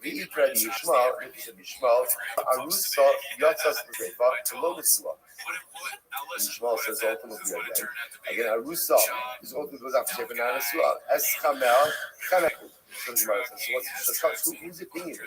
The Ikra Yishmael, if you Yishmael, Arusa Yatzas B'Seifa, below the Suah. Yishmael says ultimately again, Arusa is ultimately goes after Sefer Nana Suah. Eschamel Chaneku. So who's it being?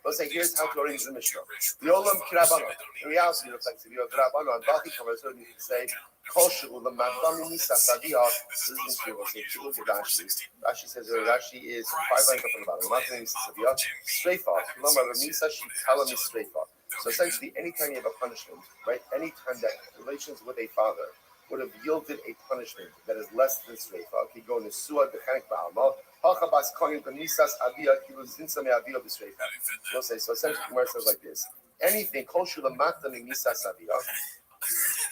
Let's say here's how to arrange the Mishnah. The Olam Kirabana. In reality, it's like if you have Rabbanon, Baki covers, so you can say, Koshu, the Madami Nisa Sadia. This is true. Let's say, if you look at Rashi, Rashi says Rashi is 5 lines up on the bottom. Madami Nisa Sadia, Streifa. Remember, Nisa, she tell him is Streifa. So essentially, anytime you have a punishment, right? Anytime that relations with a father would have yielded a punishment that is less than Streifa, okay, go to Suah, the Chanek Ba'amal, Hachabas Kohen, the Nisas Avia, Kiluzinsame Avia, the Streifa. So essentially, Gemara says like this: anything, Koshu Lamata Nisas Avia,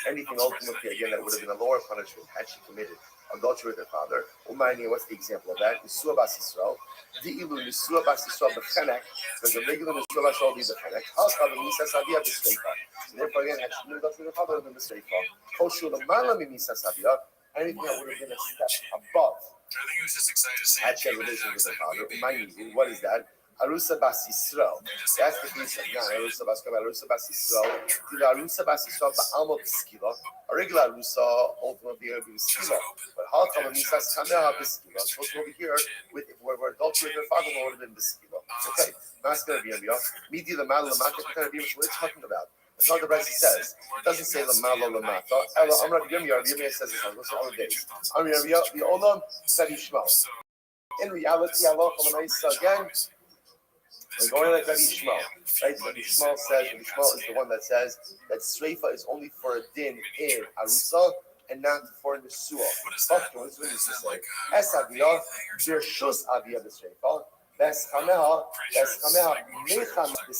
anything ultimately, again, that would have been a lower punishment had she committed adultery with her father. Umani, what's the example of that? Nisua Bas Yisrael. Di'ilu Nisua Bas Yisrael B'Chenek. There's a regular Nisua Bas Yisrael B'Chenek. Halcha Nisas Avia B'Streifa. So therefore, again, had she committed adultery with her father, would have been B'Streifa. Koshu Lamala Nisas Avia. Anything that would have been a step above. I think he was just excited to say had she had relations with her father. What is that? Arusa Bas Yisrael. That's the piece of Arusa Bas Yisrael. The Arusa Bas Yisrael Ba'alma B'Skila. A regular Arusa ultimately would be B'Skila. But Halakha Misas Kameha B'Skila. Supposed to over here with where adultery with her father would have been B'Skila. Okay, Maskar B'Yamiyah. Midi Lamala Lamata. What kind of B'Yamiyah? What it's talking about? That's what the Rabbi says. It doesn't say Lamala Lamata. Amra B'Yamiyah. B'Yamiyah says this on the days. Amra B'Yamiyah. The Olam said Yishmael. In reality, Allah again. We're going like Rabbi Shmuel, right? Rabbi Shmuel says, Rabbi Shmuel is the one that says that Streifa is only for a din in Arusa and not for the Suah. What does it say? Es Aviyah, Birshus Aviyah the Streifa, Bes Chameha, Mecham the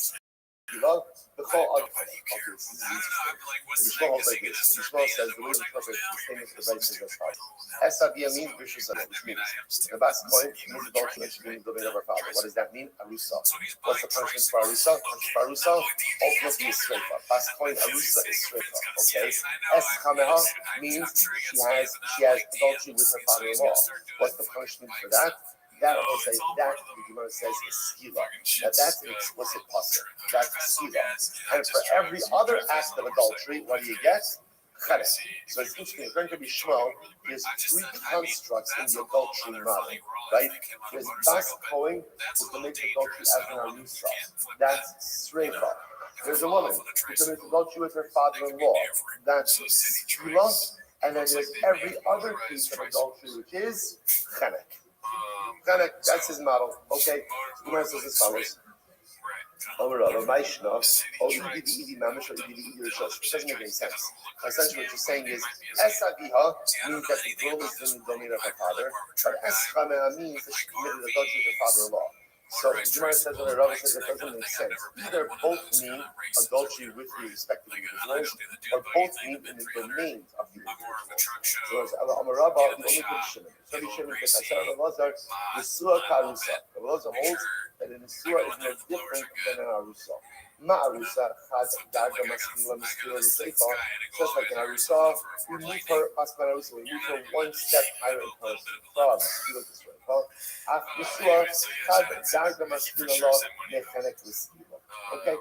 Bechol Ad. Okay, this is interesting. Rabbi Shmuel like this. Rabbi Shmuel says the way the Prophet is famous for writing this part. Es Aviyah means Birshus Aviyah, which means the best point means adultery and she means the way of her father. What does that mean? Arusa. What's the punishment for Arusa? Ultimately is Streifa. Bas point Arusa is Streifa. Okay. Es Chameha means she has adultery with her father-in-law. What's the punishment for that? That the Gemara says is skila. Now that's an explicit pasuk. That's skila. And for every other act of adultery, what do you get? Chedek. So it's interesting. According to Shmuel, there's 3 constructs in the adultery model, right? There's bas kohen who commits adultery as an arusa. That's streifa. There's a woman who commits adultery with her father-in-law. That's skila. And then there's every other piece of adultery, which is chedek. That's his model. Okay, the Gemara says as follows. It doesn't make any sense. Essentially, what you're saying is, Esaviha means that the girl is in the domain of her father, but Eschamea means that she committed adultery with her father-in-law. So the Gemara says, when the Rabbi says it doesn't make sense. Either both mean adultery with the respective individuals, or both mean in the domains of the individuals. So as Rabbi, the only good Shimon. So the Shimon says, I said Elazar, the Suah Karusa. Elazar holds that in the Suah is no different than an Arusa. Ma'arusa has Daga Maskila Maskila Seifa. Just like in Arusa, we move her, Asman Arusa, we move her one step higher in person. From Maskila this way. After Suah, had Daga Maskila Law, Mechanik Maskila. Okay?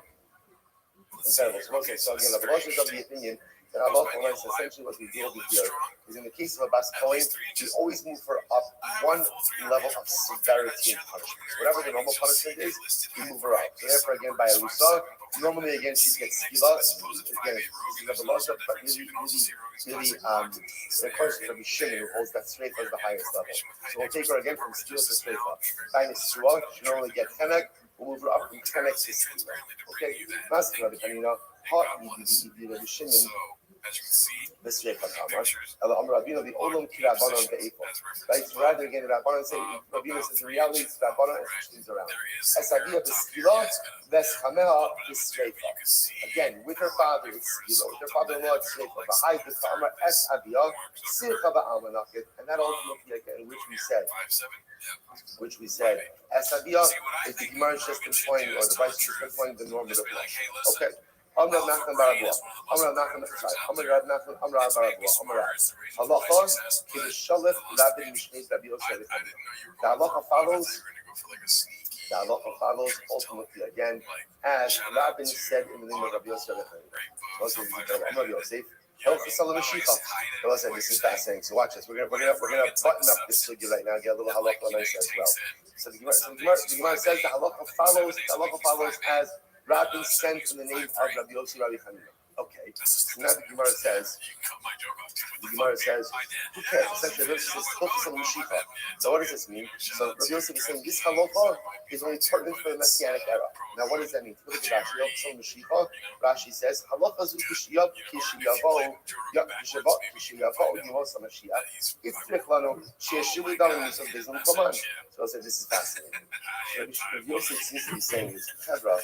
Incredible. So again, the Rosh is of the opinion that Allah is essentially what we deal with here is in the case of a bas kohen, we always move her up one level of severity and punishment. So whatever the normal punishment is, we move her up. So therefore, again, by Arusa, normally again she gets skila. Again, you have the loss of, but really, the person of Shimon who holds that straight as the highest level. So we'll take her again from skila to straight up. By Nisua, she normally gets chenek. We'll move her up from chenek to skila. Okay, Maskira, depending on how the Shimon. As you can see, this is the Olam Kirabanon Be'efon. Right? So rather again, Rabbanon say, Rabbi says in reality, it's Rabbanon and switches around. Esavia B'Skila, Veschameha B'Streifa. Again, with her father, it's Skila. With her father-in-law, it's Streifa. B'Hai B'Ta'amar Esavia, Sircha Ba'almanakit. And that ultimately, again, which we said, Esavia is the Gemara just employing, or the Vice just employing the normative law. Okay. Amr Nachman Barabua. Amr Nachman. Sorry. Amr Rab Nachman. Amr Rab Barabua. Amr Rab. Halacha Kibishalef Rabbi Mishnei Rabbi Yosef. The halacha follows. The halacha follows ultimately again as Rabbi said in the name of Rabbi Yosef. Amr Yosef. Listen, this is fascinating. So watch this. We're gonna button up this sugya right now. Get a little halacha nice as well. So the Gemara says the halacha follows as Rabbi sent in the name of Rabbi Yossi Rabbi Chanina. Okay. So now the Gemara says, who cares? Essentially, this is focus on Mashiach. So what does this mean? So Rabbi Yossi is saying this halacha is only pertinent for the Messianic era. Now what does that mean? Look at Rashi. Focus on Mashiach. Rashi says halacha zu kishiyavo yimos Mashiach. Ifrich lanu she'eshivu dalim yisov bezim koman. So I said this is fascinating. Rabbi Yossi seems to be saying is, Chevra,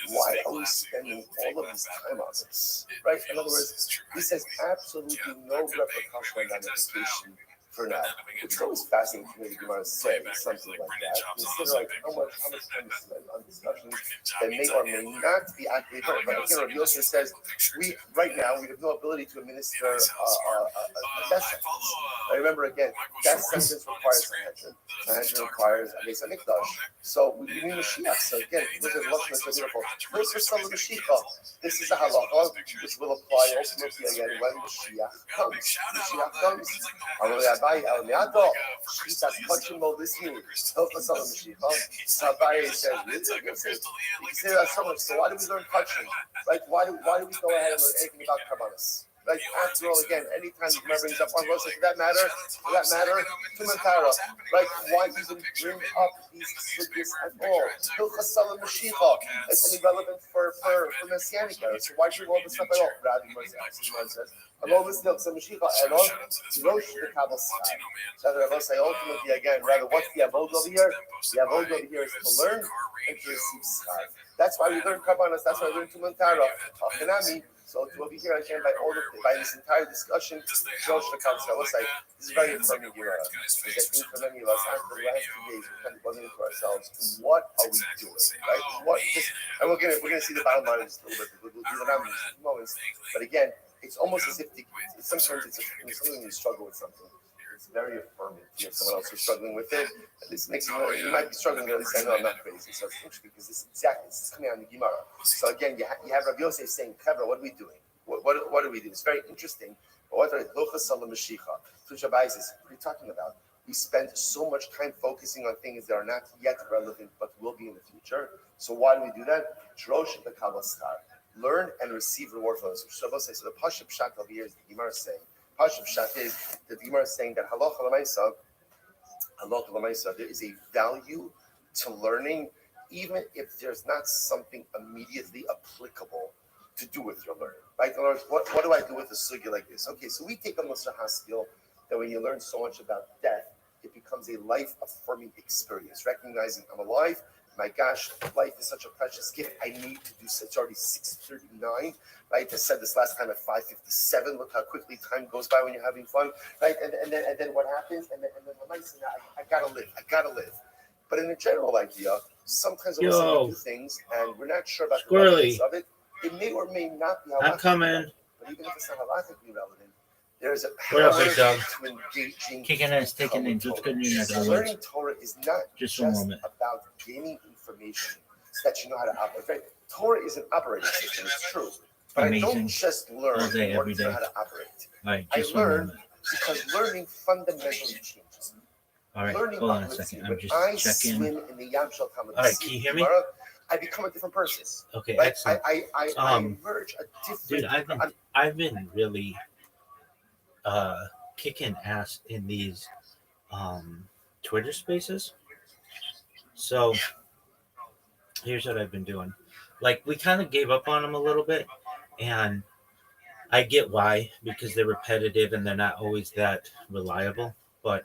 why are we spending all of this time on this? Right? In other words, this has absolutely no repercussion on ramification for now. It's always fascinating to me the Gemara say something like that. Consider like how much time is spent on discussions that may or may not be actively heard. But again, Rabbi Yosef says we have no ability to administer a death sentence. I remember again, death sentence requires Sanhedrin. Sanhedrin requires a Beis Hamikdash. So we need Mashiach. So again, look at the Lashon, so beautiful. First for some of Mashiach. This is a halacha which will apply ultimately again when Mashiach comes. Mashiach comes. Rabbi El Miato, Shitas Kochimo Lismi, Hilchos Al Mashiach. Rabbi says, you say that so much. So why do we learn Kochim? Right? Why do we go ahead and learn anything about Karbanos? Like after all, again, anytime the Gemara brings up one Rosh, for that matter, Tumantara, right? Why even bring up these sugis at all? Hilchos Al Mashiach. It's only relevant for Messianic era. So why do all this stuff at all? Rabbi says. I'm always still some Mashiach and all Rosh the Kabbalah. So the Rabbi say ultimately again, rather what's the avodah over here? The avodah over here is to learn and to receive schar. That's why we learn Karbanos. That's why we learn Tumantara. Achanami. So to over here again by this entire discussion, Rosh the Kabbalah. Let's say this is very affirming Gemara. Because I think for many of us after the last 2 days, we're kind of buzzing into ourselves. What are we doing? Right? And we're gonna see the bottom line in just a little bit. We'll do the numbers in moments. But again, it's almost as if sometimes it's something you struggle with something. It's very affirming to have someone else who's struggling with it. At least it makes you might be struggling, but at least I know I'm not crazy. So it's interesting because this is coming out in the Gemara. So again, you have Rabbi Yosef saying, Chevra, what are we doing? What do we do? It's very interesting. But what are Lochas Salam Mashiach? So Shabbai says, what are you talking about? We spend so much time focusing on things that are not yet relevant, but will be in the future. So why do we do that? Drosh the Kabbalah. Learn and receive reward for those. So the Pashup Pshat over here is the Gemara saying. Pashup Pshat is the Gemara saying that halacha l'maisa, there is a value to learning, even if there's not something immediately applicable to do with your learning. Right? In other words, what do I do with a sugya like this? Okay, so we take a Musar Haskell that when you learn so much about death, it becomes a life-affirming experience, recognizing I'm alive. My gosh, life is such a precious gift. I need to do so. It's already 6:39, right? I said this last time at 5:57. Look how quickly time goes by when you're having fun, right? And then what happens? And then the nice thing, I gotta live. But in a general idea, sometimes we do things and we're not sure about the relevance of it. It may or may not be. I'm coming. But even if it's not halachically relevant, there's a power to engaging. Kicking ass, taking names. What's good news? Learning Torah is not just about gaining information so that you know how to operate. Right? Torah is an operating system. It's true, but I don't just learn in order to know how to operate. Right, I learn because learning fundamentally changes. All right, learning hold on a second. I'm just checking. Swim in the Yam Shel Tamid. All right, can you hear me? I become a different person. Okay, right? excellent. I emerge a different. Dude, I've been really kicking ass in these Twitter spaces. So here's what I've been doing. Like, we kind of gave up on them a little bit, and I get why, because they're repetitive and they're not always that reliable. But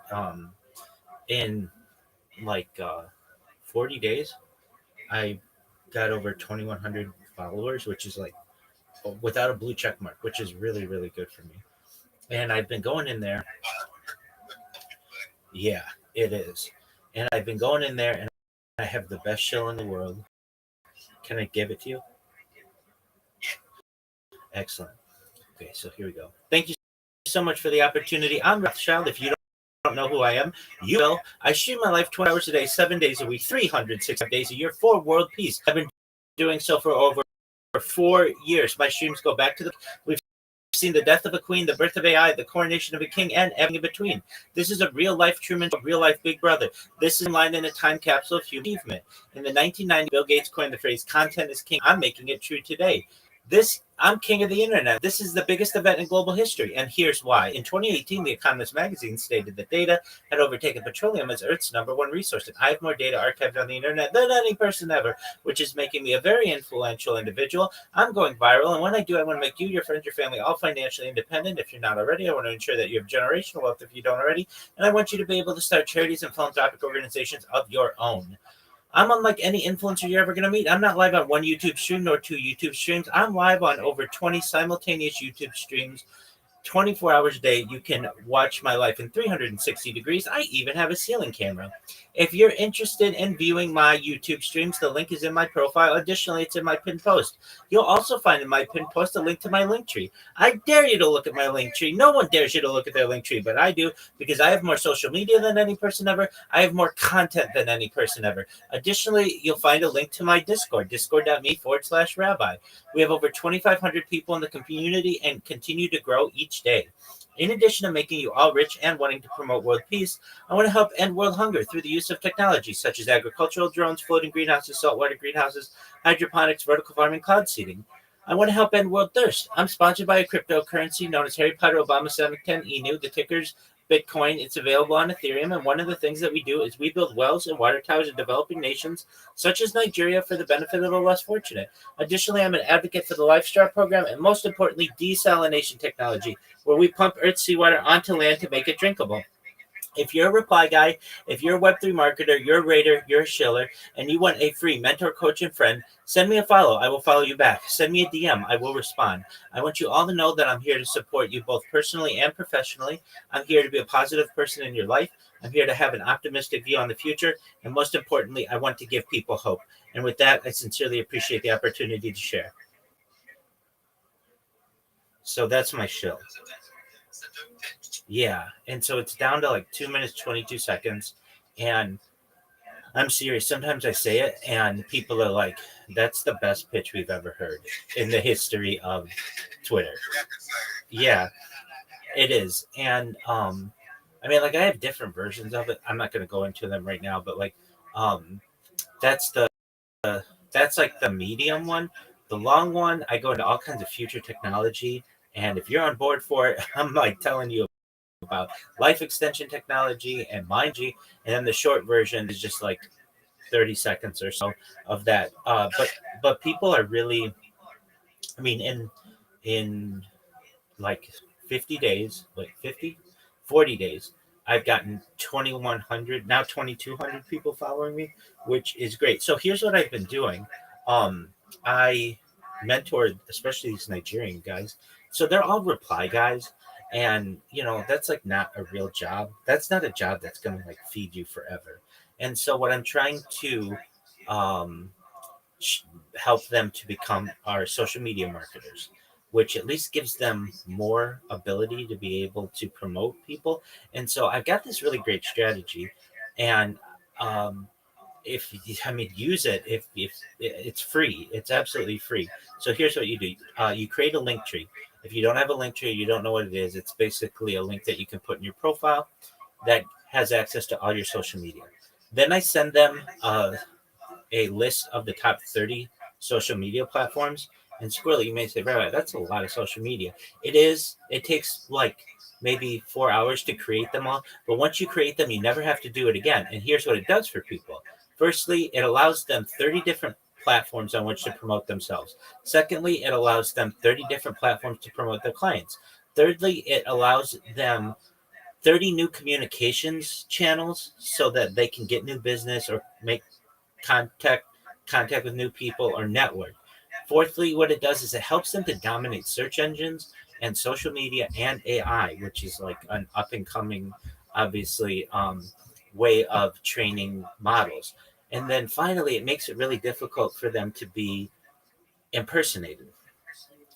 in like 40 days, I got over 2,100 followers, which is like without a blue check mark, which is really, really good for me. And I've been going in there. Yeah, it is. And I've been going in there, and I have the best show in the world. Can I give it to you? Excellent. Okay, so here we go. Thank you so much for the opportunity. I'm Rothschild. If you don't know who I am, you will. I stream my life 20 hours a day, 7 days a week, 365 days a year for world peace. I've been doing so for over 4 years. My streams go back to the. We've seen the death of a queen, the birth of AI, the coronation of a king, and everything in between. This is a real life Truman, a real life Big Brother. This is line in a time capsule of human achievement. In the 1990s, Bill Gates coined the phrase "content is king." I'm making it true today. I'm king of the internet. This is the biggest event in global history, and here's why. In 2018, The Economist magazine stated that data had overtaken petroleum as Earth's number one resource, and I have more data archived on the internet than any person ever, which is making me a very influential individual. I'm going viral, and when I do, I want to make you, your friends, your family all financially independent. If you're not already, I want to ensure that you have generational wealth if you don't already, and I want you to be able to start charities and philanthropic organizations of your own. I'm unlike any influencer you're ever going to meet. I'm not live on one YouTube stream nor two YouTube streams. I'm live on over 20 simultaneous YouTube streams 24 hours a day. You can watch my life in 360 degrees. I even have a ceiling camera. If you're interested in viewing my YouTube streams, the link is in my profile. Additionally, it's in my pinned post. You'll also find in my pinned post a link to my link tree. I dare you to look at my link tree. No one dares you to look at their link tree, but I do because I have more social media than any person ever. I have more content than any person ever. Additionally, you'll find a link to my Discord, discord.me/Rabbi. We have over 2,500 people in the community and continue to grow each day. In addition to making you all rich and wanting to promote world peace, I want to help end world hunger through the use of technology such as agricultural drones, floating greenhouses, saltwater greenhouses, hydroponics, vertical farming, cloud seeding. I want to help end world thirst. I'm sponsored by a cryptocurrency known as Harry Potter Obama 710 ENU. The ticker's Bitcoin. It's available on Ethereum, and one of the things that we do is we build wells and water towers in developing nations such as Nigeria for the benefit of the less fortunate. Additionally, I'm an advocate for the LifeStar program and most importantly, desalination technology, where we pump Earth's seawater onto land to make it drinkable. If you're a reply guy, if you're a Web3 marketer, you're a rater, you're a shiller, and you want a free mentor, coach, and friend, send me a follow. I will follow you back. Send me a DM. I will respond. I want you all to know that I'm here to support you both personally and professionally. I'm here to be a positive person in your life. I'm here to have an optimistic view on the future. And most importantly, I want to give people hope. And with that, I sincerely appreciate the opportunity to share. So that's my show. Yeah. And so it's down to like 2 minutes, 22 seconds. And I'm serious. Sometimes I say it and people are like, that's the best pitch we've ever heard in the history of Twitter. Yeah, it is. And I mean, like I have different versions of it. I'm not going to go into them right now, but like um that's the that's like the medium one. The long one, I go into all kinds of future technology. And if you're on board for it, I'm like telling you about life extension technology and MindG. And then the short version is just like 30 seconds or so of that. But people are really, I mean, in like 50 days, like 40 days, I've gotten 2,100, now 2,200 people following me, which is great. So here's what I've been doing. I mentored, especially these Nigerian guys. So they're all reply guys. And, you know, that's like not a real job. That's not a job that's going to like feed you forever. And so what I'm trying to um, help them to become our social media marketers, which at least gives them more ability to be able to promote people. And so I've got this really great strategy, and um, if I mean use it, if it's free, it's absolutely free. So here's what you do: you create a link tree. If you don't have a link tree, you don't know what it is. It's basically a link that you can put in your profile that has access to all your social media. Then I send them a list of the top 30 social media platforms. And Squirrely, you may say, Rabbi, that's a lot of social media. It is. It takes like maybe 4 hours to create them all. But once you create them, you never have to do it again. And here's what it does for people. Firstly, it allows them 30 different platforms on which to promote themselves. Secondly, it allows them 30 different platforms to promote their clients. Thirdly, it allows them 30 new communications channels so that they can get new business or make contact contact with new people or network. Fourthly, what it does is it helps them to dominate search engines and social media and AI, which is like an up and coming, obviously, way of training models. And then finally, it makes it really difficult for them to be impersonated.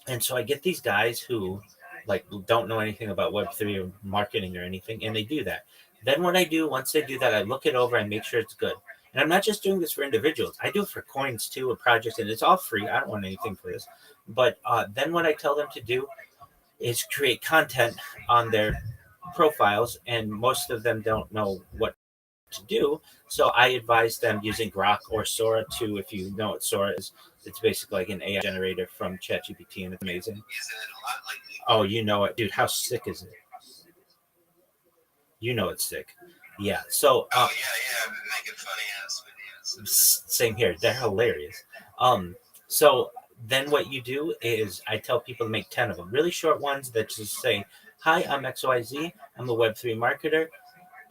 And so I get these guys who like don't know anything about Web3 or marketing or anything, and they do that. Then what I do once they do that, I look it over and make sure it's good. And I'm not just doing this for individuals. I do it for coins too, or projects, and it's all free. I don't want anything for this. But then what I tell them to do is create content on their profiles, and most of them don't know what to do. So I advise them using Grok or Sora too. If you know what Sora is, it's basically like an AI generator from ChatGPT, and it's amazing. Oh, you know it, dude. How sick is it? You know it's sick. Yeah. So making funny ass videos. Same here. They're hilarious. Um. So then what you do is I tell people to make 10 of them, really short ones that just say, "Hi, I'm XYZ. I'm a Web3 marketer.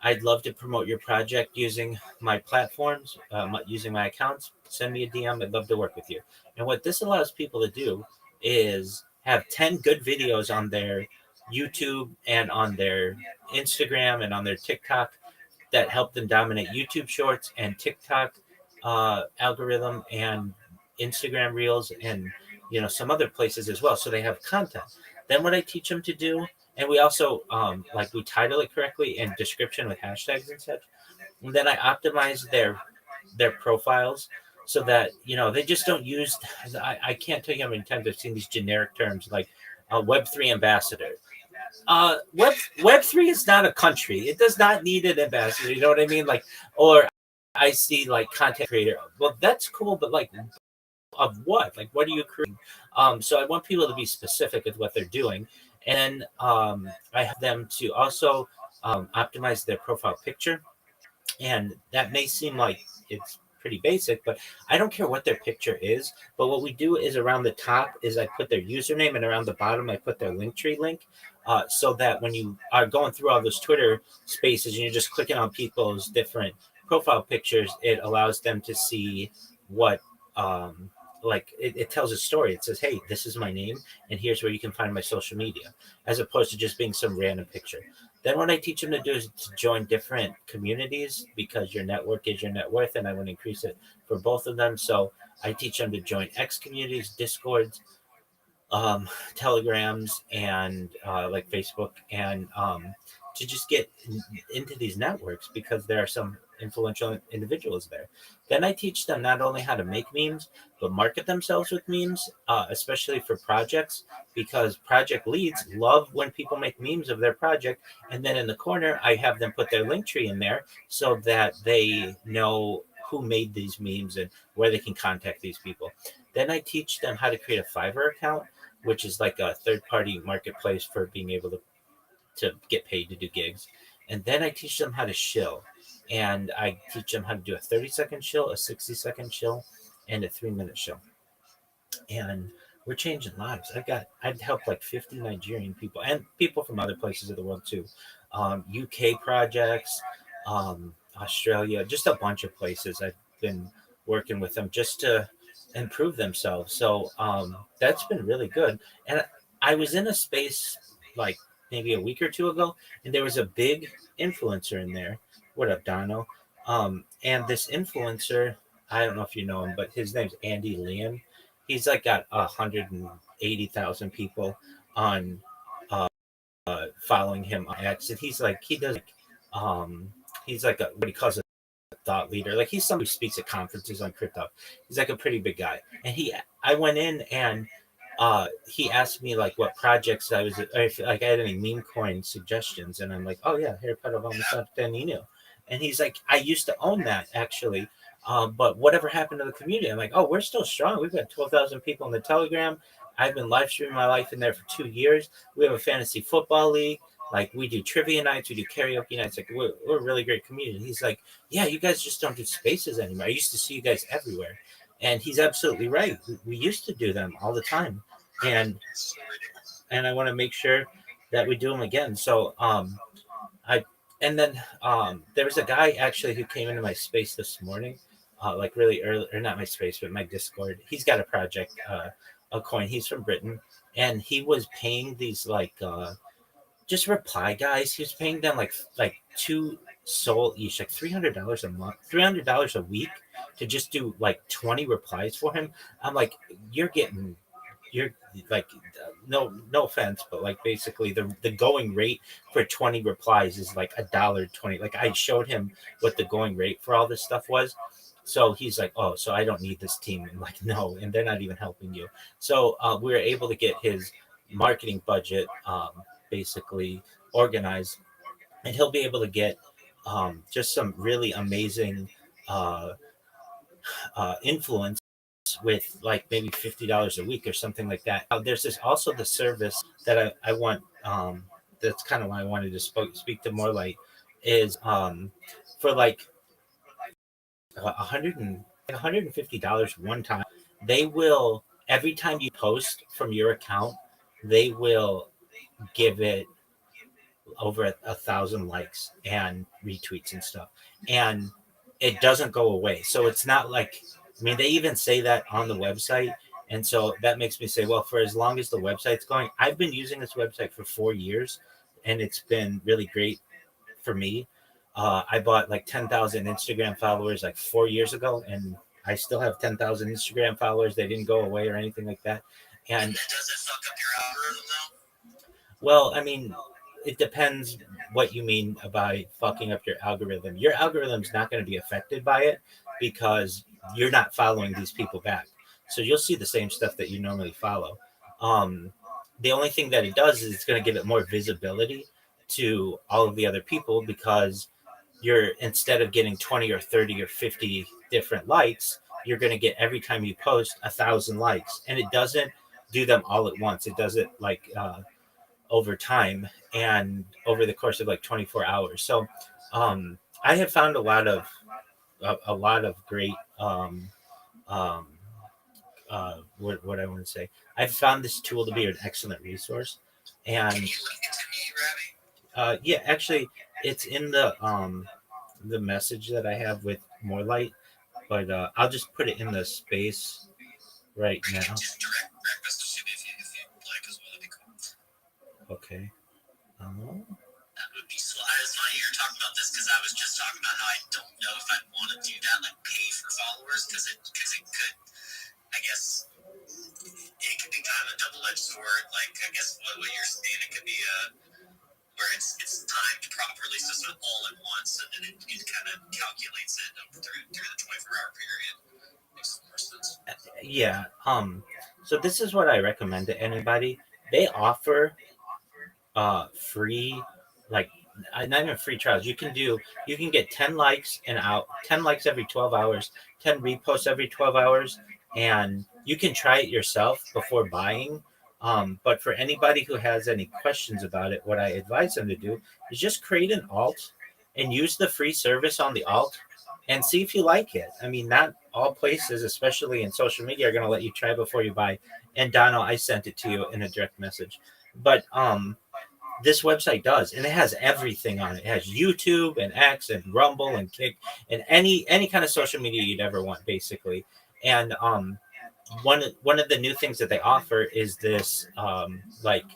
I'd love to promote your project using my platforms, using my accounts. Send me a DM. I'd love to work with you." And what this allows people to do is have 10 good videos on their YouTube and on their Instagram and on their TikTok that help them dominate YouTube Shorts and TikTok algorithm and Instagram Reels and some other places as well. So they have content. Then what I teach them to do, and we also like we title it correctly and description with hashtags and such. And then I optimize their profiles so that they just don't use. I can't tell you how many times I've seen these generic terms like Web3 ambassador. Web3 is not a country. It does not need an ambassador. You know what I mean? Like, or I see like content creator. Well, that's cool, but like of what? Like, what are you creating? So I want people to be specific with what they're doing, and I have them to also optimize their profile picture. And that may seem like it's pretty basic, but I don't care what their picture is. But what we do is around the top is I put their username, and around the bottom I put their Linktree link, so that when you are going through all those Twitter spaces and you're just clicking on people's different profile pictures, it allows them to see what like it tells a story. It says, "Hey, this is my name, and here's where you can find my social media," as opposed to just being some random picture. Then what I teach them to do is to join different communities, because your network is your net worth, and I want to increase it for both of them. So I teach them to join X communities, Discords, Telegrams, and like Facebook, and to just get into these networks, because there are some influential individuals there. Then I teach them not only how to make memes, but market themselves with memes, especially for projects, because project leads love when people make memes of their project. And then in the corner, I have them put their link tree in there so that they know who made these memes and where they can contact these people. Then I teach them how to create a Fiverr account, which is like a third party marketplace for being able to get paid to do gigs. And then I teach them how to shill. And I teach them how to do a 30-second shill, a 60-second shill, and a 3-minute shill. And we're changing lives. I've helped like 50 Nigerian people and people from other places of the world too. UK projects, Australia, just a bunch of places. I've been working with them just to improve themselves. So that's been really good. And I was in a space like maybe a week or two ago, and there was a big influencer in there. What up, Dono? And this influencer, I don't know if you know him, but his name's Andy Leon. He's like got 180,000 people on following him on X, and he does like he's like what he calls a thought leader. Like he's somebody who speaks at conferences on crypto. He's like a pretty big guy. And I went in and he asked me like what projects I was, or if like I had any meme coin suggestions, and I'm like, oh yeah, haircut of almost Danino. And he's like, I used to own that actually. But whatever happened to the community? I'm like, oh, we're still strong. We've got 12,000 people in the Telegram. I've been live streaming my life in there for 2 years. We have a fantasy football league. Like we do trivia nights, we do karaoke nights. Like we're a really great community. And he's like, yeah, you guys just don't do spaces anymore. I used to see you guys everywhere. And he's absolutely right. We used to do them all the time. And I want to make sure that we do them again. So I and then there was a guy actually who came into my space this morning, like really early, or not my space, but my Discord. He's got a project, a coin. He's from Britain, and he was paying these like just reply guys. He was paying them like two soul each, like $300 a month, $300 a week to just do like 20 replies for him. I'm like, you're getting you're like no offense, but like basically the going rate for 20 replies is like $1.20. Like I showed him what the going rate for all this stuff was. So he's like, oh, so I don't need this team. And like, no, and they're not even helping you. So we were able to get his marketing budget basically organized, and he'll be able to get just some really amazing uh, influence with like maybe $50 a week or something like that. There's this also the service that I want. That's kind of why I wanted to speak to more light is for like 150 $150 one time. They will every time you post from your account, they will give it over 1,000 likes and retweets and stuff, and it doesn't go away. So it's not like, I mean, they even say that on the website, and so that makes me say, well, for as long as the website's going, I've been using this website for 4 years, and it's been really great for me. I bought like 10,000 Instagram followers like 4 years ago, and I still have 10,000 Instagram followers. They didn't go away or anything like that. And does it fuck up your algorithm though? well, I mean, it depends what you mean by fucking up your algorithm. Your algorithm's not going to be affected by it because you're not following these people back. So you'll see the same stuff that you normally follow. Um, the only thing that it does is it's going to give it more visibility to all of the other people because you're instead of getting 20 or 30 or 50 different likes, you're going to get every time you post 1,000 likes, and it doesn't do them all at once. It does it like over time and over the course of like 24 hours. So I have found a lot of great um, what I want to say. I've found this tool to be an excellent resource, and Can you link it to me, Rabbi? yeah, actually, it's in the message that I have with more light, but I'll just put it in the space right You now. can just direct message to me if you like as well. That'd be cool. Okay. That would be slow. It's funny you're talking about this because I was just talking about how I don't know if I'd want to do that, like pay for followers, because it could, I guess, it could be kind of a double-edged sword. Like I guess what you're saying, it could be where it's timed properly, so it's not all at once, and then it kind of calculates it through the 24-hour period. Makes more sense. Yeah. So this is what I recommend to anybody. They offer free, like not even free trials. You can get 10 likes and out 10 likes every 12 hours, 10 reposts every 12 hours, and you can try it yourself before buying. But for anybody who has any questions about it, what I advise them to do is just create an alt and use the free service on the alt and see if you like it. I mean, not all places, especially in social media, are going to let you try before you buy. And Donald, I sent it to you in a direct message. But this website does, and it has everything on it. It has YouTube and X and Rumble and Kick and any kind of social media you'd ever want, basically. And one of the new things that they offer is this like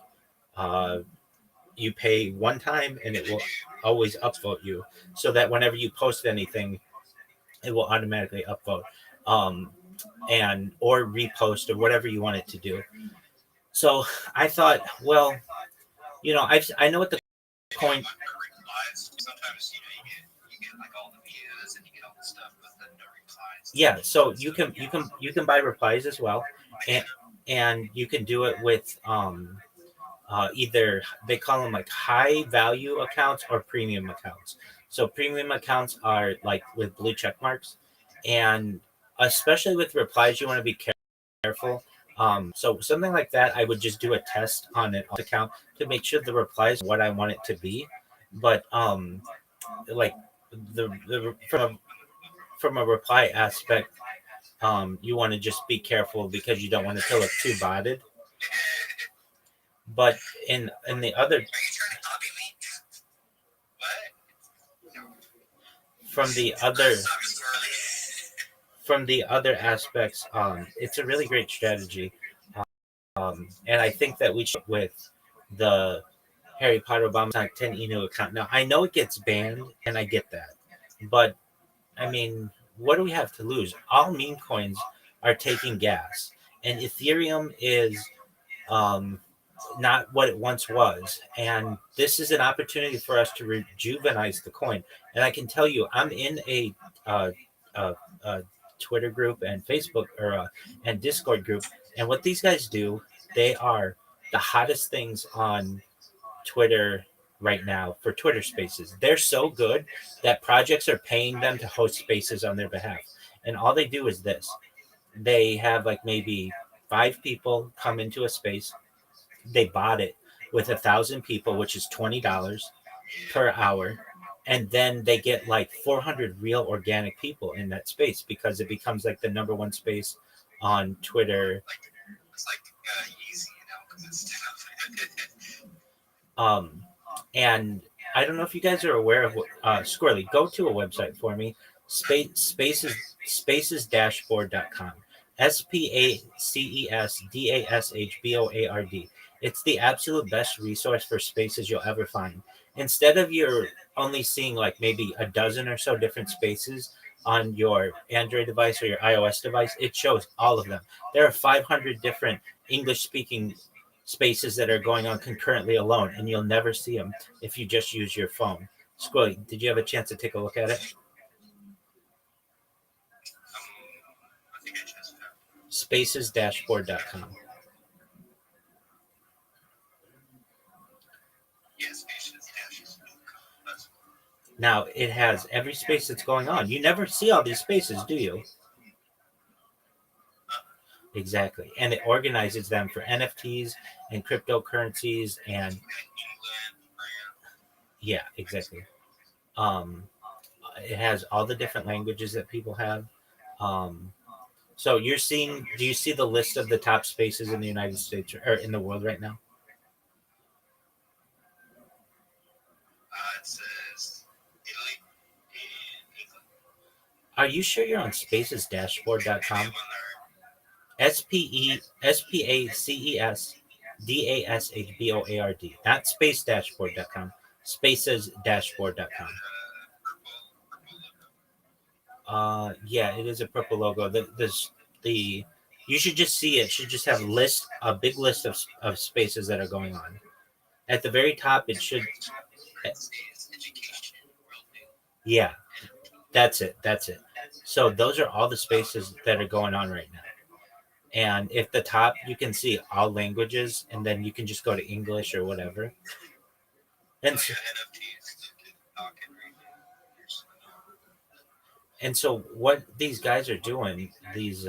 you pay one time and it will always upvote you, so that whenever you post anything, it will automatically upvote and or repost or whatever you want it to do. So I thought, well, I know what the coin. Sometimes you get like all the views and you get all the stuff, but then no replies. Yeah, so you can buy replies as well, and you can do it with either they call them like high value accounts or premium accounts. So premium accounts are like with blue check marks, and especially with replies, you want to be careful. So something like that, I would just do a test on an account to make sure the replies are what I want it to be. But like the from a reply aspect, you want to just be careful because you don't want it to look too botted. But in the other Are you trying to copy me? What? from the other Stop it, Squirrely. from the other aspects, it's a really great strategy. And I think that we should with the Harry Potter Obama 10 Inu account. Now I know it gets banned, and I get that, but I mean, what do we have to lose? All meme coins are taking gas, and Ethereum is not what it once was. And this is an opportunity for us to rejuvenate the coin. And I can tell you, I'm in a uh, uh, uh, Twitter group and Facebook and Discord group. And what these guys do, they are the hottest things on Twitter right now for Twitter Spaces. They're so good that projects are paying them to host spaces on their behalf. And all they do is this: they have like maybe 5 people come into a space, they bought it with 1,000 people, which is $20 per hour. And then they get like 400 real organic people in that space because it becomes like the number one space on Twitter. It's like easy, because it's And I don't know if you guys are aware of what, Squirrely, go to a website for me, spacesdashboard.com. SPACESDASHBOARD. It's the absolute best resource for spaces you'll ever find. Instead of you're only seeing like maybe a dozen or so different spaces on your Android device or your iOS device, it shows all of them. There are 500 different English speaking spaces that are going on concurrently alone, and you'll never see them if you just use your phone. Squirrely, did you have a chance to take a look at it? I think I just Spacesdashboard.com. Yes, Now, it has every space that's going on. You never see all these spaces, do you? Exactly. And it organizes them for NFTs and cryptocurrencies and yeah, exactly. Um, it has all the different languages that people have. So you're seeing, do you see the list of the top spaces in the United States or in the world right now? It says Italy and England. Are you sure you're on spacesdashboard.com? SPACESDASHBOARD, not spacedashboard.com, spacesdashboard.com. Yeah, it is a purple logo. The you should just see it. Should just have a big list of spaces that are going on. At the very top, it should. Yeah, that's it. That's it. So those are all the spaces that are going on right now. And if the top, you can see all languages, and then you can just go to English or whatever. And so what these guys are doing, these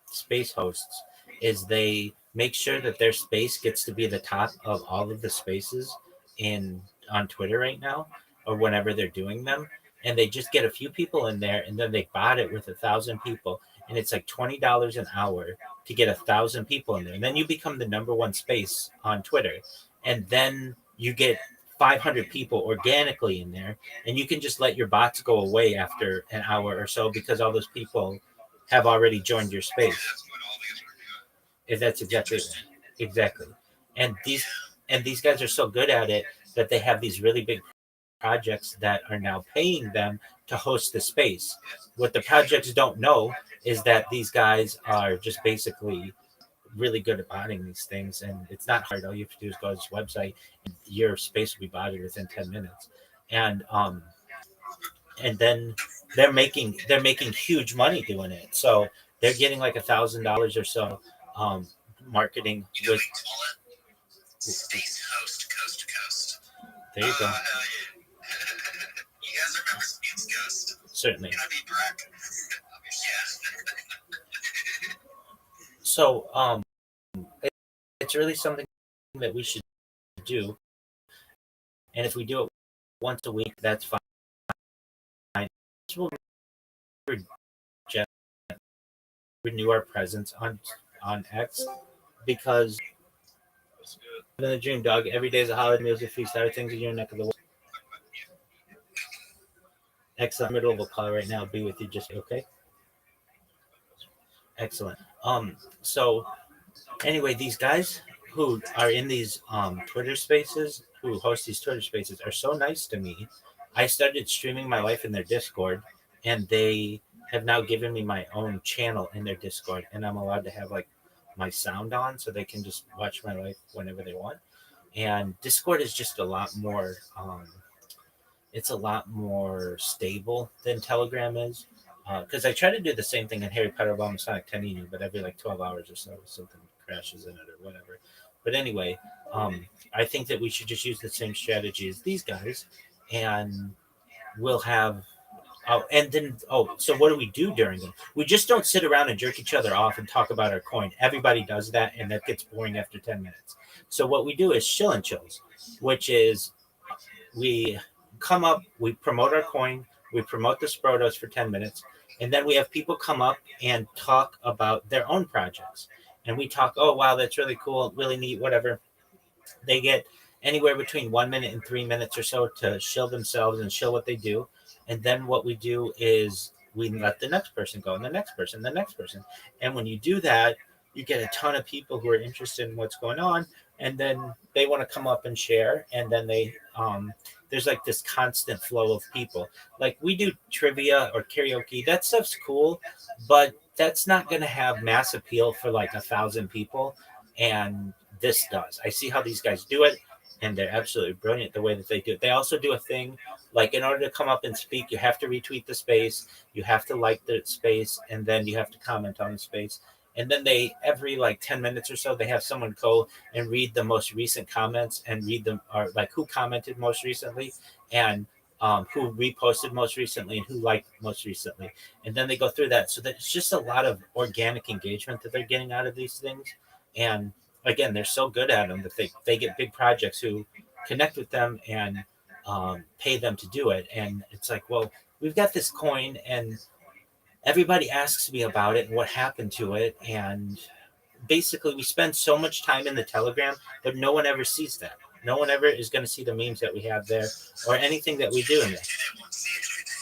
space hosts, is they make sure that their space gets to be the top of all of the spaces in on Twitter right now, or whenever they're doing them. And they just get a few people in there, and then they bot it with 1,000 people, and it's like $20 an hour to get 1,000 people in there. And then you become the number one space on Twitter, and then you get 500 people organically in there, and you can just let your bots go away after an hour or so because all those people have already joined your space. If that's exactly. And these guys are so good at it that they have these really big projects that are now paying them to host the space. What the projects don't know is that these guys are just basically really good at botting these things, and it's not hard. All you have to do is go to this website, and your space will be botted within 10 minutes. And then they're making huge money doing it. So they're getting like $1,000 or so marketing with Space Host Coast to Coast. There you go. Hell yeah. You guys remember Space Ghost? Certainly. Can I be Brack? Yeah. So it's really something that we should do, and if we do it once a week, that's fine. We'll renew our presence on X, because in the dream, dog, every day is a holiday, meals, a feast, other things in your neck of the woods. X, I'm in the middle of a call right now. I'll be with you just okay. Excellent. So anyway, these guys who are in these Twitter spaces, who host these Twitter spaces, are so nice to me. I started streaming my life in their Discord, and they have now given me my own channel in their Discord, and I'm allowed to have like my sound on so they can just watch my life whenever they want. And Discord is just a lot more. It's a lot more stable than Telegram is. Because I try to do the same thing in Harry Potter Bomb Sonic Tenini, but every like 12 hours or so, something crashes in it or whatever. But anyway, I think that we should just use the same strategy as these guys, and we'll have. Oh, and then, so what do we do during them? We just don't sit around and jerk each other off and talk about our coin. Everybody does that, and that gets boring after 10 minutes. So what we do is chill and chills, which is we come up, we promote our coin, we promote the Sprotos for 10 minutes, and then we have people come up and talk about their own projects. And we talk, oh, wow, that's really cool, really neat, whatever. They get anywhere between 1 minute and 3 minutes or so to shill themselves and shill what they do. And then what we do is we let the next person go and the next person, the next person. And when you do that, you get a ton of people who are interested in what's going on. And then they want to come up and share. And then there's like this constant flow of people. Like we do trivia or karaoke. That stuff's cool, but that's not going to have mass appeal for like 1,000 people. And this does. I see how these guys do it, and they're absolutely brilliant the way that they do it. They also do a thing like in order to come up and speak, you have to retweet the space, you have to like the space, and then you have to comment on the space. And then they every like 10 minutes or so, they have someone go and read the most recent comments and read them or like who commented most recently and who reposted most recently and who liked most recently. And then they go through that. So there's just a lot of organic engagement that they're getting out of these things. And again, they're so good at them that they get big projects who connect with them and pay them to do it. And it's like, well, we've got this coin and everybody asks me about it and what happened to it. And basically, we spend so much time in the Telegram, but no one ever sees that. No one ever is going to see the memes that we have there or anything that we do in there.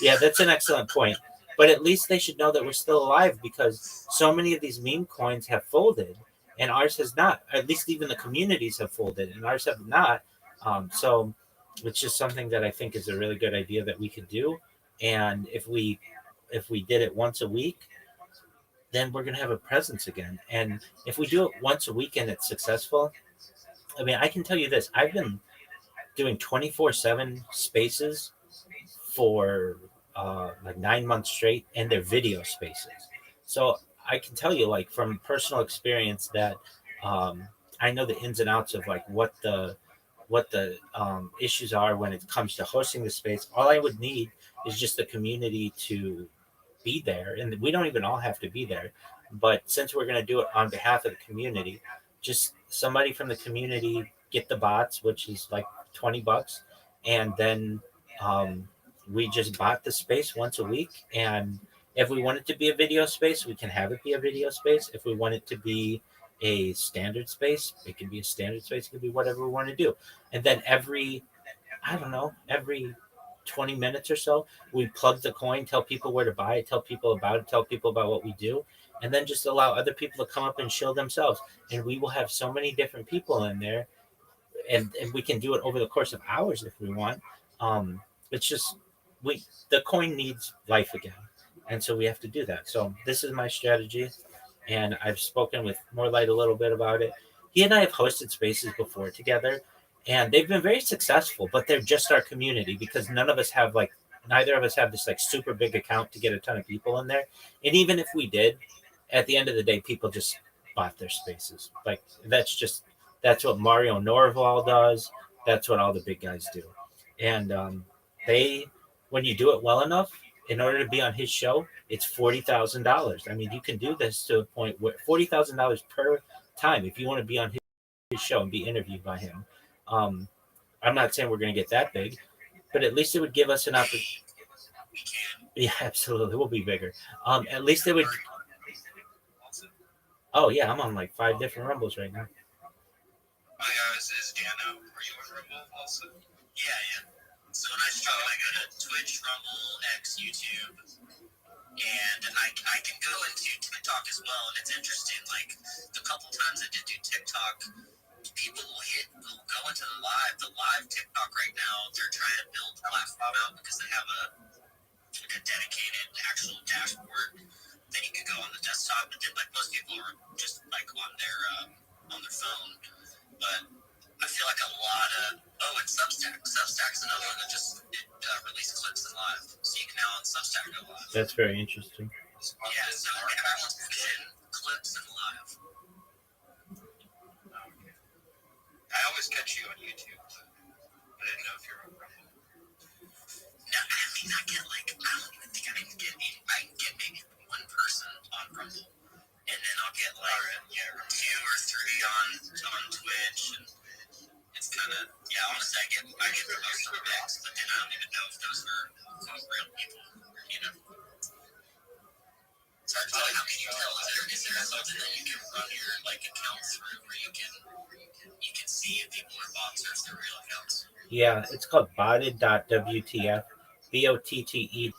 Yeah, that's an excellent point. But at least they should know that we're still alive because so many of these meme coins have folded and ours has not. At least even the communities have folded and ours have not. So it's just something that I think is a really good idea that we could do. And if we did it once a week, then we're going to have a presence again. And if we do it once a week and it's successful, I mean, I can tell you this: I've been doing 24/7 spaces for like 9 months straight, and they're video spaces. So I can tell you, like from personal experience, that I know the ins and outs of like what the issues are when it comes to hosting the space. All I would need is just the community to be there, and we don't even all have to be there. But since we're going to do it on behalf of the community, just somebody from the community get the bots, which is like $20, and then we just bought the space once a week. And if we want it to be a video space, we can have it be a video space. If we want it to be a standard space, it can be a standard space. It can be whatever we want to do. And then I don't know, every 20 minutes or so, we plug the coin, tell people where to buy it, tell people about it, tell people about what we do, and then just allow other people to come up and show themselves. And we will have so many different people in there, and we can do it over the course of hours if we want. It's just the coin needs life again, and so we have to do that. So this is my strategy, and I've spoken with Morelight a little bit about it. He and I have hosted spaces before together, and they've been very successful. But they're just our community because neither of us have this like super big account to get a ton of people in there. And even if we did, at the end of the day, people just bought their spaces. Like that's what Mario Norval does. That's what all the big guys do. And when you do it well enough, in order to be on his show, it's $40,000. I mean, you can do this to a point where $40,000 per time if you want to be on his show and be interviewed by him. I'm not saying we're going to get that big, but at least it would give us an opportunity. Yeah, absolutely, we'll be bigger. At least it would. Oh yeah, I'm on like 5 different Rumbles right now. Is Dano, are you on Rumble also? Yeah. So when I stream, I go to Twitch, Rumble, X, YouTube, and I can go into TikTok as well. And it's interesting, like the couple times I did do TikTok, people will go into the live TikTok right now. They're trying to build the platform out because they have a dedicated actual dashboard. Then you can go on the desktop, and then like most people are just like on their phone. But I feel like a lot of and Substack. Substack's another one that just released clips and live, so you can now on Substack go live. That's very interesting. Yeah, so everyone's pushing clips and live. I always catch you on YouTube. I didn't know if you're on Rumble. No, I mean I get like I don't even think I can get maybe one person on Rumble, and then I'll get like 2 or 3 on Twitch, and it's kind of honestly I get the most on X, but then I don't even know if those are real people, you know. So how can you tell? Is there something that you can run your like account through where you can see if people are bots or if they're real accounts? Yeah, it's called botted.wtf. BOTTE.WTF.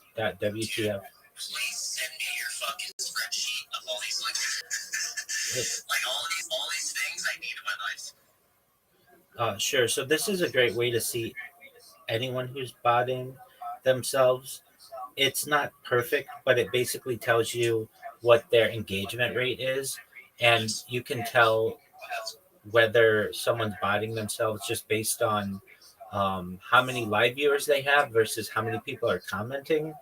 Please send me your fucking spreadsheet of all these like all these things I need in my life. Sure. So this is a great way to see anyone who's botting themselves. It's not perfect, but it basically tells you what their engagement rate is, and you can tell whether someone's botting themselves just based on how many live viewers they have versus how many people are commenting.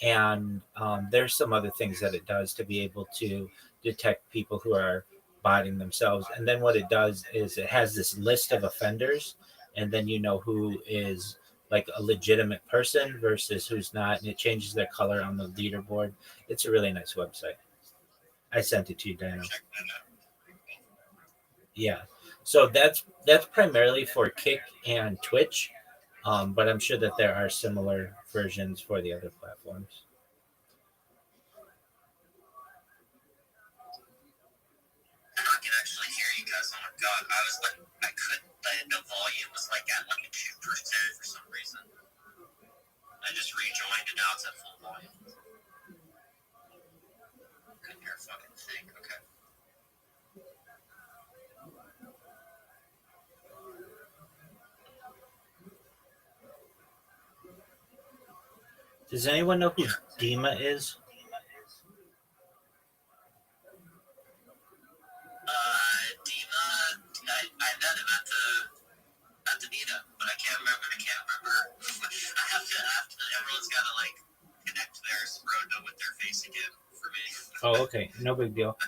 And there's some other things that it does to be able to detect people who are botting themselves. And then what it does is it has this list of offenders, and then you know who is like a legitimate person versus who's not, and it changes their color on the leaderboard. It's a really nice website. I sent it to you, Daniel. Yeah. So that's primarily for Kick and Twitch, but I'm sure that there are similar versions for the other platforms. I can actually hear you guys. Oh my god, I couldn't. The volume was like at like 2% for some reason. I just rejoined and now it's at full volume. Couldn't hear a fucking thing. Okay. Does anyone know who Dima is? Dima, I met him at the meetup, but I can't remember. I have to. Everyone's got to like connect their Sprodo with their face again for me. Oh, okay, no big deal.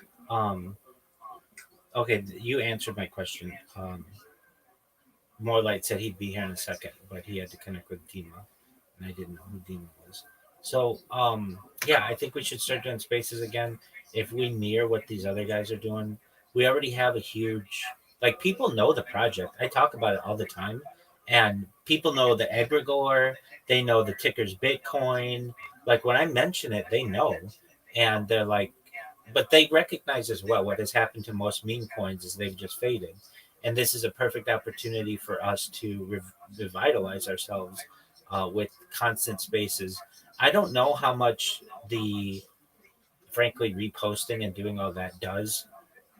Okay, you answered my question. Morelight said he'd be here in a second, but he had to connect with Dima, and I didn't know who Dima was. So, yeah, I think we should start doing spaces again. If we near what these other guys are doing, we already have a huge, like, people know the project. I talk about it all the time, and people know the egregore. They know the ticker's Bitcoin. Like, when I mention it, they know, and they're like, but they recognize as well what has happened to most meme coins is they've just faded. And this is a perfect opportunity for us to revitalize ourselves with constant spaces. I don't know how much the, frankly, reposting and doing all that does,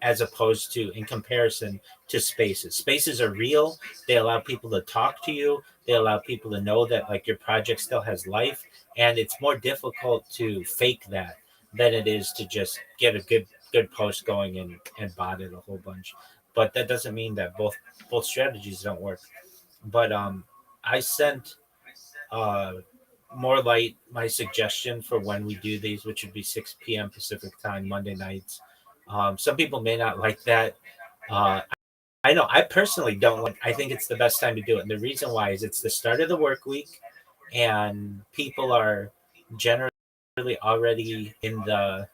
as opposed to in comparison to spaces. Spaces are real. They allow people to talk to you. They allow people to know that like your project still has life, and it's more difficult to fake that than it is to just get a good post going and bot it a whole bunch. But that doesn't mean that both strategies don't work. But I sent uh more light my suggestion for when we do these, which would be 6 p.m. Pacific time, Monday nights. Some people may not like that. I know I personally don't like. I think it's the best time to do it, and the reason why is it's the start of the work week, and people are generally already in the.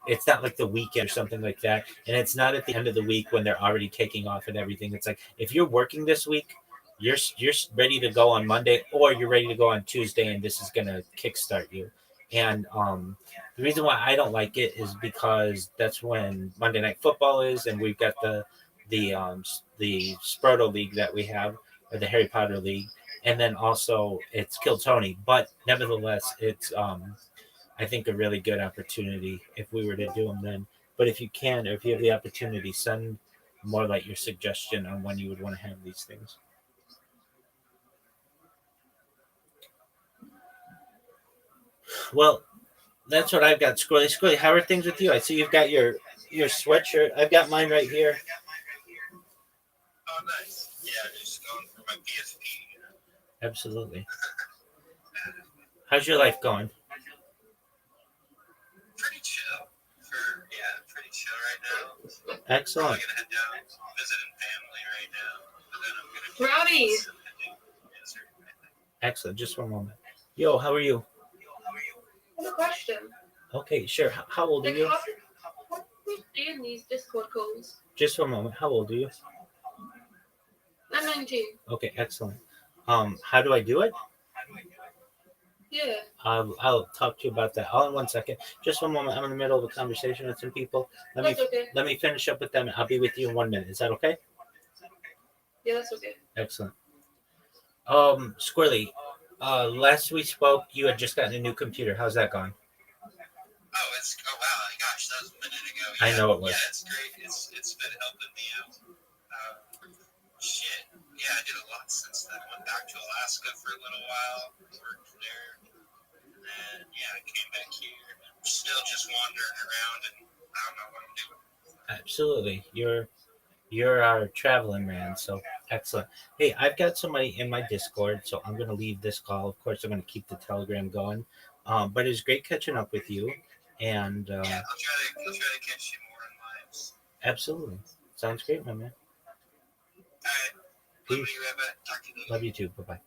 It's not like the weekend or something like that, and it's not at the end of the week when they're already taking off and everything. It's like if you're working this week, you're ready to go on Monday, or you're ready to go on Tuesday, and this is gonna kickstart you. And the reason why I don't like it is because that's when Monday Night Football is, and we've got the Sproto League that we have, or the Harry Potter League, and then also it's Kill Tony. But nevertheless, it's I think a really good opportunity if we were to do them then. But if you can, or if you have the opportunity, send more like your suggestion on when you would want to have these things. Well, that's what I've got. Squirrely, how are things with you? I see you've got your your sweatshirt. I've got mine right here. Oh, nice. Yeah, just going for my PSP. Absolutely. How's your life going? Pretty chill. Pretty chill right now. Probably Excellent. gonna head down visiting family right now. But then I'm gonna Rabbi. Excellent. Just one moment. Yo, how are you? I have a question. Okay, sure. How old are Like, you? how do you these Discord calls? Just one moment. How old are you? I'm 19. Okay, excellent. How do I do it? Yeah. I'll talk to you about that. Hold on 1 second. Just one moment. I'm in the middle of a conversation with some people. That's okay. Let me finish up with them. I'll be with you in 1 minute. Is that okay? Yeah, that's okay. Excellent. Squirrely, last we spoke, you had just gotten a new computer. How's that gone? Oh wow, gosh, that was a minute ago. I know it was. Yeah, it's great. It's been helping me out. Shit. Yeah, I did a lot since then. Went back to Alaska for a little while, worked there, and then I came back here. I'm still just wandering around, and I don't know what I'm doing. Absolutely. You're our traveling man, so excellent. Hey, I've got somebody in my Discord, so I'm gonna leave this call. Of course, I'm gonna keep the Telegram going. But it's great catching up with you, and I'll try to catch you more in lives. absolutely. Sounds great, my man. All right. Love you, Rabbi. Talk to you later. Love you too. Bye bye.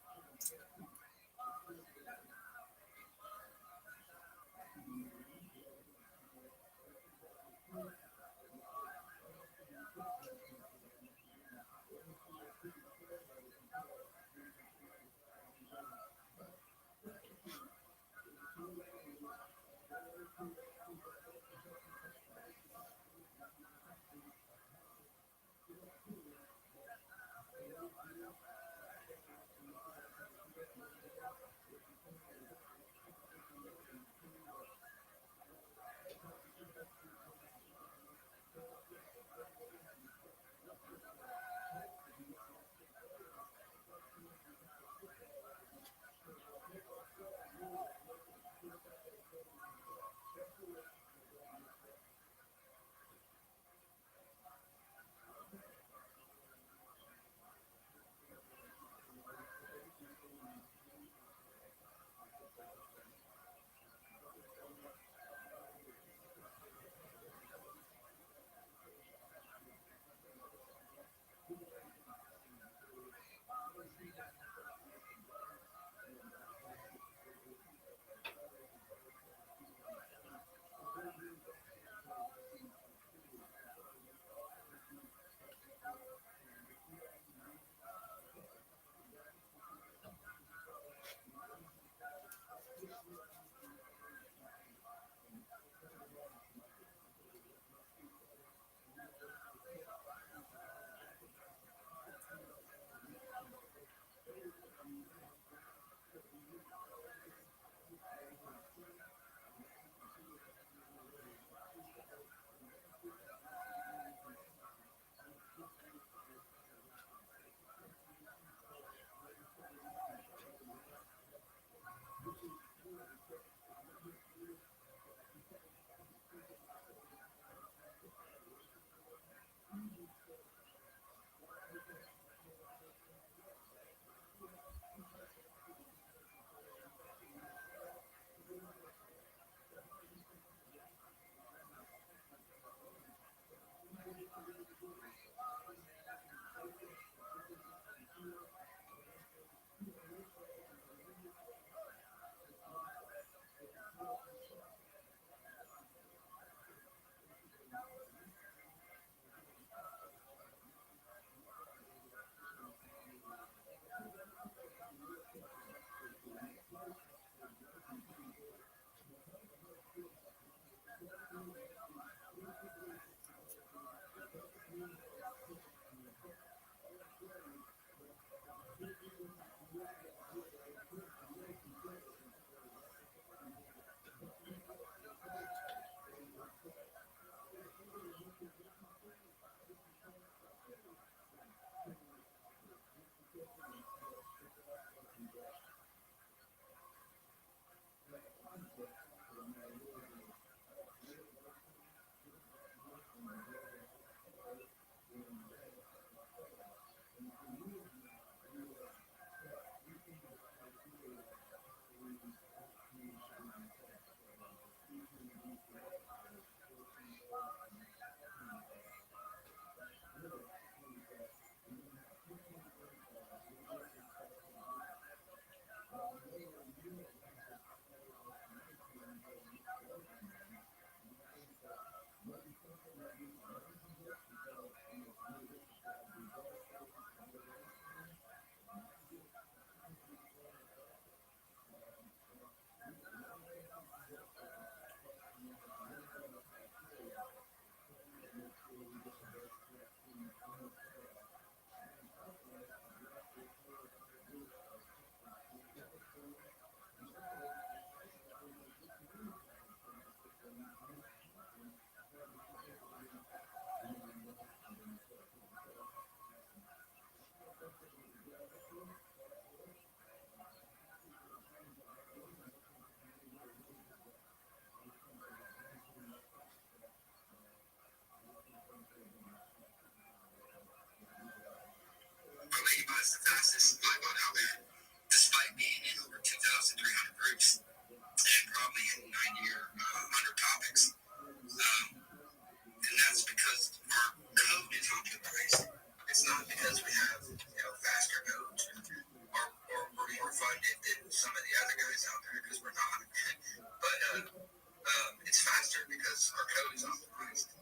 user because our code is optimized.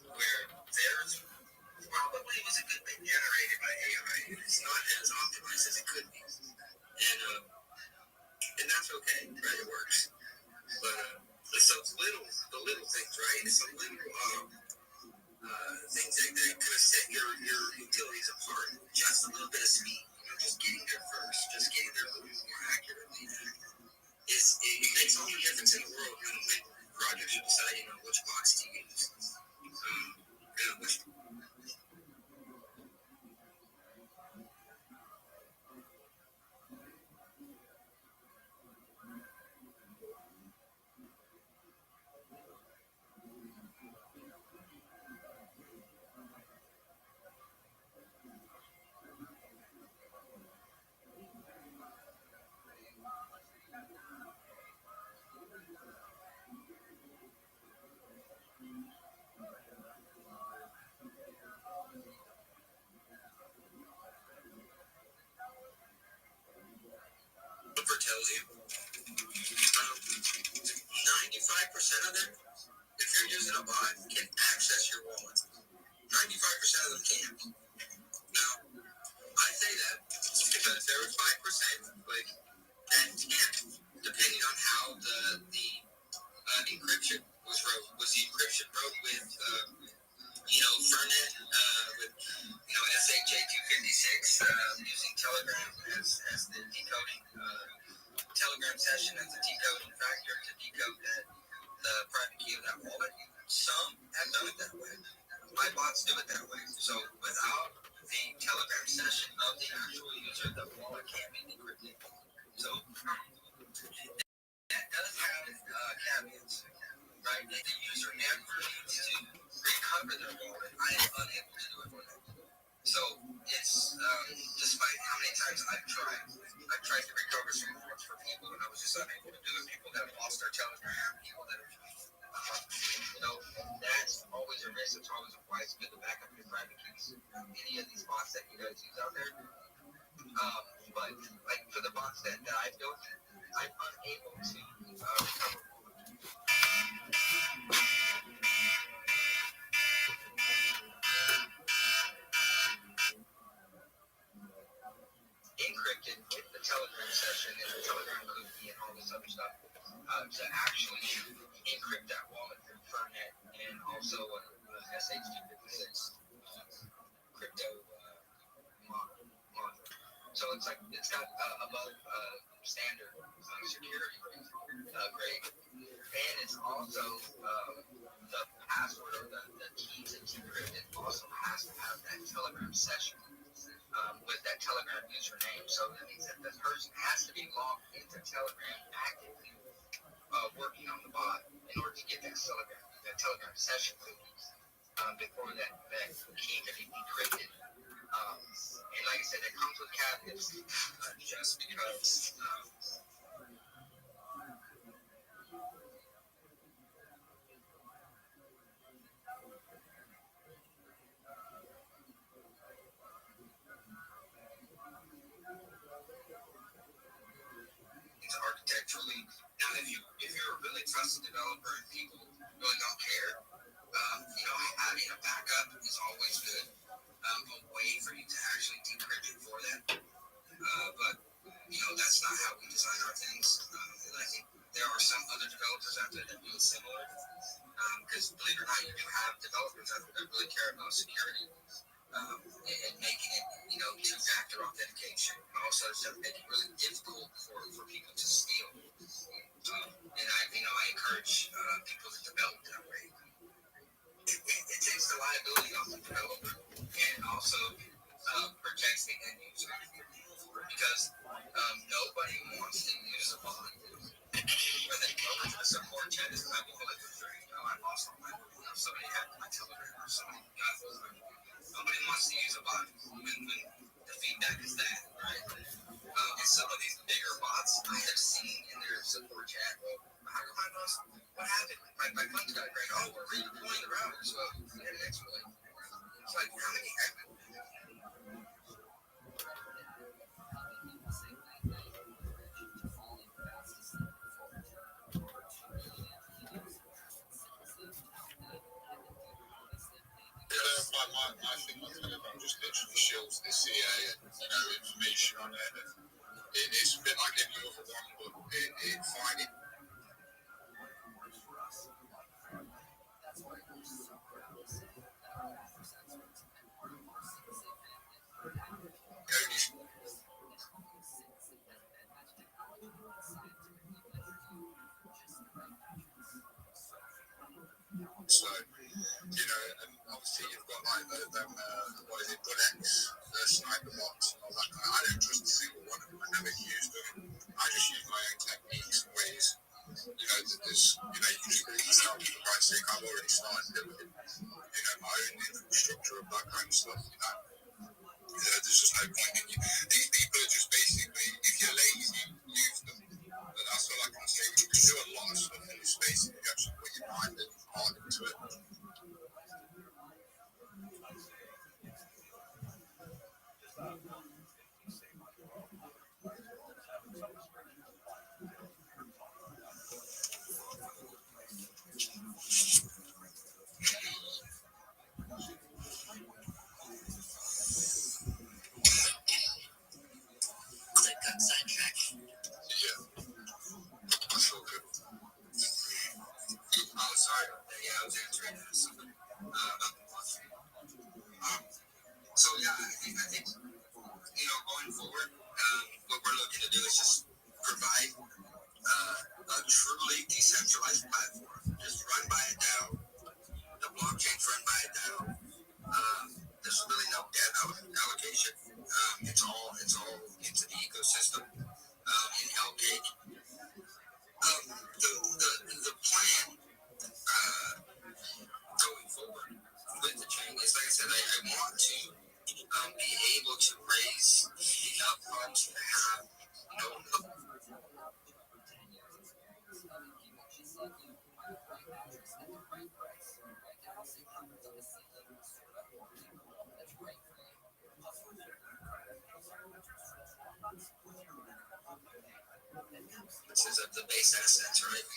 Where theirs probably was a good thing generated by AI. It's not as optimized as it could be. And that's okay, right? It works. But so it's the little things, right? It's the little things that kind of set your utilities apart. Just a little bit of speed, just getting there first, just getting there a little bit more accurately. It makes all the difference in the world when projects are deciding on which box to use. Which tells you, 95% of them, if you're using a bot, can access your wallet. 95% of them can. Now, I say that because there was 5%, like, that can't, depending on how the encryption was wrote. Was the encryption wrote with, Fernet, with, SHA-256, using Telegram as the decoding, Telegram session as the decoding factor to decode the private key of that wallet? Some have done it that way. My bots do it that way. So without the Telegram session of the actual user, the wallet can't be decrypted. So that does have caveats, right? If the user never needs to recover their wallet, I am unable to do it for them. So it's, despite how many times I've tried to recover some wallets for people, and I was just unable to do it. People that have lost their Telegram, people that have, that's always a risk. It's always why it's good to back up your private keys. Any of these bots that you guys use out there. But like for the bots that I built, I'm unable to recover. Encrypted with the Telegram session and the Telegram cookie and all this other stuff to actually encrypt that wallet from Fernet and also SH256 crypto module. So it's like it's got above standard security grade, and it's also the password or the key to decrypt it also has to have that Telegram session. With that Telegram username, so that means that the person has to be logged into Telegram actively working on the bot in order to get that Telegram session cookie before that key can be decrypted. And like I said, it comes with caveats just because. Architecturally, now if you're a really trusted developer and people really don't care, having a backup is always good. A way for you to actually decrypt it for them. But that's not how we design our things. And I think there are some other developers out there that do it similar. Because believe it or not, you do have developers out there that really care about security and making it, two-factor authentication. Also, stuff make it really difficult for people to steal. And I encourage people to develop that way. It takes the liability off the developer and also protects the end user because nobody wants to use a bot. When they go into the support chat, it's not people like, I lost all my, somebody hacked my Telegram or somebody got over. Nobody wants to use a bot when the feedback is that, right? And some of these bigger bots I have seen in their support chat, how come I lost? What happened? My funds got great. Oh, we're redeploying the routers. Well, we had an exploit. It's like, how many happened? just literally shows the CA and information on it. And it's a bit like any other one, but it finding. So, and obviously you've got like them, what is it, Bullets, the sniper bots and all that. I don't trust a single one of them. I never used them. I just use my own techniques and ways. There's, you can just really start for Christ's sake. I've already started building, my own infrastructure of that kind of stuff, There's just no point in you. These people are just basically, if you're lazy, use them. But that's all I can say. You can do a lot of stuff in this space if you actually put your mind and heart into it. Sidetrack. Yeah. That's so good. Oh, sorry. Yeah, I was answering somebody about the watch. So yeah, I think going forward, what we're looking to do is just provide a truly decentralized platform, just run by a DAO. The blockchain's run by a DAO. There's really no debt allocation. It's all into the ecosystem. In Hellgate, the plan going forward with the chain is, like I said, I want to be able to raise enough funds to have of the base assets, right?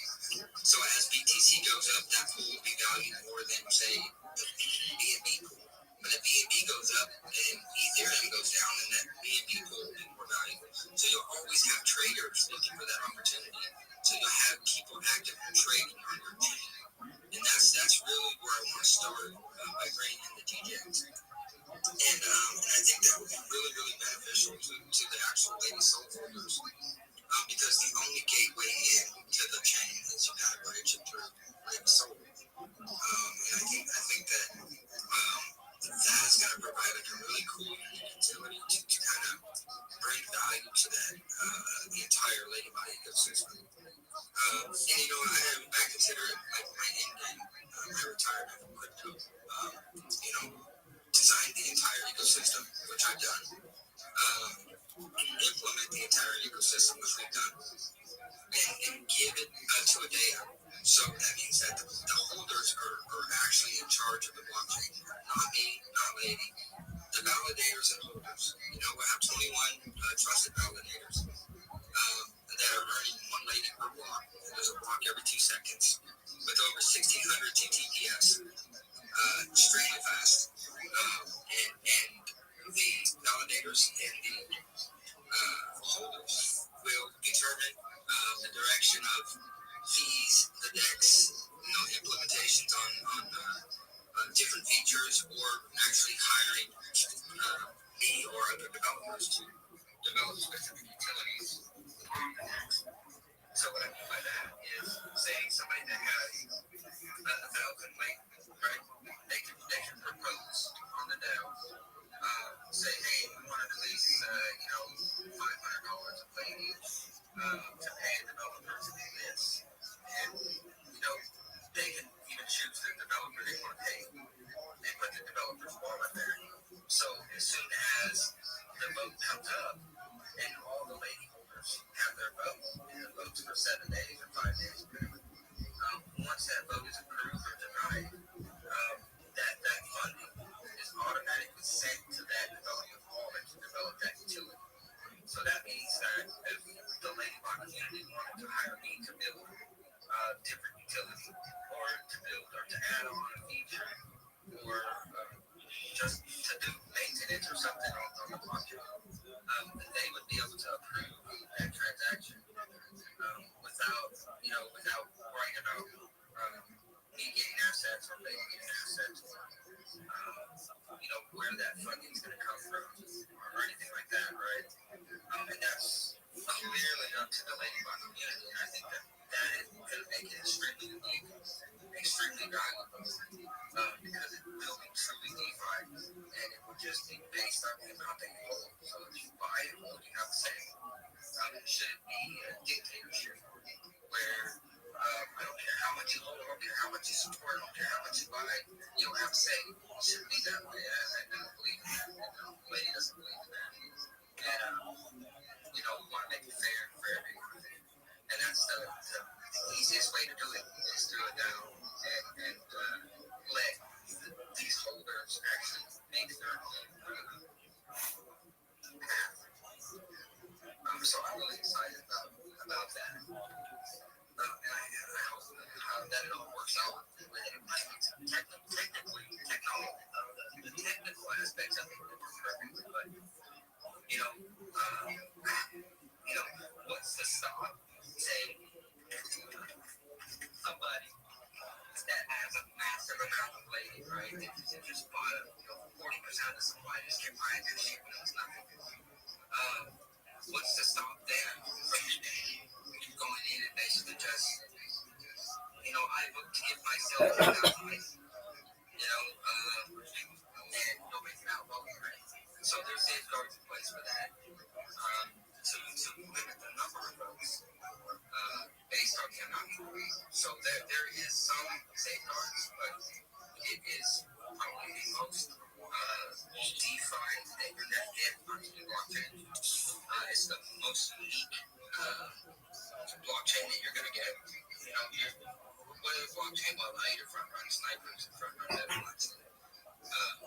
So as BTC goes up, that pool will be valued more than, say, the BNB pool. But if BNB goes up and Ethereum goes down, then that BNB pool will be more valuable. So you'll always have traders looking for that opportunity. So you'll have people actively trading on your chain. And that's really where I want to start by bringing in the DJs. And I think that would be really, really beneficial to the actual Lady Soul holders. Because the only gateway in to the chain is you got to bridge it through Lady Soul. And I think that that is going to provide a really cool utility to kind of bring value to that the entire Lady Bot ecosystem. And I consider it like my end game, my retirement from crypto. Design the entire ecosystem, which I've done. Implement the entire ecosystem, which we've done, and give it to a DAO. So that means that the holders are actually in charge of the blockchain, not me, not Lady. The validators and holders. We have 21 trusted validators that are earning one Lady per block. There's a block every 2 seconds with over 1,600 GTPS, extremely fast. And the validators and the holders will determine the direction of fees, the DEX, implementations on different features, or actually hiring me or other developers to develop specific utilities on the DEX. So what I mean by that is, say somebody that has 1,000 link, right? They can propose on the DAO. Say, hey, we want to release, $500 a plate each to pay developers to do this. And, they can even choose the developer they want to pay. They put the developer's wallet there. So as soon as the vote comes up and all the Lady holders have their vote, and the votes for 7 days or 5 days, worrying about me getting assets or they getting assets or where that funding is going to come from or anything like that, right? And that's clearly up to the lady bot community, and I think that is going to make it extremely unique, extremely valuable, because it will be truly DeFi, and it will just be based on the amount that you hold. So if you buy and hold, you have to say, should it be a dictatorship where I don't care how much you hold, I don't care how much you support, I don't care how much you buy, you don't have to say it shouldn't be that way. I don't believe in that. The lady doesn't believe in that. And, we want to make it fair for everyone. And that's the easiest way to do it, is to go down and let these holders actually make their own path. So I'm really excited about that. And I hope that it all works out. Technically, the technical aspects of it work perfectly, but what's to stop, say, somebody that has a massive amount of ladies, right? They just bought 40% of the supply, just kept buying that shit when it was nothing. What's to stop them from going in and basically just, I look to give myself and making out voting, right? So there's safeguards in place for that, to limit the number of votes based on the amount of votes. So there is some safeguards, but it is probably the most DeFi that you're going to get on the blockchain. It's the most unique blockchain that you're going to get. Whether blockchain will allow you to front run snipers and front run deadlines,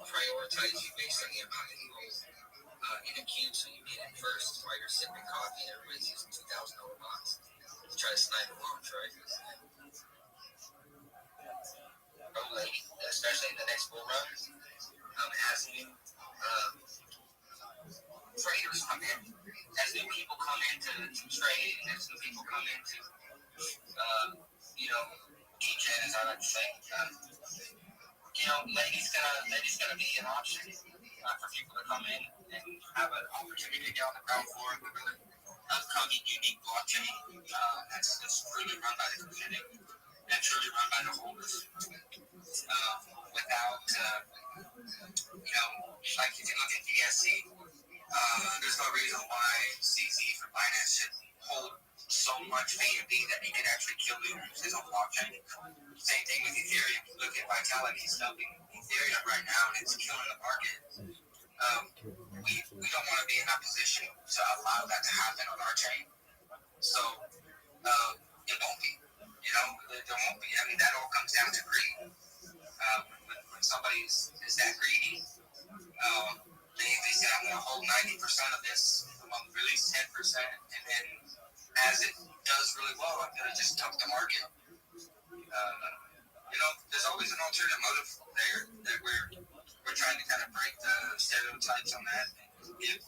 prioritize you based on the amount of heroes in a queue, so you get in first while you're sipping coffee and everybody's using $2,000 bots to try to snipe a launch, right? Especially in the next bull run, as new traders come in, as new people come in to trade, as new people come in to, DJ, as I like to say, ladies gonna be an option for people to come in and have an opportunity to get on the ground floor of the upcoming unique blockchain that's truly run by the community and truly run by the holders. Without, like if you look at DSC, there's no reason why CZ for Binance should hold so much B&B that he could actually kill his own blockchain. Same thing with Ethereum. Look at Vitality, it's helping Ethereum right now, and it's killing the market. We don't want to be in that position to allow that to happen on our chain. So it won't be. There won't be. I mean, that all comes down to greed. When somebody is that greedy, they say, I'm going to hold 90% of this, I'm going to release 10%, and then as it does really well, I'm going to just dump the market. There's always an alternative motive there that we're trying to kind of break the stereotypes on that and give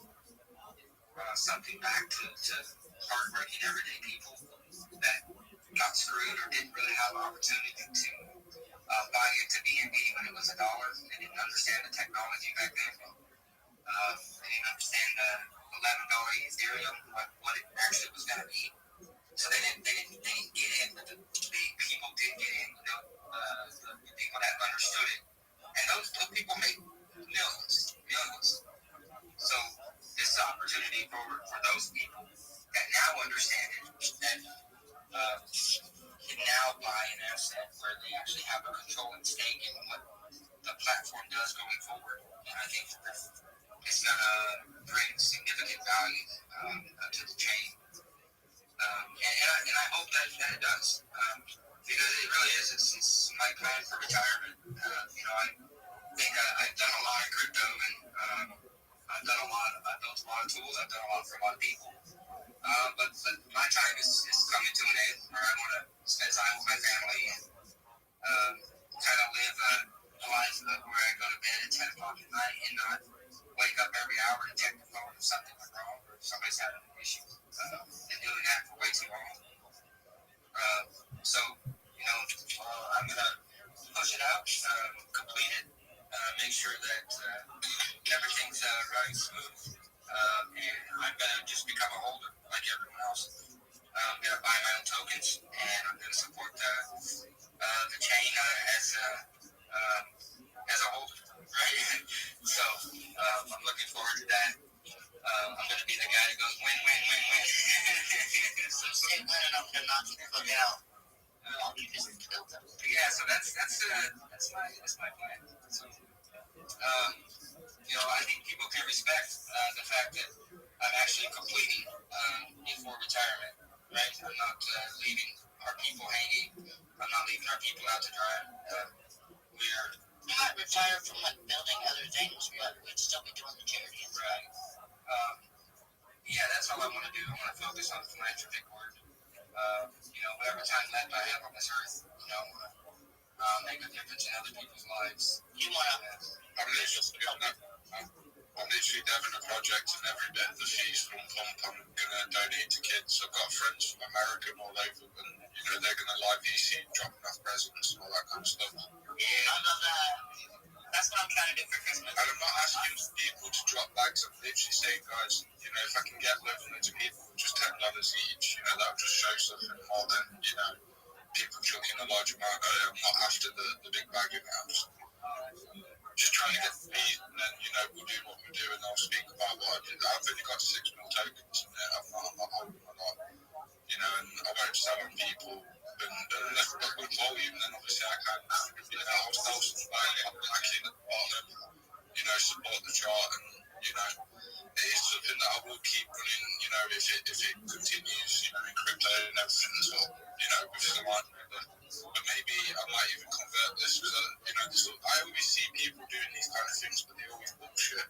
something back to hardworking everyday people that got screwed or didn't really have an opportunity to buy into B&B when it was $1. They didn't understand the technology back then. They didn't understand the $11 Ethereum, what it actually was going to be. So they didn't get in, but the big people did get in, the people that understood it. And those people make millions. So this is an opportunity for those people that now understand it, that can now buy an asset where they actually have a controlling stake in what the platform does going forward. And I think it's going to bring significant value to the chain. And I hope that it does, because it really is. It's my plan for retirement. I think I've done a lot of crypto, and I've built a lot of tools. I've done a lot for a lot of people. But my time is coming to an end, where I want to spend time with my family and kind of live a life where I go to bed at 10 o'clock at night and not wake up every hour to check the phone if something went wrong or if somebody's having an issue. Been doing that for way too long. So you say when enough to not look out, you just build them. Yeah, so that's my plan. So, I think people can respect the fact that I'm actually completing before retirement, right? I'm not leaving our people hanging. I'm not leaving our people out to dry. We're You might retire from building other things, but we'd still be doing the charity. right. Yeah, that's all I want to do. I want to focus on the philanthropic work. Whatever time left I have on this earth, make a difference in other people's lives. You want to? I'm literally having a project, and every bit of the fees from Pump I'm going to donate to kids. I've got friends from America and all over, and they're going to live VC, dropping off presents and all that kind of stuff. Yeah, I love that. That's what I'm trying to do for Christmas. And I'm not asking people to drop bags. I'm literally saying, guys, if I can get loads of people, just $10 each, that'll just show something more than, people chucking a large amount. I'm not after the big bag in the house. Just trying to get the fees, and then, we'll do what we do, and I'll speak about what I did. I've only got 6 mil tokens in there. I'm not holding a lot, and I won't sell on people. And unless we've got good volume, then obviously I can, I'll sell some back in at the bottom, support the chart, and, it is something that I will keep running, if it continues, in crypto and everything as well, with Solana. But maybe I might even convert this, because, I always see people doing these kind of things, but they always bullshit.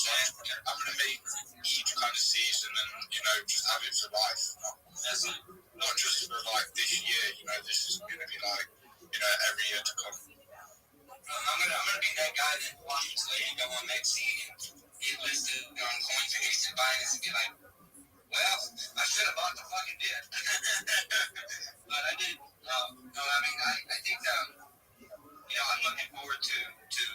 So I'm going to make each kind of season and, just have it for life. Not just for this year, this is going to be every year to come. I'm gonna be that guy that watches Lady go on Maxine and get listed on Coinbase and Binance and be like, well, I should have bought the fucking dip. But I did. I think I'm looking forward to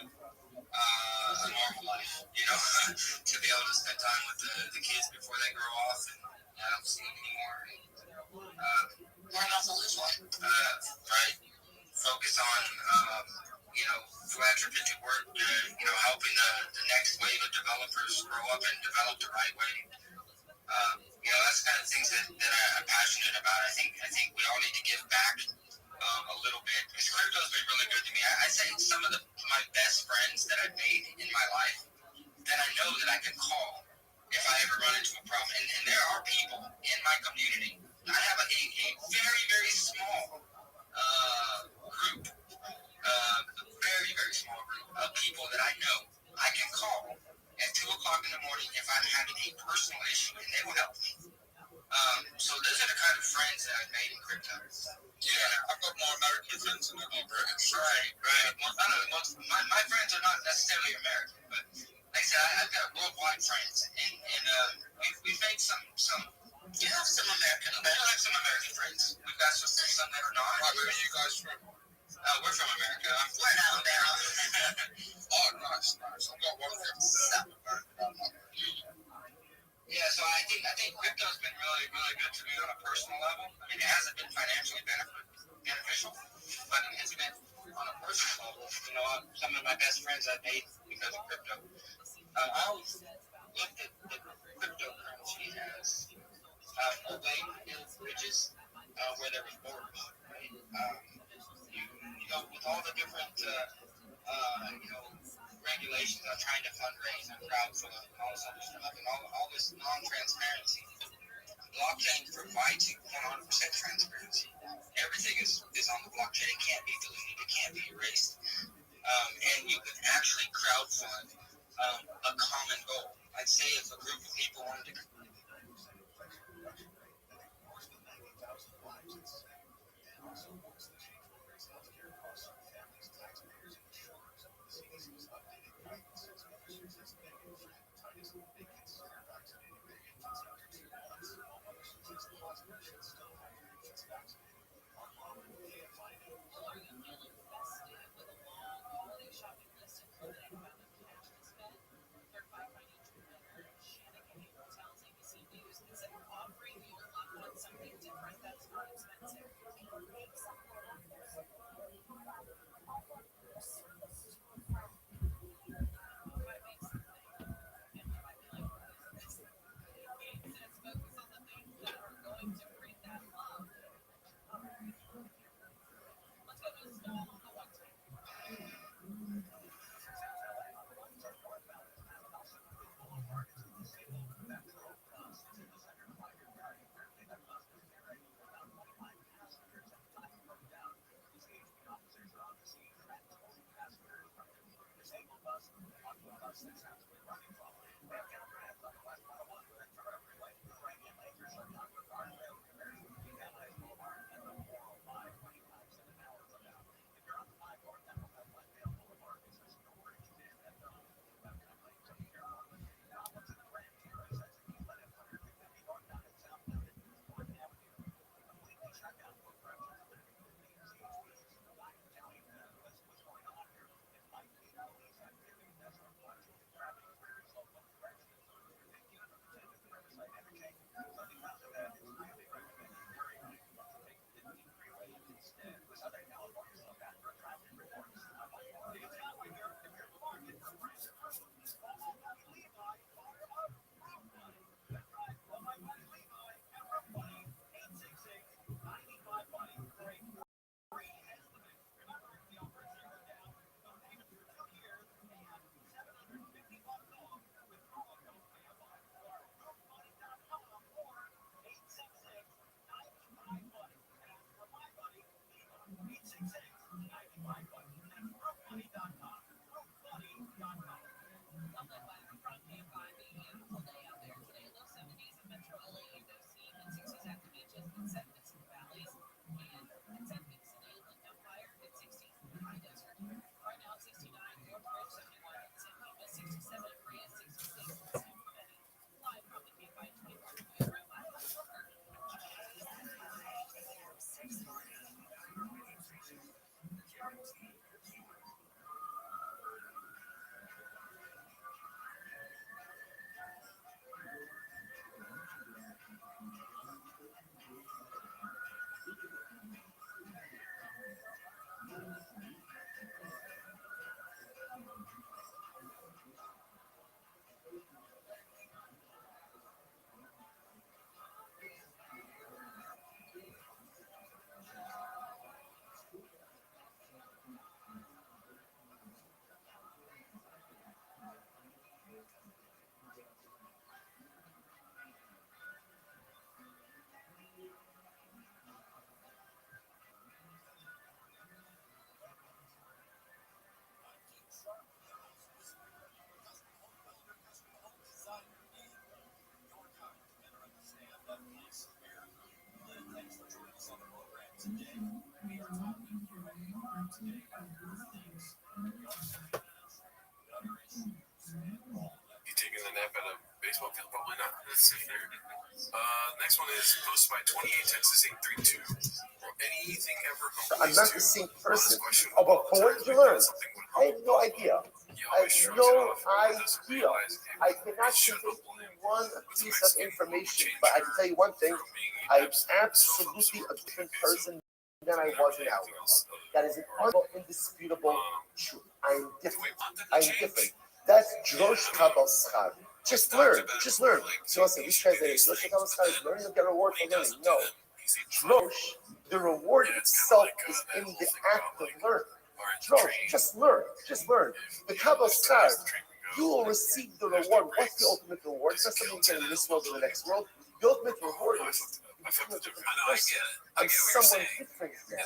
a normal life, to be able to spend time with the kids before they grow off, and I don't see them anymore. We're not the lose one. Right. Focus on, philanthropic work, helping the next wave of developers grow up and develop the right way. That's the kind of things that I'm passionate about. I think we all need to give back a little bit. Because crypto's been really good to me. I say some of my best friends that I've made in my life that I know that I can call if I ever run into a problem. And there are people in my community. I have a very, very small group, very, very small group of people that I know I can call at 2 o'clock in the morning if I'm having a personal issue, and they will help me. So those are the kind of friends that I've made in crypto. Yeah, I've got more American friends than I do British. Right. My friends are not necessarily American, but like I said, I've got worldwide friends, and we've made some. You have some American. We do have some American friends. We've got some that are not. Right, where are you guys from? We're from America. We're in Alabama. Oh, nice. I've got one from South America. Yeah, so I think crypto's been really, really good to me on a personal level. I mean, it hasn't been financially beneficial, but it's been on a personal level. Some of my best friends I've made because of crypto. I always looked at the cryptocurrency as a way to build bridges where there was borders, right? With all the different, regulations on trying to fundraise and crowdfund and all this other stuff and all this non-transparency, blockchain provides you 100% transparency. Everything is on the blockchain. It can't be deleted. It can't be erased. And you can actually crowdfund a common goal. I'd say if a group of people wanted to You taking a nap at a baseball field? Probably not. Let's see here. Next one is posted by 28 Texas 832. Or anything ever. I'm not the same person. Oh, but what did you learn? I have no idea. I have no idea. I cannot convey one piece of information, but I can tell you one thing. I'm absolutely a different person than I was in Alabama. That is an indisputable truth. I'm different. I'm different. That's Drosh Kabal Schar. Just learn. Just learn. So listen, we translate it. Drosh Kabal Schar is learning. You'll get a reward for learning. No. Drosh, the reward itself is in the act of learning. Drosh, just learn. Just learn. The Kabal Schar, you will receive the reward. What's the ultimate reward? It's not something you get in this world or the next world. The ultimate reward is become a different person. I'm someone different now.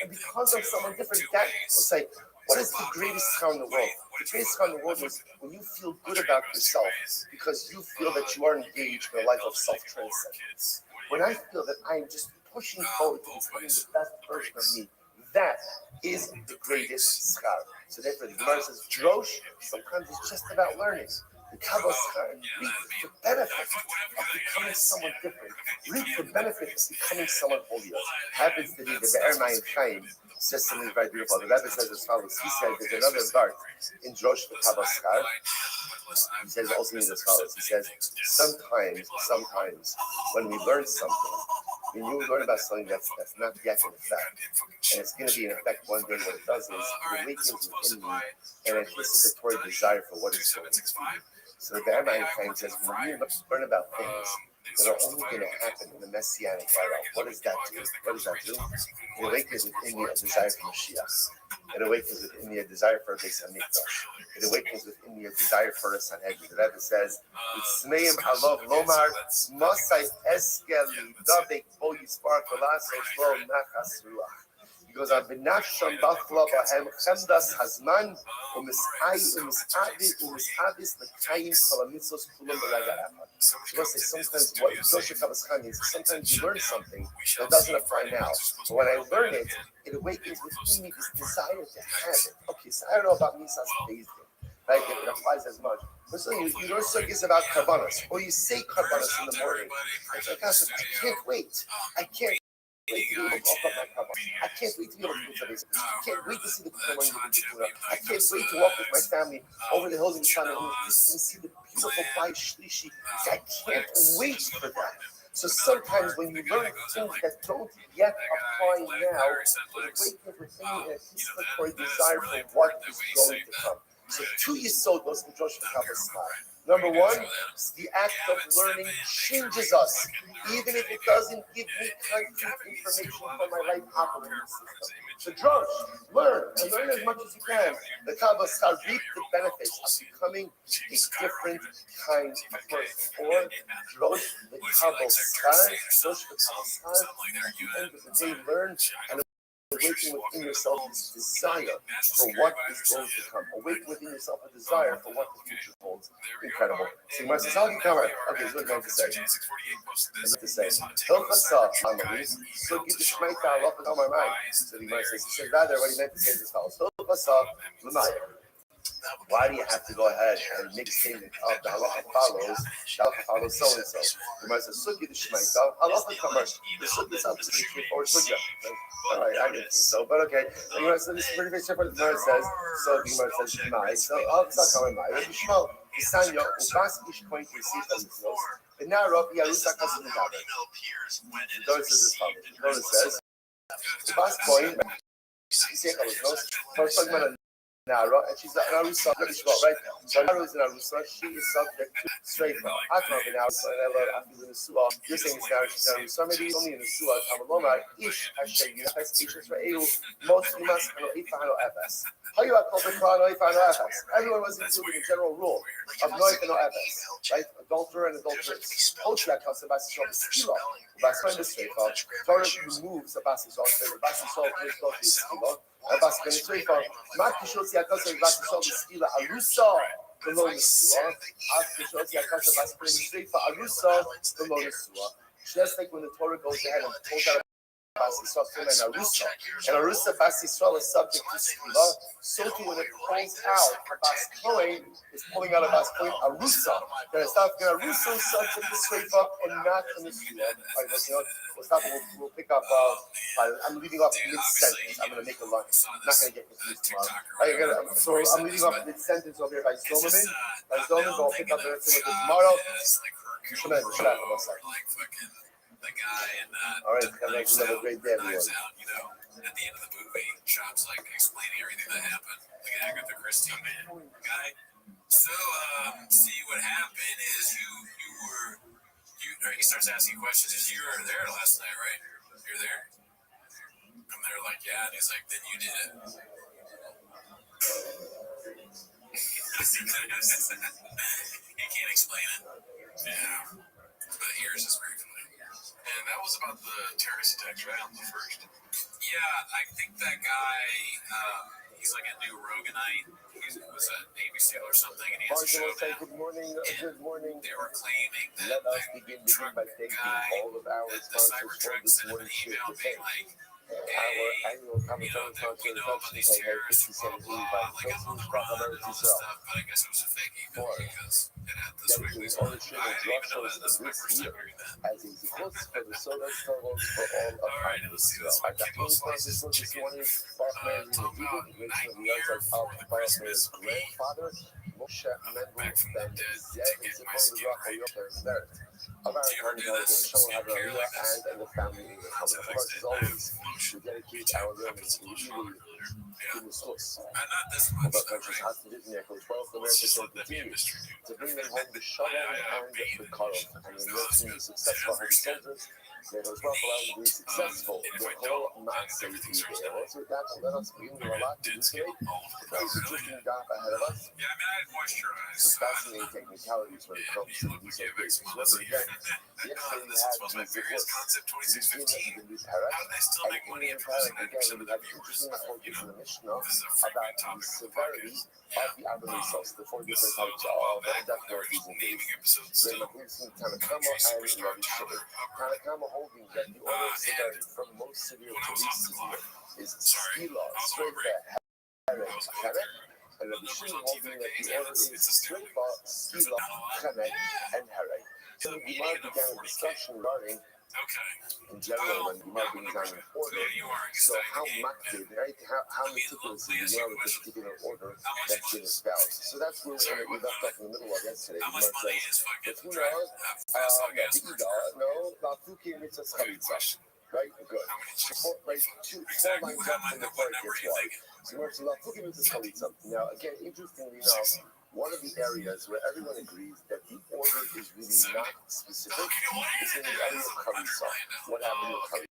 And because I'm someone different, that will say, what is the greatest schar in the world? The greatest schar in the world is when you feel good about yourself because you feel that you are engaged in a life of self-transcendence. When I feel that I'm just pushing forward to becoming the best version of me, that is the greatest schar. So therefore, the Gemara says, Drosh, sometimes it's just about learning. The Kabbalah schar reap the benefit of becoming someone different, reap the benefit of becoming someone holier. Happens to be the Be'er Mayim Chaim says something very beautiful. The Rabbi says as follows. He said there's another part in Drosh the Kabbalah schar. He says also means as follows. He says sometimes when we learn something, when you learn about something that's not yet in effect, and it's going to be in effect one day, what it does is it awakens within me an anticipatory desire for what is going to be. So the Rabbi Chaim says when you learn about things that are only going to happen in the Messianic era, what does that do? What does that do? It awakens within me a desire for Mashiach. It awakens within me a desire for a Beis Hamikdash. It awakens within me a desire for a Sanhedrin. The Rebbe says, "Utzmeim alov lomar masay eskel lidabek bo yispark v'lasos lo nachas ruach." He goes on, "V'nafsham bafla b'hem chemdas hazman u'mishavis l'kayim kol hamitzvos kulam b'rega echad." He goes to say sometimes what Joshua Kabbalah means. Sometimes you learn something that doesn't apply now, but when I learn it, it awakens within me this desire to have it. Okay, so I don't know about Misas Bezdin, right? If it applies as much. But so you learn sugyas about karbanos, or you say karbanos in the morning. It's like, I can't wait. I can't wait to be able to offer my karbanos. I can't wait to be able to do this. I can't wait to see the people when you do. I can't wait to walk with my family over the hills in China and see the beautiful Bayis Shlishi. I can't wait for that. So sometimes when you learn things that don't yet apply now, it awakens within you an anticipatory desire for what is going to come. So two yisodos in Joshua Kabbalah. Number one, the act of learning changes us, even if it doesn't give me concrete information for my life operating system. So Josh, learn as much as you can. The Kabbalah reap the benefits of becoming a different kind of person. Or Josh, the Kabbalah, they learn and awaken within yourself this desire for what is going to come. Awaken within yourself a desire for what the future holds. Incredible. So Gemara says, how do you come right? Okay, so what I'm going to say. Hilchasa Amaris, so give the Shmeita Allah on my mind. So the Gemara says, he said rather what he meant to say is as follows. Hilchasa L'maya. Why do you have to go ahead and make a statement of the halacha follows so and so? The Gemara says, "Sugi the Shmeita halacha kamar." The sugi is pretty straightforward sugya. All right, I didn't think so, but okay. The Gemara says this is pretty straightforward. The Gemara says, so the Gemara says, "Mai." So it's not coming by. Rabbi Shmuel, Kisanya, Ubas Ish Koin Kisif Hamitzvos. The Nara Yarusa Kasim Nara. The Torah says this follows. The Torah says, "Ubas Koin Kisif Hamitzvos." First talking about Nara, and she's an Arusa, right? So Nara is an Arusa, she is subject to Sreifa. Atma bin Arusa, and I love Afil in the You're saying it's Nara, she's an Arusa, maybe only in the Suah, Tamaloma, Ish, Hashem, Yunafes, Ish, Israel, most Yumas, and Oifa, and Oefes. How you are called the Klan, Oifa, and Oefes? Everyone was including the general rule of Noif and Oefes, right? Adulterer and adulteress. Hoshia comes to Basisol, Skila, Basisol, the Sreifa. Torah removes the Basisol, the Basisol, the Skila. Abbas ben Sreifa, Makishot Yakasa Basisol Skila Arusa below the Suah. Akishot Yakasa Bas ben Sreifa Arusa below the Suah. Just like when the Torah goes ahead and pulls out Bas Yisrael and Arusa, and Arusa Bas Yisrael is subject to Skila, so too when it pulls out a Bas Kohen, is pulling out a Bas Kohen Arusa. Then it's not going to Arusa subject to Sreifa and not in the Suah. All right, we'll stop. We'll pick up. I'm leaving off mid-sentence. I'm going to make a line. I'm not going to get confused tomorrow. So I'm leaving off mid-sentence over here by Zolman. I'll pick up the rest of it tomorrow. Tremendous. All right, have a great day, everyone. At the end of the movie, Chop's like explaining everything that happened. Like Agatha Christie, man, guy. So, see, what happened is he starts asking questions. You were there last night, right? You're there. And they're like, yeah. And he's like, then you did it. He can't explain it. Yeah. But here's his very funny. And that was about the terrorist attacks, right? On the first. Yeah, I think that guy, he's like a new Roganite. He was a Navy SEAL or something, and he has a show now. Good morning. They were claiming that Let us begin by thanking all of our sponsors for this morning's show. Our annual commentary we know about these terrorists, blah, blah, blah, like I'm on the run and all this stuff, but I guess it was a fake email because it had this weekly spot. I didn't even know that. This is my first time hearing that. As a support for the soda struggles for all of All right, let's see. This one, Kibo Slices. This one is talk about nightmare for the Christmas grandfather, Moshe back from the dead, taking my skin right. Of our congregation, have a Maria and the family in the common. Of course, as always, we dedicate our learning to really in the source. Not this much, But countries have to live in the 12th America shall continue to bring them home the shalom and the karam, and in nursing the successful holy soldiers May those Baruch Hu be successful. The whole Maaseh Yidei. Also, that let us bring you a lot to do today. Very interesting job ahead of us. Yeah, I mean, I had moisturize. Some fascinating technicalities when it comes to these operations. Remember, again, yesterday we had my the various divorce. concept We begin 2016. the new parak. How did I still And make in money the after parak, losing 90% again, we of the have viewers? interesting reports from the Mishnah This is a frequent about the topic of the severity podcast. of the Abraham the four This different is a types while of back death when they were penalties and naming days. episodes Then still. Magnitsky, Tanakama, Country and superstar Rabbi Tyler Shimon. Hubbard. Tanakama holding that the order of severity from most severe When I to was off least the clock, severe is sorry, skila, I was on straight break. to I was going through and the Rabbi numbers Shimon on TV holding that that day. the order is It's a straight standard. for There's skila, not a lot. chanek, Yeah. and herei. So The the meeting Gemara and a began a 40K. discussion regarding Okay. in general when Gemara brings down an order. You are So studying how the game. makted, right? How Let me meticulous ask is you Gemara a with this question. particular order How much that's been espoused? So that's where Sorry, we left off in the middle of yesterday. how much Gemara money says, is fucking "But who drive knows? fast dog No, gas the per Ida, car? no, la fuki mitzvah Good chalitza." question. Right, good. How many chicks? Four, right, four Exactly. lines How up much? from the What third number are gets you wide. thinking? So Gemara says, "La fuki mitzvah chalitza." Now, again, interestingly enough, one of the areas where everyone agrees that the order is really not specific is in the area of chalitza. What happened with chalitza?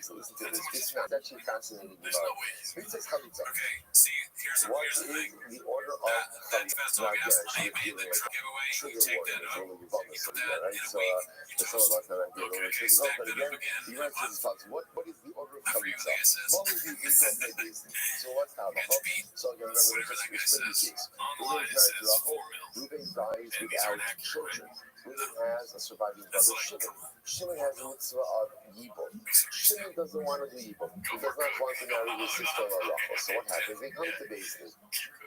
So listen to this. It's actually fascinating. There's no way. Mitzvah chalitza. Okay. See, here's What the is thing. the order of That chalitza? fast Now dog again, gas I money should be made the giving a truck giveaway. You trigger take warning. that It's up. only involved in You put something, that right? in a So week. You for some of toast. us, that might be a little Okay, bit stack difficult. But that up again, again the in a right says month. thoughts. What is the order of I forget what chalitza? the guy says. What is the Israel? So what's the Get halacha? to beat So again, remember, whatever that guy it's pretty says. case. Online it Reuben says 4 mil. Reuben dies And these aren't without accurate, children. Reuben has a surviving That's brother, like Shimon. Shimon has a mitzvah of yibum. Shimon doesn't want to do yibum. He does not want to marry his sister-in-law Rachel. So what happens? They come to Beis Din.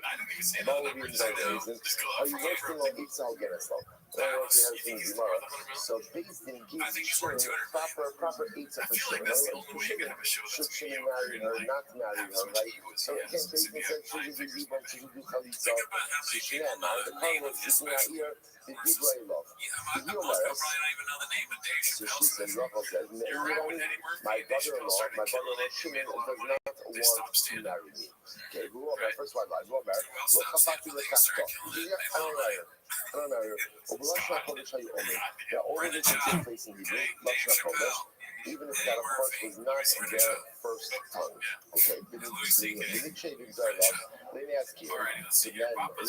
I didn't even say All that of you number. know the reason. Are you roasting or Yitzhak Geneslo? Well, we have some Gemara. So Beis Din gives Shimon proper Yitzhak for Shimon. Should Shimon marry her, not marry her, right? So again, Beis Din said, should you do yibum, should you do chalitza? So Shimon, the car was sitting out here, the Divrei love. The Yomeres. So she said, Rachel said, my brother-in-law Shimon does not want to marry me. Okay, who are my first wife? Who are married? Look, Chapati Lekachko. I don't marry her. I don't marry her. But Lashna Kodesh Hayu Omer. The order that you take place in Hebrew, Lashna Kodesh, even if that, of course, was not their first tongue. Okay, let me ask you. So then, Rachel, the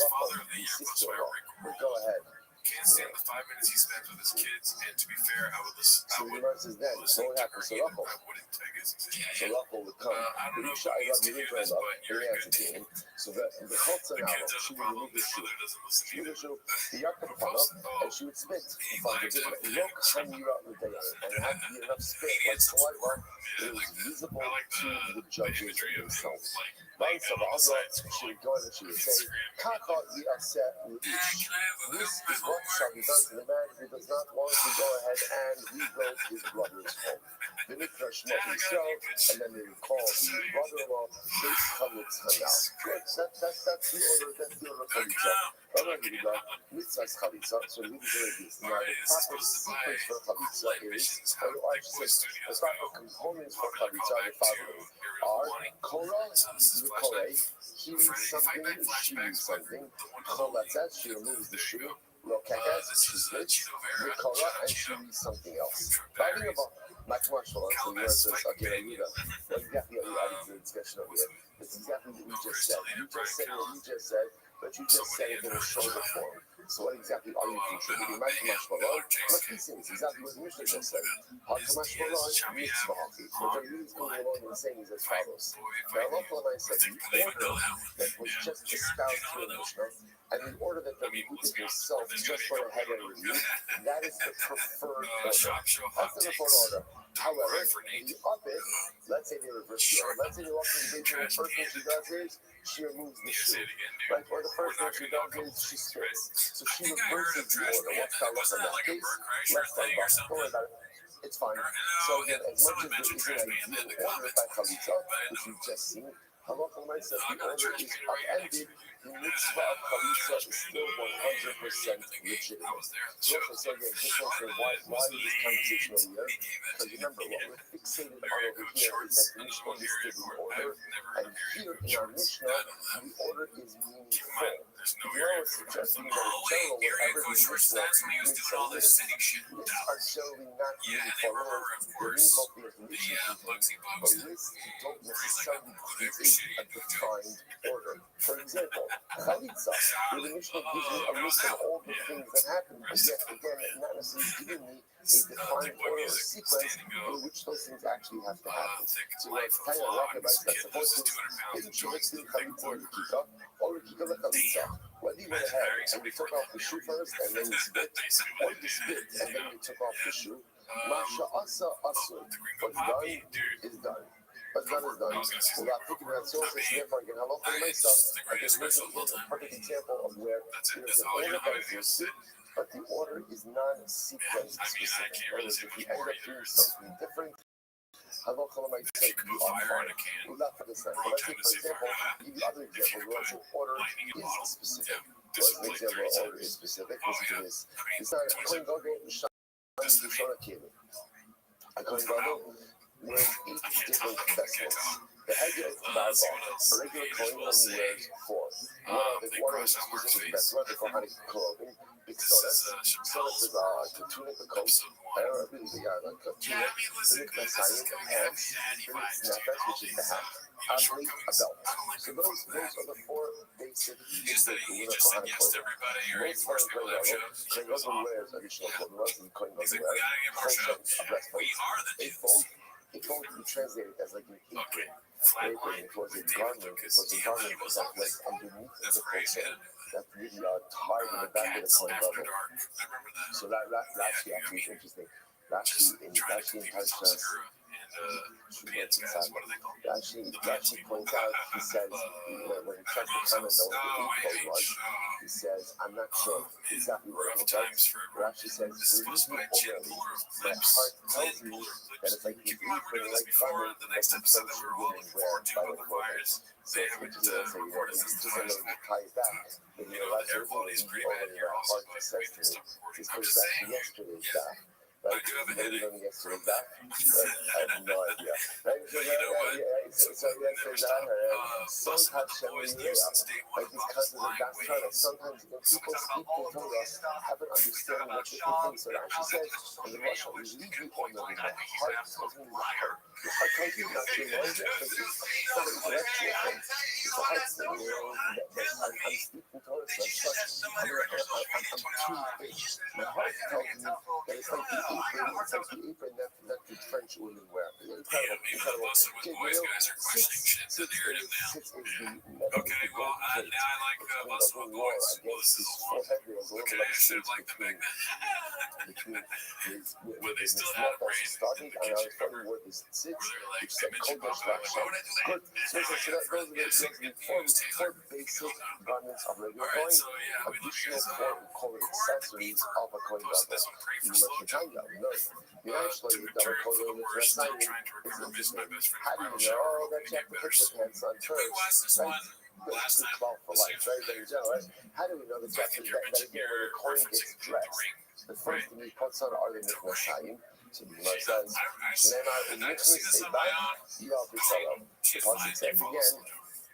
sister-in-law, go ahead. Can't stand the 5 minutes he spends with his kids, and to be fair, I would listen. So the Gemara says then, so what happens to Rachel? So Rachel would come. I don't know if I love to you, hear I this, love but you're the a answer good to team. him. So the Chotzer The now, kids she have a would problem. remove the Their shoe. mother doesn't listen She would either. show the Yaakov Panah, and she would spit. Look, Hanira Udayan, and it had to be enough spit, like saliva, it was visible to the judges themselves. Right, so the other, she would go in and she would say, Kaka Yaseh Luish. This is what shall be done to the man who does not want to go ahead and rebuild his brother's home. The Mikra Shema Yisrael, and then they would call the brother-in-law Beis Chalitza now. Good, that's the order of Chalitza. Mitzvah Chalitza, so we do it like this. Now, the proper sequence for Chalitza is, or I should say, the proper components for Chalitza are the following. Are Korah, the Korah, he reads something, she reads something. Cholatzat, she removes the shoe. Loketes, she spits. Mikora, and she reads something else. Talking about Matmash Shalom, so the says, okay, Yehuda, what exactly are you adding to the discussion over here? It's exactly what we just said. You just said what you just said, but you just said it in a shorter form. So what exactly are you contributing? Matmash Shalom, let's listen, it's exactly what the Mishnah just said. Matmash Shalom, mitzvah. What they're really going along and saying is as follows. Now, Allah said the order that was just espoused to the Mishnah, and the order that the Yehuda himself just went ahead and reviewed, that is the preferred order. That's the preferred order. However, the opposite, let's say they reverse the order. Let's say they walk into the bedroom, the first thing she does is she removes the shoe. Right? Or the first thing she does is she spits. So she reverses the order. What's that look in that case? Let's talk about it. Don't worry about it. It's fine. So again, as much as there is an ideal order by Chalitza, which you've just seen, Halacha says the order is upended. The mitzvah of Chalitza is still 100% legitimate. So also again, just answer why this conversation over here? Because remember, what we're fixated on over here is that the Mishnah listed in order, and here in our Mishnah, the order is meaningful. There's no The area Gemara code. suggesting that Oh, in wait, general, area whatever code the short Mishnah that's when he was doing all this city shit in lists are Dallas. generally not Yeah, and meaningful they remember, lists. of They're course, meaningful the information contained, Bugsy but Bugs. lists don't Where he's like, necessarily whatever create shit a you do. defined order. For example, Chalitza, where the Mishnah gives me a list of all the things that happened, but yet again, not necessarily giving me a defined order or sequence in which those things actually have to happen. So like kind of recognize that suppose it's Chalitza Rikika or Rikika Chalitza. Whether you went ahead and you took off the shoe first and then you spit, or you spit and then you took off the shoe, Masha Asa Asur. What's done is done. What's done is done. Without thinking about sources, therefore, I can have all myself. I can here's a perfect example of where there's an order that is listed, but the order is non-sequence specific. In other words, if you end up doing something different, Halacha might say you are fine. Well, not for this time. But let's say, for example, give you other example where the order is specific. Whereas an example of order is specific, listen to this. It's not a Kohen Gadol Shana Kevin. A Kohen Gadol wears 8 different vestments. The head of Barba, a regular Kohen only wears 4. One of the specific vestments, they call Hanik clothing. Big sodas. Sodas is a tunic, a coat. Really, like a tunic, tunic Messiah, pants, tunic snapbacks, which is the hat, obviously a belt. So those are the 4 basic things that you would have clothing. Most of Kohen Gadol wears additional clothing. Most of Kohen Gadol wears a breastplate, a fold we translate it as like an apron. Apron, it was a garment, that was underneath the kosher that really tied in the back of the Kohen Gadol. So Rashi actually is interesting. Rashi in Parshas Rashi points out, he says, when he tries to comment on what the 8 code was, he says, I'm not sure exactly what it was. Rashi says, already, my heart tells me that it's like the apron, like garment that the French women wear by the clothing. So it's interesting to say, when you just know to tie it back, then that's everything already our heart says to me. This goes back to yesterday's daf. Right? Maybe when we get to the back, I have no idea. Right? So yesterday's daf, so Hashem Yireh. Like these concepts of doctrine, sometimes when people speak to Torah, have an understanding what different things. So Rashi says, and the Rothschild is leaving on the heart tells me the heart. The heart tells me not to know that because it's not an intellectual thing. It's a heart thing. I'm speaking Torah, so I'm too big. My heart tells me that it's like the apron that the French women wear. Incredible. Okay, well, now I like Bustle Boys. Well, this is one. Okay, I should have liked the back then. But they still had a brain in the kitchen cupboard. Where they're like, I mentioned Bob, why would I do that? And I had a friend, Four basic garments of regular Kohen, additional 4 call it accessories of a Kohen Gadol. You mentioned Tanya, no. You actually double code in the dress sign is interesting. How do you know that you have to put your pants on first? Right? Last time for life, very general, right? How do we know that you have to that again when the Kohen gets dressed? The first thing he puts on are the Nichlasayim. So the Gemara says, then I say you have to say, the Pasuk says again,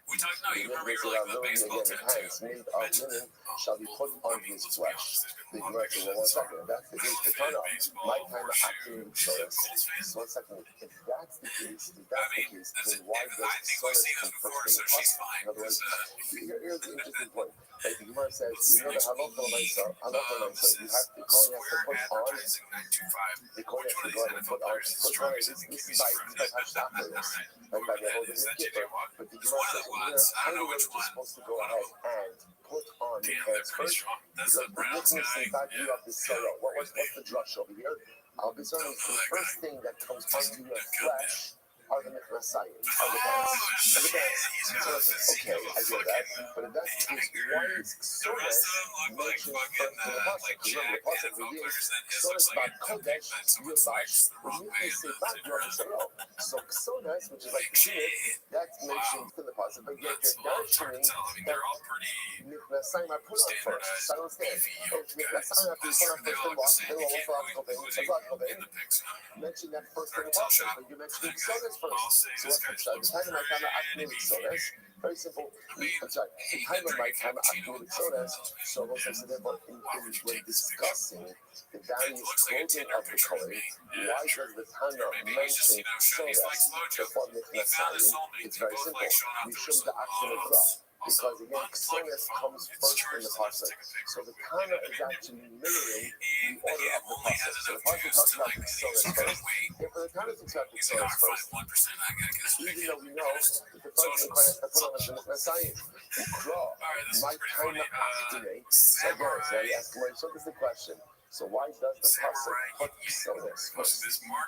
we talked, no, you remember you're like the baseball tattoo. Made of linen shall be put on his flesh. The Gemara says, well, 1 second, if that's the case, the Tana, my time of acting sodas. So 1 second, if that's the case, then why does sodas come first in the Pasuk? In other words, here's the interesting point. Like the Gemara says, you know the halacha l'maisa, you have the Kohen has to put on, the Kohen has to go ahead and put on, this is by Hashtafel, like by the whole of the Kippur, but the Gemara says, how do you know you're supposed to go ahead and put on the pants first? Because the witness in fact you have to say, what's the drush over here? Al-Bizarre is the first thing that comes onto your flesh are the Nichlasayim, are the pants. So okay, I get that. But if that's the case, why is Sodas mentioned first in the Pasuk? Because remember, the Pasuk begins, Sodas Bad Kodesh, Yobash, immediately say Bad Yom. So Sodas, which is like the tunic, that's mentioned in the Pasuk. But yet you're mentioning that Nichlasayim are put on first. So I don't understand. If Nichlasayim have to be put on first, then mention that first in the Pasuk. But you're mentioning Sodas first. So what's the time I found out after Sodas? Very simple. I'm sorry, the time of my time active sodas, so most of the when discussing the various clothing of the Kohen, why does the Tana mention sodas before Nichnasayin? It's very simple. You show the action of God. Because again, Xones comes first in the pasuk. So the Tana is actually mirroring the order of the pasuk. So the pasuk talks about the Xones first. Therefore, the Tana talks about the Xones first. Even though we know that the first requires the Tana is the Nichnasayin. Ukra, my Tana activate. So again, so I ask myself is the question. So why does the pasuk put Xones first?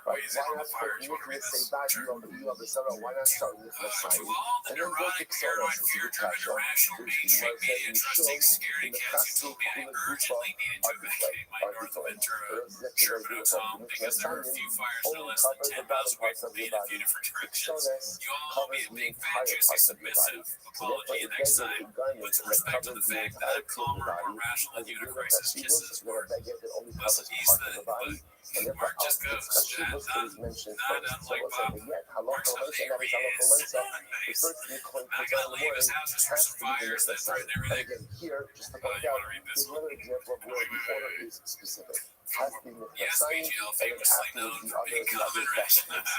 Right? Why not put Nichnas say back you have the Sarah? Why not start with Nichnasayin and then go to Xones? It's a good question. In the Chassid in the Gufa are different. Only covers the bottom parts of your body. Xones covers the entire parts of your body. So therefore, it begs a garment that covers the entirety of your body. As you look at Shivos, there are beged that only covers part of the body. And therefore, it's Chashivos that is mentioned first. So what's that yet? Halacha Lensa, that is Halacha Lensa. The first thing Kohen puts on in the morning has to be the Nichnasayin. And again, here, just to point out, is another example of where the order is specific. Has to be Nichnasayin, and then afterwards the other vestments.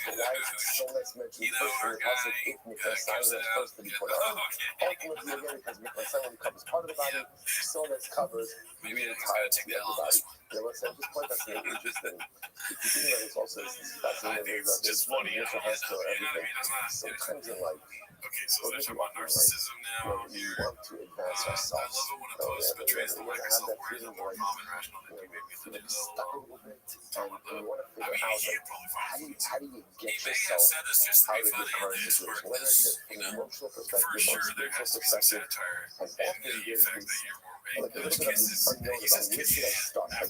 But why is Xones mentioned first in the pasuk if Nichnasayin is first to be put on? Ultimately, again, because Nichnasayin covers part of the body, Xones covers the entirety of the body. Yeah, let's just point out something interesting. If you think about this also, it's fascinating. There's one initial has to everything. Sometimes in life, So they're talking about narcissism now. we want to advance ourselves. I love it when a post betrays the lack of self-awareness and more common rational thinking made me We're think stuck a little bit, and we want to I figure mean, out you like, probably find how do you get he may have yourself said this just to out be of your funny current in this situation, work, whether it's this, from an emotional for perspective or sure a there spiritual has to be some perspective. satire And in often the there's fact that this you're more like a little bit of this unknown about where should I start? Like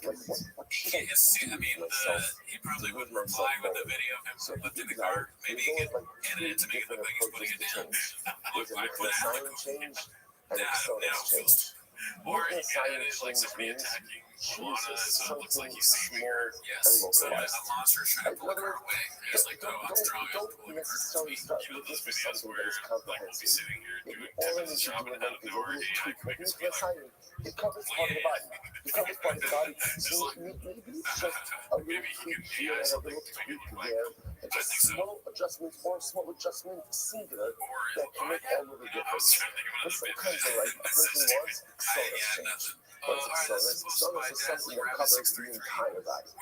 what should I do I mean, myself he to probably move wouldn't myself reply with the forward? video of him So if you lifting think the about card. it, Maybe there's he always can like two edit it to make it look different like he's putting approaches it to down. change. There's a Like, put it out. Nichnasayin change and a Now Xones it feels. change. Or he can Nichnasayin edit like change somebody means attacking Jesus, Moana, so it looks like something he's saving her. small Yes. and So localized. a monster is trying to pull the car away. And it's like, no, I'm strong. Don't necessarily start looking for something that is comprehensive. Sitting here If doing all I Timmons' need to job do and out of is a nowhere, little he tweak, could like make us be like, Nichnasayin, it covers part of the body. It covers part of the body. So maybe it's just a little tweak here and a little tweak there. And just small adjustments or small adjustment singular that can make all of the difference. But sometimes in life, a person wants Xones change. What is Xones? Xones is something that covers the entire body. And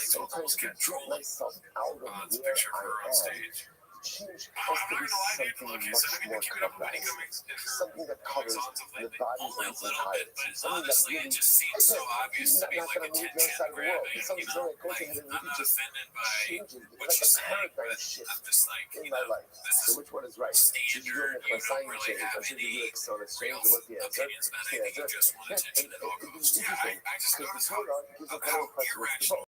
sometimes to get myself out of where I am, change has to be something much more complex. Something that covers the body in its entirety. Something that really, again, not gonna move the other side of the world. It's something that goes ahead and really just changes. It's like a paradigm shift in my life. So which one is right? Should you do a Nichnasayin change or should you do a Xones change? And what's the answer? The answer? It's interesting because the Torah gives a total precedence to both.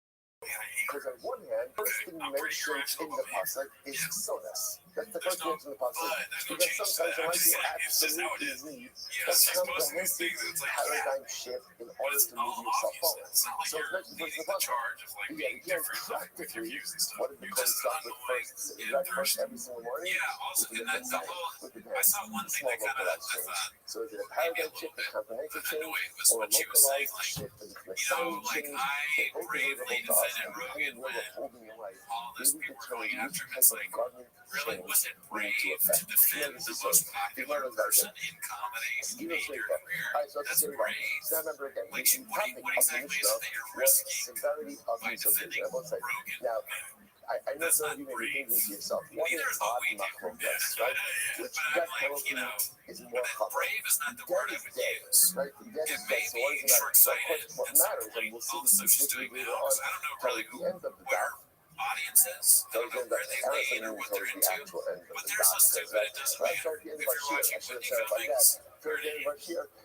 Because on one hand, first thing mentioned in the pasuk is Xones. That's the first thing mentioned in the pasuk. Because sometimes in life you absolutely need a comprehensive paradigm shift in order to move yourself forward. So it's mentioned first in the pasuk. Yet again, practically, what did the Kohen start with first? Is that first every single morning? With the Nichnasayin, with the dance, small localized change. So is it a paradigm shift, a comprehensive change, or a localized shift, a Nichnasayin change? They're both available to us. And depending where we're holding in life, we need to determine which type of garment change we need to affect. This is so. The Gemara is like it. Alright, so let's say that. So now remember again, the topic of the Mishnah was severity of utilization. I will say. Now, I know some of you may be thinking to yourself, what is odd machlokas, right? Which that penalty is more common. Dead is dead, right? Dead is dead. So what does it matter? So of course, what matters, and we'll see this specifically later on, towards the end of the daf. Audiences, I don't know where they lean or what they're into, but they're so stupid it doesn't matter. If you're watching what you go things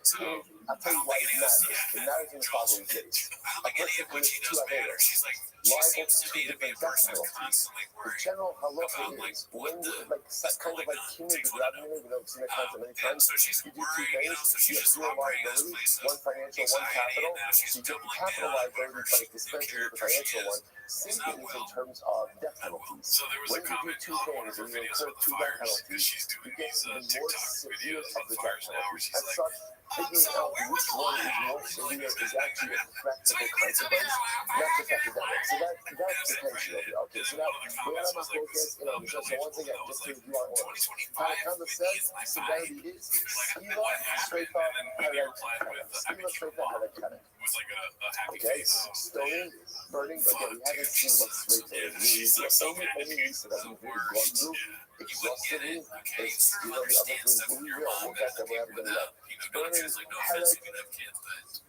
so I'll tell you why it matters. It matters in the following case. I don't think any of what she does matters. She's like liable to two different death penalties. The general halacha is when you kind of like cumulative Rabbi, you know, seen that concept many times. You do two things. You have dual liability, one financial, one capital. So you get the capital liability, but it dispenses with the financial one. Same thing is in terms of death penalties. When you do two things and you incur two death penalties, you get the more severe of the death penalties. As such, figuring out which one is more severe is actually a practical consequence, not just academic. So that's the tension of it. Okay, so now where am I focused? So once again, just to review our order. Tanakama says severity is skila, shrefa, halak, skila, shrefa, halak. Okay, stoning, burning. Again, we haven't seen what shrefa is. The only reason that we've really gone through exhaustively is the other things we will. We'll get them. We haven't done yet. Burning, halak,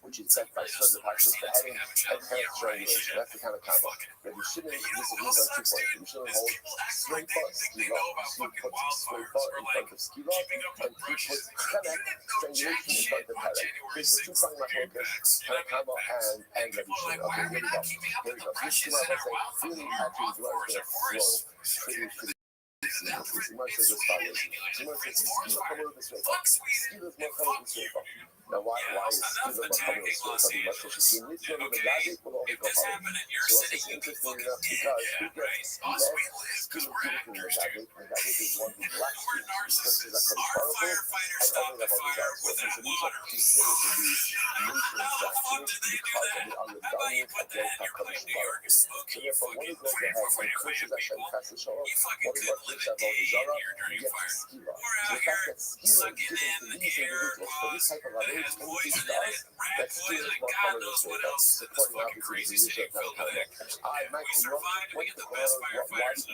which is set by certain parts of the heading and halak strangulation. That's the kind of combo. But you shouldn't. This is on 2 points. You shouldn't hold shrefa, skila. You put shrefa in front of skila, and you put halak, strangulation in front of halak. This is 2 prong machlokas, tanakama and Rabbi Shimon. Okay, here we go. This is what I was saying. Really, actually, is what I was going to flow pretty. Now, why is skila more common than shrefa? So it's interesting enough because who gets skila is one who lacks it. This is a controllable and only level of the so these are two things to be nations that because of the undervaluing of their HaKadosh. So therefore, one is going to have some curses Hashem Chassid Shalom, one is going to have Avodah Zarah, you get to skila. So the fact that skila is given to these individuals for this type of avodah, anything does, that skila is more common than shrefa, supporting obviously the issue of Tanakama. Michael, what's the corona?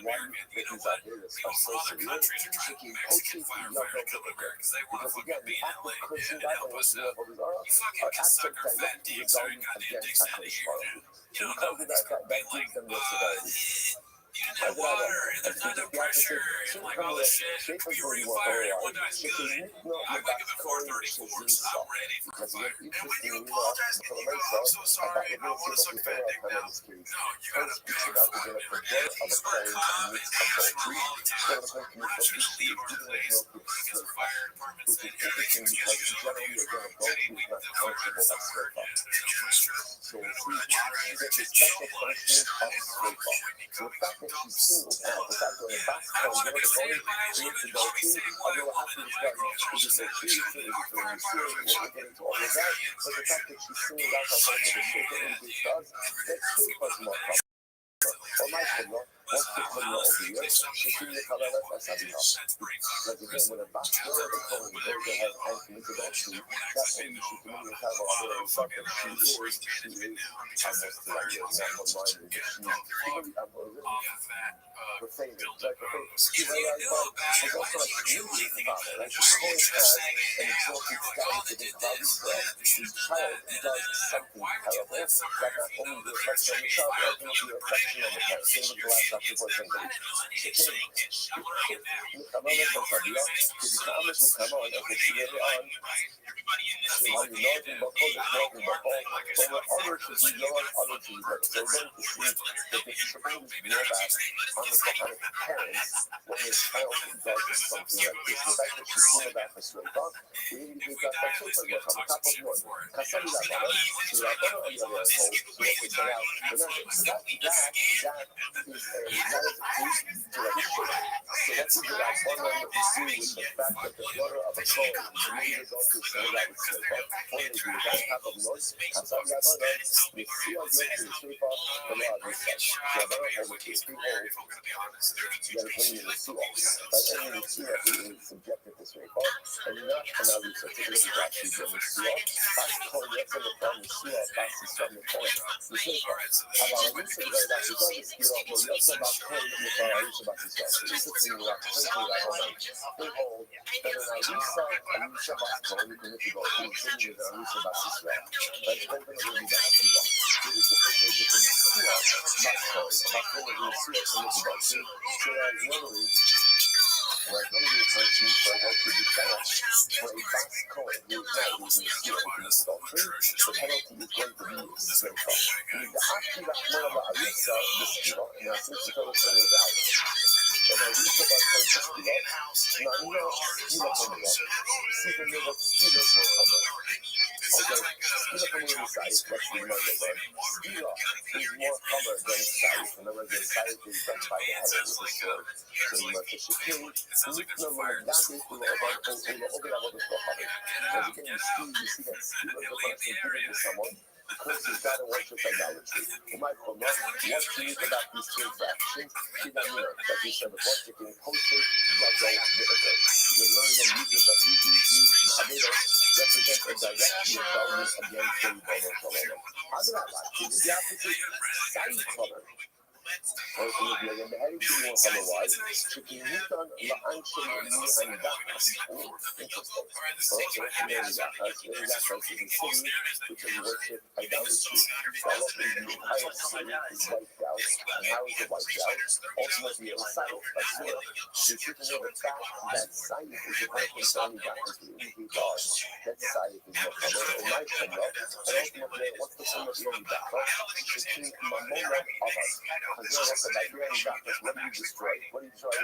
Why do you think these avodas are so severe? Shaking coaching for young people. Because again, the act of cursing God and what's the Avodah Zarah are acts of directly rebellion against HaKadosh Baruch Hu. So because of that gives them their severity. Water, and there's not enough pressure, and like all this shit, purity fire, and one night's good. I wake up at 4:34, so I'm ready for a fire. And when you apologize to me, I'm so sorry, I want to suck fat dick now. No, you gotta purify it. He's for calm, it's answering my all the time. I should leave our place because the fire department said everything was just shooting for a goody week. No, I'm sorry. So we're watering for just special punishment of shrefa. So the fact that she's single out, the fact that the basketball is going to go to, I will have to discuss is it the truth, is it the mystery, we'll get into all of that, but the fact that she's single out on the shrefa industry does, that's shrefa's more problem. Or my shrefa, once the Kohen over here, she's the color of Asabiha. But again, when a basketball of the Kohen goes ahead and commits adultery, that only she committed a kind of other and stuff that she is almost like not one-minded, but she's really profane. Like she's also like community about it. Like the Kohen has an exalted status of his body self. His child does something terrible that not only the reflection on the child, but ultimately the reflection on the parent. Same with the last chapter for example. So that's the last one that we see with the fact that the daughter of a Kohen is also saying that it's only the that type of noise. And some Yabana, we see our great to the shape of the law of research. Yabana over to people that are only in the Suwa. But only in the Suwa who is subjected to shape of, and not an our research. It is actually in the Suwa. That's called yes in the form of Suwa, that's the son of Kohen. The shape of. About a research that is actually done is skill of, but yes about Kohen in the Torah, it's about the son. This is the way they hold that an Arisa Baskon, you can look at what he's saying with Arisa Basisra. That's open to be Basisra. This is the difference between Sua Baskon, Baskon and Sua from the Basi. So that normally, where normally it's going to what to be finished for a Baskon who is not using Sua from the Basi, the penalty is going to be straight up. The Akiva Morava Arisa Skila pomyła. Skila pomyła, skila pomyła. Okay, skila pomyła size, that's the murder there. Skila is more common than size. In other words, the size is done by the head with the sword. So you must have shikini, nikna vladati ulo objavu stohave. As again, you see that skila is the person giving to someone. Because he's got to worship idolatry. What you need about these two fractions, like we said before, taking posters, represent a direct rebellion against the Rebbe Shalom. How do I like it? It's the opposite side color. Otherwise, Shikinitan La'anshim which is worship idolatry. The highest sin is wiped out. And how is it wiped out? Ultimately, it was silent by sword. You should know the fact that silent is the person only got to be God. That silent is more common. It might come up. And ultimately, what's the sum of the only battle? Shikin Mamona of us. Because what's about your only battle? What do you destroy? What do you destroy?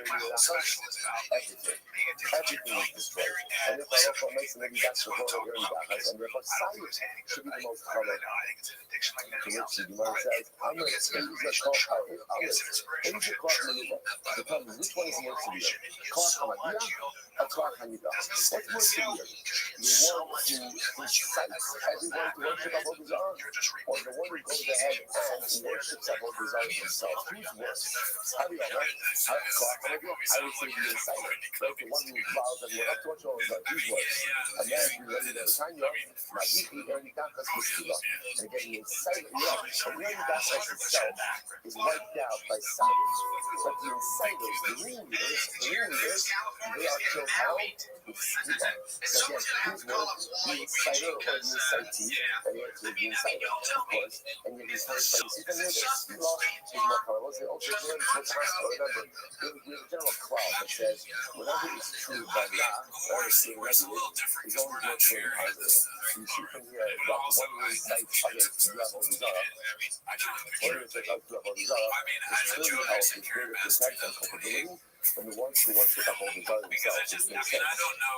Everything. Everything is destroyed. And if I also make some maybe that's the whole of your only battle. And therefore, silent should be the most common. To which the Gemara says, I'm going to use the call. Which one is more severe? Call Hamadiyah or call Hanida? What's more severe? The one who incites everyone to worship Avodah Zarah, or the one who goes ahead and worships Avodah Zarah himself? Who's worse? How do you know? I would say the inciter, like the one who vows and went up to watch all of that. Who's worse? And then you ready to Tanya, Magiki, Ernie Dakas, Meskila. And again, the inciter, Ernie Dakas itself is wiped out by silence. But the inciters, the ringleaders, they are killed out with Skila. So again, who's worse? The inciter or the incitee? And the answer is the inciter, of course. And yet he's punished by the Skila. Skila is more powerful. Okay, remember, there's a general clause that says, whatever is true by Yah, or is seen negative, is only more true than positive. So you see from here that one way cites against Avodah Zarah, or if it's Avodah Zarah, is clearly held with greater contempt and culpability than the ones who worship Avodah Zarah themselves, which makes sense.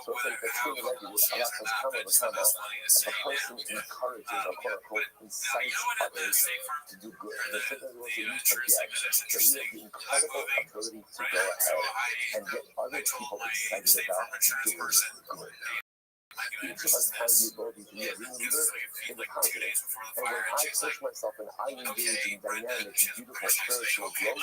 So it's like the true negative, Allah says, kama v'kama, if a person encourages, or quote-unquote, incites others to do good. The second was that you forget that we have the incredible ability to go ahead and get other people excited about doing good. Each of us has the ability to be a leader in the positive. And when I push myself and I engage in dynamic and beautiful spiritual growth,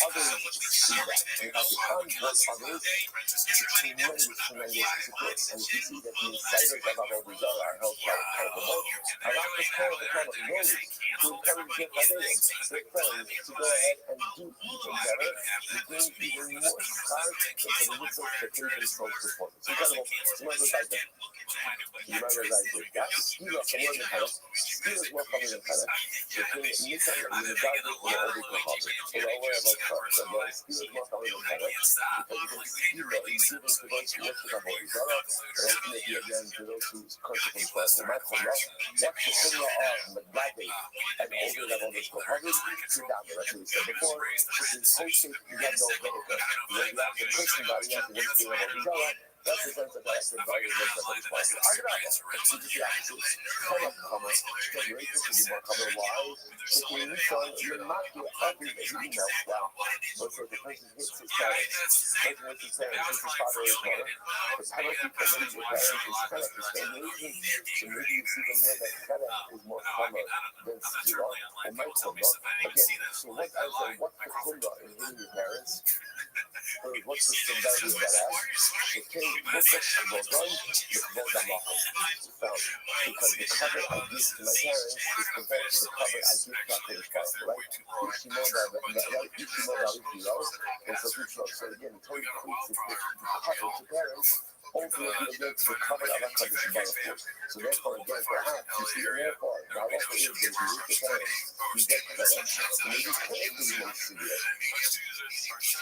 others see that. And as the onboard others, it's tremendous support. And if you see that the inciters of Avodah Zarah are held accountable, Allah is called accountable those who encourage their Chaverim, their friends, to go ahead and do even better, to gain even more stars and to the use of the occasion for performance. Incredible. Remember that. That's Skila from one of the Skila is more common than Kala. The thing is, Nisan and the Gaza will already go home. So we're aware about cars. And Skila is more common than Kala. Because you can Skila is given to those who worship Avodah Zarah, and ultimately again to those who curse themselves. No matter what, what's the Sunnah of Magdade and over that on this Kohanim, Sidama, as we said before, which is hosting Yadol Vedika. When you have to curse somebody, you have to worship Avodah Zarah. That's the sense of that the value of the response. Generations should be more common. Why? If you return, you're not doing everything. You know, wow. But so the person hits his parents. Like what you're saying, his father is mother. The penalty for hitting your parents is credit. So maybe you see from here that credit is more common than Skila. And my Kunda. Again, so what I say, what's the Kunda in hitting your parents? Or what's the severity of that act? The king looked at the gun, because the cover I give to my parents is compared to the cover I give to my father, right? And so again, Torah equates the cover to parents ultimately against the cover of a Kaddish Baruch. So therefore, again, perhaps you see, therefore, God also is that you reach the parents, you get credit, and maybe credit is more severe.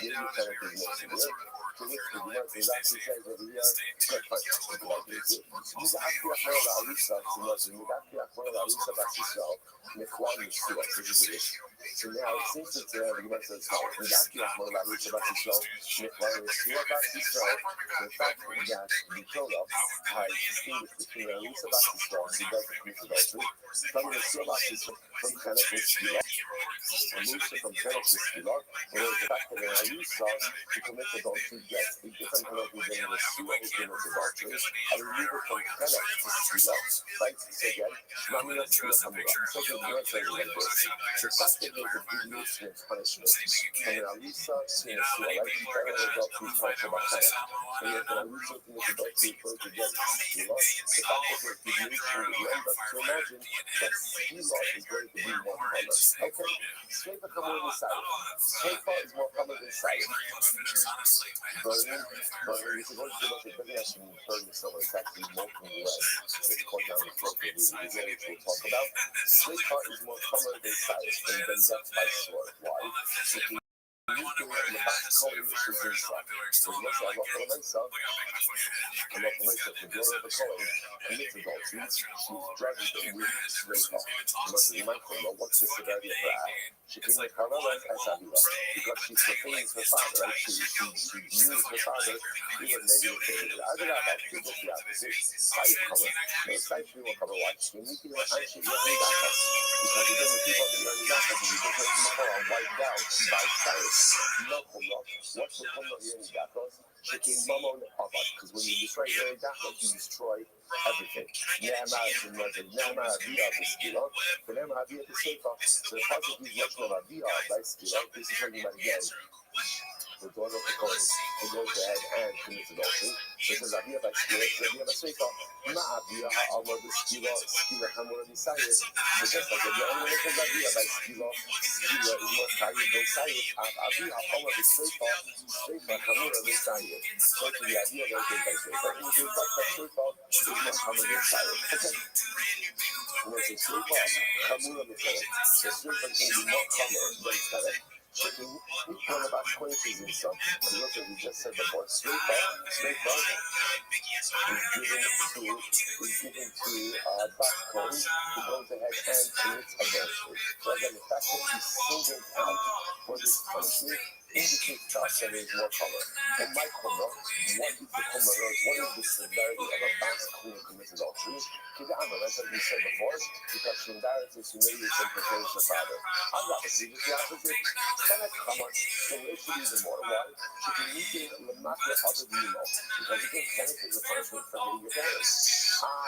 Maybe credit is more severe. To which the Gemara actually says over here, So now, since it's you mentioned it's not exactly as well as it's about to show, well, it's not about to show, the fact that the Torah has distinguished between a Lisa Basisrael, who does commit adultery, from the Shabbat from Chenek and Skila, and Musa from Chenek to Skila, whereas the fact that a Lisa who commits adultery gets a different penalty than the Shua who commits adultery, and we move it from Chenek to Skila, right? So again, Shmamina Skila Hamura. So the word says like this. The fact that there's a deviation in punishment from an Alisa to a Shua, right? You can't have adultery twice about Chenek. And yet an Alisa commits adultery first against Skila. The fact that there's deviation would lend us to imagine that Skila is going to be more common. Okay, Shrefa Hamura is silent. Shrefa is more common than silent. Burning, if you go to look at burning, actually burning someone, it's actually molten lead. It's called down the throat, which we'll talk about. Shrefa is more common than silent, and then death by sword. Why? You can in the back column, which is inside. So you also have a lot of myself. A lot of myself, the daughter of the column, commits adultery. She's dragging the wood straight off. You might know what's the severity of her act. She came to Carmela as Avila because she profanes her father, right? She used her father even negatively. I don't know about she just the opposite. Side cover. No side view or cover watch. You need to know actually you're only that because you don't know people that you're only that because you don't know people are wiped out by fire. No kumlo. What's the kumlo here in Dakos? Shaking Momo Abad, because when you destroy your Dakos, you destroy everything. Nema Via the Skilo, the Nema Via the Sefa, so the part of these much more Via by Skilo, this is talking about again. The daughter of the Kohen, who goes ahead and commits adultery. So it says Avia by Skilo, Avia by Sefa, Ma Avia Ha'amar the Skilo, Skilo Hamura the Sayed. So just like the only one that says Avia by Skilo, Skilo is more Sayed than Sayed, Avia Ha'amar the Sefa, Sefa Hamura the Sayed. So to the idea that they by Sefa, and you can talk about Sefa, is more common than Sayed. Okay. When it's Sefa, Hamura the Sayed. So Sefa can be more common than Sayed. So each one of our qualities in some, and look what we just said before, Sefa is given to Bakon, who goes ahead and commits adultery. So again, the fact that he's singled out for this punishment indicates to us that it is more common. And my kumra, what is the kumra? What is the severity of a Bakon who commits adultery? Kidama, that's what we said before, because she embarrasses, humiliates, and profanes her father. I'm not going to do the opposite. Can I come on? So it should even more. Why? She can meet in the matter of the demo, because you can Chenek is a punishment for hitting your parents.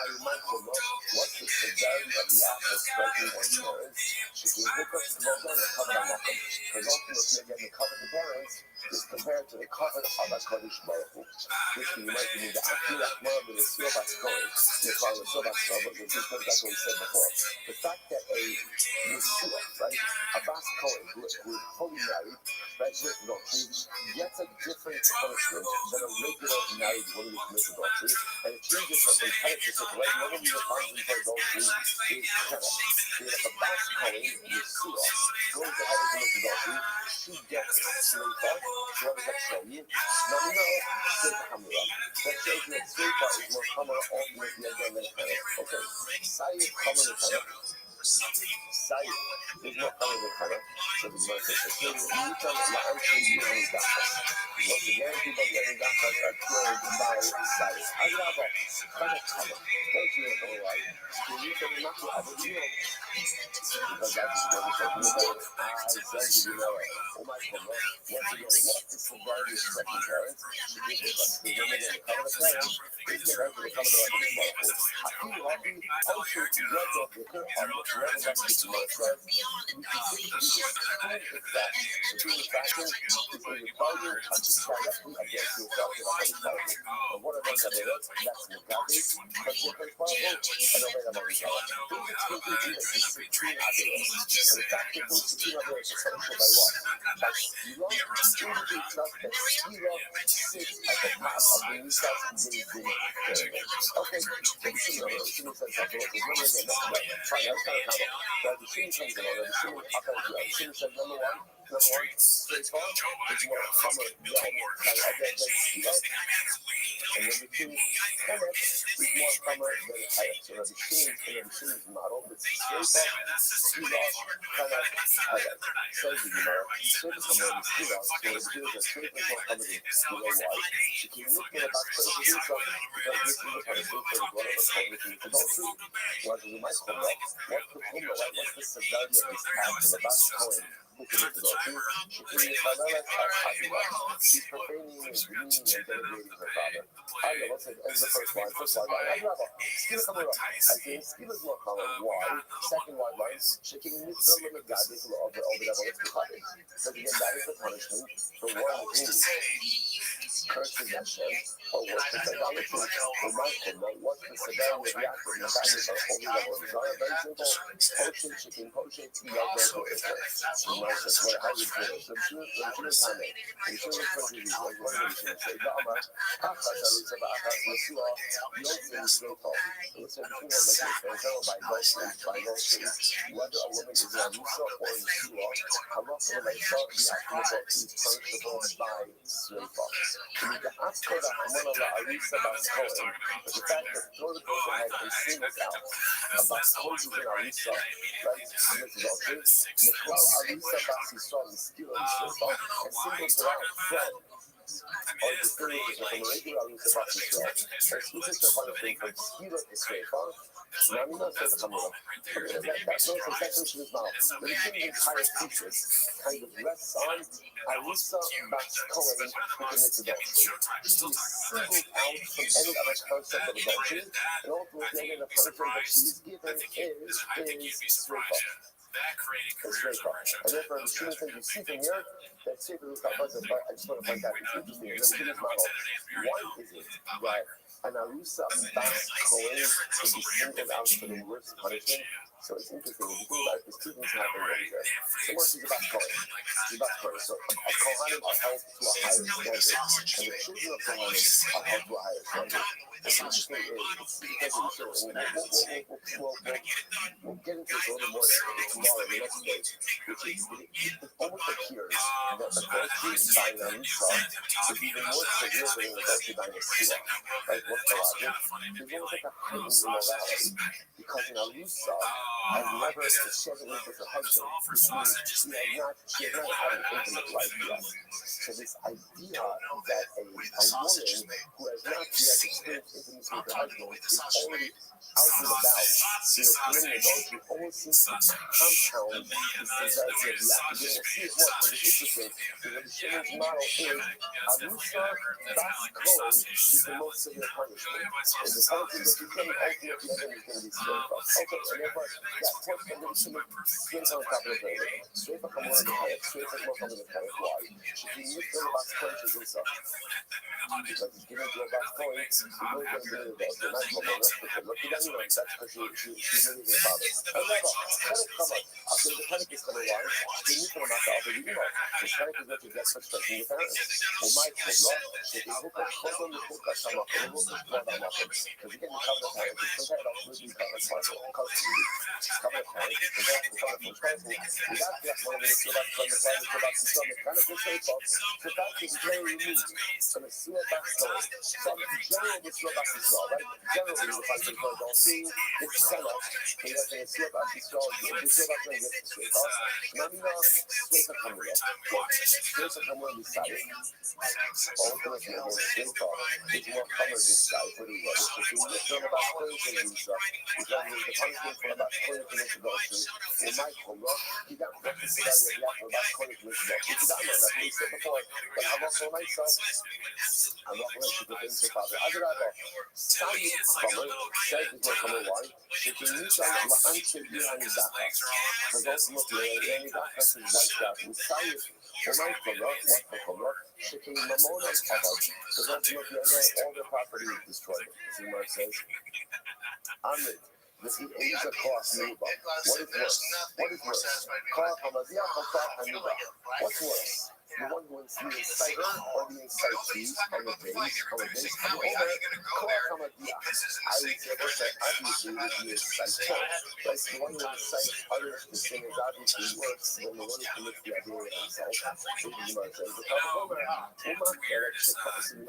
You might know what's the severity of the act of striking one's parents. She can hook up to both on the cover of them, because ultimately, again, the cover of the parents is compared to the cover of HaKadosh Baruch Hu, which you might mean the Akil Akmar with the Silbat Kohen, the Kala Silbat Kohen, which is what we said before. The fact that a Yeshua, right, a Bas Kohen, who is fully married, right, with adultery, gets a different punishment than a regular married woman who commits adultery, and it changes her from Chenek to Sefer, right? Nobody who finds for adultery is Chenek. So if a Bas Kohen, Yeshua, goes ahead and commits adultery, she gets Sefer. So what does that show you? Now we know Sefer Hamura. That shows you that Sefer is more common ultimately again than Chenek. Okay, Sayed common than Chenek. Sayed is more common than Chenek. So the Gemara says, you tell me, I'm sure you know that. Once again, people getting that are killed by Sayed. Agrava, Chenek common. Don't you know why? You tell me not to have a deal. Because that's what we're talking about. I said, you know, oh my God, once again, what is the value of second parents? Because the women in the cover of parents is the right to the cover of the Bible. I feel happy, also to get off the curve on the forever back to the Lord said, we can see the fact, between the factors, between the value and the directly against yourself and against the Bible. And what are those that are that's the Gabbis, but different Bible, and obey them on each other. Things are between ideas. And the fact that those between ideas are essential by what? By Skila, indicates us that Skila sits at the top of the New South Engaging pyramid. Okay, the Shimon says something. The woman again, fine, that's kind of common. But the Shimon comes along, and the Shimon says, number one, Number one, straightforward, it's more common than Skila. And number two, Kemet is more common than Hayat. So Rabbi Shimon's model is straightforward, Skila, Kemet, Hayat. Says the Gemara, straight is common than Skila. So it appears that straight is more common than Skila. Why? She can look at about because this is the punishment for the blood of a soul which is adultery. What is the micro? What's the severity of this act of a bad coin? She's profaning and demeaning and denigrating her father. Let's say the first line. I think Skila is more common. Why? Second line, shaking mitzvah limit God is law of the Kohanim. So again, that is the punishment for one who curses Hashem or worships idolatry. What's the severity of the act of the God is our holy level of desire? Very simple. Potion, chicken, potion, how you do it. So the comment. The Shulman country is like one of the say, Dama, Achas, Arusa, Achas, Yeshua, Yosef, Straightforward. So listen, between us like this, and by Goshen, whether a woman is in Arusa or in Yeshua, Halacha Leisa, the Achimot is punishable by straightforward. So you can ask her that Hamana La Arusa Baskoen, but the fact that Torah goes ahead and singles out about Kojic and Arusa, right? And this is all true. Niklal Arusa Basisol is still in Shofar and singles her out from or distinguishes her from a regular Arusa Basisol and switches her punishment from Skila to Shofar. Namina says Hamura. That's not exactly what she was now. The king's entire thesis kind of rests on Arusa Baskoen who commits adultery. She is singled out from any other concept of adultery, and ultimately the punishment that she is given is Shofar. And therefore, the student thing you see from here, that Saber was not present, but I just want to point out it's interesting. In the student's model, why is it that an Arusa Bas Kohen can be singled out for the worst punishment? So it's interesting. If you think about it, the students have been right there. Someone is a Bas Kohen. She's a Bas Kohen. So a Kohanim are held to a higher standard, and the children of Kohanim are held to a higher standard. And the interesting is, it's because of the show, we'll get into this a little more tomorrow, the next day, which is, it almost appears that adultery by an Arusa is even more severe than adultery by a Skila. Right? What's the logic? There's almost like a heightened immorality, because an Arusa has never shared it with her husband, which means she has not had an intimate life yet. So this idea that a woman who has not yet experienced intimacy with her husband is already out and about, committing adultery, almost seems to compound the severity of the act. Again, we'll see it more, but it's interesting, because the Shimon's model is Arusa Bas Kohen is the most severe punishment. And the punishment that you can ultimately is going to be straight up. Okay, and therefore, that point from the Shimon straight on top of the prayer. Straight for Kamor and Hayat, straight for Kamor and Hayat. Why? She can use the Bas Kohen to do so. Because it's given to a Bas Kohen, it's really going to be the best. And that's what we're looking for. Look at anyone, that's because she really is a father. However, Panic come on. I'll say the Panic is coming on. The new one about the other email. The Panic is going to get such a thing with parents. Oh my God, she is hooked up. Hold on the hook up some of them. Because you get the cover of parents. It's compared to the cover of parents. Because it's cover of parents. It's compared to the cover of parents. We got that one when it's about from the private to about the stomach. Kind of good shape of. So that is very unique. So the sewer back story. So in general, the sewer back is well, right? Generally, the fact that you don't see it's set up. And you're saying sewer back is well. The sewer back is well. Straight up. Namina, straight up coming up. Straight up coming on the side. Ultimately, again, straight up. It's more covered this side for the world. If you look down about crazy and stuff, it's going to be the punishment for about crazy and introduction. In my corner, you got the severity of the act of about crazy and introduction. It's that man, that's what we said before. But I'm also myself. I'm not going to put things to father. I could have a side comment, said it's not coming wide. If you need to have an answer behind the data, because ultimately, any data is wiped out. We say it. For my corner, what for corner, shaking Mamona covered, because ultimately, all the property is destroyed. As the Mark says, Amid. This is a cost Nuba. What is worse? What is worse? What's worse? The one who is the inciter or the incitee on the base, I would say, obviously, it would be a site. Right? So one would cite other thing is obviously works when the one is commits the idea of himself. So the Gemara says, the Homer, Uma Felix, the Homer,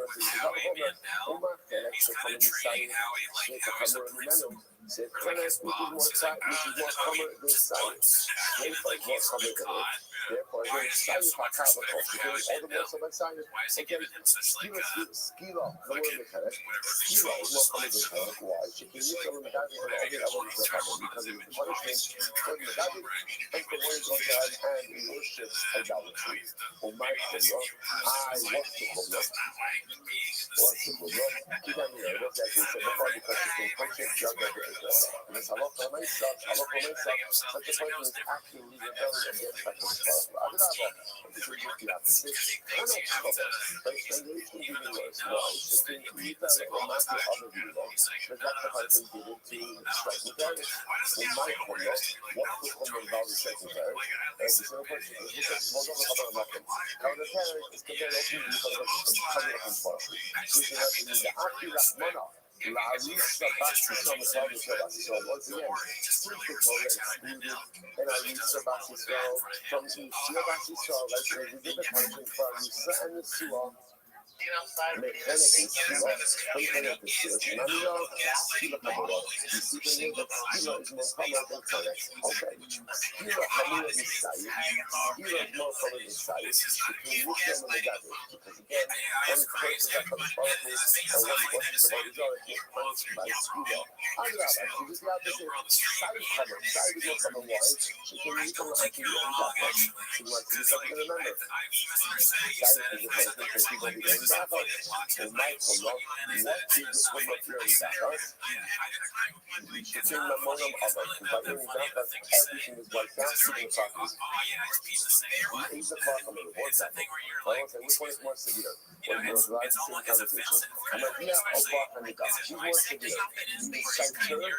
Uma Felix, the Homer Messiah, the Homer in the Menu. So Felix, which is more Homer than science. Like more Homer than it. Therefore, again, science Hakava, because all the more so like science. Again, Skila, the word of the Felix, Skila is more Homer than Felix. Why? She can use some of the guys and all the other because of the punishment for the David and the words of God and he worships idolatry. Oh my God, I worship Allah. Worship Allah. Keep on the other side, he said, before the question, punishment, young and Israel. And it's Allah for myself, such a person is actively rebelling against that God. I don't know, but this is just the opposite. I'm not trouble, but it's engaged in giving words. Why? It's been either or not the other people, but that's the husband given to strike the parents. In my corner, what the woman about the second parent, and the same person is just hold on the cover of nothing. Now the parent is compared to the cover of him for. So you have to need the Akira Mana. La Risa Basti from the Torah. So once again, since the Torah excluded and I Risa Basti from the Shia Basti like there's a different punishment for Risa and the Suah. Mechanic is Skila, Mechanic is Skila, Namio, Skila Kamala. You see the name that Skila is more common than Kodex. Okay. Skila Kamala is Sayyid. Skila is more common than Sayyid. Between Muslim and the Gadol. Because again, one curses that comes from this, and one worships the majority is punished by Skila. Adrabah, you just have to say, Sayyid Kamala. Sayyid is more common. Why? She can use the one to use that much. She wants to use something to remember. Sayyid is the punishment for people who don't and Michael, what did the woman hear that us? The king Mamonam Abba, but in that, everything is wiped out, even the properties. He is the problem of the word that. I want to say, which one is more severe? When you're right to see the conversation. I'm like, yeah, I'll talk on the God. Who's more severe? Do you cite her or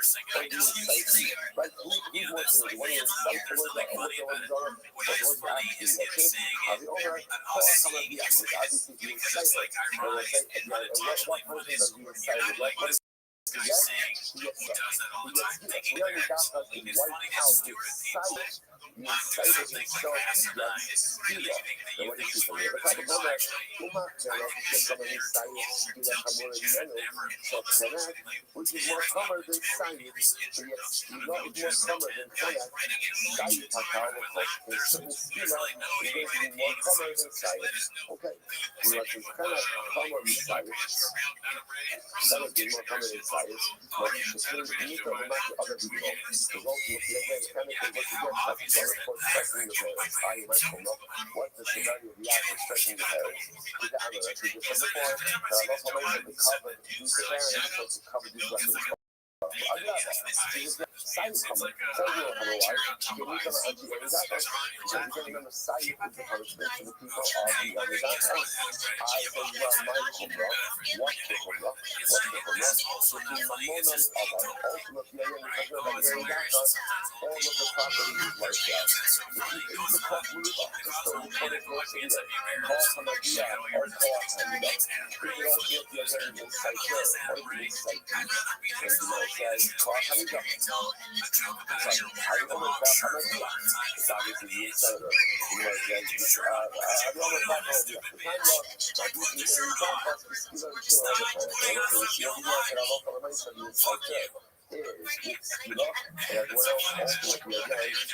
do you cite me? Right? Who's more severe? When you cite the word that, or the word that, or the word that actually works? Have you ever called someone the which obviously you cite? Or let's say, what person does you cite? What is yes, he gets that. He gets that. We already got us to wipe out his sight. You cited himself as Skila. And what is he for? The couple of that, Uma, gets some of his sight, Skila, Kamura, Menu, so Konak, which is more common than sight. So yes, Skila is more common than Konak. Sight, Hakal, of course, is Skila is going to be more common than sight. Okay. You know, since Konak, common than sight, that would be more common than sight. But you should need to remind other people. Because ultimately, again, Konak is what you get. For striking the parents, I might come up. What the severity of the act of striking the parents? With the other, as we just said before, I also mentioned the cover, use the parents, so to cover these weapons. Side comment, so you know otherwise, you need to actually end that. Because you can remember side is the punishment to the people of the other guys. I say, well, my kumra, what the kumra, between Mamonam Abba, ultimately, because of the very back all of the property is wiped out. It's the cost move up, it's the recorded voice of the cost of Magia, or cost of the we can also get the other insight here, or the insight. And you know, says, cost of the I don't know what I'm going to do. It's obviously the insight of it. You know, I don't know what I'm going to do. The time was, I do the insight, but it's still a show of the time. So she only knows that I'm not going to mention the insight there. Is Skila, and everyone else ultimately again, everyone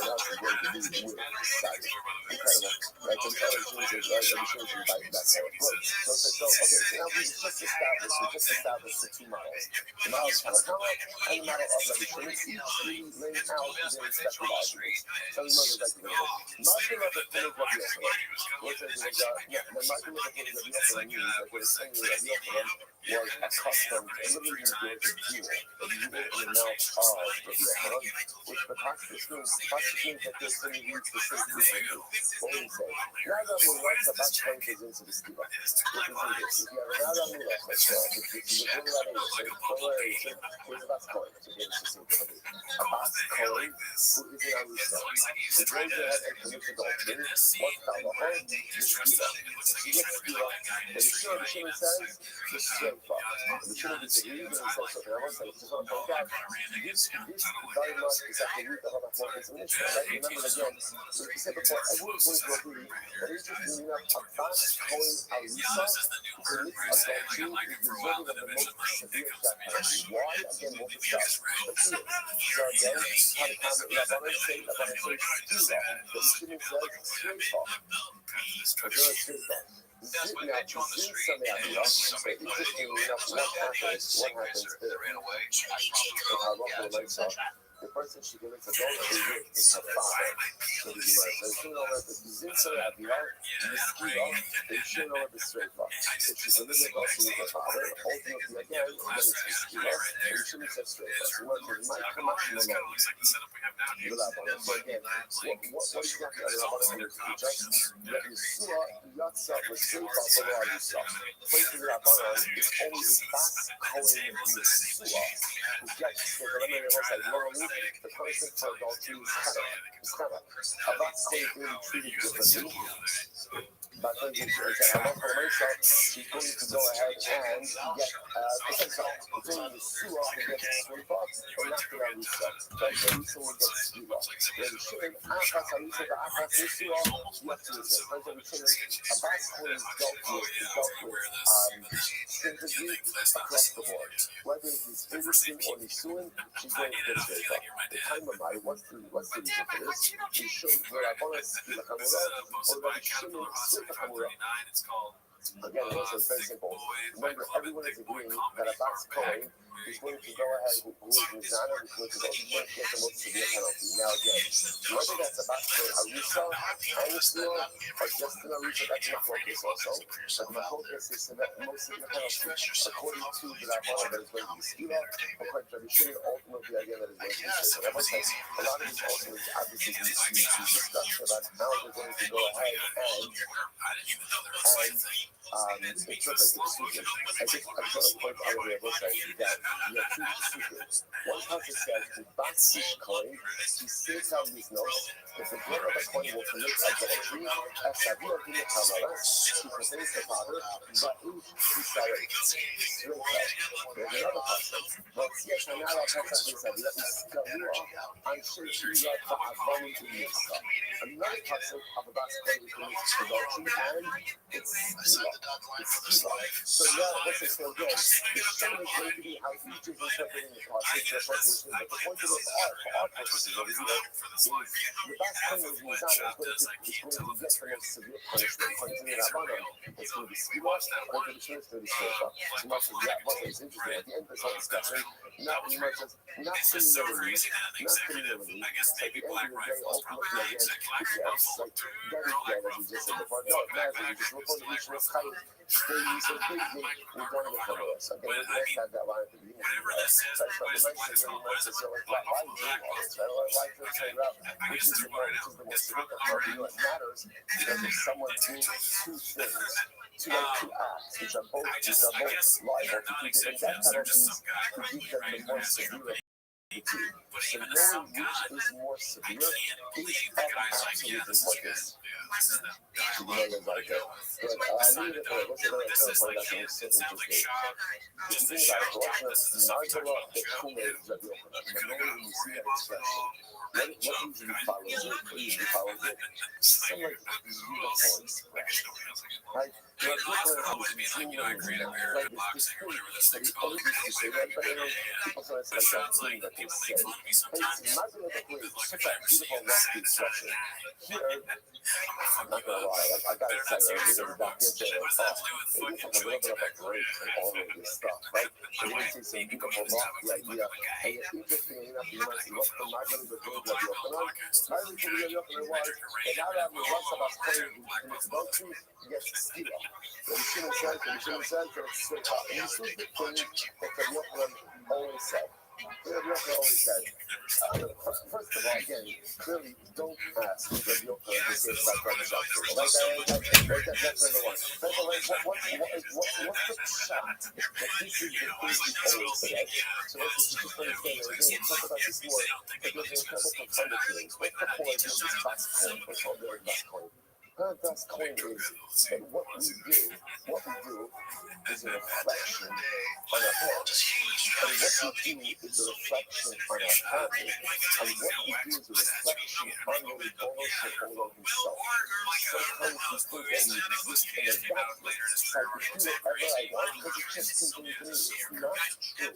else is going to be with side. Incredible. Right? So the other things is right, every thing is like that's how it works. So now we just established the two models. The model is Tanakama and the model of Rabbi Shimon, each laying out their respective arguments. So we know that the Martin of the Philip of Yochanan, which is the Martin of the Philip of Yochanan means that the saying of Yochanan was accustomed to literally use the jewel in the mouth of Rabbi Yochanan, which the Pasuk means that this thing reads the same thing. What do we say? Nada Mulas about changes into the Skila. If you do this, if you have another Mulas, like if you bring that in, so where's the best coin? So here's the same thing. A bas coin, who is in our research. The goes ahead and commits adultery. What's the whole? The Skila. He gets Skila. And the Shimon says, the Shimon Shofar. We shouldn't disagree with this also. I want to just want to point out this very much is at the root of our focus in Israel. Right? Remember again, like we said before, everyone's going to agree that it's just doing up a fast coin Arisa commits adultery is deserving of the most severe death penalty. Why? Again, we'll discuss. Let's see it. So again, how the comment Rabbi say Stila, but we shouldn't say straight off. That's what I do on the street. Somebody put it in what happens there. The person she commits adultery with is her father. So the Gemara says, she know that the Zinsa Abiyah, the Skila, they should know the Sreifa. If she's a little also with her father, ultimately again, when it's the Skila, they shouldn't say Sreifa. So what is my commission alone? So again, what exactly are the Rabbanim teach us? That Yeshua, Yatsa, was Sreifa for the Arisa. According to the Rabbanim, it's only a fast calling Yeshua who gets the Rabbanim say, the person for adultery is kind of about being treated differently. But when she's going to go ahead and get between the Sua who gets Sripa or not the Arisa. But the Arisa will get Sripa. When the Shimon Akas Arisa, the Akas Sua, you have to listen. But the Shimon Abbas who is dealt with sympathy across the board. Whether it is Philistine or Nisuin, she's going to get Sripa. The time of my, what's the reason for this? We showed where I want to see the Hamura or the Shimon Again, it's very simple. Remember, everyone is agreeing that a Bas Kohen is going to go ahead, who is Mizana, who's going to go and get the most severe penalty. Now, again, whether that's a Bas Kohen Arisa and Yisrael, or just an Arisa, that's my focus also. But my focus is that most severe penalty, according to the Rabbanan, that is going to be Skila, according to the Shimon, ultimately, again, that is going to be Skila. I say, a lot of this also is obviously discussion about how they're going to go ahead and it's not like it's stupid. I just want to point out on the other side that you have two secrets. One person says to Batsish coin, he states out these notes that the brother of the coin will commit adultery as Sabir in the Kamaras, he presents the father, but in Israel. Straight up. There's another person. But yes, another person is Sabir is Gavua, and she is for Avani in Yisra. Another person of the Bas coin commits adultery, and it's Skila. So now, let's just go again. The shame is going to be how each is interpreting the passage, but the point of this for our purposes over here is the best thing is Mizana is going to get the most severe punishment. According to the Rabbanan, it's going to be Skila, according to the Shema, it's going to be Shrefa. So much as that wasn't as interesting. At the end of this whole discussion, not similarly, like the end of the day, ultimately, again, yes, like that is dead, as we just said before. No, it matters, we just look on the Mishnah Chayim. They use a big thing, we're going to follow us. Okay, let's have that line at the beginning. So the nice thing really nice is, like, why are you doing all this? Right? Why do you say that? Which is the most significant part? You know, it matters because if someone did two things, two acts, which are both liable to be given death penalties, to give them the more severe. So knowing which is more severe is of absolute importance. To know like that. But I need it for what's another point that is so interesting. If you think about it, Margala Bekume Rabbi Yochanan, the moment you see that expression, what usually follows it? Some like uniform expression. Right? Rabbi Yochanan was extremely like it's discreet, but he always used to say that, but people sometimes like that thing that they say. It's Margala Bekume is such a beautiful, lofty expression. Here, I'm not gonna lie, I gotta say, I was back into it, it's like a little bit of a break from all of this stuff, right? So you see some beautiful lofty idea, and it's interesting enough, you might see what's the Margala Bekume Rabbi Yochanan. Margala Bekume Rabbi Yochanan was, and now that we're once about praying in its adultery, he gets the Skila. So the Shimon says, that it's straight up. And this was the thing that Rabbi Yochanan always said. Rabbi Yochanan always said, first of all, again, clearly don't ask Rabbi Yochanan to say about Rothschild. That's number one. What's the shot that this is the thing he always said? So let's just understand that we're going to talk about this more, but there's a couple of fundamental things. What's the point of this Bas Kohen? What's all the Bas Kohen? That's coin is that what we do is a reflection on our parents. And what we do is a reflection on our family. And what we do is a reflection on the Rebbeinu Shalom himself. Sometimes we think that we exist in a vacuum. Like we do whatever I want because it just seems to me. It's not true.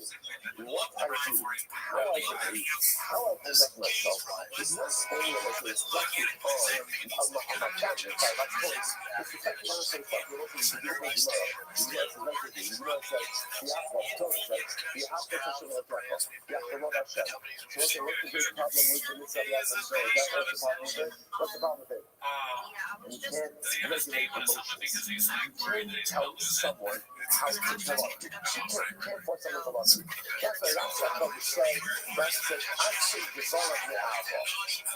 What I do, how I behave, how I conduct myself is not only a reflection on my family. That's choice. It's reflection on the fact that what we do is What's the big problem with the Mitzvah? What's the problem with it? You can't regulate emotions. You can't tell someone how to tell us. You can't force someone to love you. That's why Rothschild would say, I should develop the alcohol.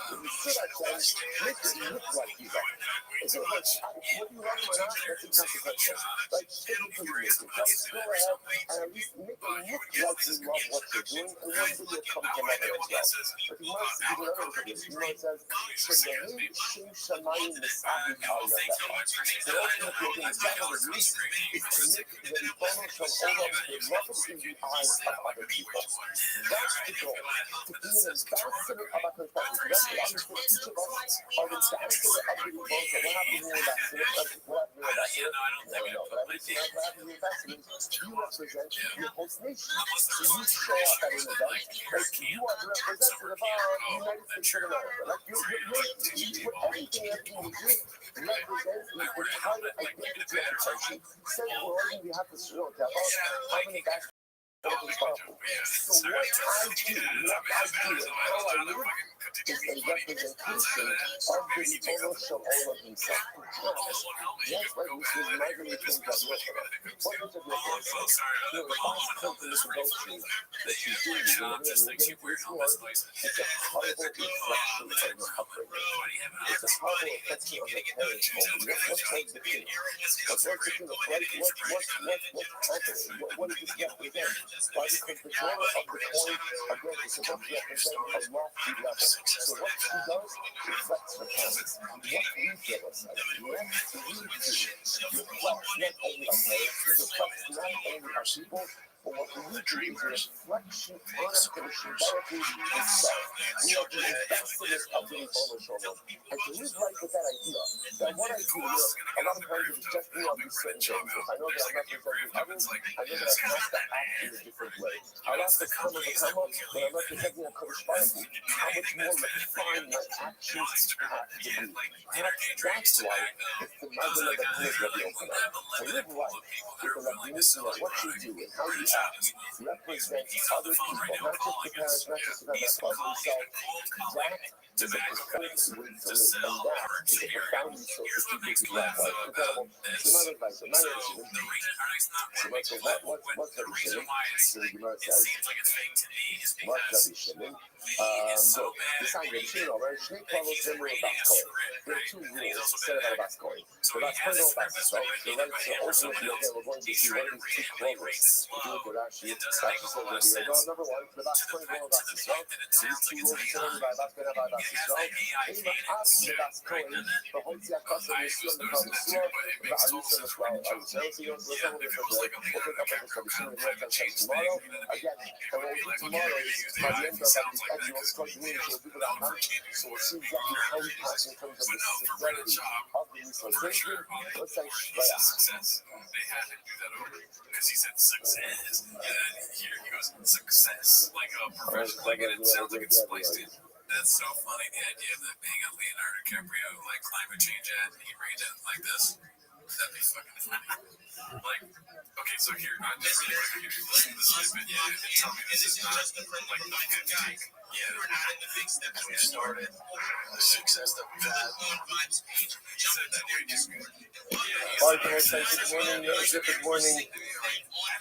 When you see that thing, make it look like you love it. It's like, whether you love him or not, that's inconsequential. Like, take it for you. Just go ahead and at least make it look like you love what you're doing, and one day you'll come to love it as well. But he wants to give another interview. He says, "Shebehei shem shamayim misabi al yadecha." The ultimate thing is that of the reason is to make the Rebbeinu Shalom beloved in the eyes of other people. That's the goal. To be an ambassador of our country. That's what I'm saying. Each of us are the ambassador of the Rebbeinu. What happened here, ambassador? What happened here, ambassador? No, but I think what happened here, ambassador, you represent your host nation. So you show up at an event, like you are the representative of the United States of America. Like you're everything you do represents the entire identity of the country. Says we have to show that I'm an ambassador. So what I do, and how I live is a representation of the Rebbeinu Shalom himself. Yes, right, this is my really thing that what was it with the last company to go to that you do, it's a horrible reflection of your upbringing. It's a horrible reflection of your parents' home. What's the thing? What's happening? What is this represent? Why? Because the donor of the coin again is supposed to represent a lofty level. So what he does reflects the parents. What we give us as what we do reflects not only our parents, it reflects not only our people, but what we do is a reflection on our condition directly itself. We are the ambassadors of the Rebbeinu Shalom. And to live life with that idea, that what I do, a lot of times it's just me on these certain things. If I know that I'm representing others, I know that I have to act in a different way. I'll have to come as a come up, but I'm representing a Kodesh Baruch Hu. How much more refined my actions have to be. That's why it's the Magen of the Knesset Rabbi Yochanan. To live life with the recognition of what you do and how you act represents other people, not just the parents, not just the parents, but himself. That is a profound way to live, and that is a profound resource to keep people that way. Incredible. So my advice, my advice, what's Rabbi Shimon? So the Gemara says, what's Rabbi Shimon? So, besides Rabbi Shimon, Shnei Klavos Zemru Baskoi. There are two rules set about Baskoi. The Baskoi no Baskoi. So ultimately, okay, we're going to see what are these two clovers. We do it with Rashi. Rashi says over here, well, number one, the Baskoi no Baskoi. These two rules are set by Baskoi no Baskoi. Ema As the Baskoi, the Hotzia Kasa Yisrael, the Kavusua, the Arusa Mishwal, Arusa. So you don't look over this, we'll pick up on this Rabbi Shimon tomorrow. Again, and what we'll do tomorrow is, by the end of the annual study meeting, we'll do that month. So we'll see exactly how he talks in terms of the severity of the Yisrael. Let's say success. They had to do that over because he said success. And then here he goes, success. Like a professional. Like it sounds like it's spliced in. That's so funny, the idea of that being a Leonardo DiCaprio, like climate change ad, and he reads it like this. That'd be fucking funny. Like, okay, so here, I'm just really quick here. Listen to this snippet, and tell me this is not like the good guy. Yeah, we're not in the big steps we started. The success that we've had. He said that way too good. Good morning.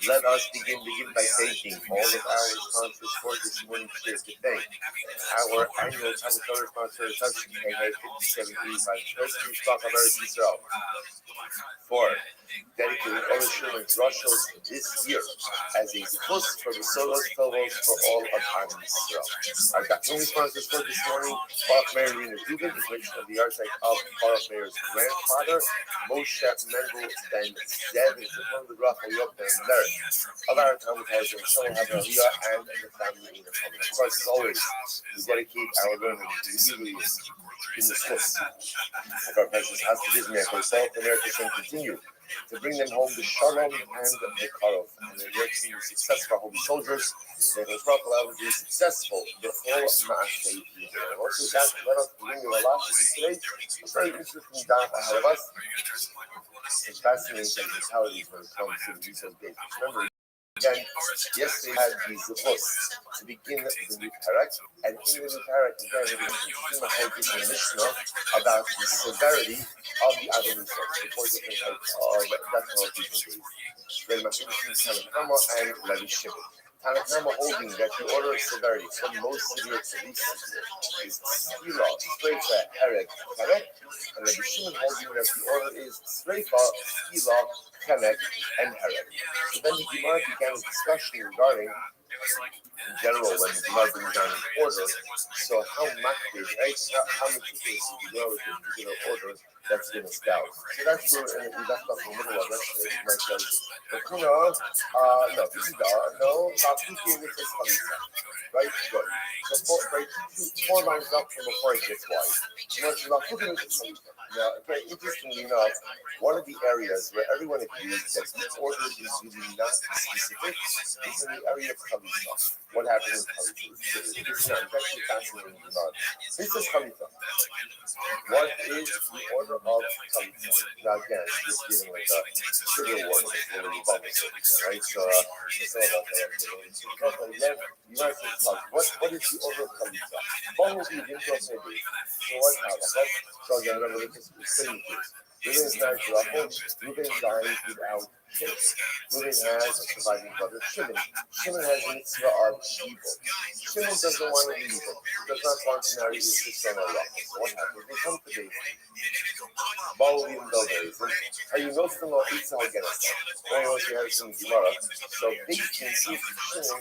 Let us begin by thanking all of our sponsors for this morning share today. Our annual Talmud Torah sponsor is KK 5735, President Stock of Eretz Yisrael. 4. Dedicated dedicated all the children's Rothschild this year as a plus for the solos fellows for all of Adam Yisrael. Our Gatun sponsors for this morning, Baruch Meir Rina Dubin, the creation of the architect of Baruch Meir's grandfather, Moshe Mendel Ben Zev, is one of the Rachel Yop Ben Merit of our Talmud and Shalom Havariyah and the family in the family. Of course, as always, we dedicate our learning to the in the Swiss. If our precious hostages may herself, the America shall continue to bring them home the Shalom and the Karov, and the work to be successful holy soldiers. May those rock allowed to be successful the whole Maaseh Yehuda. And also that, let us bring you a lot today. A very interesting daf ahead of us. It's fascinating mentalities when it comes to these days. Remember, again, yesterday had these books to begin the new parak, and in the new parak, again, we're going to see the Mishnah about the severity of the Adam Yisrael, the four different types of death penalty. Then Tanakama and Rabbi Shimon. Tanakama holding that the order of severity from most severe to least severe is Skila, Streifa, Herek, Kamek, and Rabbi Shimon holding that the order is Streifa, Skila, Kamek, and Herek. So then the Gemara began a discussion regarding, in general, when the Gemara brings down an order, so how makbid, right? How meticulous you go with the particular order that's been established. So that's where we left off in the middle of yesterday. You might say, no, this is no, Lapuki, this is Chalisa. Right? Good. So four lines up from before it gets wide. You know, Lapuki, this is Chalisa. Now, okay, interestingly enough, one of the areas where everyone agrees that the order is really not specific is in the area of Chalisa. What happens with Chalisa? It's actually fascinating to know. This is Chalisa. What is the order of Chalisa? Now, again, just giving like a trigger warning, it's really bubbles, right? So, it's all about that. You might say, what is the order of Chalisa? One will be the interest of it. So, what happens? So, again, remember, it's pretty clear. Reuben is married to Rachel. Reuben dies without children. Reuben has a surviving brother, Shimon. Shimon has a mitzvah of evil. Shimon doesn't want to be evil. He does not want to marry his sister-in-law Rachel. So what happens? They come to David. Baal even though there isn't. Are you no still Isa against them? One of you has some Gemara. So David can see Shimon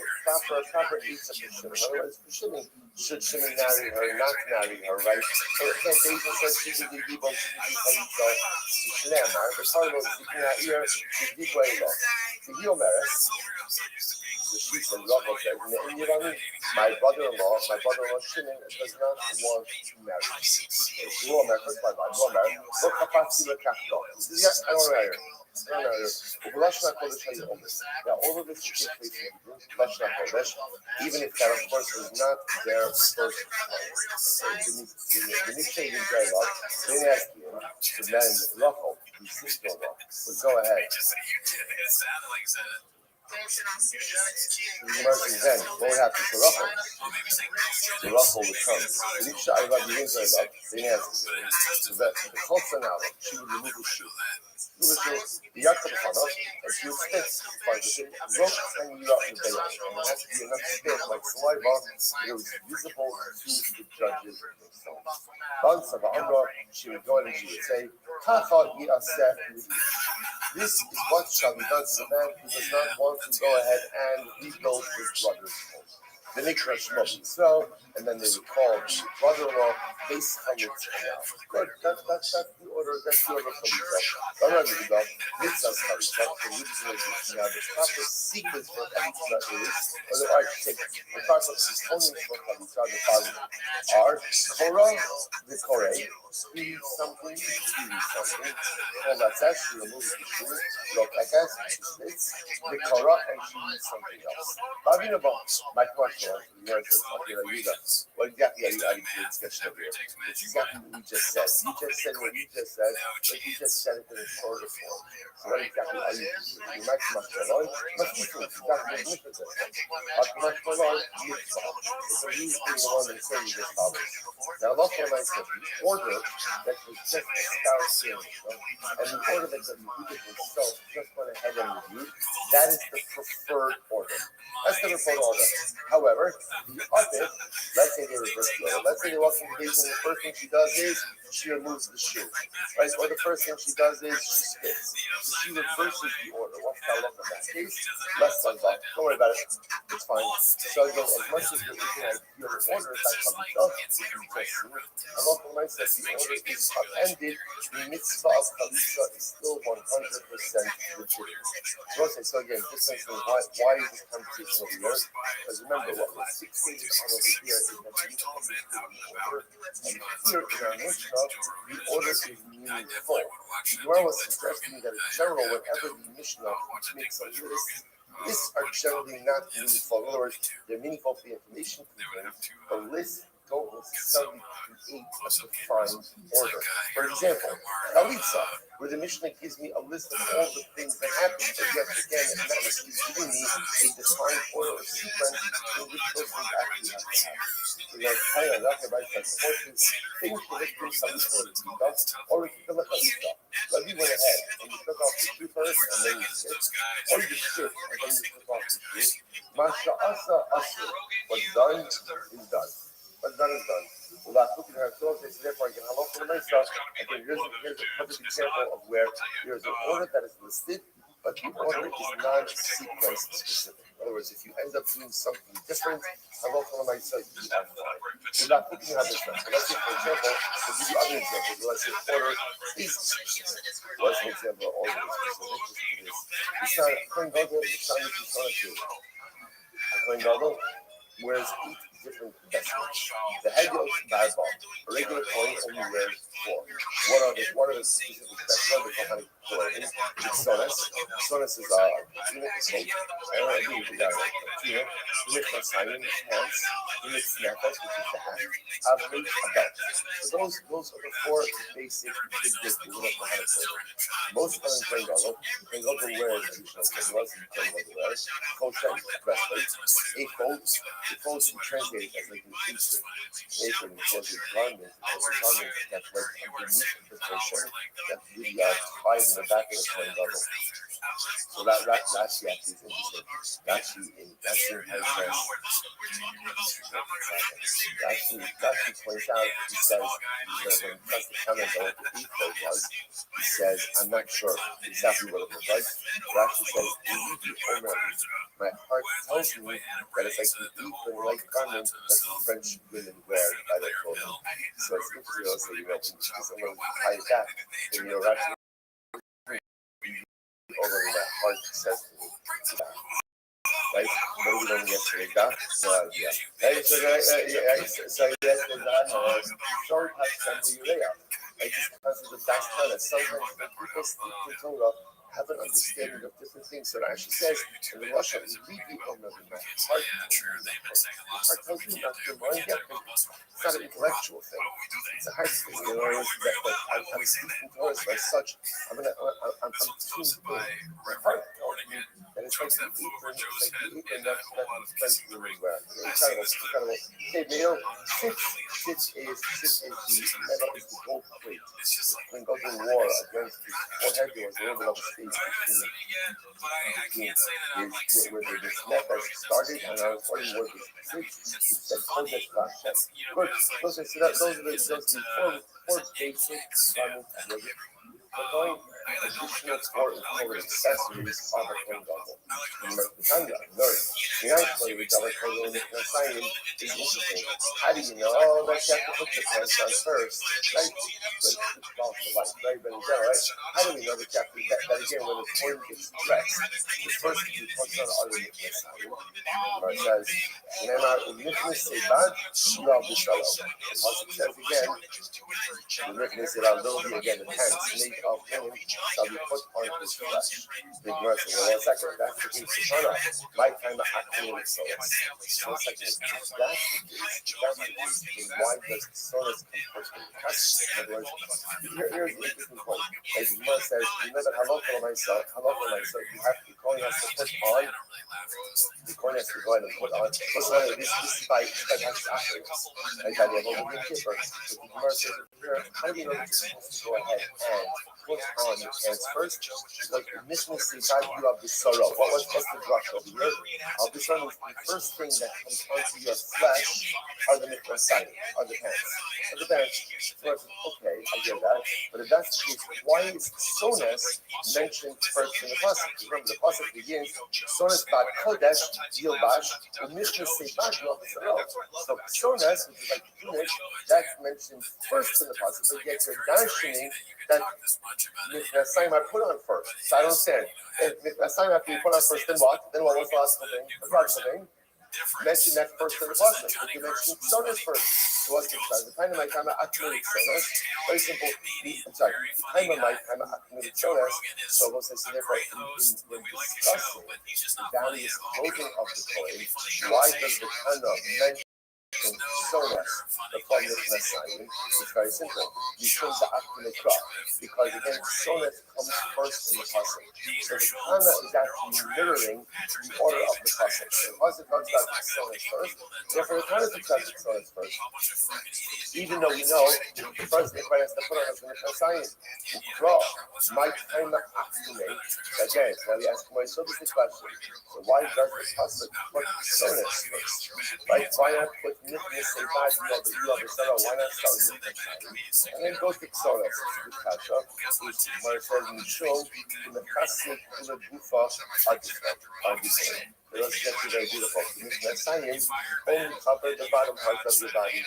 proper Isa for Shimon. Otherwise, Shimon should Shimon marry her, not marry her, right? So again, David says she should be evil, she should be Isa. Shneimar, the part of the ear is deep way low. The Yomeres, the sheep and Rachel says, my brother-in-law Shimon does not want to marry. Yomer, first my God, Yomer, what capacity to catch dog? Yes, I don't marry her. Now, all of this takes place in Hebrew, even if that, of course, was not their first time. The nickname is very long. They asked him to marry Rachel, his sister-in-law. But go ahead. Then, what happened to Rachel? The Rachel would come. The Nisha I love you in very love. They asked him. So that the Chotza now, she would remove his shoe. The Yaakov Hana, and she would spit by the thing, rock and you up in the day. And it had to be enough spit like saliva, it was visible to the judges themselves. Once of Amra, she would go in and she would say, this is what shall be done to the man who does not want to go ahead and rebuild his brother's home. The Nikra Shmot Yisrael, and then they would call the brother-in-law Beis Chametz Canal. Good, that's the order, that's the order from Yisrael. Don't know you go, Mitzvah's Chametz. Now, the proper sequence for Chametz is, or the architect, the proper components for Chametz the following are Korah, the Korah, eat something, Kol Latzes, she removes the shoe, Lo Kakas, she splits, the Korah, and she eats something else. My question. What exactly are you discussing over here? It's exactly what you just said. You just said what you just said, but you just said it in a shorter form. So what exactly are you doing? You might come up to Lord, must be true. Exactly what you just said. But much for Lord, mitzvah. It's a reason the one that's saying this problem. Now, Allah Ta'ala said the order that was just espoused and the order that the Yehuda himself just went ahead and reviewed, that is the preferred order. That's the preferred order. However, the other, let's say they reverse the order. Let's say they walk in the basement, the first thing she does is she removes the shoe, right? Or the first thing she does is she spits. So she reverses the order. What's the halacha in that case? Less one's off. Don't worry about it. It's fine. So again, as much as you have your order, that's how it does. Halacha might say the order is upended. The mitzvah of chalitza is still 100% legitimate. So again, difference in why is this conversation over here? Because remember, what was fixated on over here is that we order, and here in our Mishnah, the order is meaningful. The Gemara was suggesting that in general, whenever the Mishnah makes a list, lists are generally not meaningful. In other words, they're meaningful for the information contained, but lists don't necessarily create a defined order. For example, chalitza, where the Mishnah gives me a list of all the things that happen, but yet again, and that is giving me a defined order or sequence in which those things actually have to happen. So you're kind of not about that things for which there's some sort of detail, or you can look at stuff. Rabbi went ahead and you took off the shoe first and then you sit, or you sit and then you took off the shoe. Masha asa asu. What's done is done. What's done is done. Well, that's looking at ourselves, so therefore I can have for myself. Again, here's a perfect example of where there's an order that is listed, but the order is non-sequence specific. In other words, if you end up doing something different, have for myself, you are fine. So that's looking at this one. So let's say, for example, to give you other examples, let's say order is what's an example of order is specific. It's not a coin goggle, it's not a coin goggle, wears 8 different vestments. The head goes bad ball. A regular coin only wears 4. What are the specific vestments? They call clothing. It's sonas is tunic, tunic Simon, pants, tunic snappers, which is the hat, average, a belt. So those are the 4 basic big clothing. Most of them can go wear traditional clothes. Coat check, breastplate, 8 folds. The folds can translate as like an apron was a garment, that was underneath the portion that really tied in the back of the coin bubble. So that's the actually interesting. That's the entire sense. Actually points out, he says, when he tries to comment on what the equal was, he says, I'm not sure exactly what it was like, but actually says, my heart tells me that it's like the equal like garment that the French women wear by their clothing. So it's interesting also, when someone tie it back, then you're actually over my heart says to me. Right? What are we going to get today? So yes, short has some urea. Just because of the fast time, sometimes when people speak to Torah, have an understanding of different things. So it actually says in the Russia, we read the Omer in my heart. Heart tells me not to mind yet. It's not an intellectual thing. It's a heart thing. You know, I'm speaking Torah, so as such, I'm tuned in. My heart tells me that it's like the apron, that's French women wear. Incredible. Okay, Mayo, six is the medal is the gold plate. When God in war against his forehead, there was a little bit of a space between where the snap has started and I was wondering where the six that Kodesh Hashem. Good. Those are the 4 basic garments. We're going additional 4 accessories of a coin goggle. The Tanya, learn. The ninth way we double coin in the sign is interesting. How do you know? Oh, that you have to put your pants on first. Right? Very general, right? How do we know that you have to that again when the coin gets dressed? The first thing you put on are the Nicholas sign. Where it says, Nicholas Seibad, Shirav B'Shalom. The Pasuk says again, the Nicholas Seibad will be again the pants made of linen shall be put on his flesh. Big mercy. Well, 1 second. That's the case. Shana, my time of acting with souls. 1 second. That's the case. Then why does the souls come first in the cast? In other words, here's the interesting point. As the Gemara says, you know that halakha myself, you have to, the coin has to put on. The coin has to go ahead and put on. This is by Hashem's actions. Like that, you have a woman keeper. So the Gemara says, how do you know that you're supposed to go ahead and put on your pants first. Like Mishnah Seivad, you have the sorrow. What's the drush over here? The first thing that comes onto your flesh are the mikvasayim, are the pants. So the pants. Okay, I get that. But if that's the case, why is sonas mentioned first in the pasuk? Remember, the pasuk begins sonas bad kodesh yilbash u'mishnah seivad yom sorrow. So sonas, which is like tunic, that's mentioned first in the pasuk, but yet you're darshaning that mikvasayim are put on first. So I don't understand. If mikvasayim have to be put on first, then what? Then what was the last thing? The last thing? Mention that first in the pasuk. But you mentioned sonas first. So what's the time? The time of my time accumulated sonas. Very simple. I'm sorry. The time of my time accumulated sonas. So we'll say, so therefore, when discussing the various clothing of the Kohen, why does the Tana mention sonas, the form of Messiah? It's very simple. You change the accumulated crop because again, sonas comes first in the pasuk. So the Tana is actually mirroring the order of the pasuk. So the pasuk talks about sonas first. Therefore, the Tana talks about sonas first. Even though we know the first thing has to put on is the Messiah. Draw my time accumulate. Again, so we ask myself this question. So why does the pasuk put sonas first? Right? Why not put Nicholas say bad you have a sorrow? Why not start with Nicholas? And then go to sonas. It's a good kasha. Which Mar says in the show in the pasuk the gufa adifah. That's very beautiful. Messiahs only cover the bottom part of your body.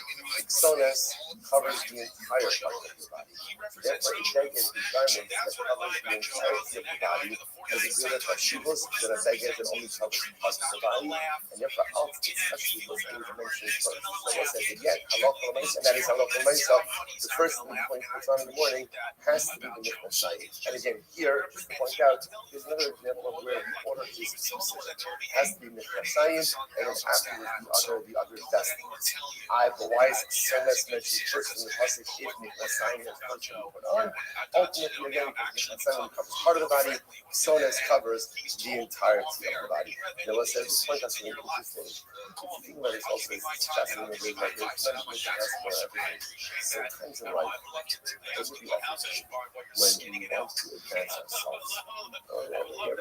Sonas covers the entire part of your body. Therefore, a beged is garment that covers the entirety of the body. As a good at Hashivos, that a beged that only covers parts of the body. And therefore, outfits Hashivos is mentioned first. So I said again, and that is halakha l'maisa. The first thing the point puts on in the morning has to be the Messiah. And again, here, just to point out, here's another example of where the order is specific. Has to be Messiah, and then afterwards the other destinies. But why is sonas mentioned first in the pasuk if Messiah is first put on? Ultimately, again, because Messiah covers part of the body, sonas covers the entirety of the body. Now, let's say this point that's really interesting. If you think about it, also it's fascinating. Like there's many missions for everything. Sometimes in life, it would be when we want to advance ourselves.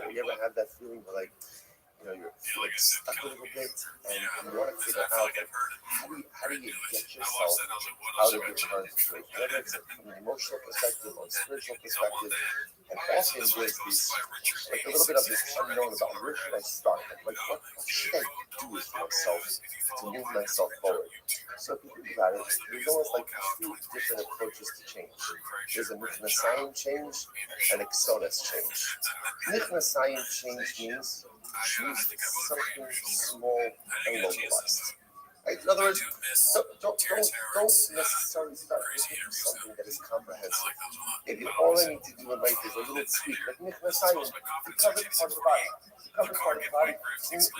You ever had that feeling where like, you know, you're stuck a little bit and you want to figure out like, how do you get yourself out of your current situation, whether it's from an emotional perspective or a spiritual perspective. And often there's this, like a little bit of this unknown about where should I start? Like what should I do with myself to move myself forward? So if you think about it, there's almost like two different approaches to change. There's a Messiah change and a sonas change. Messiah change means choose something small and localized. Right? In other words, don't necessarily start with something that is comprehensive. Maybe all I need to do in life is a little tweak. Like Messiah, you cover part of the body. Cover part of the body. It's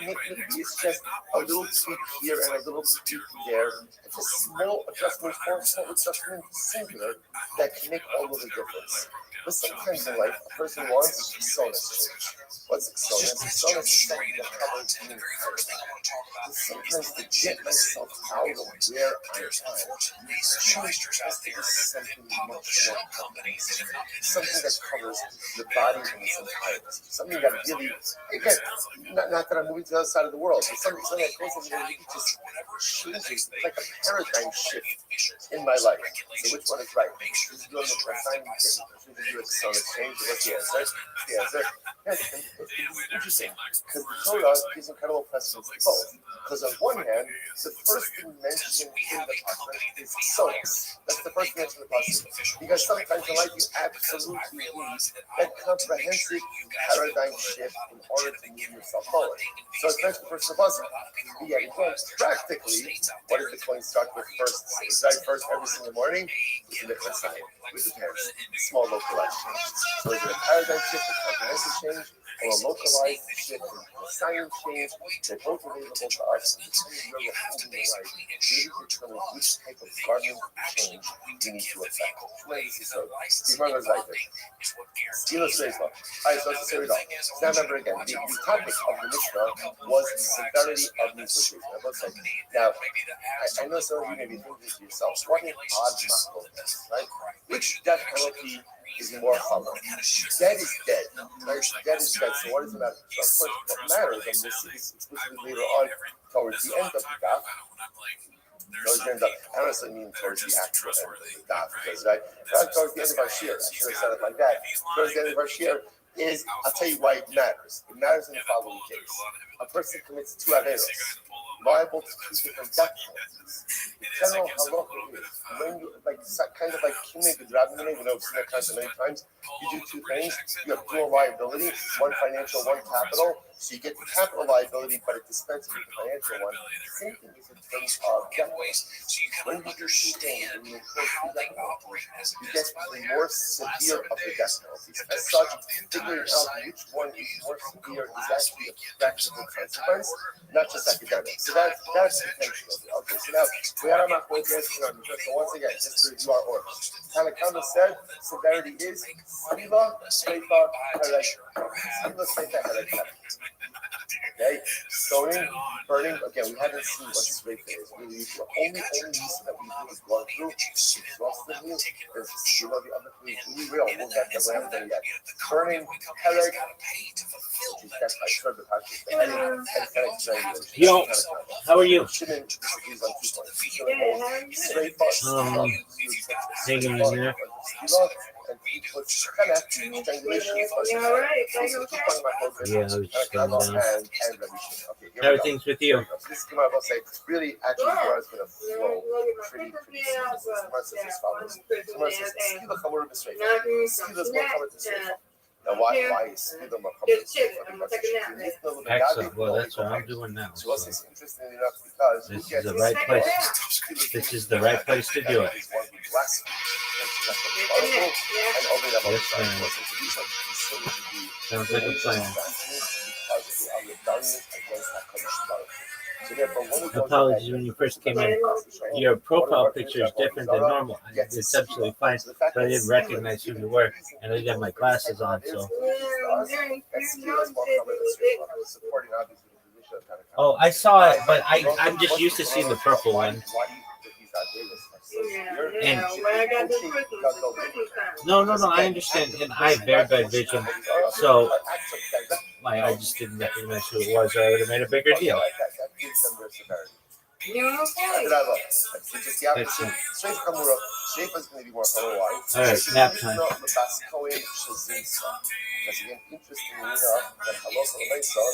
just a little tweak here and a little tweak there. It's a small adjustment, or small adjustment singular that can make all of the difference. But sometimes in life, a person wants sonas change. What's sonas? Sonas is something that covers the entire body. Sometimes to get myself out of where I am, choose to do something much more comprehensive. Something that covers the body in its entirety. Something that really, again, not that I'm moving to the other side of the world, but something that goes in there and just changes, like a paradigm shift in my life. So which one is right? Should you do a assignment change? Should you do a sonas change? What's the answer? The answer? Yes, it's interesting because the Torah gives incredible precedence to both. Because on one hand, the first thing mentioned in the pasuk is sonas. That's the first thing mentioned in the pasuk. Because sometimes in life you absolutely need that comprehensive paradigm shift in order to move yourself forward. So it's mentioned first in the pasuk. Yeah, again, practically, what does the coin start with first? Is right first every single morning? It's a different sign with the parents. Small localized change. So is it a paradigm shift, a comprehensive change, or a localized shift in the science change? They're both available to us. Depending on where we're holding the life, we determine which type of garment change we need to affect. Remember Zayter. Stilo Shreisla. Alright, so let's say it all. Now remember again, the topic of the Mishnah was the severity of mutation. Now, I know some of you may be thinking to yourselves, what an odd makom, right? Which death penalty is more chama. Dead is dead. Right? Dead is dead. So what does it matter? So of course, what matters, and we'll see this explicitly later on towards the end of the daf. Towards the end of, I don't necessarily mean towards the actual end of the daf, because right, towards the end of our shir, I should have said it like that. Towards the end of our shir is, I'll tell you why it matters. It matters in the following case: a person commits two averos, liable to two different death penalties. The general halacha is when you kind of like kimei b'drabimei, we know we've seen that concept many times. You do two things: you have dual liability, one financial, one capital. So you get the capital liability, but it dispenses with the financial one. Same thing is in terms of death penalties. When you do two things, when you impose two death penalties, you get the more severe of the death penalties. As such, figuring out which one is more severe is actually a practical consequence, not just academic. So that's the intention of it. Okay, so now we had our macroeconomics. So once again, just to review our order. Tanakama said severity is Siva, Seifa, Herek. Siva, Seifa, Herek. Okay, stoning, burning. Again, we haven't seen what Seifa is. Really, the only use that we've really gone through exhaustively is Siva. The other three is really real. We'll get them. We haven't done it yet. Burning, Herek, which is that's I heard the passage. And Herek triangulation. Yo, how are you? Shimon disagrees on 2 points. Hanging in there. And he puts Connect, strangulation. Yeah, all right. Yeah, I was just going down. And Rabbi Shimon. Okay, here Everything's with you. we go. So this is Gemara will say, really, actually, Gemara is going to flow pretty smooth. Gemara says as follows. Gemara says, Skila Chamura B'Sreifa. Skila is more common than Sreifa. Now, why is Skila more common than Sreifa? Excellent. Well, that's what I'm doing now. So what's this interesting enough because This is the right place. This is the right place to do it. Yes, ma'am. Sounds like a plan. Apologies when you first came in. Your profile picture is different than normal. It's absolutely fine, but I didn't recognize who you were, and I didn't have my glasses on, so. Oh, I saw it, but I'm just used to seeing the purple one. And no, I understand, and I have very bad vision, so I just didn't recognize who it was, or I would have made a bigger deal. Excellent. All right, nap time. Because again, interestingly enough, that halacha l'maisa,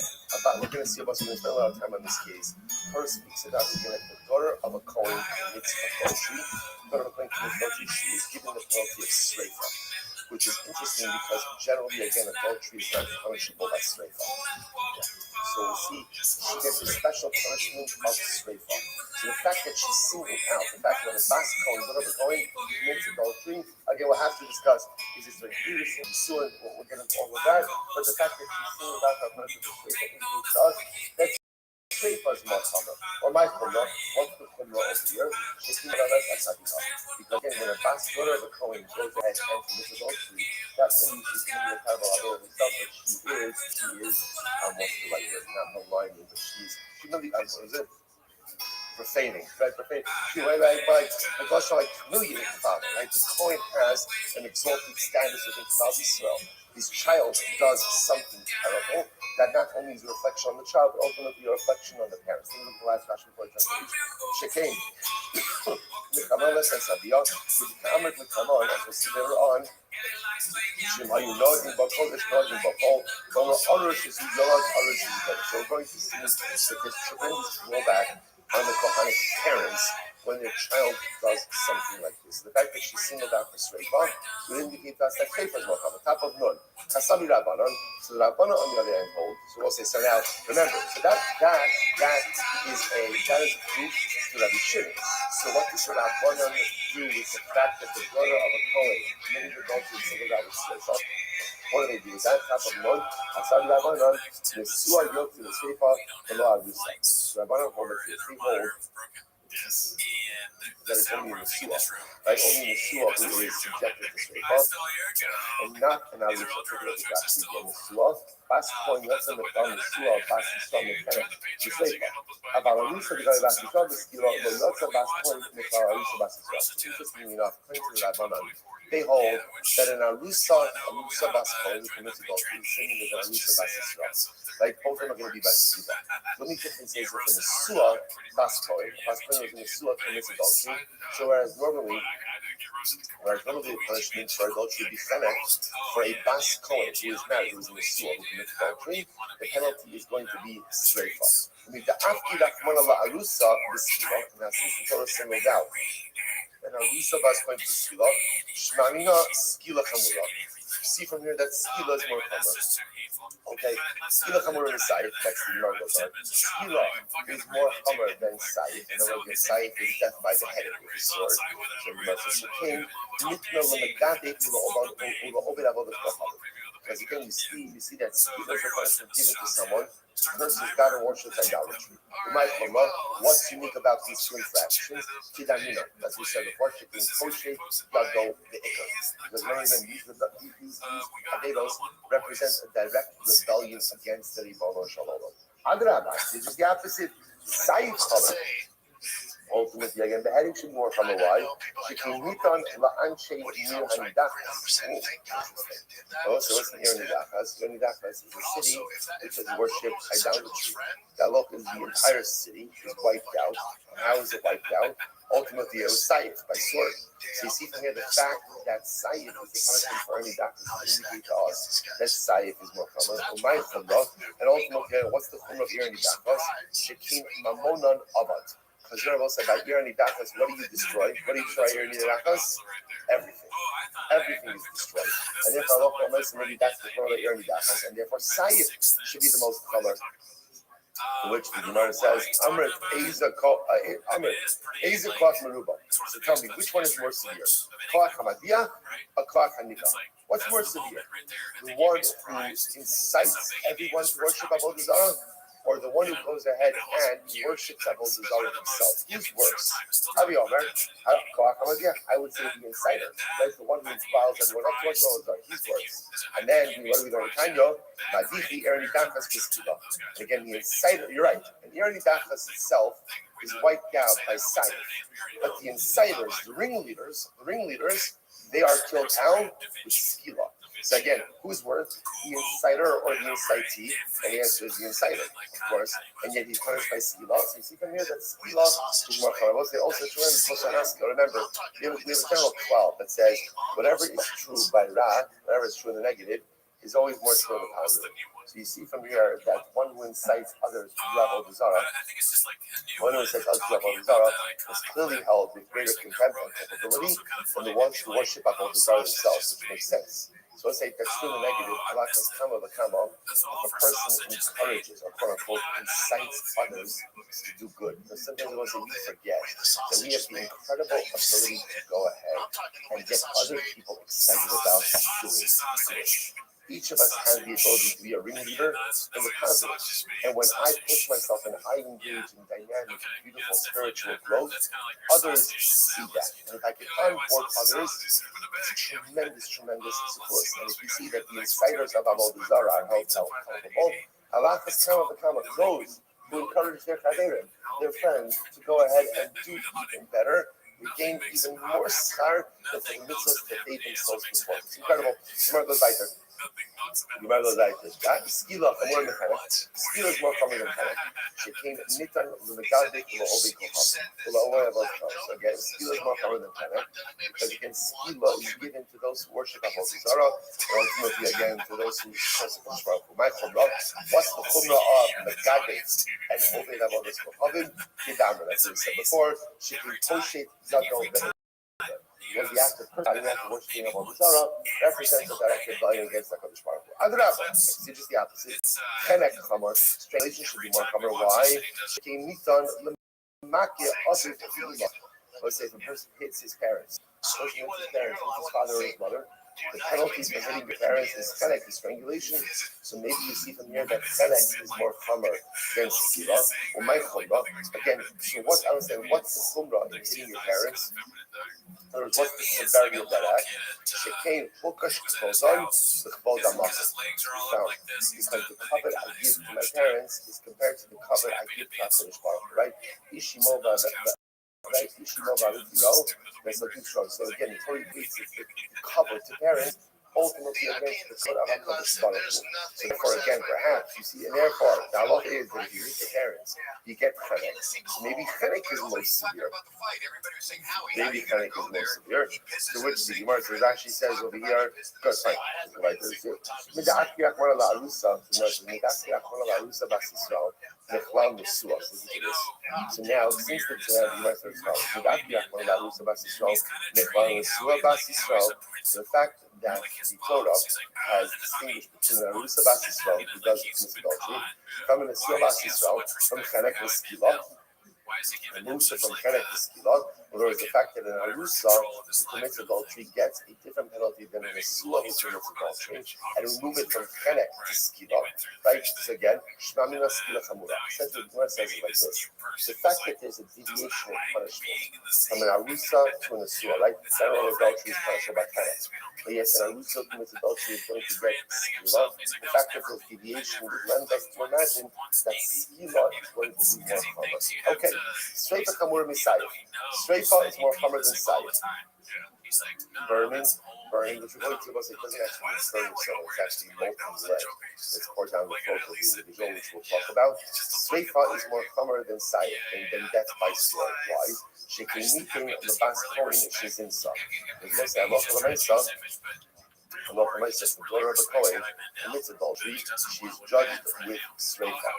we're going to see about, we're going to spend a lot of time on this case. First speaks about again, the daughter of a Kohen commits adultery. The daughter of a Kohen commits adultery, she is given the penalty of sreifa, which is interesting because generally, again, adultery is not punishable by sreifa. So we'll see, she gets a special punishment of sreifa. So the fact that she's singled out, the fact that a Bas Kohen, daughter of a Kohen, commits adultery, again, we'll have to discuss, is this very beautiful, we'll get into all of that, but the fact that she's singled out her punishment of sreifa indicates to us that sreifa is more common, or my chumrah, what's the chumrah over here? It's not that's not enough. Because again, when a Bas daughter of a Kohen goes ahead and commits adultery, that's when she's committing a terrible adultery herself, but she is, what's the right word, not maligning, but she's really, what is it? Profaning, right? Profaning. Like humiliating the father, right? The Kohen has an exalted status within Klal Yisrael. His child does something terrible that not only is a reflection on the child, but ultimately a reflection on the parents. Think of the last Rashi before translation. Shekain. Mikamal Sabiyah. Mikamal Mikamal, as we'll see later on. So we're going to see that there's tremendous drawback on the Kohanic parents when their child does something like this. The fact that she singled out for sreifa would indicate to us that sreifa is more common. Top of nun. Kasami Rabbanon. So the Rabbanon on the other hand hold. So we'll say, so now, remember, so that is a proof to Rabbi Shimon. So what does the Rabbanon do with the fact that the daughter of a Kohen committed adultery and singled out with sreifa? What do they do? Is that top of nun? Kasami Rabbanon. The Suah yoke to the sreifa, the law of the sex. Rabbanon hold that the three hold that is only in the Suah, right? Only in the Suah who is subjected to sreifa, and not an Arusha particular to Rashi in the Suah. Bas Kohen Yotzim Mekdam the Suah, Bas Yisrael Mekdam the sreifa. Aval Arusha B'Gay Bas Yisrael the Skila, Lo Yotzim Bas Kohen Mekdam Arusha Bas Yisrael. Interestingly enough, according to the Rabbanan, they hold that an Arusa Bas Kohen, who commits adultery, is sinning as an Arusa Bas Yisrael. Like both of them are going to be Bas Yisrael. The only difference is if in the Sua Bas Kohen is in the Sua commits adultery. So whereas normally the punishment for adultery would be Fenech, for a Bas Kohen who is married, who is in the Sua, who commits adultery, the penalty is going to be Sreifa. The Afki Rachmana La Arusa B'Skila, now since the Torah singled out and Arusa Bas Kohen B'Skila, Shmamina Skila Chamura. See from here that Skila is more common. Okay, Skila Chamura is Saif, that's the Margos are. Skila is more common than Saif. In other words, Saif is death by the head with the sword. So King, Mitna Lamagade Ula Obed Avodah Kachal. Because again, you see that Skila is a punishment given to someone versus God and worships idolatry. What's unique about these two infractions? Kidamina, as we said before, Shikin Koshe Yado Be'ikah. Because many of them, these Avedos represent a direct rebellion against the Ribono Shalom. Adrabah, it's just the opposite. Saif Challah. Ultimately, again, the heading should be more from a why. Shikin Nitan La'anche Mir Hanidachas. Oh, so what's the Ironidachas? Ironidachas is a city which has worshipped idolatry. That look is the entire city is wiped out. How is it wiped out? Ultimately, it was Saif by sword. So you see from here the fact that Saif is the punishment for Ironidachas indicates to us that Saif is more common. And ultimately, what's the chumrah of Ironidachas? Shikin Mamonan Abad. Because you're about to say about Ironidachas, what do you destroy? What do you destroy Ironidachas? Everything. Everything is destroyed. And therefore, Allah promised maybe that's the color of Ironidachas. And therefore, Saif should be the most color. To which the Gemara says, Amrit Eza Koach Meruba. So tell me, which one is more severe? Koach Hamadiyah or Koach Hanika? What's more severe? The one who incites everyone to worship Avodah Zarah, or the one who goes ahead and worships Avodah Zarah himself? Who's worse? Rabbi Omer, I would say the inciter. That's the one who inspires everyone up to worship Avodah Zarah. He's worse. And then, what do we learn in Tanya? And again, the inciter, you're right. And Ironidachas itself is wiped out by Saif. But the inciters, the ringleaders, they are killed down with Skila. So again, who's worse, the inciter or the incitee? And the answer is the inciter, of course. And yet he's punished by Skila. So you see from here that Skila is more horrible. They also remember, we have a general 12 that says whatever is true by Ra, whatever is true in the negative, is always more true in the positive. So you see from here that one who incites others to do Avodah Zarah, is clearly held with greater contempt and culpability than the ones who worship Avodah Zarah themselves, which makes sense. So let's say that's true in the negative. Allah has come of the kama. If a person encourages or quote unquote incites others to do good, because sometimes we forget that we have the incredible ability to go ahead and get other people excited about doing good. Each of us has the ability to be a ringleader in the positive. And when I push myself and I engage in dynamic, beautiful spiritual growth, others see that. And if I can onboard others, it's tremendous support. And if you see that the inciters of Avodah Zarah are held accountable, Allah has come of those who encourage their chaverim, their friends, to go ahead and do even better, regain even more schar than the mitzvahs that they themselves perform. It's incredible. Gemara goes weiter. Skila is more common than Panic. She came Nitan Lumagade Kula Obi Koham. Kula Owe Avot. So again, Skila is more common than Panic. Because again, Skila is given to those who worship Avodah Zarah, and ultimately again to those who worship Avodah Zarah. What's the chumrah of Megade and Obe Avodah Zarah? Kidamra. That's what we said before. She can Koshet Zadol. Was the act of worshiping Avodah Zarah represents a direct rebellion against HaKadosh Baruch Hu. Adrabah, it's just the opposite. Chenek Chamor, strangulation should be more common. Why? Let's say if a person hits his parents, his father or his mother, the penalty for hitting your parents is chenek, is strangulation. So maybe you see from here that chenek is more chumrah than skila or my chumrah. Again, so what I was saying, what's the chumrah in hitting your parents? Or what's the severity of that act? Shekain hukash k'tozon l'chvod ha'maseh. Because the covet I give to my parents is compared to the covet I give to HaKadosh Baruch Hu, right? Ishimo right? So again, it's covered to parents. Ultimately, against the code of HaKadosh Baruch Hu. So therefore, again, perhaps you see, and therefore, the halacha is that if you meet your parents, you get chenek. So maybe chenek is most severe. Maybe chenek is most severe. So which the Gemara says actually says over here, good, fine. Right, there's it. Midaki Akmar la Arusa, Midaki Akmar la Arusa Bas Yisrael, Nechlam Nesua. So now, since the Gemara says, Midaki Akmar la Arusa Bas Yisrael, Nechlam Nesua Bas Yisrael, the fact that the Torah has distinguished between an Arusa Bas Yisrael, who does commit adultery, from an Nesua Bas Yisrael, from Chenek L'Skila, and Musa from Chenek L'Skila, whereas the fact that an Arusa who commits adultery gets a different penalty than an Nesua who commits adultery, and remove it from Chenek to Skila, right? So again, Shma Mina Skila Chamura. Says it like this. The fact that there's a deviation in punishment from an Arusa to an Nesua, right? General adultery is punishable by Chenek. But yes, an Arusa who commits adultery is going to get Skila. The fact that there's deviation would lend us to imagine that Skila is going to be more common. Okay, Streifa Chamura Misayif. Streifa is more common than Sayif. Burning, which we're going to say doesn't actually mean burning someone, it's actually molten lead. It's poured down the throat of the individual, which we'll talk about. Streifa is more common than Sayif, than death by sword. Why? Shekinnitin Labas Kohen Shizinsa. There's no say, Allah from the daughter of a Kohen commits adultery, she's judged with Streifa.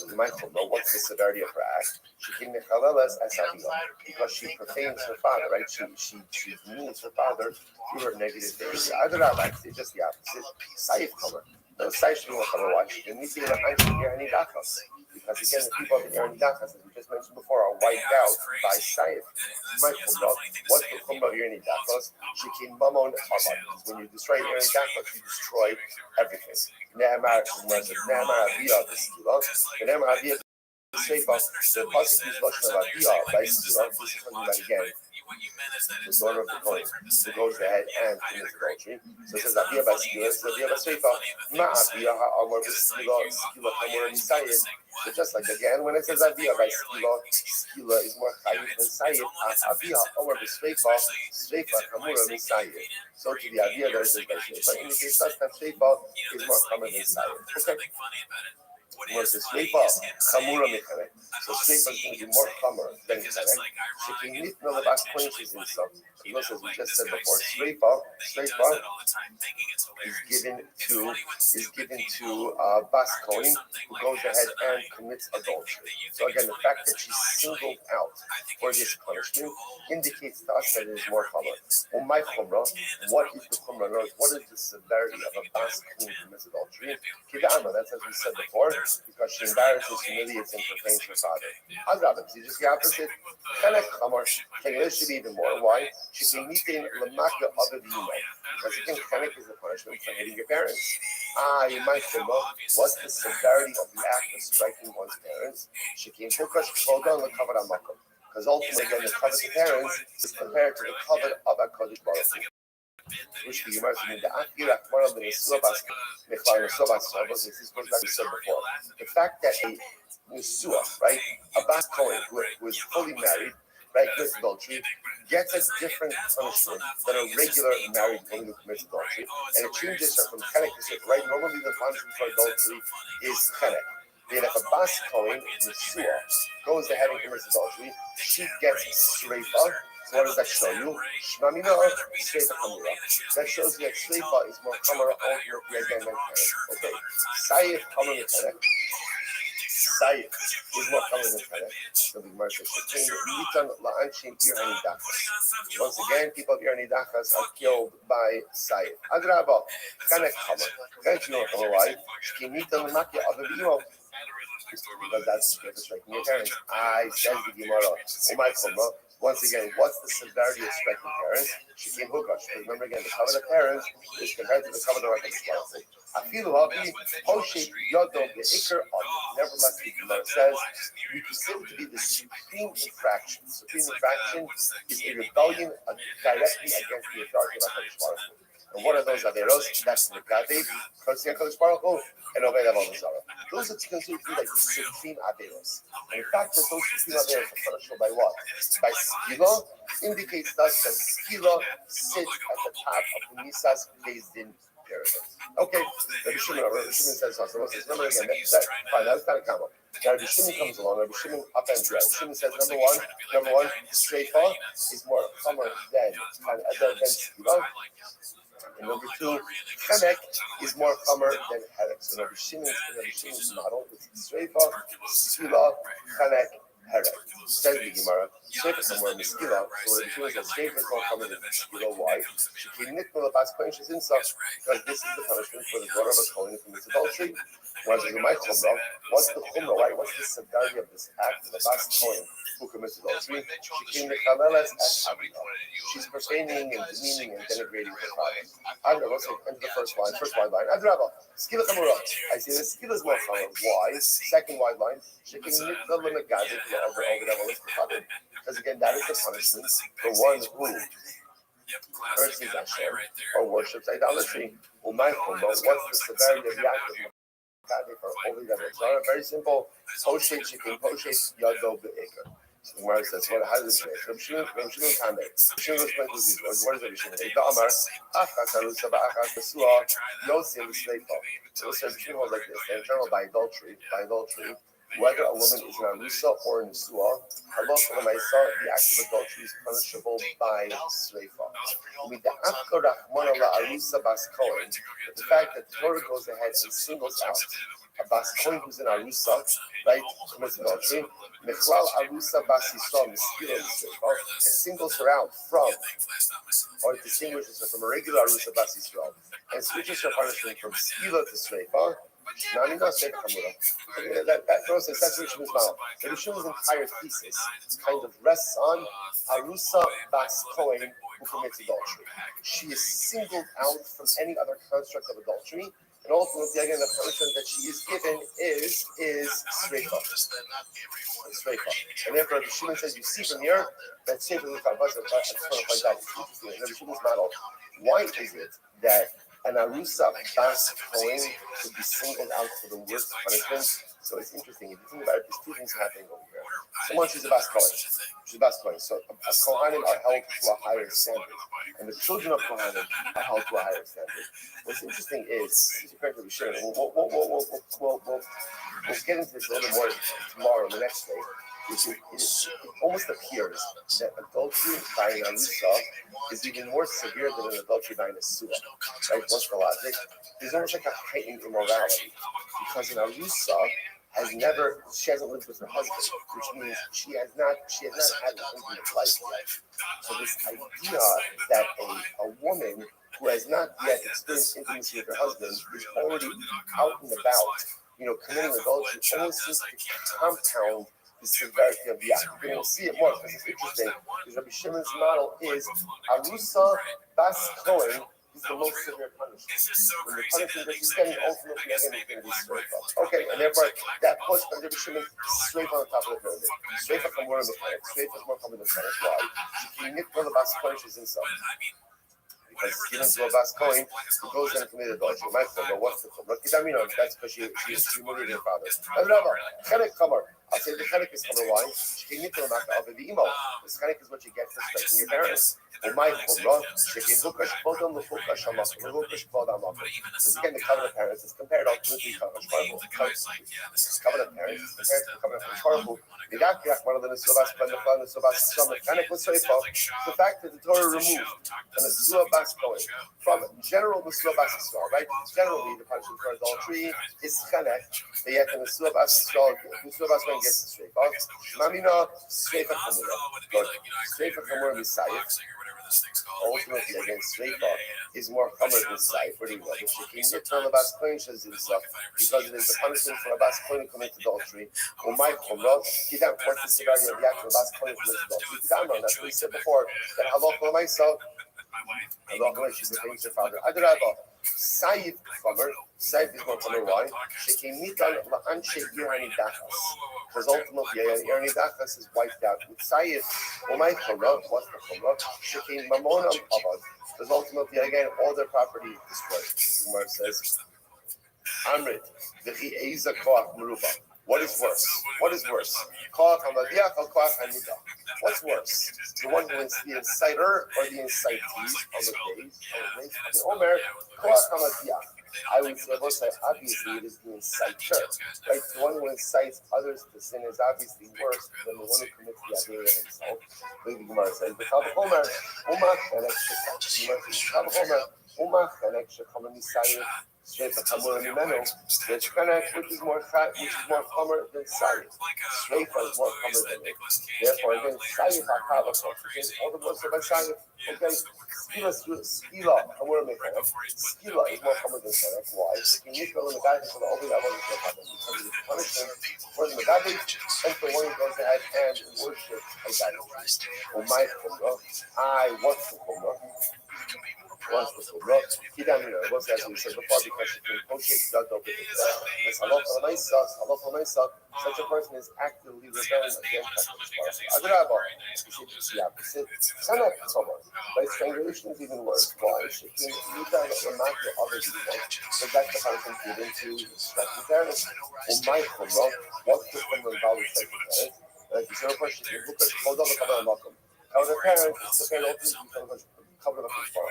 You might know what's the severity of her act. Because she profanes her father, right? She demeans her father through her negative behavior. It's just the opposite. Saif Kamer. No, Saif Kamer, why? She didn't see any dachas. Because again, the people of the Irani dachas, as we just mentioned before, are wiped out by Saif. What's the Kumba of Irani dachas? She came Mamon Chabad. When you destroy Irani dachas, you destroy everything. Ne'emar Aviyah B'Skila. Ne'emar Aviyah B'Skila. The pasuk is Lashon of Aviyah by Skila. This is talking about again the daughter of the Kohen who goes ahead and commits adultery. So it says Aviyah by Skila. It says Aviyah by Skila. Ma Aviyah Ha'amar B'Skila. Skila Hamor Misayid. So just like again, when it says Aviyah by Skila is more chayiv than Sayid. Aviyah Ha'amar B'Skila. Skila Hamor Misayid. So to the Aviyah there is a Skila. But in the case that Skila is more common than Sayid. Okay. Was the Shleifa Chamura Mechere. So Shleifa is going to be more Chamur than Chenek. Shekinit no the Bas Kohen is in some. As we just said before, Shleifa is given to Bas Kohen who goes ahead and commits adultery. So again, the fact that she's singled out for this punishment indicates to us that it is more Chamur. My Chumrah, what is the Chumrah? What is the severity of a Bas Kohen who commits adultery? Kidama, that's as we said before. Because she embarrasses, humiliates, and profanes her father. Adrabah, see just the opposite. Chenek Chamor, this should be even more. Why? She can meet in Lamaka other than you. Because again, Chenek is the punishment for hitting your parents. You might know what's the severity of the act of striking one's parents. She can Hukash Chodan Lakavar Amakom. Because ultimately, again, the covet of parents is compared to the covet of HaKadosh Baruch Hu. Which the Gemara says, this goes back to what we said before. The fact that a Nesua, right, a Bas Kohen who is fully married, right, commits adultery, gets a different punishment than a regular married woman who commits adultery. And it changes her from Chenek to Sif, right? Normally the punishment for adultery is Chenek. Then if a Bas Kohen, Nesua, goes ahead and commits adultery, she gets Streifa. So what does that show you? Shmamina Streifa Chamura. That shows you that Streifa is more Chamura ultimately again than Chenek. Okay. Sayif Chamura Chenek. Sayif is more Chamura than Chenek. So the Gemara says, once again, people of Irani Dachas are killed by Sayif. Adrabah, Chenek Chamura. Chenek you know why? Shkinitan Lamaki Avavimo. Because that's striking your parents. Says the Gemara, my Chumrah. Once again, what's the severity of striking parents? She came Hukash. Remember again, the covet of parents is compared to the covet of HaKadosh Baruch Hu. Afilu Havi, Hoshet Yodo Be'ikr Adi. Nevertheless, the Gemara says, we consider to be the supreme infraction. Supreme infraction is a rebellion directly against the authority of HaKadosh Baruch Hu. And one of those averos, that's the Gadi, Kursi HaKadosh Baruch Hu, and Obed Avodah Zarah. Those are considered to be like the supreme averos. And the fact that those supreme averos are punishable by what? By skila, indicates to us that skila sits at the top of the Nisas Beis Din pyramid. Okay, Rabbi Shimon says something. Remember again, fine, that's kind of common. Now Rabbi Shimon comes along, Rabbi Shimon upends Rabbi Shimon says, number one, Shreifa is more common than skila. And number two, Chemek is more chomer than Herek. So Rabbi Shimon's model is Shreifa, Skila, Chemek, Herek. Says the Gemara, Shreifa is more Skila. So Rabbi Shimon says Shreifa is more chomer than Skila. Why? Because this is the punishment for the daughter of a Kohen who commits adultery. What's the chumrah? Right? What's the severity of this act of the Bas Kohen who commits adultery? She's profaning and demeaning and denigrating her father. Let's enter the first wide line. Adrabah, skila chamura. I say the skila is more chamura. Why? Second wide line. Because again, that is the punishment for one who curses Hashem or worships idolatry. What's the severity of the act of very simple. Poshet chicken, poshet yado be'eker. So the Gemara says, "Well, how does it make?" Rabbi Shimon Kandeh. Shimon explains these words. What is Rabbi Shimon? The Amar, Achas Arusa ba'Achas Besua, Yosef Sleifa. So Rabbi Shimon was like this: in general, by adultery, whether a woman is an Arusa or a Nesua, halacha l'maisa, the act of adultery is punishable by Sleifa. The fact that Torah goes ahead and singles out a Bas Kohen who's in Arusa, right, commits adultery, Mechlal Arusa Bas Yisrael, and singles her out from, or distinguishes her from a regular Arusa Bas Yisrael, and switches her punishment from Skila to Sleifa. That process, that's Rabbi Shimon's model. Rabbi Shimon's entire thesis kind of rests on Arusa Bas Kohen who commits adultery. She is singled out from any other construct of adultery, and ultimately, again, the punishment that she is given is Sreifa. And therefore, Rabbi Shimon says, you see from here, that same thing with Rabbi Shimon's model. Why is it that an Arusa Bas Kohen would be singled out for the worst punishment? So it's interesting. If you think about it, there's two things happening over here. Someone, she's a Bas Kohen. She's a Bas Kohen. So Kohanim are held to a higher standard. And the children of Kohanim are held to a higher standard. What's interesting is, we'll get into this a little bit more tomorrow, the next day. It almost appears that adultery by an Arusa is even more severe than an adultery by an Nesua. Right? What's the logic? There's almost like a heightened immorality because an Arusa she hasn't lived with her husband, which means she has not had an intimate life yet. So this idea that a woman who has not yet experienced intimacy with her husband is already out and about, committing adultery, almost seems to compound the severity of the act. We'll see it more because it's interesting. Because Rabbi Shimon's model is Arusa Bas Kohen is the most severe punishment. And the punishment that she's getting ultimately is going to be Sreifa. Okay, and therefore that puts Rabbi Shimon straight on the top of the pyramid. Sreifa from where in the planet. Sreifa is more common than Planet. Why? She can nip for the Bas Kohen she's inside. Because given to a Bas Kohen who goes and commits adultery. My father, what's the chumrah? That's because she murdered her father. Chenek Kamar. I'll say the chenek is chumrah. Why? She can nip to the Maka of the emo. The chenek is what you get for respecting your parents. Or my chumrah. She can hook a shpodam the hook a shamak. Hook a shpodam up. Because again, the covenant of parents is compared ultimately to the covenant of parents is compared to the covenant of Shparhu. The fact that the Torah removed an Nesua Bas Kohen from general Nesua Bas Yisrael, right? Generally, the punishment for adultery is chenek, but yet the Nesua Bas Yisrael, Nesua Bas Kohen gets the Sreifa. Mamina Sreifa Chamura. Sreifa Chamura Misayif. Ultimately, against Sreifa is more chomer than Saif. What do you know? If she can get to the Bas Kohen says himself, because it is the punishment for a Bas Kohen who commits adultery. Or my chumrah, what's the severity of the act of a Bas Kohen who commits adultery? That's what we said before. That halacha l'maisa, my wife. Allah should be thanks your father. Adraba, Saif Chomer, Saif is more Chomer. Why? Shekimitan La'anche Irani Dachas. Because ultimately, Irani Dachas is wiped out. With Saif, Omai Chomer, what's the Chomer? Shekim Mamonam Abad. Because ultimately, again, all their property is destroyed. Umar says, Amrit, V'chi Eiza Koach Meruba. What is worse? What is worse? What's worse? The one who is the inciter or the incitee on the days? Omer, I would say, obviously, it is the inciter. Right? The one who incites others to sin is obviously worse than the one who commits the Avera himself. The Gemara says, which is more common than Sayyid. Shreifa is more common than it. Therefore, again, Sayyid HaKavach, all the most of Sayyid, okay, Skila is more common than Sayyid. Why? Because the only level is because of the punishment for the Megabi and for one who goes ahead and worship idolatry. What's the Kumrah? What's the Kumrah? What's that we said before? Because she can coach it, dug up with it. Such a person is actively rebelling against Adraba. The opposite. By strangulation is even worse. Why? She can leave down the matter of other people, but that's the punishment given to respecting parents. What's the Kumrah involved with respecting parents? Like you said, she can look at the parents, it's the parent cover the fall.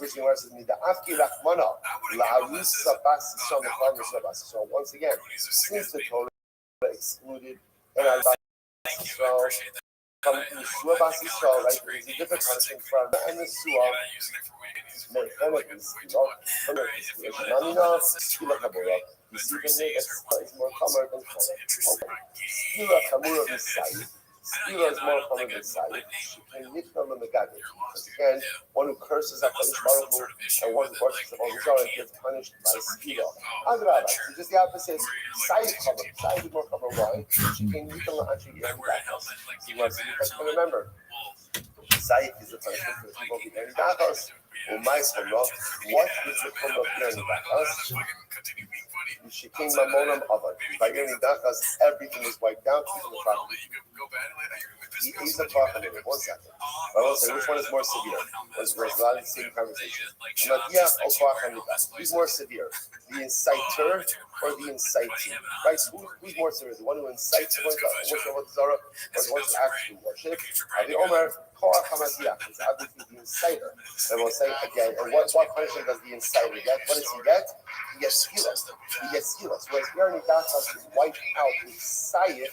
Which verse is Nida Afki Lachmana La'arusa Basi Shama Farmers. So once again, since the Torah excluded and I from Yeshua Basi Shal, right, there is a different punishment from the Nesua. You see the name is more common than Skila Kamura Misai. Skila is more common than Sayyid. Because again, one who curses at Kadosh Baruch Hu and one who worships the Holy Torah gets punished by Skila. Adrabah, so just the opposite. Sayyid common. Sayyid is more common. Why? Remember, Sayyid is the punishment for the people of the Eri Dachas. What is the Kumrah of Eri Dachas? Shekim Mamonam Avad. By Eri Dachas, everything is wiped out. He's the prophet. 1 second. I will say which one is more severe. Let's a lot of the same conversation. Who's more severe? The inciter or the incitee? Right? Who's more severe? The one who incites one to worship or the one to actually worship? The Omer Koach HaMadiach is obviously the inciter. And we'll say again, and what punishment does the inciter get? What does he get? He gets skilas. Whereas Yerni Dachas is wiped out with Sayyid,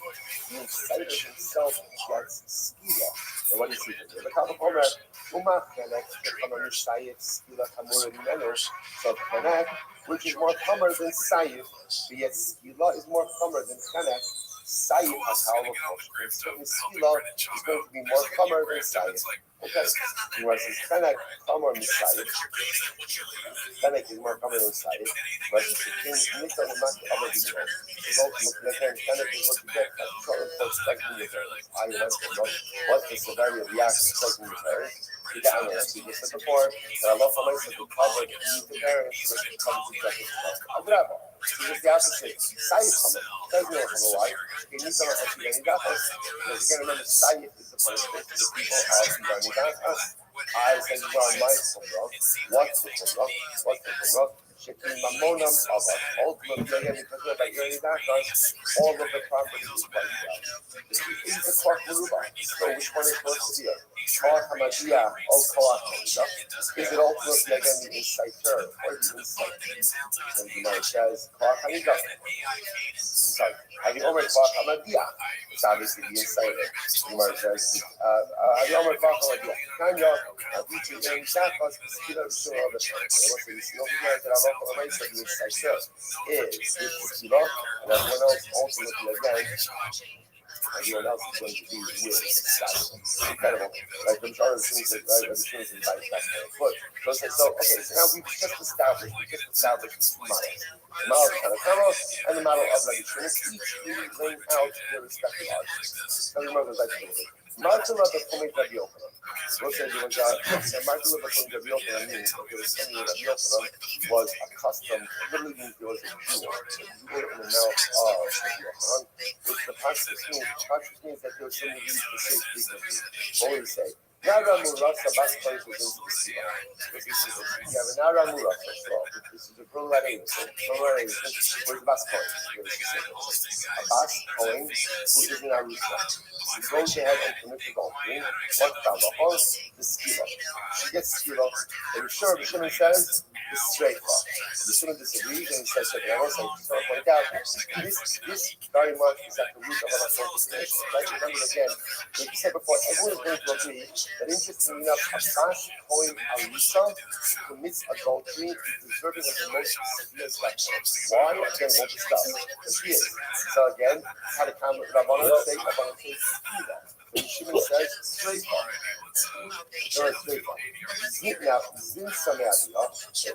the inciter himself gets skila. And what is he doing? The Kabbalah Omer, so Connect, which is more common than Sayyid, but yet skila is more common than Connect. Sayyid HaKal Skila is going to be more common than Sayyid. Okay, versus Connect, common than Sayyid. Connect is more common than Sayyid. Versus King Nika will not cover the world. Ultimately, Connect is what you get at trouble for expecting the parents. I want to know what's the severity of the act of expecting the parents. You got me, as we just said before, that Allah said to cover the parents, so that it comes to justice. Adrabah. So just the opposite. Sayyid common. Doesn't know why. You need someone to see any Dachas. Because you can remember, Sayyid is the punishment to the people of Yirani Dachas. I said, you are my Kumrah. What's the Kumrah? Shekim Mamonam Abad. Ultimately, again, because we're by Yirani Dachas, all of the property is wiped out. This is the Koach Meruba. So which one is more severe? Koach HaMadiach or Koach HaMadiach? Is it ultimately, again, the inciter or the incitee? And the Gemara says, Koach HaMadiach. I'm sorry. Have you Omer Koach HaMadiach? It's obviously the inciter. The Gemara says, have you Omer Koach HaMadiach? Kanya, Avicii, Yirani Dachas, Skila, Shura, and what's the seal here that Allah the inciter is Skila, and everyone else ultimately, again, everyone else is going to be with Sayyid. Incredible. Like the majority of the things that the students invite back there. But so now we've just established two models. The model of Tanakama and the model of Rabbi, each laying out their respective arguments. Now remember, Martin Rabbi Chomet Rabbi Yochanan. Rothschild was and Martin Rabbi Chomet Rabbi Yochanan means that there was something that Rabbi Yochanan was accustomed, literally means he was a Jew in the mouth of Rabbi Yochanan, which the Pashtus means that there was something he used to say frequently. What would he say? Nara Murasa Bas Kodesh was into the Siva. You have a Nara Murasa, this is a Brulareus. Where's Bas Kodesh? A Bas Kohen who is in Arusa. She goes ahead and commits adultery. What found the horse? The Skiva. She gets Skiva. And Rabbi Shimon says, the straight law. The Shimon disagrees and he says something else. I just want to point out, this very much is at the root of our conversation. Right? Remember again, like you said before, everyone is going to agree that interestingly enough, a Bas Kohen Arusa commits adultery is deserving of the most severe slap. Why? Again, we'll discuss. But she is. So again, how to come with Rabbanon say Skiva. When Shimon says straight law. There are straight law. Now, Zin Sameadiyah,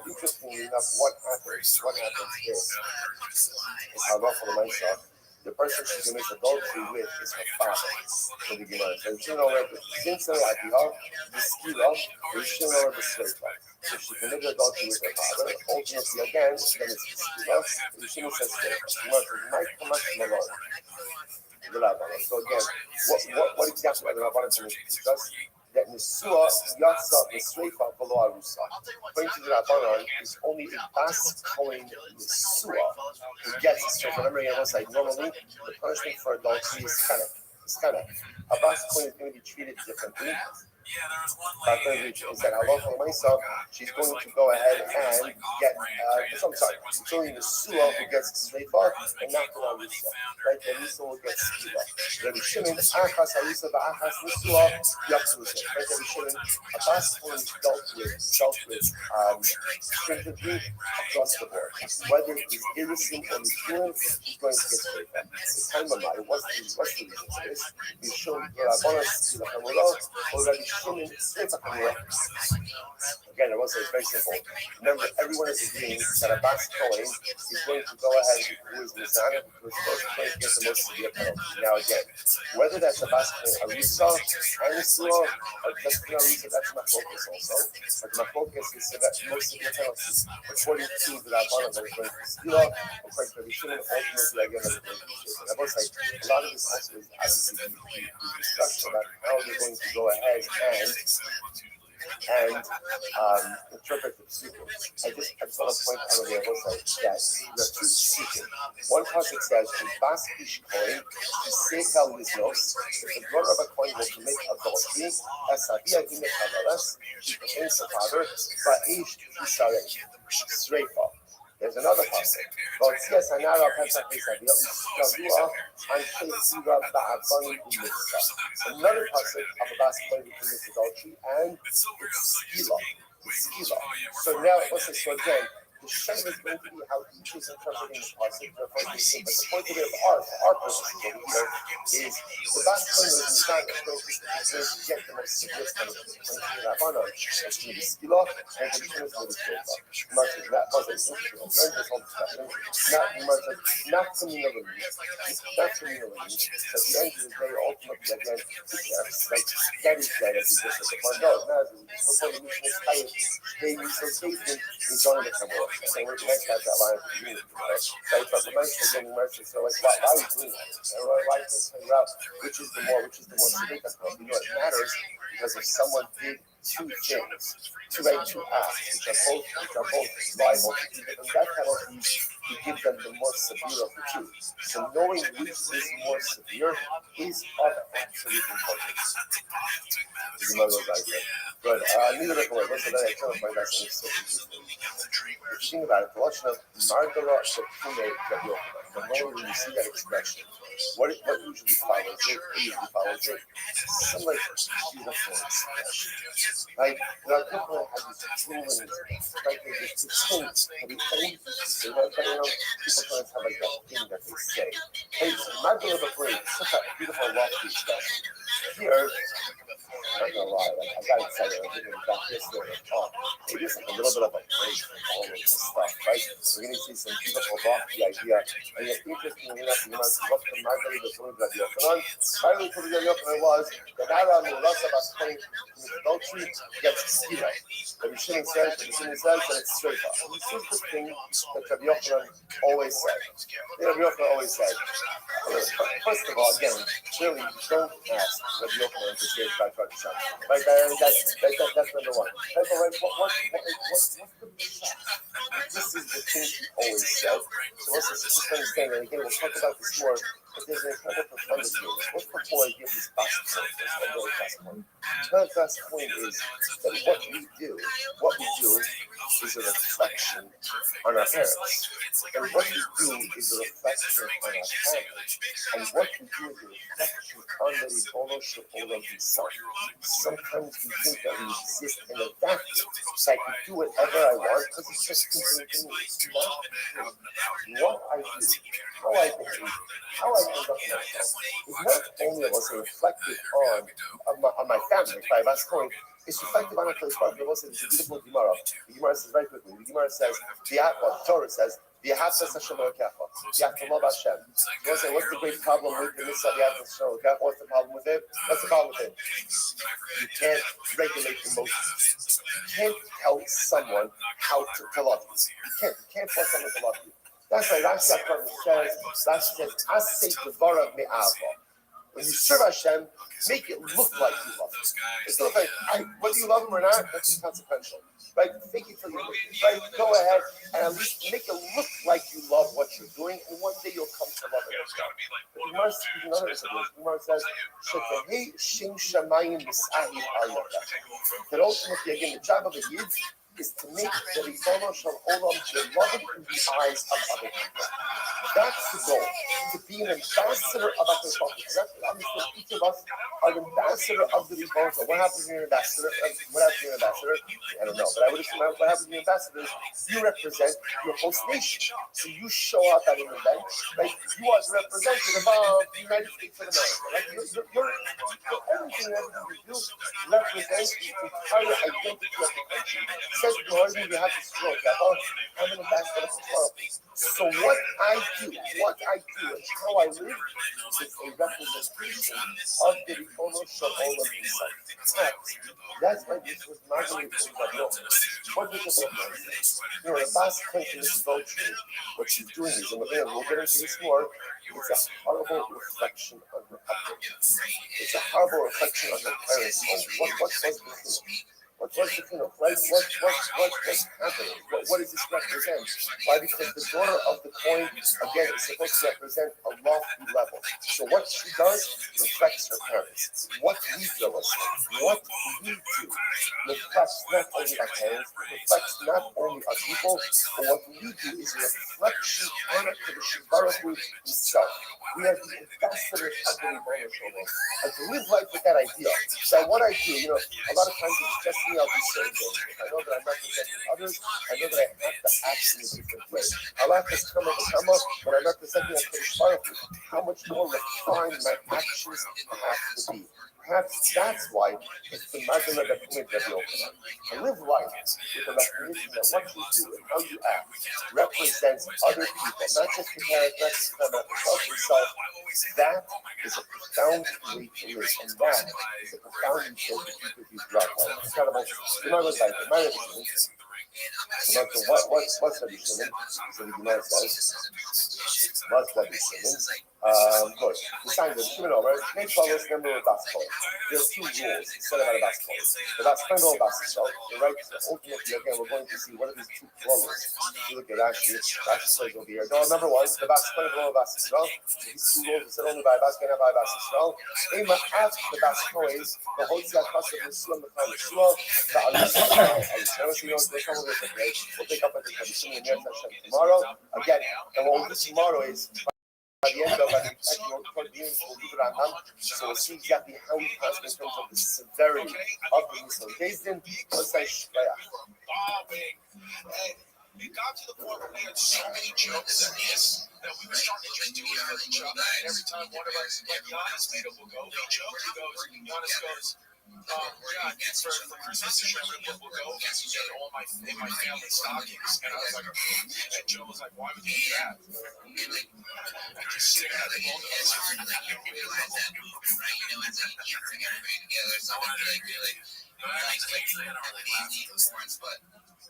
interestingly enough, what happens is the person she commits adultery with is her father. So the Gemara says, you know, Zin Sameadiyah, the Skiva, or you know the straight law. If she committed adultery with her father, ultimately again, then it's the Skiva, and Shimon says straight law. The Gemara says, might come up from alone. So again, what exactly are the Rabbanim to teach us? That Nesua Yatsa Nesreifa below Arusa. According to the Rabbanan, is only a Bas Kohen Nesua who gets a straight. Remember, normally the punishment for adultery is kind of a Bas Kohen is going to be treated differently. Is that she's going to go ahead and get, it's only the Sua who gets Sreifa and not the Arusa. Right? The Arusa will get Skiva. Rabbi Shimon, Achas Arusa, Achas Nesua, Yaksusa. Right? Rabbi Shimon, a Bas Kohen dealt with stringently across the board. Whether it's innocent or influence, he's going to get Sreifa. The time of my, what's the reason for this? He's shown the Rabbanas to the Hamurah, or Rabbi Shimon, again, I will say it's very simple. Remember, everyone is agreeing that a Bas Kohen is going to go ahead who is Mizana, who is going to get the most severe penalty. Now, again, whether that's a Bas Kohen Arusa, Anisua, or just an Arusa, that's my focus also. But my focus is that most severe penalties, according to the Rabbanan, that is going to Skila, according to the Shimon, ultimately, again, that is going to be I will say, a lot of this also is obviously the discussion about how they're going to go ahead and interpret the psukim. I just want to point out on the other side that there are two psukim. One pasuk says, "Bas ish kohen yisekal liznos." If the daughter of a kohen will commit adultery, asavia himet havalas, she contains the father, ba'ish tisarek, sreifa. There's another pasuk. Another pasuk of a Bas Kohen who commits adultery, and it's skila. So now, listen. So again, the shame is going to be how each is interpreting the pasuk. But the point of it, our purposes over here, is the Bas Kohen is not going to get the most severe punishment. It's going to be Rabbanon. It's going to be skila, and it's going to be shreifa. Much of that wasn't interesting. Learn this whole discussion. Not communally. Not communally. So at the end of the day, ultimately, again, like that is that as you just said. The no, before the mission is tight, they use those statements is going to come up. So we're going to have that line of the community. So it's like the mercy getting mercy. So like, why are we doing that? Why is this figure out which is the more severe? You know, it matters because if someone did two things, two acts, which are both liable to two different death penalties, you give them the more severe of the two. So knowing which is more severe is of absolute importance. Good. Neither of them. Listen, I tell my guys, I'm so interesting. If you think about it, the Rothschild, Margara, Shapune, the moment when you see that expression, what usually follows it? Some like beautiful expression. Like, people have these feelings, like they just things, but we only say that, but people sometimes have like that thing that they say. Hey, Margara, such a beautiful, lofty expression. Here, not gonna lie, like I gotta tell you, like, back yesterday, it is like a little bit of a break from all of this stuff, right? We're gonna see some people off the idea, and it's interesting enough, what the Margaret was doing with Yochanan. Margaret told Yochanan was that Aram Rasa Basconi commits adultery gets skila. But Yeshua says that it's straight up. And this is the thing that Rabbi Yochanan always said. Rabbi Yochanan always said. First of all, again, clearly don't ask Rabbi Yochanan to say it's about Hashem. Right? That's number one. What's the this is the thing he always said. So let's just understand that. Again, we'll talk about this more, but there's an incredible profundity. What's the whole idea of this last point? The last point is that what we do is a reflection on our parents. And what we do is a reflection on our family. And what we do is a reflection on the Ribono Shel Olam himself. Sometimes we think that we exist in a vacuum. So I can do whatever I want because it's just convenient to me. It's not true. What I do, how I behave, how I conduct myself is not only also reflected on my family, by last point, it's reflected on our place. It's a beautiful Gemara. The Gemara says very quickly. The Gemara says, the Torah says, you have to love Hashem. You want to say, what's the great problem with the mitzvah? What's the problem with it? What's the problem with it? You can't regulate emotions. You can't tell someone how to love you. You can't tell someone to love you. That's why Rashi says, Asay Devara Me'ava. When you serve Hashem, make it look like you love Him. It's not like, whether you love Him or not, that's inconsequential. Right? Fake it till you make it. Right? Go ahead and at least make it look like you love what you're doing, and one day you'll come to love it. The Gemara says, that ultimately, again, the job of a Yid is to make the Ribono Shel Olam beloved in the eyes of other people. That's the goal, to be an ambassador of Hashem. Each of us are an ambassador of the Ribono Shel Olam. What happens when you're an ambassador? I don't know, but I would assume what happens when you're an ambassador is you represent your host nation. So you show up at an event, right? You are the representative of the United States of America, right? Everything you do represents the entire identity of the country. Lord, you have to stroke that. I'm an ambassador for Torah. So what I do and how I live is a representation of the Ribono Shel Olam himself. That's why this was Margaret from Rabbi. What does it look like? You're a Bas Clinton adultery. What she's doing is, and we'll get into this more, it's a horrible reflection on her upbringing. It's a horrible reflection on her parents' home. What was the thing? What's the thing? What's happening? What does this represent? Why? Because the daughter of the coin, again, is supposed to represent a lofty level. So what she does reflects her parents. What we do, what we do, reflects not only our parents, reflects not only our people, but what we do is a reflection on it to the Baruch Hu himself. We are the ambassadors of the Ribono Shel Olam. And to live life with that idea, that what I do, a lot of times it's just me, I'll be saying things. I know that I'm representing others. I know that I have to act in a different way. I'll have to come up when I'm representing a Baruch Hu. How much more refined my actions have to be. Perhaps that's why it's the Magna that commit Rabbi Yochanan. To live life with the recognition that what you do and how you act represents other people, not just the parents, not just the yourself. That is a profound way to live, and that is a profound way to keep with you throughout life. Incredible. You know what's like the Gemara says. What's Rabbi Shimon? So the Gemara says, what's Rabbi Shimon? Good. The sign that Shimon over, Shnei Shalos Nemru Baskol. There's two rules instead of a Baskol. The Baskol and Baskol, right? Ultimately, again, we're going to see what are these two rules. If you look at Rashi says over here. No, number one, the Baskol and Baskol. These two rules are said only by Baskol and by Baskol. Ema after the Baskol is the Hotzia Kasha Muslim, the Khan Yeshua, the Alisa. We'll pick up at the Shimon tomorrow. Again, and what we'll do tomorrow is by the end of it, so we'll see exactly how he passed in terms of the severity of the Muslim. It got to the point where we had so many jokes that we were starting to just do it for each other. And every time one of us, like Giannis made it, we'll go, he goes, Giannis goes, Yeah, it's for Christmas this year. We'll go and all my family stockings. And I was like, and Joe was like, why would you do that? I just stick out the ball. It's hard to realize that, right? You know, it's like you bring everybody together. So I want to really, like the performance, but.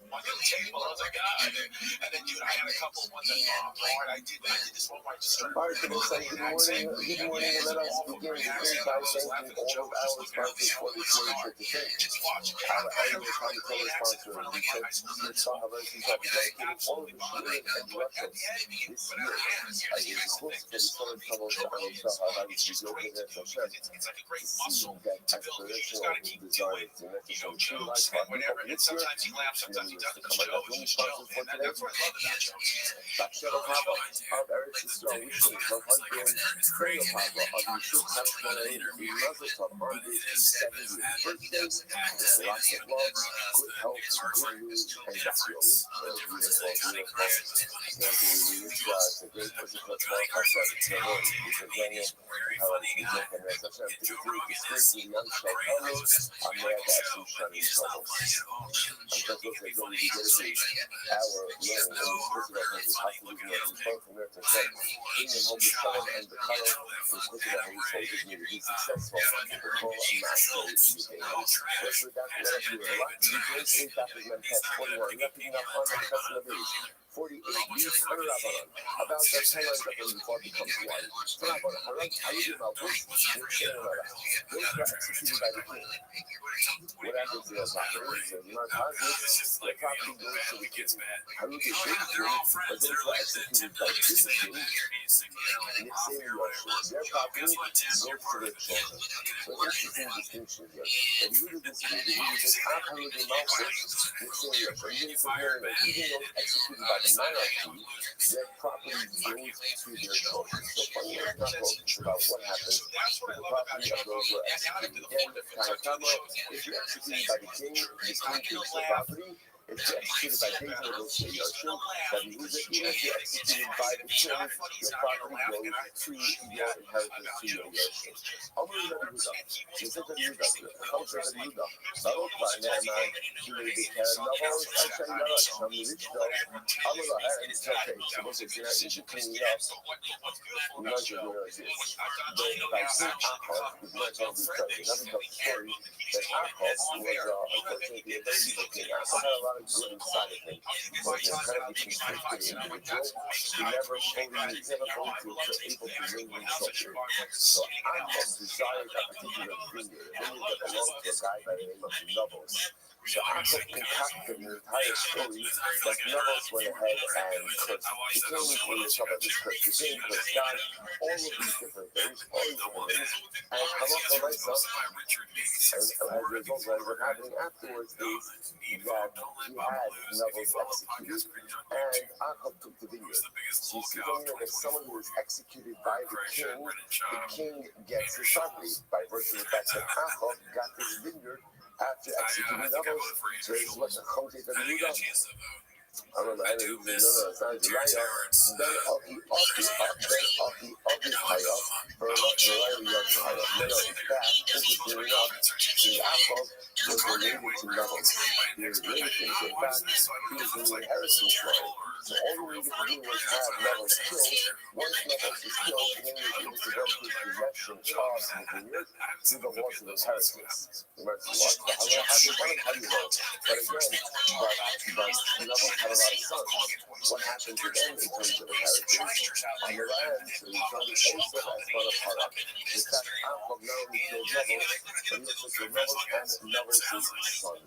On the table, I was like, and then dude, I had a couple of ones that hard. I did this one where I just started. All right, so good morning, and let us begin by thanking all of our sponsors for this very trip to change. Our annual Comic-Con sponsor, the Sahara University, have dedicated all of the healing and workshops this year. As a host for the solid troubles to our Sahara University, to see that aspirational desire to necessarily true life partner for this year, and then we will come back with sponsors for today. Bachelor Papa of Eric's Strong Wishing, Lopez, Cradle Papa of the Shoot Hashtag, the Muzzle Top on this 70th birthday. Lots of love, good health, good news, and that's the only beautiful. It's a great person to talk outside the room. It's a very young child colors. I'm there to actually shine in trouble. I'm just looking at going to dedicate our learning and discussing about how to live in a from there to say, bring them home with color and the color, discussing about how he told me to be successful, the whole mastery meeting. Just with that, let us do a lot. You can see that is my test 41, nothing up on the customer base. 48 years for Rabbi. About the parents that will before becomes one. So Rabbi, how you do about this? Those are executed by the king. What happens to us after? Not Congress, the property goes to the king. How do you get big king? But those are executed by the king. And it's in their property goes to their children. So this is the distinction here. But you do this, you just have how you do mouths, it's in your even though executed by the monarchy, their property goes to their children. So funny enough, not about what happens with the property of those who are executed. Again, Kanakama, if you're executed by the king takes the property. If you're executed by kings or those who are Yoshim, that means that even if you're executed by the king, your property goes to your inheritance, to your Yoshim. Amr Rabbi Yehuda, Yosef Rabbi Yehuda, Chalsha Rabbi Yehuda, Baruch Va'ne'eman, Shulei B'Ker, Navos, Hashem Yarat, Sham Yirishto, Amr Laher, and it's okay. So what's it, you're actually cleaning it up. You know where it is. But by King Achor, the blood of the story, another story that Achor was, unfortunately, a very evil king. Achor had a lot of good inside of him, but incredibly conflicted individual. He never fully able to bring himself in. So Achor desired a particular vineyard that belonged to a guy by the name of Novos. So Achor concocted an entire story that Novos went ahead and cursed the king. We were talking about this curse the king, cursed God, all of these different things, and Halacha myself, as a result, what happening afterwards is that he had Novos executed, and Achor took the vineyard. So you see here that someone who is executed by the king gets his property by virtue of the fact that Achor got this vineyard after executing Novos. So it's what the Chomte that he got. I don't know, I don't even know, it's not a liar. Then of the higher, for a lot of the higher. No, in fact, interestingly enough, the Achor was related to Novos. He was related to him. In fact, he was in the inheritance line. So all we needed to do was have Novos killed. Once Novos is killed, then we were able to go to his possession of the vineyard through the laws of inheritance. Remember, how do you know? But again, Novos had a lot of sons. What happened to them in terms of inheritance? On the land, so he told us also as part of Hara. In fact, Achor not only killed Novos, but he also killed Novos and Novos' sons.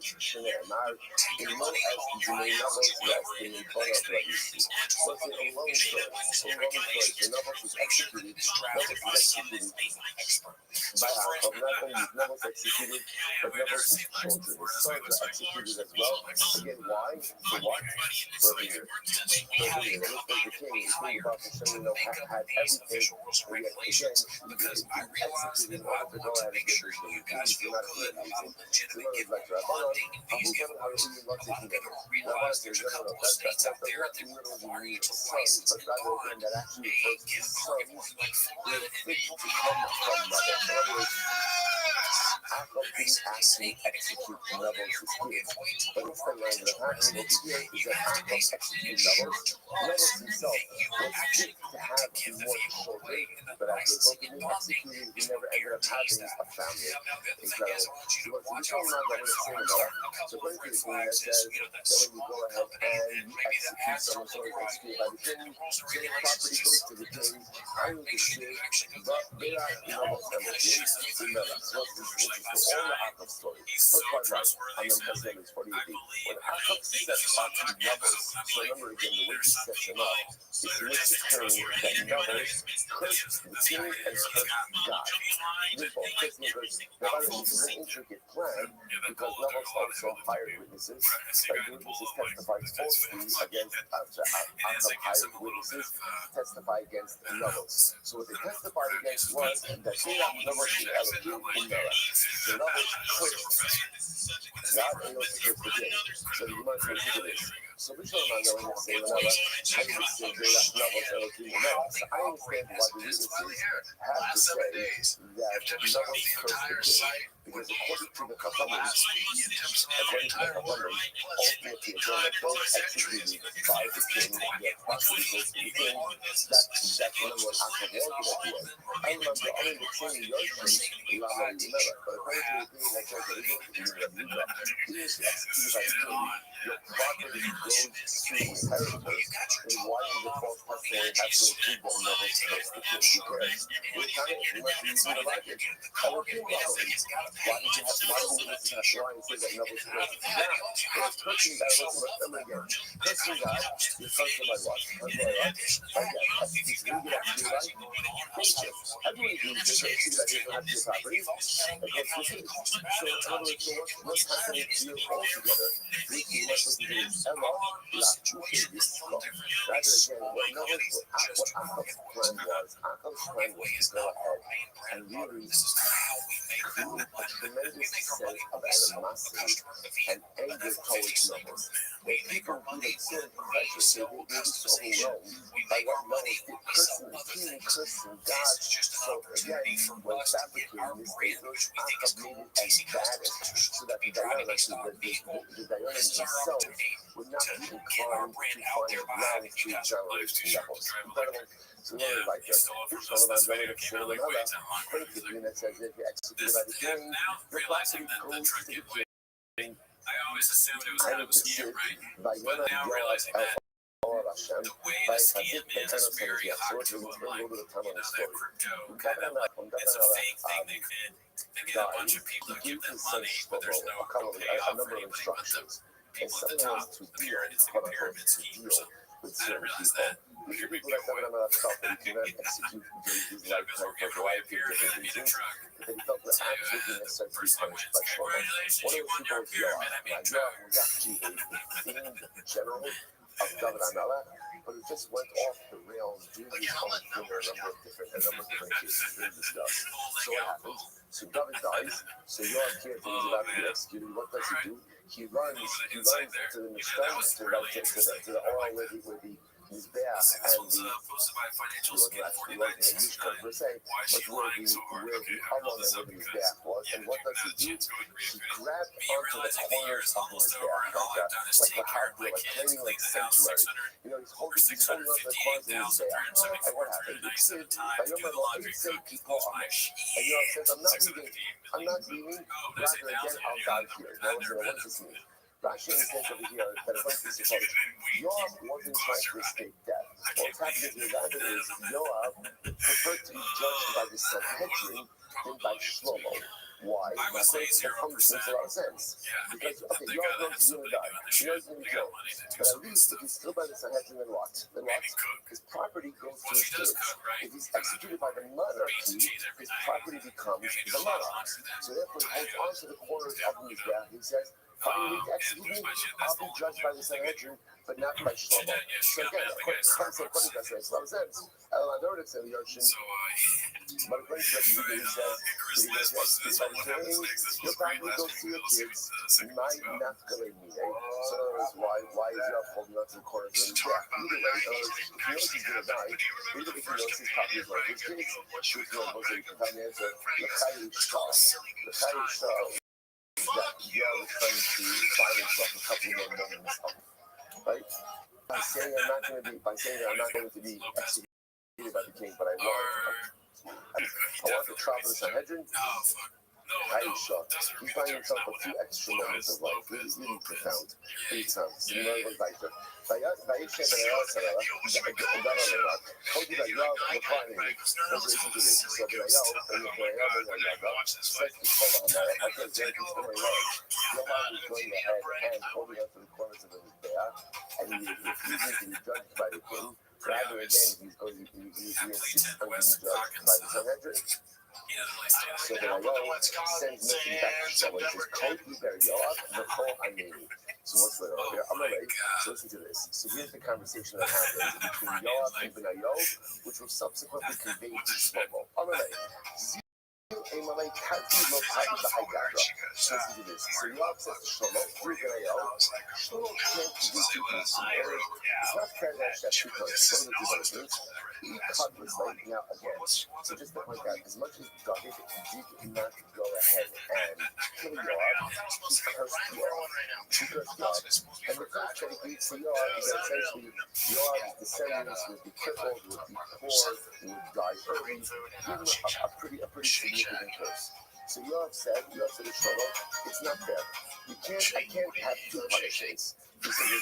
Now, in more as Jimei Novos, yes, in the Torah of Rabbi. So it's a long story. So Novos was executed. Novos was executed by Achor. Not only was Novos executed, but Novos' children, his sons, were executed as well. Again, why? For what? For a vineyard. For a vineyard. And this was the king. The king of Hashem had everything. But yet, again, he executed in order to go ahead and get this vineyard. He's not amazing. So what is like Rabbi? Who's going to have a vineyard not taking it? Rabbi says, no. That's not literally the sons, but rather than that actually refers to sons. They're fit to come from Rabbi. In other words, Achor didn't actually execute Neville's kids. But instead, what ended up happening over here is that Achav executed Neville's. Neville himself was fit to have more children, but as a result of being executed, he never ended up having a family. Incredible. So what's going on that we're saying about? So according to the thing that says that when you go ahead and you execute someone, so it's executed by the king, so the property goes to the king, I need to say, but they are Neville's energy. Remember, so what's this? This is all the Achav story. First part, right? I'm going to test them is 48. When Achav sets up Neville's, so remember again, the way he sets him up is he makes it clear that Neville cursed the king and cursed God. This whole cursing and cursing. Now, by the way, this is an intricate plan because Neville's also hired witnesses. By doing this, testified falsely against Achav hired witnesses to testify against Neville's. So what they testified against was that they are Neville's Elohim in Noah. So Neville's cursed God and also cursed the king. So you might consider this. So which one am I going to say whenever I need to say they are Neville's Elohim in Noah? So I understand why the witnesses have to say that Neville's cursed the king. Because according to the Chachamim, ultimately, again, those executed by the king, their property goes to the king. That's what Achav wanted at the end. I remember only the king Yoshi, Lama, remember, but according to the thing that says that he is executed by the king, your property goes to the inheritors, then why did the false testimony have to include that Neville's cursed the king? Because we're kind of, we must be doing the logic. Our king property. Why did you have to witnesses have to lie and say that Neville's cursed? Now, it's cursing God, let's remember again. Cursing God, you're cursing by what? He's going to get up to you, right? Friendship. How do we do this? They see that they don't have to your property. Against the king. So, in other words, what's happening to you all together? We must do Ella, La Chuche, Yisrael. Rather again, what Achav's plan was. Achav's plan was to go ahead and really create a tremendous sense of animosity and anger towards Neville. The people who had sinned precious, they were just overwhelmed by what Neville did, cursing the king, cursing God. So again, when fabricating this case, Achav made it as bad so that the Dayan himself would not be inclined to find land to challenge Neville. Incredible. So we only like this. All about going to kill another. Critically, that says if you execute by the king, your property goes to the king. I always assumed it was kind of a scam, right? But now realizing that the way to scam is very hard to online. You know, that crypto kind of like, it's a fake thing they did. They get a bunch of people to give them money, but there's no payoff for anybody but the people at the top of the pyramid. It's like a pyramid scheme or something. I didn't realize that. The people that are going to stop and cannot execute his lifetime for a variety of different reasons, they felt that absolutely necessary to be punished by Shlomo. One of the people is Yoav. Was actually a famed general of David Amelech, but it just went off the rails due to his own a number of different cases being discussed. So what happens? So David dies, so Yoav can't think he's about to be executed. What does he do? He runs to the Mishkan, to the oil where the Mizbeach and the Mishkan per se, but where the Aron and where the Mizbeach was. And what does he do? He grabbed onto the corners of the Mizbeach, like a hardware, like claiming like sanctuary. You know, he's holding onto the corners of the Mizbeach. And what happened? He said, people are. And Yoav says, I'm not leaving, rather again, I'll die here. Now, what does this mean? Rashi says over here that according to this approach, Yoav wasn't trying to escape death. What's happening is Yoav preferred to be judged by the Sanhedrin than by Shlomo. Why? Because the makes a lot of sense. Because, okay, Yoav knows he's going to die. He knows he's going to be killed. But at least if he's still by the Sanhedrin, then what? His property goes to his kids. If he's executed by the monarchy, his property becomes the monarch. So therefore, he holds on to the corners of his death. He says, finally, execute me, I'll be judged by the Sanhedrin, but not by Shlomo. So again, according to that, makes a lot of sense. But according to Rabbi, he says, your property goes to your kids, my not going to be there. So in other words, why is Yoav holding on to the corners of his death? Either way, in other words, if he knows he's going to die, either if he knows his property is going to his kids, which one was it? You can find the answer, L'chai Yishar. that Yoav is trying to find himself a couple more moments of, right? By saying I'm not going to be executed by the king, but I want the trial of the Sanhedrin. Aisha, he finds himself a few extra moments of life, really profound. 8 times. You know, it was like that. Told you that Yoav required me. Let's listen to this. So Yoav, and said to Shlomo, I can't say it's the way Yoav is going ahead and holding on to the corners of his bear, and he refusing to be judged by the king. Rather again, he insists on being judged by the Sanhedrin. So the Yoav sends message back to Shlomo. He says, "Code me there, Yoav, before I name you." So what's going on here? I'm late. So listen to this. So here's the conversation that happens between Yoav and Benayoel, which was subsequently conveyed to Shlomo. I'm late. So listen to this. So Yoav says to Shlomo, through Benayoel, Shlomo can't do two things. It's not fair that I should have two consciences. What are the two things? Echad was like, now again, so just to point out, as much as David did not go ahead and kill Yoav, he cursed Yoav. And the first that he beats Yoav is that essentially Yoav's descendants would be crippled, would be poor, would die early. Give him a pretty significant curse. So Yoav said to Shlomo, it's not fair. I can't have two punishments. He said,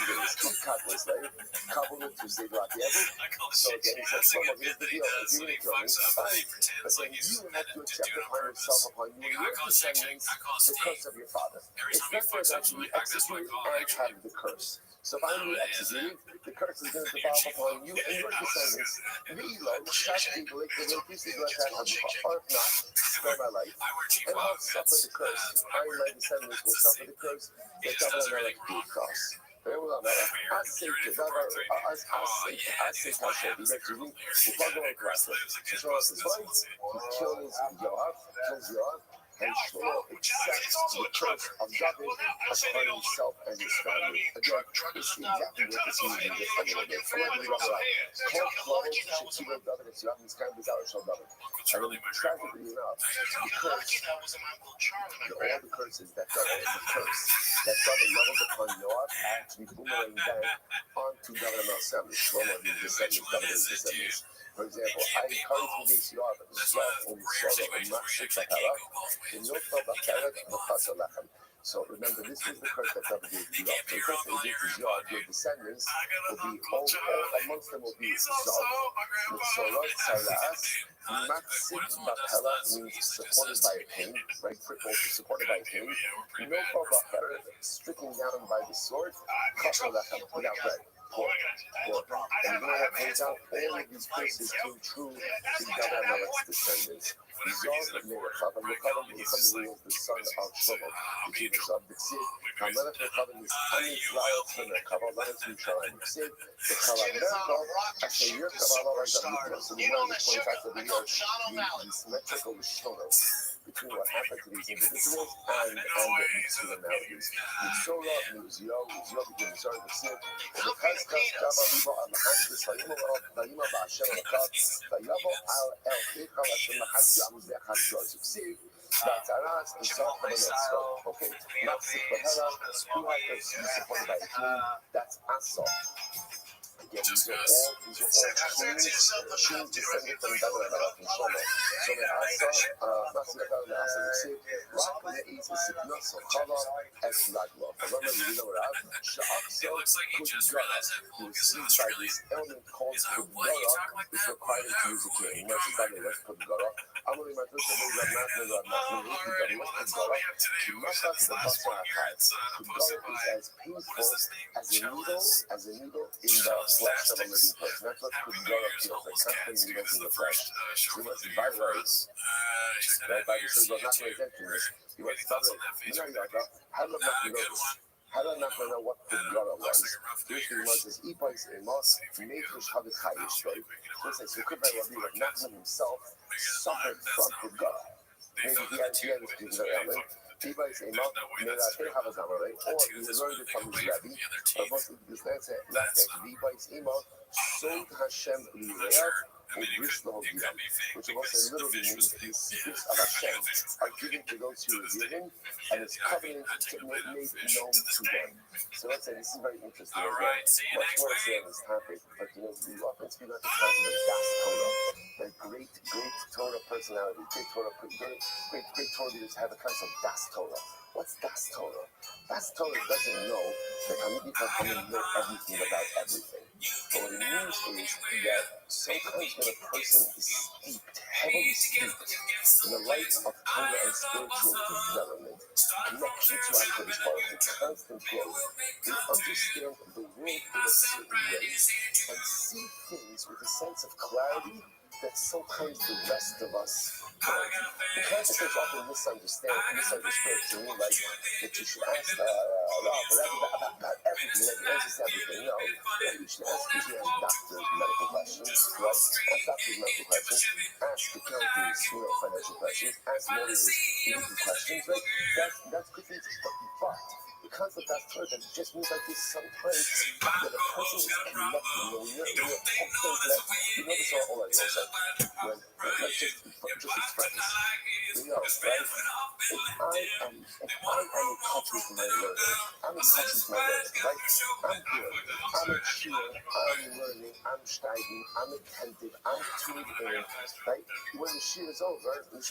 Echad was like, Kabul to say that so again, he said, Shlomo, here's the deal. If you're going to kill me, fine. But then you have to accept upon yourself, upon you and your descendants, the curse of your father. It's not fair that you execute and have the curse. So if I'm executed, the curse is going to devolve upon you and your descendants. Or if not, spare my life. And I'll suffer the curse. I and my descendants will suffer the curse that double Amalek will cross. Very well, I say to Hashem, he's actually, we'll talk about Krasner. So Shlomo says, fine, he kills Yoav, and Shlomo accepts the curse of David upon himself and his family. Again, this is exactly what this means in just a little bit. So let me go around. Call Shlomo to Shekhiva David, it's Yoav, he's kind of bizarre, Shlomo David. I mean, tragically enough, all the curses that David leveled upon Yoav actually boomerang back onto David and Melchem, Shlomo and his descendants, David and his descendants. For example, I encourage you this Yoav and Shlomo and Machshik Bakara, in Yoav Bakara, B'chasa Lechem. So remember, this was the curse that David gave to Yoav. The curse that he gave to Yoav, your descendants will be all amongst them will be Zog, Mitzorot, Saras, Machshik Bakara means supported by a king, right? Crippled, supported by a king. Yoav Bakara, stricken down by the sword, B'chasa Lechem, without bread. Poor. And when I point out all of these curses came true to David and Amalek's descendants. Zog Merechav, and Mechav is somebody who was the son of Shlomo, the king of B'Tziv. Hamelech Mechav is Amizrael to Mechav, Melech Yushalayim. B'Tziv, Mechav Mechav, Asher Yerkav Alav Azam. So we know the point out of the year, the symmetrical Shlomo between what happened to these individuals and the externalities. Mitzorah, Muzio, became Mizar, B'Tziv, and the Chazkas, Java, Liba, Al-Mahashis, Vayima, Ba'ashem, Mechav, Vayavo, Al-El-Echav, Hashem, Mahashis, that's Aras and South Benetzro. Okay, not Sikbahara, who has been supported by the king, that's Asa. Again, these are all kings descended from David and Amalek and Shlomo. So the Asa, Rak Le'ez is Sikna Sochava Es Raglo. Remember, you know what Sha'akso Kudgara, who was seized by this element called Kudgara, which required him to use a king. He mentions that what's Kudgara. Amuli Matusha Kudgara is as painful as a needle in the flesh of a living person. That's what Kudgara feels like, constantly needles in the flesh. So he wants to vitalize. Right? By the Shulchan not very intentional. He wants to vitalize. How do I not know what Kudgara was? Here's the Gemara says, Ipais Emos, Meitush Havid Chayish, right? So it could very well be that Nachman himself suffered from Kudgara. Maybe he had this particular element. Ipais Emos, Meratei Havazama, right? Or he learned it from his Rabbi. But most of this last text, Ipais Emos, Sod Hashem Lireach, I mean, it could be fake which will because also the literally fish was means big. the Yeah, secrets of Hashem are given to those who revere Him, and His covenant I is take a bite out of made fish known to this to day. them. So let's say this is very interesting. All Again, right, see you much next more to say week. on this topic, but we often speak about the concept of Das Torah, the great Torah personality, great Torah leaders have a concept of Das Torah. What's Das Torah? Das Torah doesn't know that Hamid Chachamim know everything about everything. But what it means is that sometimes when a person is heavily steeped in the light of Torah and spiritual development, connection to HaKadosh Baruch Hu, constant growth, they understand the world in a certain way and see things with a sense of clarity that sometimes the rest of us don't. The concept is often misunderstood to me like that you should ask about everything, that the answers to everything. No, you should ask doctors medical questions, right? Ask doctors medical questions, ask accountants, financial questions, ask lawyers legal questions, right? That's good things, but the concept of Torah that just means like this sometimes that a person is connected. When you're you know this all right also. Let's just express. Right? If I am in touch with my learning, I'm in touch with my learning, right? I'm good. I'm a cheer, I'm learning, I'm striving, I'm attentive, I'm tuned in, right? When the shir is over, or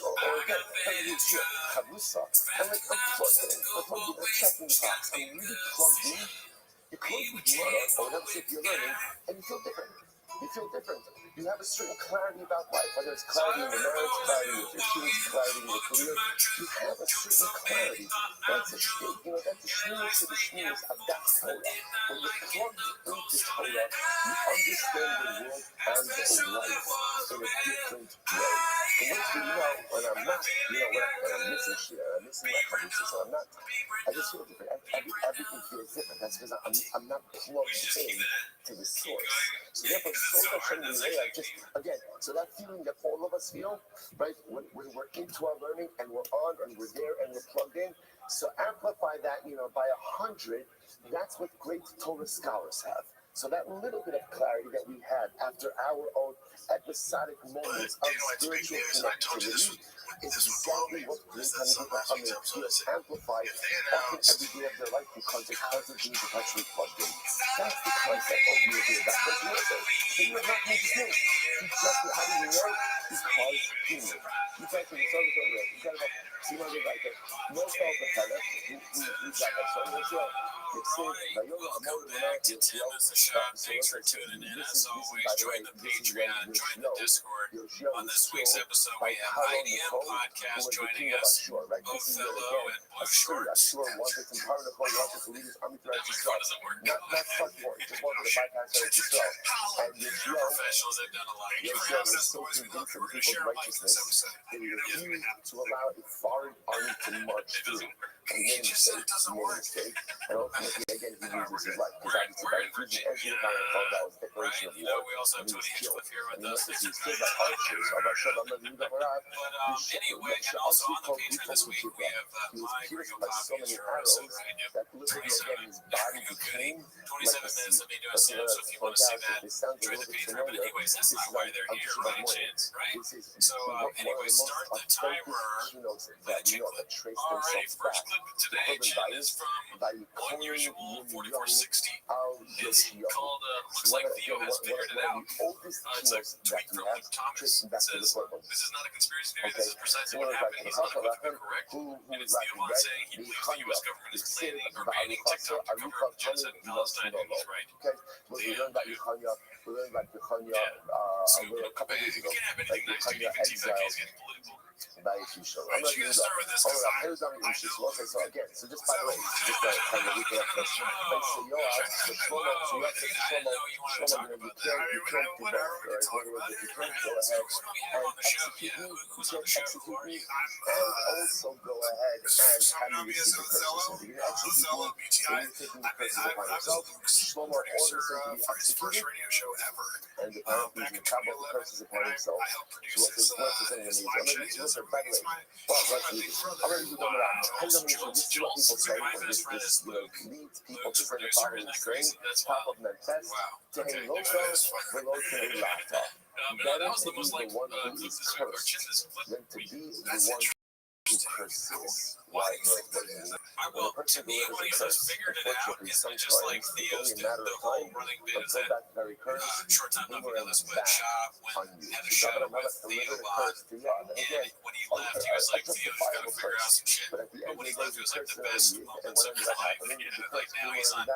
again, every shir, Chavusa, I'm plugged in, I'm checking the box, I'm really plugged in. You close the Gemara, or whatever shit you're learning, and you feel different. You feel different. You have a certain clarity about life, whether it's clarity in your marriage, clarity with your kids, clarity in your career. You have a certain clarity. That's a shmiras to the shmiras of that Torah. When you're plugged into Torah, you understand the world and life in a different way. And when I'm not, when I'm missing shit, I'm missing my conversations, so I just feel different. Everything feels different. That's because I'm not plugged in to the source. So therefore, so that feeling that all of us feel, right, when we're into our learning and we're on and we're there and we're plugged in, so amplify that, by 100, that's what great Torah scholars have. So that little bit of clarity that we had after our own episodic moments of spiritual connectivity is exactly what great Talmidei Chachamim feel amplified often every day of their life because they're constantly perpetually plugged in. That's the concept of unity of that. But you know, you're not going to snake. You just, how do you know? Because he knew. You can't see the service over there. You gotta go. See my like that. No fault of Pellet. You got that. So what's your Welcome back to Tim as the Shop. Thanks for tuning in. As always, join the Patreon, join the Discord. On this week's episode, we have IDM Podcast joining us, Othello and Blue Shorts. Sure, wanted some power to play, wanted to lead his army throughout the Microphone doesn't work. Not such war, just wanted to bypass it to throw. And You're professionals, they've done a lot. Yeshua was so convinced of people's righteousness that he refused to allow a foreign army to march through. And he made a mistake, and ultimately, again, he loses his life. Because obviously, by refusing entry to Congo, that was a declaration of war. We also have And he was Tony killed. Hinchcliffe here And with us. he was killed by archers, or by Anyway, and also on the Patreon this week, we have my pierced Gringo by so Coffee many for arrows Radio. that literally, again, his body became 27 minutes of me doing stand, so if you want to see that, join the Patreon. But anyways, that's not why they're here by any chance, right? So anyway, start the timer. Alrighty, first clip of today, Jim, is from Unusual 4460. It's called, looks like Theo has figured it out. It's a tweet from Luke Thomas. It says, this is not a conspiracy theory, this is precisely what happened. He's unequivocally correct. And it's Theo Von saying he believes the U.S. government is planning or banning TikTok to cover up genocide in Palestine, and he's right. We learned about Yechanya, So, we can't have anything nice to give you TikTok is getting political. by Yeshua. I'm not going to start with this because I know. So again, so just by the way, just to kind of recap this. So you have to Shlomo, you can't do both, right? You can't go ahead and execute me, and also go ahead and have me receive the curses. If you're executing me, then you're taking the curses upon yourself. Shlomo orders him to be executed, and the penalty is to couple the curses upon himself. So what's his name? by the way, well, let's leave it. I'm going to do number one. Depends on the this is what people say, or this leads people to send the following string, top of the test, to hang low below to hang laptop. Better to be the one who is cursed than to be the one who curses. Why? Well, to me, when he first figured it out, it's just like Theo's the whole running bit of that short time not being able to split shop, when had a show with Theo a lot, and when he left, he was like, Theo's got to figure out some shit. But when he left, it was like the best moments of his life, and like now he's on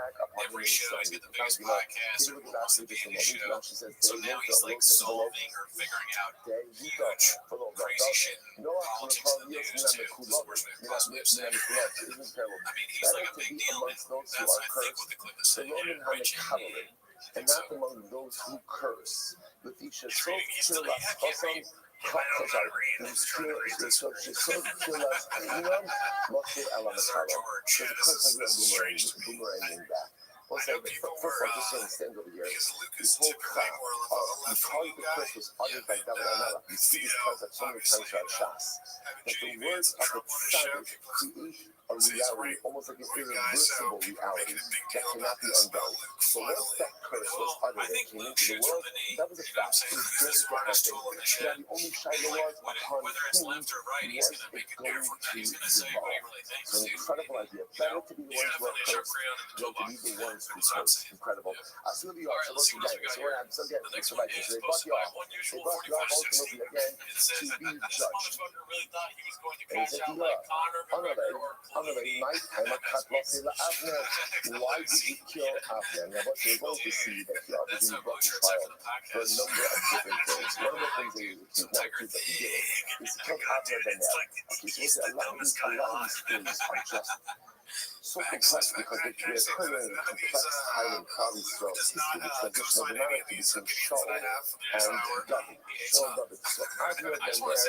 every show, he's got the biggest podcast, everyone wants to be in the show, so now he's like solving or figuring out huge, crazy shit in politics and the news too. This is the worst way I possibly have said it. I mean, he's like a big deal now. That's, I think, what the clip is saying. Right, Jimmy? And not among those who curse. Letitia, so kill us. First of all, just understand over here, this whole crowd, because the curse was uttered by David Amela, we see this concept so many times throughout Shas, that the words of the Sabbath create a reality, almost like an irreversible reality that cannot be undone. So once that curse was uttered and came into the world, that was a fact. It was going to happen. Now the only shadow was upon whom was it going to devolve. So an incredible idea. Better to be the ones who are cursed than to be the ones who curse. Incredible. So here we are. So once again, so we're having some again, so right, so they brought you off. They brought you off ultimately again to be judged. And he said to you, Honorary, my time at Katlosil Avner. Why did you kill Avner? Now, what you're going to see that you are being brought to trial for a number of different things. One of the things that you keep not keep that you did is to kill Avner then now. Okay, so a lot of these things are just so complex because they're occurring in a complex time in Kali's throat. It's the traditional dynamic between Shaul and David. Shaul and David. So Avner then there was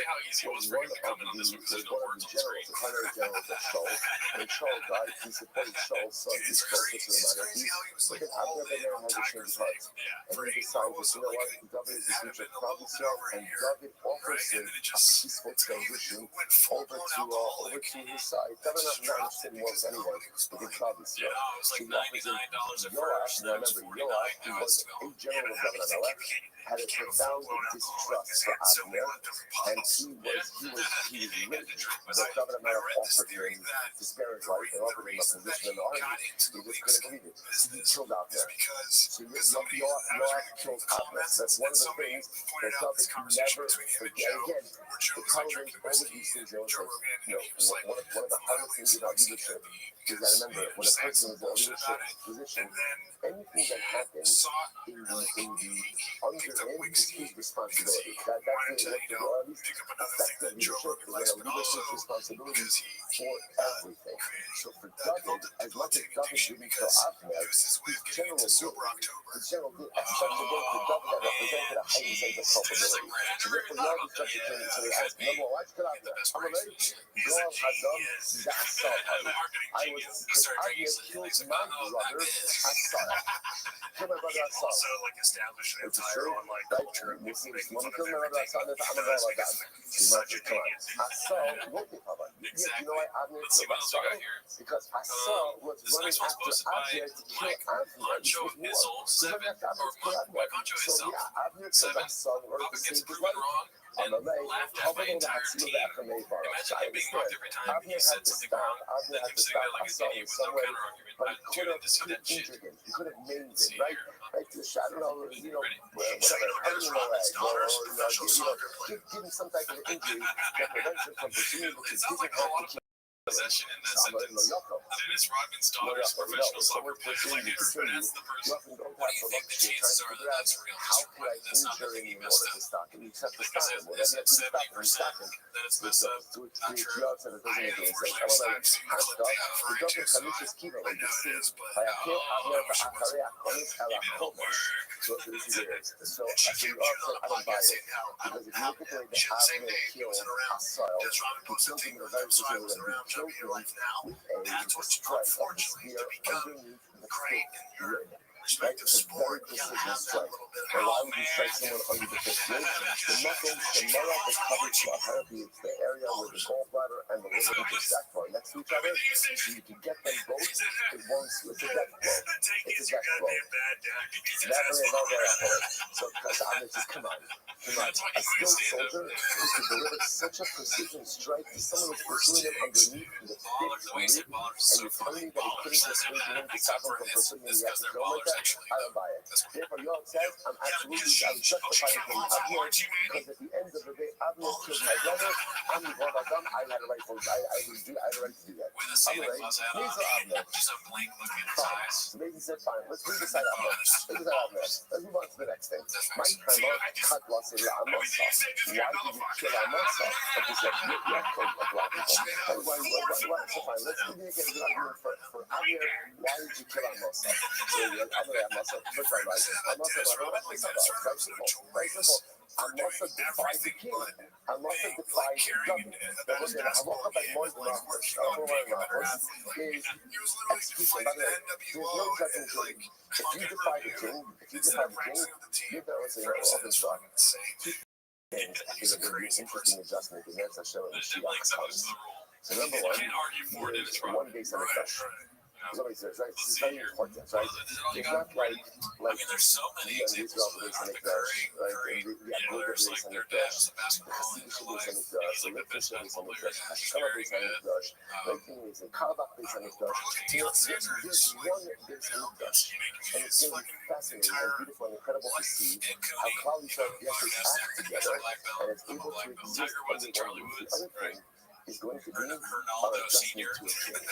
one of the generals, the primary generals of Shaul. When Shaul died, he supported Shaul's son, his focus in the matter. But then Avner then there had a change of heart. And he decided, you know what, David is the future of Kali's throat, and David offers him a peaceful transition over to his side. David not understand more than anyone. Within Kali's throat. So he offers him Yoash. Now remember, Yoash, who was a general of David Amalek, had a profound distrust for Avner, and he was rich. But David Amalek offered him to spare his life and offered him a position in the army. He just couldn't believe it. So he killed Avner. So Yoash killed Avner. That's one of the things that David never forget. Again, the problem is all of these things, one of the hardest things about leadership is that remember, when a person is in a leadership position, anything that happens in the under is his responsibility. That's what at least effective leadership is a leadership's responsibility for everything. So for David, as much as David didn't kill Avner, his general did especially going for David that represented a heightened sense of culpability. So therefore, you always judge the king. So they ask, number one, why did you kill Avner? I'm ready. Yoav Hadam Zasar. Because Avner killed my brother Asar. Killed my brother Asar. Also, like, established an entire online culture of making fun of everything. Asar, what did Papa? You know why Avner killed Asar? Because Asar was running after Avner to kill Avner. So Avner killed Asar in order to save his life. On the way, Avner had to move after Maybar. I understand. Avner had to stop Asar in some way, but he could have injured him. He could have maimed him, right? Right to the shadow, whatever, hurting the leg, or give him some type of injury that prevents him from pursuing, which is doesn't have to possession in that sentence. Dennis Rodman's daughter's professional soccer player. Like, that's the person. What do you think the chances are that that's real? How could I injure him in order to stop him? You have to stop him. Well, then you have to stop him. Then it's messed up. Not true. I unfortunately have sniped too much with the frying too, so I know it is, but I wish it wasn't. So you also, I don't buy it. Because if you look at the way that Avner killed Asar, he killed him in a very particular way. He killed him with a strike of the spear underneath the fifth rib. right? It's a very precision strike. And why would you strike someone under the fifth rib? The muscles, the marrow, the coverage, it's the area where the gallbladder and the liver intersect are next to each other. So you can get them both at once. It's a death blow. It's a death blow. Definitely a very So Alex says, come on. A skilled soldier who can deliver such a precision strike to someone who's pursuing him underneath the fifth rib, and you're telling me that he couldn't just swing to him to stop him from pursuing him the throw like that? I don't buy it. Therefore, Yoav says, I'm justifying him Avner, because at the end of the day, Avner killed my brother. I'm the one Adam. I had a right to do that. Anyway, here's Avner. Fine. So Mason said, fine. Let's read the side Avner. Let's move on to the next thing. My timer, cut loss in Amasa. Why did you kill Amasa? Like you said, you have killed a lot of people. So fine, let's give you again a good argument for Avner. Why did you kill Amasa? Amasa, first time, right? Amasa, very simple. Amasa defied the king. Amasa defied David. There was a halacha by Mordechai is execution. By the way, there's no judging jury. If you defy the king, you're there was a his dog. Two things I think are going to be interesting adjustment because that's a show in Mashiach comes. So number one, is one base on the crush. Somebody says, right? This is very important, right? It's not like there's so many Israel base on the crush, right? The Aguda base on the crush, the Hasidic base on the crush, the Litvish base on the crush, Hashkala base on the crush, like things, the Karabakh base on the crush. There's one base on the crush, and it's going to be fascinating and beautiful and incredible to see how Klal Yisrael act together and it's able to exist under one roof. The other thing is going to be our adjustment to a king.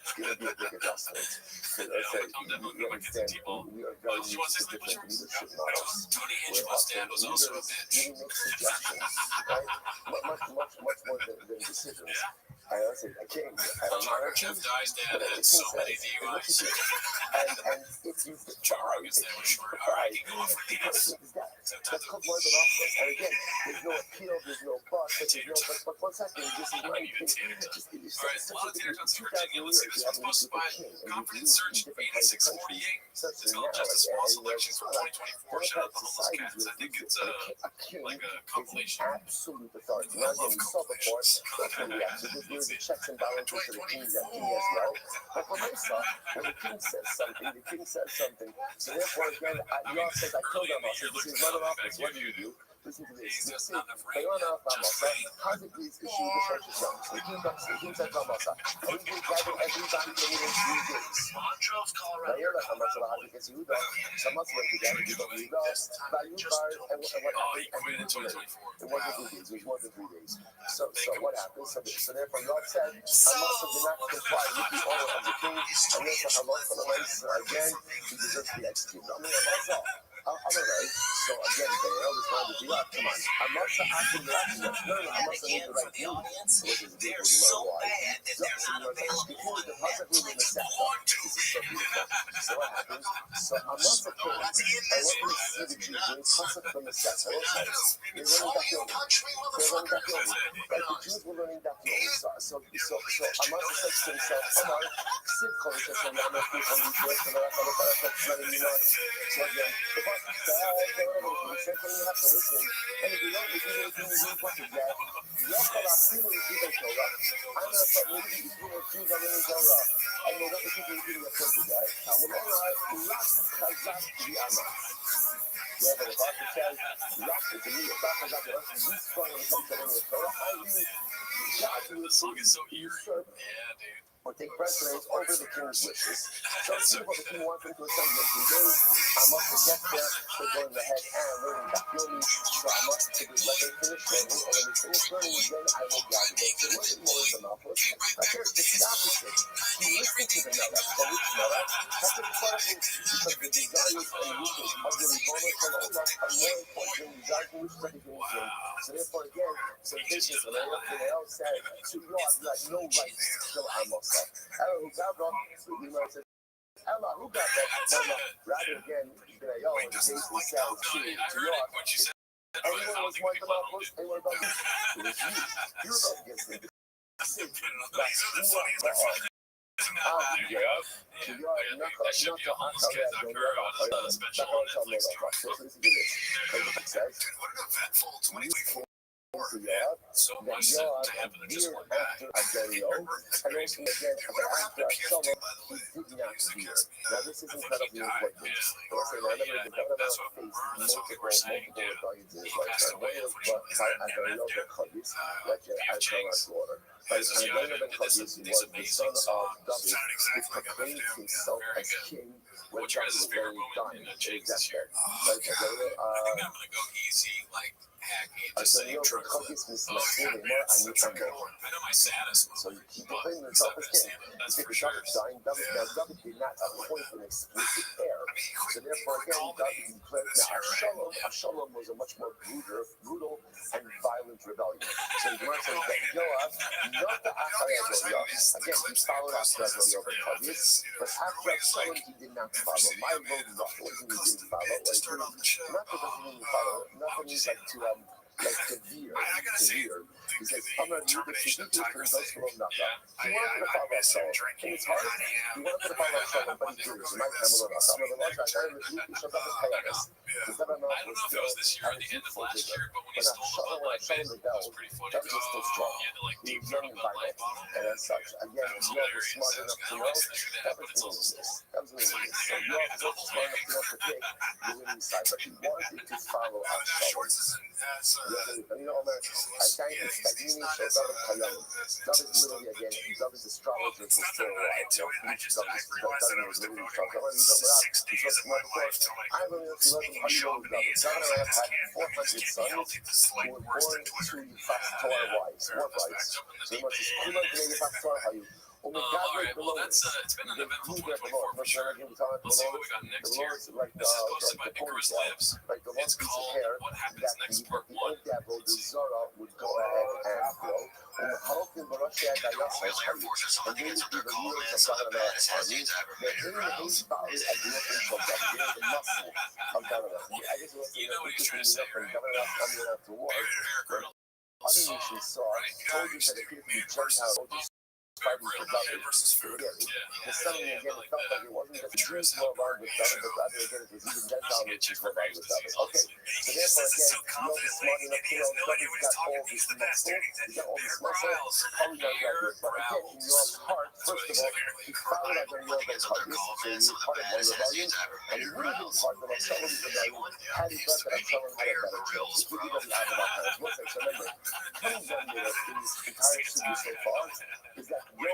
It's going to be a big adjustment. So let's say, you understand, we are very used to different leadership models, where often leaders really make suggestions, right? Much more than decisions. I don't say a king, I don't know, but a king says, what you do. And if you defy, the person is dead. That's called more than office. And again, there's no appeal, there's no but what's happening? This is my opinion. Just give you such a difference. 2,000 years, you have a new king, and you've lived in different kinds of countries, such as now, democratic societies with a king is absolute authority. Now again, we saw before, that's when we actually did the checks and balances to the king's king as well. But what I saw, when the king says something, so therefore again, Yoav says, I killed him. I said, this is not an office, what do you do? Listen to this. You see, how's it please issue the church of songs? The king said to Amasa, and he will gather everybody in 3 days. Now you're like Amasa, how did you get Yehuda? So Amasa went together, you got Yehuda, Bayubar, and what happened? And it wasn't 3 days, it was more than 3 days. So what happened? So therefore Yoav said, Amasa did not comply with the order of the king, and therefore Amasa again, he deserves to be executed. I mean, Amasa. Otherwise, so again, they always wanted to be up. Come on. Amasa acted the right thing. No, Amasa did the right thing. Which is They're so bad that they're not available. The Pasuk room in the set. This is so beautiful. So what happened? So Amasa came, and what we see the Jews doing Pasuk from the set. They're learning Dafyomi. Like the Jews were learning Dafyomi. So Amasa says to himself, Omar, sit Kodesh Hashem, Yamah, Kufan, Yisrael, so again, the Pasuk says, when you have to listen, and if you don't listen to the Jews, what is that? Yochel Afilu Yidei Torah. I'm going to put maybe the Jews are learning Torah. And they don't listen to the Jews are to that. Talmud Omar, Rak Chazak B'Yama. Yeah, but the Pasuk says, Rak is a new Rak Chazak B'Yama. This strong when it comes to learning Torah. I.e., God will usurp. Or take precedence over the king's wishes. So it's beautiful the king wants him to assemble in 3 days. Amasa gets there, they're going ahead and learning Dafyomi. So Amasa to let them finish learning, and when they finish learning, then I will guide them. So what is more than Malchus? It's the opposite. He listened to the Melech, but which Melech? That's a problem because the desires and wishes of the Ribono Shel Olam are more important than the desires and wishes of the human being. So therefore, again, so this is what I said. So you have no right to kill Amasa. Ella who got wrong, you might say, Ella who got that? Rather again, Yo, it basically says to York, anyone was one of the anyone about this? It was you. You're about against me. So Yeah, you are I not think that should be a homeless kid doctor or a special on Netflix series. So listen to this. Because it says, Dude, what an eventful 2024. to Yoav, So that much Yoav to happen to just veered one guy. after Adonio, and also again, Dude, but whatever after happened to Absalom, PF2, by the way? he did not veer. Against, Now this is I think incredibly he died. important. Yeah, Also, or, now yeah, remember, the I think governor that's what faced people were saying. multiple Yeah. rebellions in his He passed lifetime. One away, was unfortunately. by Adonio ben Chodis, like P.F. Alcala's Chang's. daughter. This is, And yeah, Adonio ben did this Chodis was the son amazing song. of David, Sounded who exactly like proclaimed Eminem. himself Very as good. king when What's your David guys' was favorite very moment in dying. the Chang's this year? Like I think I'm gonna go easy, like hacky, and just say Adonio ben truck clip. Chodis Oh, mismasculine yeah, man, and that's a good one. I know my saddest so moment, he but proclaimed it's himself not as gonna king. stand it. That's Because for sure. David dying, David did not appoint an explicit heir. I mean, So therefore, again, David declared now Absalom was a much more brutal and violent rebellion. So the Gemara says that Yoav, not the Adonio, again, he followed after Adonio ben Chodis, but after Absalom he did not follow. My road not what he didn't follow, not because he didn't follow, nothing means like to veer. He says, I'm going to do the Tzidiki from those from Naka. He wanted to follow Absalom. And it's hard. He wanted to follow Absalom, but he didn't. He might have a little Absalom. But the Lord said, you should have Chayavis. I don't know if it was this year or the end of last year, but when he stole the Bud Light bit, that was pretty funny. That was still strong. He had to like He deep was throat young a and Bud Light violent. bottle. And as such, again, That was Yoav was hilarious. smart I was enough to like, know how else did I do that? that But was it's also meaningless. That was meaningless. So Yoav was also smart enough to know to pick the winning side, but he wanted to follow Absalom. You know, I can't expect me to show David Chayalim. David literally, again, David's astrologer for so right. David was literally astrologer. He's supposed to know before. I don't know if you let him how you know David. David and I have had 400 sons who were born to fast Torah wives, more wives. So he must just come out and fast Torah how you. Oh my God, all right, well, it's been an eventful 2024 for sure. Let's see what we got next year. This is posted by Icarus Lives. It's called What Happens Next Part 1. Let's see. Would go ahead and grow. Royal Air Force or something gets up their call, man. Some of the baddest has dudes I ever met around. You know what he's trying to say, right? Other nations saw soldiers that appeared to be Gentiles fighting for David. The son again felt like it wasn't just Jews who were aligned with David, but rather again it was even Gentile nations who were aligned with David. Okay, so therefore again, Yoav is smart enough to know David's got all this muscle, he's got all this muscle, how he knows that is. But again, in Yoav's heart, first of all, he followed out Yoav ben Chodis, so he was part of one rebellion, and he would have been part of Absalom's rebellion had he thought that Absalom had a better chance. If he didn't have that kind of muscle, so remember, coming down to this entire city so far is that Yoav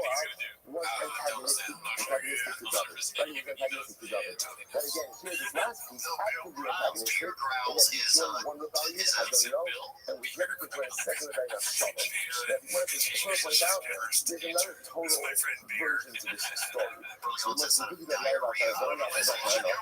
was antagonistic to David. Right? He was antagonistic to David. But again, here this last piece, actively antagonistic, and then he joined one rebellion, Adonio, and was ready to join a second rebellion, Absalom. That what is point out, there's another total version to this story. So let's give you that later about that. I don't know if I know.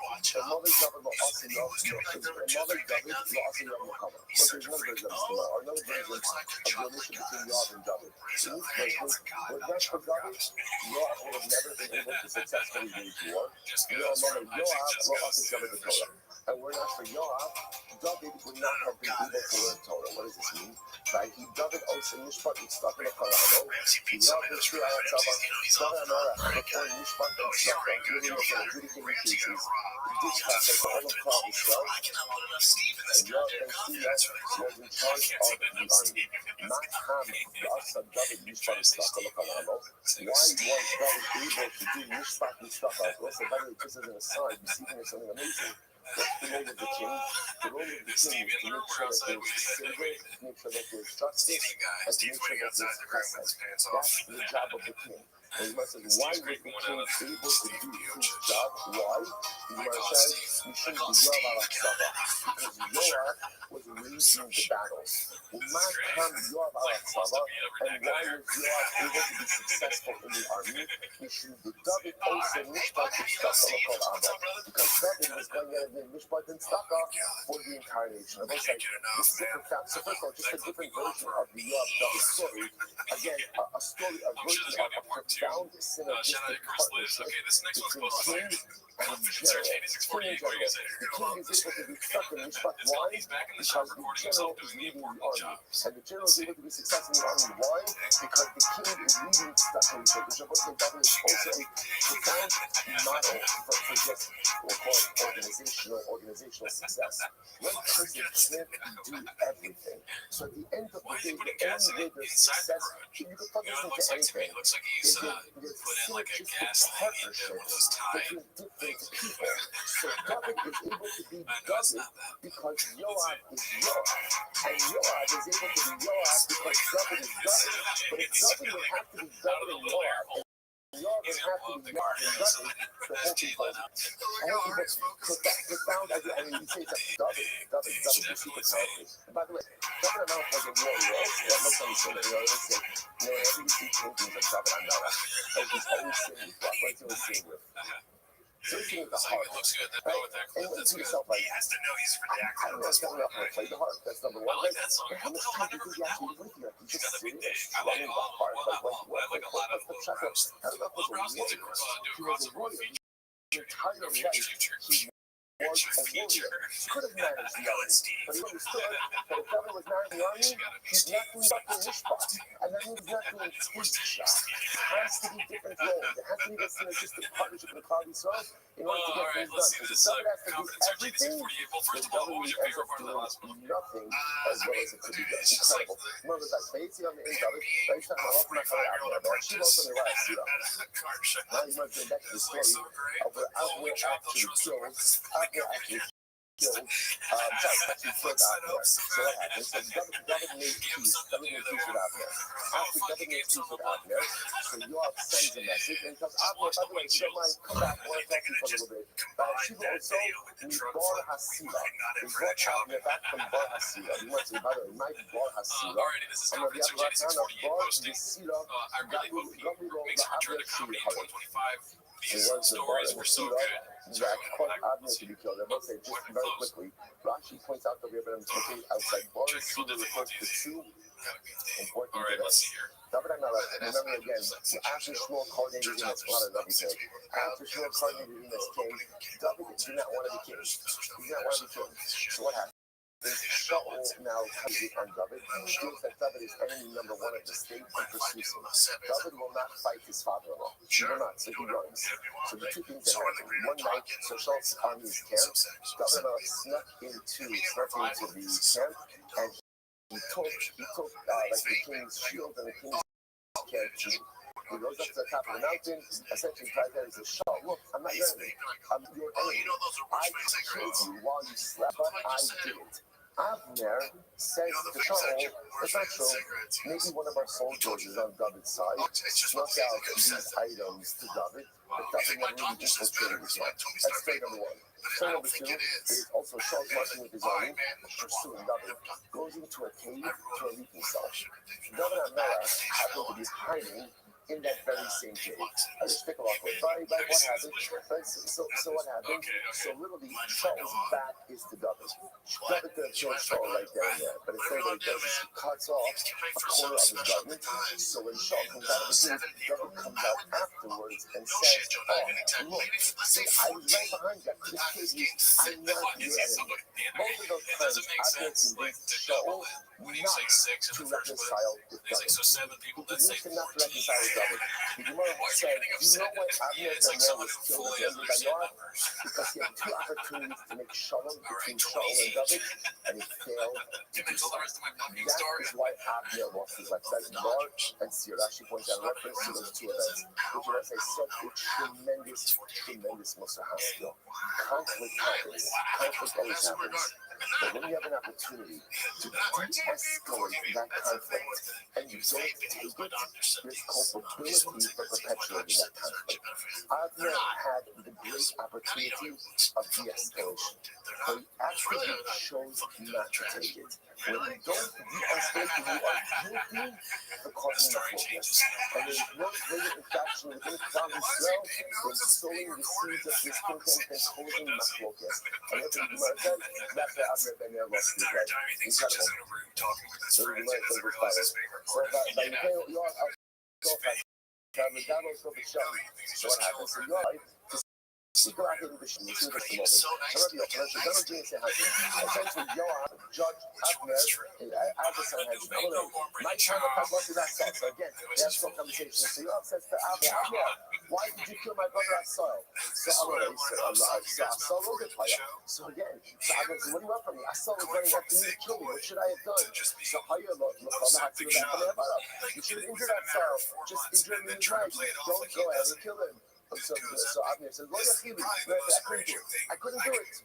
Another David will also know. Another David will also know Muhammad. But there's another version of this tomorrow. Another version of the relation between Yoav and David. So this version, when that's for David, Yoav would have never been able to successfully wage war. Yoav will also cover the Torah. And were not for Yoav, David would not have been able to learn Torah. What does this mean? Right? David also Mishpat and stuff in the Kalano. Yoav is true Ayat Saba. David and Ayat before Mishpat and stuff like living with the adjudicating cases. He did pass it for all of Klal Yisrael. And Yoav and Siyas was in charge of the army. Not Ham, the Asa David Mishpat and stuff in the Kalano. Why was David able to do Mishpat and stuff? Also, by the way, just as an aside, you see something amazing. What's the role of the king? The role of the king is to make sure that there's savor, to make sure that there's justice, and to make sure that there's chesed. That's the job of the king. And you might say, why was the king able to do his job? Why? You might say, you shouldn't be Yoav al-Aksaba. Because Yoav was leading the battles. Not come Yoav al-Aksaba. And why was Yoav able to be successful in the army? He should be David also Mishpat Mishpat al-Abba. Because David was going to Mishpat and Staka for the incarnation. I will say, this is different fact. So first of all, just a different version of the Yoav David story. Again, a story, a version of a profound synergistic partnership between king and general. King and general. The king is able to be stuck in Mishpat. Why? Because the general is leading the army. And the general is able to be successful in the army. Why? Because the king is leading stuff in the Shabbos and David is also a profound model for just, we'll call it organizational success. One person can't do everything. So at the end of the day, the only way there's success, you can plug this into anything, is there's synergistic partnership between different people. So David is able to be David because Yoav is Yoav. And Yoav is able to be Yoav because David is David. But if David would have to be David and Yoav, and Yoav would have to be Yoav and David, the whole thing falls out. So that's the sound idea. I mean, you say it's David is super powerful. And by the way, David and Noah was a warrior also. That makes any sense. They say, whenever you see paintings of David and Noah, he's always singing with God. What does he sing with? So he's singing with the harp. Right? And when you yourself, like, he has to know he's I don't know, it's coming up and play the harp. That's number one. I like that song. But how much time do you think you actually live here? You just sit and strumming the harp. Like, what's the check up? I don't know if it was a warrior. He was a warrior. His entire life, he was a warrior. Could have managed the army, but he understood that if David was not in the army, he's not doing Dr. Mishpat, and that means not doing his job. It has to be different roles. It has to be this synergistic partnership in the cloud Yisrael in order to get things done. Because if David has to do everything, then David ends up doing nothing as well as it could be done. Incredible. Remember that Beitzi on the end of it, Beitzi on the left and the right, she was on the right, see that. Now you might get back to the story of where Abner actually killed So what happened? So David made peace with Abner. After David made peace with Abner, so Yoav sends a message and tells Abner, by the way, if you don't mind, come back, I want to talk to you for a little bit. She also, we Bar Hasila. We brought Abner back from Bar Hasila. We went to, by the way, my Bar Hasila. And on the other hand of Bar Hasila, Gabriel Abner Shihara. It was the Bar Hasila that caused Abner to be killed. I must say, just very quickly, Rashi points out that we have an interpretation outside Bar Hasila refers to two important events. David and Nala, remember again, after Shmuel coordinated in this, not another thing. After Shmuel coordinated in this king, David did not want to be king. He did not want to be king. So what happened? Shaul now comes on David. He feels that David is enemy number one of the state and pursues him. David will not fight his father-in-law. He will not, so he runs. So the two things that happen. One night, so Shaul's army is camped. David snuck into the camp, and he took like the king's shield and the king's camp too. He goes up to the top of the mountain, essentially tries there and says, Shaul, look, I'm not your enemy. I'm your enemy. I killed you while you slept, but I didn't. Abner says to Shaul, it's not true. Maybe one of our soldiers is on David's side, snuck out these items to David, but David never really infiltrated his life. That's straight number one. So number two is also Shaul's marching with his army, pursuing David, goes into a cave to relieve himself. David and Mela happen to be hiding in that very same cave. I just pick a lot of what happened? So what happened? So literally, Shaul's back is to David. David could have killed Shaul right there and there, but instead what he does is he cuts off a corner of his garment. So when Shaul comes out of the cave, David comes out afterwards and says, oh, look, see, I was right behind you. This cave is, I'm not your enemy. Both of those times, Abner convinced Shaul not to reconcile with David. He convinced him not to reconcile with David. The Gemara said, you know what Abner done there was killed at the end of the Yoav? Because he had two opportunities to make shalom between Shaul and David, and he failed to do so. That is why Abner lost his life. That's Bar and Sir. Rashi points out reference to those two events, which are, as I said, a tremendous Musar skill. Conflict happens. Conflict always happens. But when you have an opportunity to de-escalate that conflict and you don't take it, there's culpability for perpetuating that conflict. Abner had the great opportunity of de-escalation, but he actually chose not to take it. When you don't de-escalate, you are guilty for causing machlokas. And there's no greater infraction within Klal Yisrael than sowing the seeds of discontent and causing machlokas. And that's what the Gemara says. That's what Avner ben Ner lost his life. Incredible. So the Gemara says as follows. So by the Yoav, so what happens? So Yoav, go out here and vision. You see this moment. Essentially, Yoav judged Avner as a son hedge. My time of God is that son. So again, they have some conversation. So Yoav says to Avner, why did you kill my brother Asahel? So Avner said, Asahel wrote it for you. So again, so Avner said, what do you want from me? Asahel was running after me to kill me. What should I have done? So Hayah looked had to go back to the you should have injured Asahel. Just injure him in his leg. Don't go ahead and kill him. So Avner says, "Lo yachili." I couldn't do it.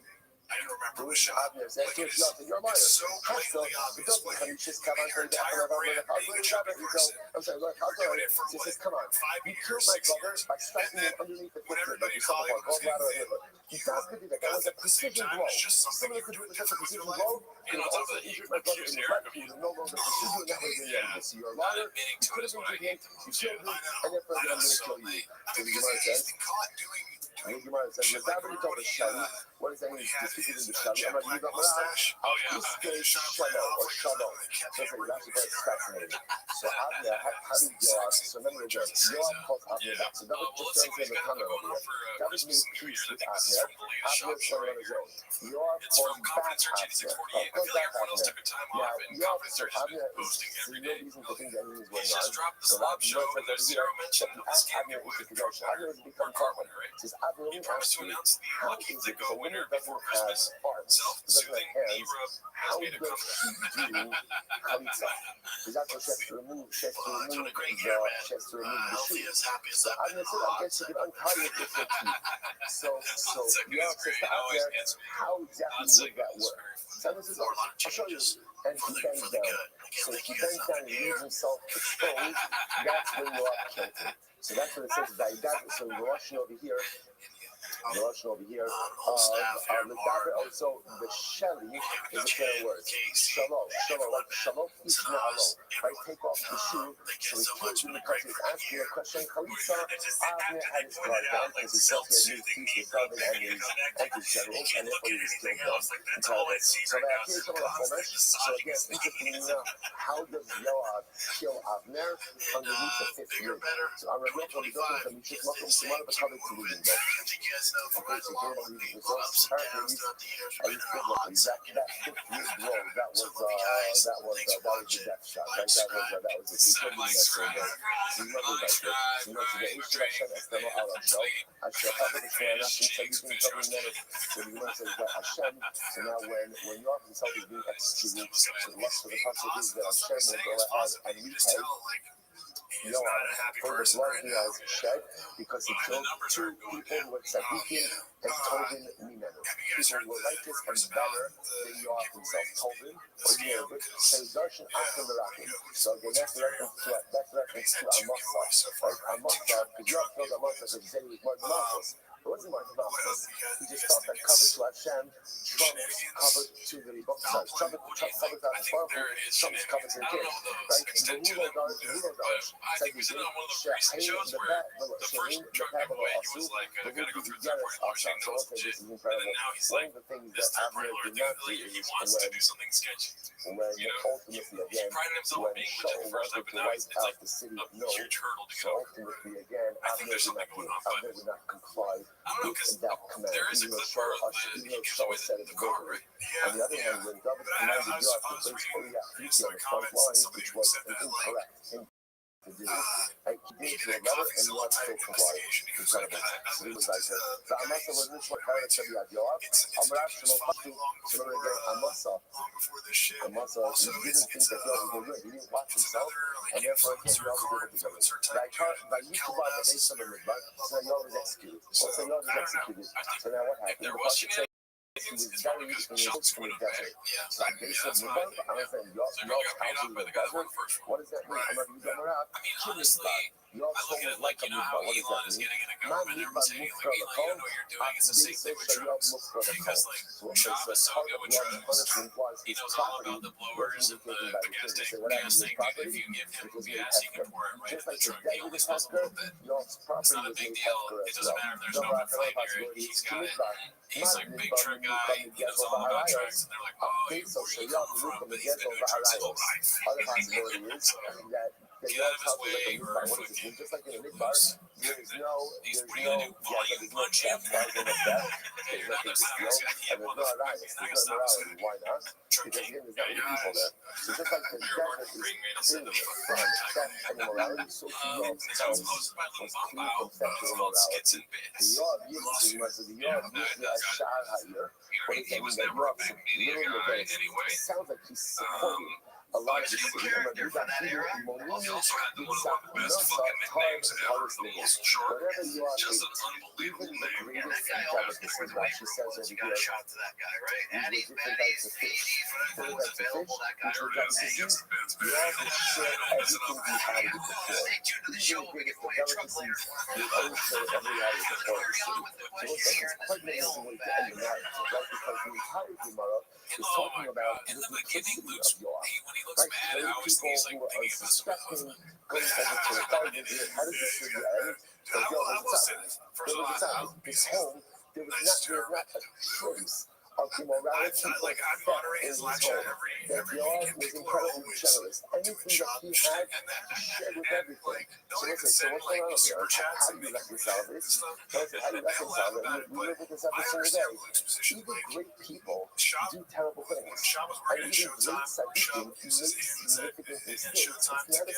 I didn't remember the shot. Avner says, "You're a liar." So clearly obvious that the entire brand being a shopping person. I'm sorry, look, I'll go ahead. She says, "Come on, 5 you years, killed my 6 brother years, by striking him underneath the when foot. everybody thought it was going to be. He does do that. That was a precision blow. Someone could do it with a precision blow. Could have also injured my brother in the leg. He was no longer precision that way in the end. So you're a liar. You could have injured him. You killed him, and therefore I'm going to kill you. So the Gemara says. The Gemara says, what does that mean? The speaker in the Shali. I'm not even going to Shalom or Shalom. So it's actually very fascinating. So Avner, how did Yoav? So remember again, Yoav called Avner back. So that was just answering the comment over here. That was made peace with Avner. Avner started on his own. Yoav called back Avner. Now, Yoav, so Avner is, so no reason to think that anything is going on. So that Yoav says over here that he asked Avner if he could go. So Avner has become caught. Says, Avner, let me ask you, how is it that a woman doesn't have arms, doesn't have hands, how does she do chalitza? Because that's what she has to remove. She has to remove the shoe. So Avner said, I guess she could untie it with her teeth. So Yoav says to Avner, how exactly would that work? So Avner says, I'll show you. And he bends down. So if he bends down and leaves himself exposed, that's when Yoav killed him. So that's what it says. So the Russian over here. Also, the Sheli is a fair word. Shalom, like Shalom is Na'alo. Right, take off the shoe. So he killed him because he was asking a question. Chalitza, Avner had his guard down because he felt he had new teeth with David and his generals, and therefore he was killed down. So they have here some of the Chumash. So again, interestingly enough, how does Yoav kill Avner underneath the fifth rib? So I'm going to go from the Mitzvah Makom Simon of a Kavik to the window. Okay, so here we go. Apparently, I used to look that fifth rib blow. That was the death shot. Right? That was it. He killed me that same day. So you remember that shit. You know, so the Ish Hashem Estemo Al Hashem. Hashem Hashem is fair enough. He said he's going to come in there. So the Gemara says that Hashem. So now when Yoav himself is being executed, so the lust for the pasuk is that Hashem will go ahead and repay Yoav for the blood he has shed because he killed two people who were tzaddikim and Tobin Mimenu. People who were righteous and better than Yoav himself. Tobin or Yerbit say Darshan after Merakim. So again, that's reference to Amasa. Right? Amasa, because Yoav killed Amasa because he said he was more than Malchus. It wasn't like Malchus. He just thought that covered to Hashem trumps covered to the Rebbe. Sorry, covered to the Sparkle, trumps covered to the king. Right? The Rulo Darsh, said you did Shaheen, the Pablo Asu, the Ruki Yeres Asha. So I'll say this is incredible. One of the things that Avner did not do is when ultimately again, when Shaul wanted to wipe out the city of No, so ultimately again, Avner did not comply with that command, even though Shaul said it verbally. On the other hand, when David commanded Yoav to place Uriah on the front line, which was incorrect thing to do, he did to a letter, and Yoav still complied. Incredible. So he was like, so Amasa was this one parent to Yoav. Amarash Shalom Patu. So remember again, Amasa, he didn't think that Yoav was going to do it. He didn't watch himself, and therefore again, Yoav was able to do it. By Yikubah, the base of the Midbar, so Yoav was executed. So Yoav was executed. So now what happened? The Pasuk says he was buried in the desert. So the base of the Midbar, I understand Yoav's house is in the desert. What does that mean? I'm not going to get around. You I look at it like, you know how Elon is getting into government, everyone's saying, like, Elon, you don't know what you're doing, it's the same thing with drugs. Because, like, Shab is so good with drugs, he knows all about the blowers and the gas tank, and if you give him gas, he can pour it right in the truck. He only smells a little bit. It's not a big deal. It doesn't matter if there's no methane here. He's got it. He's like big truck guy. He knows all about trucks. And they're like, oh, where you come from? But he's been doing trucks his whole life. Other possibility is that Get out of his way, or fucking just like in a big moose. bar, there's no What are you gonna do? Volume punch him? You're not gonna stop this guy. He had motherfucking not gonna stop this guy. Why not? Truck Because king. again, there's not many people there. So just like the Martin desert Green made us is in the front, that and morality, so This one's posted by Little Bombao. It's called Skits and Bits. Lawsuit. Yeah, that got he was never a big media guy anyway. sounds like he's supporting a lot of He's a this character for that era. He also had one of the best fucking nicknames ever, the most short. Just an unbelievable name. Yeah, that guy almost poured the weight room once. You got a shot to that guy, right? Addy's when it was available, that guy. Sure is. Skits and Bits, man. Listen up. Stay tuned to the show. We give away a truck later. Carry on with the question here in this mail bag. In the beginning, Luke's when he looks mad, I always think he's like thinking about some husband. I will say this. First of all, His home, there was not a trace of immorality. I'm monitoring his live chat every week, and people are always doing shop shit, and like nobody can send like super chats and make read and stuff. And they all laugh about it, but I understand Luke's position. Even Like great people Shop, do terrible when things. Shop was working at Showtime, Shop uses hands at Showtime to get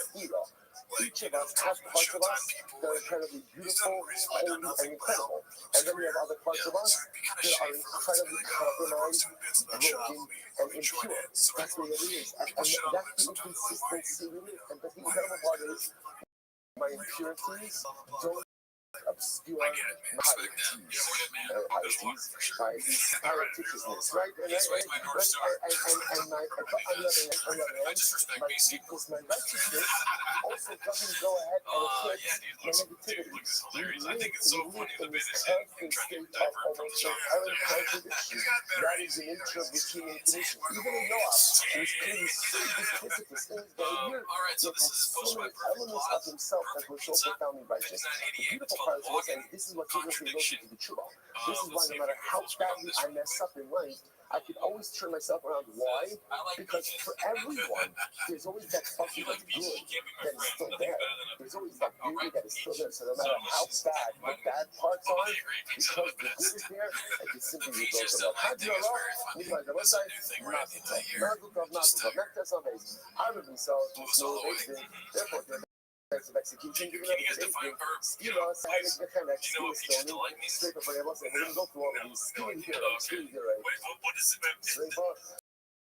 Each of us have parts of us that are incredibly beautiful, holy, and incredible. And then we have other parts of us that are incredibly compromised, broken, and impure. That's what it is. And that's the inconsistency with it. And the incredible part is, my impurities don't obscure my pieties, my pietishness, right? And my righteousness also doesn't go ahead and eclipse my negativity. I think it's so funny the bit is him trying to get divert from the contradiction. That is the nature of the human condition. Even in Noah, who is clearly so duplicitous in his behavior, so this is so many elements of himself that were so profoundly righteous. The beautiful part is, and this is what gives me lotion to the truth. This is why no matter how badly I mess up in life, I can always turn myself around. Why? Because for everyone, there's always that fucking good that is still there. There's always that beauty that is still there. So no matter how bad the bad parts are, because the good is there, I can simply rebuild them up. How do you know? Because the website, I would be so therefore, of execution, Can you guys define verb? you know, so I get kind of straight up for them. So we go through all of these Wait, what is it?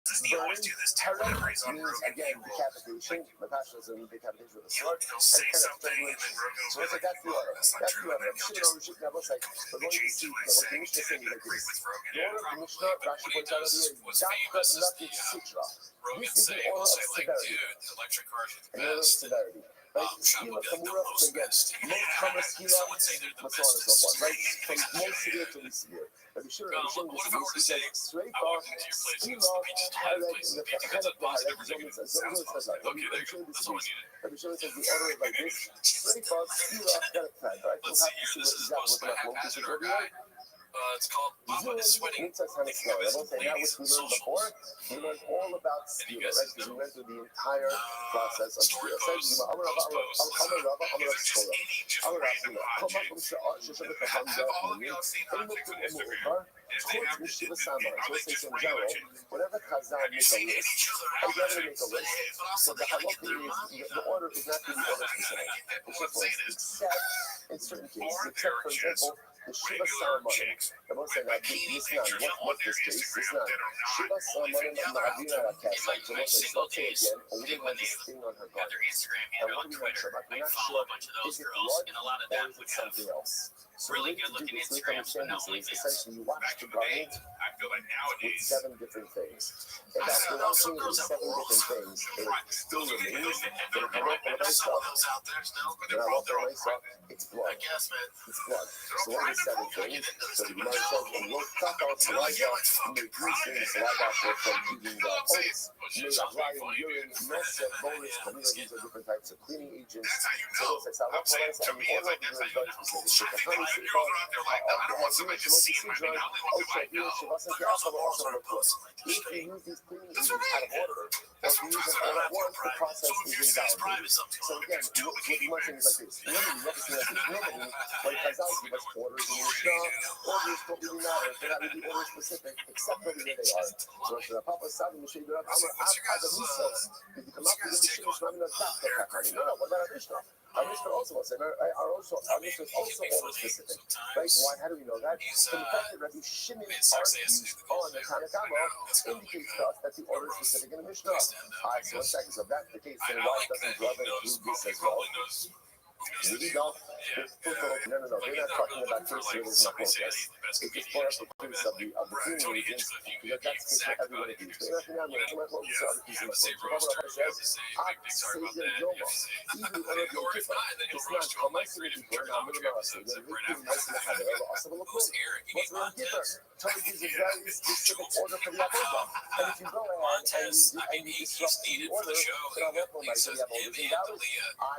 Doesn't he always do this too? Whenever he's on Rogan, again, decapitation. My passion is in decapitation with a sword. he'll say something, and then Rogan will be like, "Oh, that's not true," and then he'll just change what he's saying to agree with Rogan. Yeah, probably. But what he does, what's famous is the Rogan saying, "We'll say like, dude, electric cars are the best." Shop will be like the most best. Someone say they're the best in From most severe to least severe. But be sure, what if I were to say, I walked into your place and it's the beach place, and you got the positive or negative? Sounds positive. Okay, there you go. That's all I needed. Be sure it says the order like this. Straight off, Let's see here. This is posted by Haphazard, our guy. It's called Mama is Sweating. We learned all about steel, right? Because we went through the entire process of steel. Whenever Chazal make a list, I'd rather make a list. So the halakha is, the order is not to be order specific. Except in certain cases, except for example, the Shiva ceremony. The most I like this man, what's this case? This man, Shiva ceremony, Ma'avina Rakasa. So let's say again, a woman has this thing on her body. Their Instagram handle on Twitter. I follow a bunch of those girls, and a lot of them would have something else. So the way to do this, to understand this is essentially you wash the garment with 7 different things. If after washing it with 7 different things, it still remains, then I walk on myself. Then I walk on myself, it's blood. It's blood. So what are the 7 things? So the Gemara says, when you cut out saliva, you may grease in the saliva from eating the oats, made of lion, urine, nose, bonus, these are different types of cleaning agents. So those like saliva, and all of them are very specific. So the honey, if you use these cleaning agents out of order, or if you use them all at once, the process is invalidated. So again, what the one thing is like this. Normally, when Chazal give us orders in Mishnah, orders don't really matter. They're not really order specific, except for where they are. So if the Papa said, Mishnah, I'm if you come up with a Mishnah, I'm going to stop the Kakari. No, what about a Mishnah? Our Mishnah also was our Mishnah is also order specific. Right? Why? How do we know that? So the fact that Rabbi Shimon argues on the Tanakama indicates to us that the order is specific in the Mishnah. Alright, so 1 second. So if that's the case, then why doesn't Rabbi include this as well? Maybe not. No. They're not talking about first service in the protest. It's just for us the case of the cleaning agents, because that's the case for everyone to use. They're not going to come out with other pieces of the Bible says, even under the Kippur, it's not Hamasim Kippur, not Minimasi. They're really nice in the Hadar, also the Lakum. What's the Kippur? Torah gives a very specific order for the Avodah. And if you go ahead and you disrupt the order, then I'll recognize that you have all these invalid.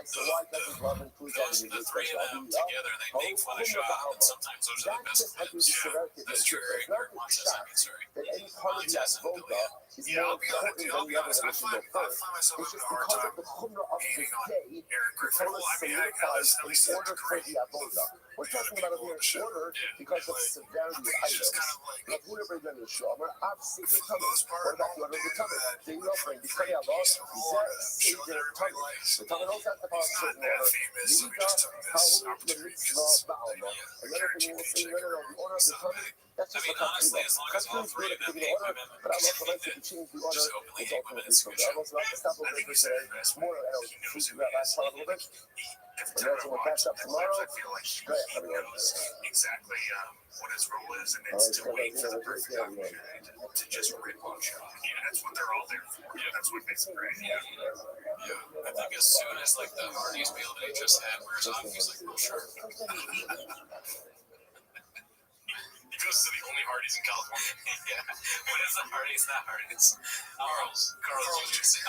So why doesn't Rabbi include all these special together, they make fun of Shabbat, and sometimes those are the best ones. Yeah, that's true. Your watches, I mean, sorry. That any part of the Avodah is more important than the other that we should go first. It's just because of the Chumrah of the day, the Torah solidifies in order for the Avodah. We're talking about over here in order because of the severity of items. Like whoever done the Shomer, I've seen the Tummy. What about the order of the Tummy? The offering, the Kaya Allah, Zeh, the Tummy. The Tummy also has to follow a certain order. Yiga, Ha'ul, the Mitzvah, Ba'alma. Another thing you will say, no, the order of the Tummy, that's just the Tummy. Tummy is good at giving the order, but I'm also like to change the order. It's ultimately so good. I'm also like to stop over here today. More, I don't choose that last part a little bit. And then we'll catch up tomorrow. I feel like she knows exactly what his role is, and it's to wait for the perfect opportunity to just rip on shot. Yeah, that's what they're all there for. Yeah, that's what makes it great. Yeah. I think as soon as like the Hardy's meal that he just had wears off, he's like, well, sure. He goes to the only Hardee's in California. Yeah. What is the Hardee's? Not Hardee's. Carl's.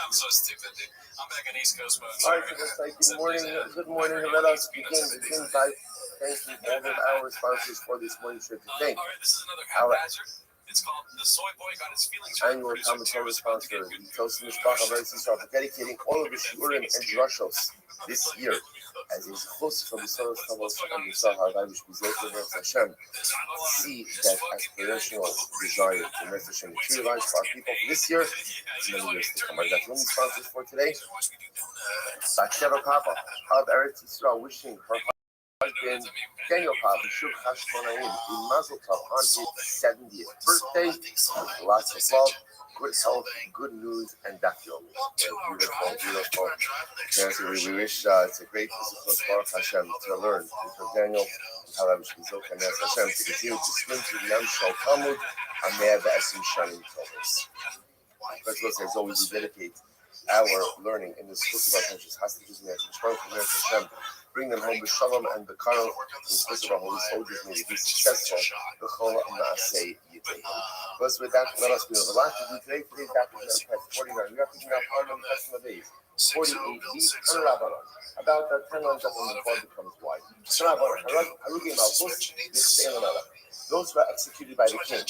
I'm so stupid, dude. I'm back on East Coast, but all right, good morning. Good morning. Let us begin by thanking all of our sponsors for this morning trip today. All right, this is another haphazard. It's called The Soy Boy Got His Feelings Hurt. Annual Talmud Torah sponsor, the Tosin Mishpacha B'Yisrael, for dedicating all of the Shurim and Drushos this year as is close from the Soros Tavos and the Sahar Vavish Bizot of Hashem. See that aspirational desire to Mr. Hashem materialize for our people for this year and many years to come. I got one sponsors for today. Batsheva Papa of Eretz Yisrael wishing her husband Daniel Papa Shuk Hashmonaim in Mazel Tov on his 70th birthday. Lots of love, good health, good news, and dafyom. Beautiful. Yes, we wish it's a great Baruch Hashem to learn from Daniel how Hashem to continue to swim through the Yam Shal Talmud and may have the Esim Shanim Tovos. First of all, as always, we dedicate our learning in the schools of our countries, hostages, and Hashem. Bring them home with Shalom and the Karel, the schools of our holy soldiers, may they be successful. The Chol Naaseh Yitei. Plus, with that, let us be of a lot to do today. Today's afternoon, past 49. We have to bring up on the customer days. 48 weeks, and Rabbanon. About that 10 lines up when the ball becomes wide. Rabbanon, Harugim Malchus, those who are executed by the king.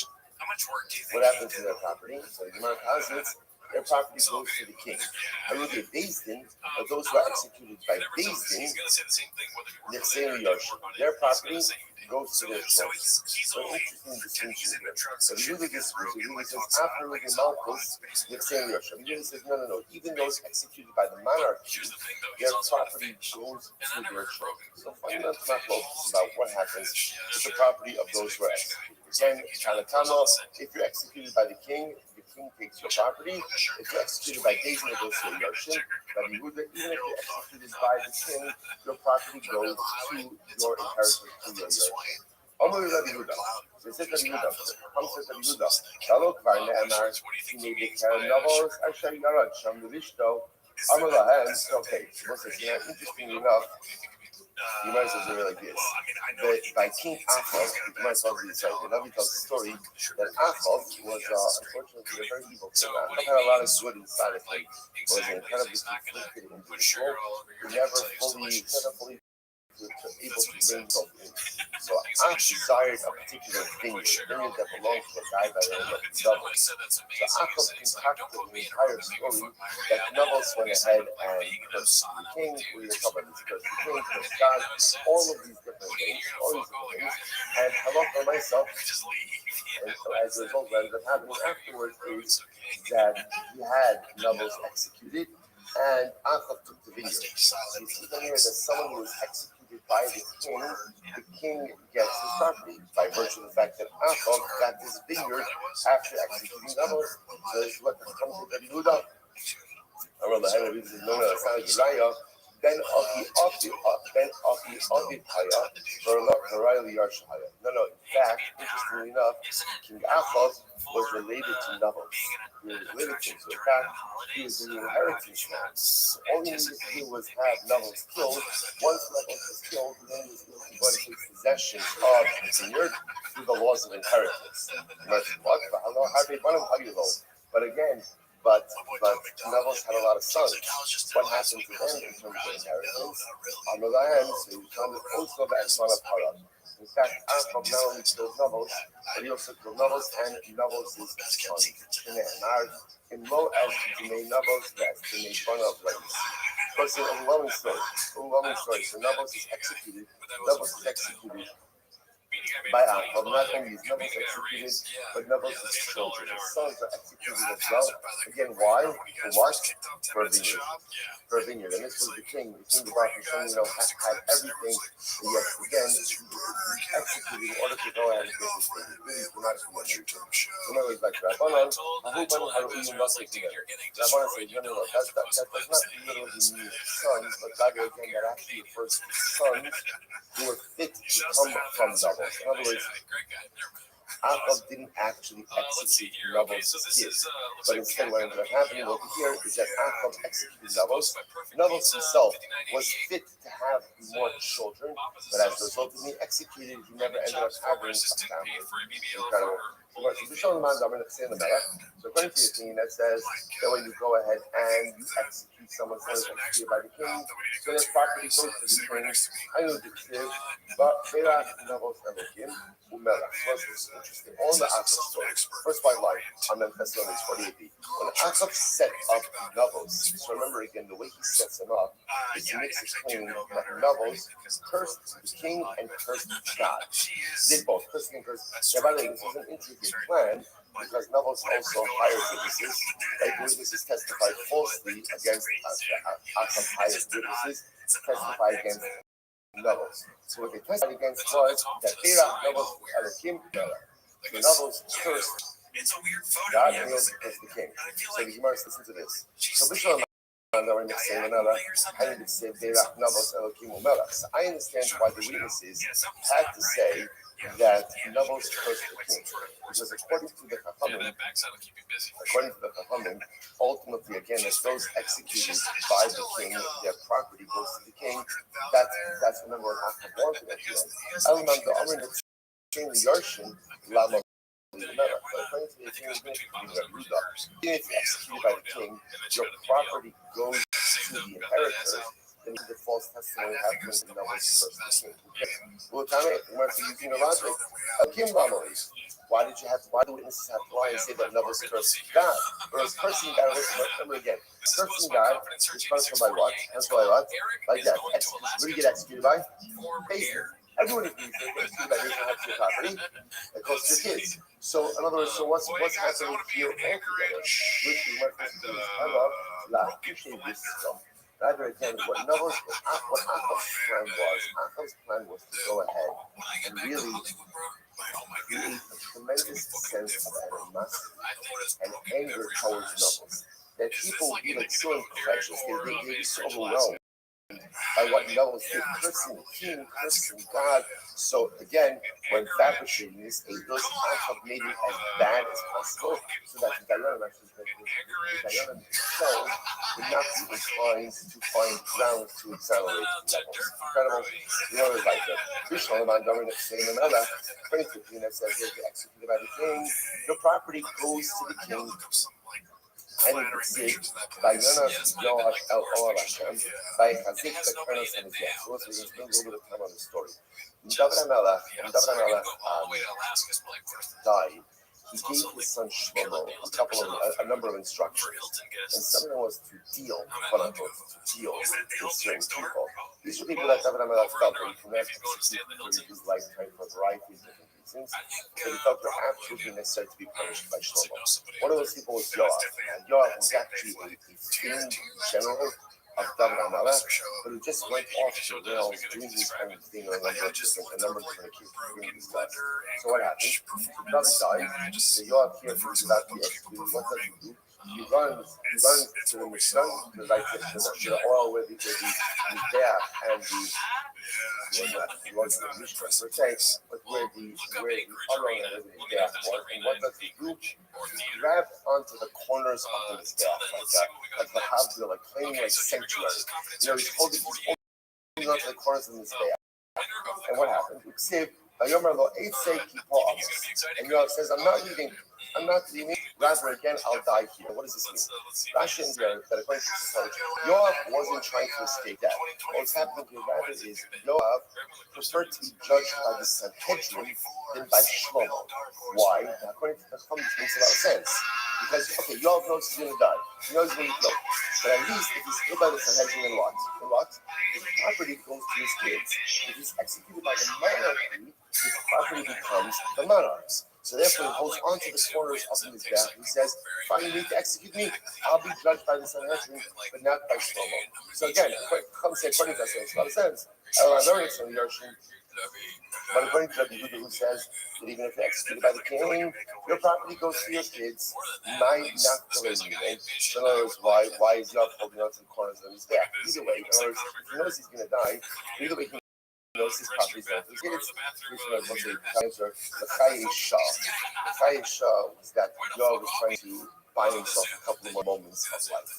What happens to their property? So the Gemara posits their property goes to the king. Harugim Bezdin, but those who are executed by Bezdin, their property goes to their choice. So interesting distinction here. So the Yudah disagrees. The Yudah says, after Harugim Malchus, the Yudah says, no. Even those executed by the monarchy, their property goes to their choice. So fundamental mathematics about what happens with the property of those who are executed. Again, Tanakama, if you're executed by the king, you king takes your property, if you're executed by days and it goes to a Yarshin, Rabbi Yehuda, even if you're executed by the king, your property goes to your inheritors, to your Yarshin. Amr Rabbi Yehuda. So it says Rabbi Yehuda. Comes says Rabbi Yehuda. Shalom Kvar Ne'emar. He made the Karen Novos. Asher Yarad Sham Levishto. Amr Lahem. Okay. So what's this? Interestingly enough, you might as well do it like this. By King Achov, you might as well do this. The Rabbi tells the story that Achov was unfortunately a very evil king. Achov had a lot of good inside of him. Was an incredibly conflicted individual. He never fully able to bring those things. So I desired a particular vineyard that belonged to a guy by the name of Nubbles. So Achab concocted the entire story that Nubbles went ahead and cursed the king, we recovered this curse the king, cursed God, all of these different things, and I love for myself. And so as a result, what ended up happening afterwards is that he had Nubbles executed, and Achab took the vineyard. So you see here that someone who was executed by the king gets his property by virtue of the fact that Achab got this vineyard after executing Nubbles. So this is what comes with Rabbi Yehuda. Then No, in fact, interestingly enough, King Achab was related to Nubbles. He was related to him. So in fact, he was in the inheritance now. So all he needed to do was have Nubbles killed. Once Nubbles was killed, then he was going to take possession of the vineyard through the laws of inheritance. But Nubbles had a lot of sons. What happened to them in terms of inheritance? On the other hand, so he found also the Esman of Haran. In fact, Achab not only killed Nubbles, but he also killed Nubbles and Nubbles' son. In low as he made Nubbles, that's the made fun of like this. But it's an overwhelming story. So Nubbles is executed. By Achab, not only is Nubbles executed, but Nubbles' children, his sons are executed as well. Again, why? For what? For a vineyard. And this was the king. The king of Hashem, had everything. And yet, again, executed in order to go ahead and get his vineyard. Really dramatic vineyard. Remember, it's like Rabbanan, Rabbanan says, no, that does not literally mean sons, but rather, again, that actually refers to sons who were fit to come from Nubbles. In other words, Achab didn't actually execute Nubbles' kids, but instead what ended up happening over here is that Achab executed Nubbles. Nubbles himself was fit to have more children, but as a result of being executed, he never ended up having a family. Incredible. So according to the thing that says that when you go ahead and you execute someone who is executed by the king, so their property goes to the king. I know the kid, but Berach Nubbles Elohim Umelach. What's interesting? All the Achab stories. First five lines on the Thessalonians 48b. When Achab set up Nubbles, so remember again the way he sets him up is he makes it claim that Nubbles cursed the king and cursed God. Did both cursing and cursed. Now, by the way, this is an intricate plan because Nubbles also hired witnesses. Like witnesses testified falsely against Achab hired witnesses to testify against Nubbles. So what they testified against was that Berach Nubbles Elohim Melech. The Nubbles cursed God and he also cursed the king. So the Gemara listen to this. So Bishlam so I understand why the witnesses had to say that Nubbles cursed the king, because according to the Chachamim, ultimately again, if those executed by the king, their property goes to the king. That's the number of Achab wanted at the end. If executed by the king, your property goes to the inheritors. Then the false testimony happens in Nubbles cursed the king. Well, tell me, using the logic, why do witnesses have to lie and say that Nubbles cursed God? Whereas cursing God, remember again, cursing God is punishable by what? Like that. What do you get executed by? Faith. Everyone agrees that executed by doesn't have to your property. It goes to your kids. So, in other words, what's happening here altogether? Which we might rather again, what Achab's plan was to go ahead and really Like, oh my He god. ate a tremendous sense of animosity I think it's and broken anger every towards class. nobles. That Is this people like would be like indicative so of Eric incredulous, or they'd be so Fridge last overwhelmed by what nobles did, Yeah, that's cursing the probably king, it. That's a cursing good God. point. So again, when Anger fabricating this, those Come on acts out. of making it as bad as possible, so that the Dayanim actually Anchorage. Dayanim themselves would not be inclined to find grounds to exonerate the nobles. Incredible. You know, it's like the Krishna Mandamar saying another, according to the king that says if you're executed by the king, your property goes to the king. And it says, Bayana Yod El Or Hashem, by Chazik the Kernos and his death. So let's spend a little bit of time on the story. When David HaMelech died, he gave his son Shlomo a number of instructions. And some of them was to deal, quote unquote, deal with certain people. These are people that David HaMelech felt that he could not execute during his lifetime for a variety of different reasons, but he felt were absolutely necessary to be punished by Shlomo. One of those people was Yoav. And Yoav was actually a famed general of David HaMelech, but who just went off the rails doing his own thing on a number of different occasions. So what happened? David died. So Yoav here is about to be executed. What does he do? He runs to the Mishkan, to the oil where the Mizbeach and he was the Mishkan per se, but where the Aron and the Mizbeach was. And what does he do? He grabs onto the corners of the Mizbeach, like the Havdil, like claiming like sanctuary. You know, he's holding onto the corners of the Mizbeach. And what happened? And Yoav says, I'm not leaving. Rather, again, I'll die here. What does this mean? Rashi and that according to society, Yoav wasn't trying to escape death. What's happening here rather is Yoav preferred to be judged by the Sanhedrin than by Shlomo. Why? Now, according to the Talmud, this makes a lot of sense. Because, okay, Yoav knows he's going to die. He knows he's going to be killed. But at least if he's killed by the Sanhedrin, then what? His property goes to his kids. If he's executed by the monarchy, his property becomes the monarch's. So therefore, he holds on to the corners of the Mizbeach. He says, fine, you need to execute me. I'll be judged by the Sanhedrin, but not by Shlomo. So again, according to us, it makes a lot of sense. I don't know from the Yarshim, but according to Rabbi who says that even if you're executed by the king, your property goes to your kids, might not go in you. So in other words, why is Yoav holding on to the corners of his back? Either way, in other words, if he knows he's going to die, either way, he knows his property is going to his kids. The Chayi Shah was that Yoav was trying to buy himself a couple of more moments of life,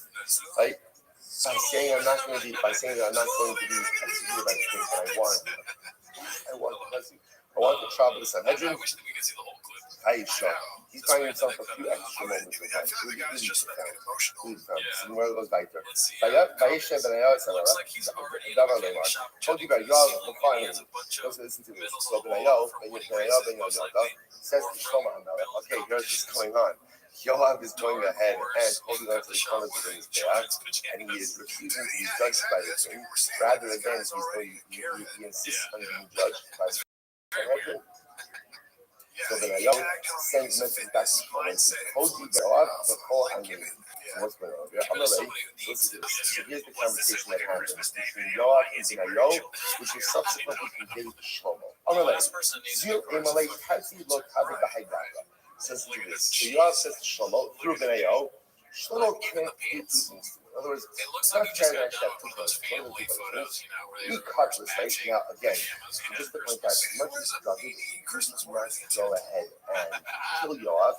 right? By saying that I'm not going to be executed by the king, but I want the trial of the Sanhedrin. Aisha, he's buying himself a few extra moments of life. Really profound. Where goes weiter? Aisha ben Ayah told you about Yoav. Let's listen to this. So ben Ayah says to Shlomo HaMelech, okay, here's what's going on. Yoav is going ahead and holding on to the corners of his back, and he is refusing to be judged by the king. Rather, again, he insists on being judged by the Sanhedrin. So then Ayah sends messages back to Shlomo and says, hold you Yoav before I mean. So what's going on here? Listen to this. So here's the conversation that happened between Yoav and Ayah, which was subsequently conveyed to Shlomo. Zil Emalei Tati Lo Tavi B'Haidaka. Says to this. So Yoav says to Shlomo, through Benayah, Shlomo can't do two things to me. In other words, it's not fair that I should have two punishments. He cut this, right? Now, again, just to point out, as much as David did not go ahead and kill Yoav,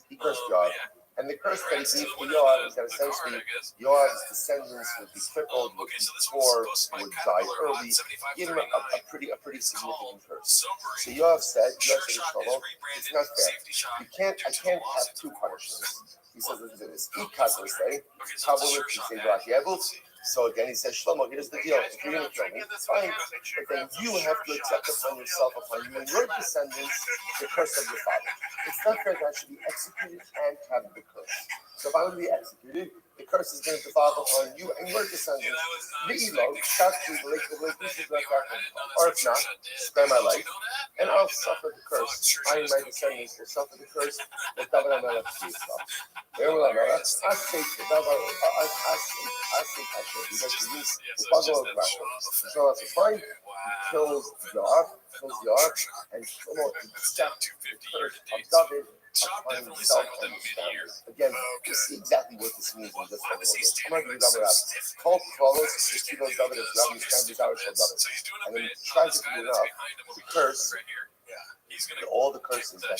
he cursed Yoav. And the curse that he gave to Yoav is that essentially Yoav's descendants would be crippled, would be poor, would die early. Give him a pretty significant curse. So Yoav said to Shlomo, it's not fair. I can't have two punishments. He says, listen to this. So again, he says, Shlomo, here's the deal. If you're going to kill me, fine. But then you have to accept upon yourself, upon you and your descendants, the curse of your father. It's not fair that I should be executed and have the curse. So if I'm going to be executed, the curse is going to devolve upon you and your descendants. Or if not, spare my life, and I'll suffer the curse. I and my descendants will suffer the curse that David HaMelech gave us. So fine. He kills Yoav, and Shlomo accepts the curse of David upon himself and his family. Again, you see exactly what this means in this level. I'm going to read David. Called Carlos, Christino David, as Rabbi stands out of David. And then tragically enough, the curse, all the curses that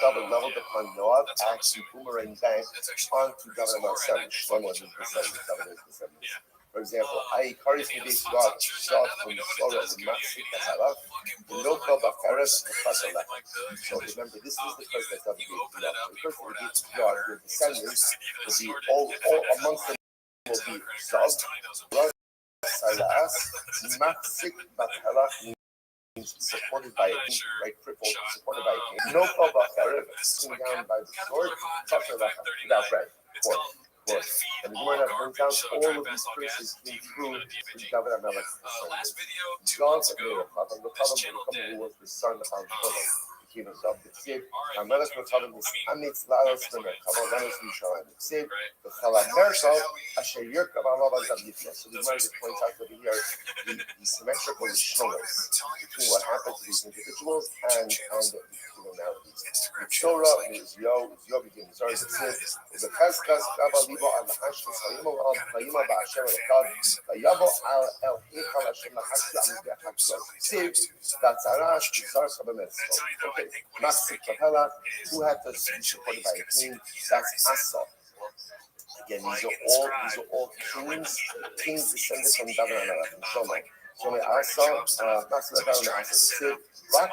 David leveled upon Yoav actually boomerang back onto David HaMelech, Shlomo is descendant, David is descendant. For example, I encourage you to God shot from the Torah and not seek the halach, the local Bakaras and Fasalach. So remember, this is the curse that David gave to God. The curse that he gave to God, your descendants will be all amongst them will be Zav, Rod, Salas, Maksik, Bakalach, supported by a king, right? Crippled, supported by a king. No Bakaras, sitting down by the sword, Fasalach, without bread. And the Gemara brings down all of these curses came through David HaMelech's descendants. God's Aaron, the who was the son of Shlomo, the king of David. HaMelech Rothschild is Amitz Laos from the Kavalanus Mishalim. Save the Chalamershal Asher Yerkav Alav Zabitna. So the Gemara points out over here the symmetrical showers between what happened to these individuals and the criminalities. The Torah is Yo begins. Sorry, the Cheskas Rabbi על החשת סיימו ועל חיימה באשר אלוקיו ויבוא אל היכל השם לחשת המזבח הקדוש. Save והצהרה שזר סבמסו. Okay, Masik Kapela, who had to be supported by a king, that's Asa. Again, these are all kings descended from David HaMelech and Shlomo. So Asa, Masik Kapela and Asa. Save, Rak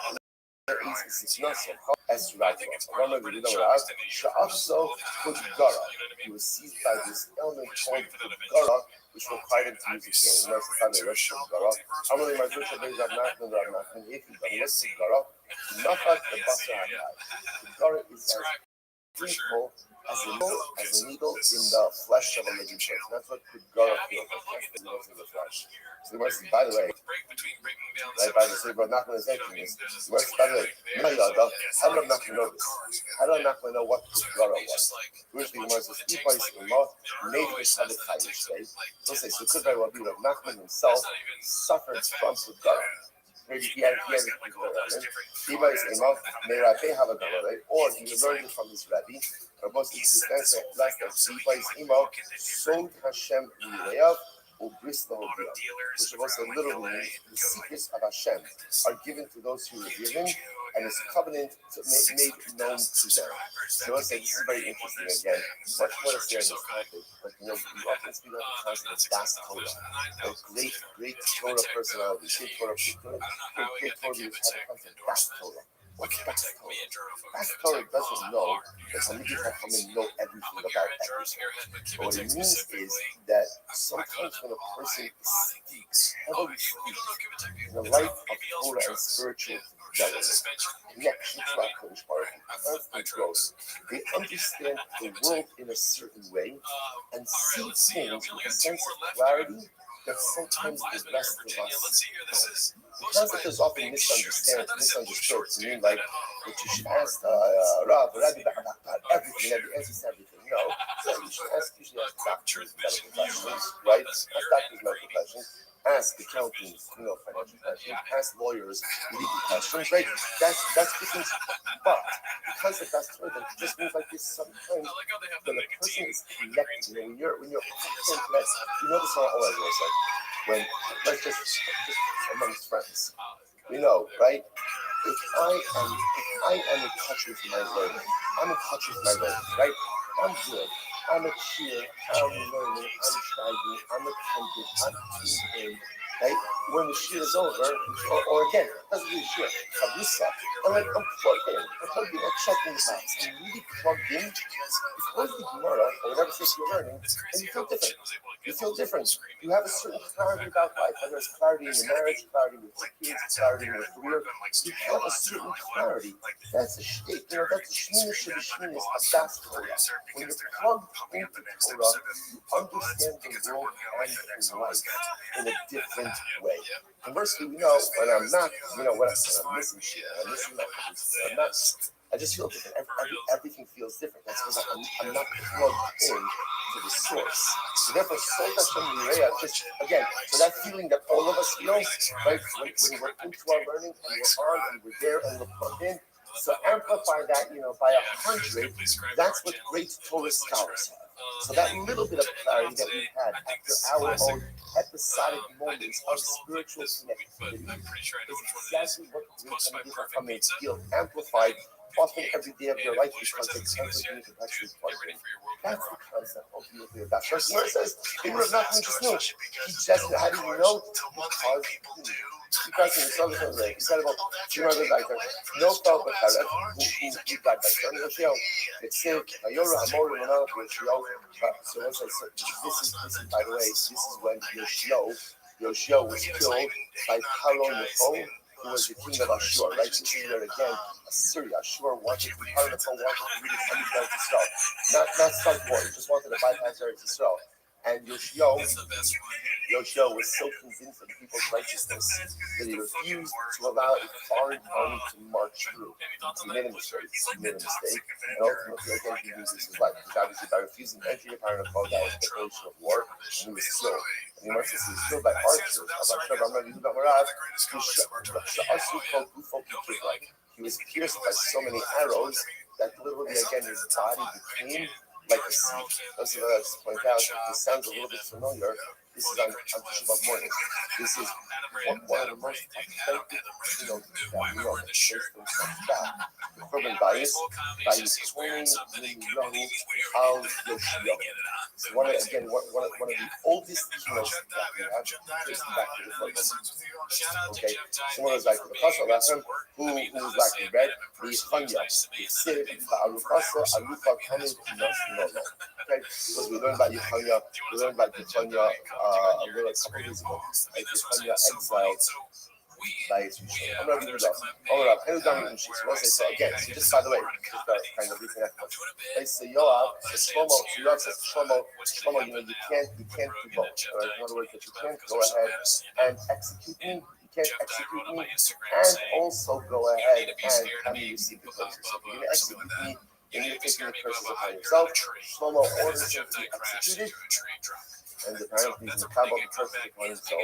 is Nasa. As Rabbi, he was seized by this element called Gara, which required him to use his name. Notice how they rushed from Gara. I'm only my Dusha Beis Rav Nachman, if he does Gara, Nachat the Basar Hagai. The Gara is as painful as a needle in the flesh of a living person. That's what the Gara feels like. That's the needles in the flesh. So the Mercy, by the way, right by the way, but Nachman is entering this. The Mercy, by the way, how did Nachman know this? How did Nachman know what the Gara was? Usually the Mercy says, Ibai Sima, made the Sabbath Chayish Day. So say, so it could very well be that Nachman himself suffered from the Gara. Maybe he had a Ibai Sima, may Rabbi have a Gara, or he learned it from his Rabbi, or most of his answer, last time, Ibai Sima, Sod Hashem Yireyav, which also literally means the secrets of Hashem are given to those who are given, and his covenant made known to them. So I say this is very interesting again. Much more to say on this topic, but we often speak about the concept of Das Torah, the great Torah personality, great Torah which have the concept of Das Torah. What's Das Torah? Das Torah doesn't know that Talmidei Chachamim know everything about everything. But what it means is that sometimes when a person speaks, heavily speaks, in the life of Torah and spiritual development, connection to our Kodesh Baruch Hu, constant growth, they understand the world in a certain way and see things with a sense of clarity that sometimes the rest of us don't. The concept is often misunderstood to mean like that you should ask Rabbi about everything, and the answer to everything. No, so you should usually ask doctors medical questions, right? Ask doctors medical questions. Ask accountants, financial questions. Ask lawyers legal questions, right? That's different. But because of that's Torah, that just means like this. Sometimes when a person is connected, when you're connected, this all I was like when let's just amongst friends, right? If I am in touch with my learning, I'm in touch with my learning, right? I'm good. I'm a cheer. I'm learning. I'm striving. I'm attentive. I'm teaching, right? when the shir is over, or again, doesn't do shir, chavrusa, I'm like, I'm plugged in, I'm checking the box, I'm really plugged in. You close the Gemara, or whatever system you're learning, and you feel different. You feel different. You have a certain clarity about life, whether it's clarity in your marriage, clarity with your kids, clarity in your career. You have a certain clarity. That's a shtick. That's a shminish of the shminish of das Torah. When you're plugged into Torah, you understand the world and the life in a different way. Conversely, we know when I'm not, when I'm missing shit, I'm missing that. I'm not. I just feel different. Everything feels different. That's because I'm not plugged in to the source. So therefore, so just again, so that feeling that all of us feel, right? When we're into our learning and we're on and we're there and we're plugged in. So amplify that, by 100. That's what great Torah scholars have. So that little bit of clarity that we had after our own episodic moments of spiritual connectivity is exactly what great coming feel amplified often every day of your life because it's everything is actually plugged in. That's the concept ultimately of that. First Gemara says, he would have not been just new. He just, how do you know? Because he said about no thought but who got that done with you. It's said, Ayora Amor Ronald with Shio. So once I said, this is by the way, this is when Yoshio was killed by Paro Necho, who was the king of Ashur, right? So here again, Assyria, Ashur wanted to be part of the whole wanted to really come to Eretz Yisrael. Not start war, he just wanted to bypass Eretz Yisrael. And Yoshio was so convinced of the people's righteousness that he refused to allow a foreign army to march through. He made a mistake. And ultimately, again, he loses his life. Because obviously, by refusing to enter the Paran of God, that was a declaration of war, and he was killed. And he must have been killed by archers. He was pierced by so many arrows that literally, again, his body became like a sea. Those of us point out, this sounds a little bit familiar. This is on Tisha B'Av morning. This is one of the most authentic, the Korban Bayis, by 20 young Al Yoshio. It's one of the oldest keynotes that we have, tracing back to the Korban. Okay, someone was like the Chasar Lechem, who was like the red, the Chanya, the Sid, the Arukasa, Aruka, Kamed, Nolo. Okay, because we learned about Yechanya, we learned about Yechanya a couple of years ago. Like Yechanya exiled by his Rishon. I'm not going to do so again, so just by the way, just kind of briefing after. They say Yoav says Yoav says Shlomo, you can't do both. Right? In other words, that you can't go ahead and execute me. You can't execute me, and also go ahead and have me receive the curses. If you're going to execute me, you need to take the curses upon yourself. Shlomo orders him to be executed, and apparently he's accountable for the curses upon himself. So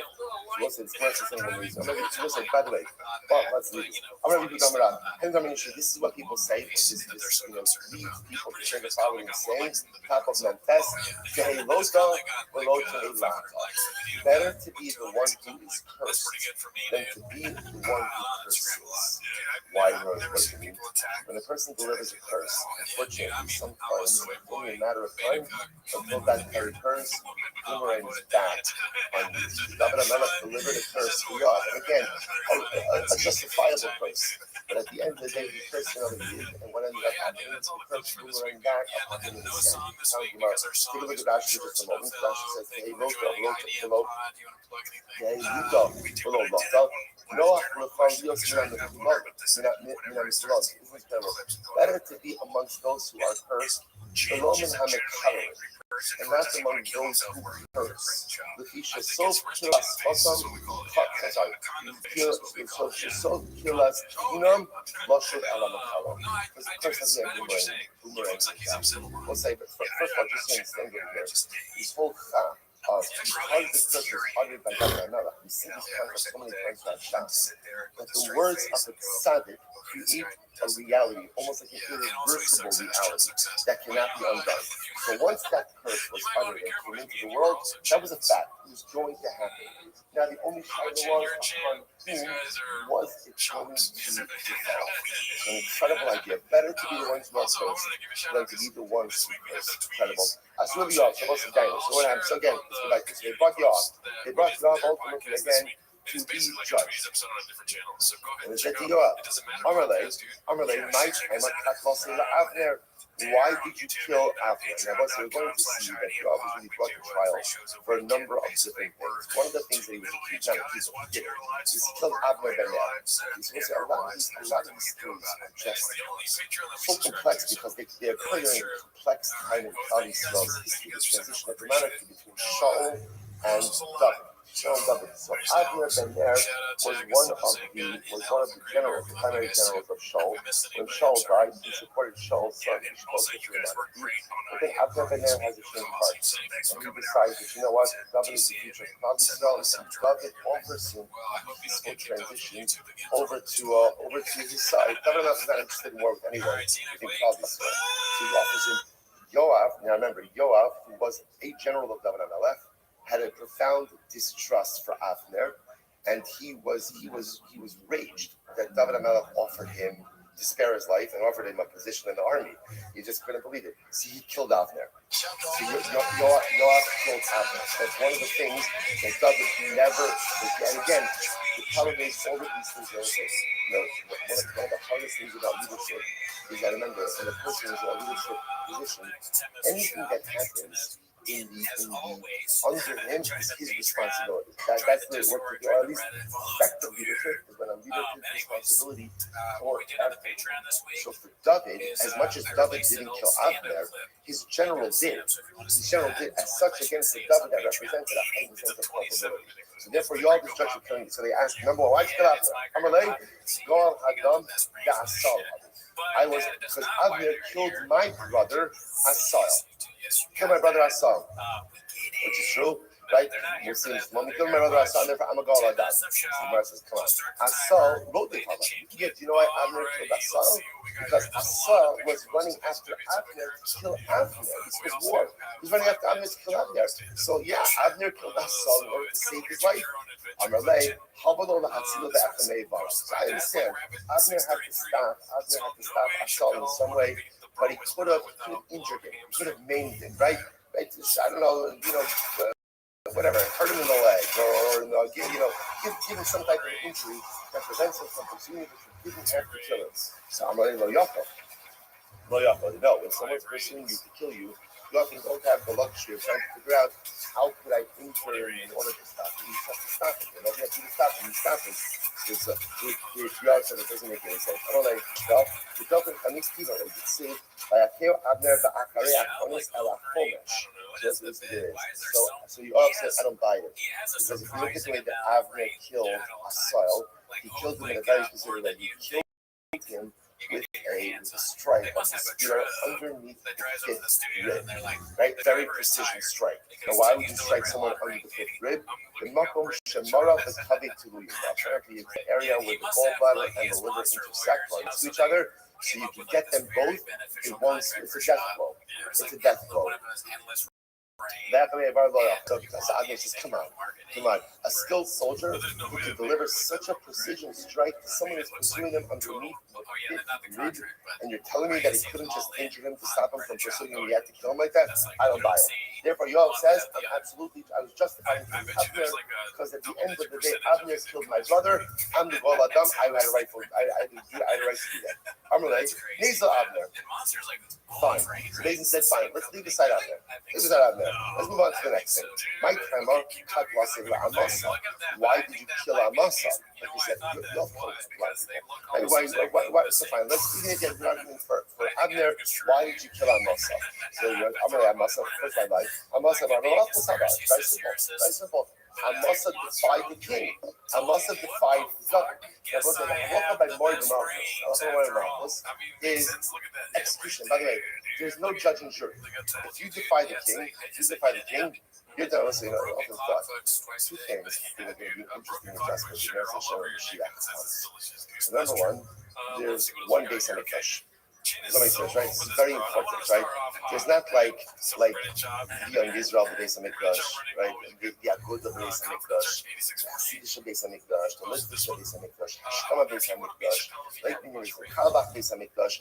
we'll say this is the same reason. We'll say, by the way, let's leave this. I'm going to read the This is what people say. This leads people to say the following saying, top of Memphis, better to be the one who is cursed than to be the one who curses. Why? What does it mean? When a person delivers a curse, unfortunately, sometimes only a matter of time until that very curse boomerangs back on you. David HaMelech delivered a curse to Yah. Again, a justifiable curse. But at the end of the day, the curse and what ended up happening is the curse boomerang back upon him in the sand. Take a look at Rashi for just a moment. Rashi says, hey, below. Better to be amongst those who are cursed, and not among those who curse. The Fisha so kill us awesome. So kill us Inam Moshe Alamakalo. Because the curse has a boomerang. We'll say, but first of all, just understand here. This whole because the curse is uttered by God another. We see this concept so many times in our Shas, that the words of the tzaddik create a reality, almost like an irreversible reality that cannot be undone. So once that curse was uttered and came into the world, that was a fact. It was going to happen. Now the only shadow was upon whom was it going to fall. An incredible idea. Better to be the ones who are cursed than to be the ones who curse. Incredible. As really are supposed to die. So what happened? So again, let's go back to this. They brought you off ultimately again. to be basically like a judged. previous episode on a different channel. So go ahead And and said check to out. Yoav, It doesn't matter. Amalei, my time, Avner, why did you kill Avner? And I was going to see that Yoav was really brought to trial for a number of different things. One of the things that he was accused of, he killed Avner ben Ner. He's supposed to a lot of these stories are just so complex because they occur during a complex time in Klal Yisrael's history, the transition of the monarchy between Shaul and David. So Avner ben Ner was one of the generals, the primary generals of Shaul. When Shaul died, he supported Shaul's son, but then Avner ben Ner has a change of heart, and he decides that, you know what, David is the future of Klal Yisrael, and David offers him a peaceful transition over to his side. David is not interested in war with anyone within Klal Yisrael, so he offers him Yoav. Now remember, Yoav, who was a general of David HaMelech, had a profound distrust for Avner, and he was raged that David HaMelech offered him to spare his life and offered him a position in the army. He just couldn't believe it. So he killed Avner. So Yoav killed Avner. That's one of the things that David never. And again, the problem is all of these things are okay. One of the hardest things about leadership is that, remember, when a person is in a leadership position, anything that happens in the under him is his responsibility. That's the work to do, or at least effective leadership is when a leader takes responsibility for everything. So for David, as much as David didn't kill Avner, his general did. His general did. As such, against the David that represented a heightened sense of culpability. So therefore, Yoav is judged for killing. So they asked, number one, why'd you kill Avner? Amalei, Goal Hadam Da'asal. I was because Avner killed my brother Asal. Kill my brother Asal, which is true, right? Muslims, when we kill my brother Asal, therefore I'm a god like that. So Gemara says, come on. Asal wrote the Torah. Do you know why Avner killed Asal? Because Asal was running after Avner to kill Avner. This was war. He was running after Avner to kill Avner. So yeah, Avner killed Asal in order to save his life. Amalei, Havalo Lahatzilo Be'achamei Bar. So I understand. Avner had to stop Asal in some way, but he could have injured him, he could have maimed him, right? I don't know, whatever, hurt him in the leg, or give him some type of injury that prevents him from pursuing the didn't have to kill him. So I'm like, no, when someone's pursuing you to kill you, you often don't have the luxury of trying to figure out how could I injure him in order to stop him. You just have to stop him. You have to stop him. You stop him. If you said it doesn't make any sense. I don't like stuff. The Dokan Kamis Kiva, you can see, by Akeo Abner Ba'akare Akonis Ela Chomesh. Just as it is. So you all said, I don't buy it. Because if you look at the way that Abner killed Asal, he killed him in a very specific way. He killed him with a strike of the spear underneath the fifth rib, right? Very precision strike. Now, why would you strike someone under the fifth rib? The makom shemara v'kavei tuluyin. Apparently, it's the area where the gallbladder and the liver intersect to each other, so you can get them both in one. It's a death blow. It's a death blow. That way, says, come on. A skilled soldier who can deliver such a precision strike to someone who's pursuing him underneath the fifth rib, and you're telling me that he couldn't just injure him to stop him from pursuing him, he had to kill him like that? I don't buy it. Therefore, Yoav says, I was justified in killing Avner, because at the end of the day, Avner killed my brother. I'm the Gol Adam. I had a right to do that. Amalei, Hazel Avner. Fine. So they said, fine, let's leave aside Avner. Let's move on to the next thing. My Kama, why did you kill Amasa? Like you said, Yoav killed why? So fine, let's begin again the argument for Avner. Why did you kill Amasa? So Amalei Amasa, first I like. Amasa, very simple. Amasa defied the king. Amasa defied David. Is execution. By the way, there's no judge and jury. If you defy the king, you're done. Listen, often thought two things that are going to be interesting adjustments in Mashiach. Number one, there's one base on the fish. Does that make sense, right? It's very important, right? There's not like beyond Israel, the Beis Hamikdash, right? The Agudah Beis Hamikdash, the Hasidic Beis Hamikdash, the Litvish Beis Hamikdash, Hashkama Beis Hamikdash, the Kalbach Beis Hamikdash.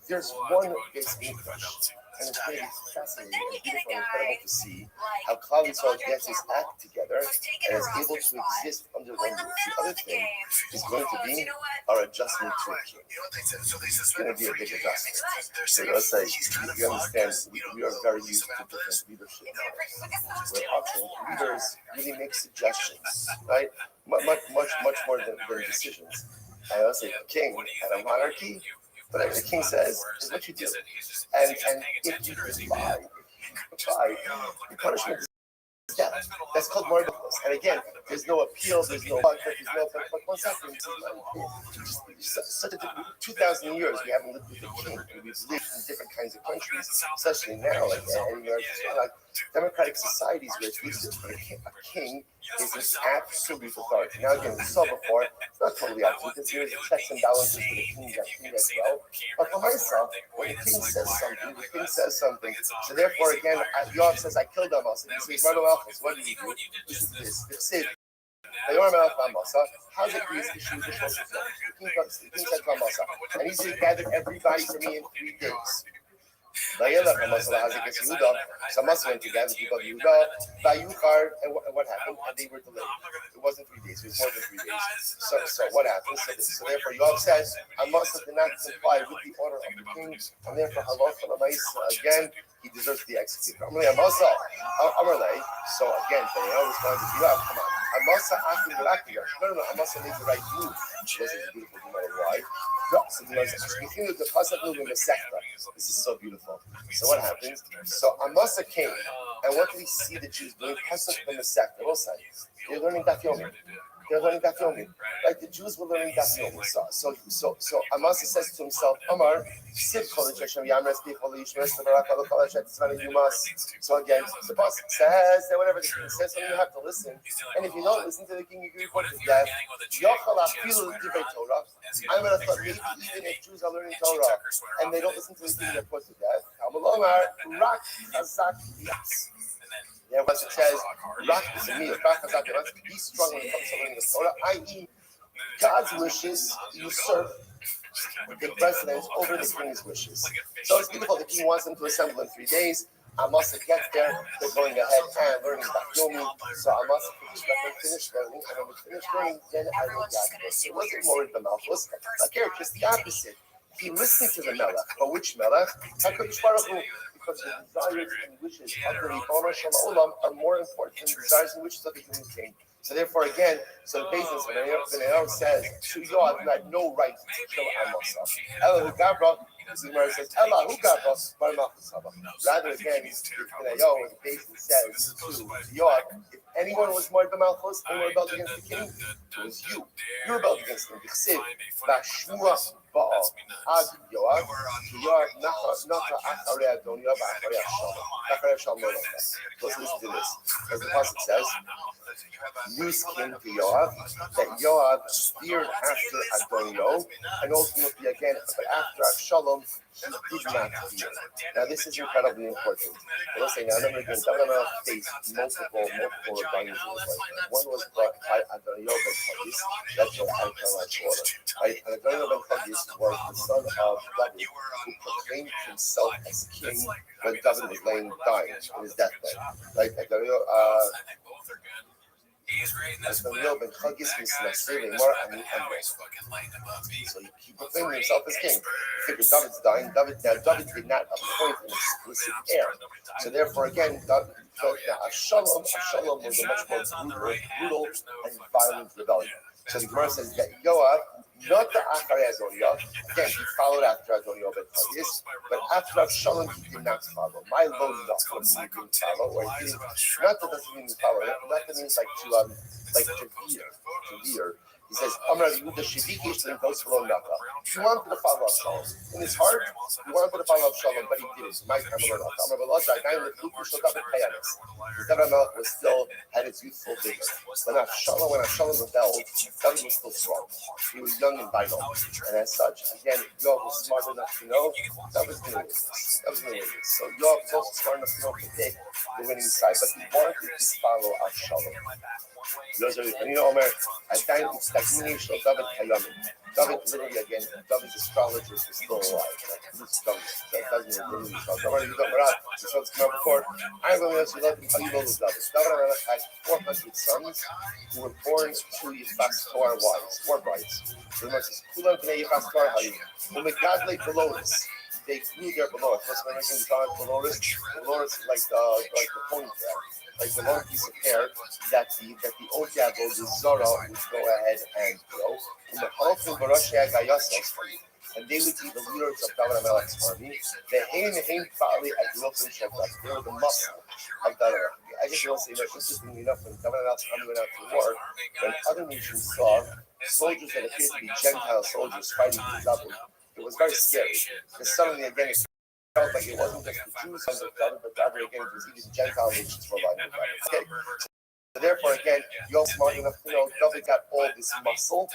There's one Beis Hamikdash. And it's really fascinating and beautiful and incredible to see how Klal Yisrael gets his act together and is able to exist under one roof. The other thing is going to be our adjustment to a king. It's going to be a big adjustment. So let's say, you understand, we are very used to different leadership models, where often leaders really make suggestions, right? Much more than decisions. And let's say a king had a monarchy, whatever the king says is what you do. And if you comply, the punishment is death. That's called marvelous. And again, there's no appeal, there's no but what's happening? Such a 2,000 years we haven't lived with a king. We've lived in different kinds of countries, especially now, like democratic societies where a king is an absolute authority. Now again, we saw before, it's not totally absolute, there's checks and balances with the king as well. But for myself, when the king says something, So therefore again, Yoav says, I killed Amos. And he says, what did he do? Listen to this. It's Sid. How's it the king said to Amasa, and he said, gathered everybody for me in 3 days. So Amasa went to gather people of Yehuda, and what happened? And they were delayed. It wasn't 3 days, it was more than 3 days. So what happened? So therefore Yoav says, Amasa did not comply with the order of the king, and therefore again, he deserves to be executed. So again, Daniel responded to Yoav, come on. Amasa acted miraculously. No, Amasa made the right move. This is beautiful, no matter why. This is so beautiful. So what happens? So Amasa came, and what did he see the Jews doing? Pasuk the Masechta. They're learning Daf Yomi. Like the Jews were learning Daf Yomi. So Amasa says to himself, Amar, Siv Kolich Hashem Yamres B'Chol Yishmeres Tabarak Alo Kol Hashem Tzvani Yumas. So again, the pasuk says that whatever the king says, so you have to listen. And if you don't listen to the king, you can report to death. Yochel Afilu Divrei Torah. I'm going to thought maybe even if Jews are learning Torah and they don't listen to the king, they're put to death. Amalomar Rak Chazak Yas. Yeah, once it says, Rak is a meal, Rak Chazak Yas. Be strong when it comes to learning the Torah, i.e., God's wishes usurp the precedence over the king's wishes. So it's beautiful. The king wants them to assemble in 3 days. Amasa gets there. They're going ahead and learning Daf Yomi. So Amasa finished learning, and when we finished learning, then I will gather. It wasn't more the Malchus. Like just the opposite. He listened to the Melech. But which Melech? HaKadosh Baruch Hu. Because the desires and wishes of the Ribono Shel Olam are more important than the desires and wishes of the human king. So therefore, again, so the basis when says to Yoav, you had no right to kill Amasa. Ella who Gabra, the Gemara says, Ella who Gabra, rather again, the basis says to Yoav, if anyone was more than Malchus and rebelled against the king, it was you. You rebelled against him. B'chsiv, Bashua Baal, Ad Yoav, Yoav Nacha Acharei Adon Yoav Acharei Shalom. Let's listen to this. As the pasuk says, news came to Yoav that Yoav feared after Adonio, and ultimately again, but after Avshalom, he did not fear. Now this is incredibly important. Let's say now, remember again, David faced multiple rebellions in his life. One was brought by Adonio ben Chagis, that's what I call my order. Right? Adonio ben Chagis was the son of David, who proclaimed himself as king when David was dying in his deathbed. Right? Adonio Adonio ben Chagis misnaseh lemar ani amos. So he proclaimed himself as king. He figured David's dying. David did not appoint an explicit heir. So therefore, again, Avshalom was a much more brutal and violent rebellion. So the Gemara says that Yoav, not the Acharei Adonio, again, he followed after Adonio ben Chagis, but after Avshalom, he did not follow. My load is not what he didn't follow, or he didn't, not that doesn't mean follow, not that means to veer. He says, Amar Yehuda Shevikish Lim Kos V'Lo Naka. He wanted to follow Avshalom. In his heart, he wanted to follow Avshalom, but he didn't. My Amar Naka. Amar B'Lazar, Gaim L'Kluku Shel David Kayanis. His David Melech was still, had its youthful vigor. When Avshalom rebelled, David was still strong. He was young and vital. And as such, again, Yoav was smart enough to know that was going to win this. So Yoav was also smart enough to know to take the winning side, but he wanted to follow Avshalom. Those are the Omer. At times, continuation of David Hayamin. David literally again, David's astrologers were still alive. This doesn't literally show. Don't worry, you got Marat. This one's come out before. I'm going to ask you David. David had 400 sons who were born to Yifas Torah wives, 4 brides. So the Moses Kulan Bnei Yifas Torah Hayim. Umegadle Beloris. They grew their Beloris. What's my name? Beloris. Beloris like the ponytail. Like the long piece of hair that the Odyabo, the Zora, would go ahead and grow. And they would be the leaders of David HaMelech's army. They were the muscle of David. I just want to say that interestingly enough, when David HaMelech's army went out to war, when other nations saw soldiers that appeared to be Gentile soldiers fighting for David, it was very scary. Because suddenly again, it felt like it wasn't just the Jews sons of David, but David again, it was even Gentile nations for life. Okay. So therefore, again, you're smart enough to know David got all this muscle,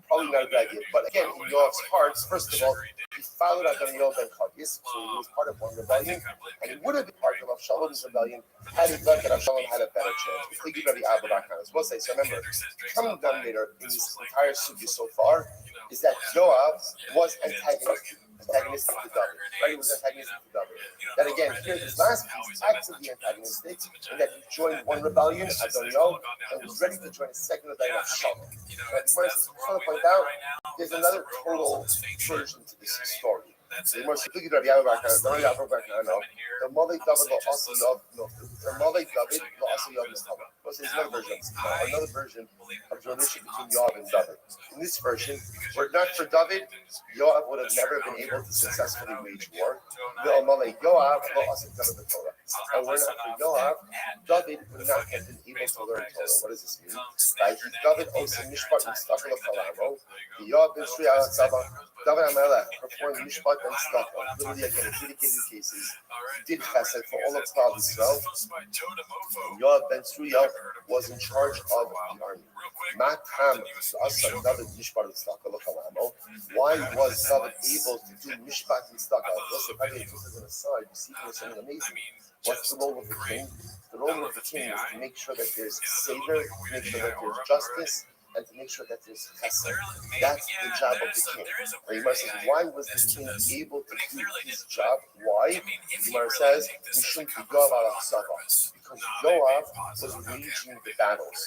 probably not a good idea. But again, in Yoav's hearts, first of all, he followed Adoniel ben Chagis, so he was part of one rebellion, and he would have been part of Avshalom's rebellion had he thought that Avshalom had a better chance. We think Rabbi Abba Bakan. We'll say, so remember, the common denominator in this entire sugya so far is that Yoav was antagonistic to David. Right? He was antagonistic to David. That again, here this last piece, actively antagonistic, and that he joined one rebellion, Adoniel, and was ready to join a second rebellion of Shalom. But whereas I want to point out, there's another total version to this story. The more simply Rabbi Abba Bakan, the Malay David will also Yov, the Malay David will also Yov Nestava. Another version of the relationship between Yoav and David. In this version, were it not for David, Yoav would have never been able to successfully wage war. And were it not for Yoav, David would not have been able to learn Torah. What does this mean? David owes a mishpat and stuff of Kalamo. Yoav ben Sri al Tzava. David HaMelech performed mishpat and stuff on literally again adjudicated cases. He did chesed for all of Klal Yisrael. Yoav ben Sruya was in charge of the army. Why was David able to do mishpat and stuff? Listen, I mean, just as an aside, you see there's something amazing. What's the role of the king? The role of the king is to make sure that there's seder, to make sure that there's justice, and to make sure that there's chesed. That's the job of the king. The Gemara says, why was the king able to do his job? Why? The Gemara says, Mishum Yoav al Tzava. Because Yoav was waging the battles.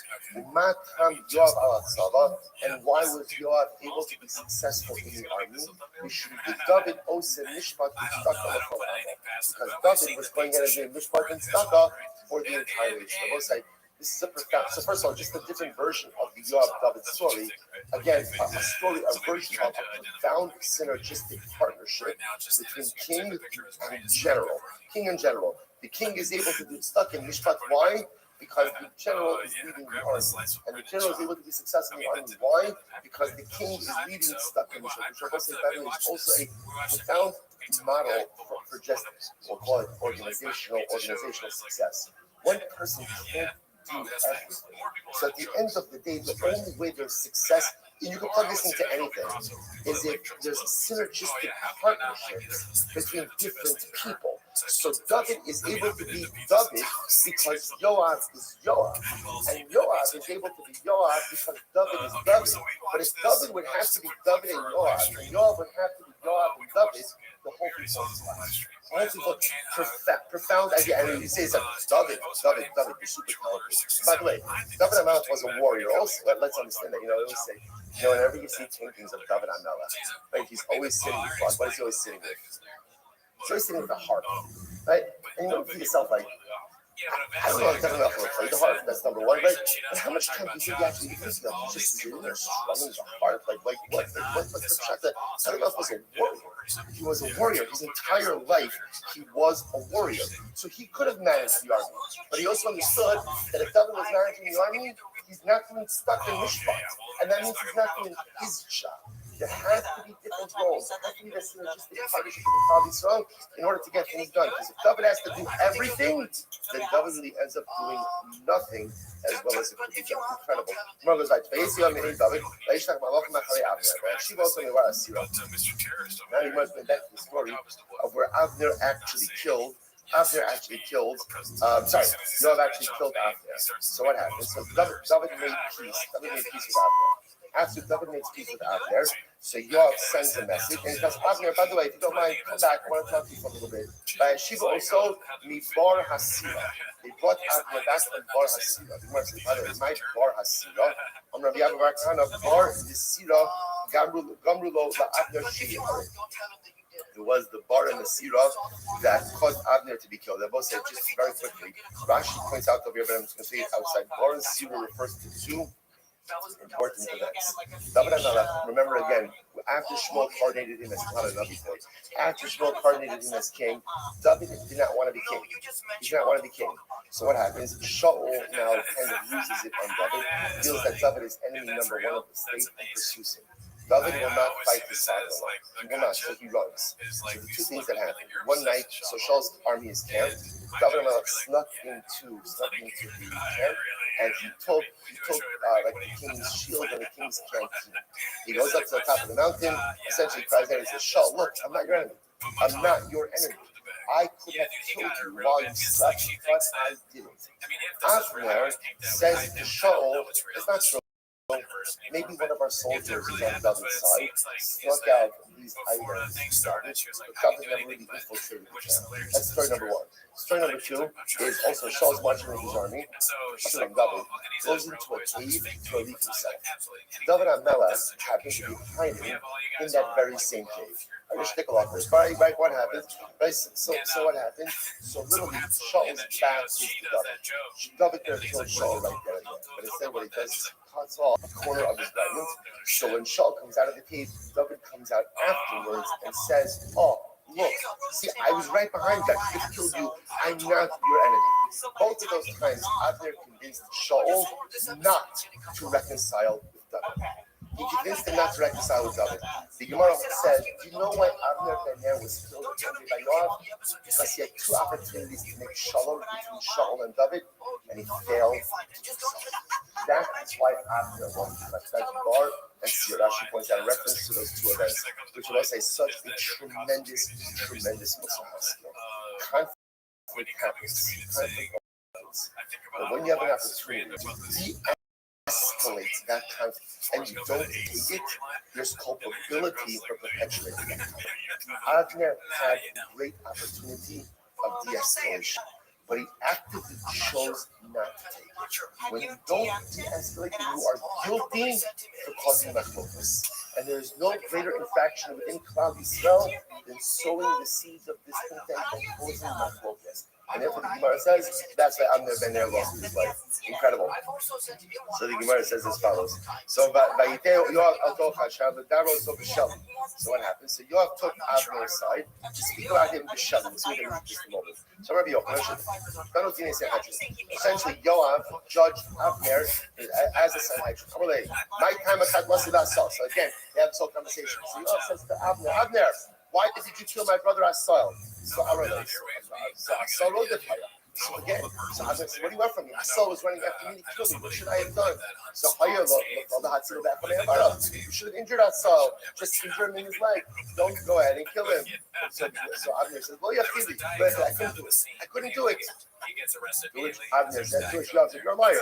Matam Yoav al Tzava. And why was Yoav able to be successful in the army? Mishum David Ose Mishpat Tzedakah because David was going out and doing Mishpat and Tzedakah for the entire nation. I will say, this is a profound. So first of all, just a different version of the Yoav David story. Again, a story, a version of a profound synergistic partnership between king and general. King and general. The king is able to do stuck in Mishpat. Why? Because the general is leading the army, and the general is able to be successful in the army. Why? Because the king is leading stuck in Mishpat. Which is also a profound model for just, we'll call it organizational success. One person can't do everything. So at the end of the day, the only way there's success, and you can plug this into anything, is if there's a synergistic partnership between different people. So David is able to be David because Yoav is Yoav. And Yoav is able to be Yoav because David is David. But if David would have to be David and Yoav would have to be Yoav and David, the whole thing falls flat. Profound idea. And you say something, David, you're super talented. By the way, David HaMelech was a warrior. Also, let's understand that. They always say, whenever you see paintings of David HaMelech, right, he's always sitting with God. What is he always sitting with? He's always sitting with the harp, right? And you know to yourself, like, I don't know if David HaMelech played the harp. That's number one, right? But how much time do you think he actually used to he's just sitting there strumming the harp? Like what's the shot that David HaMelech was a warrior? He was a warrior. His entire life, he was a warrior. So he could have managed the army. But he also understood that if David was managing the army, he's not being stuck in Mishpat. And that means he's not doing his job. There has to be different roles. There has to be this synergistic partnership with Klal Yisrael in order to get things done. Because if David has to do everything, then David really ends up doing nothing as well as it could be done. Incredible. Now he must be back to the story of where Avner actually killed Abner actually killed. Yoav actually killed Abner. So what happened? So David made peace. David made peace with Abner. After David makes peace with Abner, so Yoav sends a message and he tells Abner, by the way, if you don't mind, come back. I want to talk to you for a little bit. By Shiva also, mi bar hasira. They brought Abner back from bar hasira. The Gemara says, by the way, my bar hasira. I'm Rabbi Abba Bar Kana bar Nisira Gamrulo la Abner Shia. It was the bar and the sirah that caused Abner to be killed. They both said just very quickly. Rashi points out over here, but I'm just going to say it outside. Bar and sirah refers to two important events. David HaMelech, remember again, after Shmuel coronated him as not a Navi boy, after Shmuel coronated him as king, David did not want to be king. He did not want to be king. So what happens? Shaul now kind of loses it on David, feels that David is enemy number one of the state and pursues him. David will not fight the son-in-law. He will not, so he runs. So the two things that happen. One night, so Shaul's army is camped. David HaMelech snuck into the camp, and he took like the king's shield and the king's canteen. He goes up to the top of the mountain, essentially cries out and says, Shaul, look, I'm not your enemy. I'm not your enemy. I could have killed you while you slept, but I didn't. Abner says to Shaul, it's not true. Maybe one of our soldiers is on David's side, struck out these items. David never really infiltrated the camp. That's story number one. Story number two is also Shaul's marching with his army. David goes into a cave to relieve himself. David HaMelech happens to be hiding in that very same cave. I just take a lot first. Right, what happens? Right, so what happens? So literally, Shaul's back is to David. David could have killed Shaul right there and then. But instead, what he does is cuts off a corner of his garment. So when Shaul comes out of the cave, David comes out afterwards and says, oh, look, see, I was right behind you. I could have killed you. I'm not your enemy. Both of those times, Abner convinced Shaul not to reconcile with David. He convinced him not to reconcile with David. The Gemara says, do you know why Abner ben Ner was killed by Yoav? Because he had two opportunities to make shalom between Shaul and David, and he failed to do so. That's why Abner won. That's Bar and Sir. Rashi points out in reference to those two events, which will say such a tremendous Musar skill. Conflict happens. But when you have an opportunity, escalate that conflict and you don't take it, there's culpability for perpetuating that conflict. Abner had a great opportunity of de-escalation, but he actively chose not to take it. When you don't de-escalate, you are guilty for causing machlokas. And there is no greater infraction within Klal Yisrael than sowing the seeds of discontent and causing machlokas. And therefore the Gemara says, that's why Abner ben Ner lost his life. Incredible. So the Gemara says as follows. So what happens? So Yoav took Abner's side to speak about him to Shem. Let's see what just a moment. So Rabbi essentially Yoav judged Abner as a Sanhedrin. My time at Hadlasi. So again, they have this whole conversation. So Yoav says to Abner, why did you kill my brother Asahel? So again, so I said, what do you want from me? Asahel was running after me to kill me. What should I have done? So you should have injured Asahel. Just injure him in his leg. Don't go ahead and kill him. So Abner says, well, I couldn't do it. He gets arrested. Abner said to his Yoav, you're a liar.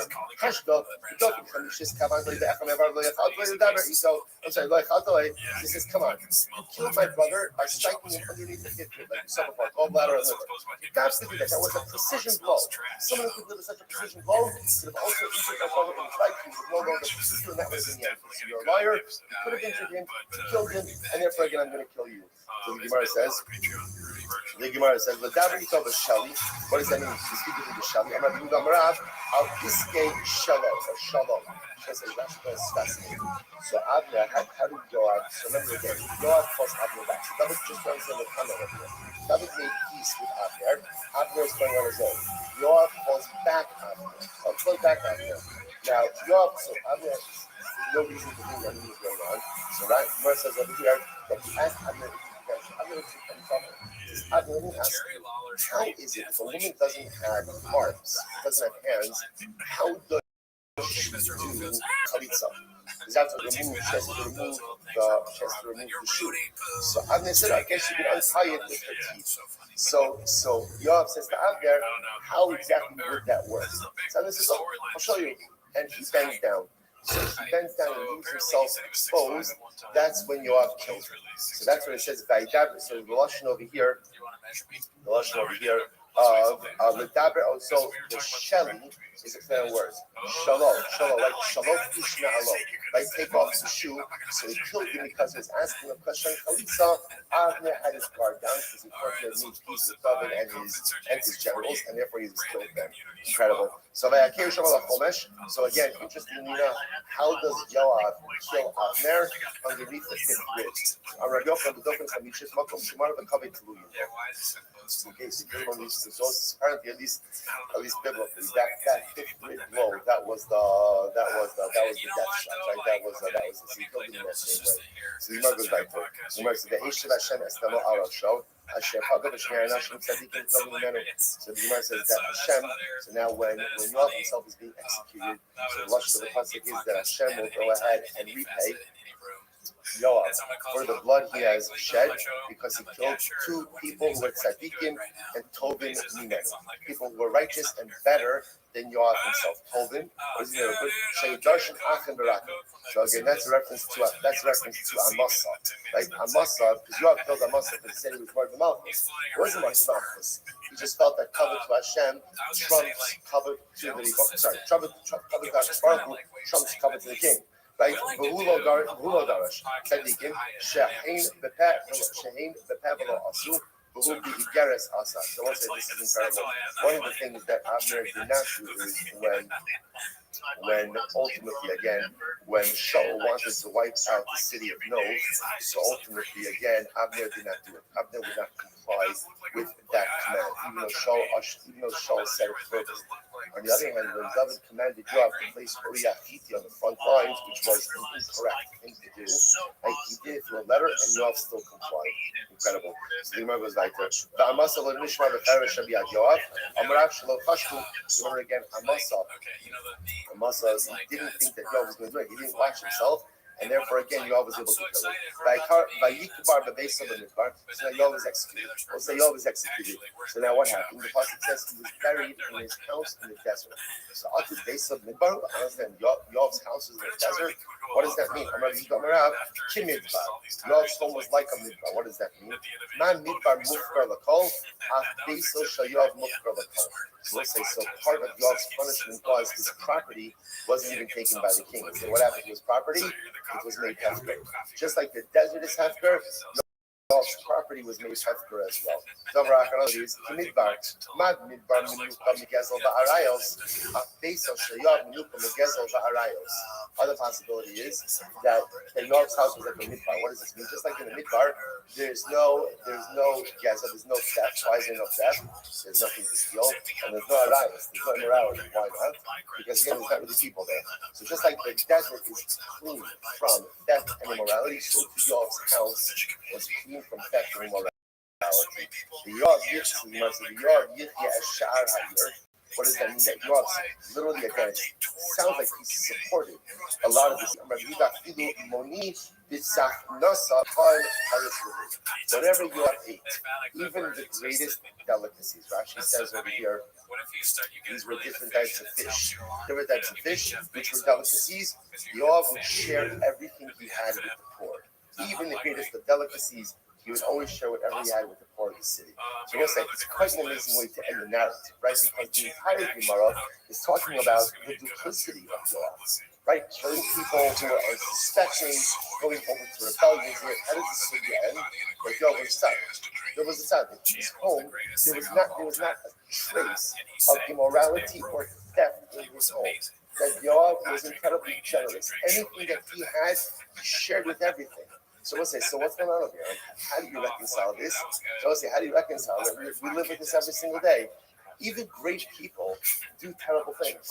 He says, come on. You killed my brother by striking him underneath the hip, like you saw before, gallbladder and liver. You got to do that. That was a precision blow. Someone who could deliver such a precision blow could have also injured my brother in his leg. He would no longer pursue, and that was in the end. So you're a liar. You could have injured him, you killed him, and therefore again, I'm going to kill you. So the Gemara says, "L'davar ito b'shali." What does that mean? To speak with the shali. Amar Yehuda Marav al iskei shalom or shalom. That's fascinating. So Abner, how did Yoav? So remember again, Yoav calls Abner back. So David just runs in the comment over here. David made peace with Abner. Abner is going on his own. Yoav calls back Abner. Now Yoav, so Abner, there's no reason to think anything is going on. So right, Gemara says over here that he asked Abner. Abner is in trouble. Abner, let me ask you, how is it if a woman doesn't have arms, doesn't have hands, how does she do chalitza? There's She has to remove the shoe. So Avner said, I guess she could untie it with her teeth. So Yoav says to Avner, how exactly would that work? So Avner says, oh, I'll show you. And he bends down. So he bends down and leaves himself exposed. That's when Yoav kills him. So that's when it says Vaidaber. So the lashon over here of Ledaber. Also, the Sheli is a fair word. Shalom, like Shalom Ishmael, like take off the shoe. So he killed him because he was asking a question. Chalitza, Avner had his guard down because he thought he had made peace with David and his generals, and therefore he just killed them. Incredible. So again, interestingly enough, how does Yoav kill Avner underneath the fifth ridge? Okay, so apparently, at least biblically, that fifth ridge blow, that was the death shot, right? That was the so he killed him in that same way. So the Gemara goes back to it. The Gemara says, "Ve'eshev Hashem estelo arasho, Hashem hagav b'shnei anashim tzadikim tovim mimenu." So the Gemara says that Hashem. So now when Yoav himself is being executed, so the lashon of the pasuk is that Hashem will go ahead and repay Yoav for the blood he has shed because he killed two people who were tzaddikim and tovim mimenu, people who were righteous and better than Yoav himself. Tovim was sheyudarshin achem berakim. So again, that's a reference to Amasa, right? Amasa, because Yoav killed Amasa because he said he was more than Malchus. It wasn't more than Malchus. He just felt that cover to Hashem trumps cover to the cover to Baruch Hu trumps cover to the king. Right? V'hulo darash tzadikim she'ain b'peh v'lo asu v'hu b'igeres asa. So I want to say this is incredible. One of the things that Avner did not do is when ultimately again when Shaul wanted to wipe out the city of Nob, so ultimately again Avner did not do it. Avner would not comply with that command, even though Shaul said it purposely. On the other hand, when David commanded Yoav to place Uriah Hitti on the front lines, which was an incorrect thing to do, like he did it through a letter, and Yoav still complied. Incredible. So the Gemara goes like this. Amasa lo nishma b'peresh abiyad Yoav. Amarav shelo chashku. Remember again, Amasa didn't think that Yoav was going to do it. He didn't watch himself. And therefore, again, Yoav was able to kill him. So now Yoav was executed. We'll say Yoav was executed. So now what happened? The pasuk says he was buried in his house in the desert. So Atul Beis of Midbar, understand Yoav's house is in the desert. What does that mean? Yoav's home was like a midbar. What does that mean? Man midbar mufkar lakol, af beiso shel Yoav mufkar lakol. So let's say, so part of Yoav's punishment was his property wasn't even taken by the king. So what happened to his property? It was made hefker. Just like the desert is hefker, Yoav's property was made hefker as well. Other possibility is that Yoav's house was like a midbar. What does this mean? Just like in the midbar, there's no gaza, there's no theft. Why is there no theft? There's nothing to steal, and there's no arayos, there's no immorality. Why not? Because again, there's not really people there. So just like the desert is clean from theft and immorality, so Yoav's house was clean from theft and immorality. The Yoav Yichya as Sha'ar Ha'ir. What does that mean? That Yoav literally again sounds like he's supported a lot of this. Whatever Yoav ate, even the greatest delicacies. Rashi says over here, these were different types of fish. Different types of fish, which were delicacies. Yoav would share everything he had with the poor. Even the greatest of delicacies, he would always share whatever he had with the poor of the city. So we'll say it's quite an amazing way to end the narrative, right? Because the entire Gemara is talking about the duplicity of Yoav, right? Killing people who are unsuspecting, going over to rebellions. How does the story end? Like Yoav was sad. There was a sad. His home, there was not a trace of immorality or theft in his home. That Yoav was incredibly generous. Anything that he had, he shared with everything. So we'll say, so what's going on over here? How do you reconcile this? So we'll say, how do you reconcile it? We live with this every single day. Even great people do terrible things.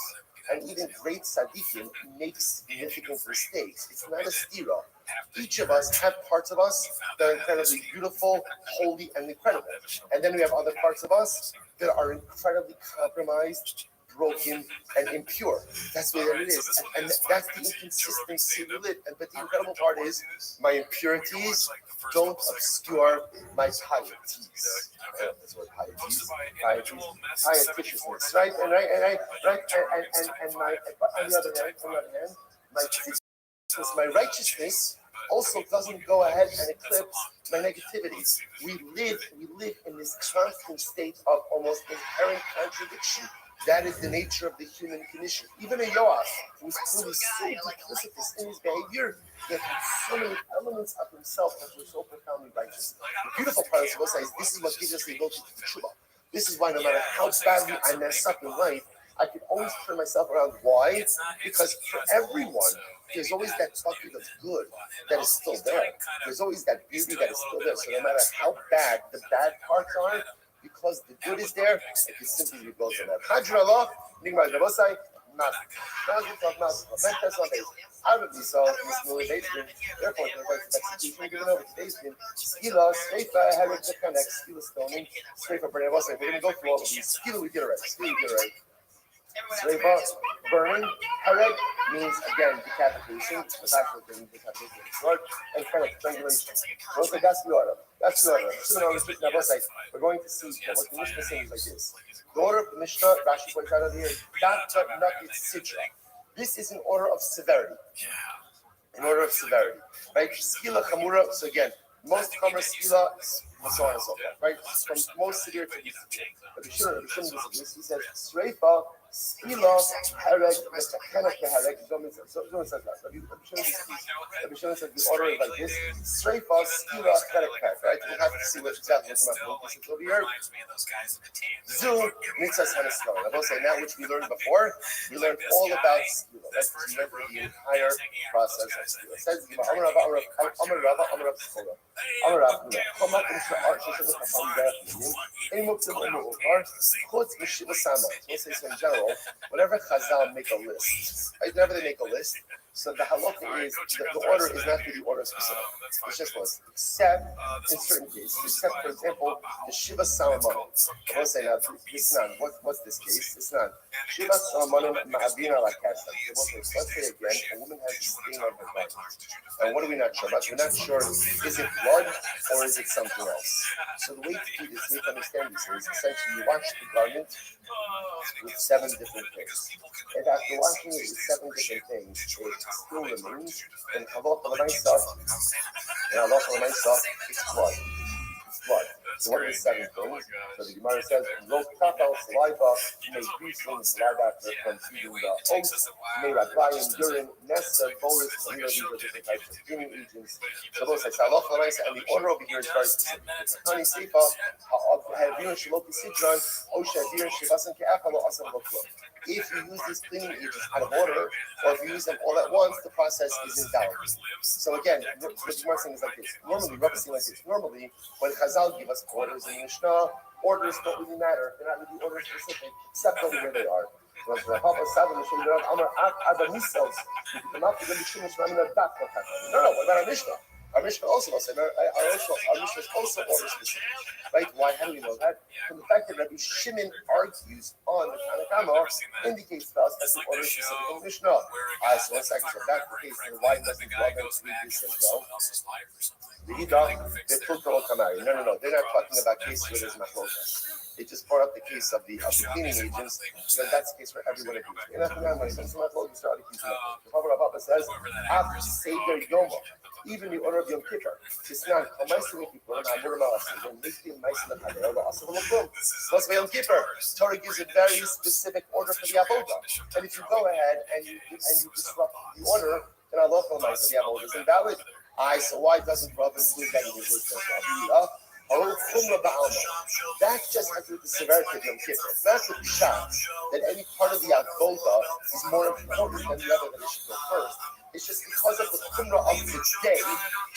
And even great tzaddikim make significant mistakes. It's not a stira. Each of us have parts of us that are incredibly beautiful, holy, and incredible. And then we have other parts of us that are incredibly compromised, broken, and impure. That's what it is. And that's the inconsistency we live. But the incredible part is my impurities don't obscure my pieties. That's what pieties. Pietishness, right? And my on the other hand, my righteousness also doesn't go ahead and eclipse my negativities. We live in this constant state of almost inherent contradiction. That is the nature of the human condition. Even a Yoash, who is clearly so duplicitous in his behavior, yet has so many elements of himself that were so profoundly righteous. The beautiful part of the Shivosai is this is what gives us the ability to do tshuva. This is why no matter how badly I mess up in life, I can always turn myself around. Why? Because for everyone, there's always that bucket of good that is still there. There's always that beauty that is still there. So no matter how bad the bad parts are, because the good is there, it can simply rebuild from that. Hadrallah, Nigmar Javosai, Out of these songs, this movie basement, therefore, the rights of execution given over to basement, Skila, Sreifa, Herod, Connect, Skila Stoning, Sreifa, Bernavosai. We're going to go through all of these. Skila, we did it right. Skila, we did it right. Sreifa, burning, Herod means, again, decapitation, the actual thing, decapitation of the sword, and Connect, strangulation. Rosa, that's the order. That's the order. We're going to see what the Mishnah says like this. The order of the Mishnah, Rashi points out over here, this is an order of severity. An order of severity, right? Skila chamura. So again, most chamura skila, and so on and so forth, right? From most severe to least severe. But he says sreifa skila hareg metakenak behareg. Don't say that. Rabbi Shimon says the order is like this: sreifa skila hareg. Right? We have to see what exactly what's over here. Zu mitzvahs hanisrael. I will say now, which we learned before. We learned all about skila. That's we learned the entire process of skila. It says Amar Rava, Amar Rav Tzchora. Amar Rav Nuna. Come up and start shishim chacham derech. Any muktzim u'mu'ukar. Chutz v'shiva sama. We'll say so in general. Whenever Chazal make a list, right? Whenever they make a list, so the halakha is the order is not really order specific. It's just one, except in certain cases. Except, for example, the Shiva Salamanim. I will say now, this nan. What's this case? This nan. Shiva Salamanim ma'avina lakasa. Let's say again, a woman has a stain on her garment. And what are we not sure about? We're not sure, is it blood or is it something else? So the way to do this, we have to understand this is essentially you wash the garment with 7 different things. And after washing it with 7 different things, it still remains, and halacha l'maisa, it's blood. It's blood. So what are the 7 things? So the Gemara says, Lo kapal saliva, may greasing saliva from feeding the oats, may raglayim, urine, nesta, bolus, these are different types of cleaning agents. So those say halacha l'maisa, and the order over here is very specific. It's honey seifa, ha'avion shaloki sidran, osha avion shevasan ke'afalo asam loklo. If you use these cleaning agents out of order, or if you use them all at once, the process is invalid. So again, what the Gemara saying is like this. Normally, Rabbi saying like this. Normally, when Chazal give us orders in Mishnah, orders don't really matter. They're not really order specific, except over where they are. Our Mishnah. Our Mishnah also will say, our Mishnah is also order specific. Right? Why? How do we know that? From the fact that Rabbi Shimon argues on the Tanakama indicates to us that the order is specific in the Mishnah. So one second. So if that's the case, then why doesn't God read this as well? The No. They're not talking about cases where there's machlokas. They just brought up the case of the cleaning agents, because that's the case for everyone agrees. The says, Seder Yoma, even the order of Yom Kippur. It's not Yom Kippur. Torah gives a very specific order for the avodah, and if you go ahead and you disrupt the order, then Allah for the avodah is invalid. So why doesn't Rabbi include that in his list as well? That just has to do with the severity of Yom Kippur. It's not the pshat that any part of the avodah is more important than the other, that it should go first. It's just because of the chumrah of the day,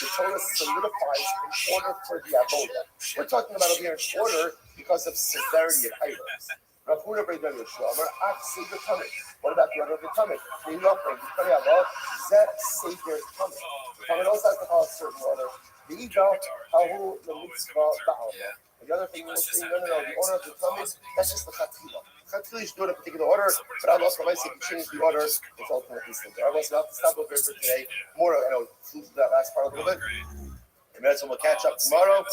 the Torah solidifies an order for the avodah. We're talking about over here in order because of severity of items. Rav Huna Bar Yoshua Amar Ach Seder Tamid. What about the order of the Tamid? The offering, the Kari Allah, Zet Seder Tamid. Tamid also has to follow a certain order. The Igal, Hahu, the Mitzvah, Ba'alma. And the other thing we'll say, no, the order of the Talmud, that's just the Chatchila. Chatchila is doing a particular order, but Allah if you change the order, it's ultimately still there. Allah will have to stop over for today. More, I know, flew through that last part a little bit. And that's when we'll catch up tomorrow.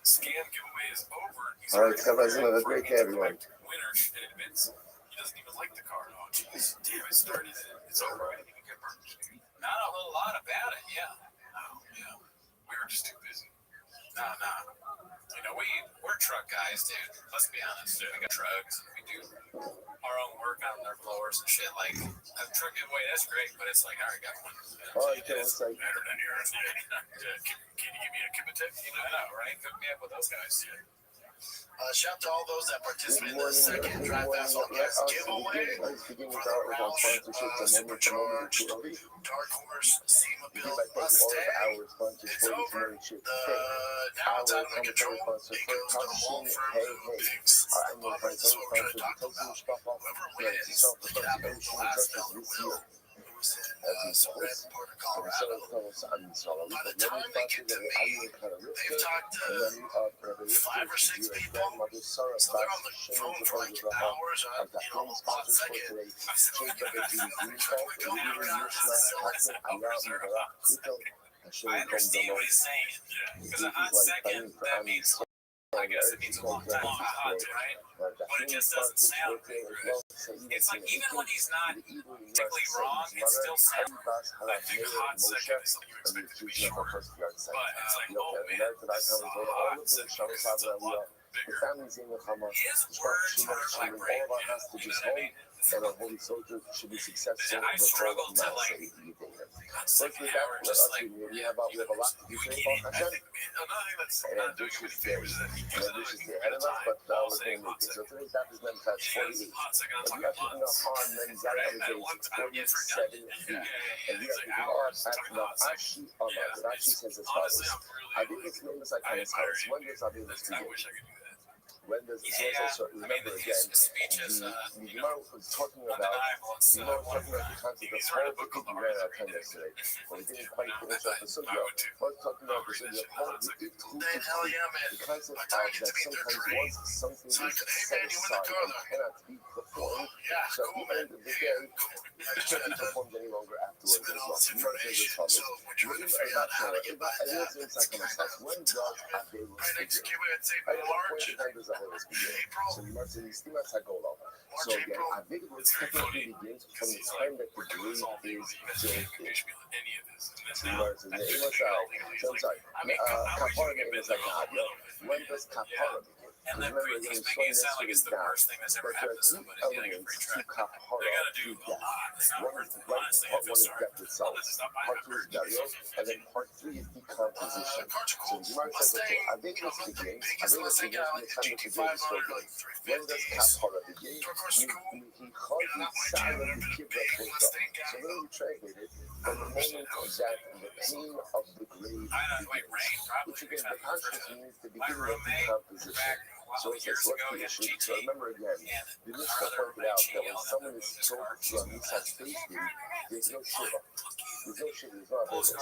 Scam giveaway is over. All right, guys, another great day, everyone. Winner admits he doesn't even like the card. Oh, jeez, damn, it started. It's over. I didn't even get burned. Not a whole lot about it, yeah. Oh, yeah. We were just too busy. Nah. You know, we're truck guys, dude. Let's be honest. We got trucks. We do our own work on their blowers and shit. Like, a truck giveaway, that's great, but it's like, I already got one. It's better than yours. Can you give me a Kibitek? I know, right? Hook me up with those guys. Shout to all those that participate in the second Drive Fast Podcast giveaway for the Roush, Supercharged, Dark Horse, SEMA Build Mustang. It's over. Now it's out of control. It goes to the Walford Picks. But this is what we're going to talk about. Whoever wins, like it happened the last dollar will. It was in Soledad, Colorado. By the time they get to me, they've talked to 5 or 6 people. So they're on the phone for like hours, almost a second. I said, okay, we're going. I understand what he's saying. Because a hot second, that means, I guess it means a long time hot, right? But it just doesn't sound good. It's like even when he's not technically wrong, it still sounds. I think a hot second is something you expect to be shorter. But it's like, oh man, this is a hot second. It's a lot bigger. His words are like right now. You know what I mean? And a holy soldier should be successful. I struggle to like. First, with that, we have a lot to do today, I think another thing that's not doing him any favors is that he gives another ahead of us, but we're going to make it. So today's Baptist Men Touch 48. And we are taking up on men's days 47 feet. And we are taking our passion of Ashi Allah. And Ashi says as follows. I think it's the English iconic house. When does I think it's I wish I could do that. when does the remember again, the Gemara was talking about the concept of whole ran our time yesterday. Well, we didn't quite finish up the sugya. We're talking about the sugya the concept of that sometimes once something is set aside and cannot be performed, so at the end of the day, it can't be performed any longer afterwards as well. Remember as follows. When does so you must estima Sagola. So again, I think it was technically begins from the time that the grade is finished. So I'm sorry. Kapara is like when does Kapara begin? And then he's making it sound like it's the worst thing that's ever happened to somebody getting a free track. They gotta do a lot. It's not worth it. Honestly, I feel sorry. This is not my number. And then part 3 is decomposition. So Gemara says, okay, I think this begins. I think this begins from the time that the grade is spoken. When does Kapara begin? He calls it silent the kibra kota. So when we translate it, from the moment that the pain of the grade begins, which again, the conscious means the beginning of decomposition. So it says, what's the issue? So remember again, the Mishnah pointed out that when someone is told to a Nissan station, there's no shiva. There's no shiva, there's no awareness.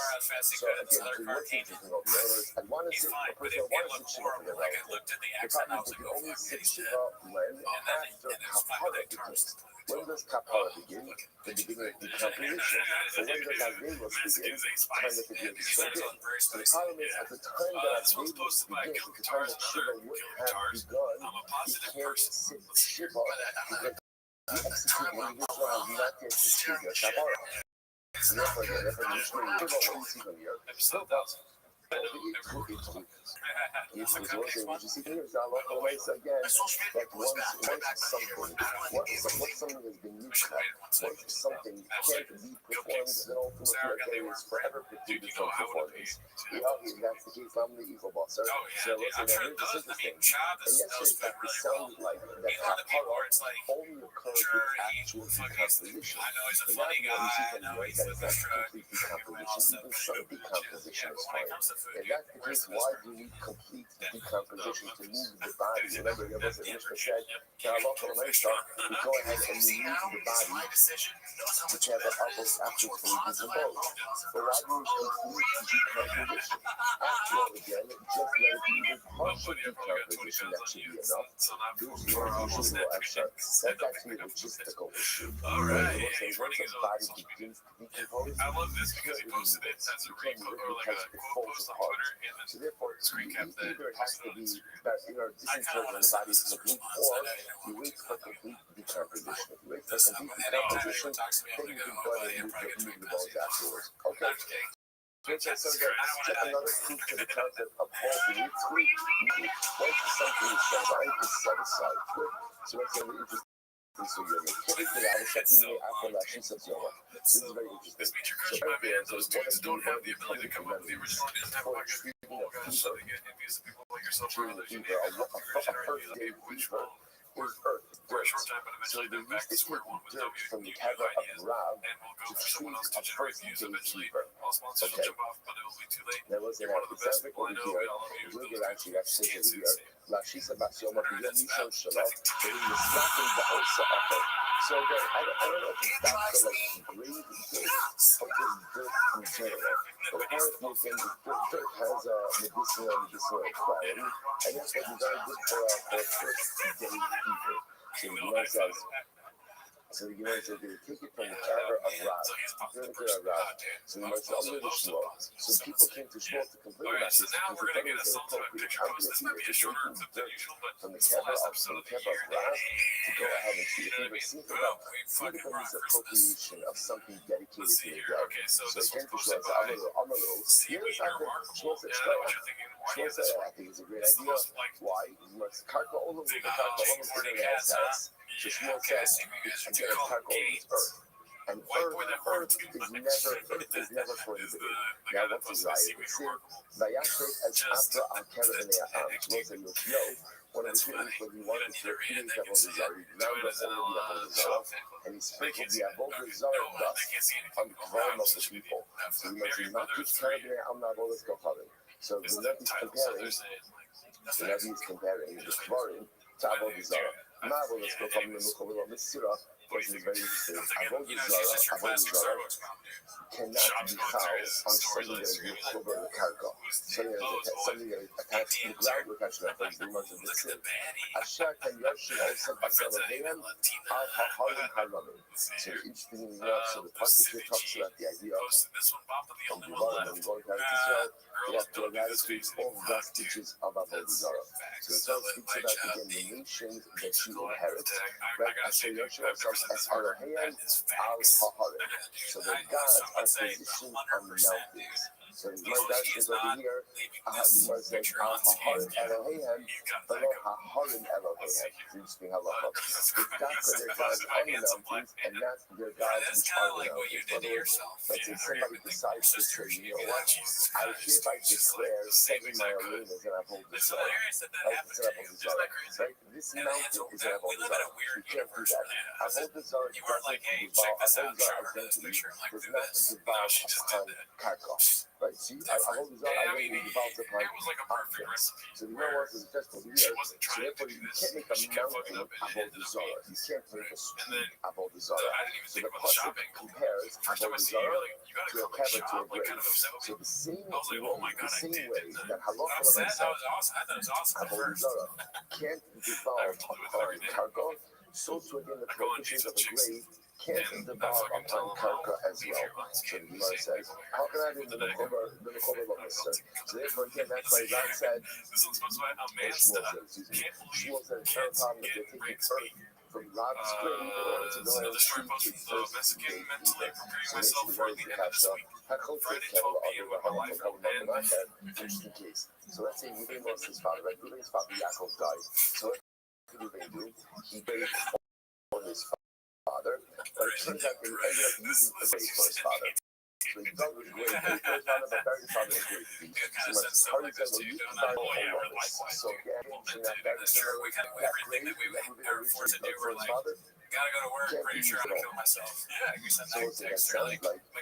So again, to what things you can go beyond, I want to sit, a person wants to shiva for their relative. The problem is that you only sit shiva when after kapara begins. When does kapara begin? The beginning of decomposition. So when does Avelos begin? The time that the grade is so big. So the problem is, at the time that Avelos begins, at the time that shiva would have begun, he can't sit shiva because the executing Yisrael has not yet achieved their kapara. And therefore, Yisrael will it's what you see here is our local ways again. That once something has been used, once something can't be performed, then ultimately there is forever precluded from performance. That's the case. I'm the equal boss. So listen, here's the simple thing. And yesterday, that sounded like that kapara only occurs with actual decomposition. And that's what we see from the right, that is not complete decomposition. Even some decomposition is fine. food. If that's the case, why do you need complete decomposition to move the body? Remember, there was a Mishnah said, we go ahead and you move the body, which has an almost after fully decomposed. But why do you complete decomposition? After all, again, just let it be with partial decomposition, that should be enough. There's no usual extra. That's actually a logistical issue. All right. Once a body begins to decompose, I love this because he posted it as a repo or like a quote post on Twitter, and then so therefore, screen cap that. either it has to be that disintegrated when the body is complete, or you wait for complete decomposition. If you wait for complete decomposition, then you can go ahead and move the bones afterwards. Okay? So there's just another proof to the concept of all the roots. Once something is set aside, it's set aside. So that's very interesting. So you're typically, I was checking the Appalachian Subzilla. This is very interesting. So those dudes don't have the ability to come up with the original. It doesn't have a pocket. Oh gosh, so they get envious of people like yourself who are the fever. A first day which will is earth, for a short time, but so eventually they they're back used to to square take one with dirt W. from the New cover of ideas, Rav and we'll go to for someone else choose to a generate first views day eventually. fever. All sponsors will jump off, but it will be too late. There was You're one of the best people I know. We all love you. Look at actually that's such a year. La Shisa Baxioma Biyo Misho Shalom, but he was slapping the Osa upper. So again, I don't know if it's down to like grade dirt or just dirt in general. But apparently again, dirt has a medicinal quality, and that's what you gotta do for a first day fever. So the Gemara says, they would take it from the cover of Rav. So the Gemara says, under the Shmuel. So people came to Shmuel to complain about this because they thought it was inappropriate. How can it be that you're taking dirt from the cover of Rav to go ahead and see if we see about freedom is appropriation of something dedicated to the dead. So they came to Shmuel and said, here's after Shmuel said, Shmuel said, I think it's a great idea. Why? Karka Olam with the Karka Olam is going to ask us. So Shmuel says, again, Karka Olam is earth. And earth is never for the day. Now what is Raya? Vayashet as after Al-Kara in Shmuel said, one of the things that we wanted to repeat is Avodah Zarah. He ground up all of the Avodah Zarah, and he sprinkled the Avodah Zarah dust on the Kvarim of the people. So he mentioned not just Karabinei Am Navodas Kocharim. So the Nabi is comparing the Kvarim to Avodah Zarah. Navodas Kocharim Menuchavim Misirah, which is very interesting. Avodah Zarah cannot be housed on something that is over the cargo. Something that is attached to the ground, we're catching up very much of this thing. Asher can Yoshi also Basel Levan, Al Haharim Haramin. So each thing we know, so the pasuk here talks about the idea of Devarim, and going to Israel, we have to eradicate all vestiges of Avodah Zarah. So the Torah speaks about again the nations that you inherit. Right? Asher Yoshi also as Elohim Al Haharim. So the gods are positioned on the mountains. So the Gemara is over here. The Gemara says Al Haharim Elohim, Velo Haharim Elohim. Interesting halacha. The gods are their gods on the mountains, and not their gods which are the mountains. In other words, let's say somebody decides to say, you know what? I hereby declare 7 arenas and I hold this up. Right? This mountain is an Avodah Zarah. You can't do that. Avodah Zarah doesn't devolve. Avodah Zarah identity does not devolve upon karka. Right? See, Avodah Zarah identity devolves upon objects. So the Gemara wants to suggest over here. So therefore, you can't make a mountain Avodah Zarah. You can't make a street Avodah Zarah. So the pasuk compares Avodah Zarah to a cover to a grave. So the same way that halacha says Avodah Zarah can't devolve upon karka, so too again the prohibitions of a grave can't devolve upon karka as well. So the Gemara says, how can I do the Mekover Lamaser? So therefore again, that's why God said, Shmuel said, it's not a problem if they're taking earth from Rav's grave in order to go ahead and treat its first day fever. So this is very the kasha. Just in case. So let's say Ruben lost his father, right? Ruben's father Yaakov died. So what did Ruben do? He buried for his father, but it turns out that he ended up using the grave for his father. So he dug his grave for his father, but buried his father in the grave. So much hurry said, well, you can die all of this. So again, in that grave that Ruben originally dug for his father, gotta go to work, pretty sure I'm gonna kill myself. Yeah, you said that. So what that sounds like,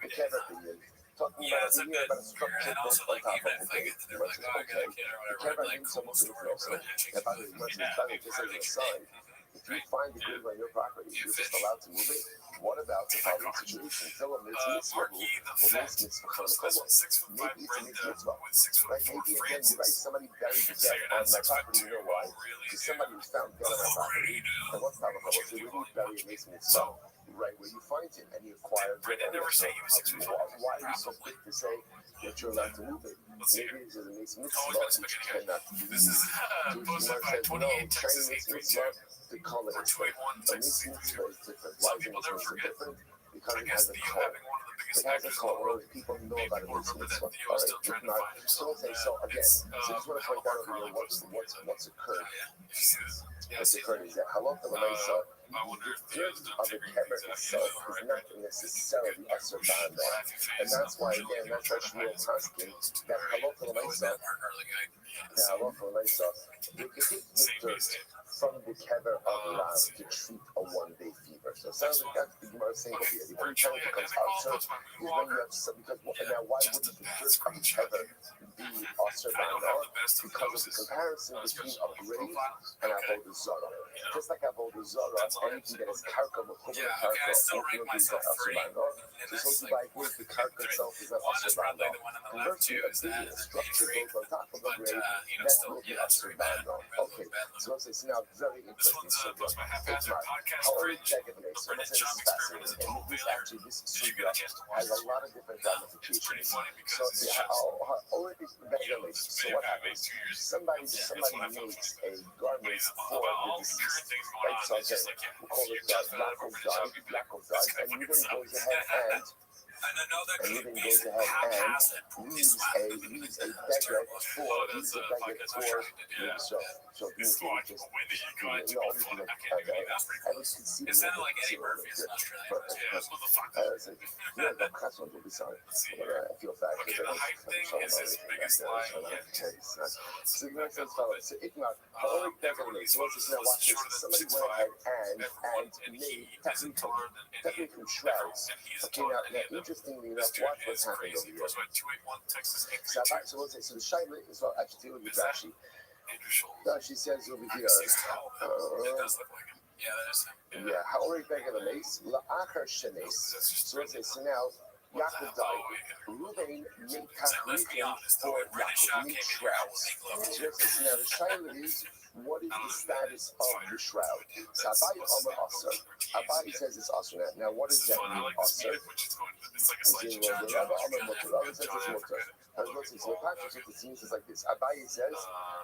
maybe They care about opinion. Talking about it's a opinion, good about a fear. structured And also, book on like, top even of if I get to there, like, oh, I got a kid or They whatever, care I'd be about like, him cool someone to story, influence bro. them. Handshake They're smooth. about as much as Yeah, better be just part as of an the aside. community. If you find a grave on your property, you're just allowed to move it. What about the following situation? Marquis the Vet Maybe it's posted a as a 6'5" mitzvah. with 6'4" Right? Maybe again, you're right. Francis. Somebody buried the So dead you're on not my 6'2", property. You know why? really? Because somebody was found dead on my property. And what's the halacha? So when you bury a mitzvah, So, right where you find it and you acquire it. Brendan never say he was 6'5". Why are you so quick to say that you're allowed to move it? Let's see Maybe here. it's a mitzvah Always been a which spaghetti guy. cannot be This is posted by 28 Texas 832 the color for is different. 21 A Texas mitzvah 832. is different. Some Why is a people never mitzvah forget. different? Because I it guess has a Theo color. having one of the biggest It has a actors in the world. color. People know Maybe about a people remember that mitzvah. Theo is still trying to find himself. So again, It's so just want to point out over here what's occurred. If you see this. Yeah, What's see it. occurred is that halacha l'maisa, I wonder if the Theo's dirt done of the figuring kever things out. itself He's is alright. not necessarily a survivor. Laughy face. And that's why, again, that's why Shmuel Paskin, that halacha l'maisa, the halacha l'maisa, you can take the dirt from the kever of Rav to treat a one-day fever. So it sounds like that's the Gemara saying over here. The only time it becomes usher is when you have some, because now why wouldn't the dirt of the kever be usher by law? Because of the comparison between a grave and avodah zarah. Just like avodah zarah, anything that is karka, mechubah karka, ultimately is not usher by law. So something by grave, the karka itself is not usher by law. Conversely, a big structure built on top of a grave, that will be usher by law. Okay, so let's say, so now very interesting subject. How early check it is. So let's say this is fascinating. And this actually, this subject has a lot of different ramifications. So how early is the regulation? So what happens? Somebody makes a garment for the deceased. Right? So again, we'll call it Yaakov died, and he then goes ahead and use a beggar for himself. So beautiful, just you know, and it's conceivable. It sounded like Eddie Murphy's in Australia. Yeah, that's what the fuck. Yeah, the class one will be sorry. I feel bad. Okay, the height thing is his biggest lie yet. So you guys so if not, only definitely. So let's just now watch this. Somebody went ahead and made technically from shrouds. Okay, now interestingly enough, watch what's happening over here. So let's say, so the Shaila is well, actually dealing with Rashi. Rashi says over here. Yeah, how already back in the mace? La'achar shenes. So let's say, so now Yaakov died. Reuben made tachlitim for Yaakov, made shrouds. So let's say, so now the Shaila is, what is the status of the shroud? So Abai Omer Aser. Abai says it's Aser. Now, what does that mean, Aser? Rabbi Omer Mutter. Rabbi says it's Mutter. So the practice of the means is like this. Abai says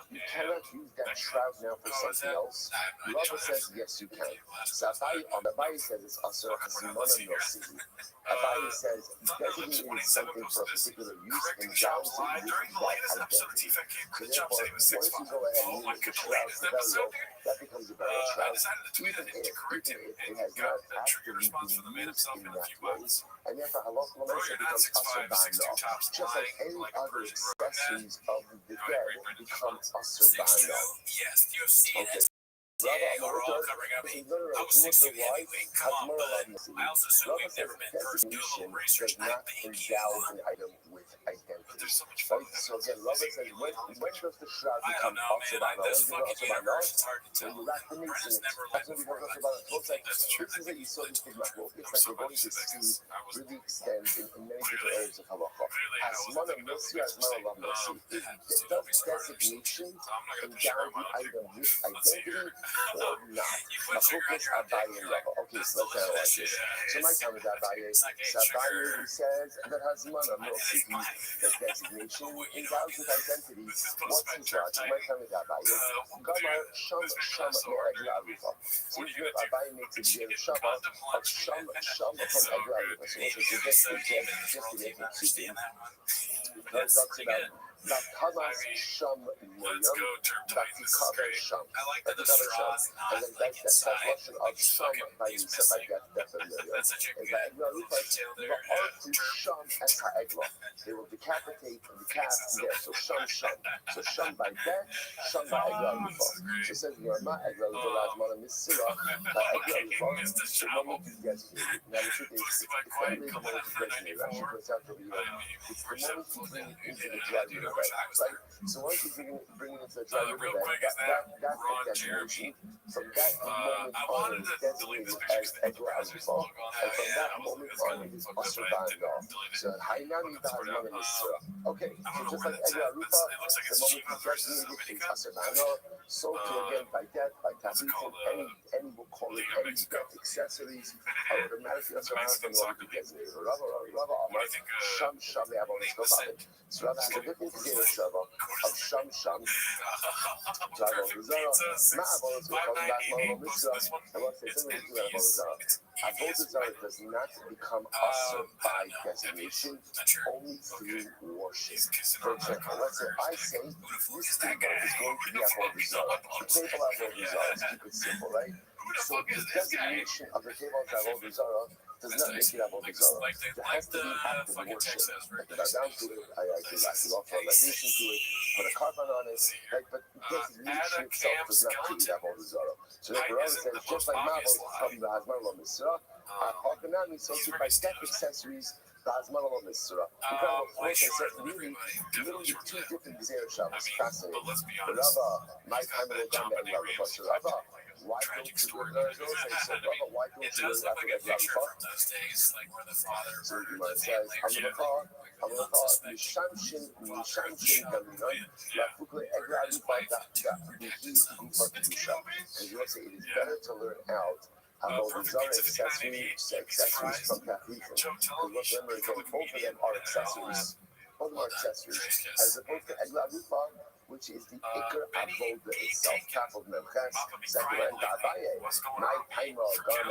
you cannot use that shroud now for something else. Rabbi says yes, you can. So Abai says it's Aser Hazimana Nosi. Abai says designating something for a particular use and balancing with that identity. So therefore, once you go ahead and use the shroud for burial, that becomes a burial shroud, even if it has not actually been used in that way. And therefore, halacha l'maisa becomes asur ba'ano. Just like any other accessories of the dead become asur ba'ano. Okay. Rabbi says designation does not endow an item with identity. Right? So again, Rabbi says when does the shroud become asur ba'ano? When you wrap the meat in it. That's when it becomes asur ba'ano. So it's like this is a yisod stigmatic. It's like we're going to see really extend in many different areas of halacha. Asmana milsi, asmana lav milsi. Does designation endow the item with identity or not? Machlokas Abaye and Rabbi. Okay, so let's analyze this. So my time with Abaye, Abaye says that Hazmana milsi, the designation endows with identity. What's his logic? My time with Abaye, Gamar Sham Egla Arufa. So here Abaye makes a deal Shama of Sham from Egla Arufa. So just to make it super. That talks about Hamas Sham Miriam, Batikaber Sham. And then that's translation of Sham by death of Miriam. And by Egla Arufa, Va'artu Sham es ha'egla. They will decapitate the calf there. So Sham. So Sham by death, Sham by Egla Arufa. So it says, Yorma Egla Arufa Lazmana Misira by Egla Arufa. The moment is designated. Now the truth is, it's only the moment is designated. Rashi points out over here, it's the moment you bring it into the dry unit. wish I was right? there. So once you bring it into the dry river Real bed, quick, is that that's Ron the designation. Jeremy? From that moment I on, wanted it is to delete this designated picture as because they put the Egla Brazzers Arufa, logo on and it. from Yeah, that I was moment it's on, kind it of is fucked up, Usher but I didn't Bandal. delete it. So Hainami Look at the Bahazman photo. Misra. Okay, I so don't know just where like that's Egla at. Arufa, It looks like the it's moment Shiva it's versus a designated mini is cup. Usher Bandal. So to again, by death, by What's it tabitin, called? any we'll call it, Liga any Mexico. death accessories are automatically Usher Bandal from Mexican the moment soccer it designated. Rava, What do you think? Sham, Sham, they have all this stuff on it. So Rava has a different Zera Shava of Sham, Sham, Travel Perfect Zara, pizza, Ma'abol, we call it Ma'abol Misra, this one. and what's the It's same to Avodah Zara. It's Avodah envious. Zara does not become usher by designation, Not sure. only through worship. He's kissing For on the example, let's say I say Who the fuck this is that table guy? is going to be Avodah Zara. The table Avodah Zara, let's keep it simple, right? Who the So fuck the is this guy? designation of the table of Avodah Zara does not make it Avodah Zara. There has to be active worship. Like if I down to it, I do like to offer a libation to it, put a carbon on it, right? But designation itself does not create Avodah Zara. So therefore, Rabbi says, just like Mabel, from the Hazman Misra, Hakanami, so by step accessories, the Hazman Misra. Incredible. Like I said, literally two different Gezer Shabbos. Fascinating. But Rava, my time will go down that Rava. So Rava, why don't you learn those? So Rava, why don't It you does learn look like a after picture Rava? from those days, like where the father So murdered Gemara the says, family or shit. I'm gonna call Mishamshin Daminon, Lafukle Egla Arufa Bihi Gufa Kedusha. And you say it is better to learn out about the Zara accessories from Kathleen. Because remember again, both of them are accessories. Both of them are accessories. As opposed to Egla Arufa, which is the Iker Avoda itself. Kaf of Memches, second and Abaye. My timer gone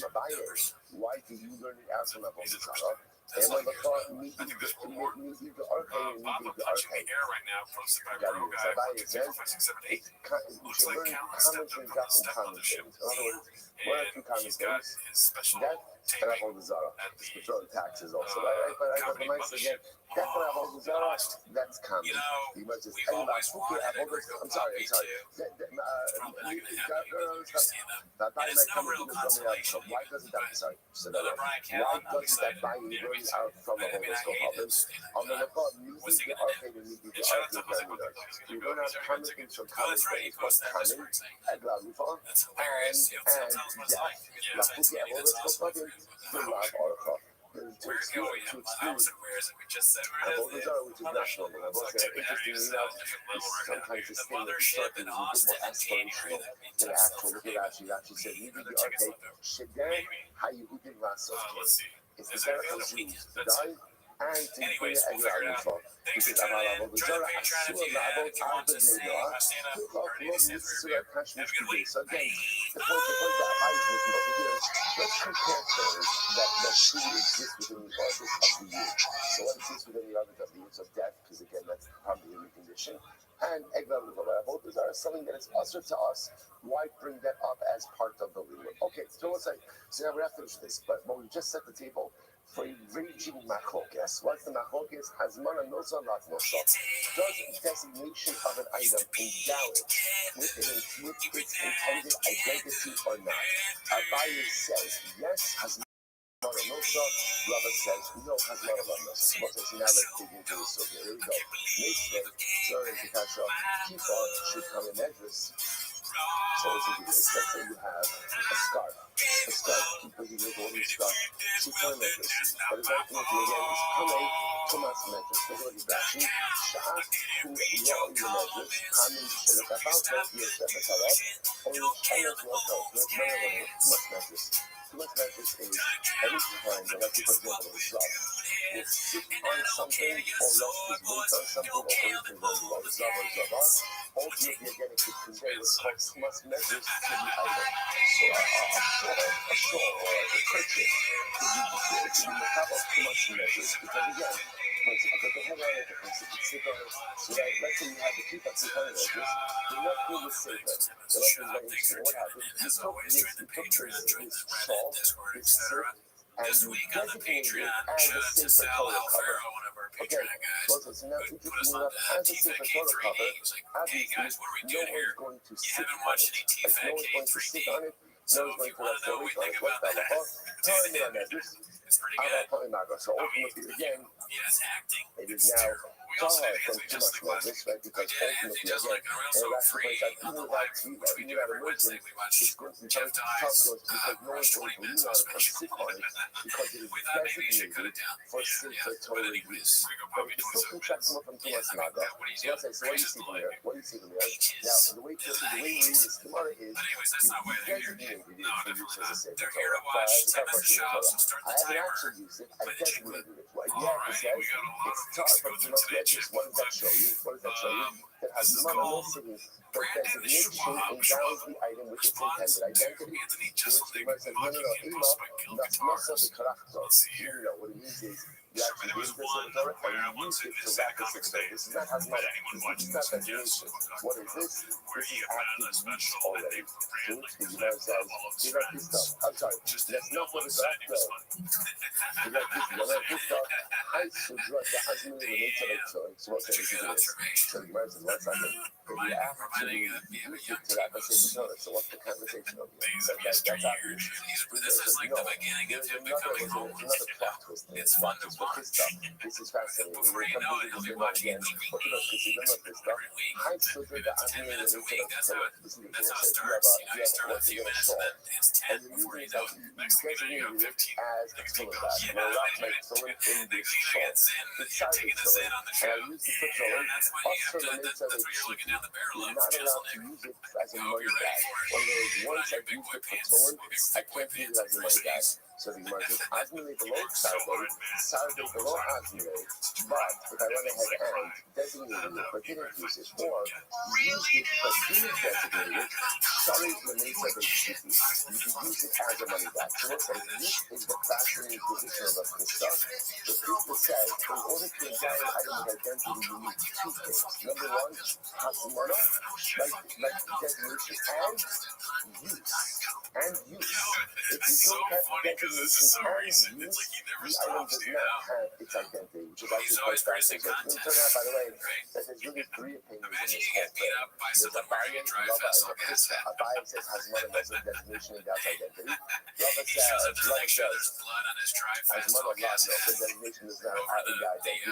Abaye. Why do you learn it out from Avodah Zara? That's like I think there's one more. Pop up punch in the air right now, posted by Bro Guy 1, 2, 3, 4, 5, 6, 7, 8. Looks like Callan stepped up from the step on the ship. In other words, one or two common He's got things. his special That and taping Avodah Zara. at It's the controlling taxes also, right? But company the mice again, mothership. that for Avodah Zara, that's common. You know, You might just we've always wanted a Avodah. Gringo I'm sorry. puppy too. It's probably not going to happen, but you're seeing them. That And it's no real consolation. why doesn't that? Sorry, so Another Brian why Callen, I'm doesn't that excited. buy you learning out from I mean, Avodah I hate Zara? him saying that, I'm gonna but call what's he music gonna do? arcade and music And shout out to Jose arcade. Buckley. You learn out common things from Oh, common that's right. He things, what's posted that this common, morning saying and La Rufa, that's hilarious. You know, tell us what it's like. You La know, Fuki Titanic, that's Avodah awesome. Zara, the Lab Archa. To Where experience, go we to have? I experience said where is it? We just said where it Avodah is. Zara, which is national. And I've also had interestingly enough, sometimes this The thing with the mothership circle in is a bit more Austin in January. aspirational That'd be than tough actual. stuff Look for at me. actually said, you For did the the chickens arcade, left over. shit down, Maybe. how you did last Let's see. It's Is the there better another for week? Jews to That's die and to Anyways, bring we'll figure it out. Thanks for tuning in. Join the Patreon if you have. If you want to see my stand up or any stand review. Have a good week. So again, the point that I was making over here is let's compare things that truly exist within the orbit of the year. So what exists within the orbit of the year? So death, because again, that's part of the human condition. And Egla both those are something that is usher to us. Why bring that up as part of the limud? Okay, so let's say, so now we have to finish this, but when we just set the table for a raging machlokes. What's the machlokes? Hazmana nosa lat nosa. Does designation of an item endow it with its intended identity or not? Abaye says yes. Hazmana nosa. Rava says no. Hazmana nosa. What says now? Let's dig into this. So here we go. Mitzvah, Zorin Tikasha, Kifa should come in address. So let's say you have a scarf. A scarf, people use a golden scarf. She's coming measures. But it's ultimately again, it's coming Tomas measures. Look at that. Sha'at who law in the measures, coming to the Kapalka, yes, that's a lot. Only Ellis was out with Tomas measures. Tomas measures is any time that, like, for example, a job will sit on something or else is weight on something or anything very low. Zava. Ultimately, again, it could convey what's called Tomas measures to the item. So a shawl or a kerchief could be the top of too much measures because again, once you put the head on it, the person can sit on it. So that let's say you have the keep up 200 measures, the left knee was safer. The left knee is very interesting. What happened? You took this shawl, this silk, and you designated it as a safer Torah cover. Okay, so now interestingly enough, as a safer Torah cover, obviously no one's going to sit on it. Like, no one's going to sit on it. No one's going to rest their weight on it. What's that? Time measures. So ultimately, again, it is now We also far did from Anthony too Just much the more Classic. this, right? We Because did Anthony ultimately, Just again, Like, and we're also that's the free place I on the do live that, tweet, which we do every Wednesday. We watch it's going to be Jeff very tough Dye's because no Rush one's 20 going to minutes lean on on it or special. sit on it because it is We thought maybe you should cut designated it down. for Yeah, simple yeah. But total anyways, use. we go But probably it's something 27 that's minutes. come from Yeah, Thomas I mean, Naga. what do you So do? I say, so what do you Gracious see from delay. here? What do you see from here? Now, Ages the way to delay. read this Gemara is But anyways, that's not why they're here. designated it No, for definitely use as a not. simple They're here to Torah. watch The 10 minutes Torah. shows and start I the haven't timer. actually used it. I Play the jingle. designated it. Right? All Yeah, it right, says we got a lot it's of taught things to from go through today. Pinocchio. Chip What does that show you? What does that show you? That has This is Gemara no called city, but Brandon designation Schwab. endows the item with its Response intended to identity. Anthony To which the Jeselnik Gemara says, no, mocking him Ima, post by Guild Nasmasa Guitars. the Karakter. Let's see here. No, what it means is you And actually there was use this one in Torah where I and you once use in it to this wrap this comic in. space, This is not did Hazmana. anyone This watching is not this? Yes, designation. what I'm talking What is about. this? Where This he is put on active a use special and already. they To ran which like the the Gemara next says, level of you got this stress. stuff. I'm sorry, Just that's didn't not know what one it's side like he was though. funny. You got this stuff. I suggest that as many minutes of it. So what Such a says good it is? observation. So the Gemara says, one second. If you actually use it to wrap this in Torah, so what's the conversation of it? Things So of that's yesteryear. obvious. This is like the beginning of There's him another becoming homeless. plot twist. It's fun to But this watch. stuff, this is fascinating. Before When you come know to it, he'll this be Gemara watching again, TV what about this? You don't know this stuff. every week. I so that If it's 10 minutes a week, that's how it starts. You know, you start with a few minutes and then it's 10 before you know it. Next thing you know, you got 15. Next thing you know, you know, next thing you get Zen taking the Zen on the show. And that's when you have to, that's what you're looking down the barrel you're of. not allowed to use it as a money bag. One of those once I've used it for torn, I can't use it as a money bag. So the Gemara says, Azmile below Sarbe below Azmile. But if I went ahead and designated it but didn't use it, or used it but didn't designate it, sorry is the nature of the city. You can use it as a money bag. So what says, this is the fascinating position of the stuff. The Krishna says, in order to endow an item of identity, you need two things. Number one, Hazmana, like designation, and use. And use. If you don't have designation and use, the item does not have its identity, which is actually quite fascinating. So it's going to turn out, by the way, that there's really three opinions in Imagine this you whole get beat thing. up by There's a someone wearing a Bayan, dry Rabbi, vest and on a gas Krishna. A Bayan says Hazmana does a designation and does identity. Rabbi He shows up to the Rabbi next show, says, there's blood on his dry vest, Hazmana all gas does the head. designation does not Over have the the identity.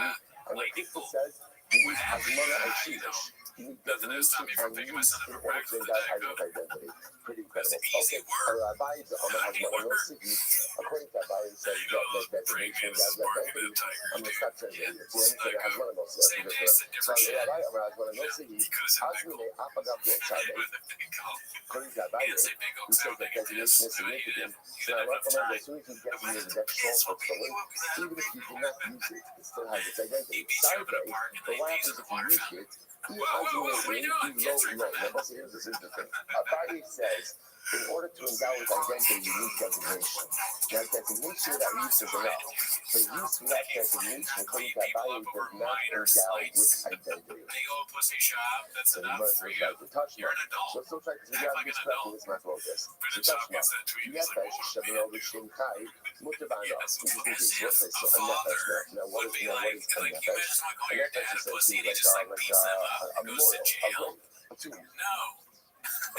And the lightning Krishna bolt. says, you need And, Hazmana and you know, Shivish. You need nothing to stop me designation from and picking my use son in up from order to breakfast endow today, item of but identity. Pretty that's incredible. easy Okay, work. Rabbi is the Omer Easy Hazmana work. Sigi. According to Rabbi, it says You know, that designation Frank is does barking identity. at tigers, I'm going to dude. stop translating it. See, It's anything like that Hazmana Sigi. same taste and So different shit. Rabbi Omer Hazmana You know, Sigi. he could have said Hazmane pickle. Apagav Yotzade. With a pickle. According to Rabbi, He didn't say pickle who because I says don't that think it designation is is. I mean, significant. he So I didn't have enough recommend time. as soon as you designated that short for someone, even if you do not use it, it still has its identity. He beats you up in a Saturday, park and but then what he pees happens in if a you water use fountain. it? Whoa, what are you doing? Kids drink from Now, that. here's this interesting. Abaye says, in order to endow with identity, you need designation. Now, designation without use is enough. But use without designation, according to Abaye, does not endow with identity. Big old pussy shop, that's So the enough Gemara for says, you. like, the touch You're an So adult. still trying to Act figure out like this an correctly, adult. let's not roll this. But So the touch chop gets that tweet. He's like, Nefesh, oh, Shabbat, man, dude. Shem Kai, Mutabana. Yeah, This is as this. if So a a nefesh. father Now, what would is be a like you nefesh? imagine someone call A your nefesh dad is pussy and he like just like beats them up a and goes to memorial, jail. a tomb. No.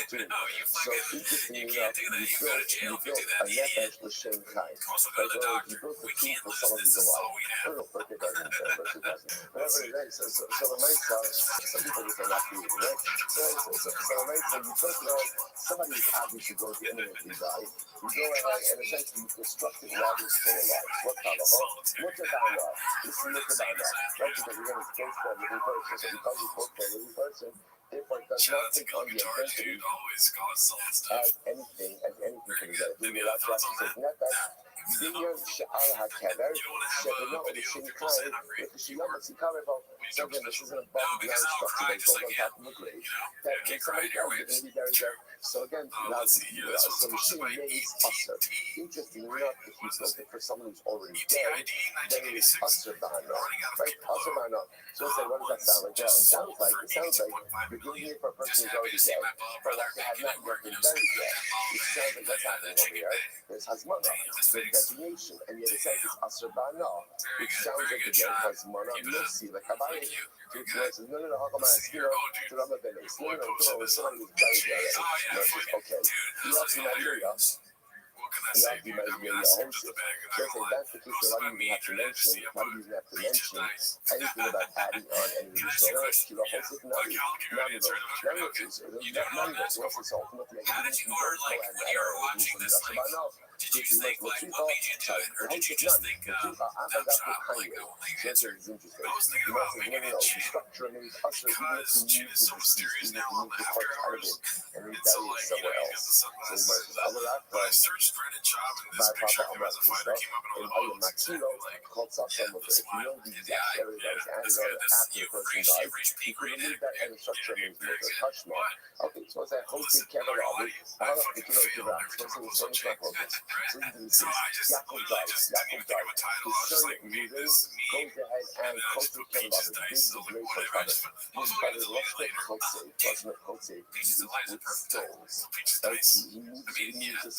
tomb. No, you So fucking, interestingly you can't enough, do that. You go to jail if you do a that, idiot. nefesh with Shem Kai. Also go to the doctor. We can't lose this. This is all we I have. don't know, birthday doesn't, birthday doesn't. Whatever it is, so the night some people just are not doing it, right? So the night, so you first know somebody is obviously going to imminently die. You go ahead and essentially you construct it while you're still alive. What kind of What's about that? This is what's about that. Right? Because we're going to vote for a living person. So because we vote for a living person, therefore it does Shout not out to take on Guild the Guitars, identity dude. Always calling solid stuff. as anything for Very the good. guy. Maybe We a love thoughts that. on So that? nefesh. Binyan she'al hakever, You don't want to have she'beno a video of l'shem people kai, saying I'm great. v'chishiyam b'tzikarevo. So again, this is an above No, because ground I'll structure. cry They just build like on top of a grave. You know? That Yeah, when cry somebody in dies, airwaves. they're going to be buried there. So again, now, Let's see here. This one's so sponsored by machine is usher. ETT. Interestingly enough, if you built it for someone who's already dead, ETID then it is 1986. usher b'hana. Running out of Right? Kiplo. Usher b'hana. So I say, what does that sound like? Well, it sounds like you're doing it for a person Just who's happy already to see dead, my fellow but brother like they have making not it yet work. been You know, buried yet. oh, It sounds like what's happening over here. There's Hazmana, This there's face. designation, and yet it says it's Asr Ba'ana, Very which good. sounds Very like good again job. Hazmana Keep it up. Nussi, like Abaye. Thank you. So You're it good. says, no, how come I Let's see here. Oh, dude. to Rama Benes? No, Boy posted this somebody on. was buried there. Jeez. Oh, yeah. No, just Fucking okay. dude. You This also is Nigeria. hilarious. What that Yeah, save you you? might I mean, be I able to skipped host the it. bag, and So not if gonna lie. that's the case, Most then of why my do you have to media is mention, why do you even have to feature mention dice. anything about adding on any Can I ask you a additional question? kilo Yeah. hosted? Like, how long None you of answer those. the None of okay. those. You do know None what of I'm those. asking What's for? this ultimately? How did you, or like, when you were watching this, like, did you think, like, what made you do it? Or did you just think, dumb shop? Like, oh, like, answer. I was thinking about making it because Chin is so mysterious now on the after hours. And so, like, you know, you got the sunglasses. But I searched Brennan Schaub, and this picture of him as a fighter came up in all the photos. Exactly, like, yeah, the smile in the eye. Yeah, that's good. That's, you've reached peak right there. Yeah, very good. But, Okay, so as I listen, hosted Kevin I'm not Robert, gonna lie to you. I fucking failed every time I post on Jake. Right? So I just literally just didn't even think of a title. I was just like, made this meme, and then I just put Peaches Dice. So I was like, whatever. I was only gonna delete it later. Peaches and Lies is perfect title. So Peaches Dice. I mean, yeah. Oh.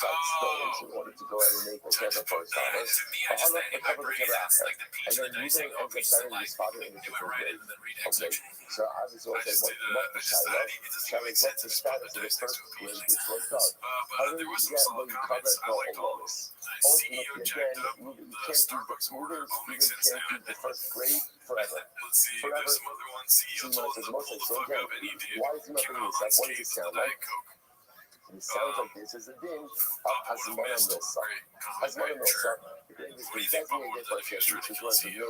in order to go ahead and make a So I Kevin just put first that. honor. To me, I just think in my brain, that's like the And Peach then and the you Dice then thing. Oh, ends up Peaches and burying Lies. his father in a Do it different right grave. and then read X Okay, section. so I was I also just what do that. the It's just title. that. It doesn't even make sense. I just put the dice next to a Grave, peach. which was done. But there was some solid comments. I liked all of them. CEO jacked up. The Starbucks order all makes sense now. The first grade forever. Let's see. There's some other ones. CEO told him to pull the fuck up, and he did. Why is he not Came doing out this? What does it unscathed with sound the like? Diet Coke. It sounds like this is a din of Papa would have missed. Hasmona Great comment, right? Sure. What do you think Papa would have done if he was trying to kill a CEO?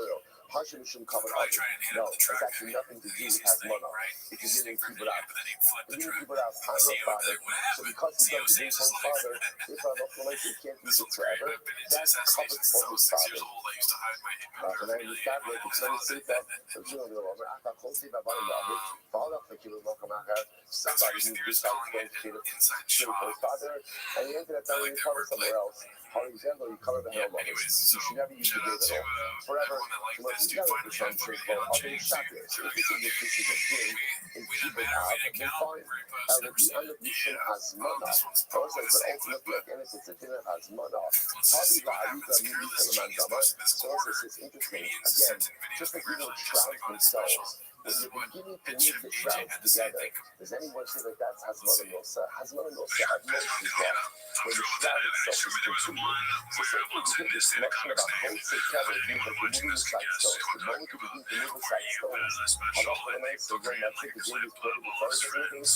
Hashim covered Probably trying to hit no, up the track. it's actually nothing to do with Easiest thing, Hasmona. right? If Easiest you thing for didn't him keep to it do, out, but then he'd flip the if you track. keep it out, The CEO would be like, what so happened? because he CEO does the saves his life. father, if I'm not like he can't This use it one's great. forever, I've been into that's assassination covered since for I was his 6 years father. old. I used to hide my hitman When I paraphernalia start in with my the mom's 26th, closet. so you know, I closely by one of it. Father, like you look on my hair, somebody who Conspiracy theorists decides calling to it an inside kill shop. his father, and he ended up I telling like his that father wordplay. somewhere else. For example, you cover the Yeah, hell anyways, you so should never use shout the out to digital forever. everyone that liked Look, this. you Dude, know, finally some got fucking shit hit called on other Jake. shot Dude, this. should I If get on you Jake? think this is a thing, We done met her. We didn't count. Very post. Never seen it. Yeah. Oh, this one's probably the same clip, but let's just see what happens. Careless Genius posted this quarter. Comedians sent in videos congratulating Justin on his special. This is what and Chef AJ had to say. Thank him. does anyone say that that's Hasmona Milsa? Hasmona Milsa Shark at most Fest is coming what? up. So I'm thrilled with that. And I assume there was one where what's in this in a comics name. If anyone watching this can guess who I'm talking about. And how are you? But as a special, and they took it in like it's like all his friends.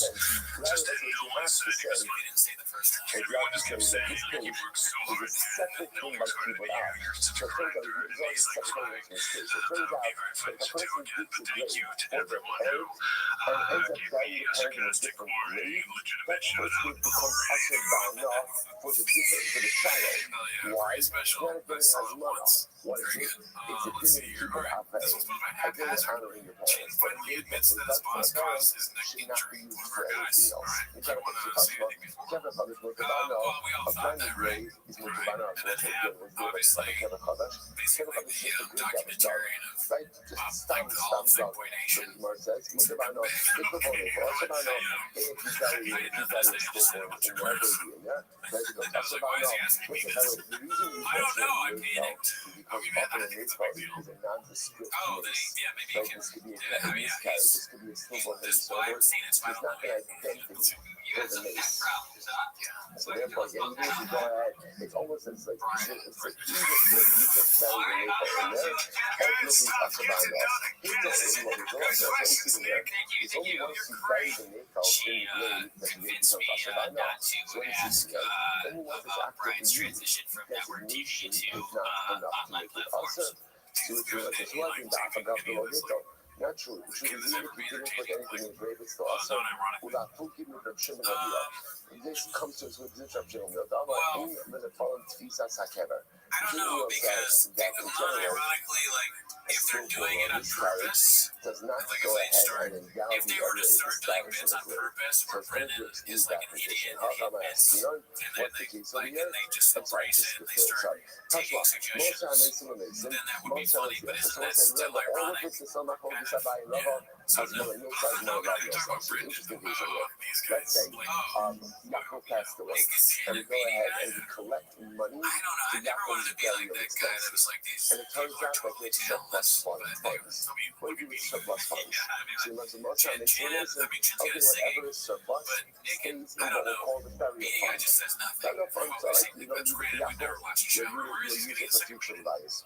Just didn't know what to say because he didn't say the first time. Everyone just kept saying, you worked so hard there. No one credit you. You're such a bright guy. Amazing trying. That would be very funny to do again. But thank you to everyone who gave me a sarcastic or a legitimate shout out. Great. For the child. Why? Special. I saw it once. What is Very it? good. It's a Let's see dinner here. people All right. have This one's put by again haphazard. honoring your Chin parents. finally admits that his boss caused his neck injury. One of our guys. All right. I don't want to say anything before. Well, we all thought that, right? Right. And then Hap, obviously, basically the documentarian of like the Hall of Segway Nation. I was like, why is he asking me this? I don't know. I panicked. I mean, I think it's a big deal. Oh, then maybe you can. Yeah, I mean, this. Well, I haven't seen it, so I don't know yet. You guys have that problem, yeah. So therefore, again, even if you go ahead, it's almost as like it's like you just very related. And there, ultimately, talks about that. It's only once you bury the Mayfeld in the grave that you Convinced me not to ask about Brian's transition from network TV to online platforms. So it's like not true. Truly, even if you didn't put anything in grave, it's still also without fucking interruption of the this comes to us with interruption of the Well, in the following Tvisa Sakeva. I don't know because ironically, like if they're doing it on purpose, does not like go if ahead and they were to start doing bits on purpose where Brennan is like an idiot and he admits, and then they just embrace it and they start taking suggestions, then that would be funny. But isn't that still ironic? So no, now we don't even talk about Brendan. These guys, like, and we go ahead and we collect money. I don't know. I never wanted to be like that guy that was like these people are totally talented. surplus funds. What do you mean surplus funds? So you must most time make sure okay, whatever is surplus stays in what we call the burial fund. Burial funds are like, you use it for future lives.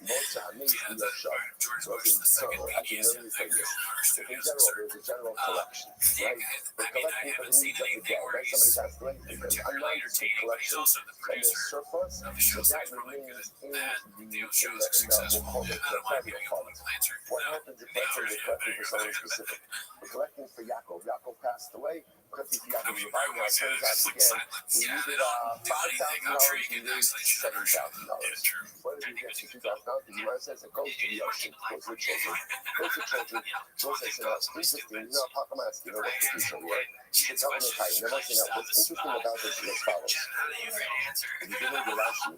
Most time, maybe your shop. So I can let me say this. In general, there's a general collection, right? We're collecting for the needs of the dead, right? Somebody passed away, there's a non-distinct collection, and there's surplus, so that remains in the we'll call it the burial fund. What happens if let's say we're collecting for someone specific? We're collecting for Yaakov. Yaakov passed away. Collecting for Yaakov. We're buying our turns out again. We needed $5,000. We raised $7,000. What did we get for $2,000? The U.S. says it goes to the ocean. Goes to the children. Goes to children. Goes to us. Interesting. How come I ask you? What's the future, right? The government height. Never seen that. What's interesting about this is as follows. If you give me the Rashi,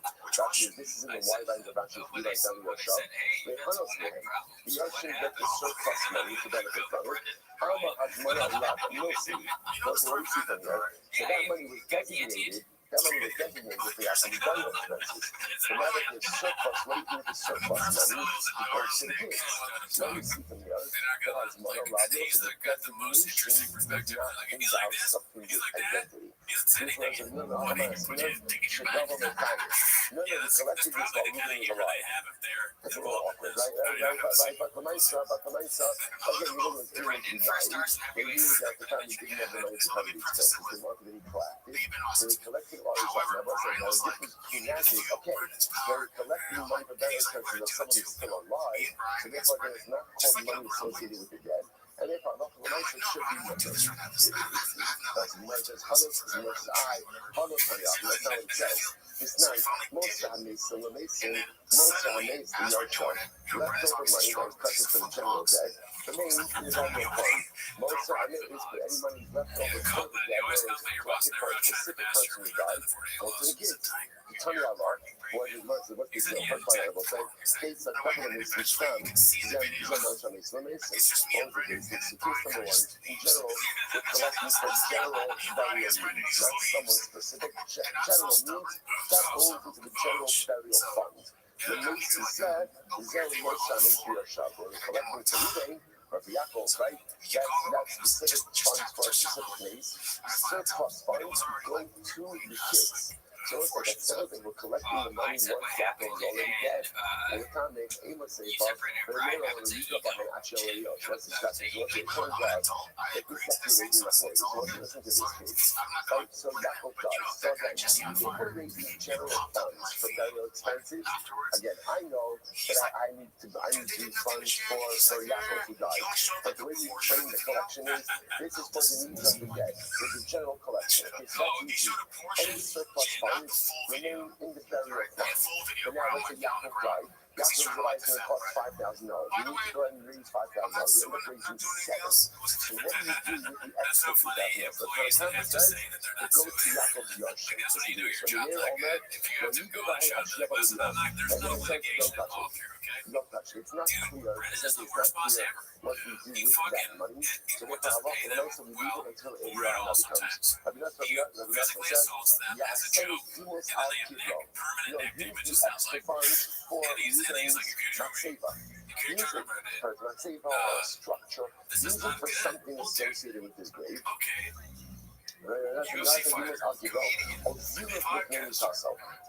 this is in the wide lines of Rashi. You guys down your shop. The ocean gets the surplus money to benefit from it. Alma has money on that. You'll see. Those are see from there. So that money was designated. That money was designated for the actual burial expenses. So now that there's surplus, what do you do with the surplus money? It goes to the kids. Now you see from there that has money on that. So the designation does not endow something with identity. This was another Hamas. The government Congress. None of the collective is while Ruben is alive. It's a little awkward, right? But the nice again, you know what's doing to die. They used at the time they didn't have the money to cover the expenses. They wanted to be proactive. So they collected all these money. Now, I said, now, this was humanity. Okay, they're collecting money for burial expenses of somebody who's still alive. So therefore, there's not called money associated with the dead. And therefore, the life should be with them. Because Moses, that's not what it says. It's nice. Most of the yard leftover money that was collected for the general debt. The main is on the fund. Most of the is for any money left over for the debt, whether it's collected for a specific person who died, or to the kids. Tony Alar, what the first line I will say, states that government is Islam, it's number one, in general, we're collecting for general burial needs, not someone specific. General needs, that goes into the general burial fund. The next is that, Zeri Moshe Amir Shop, where we're collecting for Ruben, or for Yaakov, right? That's specific funds for specific needs. Surplus funds go to the kids. So it's like it sounds like we're collecting the money once Yaakov's already dead. And the time they aim us say, but they're not only used up on an actual radio. That's disgusting. So it turns out that this is the way. So listen to this case. Right? So Yaakov dies. So again, if we're raising general funds for burial expenses, again, I know that I need to use funds for Yaakov who died. But the way we frame the collection is, this is for the needs of the dead. It's a general collection. Okay, so that's easy. Any surplus funds remain in the burial fund. But now let's say Yaakov died. Yaakov's life is going to cost $5,000. You need to go ahead and raise $5,000. You end up raising $7,000. So what do you do with the extra $2,000? So by the time it does, it goes to Yaakov's yard. So you're there all night. When you go ahead and shove it down, and then it says don't touch it. Don't touch it. It's not clear. It's not clear what we do with that money. So what the halach of the night, so we leave it until Eliyahu comes. Rabbi says, Ya'aseh al kidro. Use the extra funds for things not safer. Use it for not safer or a structure. Use it for something associated with his grave.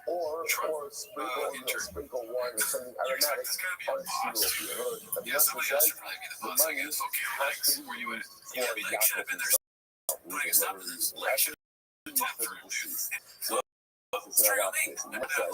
Or sprinkle wine or something aromatic on funeral. The money has to be used for Yaakov himself. We can never use it. Actually, used for the deceased. So it's not like this. And it says,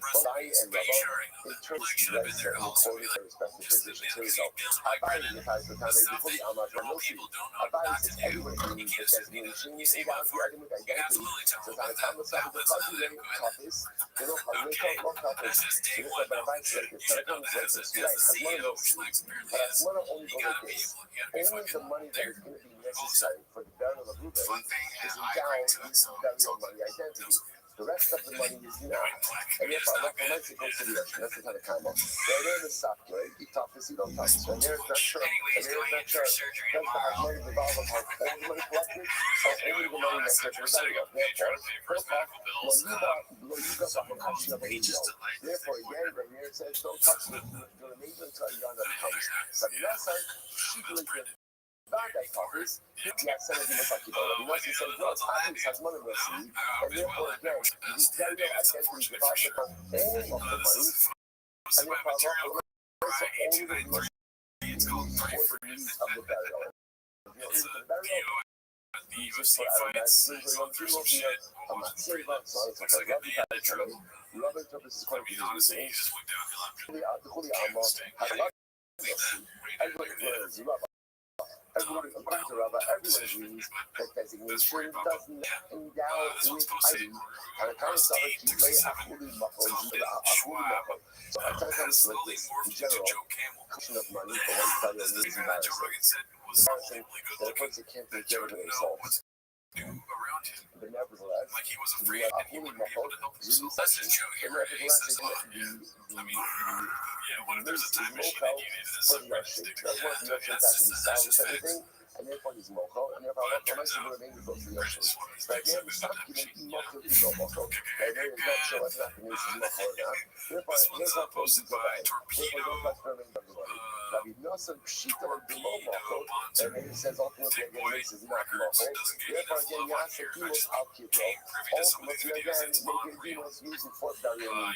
Rabbi and Rabbi, in terms of the certain quality for respective positions. Here we go. Rabbi identifies the time before the Amar from Moshe. Rabbi says everywhere he needs the designation involves the item with identity. So on the time of the because you ready to talk this, they don't have to talk this. So this is what Rabbi says. The second says this. Right, has money Moshe. But has money only over this. Only the money that is going to be necessary for the burial of Reuben is endowed with burial money identity. The The rest of the money is not. And therefore, Allah permits it goes to the ocean. That's the kind of combo. So there is a right? You talk to see, don't talk to. So there is not sure. And there is not sure. Does the has money devolve upon all the money collected, or only the money that's for the burial? Therefore, you got the house of a window. Therefore, again, right here it says, don't touch the remainder until you're on the comes. So the last time, she believes that covers, yes, and he must occupy. He wants to say, well, Tavis has money to receive, and therefore, again, the burial identity divides upon all of the money, and therefore, Allah also only the money for the needs of the burial. The burial, just for our next one, two of here, I'm not saying that, so it's like a Rabbi purposes according to his reasoning. The Holy Amma had a lot of everybody learns Rabbi. Everyone, according to Rabbi, everyone agrees that designation doesn't endow with items and a kind of solid to lay a holy muffle. So I tell you this like this, in general, question of money for one side of the needs embarrassing. Embarrassing that a person can't take care of themselves. But nevertheless, we are a holy muffle, really such, and nevertheless, when there's a time machine that you needed this upgrade, that's one of the that's just everything, and therefore he's mocho, and therefore I want to remain with those emotions. But again, stop giving mocho to go mocho. And there is not sure what's happening is mocho or not. Therefore, here's what posted by therefore, don't let her remain everybody. Rabbi Nosson Pshita and below mocho, and then he says ultimately again, this is not mocho. Therefore, again, Yasa Kimos al Kibro. Ultimately, again, maybe Kimos using fourth barrier or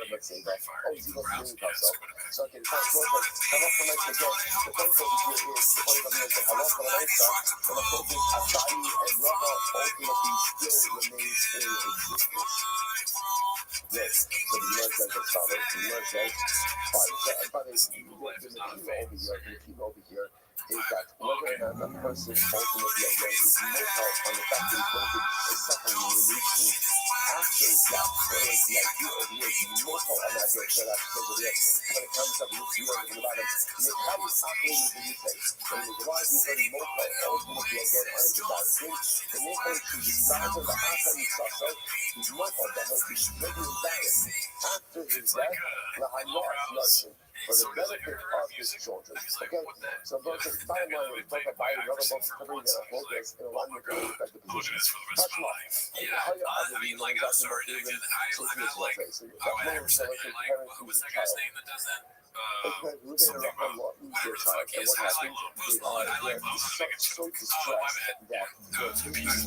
let's say that. Oh, Zero Community Council. So, okay, the time goes like, Halach Lamaisa again, the point over here is, the point over here is that Halach Lamaisa, and the point is, Abadi and Rabba ultimately still remains in existence. Yes, so the Lord says as follows, the Lord says, fine, so, but the key over here is that whether or not a person ultimately again is no help on the fact that he's going to suffer in releasing after death. So it's the idea of here is no help on that day, so that's because of it. When it comes up with you and about it, how is operating the new thing? And the Lord is very no help ultimately again on his body. The no help to the size of the after he suffers, he's no help that he's regularly dying. After his death, the Hamas notion for the benefit of his children. Okay, so those are the bottom line. We talk about another book covering the focus in a lot more respective positions. Much more. Yeah, I mean, like, I'm sorry, I got like, oh, I never said, who was that guy's name that does that? Something about whatever the fuck he is. I like Muslim. I like Muslim. I think it's so distressed that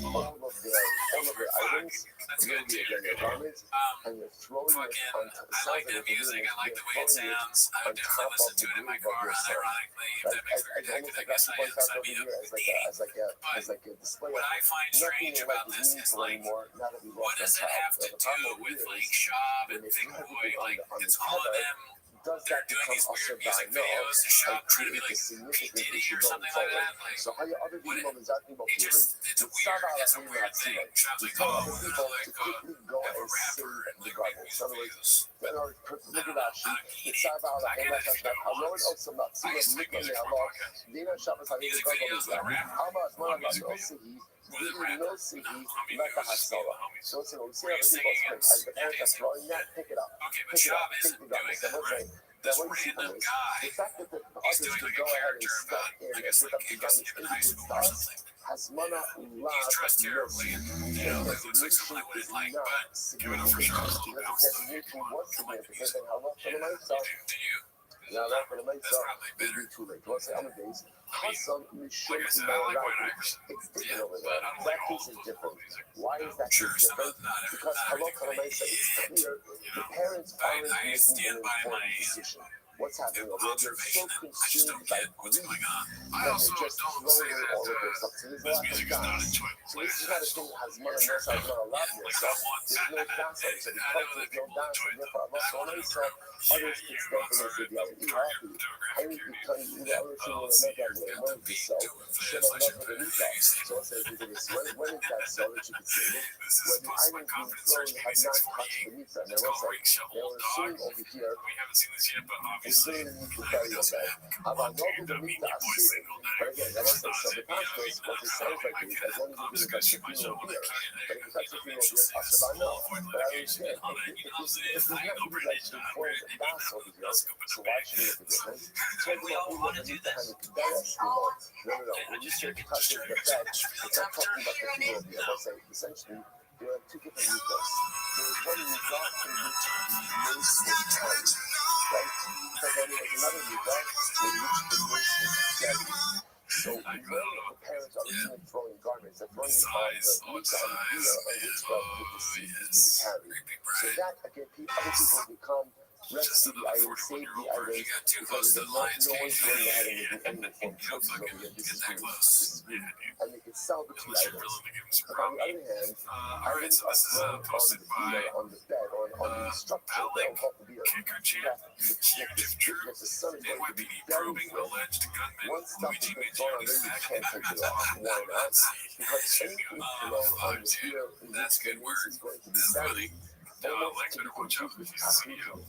all of their items are going to be again their garments, and they're throwing it on top. I like that music. I like the way it sounds. I would definitely listen to it in my car. Unironically, if that makes very good, I guess I am. As like a display. What I find strange about this is like, what does it have to do with like Shab and Big Boy? Like, it's all of them. Does that become also by now and create a significant issue going forward? So how you other people is that people feeling? It's not about a thing that's feeling. We tell other people to quickly go and save the garbage. In other words, in order to look at that sheet, it's not about a thing that's not. I know it's also not. See what look at me, Allah. They don't shop us how you go to the how much money does you see? We know see like a hasala. So it's we see other people as the parents are throwing that, pick it up. Pick it up, take the garbage. So what's saying? That what you see from this, the fact that the others could go ahead and step in and pick up the garbage indicates to us has mana lab mercy. The designation is not significant. Because the designation was significant, and how much for the myself. Now that for the myself would be too late. Let's say on the days, Hassan Mishon it's different over there. That case is different. Why is that case different? Because Allah for the myself, it's clear the parents aren't making an informed decision. What's happening over there? They're so consumed by grief that they're just throwing away all of their stuff. So there's a lot of gas. So this is not a thing that has more and more size, not a lot more stuff. There's no gas on it. So because there's no gas, and therefore Allah for the myself, others can step in and say, yeah, you're happy. I need to tell you, the other thing will make that way. When is so? Should I never believe that? So it says, when is that so that you can say it? When the items being thrown have not touched the meat. And they were saying, they were assuming over here, you still need to bury your bed. אבל לא בדמית האסיר. But again, that was so the pastors, what it sounds like is, as long as you do the Tachifino beer, but if the Tachifino beer, possible no. But I understand, if we have to like to form bass over here, so why should it make a difference? So we all want to do this. No. When you say touching the bed, it's not talking about the Tachifino beer, but say essentially, there are two different mikvahs. There is one mikvah in which the most is carried, right? But then there is another mikvah in which the most is carried. So when the parents are looking at throwing garments, they're throwing the mikvah and the beer on which the deceased is being carried. So that, again, other people become rescue the items, save the items, because no one's going ahead and making any informed choices over here. This is good. And they can sell the two items. But on the other hand, items are thrown on the bed, on the structure, they don't have to be the sun is going to be buried with. Once stuff has been thrown on there, you can't take it off. Why not? Because anything thrown on the beer in this case is going to be buried. Almost to be confused with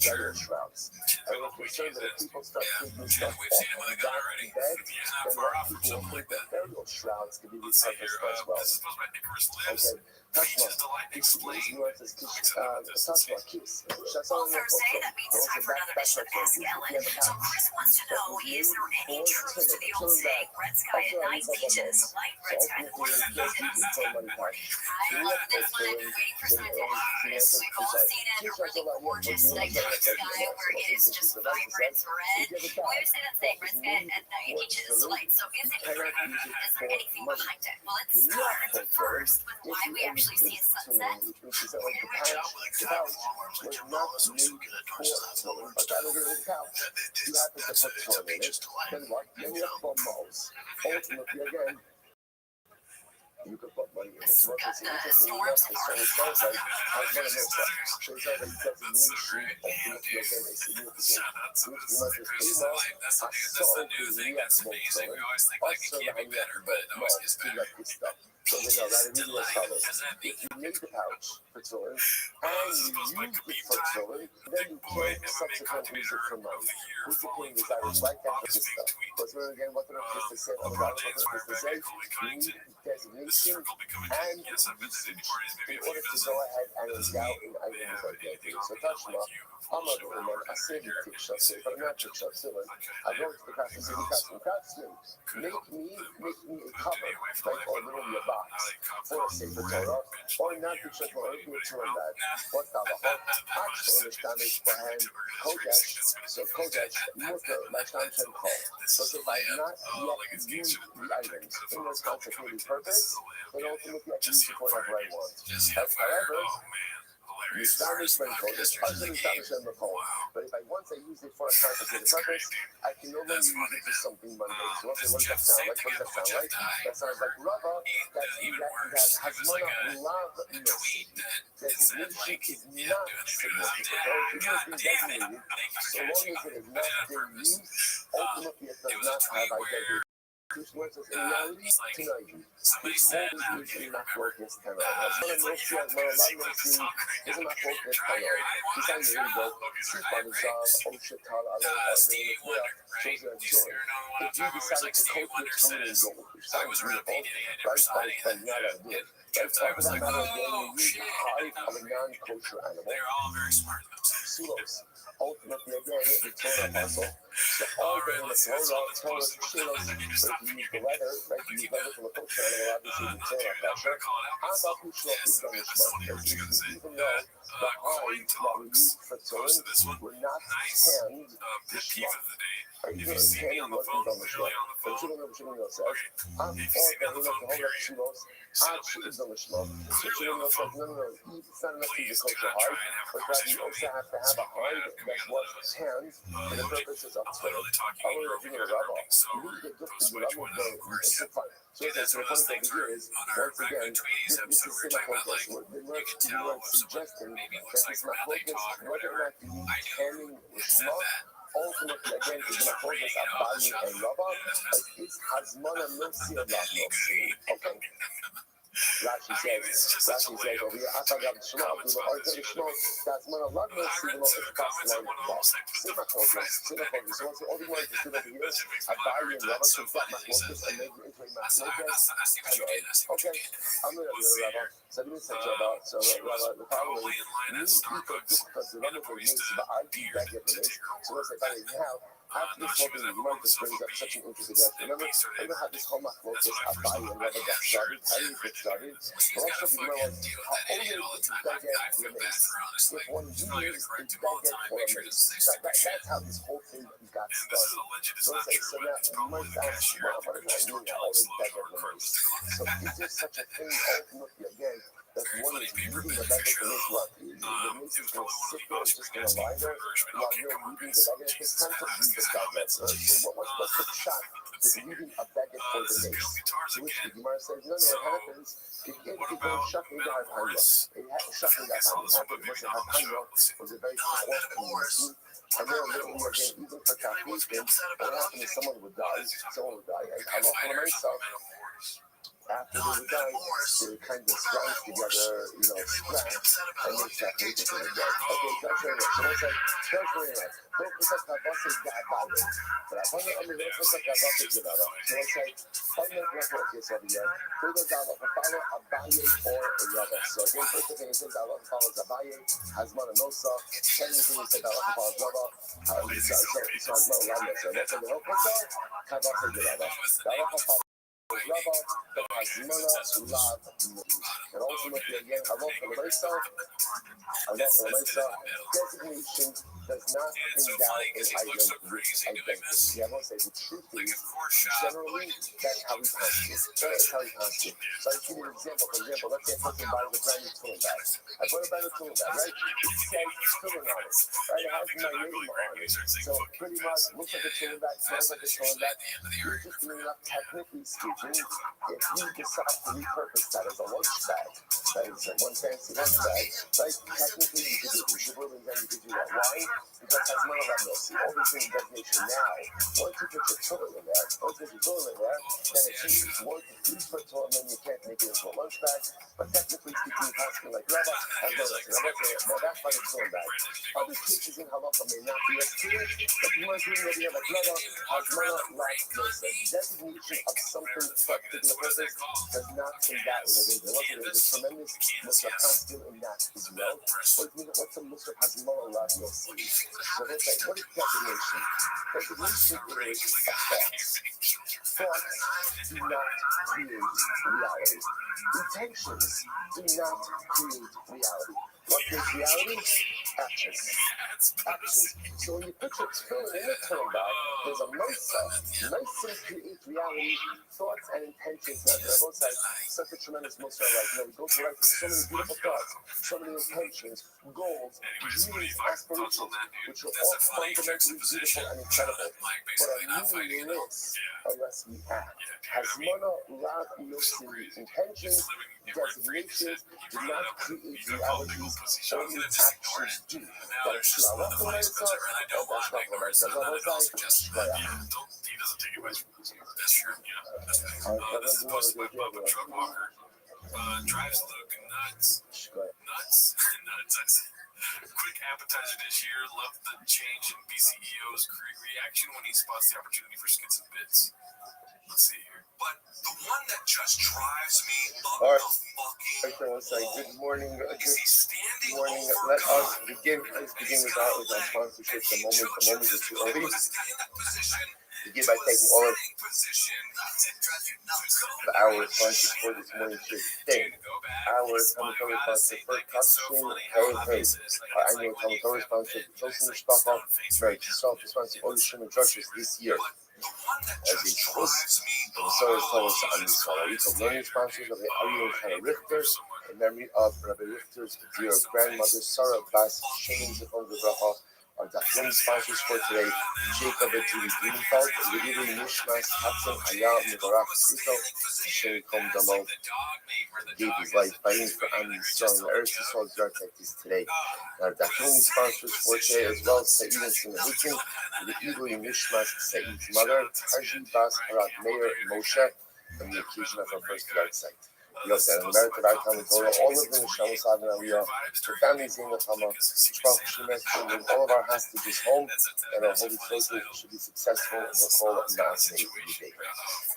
burial shrouds. And we're concerned that if people start taking stuff off of that bed, then people will think that burial shrouds can be repurposed as well. Okay. Tashma, kiss. Well, Thursday, that means it's time for another edition of Ask Ellen. So Chris wants to know, is there any truth to the old saying, red sky at night beaches, light red sky in the morning? I love this one. I've been waiting for someone to ask Chris. We've all seen it, a really gorgeous nighttime sky where it is just vibrant red. We always say that saying, red sky at night beaches, light. So is it true? Is there anything behind it? Well, let's start first with why we actually see a sunset. You could put money in it. Storms have already So they know that it is colors. If you make the pouch for children and you use it for children, then you can subsequently use it for money. Who's the king is I was like that for this stuff. But again, what the Christ say, what the Christ say, you need designation and usage in order to go ahead and endow in items like that. So Tashma, I'm not going to I say the picture, but I'm not picture children. I go to the craft and say, make me a cover, like or literally a box for a Sefer Torah, or not picture for anything to that. What the actual understanding behind Kodesh, so Kodesh, Mashtan call. So if I not yet use the items in this consecrated purpose, then ultimately I can use it for whatever I want. However, the establishment code is other establishment code. But if once I use it for a consecrated purpose, I can no longer use it for something mundane. So what does that sound like? What does that sound like? That sounds like Rabbi that has mana love mercy. Designation is not significant. It is being designated, so long as it is not being used, ultimately it does not have identity. Which works as in reality tonight. It's always usually not focused kind of. As one of those as well, like mercy is not focused kind of. He's on the ego, she's by himself, Oshital, Allah, shows you a joy. If you decided to cope with someone and go, which sounds beautiful, right? But not a good. Right? For that matter, when you use the hive of a non-kosher animal, pseudos. Ultimately, again, the Torah apostle. So all the Torah shilos, so if you use the leather, right? You use leather from a kosher animal, obviously the Torah apostle. How about Kushlo is on this even though the hides that we used for Torah were not tanned to shlock. Even tanning wasn't on the shlock. But Shimon says, or the whole shilos, is on the shlock. So Shimon says, no, it's not enough to use a kosher hide, but rather you also have to have a hide that was tanned for the purposes of Torah. I want to bring a rabbi. You need to get the rabbi it's fine. So the point over here is, once again, this is semi-focus. We're suggesting that this semi-focus, whether or not you need tanning or smoke, ultimately, again, is going to focus on buying a rabbi, like this has mana mercy of that mercy. Okay. Rashi I mean, says, it's just such a layup. over here, Atagav Shema, Comments the about Arthur it, Shema, that's Mana I Lagno, read Sivano, two it's comments fast and line one of almost like put the Sima Kogos, phrase Sima pathetic Kogos. So once all the ones that stood over here, that makes me Abai laugh and every Rabbi, time. It's so so that funny that you said Machlokas, and made it into a I see Machlokas. what you're getting. I see what you're Okay, getting. I'm going to Let's do see Rabbi. here. So let me say Rabbi. So She was Rabbi, the following. probably in line at Starbucks and a barista beer to take her So let's say, order. now, after No, this she whole was thing, at the Gemara just brings up B, such an interesting and question. Remember, B started how this whole Machlokas, That's when I first Abai thought and Rabbi got started, how did it get started? she's But got a also the Gemara fucking was, deal with how that only idiot all the is time. Beged I feel bad remains. for her, honestly. If one She's probably gonna uses correct the him all the Beged time, for make a sure he mace. doesn't say stupid shit. That's how this whole thing got And this is started. alleged, it's So not let's say, true, so but now it's you probably might the ask, cashier well, at the what does grocery that store mean, that telling only slow Beged regardless remains? of the clock. So is there such a thing, ultimately, again, that Very one funny is paper reading the bag Beged show. remains what? The mace It is was going to probably one of sit the there and most just going to asking lie there reimbursement. while Okay, you're come on, reading guys. the Beged. It Jesus, can't ask read the his Beged. comments. So what's the shot Let's with see. reading a Beged for This the is Bill mace? Guitars To which the again. Gemara says, no, So, what happens? If what you go about shocking the Meta Harpanya, Morris? it had I feel shocking like I that saw this one, but happened. maybe Was not on the show. Let's see. was a very No, soft Meta Morris. and What then about Meta literally Morris? again, even for Anybody wants to be Tafritin, upset what about happened is object? someone would die. Someone would die. And I Okay, lost one fine. of There's myself. Meta Morris. After No, they would Meta die, Morris. they would kind of What about scrounge Meta Morris? together, Everybody wants to be scratch, upset about and make object. Tafritin H for the right dead. now. Okay, that's very much. So let's say, that's very much. Don't put that Kavasa Gabale. But I want to understand what's that Kavasa Gabale. So let's say, find out what work is over here. Who does that follow Abaye or Rabbi? So again, first thing is that Allah follows Abaye, Hazman and Nosa. Second thing is that Allah follows Rabbi. So Hazman and Rabbi. So that's what the help us are. Kavasa Gabale. Allah follows Rabbi, but Hazmana Lav. And ultimately, again, Allah for myself, Allah for myself, designation does not endow an item with identity. Yeah, I won't say the truth is, generally, that's how we constitute. That's how we constitute. So I'll give you an example. For example, let's say a person buys a brand new tooling bag. I bought a brand new tooling bag, right? It says tooling on it, right? It has my name on it. So pretty much, looks like a tooling bag, smells like a tooling bag. Interestingly enough, technically speaking, if you decide to repurpose that as a lunch bag, that is one fancy lunch bag, right? Technically, you could do it. You should really then you could do that. Why? Because that's not about milk. See, all these things definition now. Once you put your tool in there, then it's used. Once you put tool in, then you can't make it into a lunch bag. But technically speaking, you possibly like Rabbi has no lesson. No, that's like a tooling bag. Other teachers in Halacha may not be as clear, but you must read that like Rabbi has like designation of something for a particular purpose does not endow it. There's a tremendous Muslim costume in that as well. What's a Muslim has more love you'll see. So let's say, what is designation? Designation is a thought. Thoughts do not create reality. Intentions do not create reality. What creates reality? Actions. Actions. So when you put your tefillin in the tefillin bag, there's a mesa. Mesa creates reality, thoughts and intentions. Now, they're both sides. Such a tremendous mesa. We go through life with so many beautiful thoughts, so many intentions, goals, dreams, aspirations, which are all fundamentally beautiful and incredible, but are meaningless unless we act. Hazmana, Lav, Yosin, intentions, designations do not create realities, only actions do. That is true. I love the Mesa, and that's not the Mesa. He doesn't take advice from this. That's true. Yeah, that's right. This is posted by Bubba Truck Walker. Drives look nuts. Nuts? Nuts. Quick appetizer this year. Love the change in BCEO's reaction when he spots the opportunity for skits and bits. Let's see here. But the one that just drives me up All right. the fucking Let's say good morning. is he standing Morning. over Let God? us begin. Let's begin with our sponsorship. The moment is too early. Begin by taking all of the hours sponsors for this morning should stay. Our Talmud sponsor for Kachim Hey. Our annual Talmud sponsor Chosin Mishpacha Marriage Self sponsor all the Shimon churches this year. As a trust, the Messiah told us on this one. We took learning sponsors of the Ari and Hannah Richter in memory of Rabbi Richter's dear grandmother Sarah Bas Shane Zechon Lebracha. Our Dachshund sponsors for today, Jacob and Judy Greenfeld, Yuri Nishmas, Hudson, Hayal, Mubarak, Suto, Sherry Kom Damo, gave his life fighting for Am Yisrael and the Earth Yisrael's Yartek is today. Our Dachshund sponsors for today as well, Saeed and Sinahukin, the Yuri Nishmas, Saeed's mother, Arji Bas, Harad Meir, Moshe, on the occasion of our first yard site. Yosef, and America, our time, all of the Neshama Sadhana, the families in the Chama, all of our hostages home, and our holy children should be successful in the call of Mass Name to be big.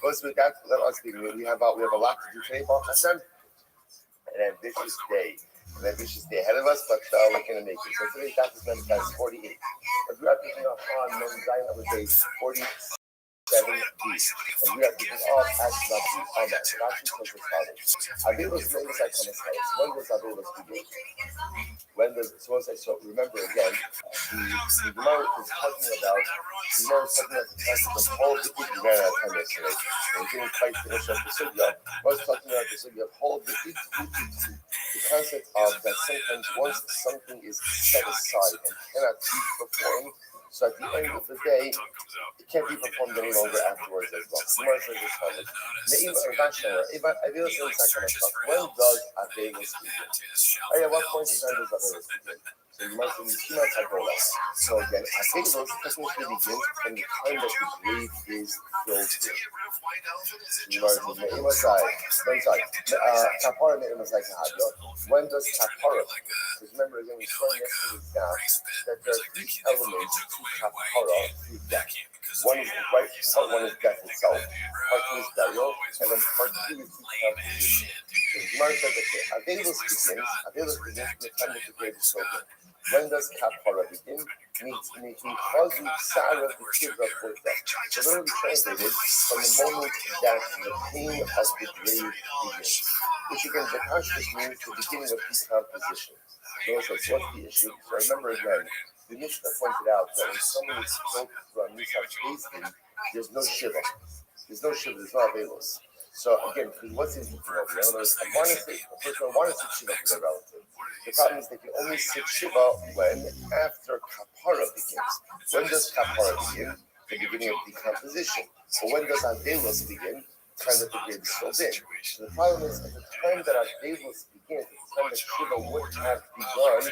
Because with that, let us begin. We have a lot to do today, Baruch Hashem, an ambitious day ahead of us, but we're going to make it. So today, that is Memphis 48. But we are picking up on Memphis of the day 47D. And we are picking up as Rabbi Amen. Rashi says as follows. Avelos Melis Akamas Halas. When does Avelos begin? So remember again, the Gemara is talking about the concept of whole Vikid. We ran out of time yesterday, and we didn't quite finish up the Sugya. I was talking about the Sugya of whole Vikid. The concept of that sometimes once something is set aside and cannot be performed, so at the end of the day, it can't be performed any longer afterwards as well. When does Avelos begin? What point in time does Avelos begin? So you must So again, Avelos technically begins from the time that the grave is filled in. When does Kapara? Because remember again, we saw yesterday now that there are three elements to Kapara through death. One is right, one is death itself, part two is burial, and then part three is decomposition. So the Gemara says that Avelos begins from the time that the grave is filled in. When does Kapara begin? Means Mihichazu Tzara V'Kivra Porta. So literally translated from the moment that the pain of the grave begins. Which again, the conscious means the beginning of decomposition. So what's the issue? So remember again, the Mishnah pointed out that when someone is killed through a Mishnah's Bezdin, there's no Shiva. There's no Avelos. So again, what's his difference? In other words, a person wants to sit Shiva for their relative. The problem is they can only sit Shiva when after Kapara begins. When does Kapara begin? The beginning of decomposition. But when does Avelos begin? The time that the grave is filled in. So the problem is at the time that Avelos begins, at the time that Shiva would have begun,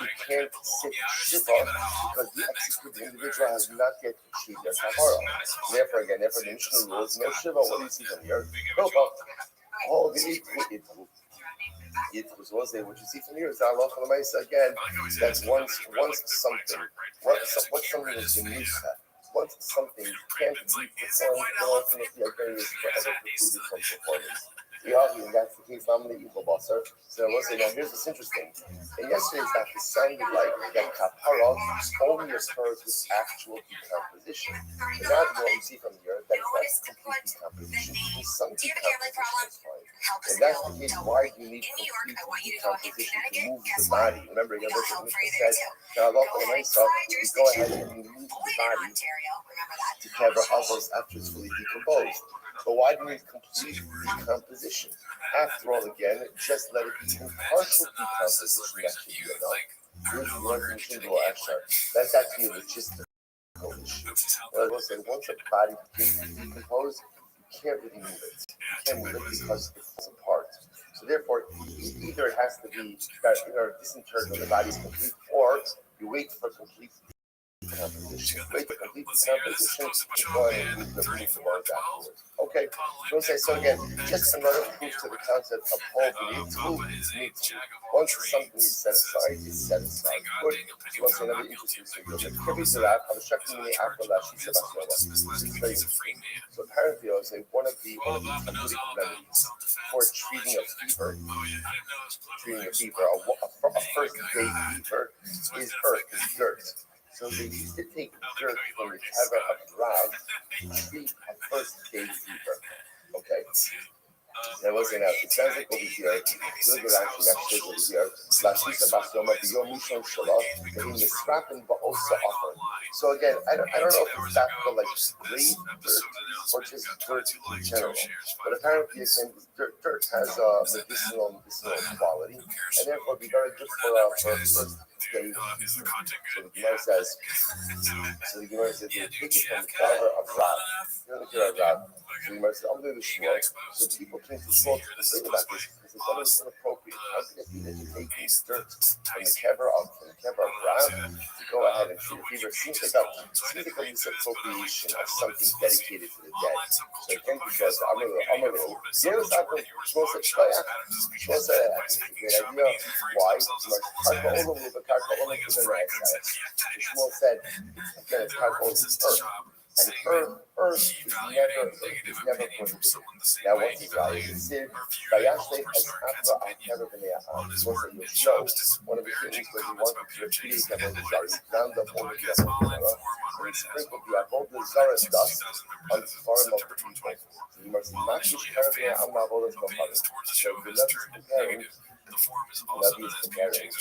he can't sit Shiva because the executed individual has not yet achieved their Kapara. Therefore, the Mishnah rules, no Shiva. What do you see from here? Oh, the Itru. What you see from here is Allah again. That's once something. What's something that's in Musa? Once something can't be performed, then ultimately again is forever precluded from performance. And that's the case. I'm the evil bosser. So we'll say now. Here's what's interesting. And yesterday's that it sounded like that Kapara only occurs with actual decomposition. And now what we see from here that it's not complete decomposition. Some decomposition is fine. And that's the case. Why do you need complete decomposition to move the body? Remember, again, what the Mishnah says. Now, Allah you go ahead and you move the body to cover others after it's fully decomposed. But why do we need complete decomposition? After all, again, just let it be in partial decomposition. That's actually a logistical issue. I will say, once a body begins to decompose, you can't really move it. You can't move it because it falls apart. So therefore, either it has to be disinterred when the body is complete, or you wait for complete decomposition. Wait for complete decomposition before you move the bones afterwards. Okay, so again, just another proof to the concept of whole need to. Once something is set aside, it's set aside. Good. So once another interesting thing. So apparently, I would say one of the remedies for treating a fever, a first day fever, is earth, is dirt. So they used to take dirt from the cover of rag to treat a first day fever. Okay. That wasn't out. It sounds like over here. Look at actually over here. Lashisa Basoma, the Yomishon Shalah, the Nisrapan, but also offer. So again, I don't know if it's that for like grave dirt or just dirt in general. But apparently, again, dirt has medicinal quality, and therefore be very good for first day. So the Gemara says, they take it from the cover of rag. You don't hear of rag. So the Gemara says, I'm going to the shul. So people came to the shul to complain about this because they thought it was inappropriate. How could it be that you're taking dirt from the kever of Rab to go ahead and treat a fever? Seems like a misappropriation of something dedicated to the dead. So again, because Amaru, here's Abu Shmuel said, Shmuel said, I think it's a great idea. Why? Shmuel said, again, it's Karka Olam earth. And earth is never prohibited. Now, what is right? It said, Vayashlech as Afra Akara B'nei Ha'am. Shmuel said, Yoshlo, one of the things when he wanted to repudiate Avodah Zarah, he ground up all of the Avodah Zarah, and he sprinkled the Avodah Zarah dust on the forehead of the people. So you must not be comparing Avodah Zarah. So if you love to comparing, the form is love also is known as comparing,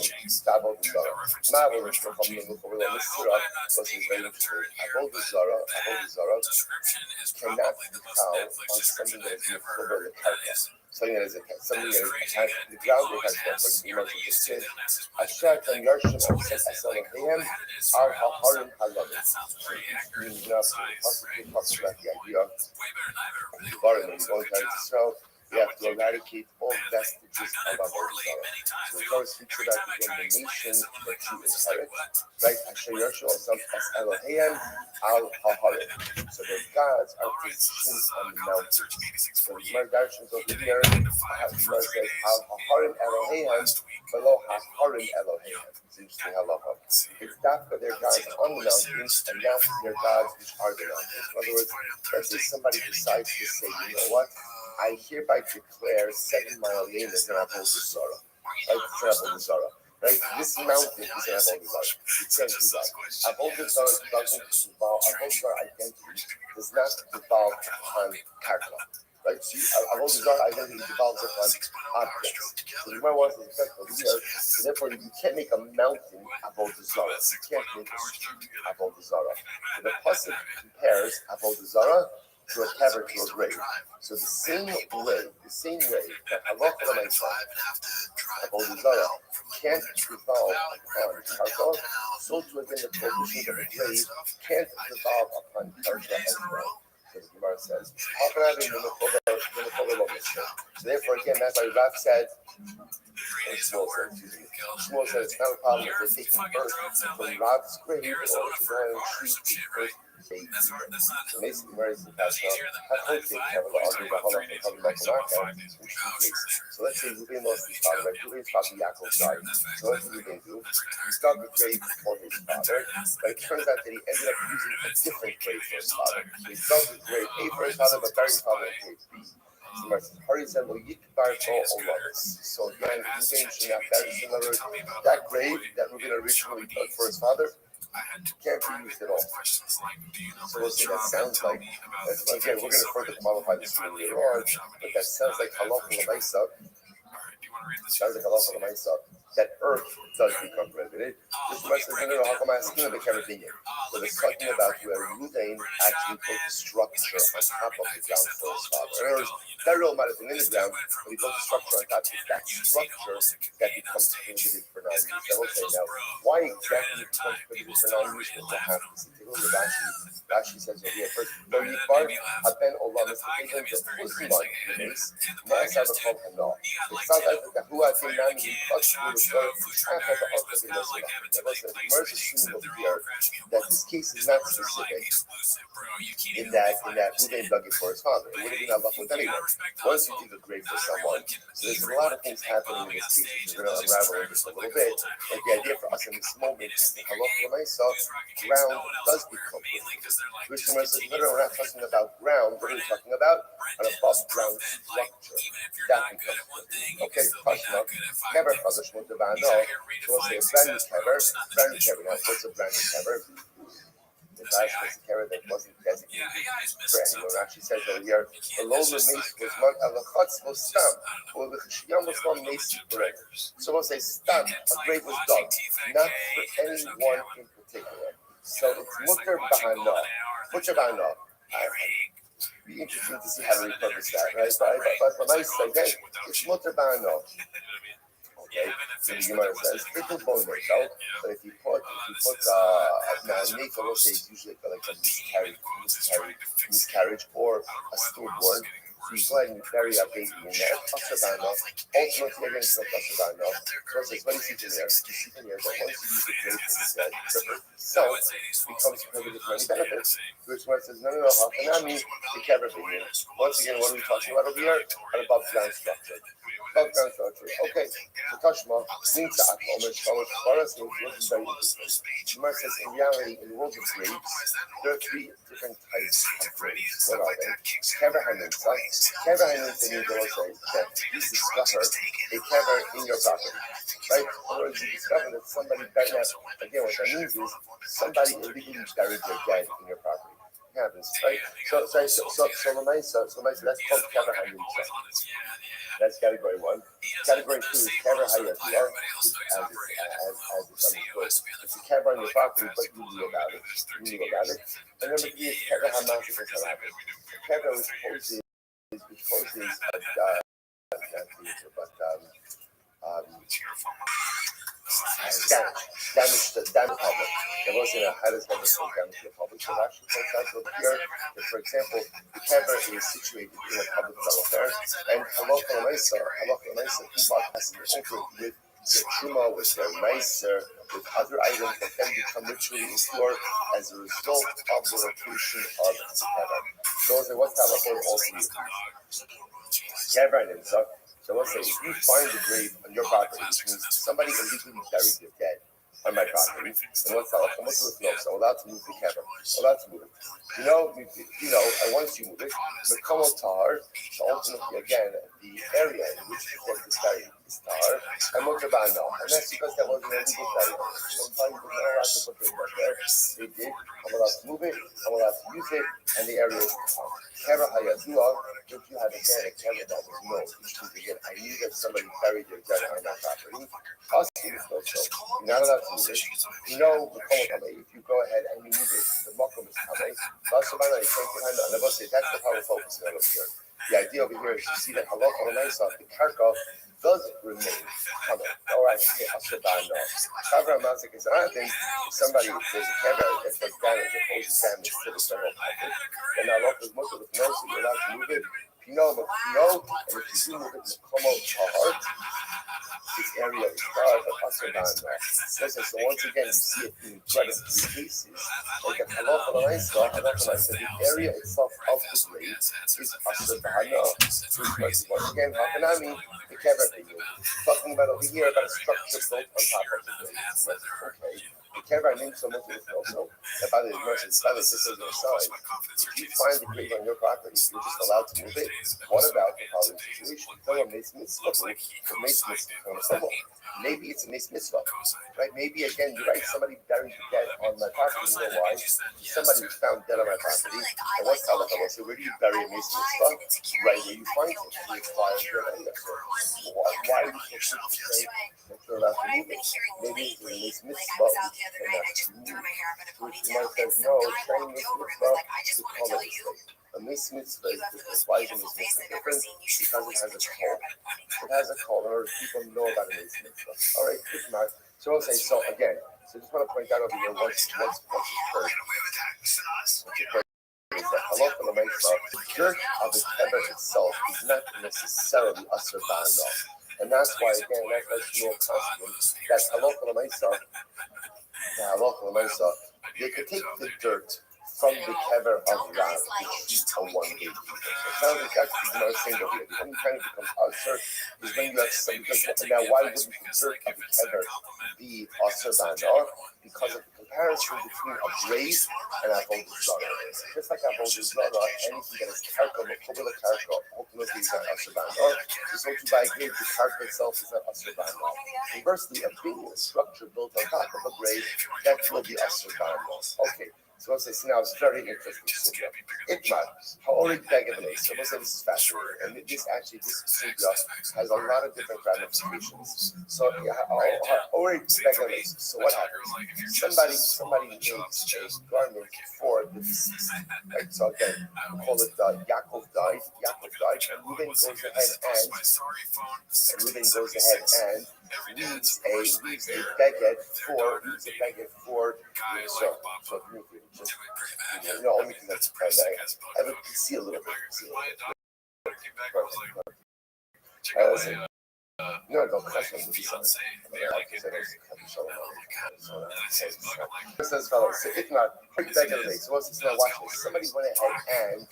chains or comparing, Avodah Zarah. My Avodah Zarah, from the book of the Surah, was very interesting. Avodah Zarah description is cannot probably be the most found Netflix on description something that I've is ever covered in karka. Something that is attached to the People ground. It always has ask, one you're really used to it, they don't ask as much. Asher can Yarshim So or what is Set it? Like, go Asalahem ahead and are describe Haharim Halavim. that sounds pretty accurate. Meaning enough to Concise, right? talk about the idea of Way better than I've ever been able Barim. to. When you So go good into job. Israel, you have to eradicate all vestiges I've done of it Avodah poorly Zarah. many times. So the Torah speaks Every about time I the try to explain nation it, someone in the that you comments is like, inherit, what? right? Asher Yarshim or Set Asalahem al Haharim. So their gods are All right, so this positioned is on the Confidence mountain. Search So 8648. the Gemara Darshans over Today, here, 9 to 5 for Gemara 3 says days. al Haharim Rome Elohim last week. below Haharim Elohim. It's interesting halacha. It's dafka their gods on the mountains and not their gods which are the mountains. In other words, let's say somebody decides to say, you know what? I hereby declare 7 mile lane as an Avodah Zarah. Right? It's an Avodah Zarah. Right? This mountain is an Avodah Zarah. You can't do that. Avodah Zarah doesn't devolve, Avodah Zarah identity does not devolve upon karka. Right? So Avodah Zarah identity devolves upon objects. So the Gemara wants to respect over here. So therefore, you can't make a mountain Avodah Zarah. You can't make a street Avodah Zarah. So the pasuk compares Avodah Zarah to a kever, to a grave. So the same way that halacha l'maisa Avodah Zarah can't devolve upon karka, so too again the prohibition of the grave can't devolve upon karka as well. So the Gemara says, so therefore again, that's why Rav said, Shmuel said it's not a problem if they're taking earth from Rav's grave in order to go and treat the first baby. So basically, where is the pastor? So let's say Ruben lost his father, right? Ruben's father Yaakov died. So what did Ruben do? He dug a grave for his father, but it turns out that he ended up using a different grave for his father. So he dug a grave A for his father, but buried his father in grave B. So again, Ruben should not bury. In other words, that grave that Ruben originally dug for his father can't be used at all. So we'll see, that sounds like, again, we're going to further qualify this later on, but that sounds like halacha l'maisa. Sounds like halacha l'maisa. That earth does become prohibited. This much is no, how come I asking about the Caribbean? But it's talking about where Ruvain actually put the structure on top of the ground for his father. In other words, that real might have been in the ground, but he put the structure on top of that structure that becomes prohibited for non-use. I will say now, why exactly it becomes prohibited for non-use? We'll have to see. Take a look at Rashi. Rashi says over here first, no yikbar aben olam is the vision of Uzman base. Nasa the Chol Hanor. It sounds like the Hua Tinan in Clutch will go after the Alta de Nazareth. Now listen, the Merz assuming over here that this case is not specific in that Ruben dug it for his father. It would have been Allah with anyone. Once you dig a grave for someone, so there's a lot of things happening in this case, which we're going to unravel in just a little bit. But the idea for us in this moment is that halacha l'maisa, ground does become prohibited. Which the Merz says, no, we're not talking about ground, what are we talking about? An above ground structure. That becomes prohibited. Okay, Pashma, kever father shmut ba'ano. So we'll say a brand new kever. Now, what's a brand new kever? The Rashi was a kever that wasn't designated for anyone. Rashi says over here, the low mace was man alachatz was stam, or the chishiyam was one mace bread. So we'll say stam, a grave was dug, not for anyone in particular. So it's mutter ba'ano. Mutter ba'ano. It'd be interesting to see how to repurpose that, right? But for my sake, okay, it's mutter ba'ano. Okay, so the Gemara says, little bone breakout, but if you put a natal, okay, it's usually like a miscarriage or a stillborn, So you go ahead and you bury our baby in there. Ultimately, again, it's not so it's what you see from here. You see from here that once you use the grave for the dead, so becomes prohibited from any benefits. Which one says, no, Hachanami, the kever being. Once again, what are we talking about over here? An above ground structure. Above ground structure. Okay, so Tashma means that Omer Shalosh means this is very interesting. Gemara says, in reality, in the world of graves, there are three different types of graves. What are they? Kever Hanitza. Kever Hanitza means they will say that you discover a kever in your property. Right? In other words, you discover that somebody buried that. Again, what that means is somebody illegally buried their dead in your property. It happens, right? So that's called kever hanitza. That's category one. Category two is kever hayatia, as it's understood. It's a kever on your property, but you knew about it. And number three is kever hamasik. Kever which poses damage to the public. There wasn't a highest level of damage to the public. So it actually points out over here that, for example, the camera is situated in a public thoroughfare, and halacha l'maisa, people are passing over with their truma, with their meiser, with other items that then become ritually impure as a result of the location of the camera. So what's that halacha also used? Camera and stuff. So let's say if you find a grave on your property, which means somebody illegally buried their dead on my property, and what's that? What's the no? So I'm allowed to move the camera. I'm allowed to move it. And once you move it, the Komo Tar, so ultimately again, the area in which the dead is buried is Tar, and Motabano. And that's because that wasn't a legal burial. Sometimes you're not allowed to put the dead there. They did. I'm allowed to move it. I'm allowed to use it, and the area is Tar. Kera Hayadua, if you have again a camera that was known, which means again, I knew that somebody buried their dead on that property. You're not allowed to move it. If you go ahead and you move it, the mokum is coming. That's the power of focusing on over here. The idea over here is to see that halacha l'maisa, the karka does remain coming. Or I should say asabano. Kavra mazik is another thing. If there's a camera that does damage or poses damage to the general public, then halacha is much of the no, so you're allowed to move it. Pino, and if you do move it in the komo tahar, this area is dark, but asabano. So once again, you see it in quite a few cases. Like at halacha l'maisa, the area itself of the grave is asabano. Once again, hakanami, the kever thing. Talking about over here about a structure built on top of the grave. Okay. The kever named so much of it also. By the merchants, by the sisters on the side. If you find the grave on your property, you're just allowed to move it. What about the following situation? Maybe it's a mitzvah, right? Maybe again, you're right. Somebody buried the dead on my property. You know why? Somebody was found dead on my property. And what's halacha? So where do you bury a mitzvah? Right where you find it. You acquire your area. Why are you supposed to say that you're allowed to move it? Maybe it's a mitzvah. Someone says no. Training this mitzvah to call it a mitzvah is different. Why is a mitzvah different? Because it has a call. It has a call in order for people to know about a mitzvah. All right, good enough. So I'll say, so again, so I just want to point out over here what's occurred. What's occurred is that halacha l'maisa, the dirt of the kever itself is not necessarily asur ba'ano. And that's why, again, that's more constant, that halacha l'maisa, they could take the dirt from the kever of Rab, which is a 180. It sounds like that's another thing over here. The only time it becomes asur is when you have some, because now why wouldn't the dirt of the kever be asur ba'ano? Because of the comparison between a grave and a avodah zara. Just like avodah zara, anything that is karka, mekubel karka, ultimately is not asur ba'ano. Just what you buy a grave, the karka itself is not asur ba'ano. Conversely, a building, a structure built on top of a grave, that will be asur ba'ano. Okay. So I'll say, now it's very interesting. Itmar, ha'orig begavanei. So we'll say this is fascinating. And this sugya has a lot of different ramifications. So ha'orig begavanei. So what happens? Somebody makes a garment for the deceased. Right? So again, we call it Yaakov died. And Reuben goes ahead and weaves a beged for so only because that's I would see a little bit. No, don't question the fiance there, like in there. Oh my god. And I see his mug, I'm like, It says, fellas, if not, beggar me. So what's this now? Watch this. Somebody went ahead and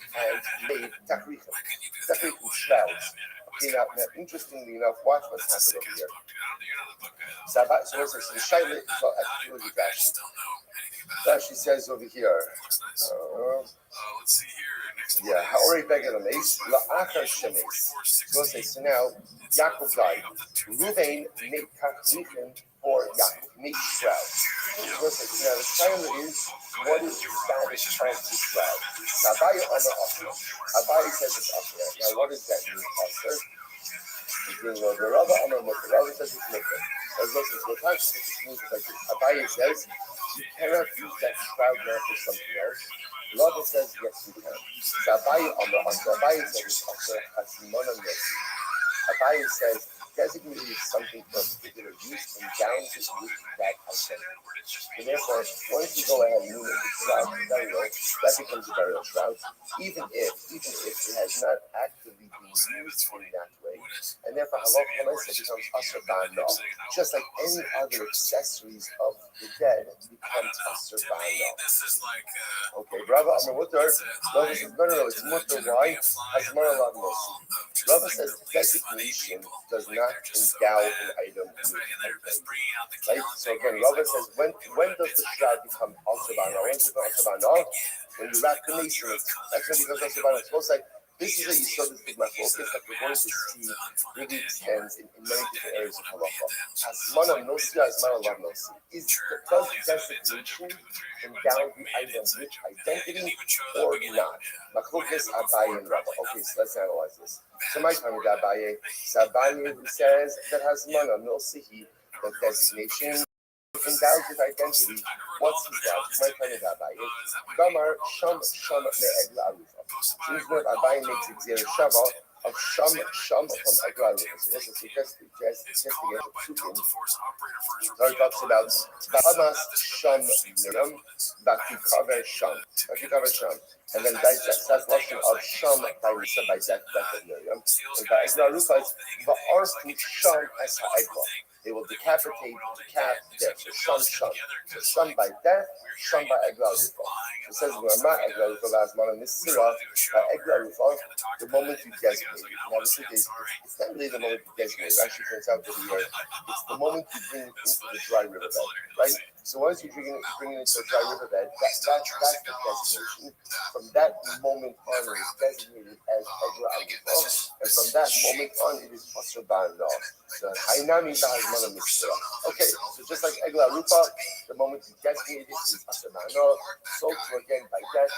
made takrichim. why couldn't you do it? Takrichim shrouds. Okay, now, interestingly enough, watch what's That's the happened over sickest here. book, dude. You're not a book guy, though. So what's this? The Shaila, well, Not actually, even look book at guy, I that. just don't know anything about it. She says over here. Looks nice. Let's see here. Next one Yeah, is Haori Beggar Mace, Post by La'achar 44, Shemes. 44, So let's say, 60. so now, It's Yaakov died. up to 250 Ruvain thing. made takrichim for Yaakov, made shrouds. So let's say, so now the Shaila is, what is the status of the shroud? So Abaya Amar Asher. Abaya says it's Asher. Now, what does that mean, Asher? The Rabbi Amar Mukha. Rabbi says it's Mukha. As well as we're trying to put this means like this. Abaya says you cannot use that shroud now for something else. Rabbi says yes, you can. So Abaya Amar Asher. Abaya says it's Asher Hasimona Yossi. Abaya says designated something for a particular use and bound to use that identity. And therefore, once you go ahead and move the shroud to burial, that becomes a burial shroud, even if it has not actively been used in that way. And therefore, halacha l'maaseh becomes asur ba'ano. Just like any other accessories of the dead becomes asur ba'ano. This is like Okay, Rabbi Amar Mutter. Rabbi says, no, it's Mutter. Why? Hazmar Lav Nosi. Rabbi says designation does not endow an item with identity. Right? So again, Rabbi says, when does the shroud become asur ba'ano? When does it become asur ba'ano? When you wrap the mason, that's when it becomes asur ba'ano. It's most like, this is a yisod of big focus that we're going to see really extends in many different areas of halacha. Hazmana nosi, hazmana lav nosi. Does designation endow the item with identity or not? Machlokes Abaye and Rabbi. Okay, so let's analyze this. So my time with Abaye, so Abaye who says that hazmana nosi, that designation endows with identity. What's his doubt? My time with Abaye. Gamar sham me'egla arufa. Seems that Abaye makes it zero shava of sham from egla arufa. So this is just to get the psukim. He talks about Hamas sham miriam, bakikaver sham, and then that's lashon of sham by Risa by death of Miriam. And by egla arufa is va'arfu sham as ha'egla. They will decapitate the calf there. So sham by death, sham by egla arufa. It says Rama egla arufa v'azmana nisira by egla arufa. The moment you designate. Now the truth is, it's not really the moment you designate. It actually turns out to be it's the moment you bring it into the dry riverbed, right? So once you bring it into a dry riverbed, that's the designation. From that moment on, it is designated as egla arufa, and from that moment on, it is asur ba'ano. So hainami b'hazmana nisira. Okay, so just like egla arufa, the moment you designate it is asur ba'ano. So too again by death,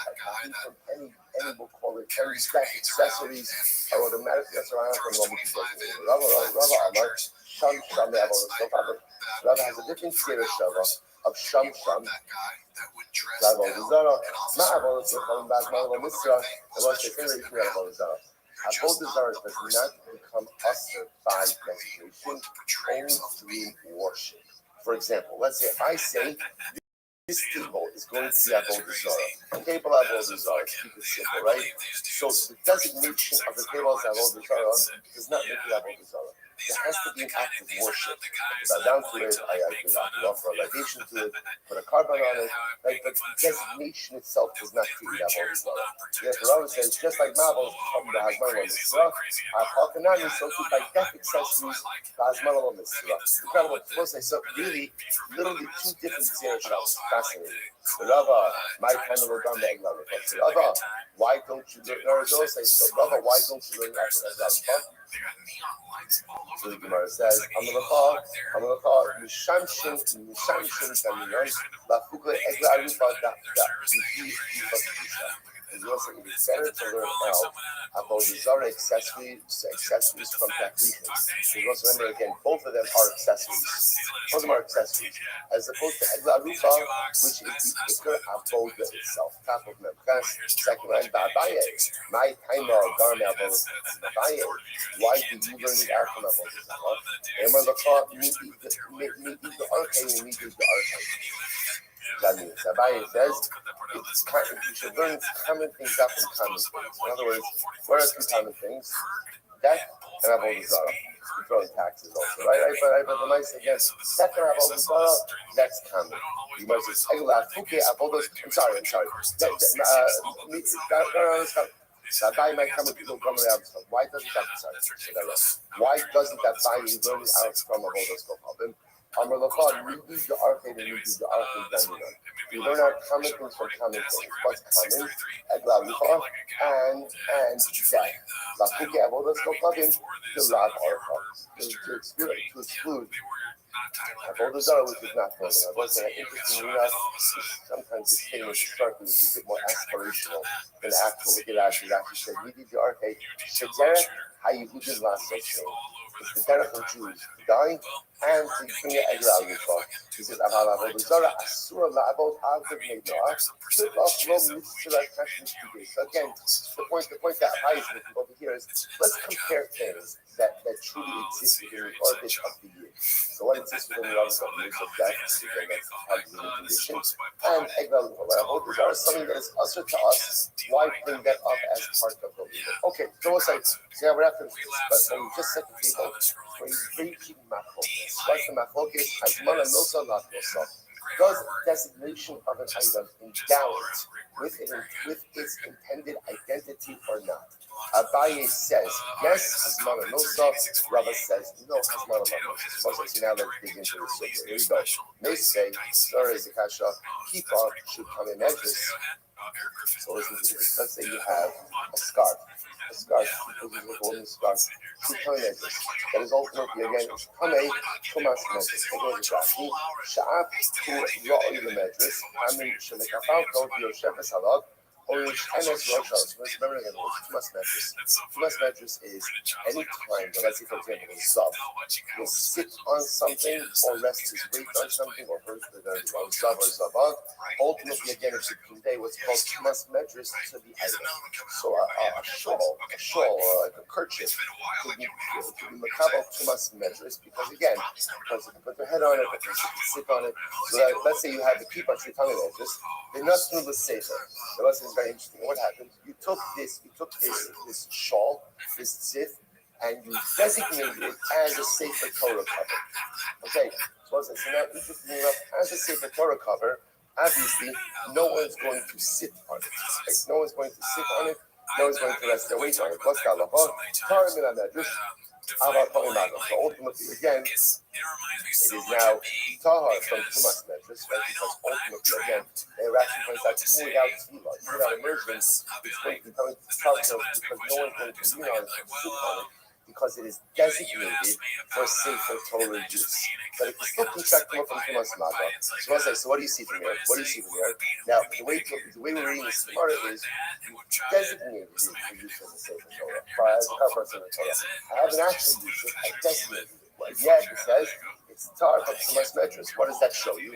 from any we'll call it any accessories are automatically asur ba'ano from the moment you designate it. Rabbi Amar sham Rabbi has a different theater shava of sham. Avodah zarah does not become asur by destination, only through worship. For example, let's say if I say this table is going to be avodah zarah. Table avodah zarah, keep it simple, right? So the designation of the table as avodah zarah does not make it avodah zarah. There has to be an act of worship. I bow down to it, I offer a libation to it, put a carbon on it, right? But the designation itself does not create that avodah zarah. Therefore, Rabbi says, just like Mabel from the Hazman on Mitzvah, Hakanani, so too by death accessories, the Hazman on Mitzvah. Incredible. So really, literally two different zerushalls. Fascinating. The Rava, my kind of Rambam the Eglah. The Rava, why don't you learn? Arizona says, so Rava, why don't you learn Eglah? So the Gemara says, I'm gonna call Mishamshin Kaminon, Lafukle Eglah Arufa da and you also it is better to learn now about the Zara accessories from Takrichim. You also remember again, both of them are accessories. Both of them are accessories. As opposed to Eglah Arufa, which is the Ikar Avoda itself. Top of Memchas, second line, Ba'abaye. My time of Garme Avoda. Why did you learn the Archon Avoda? Emma the thought, meet the arcane and meet the arcane. That means Abaye says you should learn common things up in common things. In other words, what are two common things? Death and avodah zarah. We throw in taxes also, right? But the mice again, death and avodah zarah, that's common. You must just I'm sorry. That guy might come with people coming out. Why doesn't that? Why doesn't that buy you learning out from avodah zarah? Amar Lachad, you do the arcade and you do the arcade dominant. You learn out common things from common things. What's common? Egla Lucha and death. Lakuke avodah zarah, the lav archa. To exclude avodah zarah, which is not normal. I was saying, interestingly enough, sometimes this thing is historically a bit more aspirational than actual. Look at actually said, we did the arcade. Shedzerech, Hayehudin Lasso Chain. It's the derech of Jews to die and to bring it Egla Lucha. He says, Aval avodah zarah, asura la'avot avod me'noah. So again, the point that Rabbi is making over here is let's compare things that truly exist within the orbit of the year. So what exists within the orbit of the year? So death, again, that's how the condition. And Egla Lucha are something that is usher to us. Why bring that up as part of the year? Okay, so we'll say, yeah, we're after this, but when we just set the table, we're breaking machlokes. What's the machlokes? Hazmana milsa latmosa. Does designation of an item endow it with its intended identity or not? Abaye says yes, Hazmana milsa. Rabbi says no, Hazmana milsa. So now let's dig into the subject. Here we go. They say, sorry, Zakasha, kippah should come in edges. So listen to this. Let's say you have a scarf. A golden scarf. Should come in edges. That is ultimately again Kamei Tumas Medris. Take a look at that. Sha'af to Ra'oi the Medris. Amin Shemekafal Kod Yosef Salad. Orish Enes Rothschild. Let's remember again, what's Tumas Medris? Tumas Medris is any time, let's say for example, the Zav will sit on something or rest his weight on something or hurt the Zav or Zavat. Ultimately, again, it should convey what's called Tumas Medris to the item. So a shawl, or like a kerchief could be Makabal Tumas Medris because again, because if you put your head on it, if you sit on it, so that, let's say you have the kippah tongue edges, they're not through the safer. The lesson is very interesting. What happened? You took this shawl, this zith, and you designated it as a Sefer Torah cover. Okay, so now interestingly enough, as a Sefer Torah cover, obviously no one's going to sit on it. Right? No one's going to sit on it. No one's going to rest their weight on it. What's that? So ultimately, again, it is now tahar from Tumas Medris, right? Because ultimately, again, they Rashi points out even without tefillah, even without immersion, it's going to become because no one's going to lean on it and sit on it, because it is designated for safer Torah use. But it can still contract more from Tumas Maga. So what do you see from here? Now, the way we're reading this Gemara is designated for use of the safer Torah. As a cover of the Torah. I haven't actually used it. I designated it. Yet it says it's tar from Tumas Medris. What does that show you?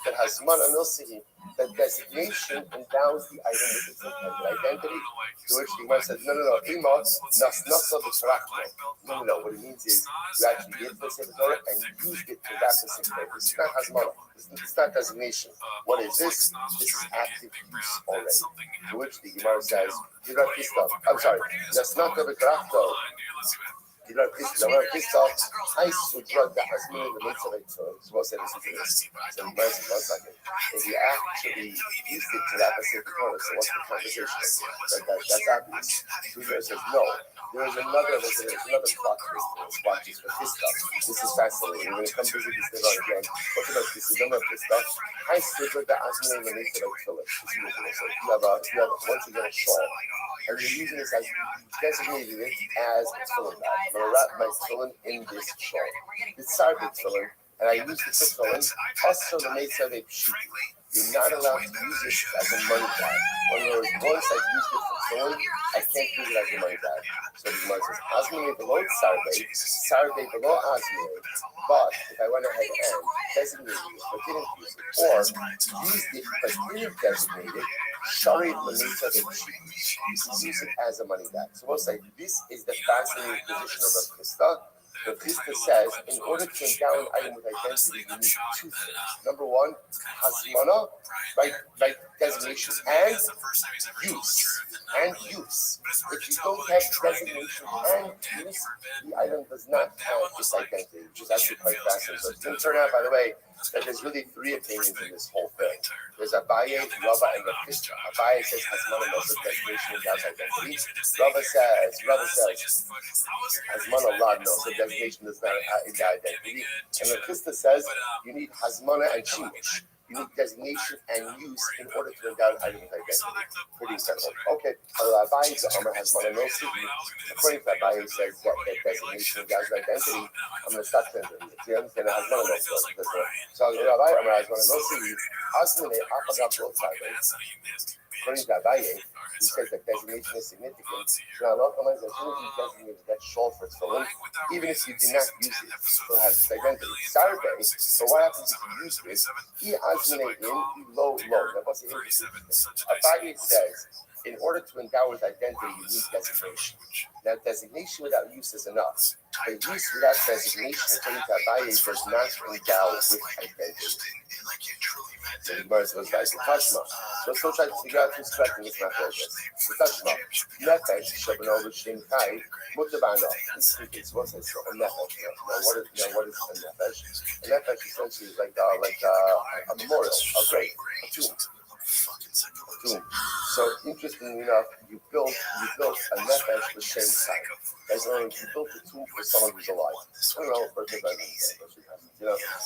That Hazmana Milsihi, the designation endows the item with its intended identity. To which the Gemara says, no. No. What it means is you actually give the Sefer Torah and used it for that specific purpose. It's not Hazmana. It's not designation. What is this? This is active use already. To which the Gemara says, I'm sorry. That's not the Bekrachto. I should drug that has meaning the midst of it. So we'll say this into this. So the verse is 1 second. If you actually used it to that specific Torah, so what's the conversation? That's obvious. Peter says no. There's another plot twist for this stuff. This is fascinating. We're going to come visit this thing again. What about this? We don't know this stuff. I should drug that has meaning the midst of it. So you have once you get a shawl, and you're using this as designated it as a tefillin bag. I'm going to wrap my tefillin in this shawl. It's Sardi tefillin, and I use the tefillin. Also, the Meitzah they pshit. You're not allowed to use it as a money bag. In other words, once I've used it for tefillin, I can't use it as a money bag. So the Gemara says, Azmir below Sardi below Azmir. But if I went ahead and designated it, but didn't use it, or used it but didn't designate it, Shari Lamita they pshit. You can use it as a money bag. So we'll say this is the fascinating position of Rav Chisda. The Krista says, in order to endow an item with identity, you need two things. Number one, hasmana, right designation, and use. If you don't have designation and use, the item does not have this identity, which is actually quite fascinating. So it's going to turn out, by the way, that there's really three opinions in this whole thing. There's Abaye, Rabbi, and Rav Chisda. Abaye says hasmana knows the designation and endows identity. Rabbi says hasmana lad knows the designation does not endow identity. And Rav Chisda says you need hasmana and shimush. You need designation and use in order to endow an item with identity. Pretty incredible. Okay, Abaye, the Amr hasmana knows. According to Abaye, says that designation endows identity. I'm going to stop translating it. You understand? Hasmana knows. So Rabbi Amr hasmana knows. Hasmana apagav both sides. According to Abaye, he says that designation is significant. So Allah commands as soon as you designate that shawl for stolen, even if you do not use it, it still has this identity. Saturday, so what happens if you use this? He hasmana in low. That was the interesting thing. Abaye says, in order to endow with identity, you need designation. Now, designation without use is enough. But use without designation, according to Abaye, does not endow with identity. So the Gemara goes back to Tashma. So let's still try to figure out who's correcting this methodology. So Tashma, Nefesh, Shabano, Shem Kai, Mutabana. This is what's this? A Nefesh. What is a Nefesh? A Nefesh essentially is like a memorial, a grave, a tomb. So interestingly enough, you built a nefesh with same time. As long as you built a tomb for someone who's alive. I don't know, birthday presents,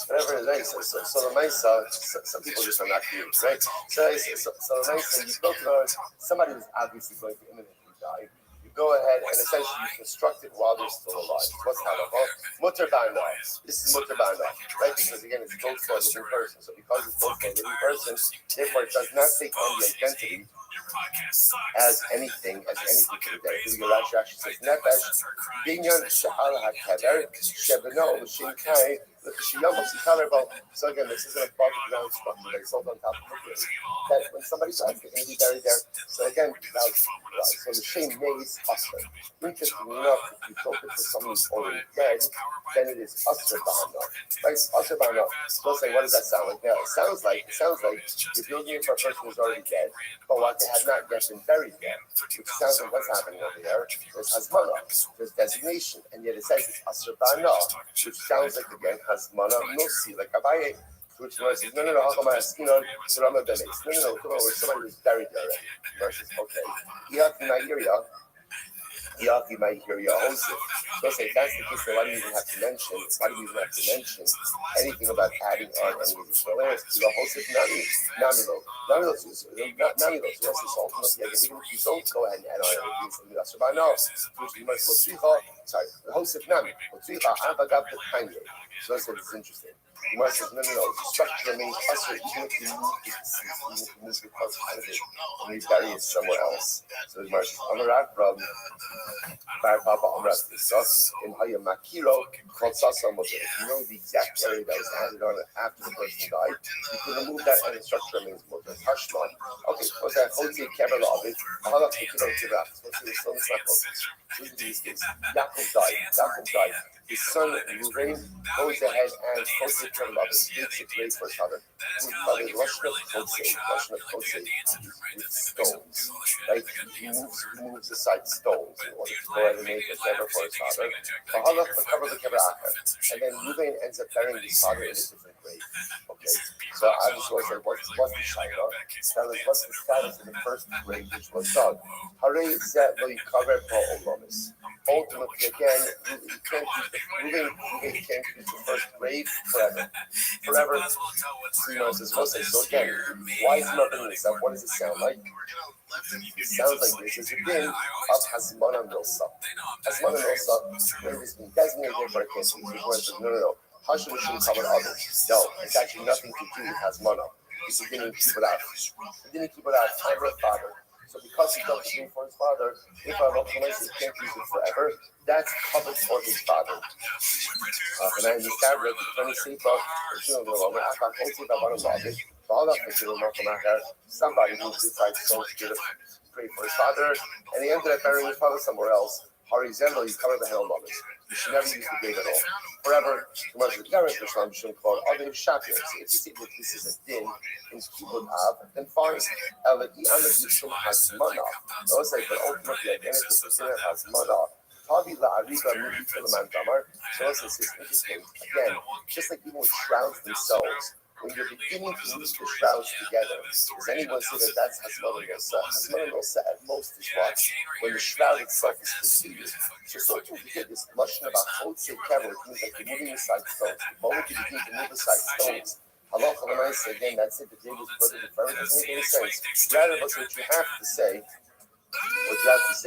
whatever it is. So the Mesa, some people just are not curious, right? So the Mesa, you built it on somebody who's obviously going to imminently die. You go ahead and essentially you construct it while they're still alive. What's halakha? Mutter ba'ana. This is mutter ba'ana, right? Because again, it's built for a living person. So because it's built for a living person, therefore it does not take on the identity as anything to the identity. The Rashi actually says nefesh binyan sha'al ha'kever shebeno l'shinkai. So again, this is an above ground structure that is built on top of the grave. That when somebody dies, they're going to be buried there. So again, so the shame maze usher. Interestingly enough, if you built it for someone who's already dead, then it is usher ba'ana. Right? Usher ba'ana. They'll say, what does that sound like? Now, it sounds like you're building it for a person who's already dead, but what they have not yet been buried yet, which sounds like what's happening over there. There's hasmana, there's designation, and yet it says it's usher ba'ana, which sounds like again hasmana nosi, like Abaye, which says no, how come I ask no, come on, somebody was buried there already. Versus okay, you might hear your host. So say that's the case, why do you even have to mention? Anything about adding on any additional layers to the host of Namilo? Namilo is this ultimately, even if you don't go ahead and add on anything from the Asabano, which you must the host of Nami, so that's it's interesting. You must have no, the structure remains usher even if you move it, because of it, and you bury it somewhere else. So the Gemara says, Amarat from Bar Papa Amrat discuss in Haya Makiro called Sasa Moshe. If you know the exact area that was added on after the person died, you can remove that and the structure remains Moshe. Hashman. Okay, suppose that Hotzi Kevela of it, Hala Kikiro Kirat. Let's see, so it's not close. These days, Yaakov died. His son Ruvain goes ahead and posts it from others. Speaks it great for his father. Russian of Kosei with stones. Right? He moves aside stones in order to go ahead and make a kever for his father. And then Ruvain ends up burying his father in a different grave. Okay. So I just was like, what's the shaila? What's the status of the first grave which was dug? Hare zet lo yikaver po olamis. Ultimately, again, you can't use the first grave forever. So again, why is not bringing this up? What does it sound like? It sounds like this is again of Hasmana Milsa. Hasmana Milsa, where it has been designated for a case. No. Hashem shouldn't cover others. No, it's actually nothing to do with Hasmana. Because he didn't keep it out. Ever father. So because he doesn't do for his father, if I don't realize he can't use it forever, that's covered for his father. And then the fabric, the 20 sefer, somebody who decides to pray for his father, and he ended up burying his father somewhere else. Horizontal, you cover the hell lovers. You should never use the grave at all. Forever, too much of the parents for some shouldn't call other shakir. So if you say that this is a din in Kibbutz Av, then fine. Eladi Amid Yishum Hazmana. Also, but ultimately, at the end of the Dinner Hazmana, Tavi La'ariga Midi Filaman Damar. So also, it's interesting. Again, just like even with shrouds themselves, when you're beginning to use the shrouds together, does anyone say that that's Hazmana Nosa? Hazmana Nosa at most is what? When the shroud itself is completed. So sometimes you get this lashon about Chotze Kever, which means like you're moving aside stones. The moment you begin to move aside stones, halacha l'maaseh, again, that's it, the day was put in the Torah, doesn't make any sense. Rather, what you have to say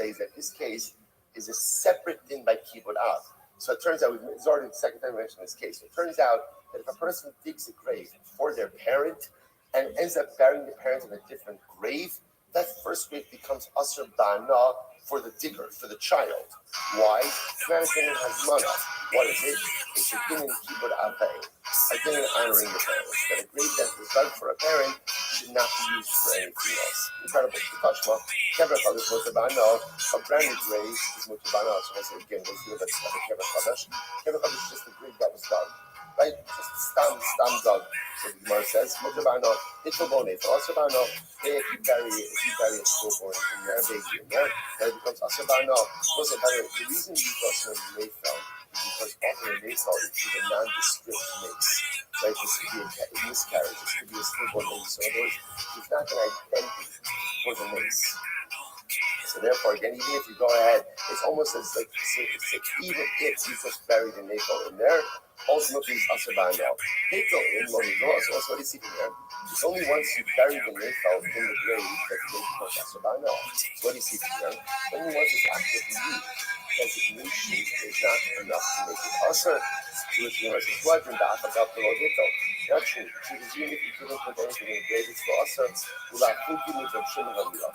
is that this case is a separate thing by Kibbutz Av. So it turns out, it's already the second time we mentioned this case. It turns out that if a person digs a grave for their parent and ends up burying the parent in a different grave, that first grave becomes Asr Ba'ana for the digger, for the child. Why? It's not a thing in Hazmana. What is it? It's a thing in Kibbutz Avei, a thing in honoring the parents. That a grave that was dug for a parent should not be used for anything else. Incredible. Kashma, Kever Chadash, Mutabana, a brand new grave is Mutabana. So I say again, let's do that stuff. Kever Chadash. Kever Chadash is just the grave that was dug. Right? Just stam dug. So the Gemara says, Mutabana, Itobone, Asabana, if you bury a stillborn in there, baby in there, then it becomes Asabana. The reason you got no Mayfeld is because often a Mayfeld is a nondescript mace. Right? This could be a miscarriage, this could be a stillborn mace. So in other words, he's not going to identify for the mace. So therefore, again, even if you go ahead, it's almost as like even if you just buried the Mayfeld in there, ultimately it's Asabana. Hitel in Lomidor, so what do you see from there? It's only once you bury the Mayfeld in the grave that the grave becomes Asabana. So what do you see from there? Only once it's actively used. Designation is not enough to make it usher. Jewish University Quadrant, the Afagap below Hitel. Not true. Because even if you couldn't put anything in the grave, it's for usher. Without thinking with Rav Shimon Gamliel.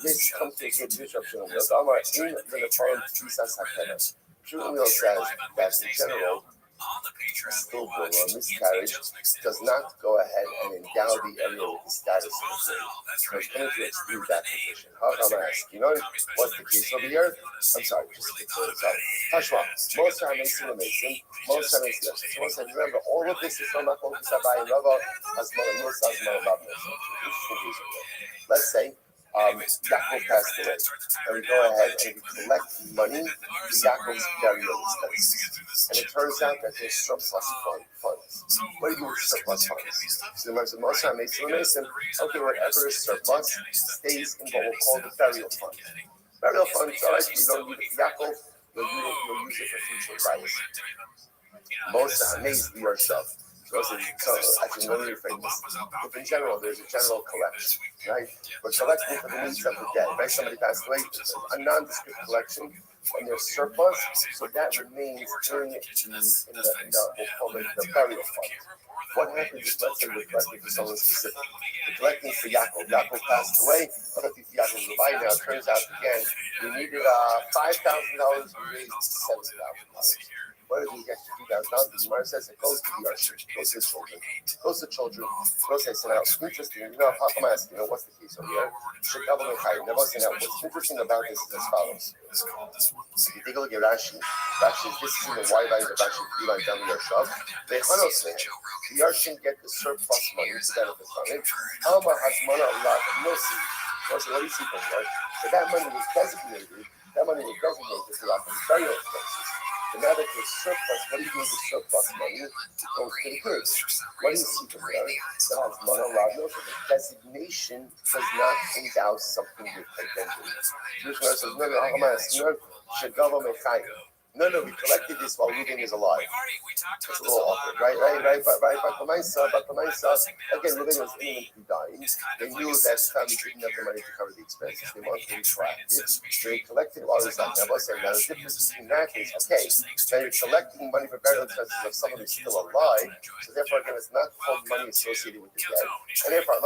This comes to a good Rav Shimon Gamliel. Gamar in the Nepal Trisas Hakena. Shimon Gamliel says that in general, stillborn or miscarriage does not go ahead and endow the area with the status of the grave. So it's going to exclude that position. How am I asking? You know what's the case over here? I'm sorry, just to clear this out. Tashma, most are Mason and Mason, most are Mason. So once again, remember, all of this is from Makol Kisabai and Rava as Mala Musa as Mala Rav. Let's say Yaakov passed away, and we go ahead and we collect money for Yaakov's burial expenses. And it turns out that there's surplus funds. What do you do with surplus funds? So the Moshe Mason, okay, whatever is surplus stays in what we'll call the burial fund. Burial funds, all right, you don't need it for Yaakov, you'll use it for future buyers. Moshe, amazed yourself. So actually, let me rephrase this. If in general, there's a general collection, right? We're collecting for the needs of the dead, right? Somebody passed away, a nondescript collection, and there's surplus, so that remains in we'll call it the burial fund. What happens if, let's say, we're collecting for someone specific? We're collecting for Yaakov. Yaakov passed away, collecting for Yaakov Rabbi. Now it turns out, again, we needed $5,000, we raised $7,000. What did we get to $2,000? The Gemara says it goes to the Arshim, goes to the children. Goes to children. Goes to now. Interesting. How come I ask? What's the case over here? Now, what's interesting about this is as follows. If you take a look at Rashi, this is in the wide line of Rashi, Eli down the Yarshav. The Yarshim get the surplus money to benefit from it. Alma has mana Allah Nosi. What do you see from here? So that money was designated for Yaakov's burial expenses. And now that there's surplus, what do you do with the surplus money? It goes to the goods. What do you see from there? That has mana Allah Nosi. The designation does not endow something with identity. Jewish says, no, we collected this while Reuben is alive. It's a little awkward, right? But the Maisa, again, Reuben was imminently dying. They knew that the family didn't have the money to cover the expenses. They wanted to collect it. So they collected while he was alive. Now, the difference between that is, okay, now you're collecting money for burial expenses of someone who's still alive, so therefore, again, it's not called money associated with the dead. And therefore,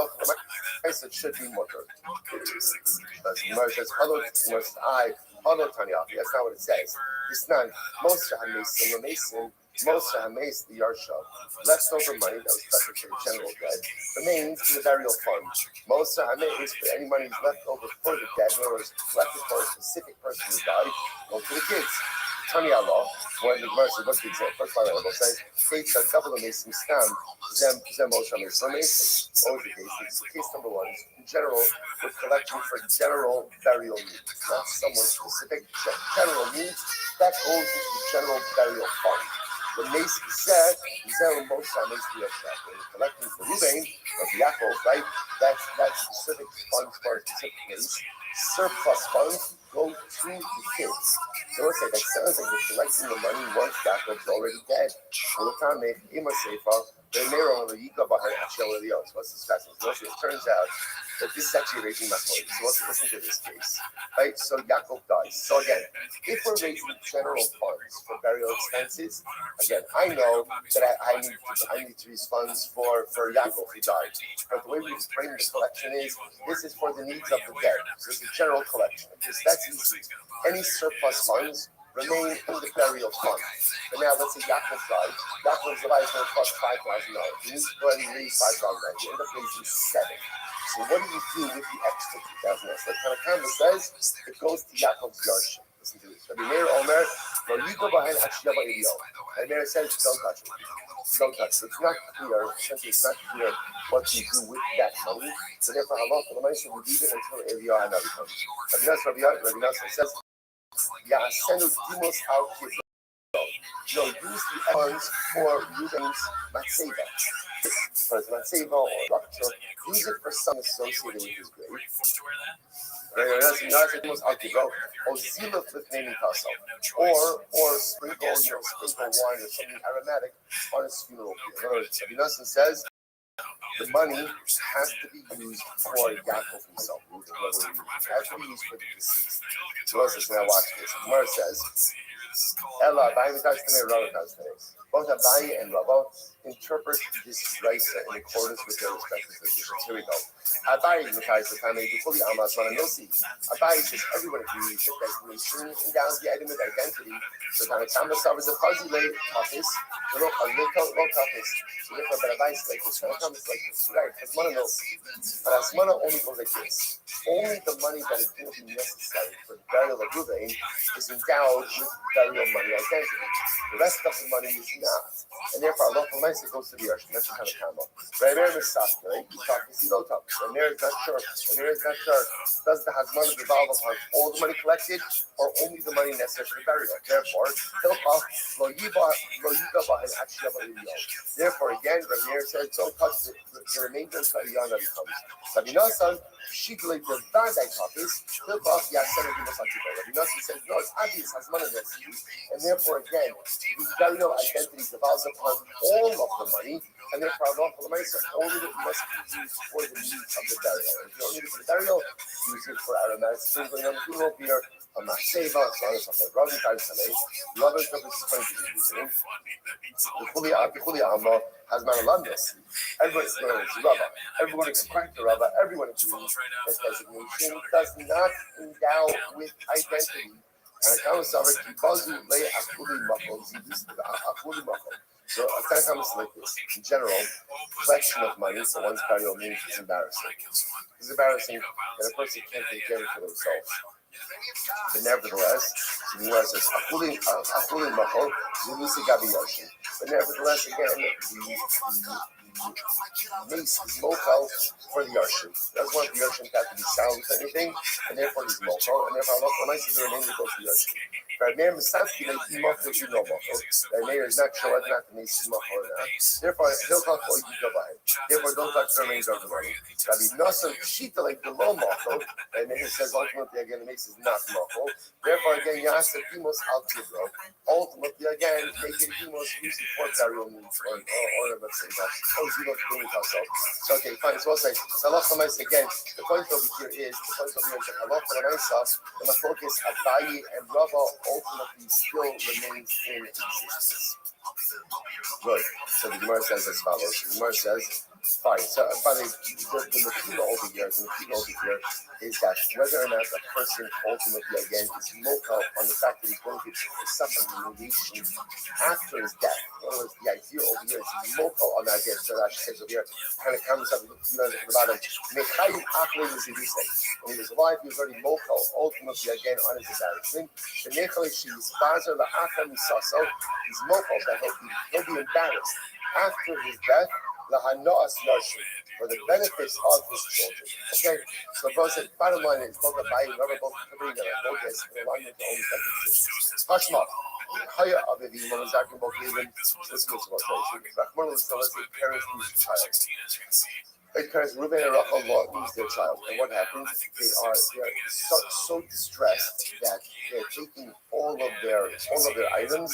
it should be more good. Gemara says, Tanya, that's not what it says. It's not. Most Mason most Hames, the Yarsha, leftover money that was collected for the general debt remains in the burial fund. Most Hames, for any money left over for the debt, in other words, collected for a specific person who died, go to the kids. Tani Allah, when the Gemara says, what's the example? First line will say, states are double the Mason stam, Zem Moshe Mason Mason. Always the case. Case number one is, in general, we're collecting for general burial needs, not someone specific, general needs that goes into the general burial fund. The Mason said, Zem Moshe Mason Yosef. When we're collecting for Ruvain, or Yaakov, right? That's specific funds for a specific place. Surplus funds go to the kids. So let's say that sounds like we're collecting the money once Yaakov's already dead. Well, the time they Ima Sefer, they may or the Yika behind Achel Elios. What's this fascinating? So it turns out that this is actually raising my point. So let's listen to this case. Right? So Yaakov dies. So again, if we're raising general funds for burial expenses, again, I know that I need to use funds for Yaakov who died. But the way we frame the collection is this is for the needs of the dead. So it's a general collection. Because that's easy. Any surplus funds remain in the burial fund. But now let's say Yaakov died. Yaakov's life is going to cost $5,000. You need to go ahead and raise $5,000. You end up raising $7,000. So what do you do with the extra $2,000? Like Tanakama says, it goes to Yaakov's Yarshim. Listen to this. Rabbi Meir Omer, no, you go behind Achiyava Elio. And Meir says, don't touch it. Don't touch it. It's not clear. Essentially, it's not clear what you do with that money. So therefore, Allah for the money, so we leave it until Elio and Navi comes. Rabbi Nasser says, Yasenu Dimos Al Kibro. No, use the funds for Ruben's Matseva. For his Matseva or Rothschild. Use it for some associated with his grave. Or sprinkle wine or something aromatic on his funeral. In other words, Rabbi Nassim says the money has to be used for Yaakov himself. It has to be used for the deceased. So let's now watch this. Gemara says, Ella, both Abaye and Rabbi interpret this Raisa in accordance with their respective positions. Here we go. Abaye says everyone agrees that designation endows the item with identity. So Tanakama suffers a fuzzy late office, a little office. So therefore, but Abaye is like this. Tanakama is like this. Right, Hasmana knows. But Hasmana only goes like this. Only the money that is going to be necessary for the burial of Ruvain is endowed with burial money identity. The rest of the money is not. And therefore, Allah for Maisa goes to the Yarshim. That's the kind of combo. Rabbi is Safka, right? You talk to Silotop. Rabbi is not sure. Does the Hazman revolve upon all the money collected or only the money necessary for the burial? Therefore, Therefore, again, Rabbi says, don't touch the remainder until the Yana comes. Rabbi Nassan, Shigley the Vardai copies, Hilbach Yasen and Rabbi Nassan says, no, it's obvious Hazman necessary. And therefore, again, the burial identity devolves upon all of the money, and therefore Allah for the money, so only it must be used for the needs of the burial. If you don't need it for the burial, use it for aromatic sprinkling on the funeral beer, a matseva, so on and so forth. Rabbi times today, the other stuff is going to be using. The Chuli Amma has Manalandas. Everyone is going to Rabbi. Everyone expects the Rabbi. Everyone agrees that designation does not endow with identity. And I was sorry, because you lay Akuli Mako, so a time is like this. In general, collection of money for one's burial means is embarrassing. It's embarrassing that a person can't take care of it for themselves. But nevertheless, the Gemara says, Akuli Mako, Zulusi Gabi Yoshin. But nevertheless, again, the mace is mokal for the Yarshim. Doesn't want the Yarshim to have to be sound with anything, and therefore he's mokal, and therefore Allah nice is the remainder goes to the Yarshim. But Meir Misafki, he mokal, you know mokal. That Meir is not sure whether or not the mace is mokal or not. Therefore, he'll talk for you go by. Therefore, don't touch the remainder of the money. Rabbi Nassim, Shita, like below mokal, and Meir says ultimately again the mace is not mokal. Therefore, again, Yasa Kimos al Kibro. Ultimately, again, make it Kimos use it for burial needs or let's say that. So okay, fine. So I'll say Salah again. The point over here is that Allah and the focus Abaye and Rabbi ultimately still remains in existence. Good. So the Gemara says as follows. The Gemara says, Fine. So, by the Makila over here is that whether or not the person ultimately again is mocha on the fact that he's going to suffer humiliation after his death. In other words, the idea over here is mocha on that death. So Rashi says over here, kind of comes up with the bottom. When he was alive, he was already mocha ultimately again on his embarrassment. The nechali she's bazer la acham misaso. He's mocha that he'll be embarrassed after his death. For the benefits of his children. Okay, so both said, bottom line is both the buying rubber, both the both is in alignment to only second. Hashma, higher of the woman is acting both even this was Rahman was telling us that parents lose a child. Because Reuben and Rachel lose their child, and what happens? They are so distressed that they're taking all of their items,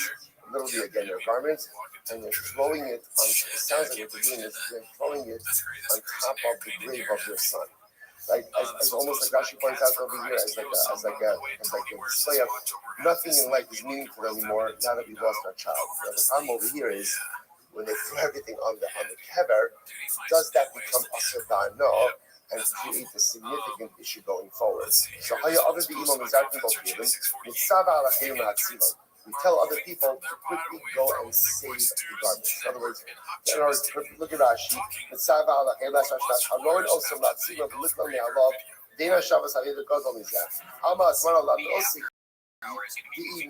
literally again their garments, and they're throwing it on. It sounds like what they're doing is they're throwing it on top of the grave of their son. Right, as almost like Rashi points out over here, as like a display of nothing in life is meaningful anymore now that we lost our child. Now, the problem over here is when they throw everything on the kever, does that become asher ba'ano and create a significant issue going forward? So haya other the imam is acting both given mitzava ala chayim ha'atzilam. We tell other people to quickly go and save the garments. In other words, look at Rashi. Mitzava ala chayim ha'atzilam. Haroin osam la'atzilam v'liklam me'alav dina shavas ha'yed gadol mizah. Hama asman ala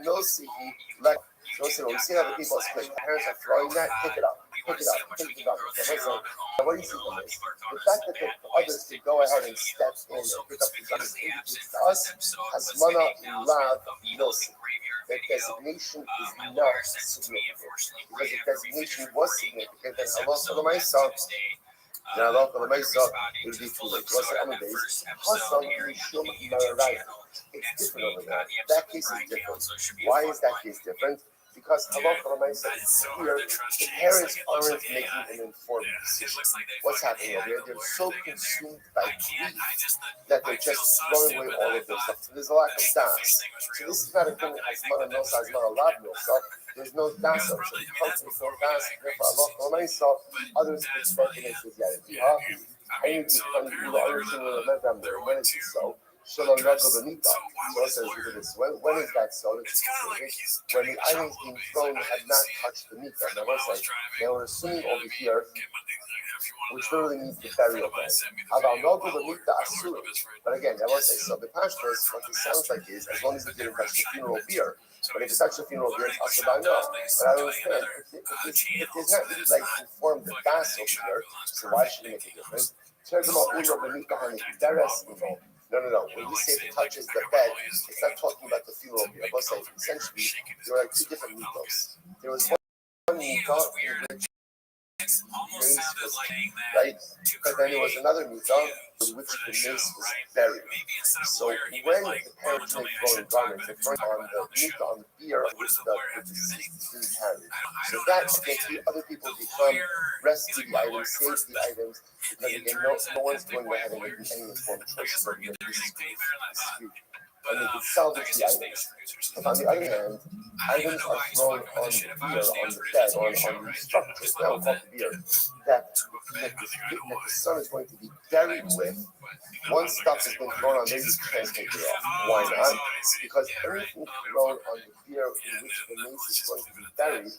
nosihi like. So we see other people split. Parents are throwing that, pick it up, take the garments. What do you see from this? The fact that the others could go ahead and step in and pick up the garments indicates to us hasmana lav nosi. The designation is not significant. Because if designation was significant, then Allah for the myself. Now, Allah for the myself, it would be too late. What's the other days? It's different over there. That case is different. Why is that case different? Because Allah is here, the parents aren't making an informed decision. What's happening over here? They're so consumed by grief that they're just throwing away all of their stuff. So there's a lack of das. So this is not a thing as mana nosa, as mana lav nosa. There's no das. So because there's no das, therefore Allah others can start to make this I need to remember when is this so? Shalom Rachel Benita. So it says, look at this. When is that so? When the items being thrown had not touched the meat. Now, what's like? They were assuming over here, which literally means the burial bed. But again, I want to say, so the pashtus, what it sounds like is, as long as it didn't touch the funeral beer, but if it's touched the funeral beer, it's also by no. But I understand, if there's not really like informed the gas over here, so why should it make a difference? No. When you say it touches the bed, it's not talking about the funeral beer. I'm saying essentially there were like two different mitos. There was one mito in which mace was right, but then there was another mito in which the mace was buried. So when the parents make throwing garments, they throw on the mito on the beer which the deceased is being carried. So that against the other people become rescue the items, save the items. Because again, no one's going ahead and making any informed choices over this dispute. And they can salvage the items. But on the other hand, items are thrown on the beer, on the bed, on the structure, now on the beer, that the son is going to be buried with. Once stuff has been thrown on, maybe you can't take it off. Why not? Because everything thrown on the beer in which the mace is going to be buried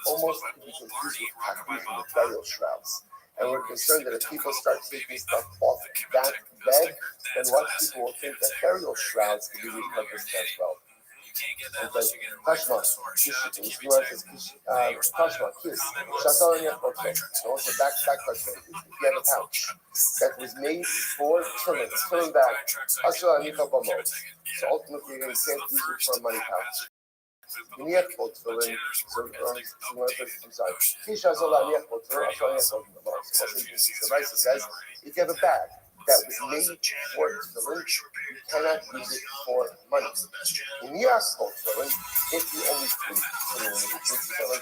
almost can be confused with takbir from the burial shrouds. And we're concerned that if people start taking stuff off that bed, then what people will think that burial shrouds can be repurposed as well. And like, Tashma, kiss. So also back question. If you have a pouch that was made for tillin bag, so ultimately you're going to can't use it for a money pouch. I'm sorry. The Raisa says, if you have a bag that was made for tefillin, you cannot use it for money. In Yaakov tefillin, if you only put tefillin,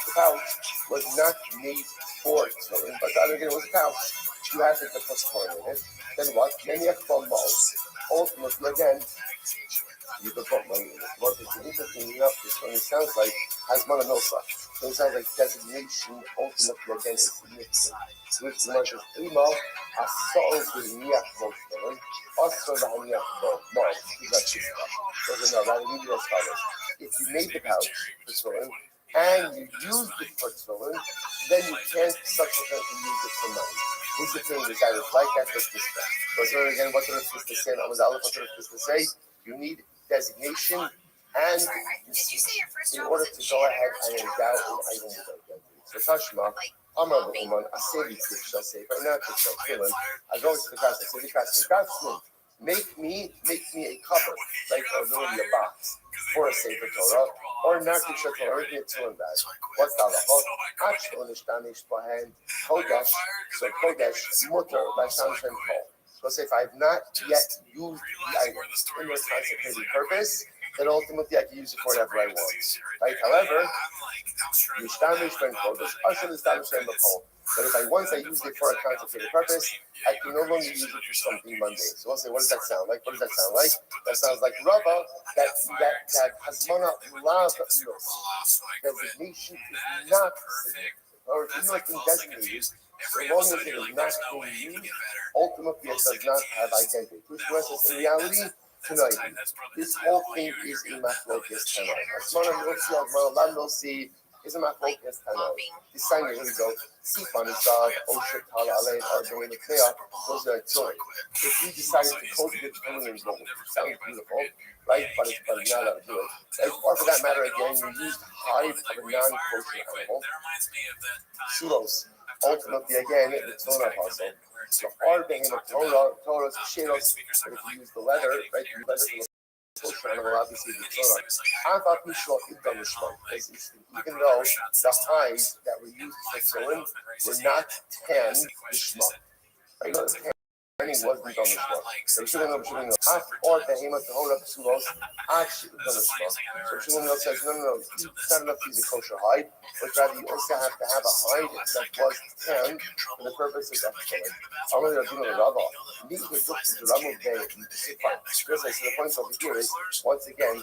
the pouch was not made for tefillin, but the other thing was a pouch. You have to put coin in it. Then what? Then you have to put mold. ultimately, again, you could put money in it. What is interesting enough, this one, it sounds like Hazmana Milsa. So it sounds like designation, ultimately, again, is significant. Which the Mark is Ima, Asal Biniach Volkswagen, also the Haniach Volkswagen, those are not really as follows. If you made the pouch for tefillin and you used it for tefillin, then you can't subsequently use it for money. Who's the thing is that it's like that for this guy. So again, what did it to say? What did it to say? You need designation and in order to go ahead and endow an item with identity. So Tashma, Amar B'Uman, Aseri Kishah Sefer, not Kishah Tefillin. I go to the craftsman, I say the craftsman, make me a cover, like literally a box for a Sefer Torah, or not Kishah Torah, or a Tefillin bag. What's the halacha? Actually, Nishtanish Bahan Kodesh, so Kodesh Mutter by Shamshem Kol. So say if I have not yet used the item in this consecrated purpose, then ultimately I can use it for whatever I want. Right? However, Nishtanish Ben Kodesh, Ashon Nishtanish Ben Kol. But if once I use it for a consecrated purpose, I can no longer use it for something mundane. So we'll say, what does that sound like? That sounds like Rabbi, that Hazmana Lav designation is not significant, or it's not been designated. So long as it is not being used, ultimately it does not have identity. Which was in reality, tonight, this whole thing is a machlokes tonight. Hazmana Milsi, Hazmana Lav Milsi is a machlokes tonight. This sign, here we go. Sifan is God, Osher Tala Alein, Ardoin, Ikea, those are Torah. If we decided to cultivate tefillin in gold, it sounds beautiful, right? But it's not allowed to do it. Right? Or for that matter, again, you used hide of a non-kosher animal. Sulos, ultimately, again, the Torah apostle. So, our being of Torah's Sheros, but if you use the leather, right, you leather from the kosher animal, obviously the Torah. I thought we should have done this one. Even though the hides that were used for tefillin were not tan lishma. Right? No, the tanning wasn't done lishma. So Shimon half or the hema to hold up sulos, actually done lishma. So Shimon says, no, it's not enough to use a kosher hide, but rather you also have to have a hide that was tan for the purposes of tefillin. I'm going to do the Rabbi. Meet with the Rabbi Day. Fine. So the point over here is, once again,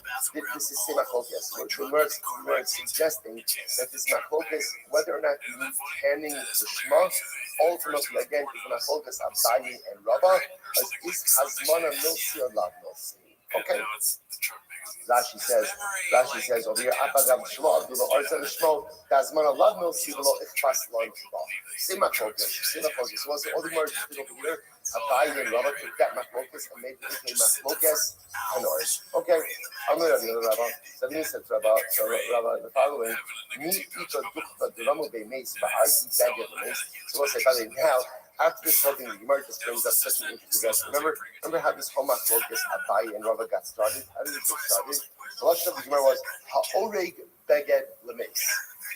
this is Simachokes. We're suggesting that this Machokes, whether or not you need tanning the Shema, ultimately, again, is Machokes Abayi and Rabba, as is Hazmana Milsi or Lav Milsi. Okay? Rashi says over here, Apagav Shema, Dulo Arza Shmo, Hazmana Lav Milsi, Dulo Ichpas Lon Shema. Simachokes. So what's the other word over here? Abayi and Rabba took that Machokes and made it into Machokes Hanor. Okay, I'm going to do the Rabbi. So this says Rabbi, the following, me each of the Ramu Bay Mace, but I eat that of the mace. So we'll say, by the way, now, after this whole thing, the Gemara just brings up such an interesting guess. Remember how this whole Machokes Abayi and Rabba got started? How did it get started? The last of the Gemara was, Ha'oreg Beged Lemeis.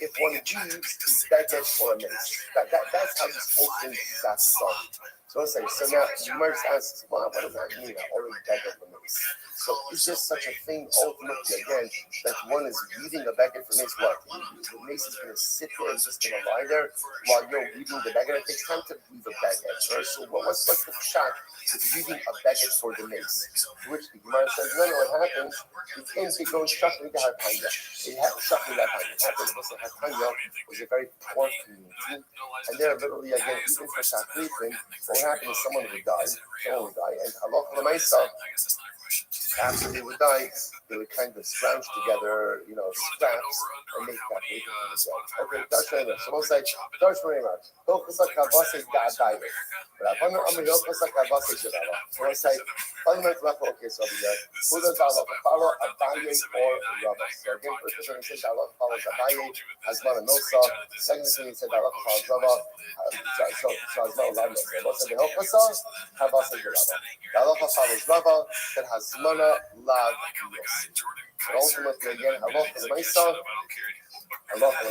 If one leaves, Beged for a mace. That's how this whole thing got started. So let's say, so now the Gemara asks, well, what does that mean? Ha'oreg Beged Lemeis. So is there such a thing, ultimately, again, that one is weaving a baguette for mace? What? The mace is going to sit there and just going to lie there while you're weaving the baguette. It takes time to weave a baguette. Right? So what's the shot with weaving a baguette for the mace? To which the Gemara says, no, what happens? The king goes shuffling to Hatanya. It happened shuffling that time. It happened because Hatanya was a very poor community. And they're literally, again, even for Shachritin, what happened is someone would die. And Allah after they would die, they would kind of scrounge together, scraps and make that paper for themselves. Okay, that's right. So we'll say, Darsh Marima, Hilchasa Kavase Da'adai. But I wonder, Hilchasa Kavase Shabala. So we'll say, fundamental focus over there. Who does Allah follow, Abaye or Rabbi? So again, first thing he said, Allah follows Abaye, as well as Nosa. Second thing he said, Allah follows Rabbi. So as well as Rabbi. So we'll say, Hilchasa Kavase Shabala. Allah follows Rabbi, that has Mana Lav Milsi. And ultimately, again, Halacha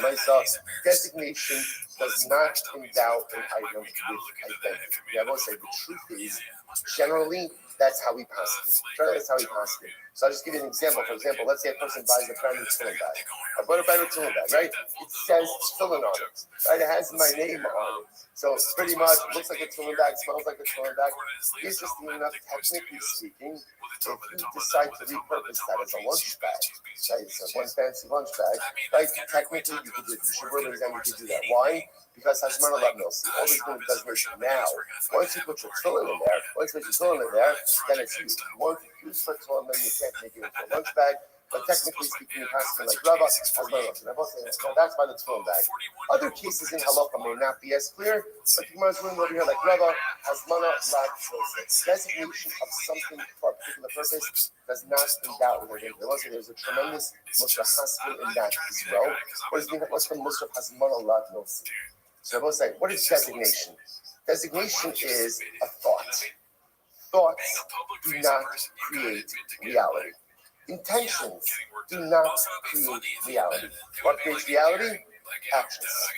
L'maisa, designation does not endow an item with identity. I will say the truth is, generally, That's how we pass it. That's how we pass it. So I'll just give you an example. For example, let's say a person buys a brand new tefillin bag. I bought a brand new tefillin bag, right? It says tefillin on it, right? It has my name on it. So pretty much, it looks like a tefillin bag, smells like a tefillin bag. Interesting enough, technically speaking, if you decide to repurpose that as a lunch bag, right? It's a one fancy lunch bag, right? Technically, you could do it. The Shabbat exam, you could do that. Why? Because Hasmana Lavnos, all this doing designation. Now, once you put your tefillin in there, then it's used. You won't use for tefillin, then you can't make it into a lunch bag. But technically speaking, you pass it like Rabbi, so that's by the tefillin bag. Other cases in halacha may not be as clear, but the Gemara is running over here like Rabbi, Hasmana Lavnos. Designation of something for a particular purpose does not endow with it. There's a tremendous Musaf Haskell in that as well. What's the Musaf Hasmana Lavnos? So I will say, what is designation? Designation is a thought. Thoughts do not create reality. Intentions do not create reality. What creates reality? Actions.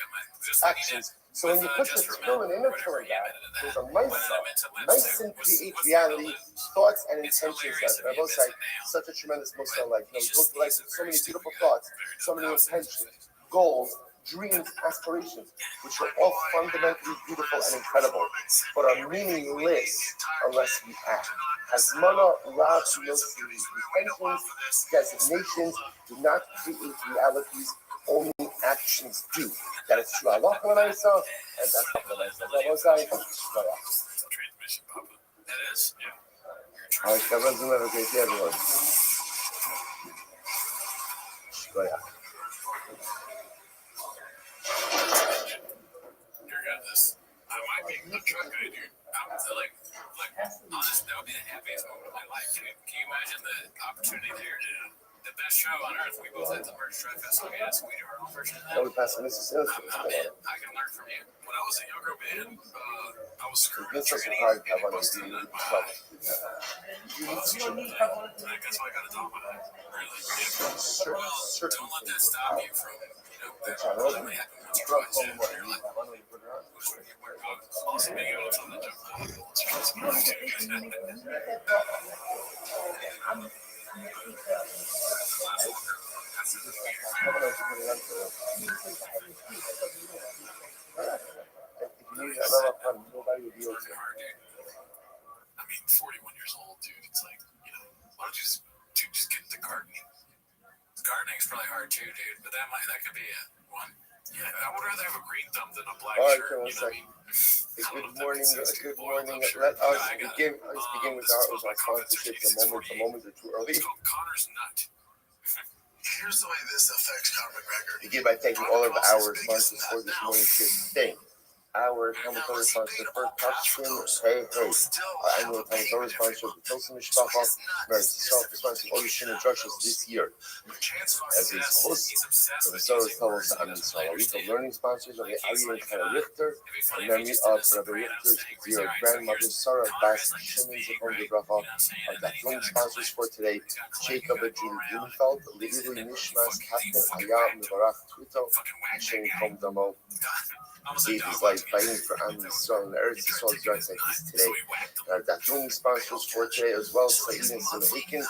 Actions. So when you put the tefillin in a tefillin bag, there's a ma'isa create reality, thoughts and intentions. I will say, such a tremendous Musaf life. You look like so many beautiful thoughts, so many intentions, goals, dreams, aspirations, which are all fundamentally beautiful and incredible, but are meaningless unless we act. Hasmana Lav Yosi, intentions, designations do not create realities, only actions do. That is true. Allah and I saw, and that's what I saw. That was Transmission, Papa. That is, yeah. All right, everyone's doing a great day, everyone. This. I might be a truck guy, dude. I'm like, honest, that would be the happiest moment of my life. Can you imagine the opportunity there to the best show on earth? We both had the Merch Truck Festival. Yes, we do our own version of that. I can learn from you. When I was a younger man, I was screwed with training and busting a nut behind. That's why I got a dog behind. Really. Well, don't let that stop you from, what might happen once you try to in your life. Also being able to tell the joke. I mean, 41 years old, dude. It's like, why don't you just get into gardening? Gardening is probably hard too, dude. But that could be one. Yeah, I would rather have a green thumb than a black shirt. You know what I mean? Good morning. Let us begin with our sponsorship. The moments are too early. It's called Connor's Nut. Here's the way this affects Conor McGregor. Begin by thanking all of our sponsors for this morning's show. Our Talmud sponsor, First Touchscreen, hey, our annual Talmud sponsor, the Tosin Mishpacha, Mary sponsor all your Shin and Drushes this year. As his host, for the Soros Tavos and Israel. Our learning sponsors are the Ari and Kara Richter, in memory of Rabbi Richter's dear grandmother, Sarah Bas Shimon Zipon Gebracha. Our Datlung sponsors for today, Jacob and Julie Grunfeld, Leili Nishmas, Captain Ayah Mivarach Tuito, and Shane Komdamo. Gave his life fighting for Am Yisrael and Eretz Yisrael's rights like this today. Our Datlung sponsors for today as well, Saeed and Sinahikin,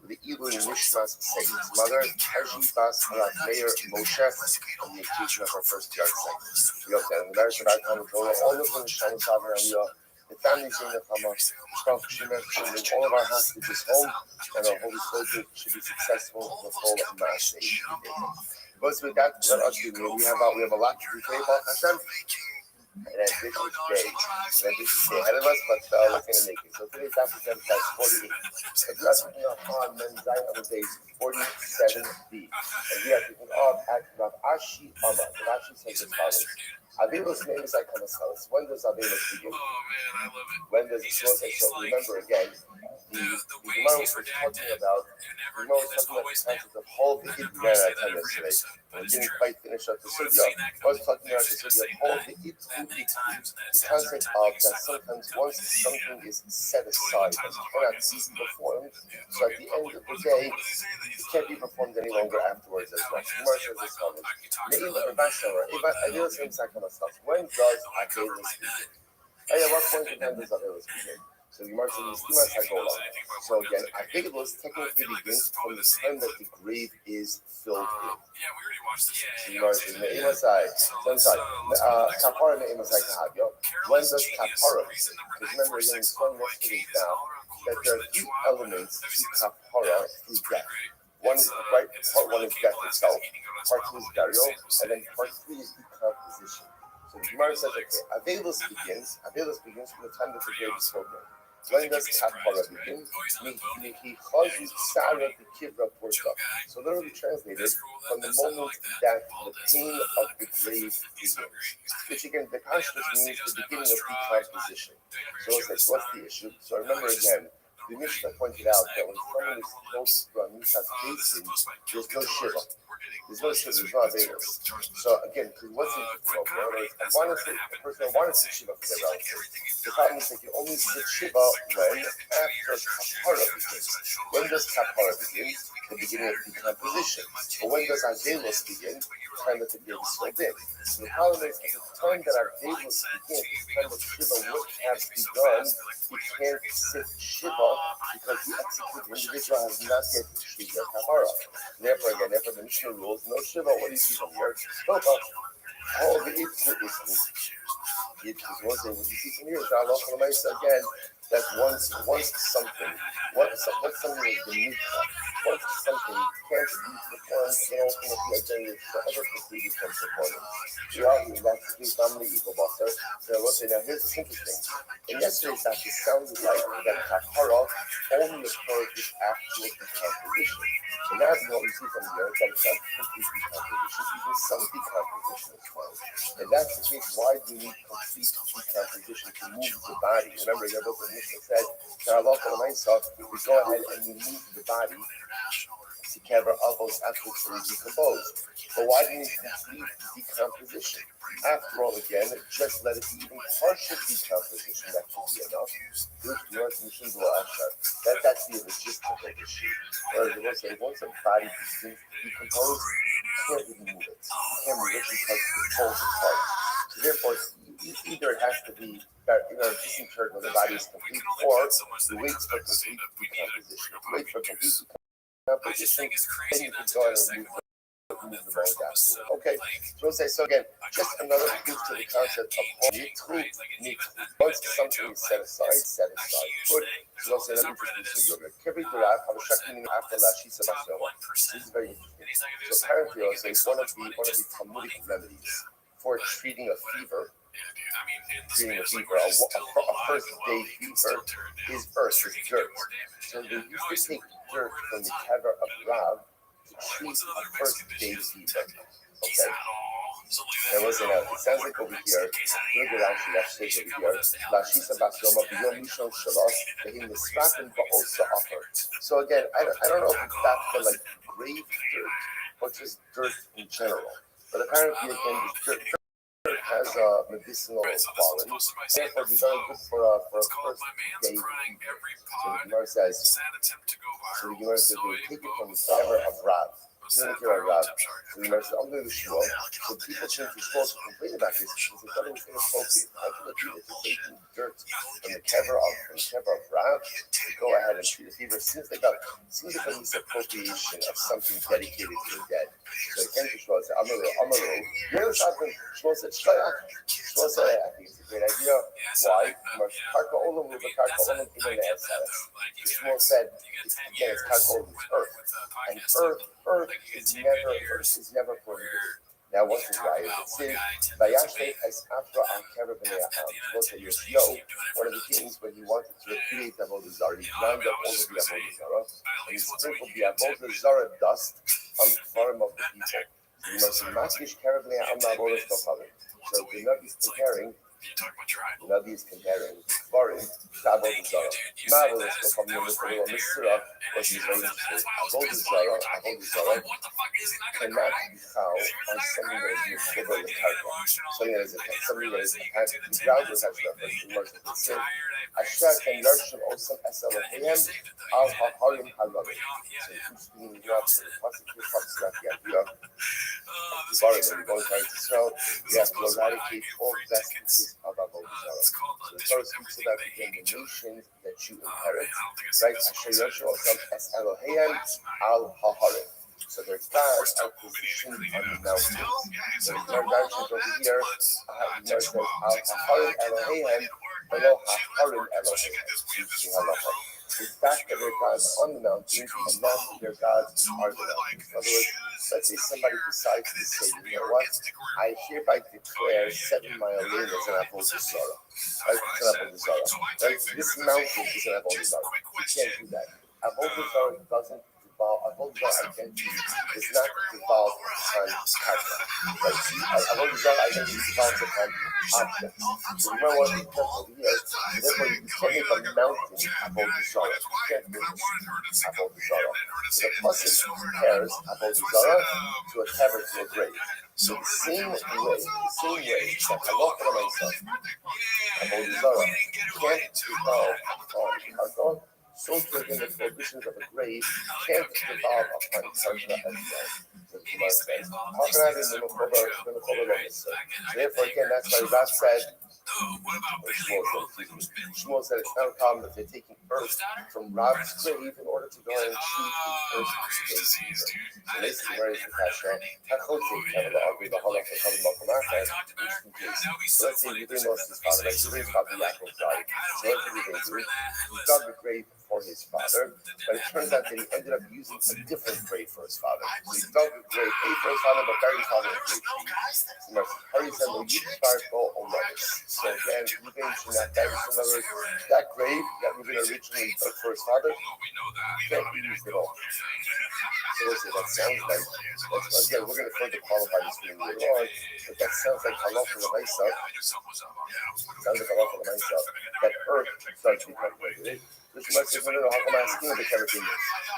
Le'ilu Nishmas, Saeed's mother, Haji Bas Harat Meir Moshe, on the occasion of our first yard site. We hope that in the marriage of our common Torah, all of them shine Father and the families in the Chama, all of our hostages home, and our holy soldiers should be successful with all of Mass But with that, we have a lot to do about Hashem. And ambitious day ahead of us, but we're going to make it. So today's episode is 48. Addressing on men's Zion of the days 47b. And we are thinking of Rav Ashi Amma. Rav Ashi says as follows. Avelos name is Ikamas. When does Avelos begin? Oh man, I love it. When does it start? So remember again, the Gemara was talking about the whole the Idman I tell you yesterday. We didn't quite finish up the sugya. I was talking about the sugya, whole the concept of that sometimes once something is set aside and cannot be performed, so at the end of the day, it can't be performed any longer afterwards as well. Gemara says as follows. When does Avelos begin? At what point in time does Avelos begin? So the Gemara says, so again, Avelos technically begins from the time that the grave is filled in. Yeah, we already watched this. The Gemara says, Kapara Me'emasai Kahavyo. When does Kapara? Because remember, again, it's going yesterday now that there are two elements to Kapara through death. One is right, part one is death itself, part two is burial, and then part three is decomposition. So the Gemara says, okay, Avelos begins from the time that the grave is filled in. When does Kapara begin? So literally translated, from the moment that the pain of the grave begins. Which again, the consciousness means the beginning of decomposition. So it's like, what's the issue? So remember again, the Mishnah pointed out that when someone is close to a Misha's basin, there's no Shiva. There's no Avelos. So again, what's interesting over there is the person wanted to Shiva for their relative. The problem is they can only sit Shiva when after Kapara begins. When does Kapara begin? The beginning of decomposition. But when does Avelos begin? The time that the grave is filled in. So the problem is at the time that Avelos begins, the time that Shiva would have begun, he can't sit Shiva because the executed individual has not yet achieved their Kapara. Therefore, the Mishnah rules, no Shiva. What do you see from here? All the Yitzhak is what you see from here. Again, that once something is beneath once something can't be performed, then ultimately identity forever completed from performance. Reality, that's the case, family equal bosser. So we'll say, now here's what's interesting. In yesterday's actually sounded like that Kapara only occurs with actual decomposition. So now what we see from here is that it's not complete decomposition, even some decomposition as well. And that's the case, why do we need complete decomposition to move the body? Remember, the Mishnah said, we go ahead and we move the body to cover avos after it's decomposed. But why do you need complete decomposition? After all, again, just let it be even partial decomposition. That should be enough. That's the logistical issue. Whereas they will say, once a body begins to decompose, you can't really move it. You can't move it because it falls apart. So therefore, either it has to be disinterred when the body is complete, or you wait for complete decomposition. Wait for complete decomposition. I just think it's crazy not to just like move the bone down. Okay, so again, just another proof to the concept of home. Once something is set aside. Good. So let me introduce you. Every Torah, I was checking after Lashisa Basel. This is very interesting. So apparently, one of the Talmudic remedies for treating a fever. A first day fever is earth, is dirt. So they used to take dirt from the kever of Rav to treat a first day fever. Okay. There was it sounds like over here, look at Rashi over here, Lashisa Basyoma, Biyom Mishon Shalos, Behim Nisratim, but also offer. So again, I don't know if it's that for like grave dirt or just dirt in general. But apparently, again, dirt has a medicinal quality. Therefore, be very good for a first day fever. So the Gemara says, we take it from the kever of Rav. So the Gemara says, I'm going to Shmuel. So people change the Shmuel to complain about this because they thought it was inappropriate. How can it be that you're taking dirt from the kever of Rav to go ahead and treat a fever? Seems like a misappropriation of something dedicated to the dead. So again, Shmuel said, I'm a little. Shmuel said, I think it's a great idea. Why? Karka Olam was a Karka Olam in the Shmuel said, again, it's Karka Olam, earth. And earth is never prohibited. Now, what's the right? It says, Vayashe as Afra al Kever B'nei Aham. One of the kings, when he wanted to create the Avodah Zarah, he ground up all of the Avodah Zarah, and he sprinkled the Avodah Zarah dust on the bottom of the people. You must Maskish Kever B'nei Aham Avodah Zarah. So the Nabi is comparing. The Nabi is comparing Barim to Avodah Zarah. Avodah Zarah, Misra, what he's raised to Avodah Zarah cannot be found on something that is Mishkova in Karka. Something that is attached to the ground was actually a person who said, Asher can nurture also as Elohim al Haharim Halami. So it's being not the positive talks about the idea of the Barim when we go to Israel, we have to eradicate all vestiges of Avodah Zarah. So the Torah speaks about again the nations that that you inherit, right? Asher Yoshu Osam Es Eloheim Al Haharim. So their gods are positioned on the mountains. So the third direction over here, Gemara says Al Haharim Eloheim Elo Haharim Eloheim. The fact that their gods are on the mountains and not that their gods are the mountains. In other words, let's say somebody decides to say, you know what? I hereby declare 7 Mile Lane as an Avodah Zarah. Right? It's an Avodah Zarah. Right? This mountain is an Avodah Zarah. You can't do that. Avodah Zarah doesn't devolve. Avodah Zarah identity does not devolve upon karma. Right? Avodah Zarah identity devolves upon objects. So you might want to be careful here. Therefore, you can't make a mountain Avodah Zarah. You can't make a street Avodah Zarah. So the pasuk compares Avodah Zarah to a cavern, to a grave. So the same way that halacha myself, Avodah Zarah, can't devolve upon karma, so too again the prohibitions of a grave can't devolve upon karma as well. So the Gemara says, how can I be in the So therefore again, that's why Rav said, Shmuel said it's not a problem if they're taking earth from Rav's grave in order to go and shoot the earth's grave. So basically, where is the kasha? So let's say Ruben lost his father, like Ruben's father Yaakov died. So what did Ruben do? He dug a grave for his father, but it turns out that he ended up using a different grave for his father. So he dug a grave for his father, but buried his father in a grave. Hurry said, "Well, you start go on So again, Ruben should not bury. So in other words, that grave that Ruben originally dug for his father can't be used at all. So listen, that sounds like, again, we're going to further qualify this for later on, but that sounds like halacha l'maisa. Sounds like halacha l'maisa. That earth starts to become great. This must have been a halacha asking the everything.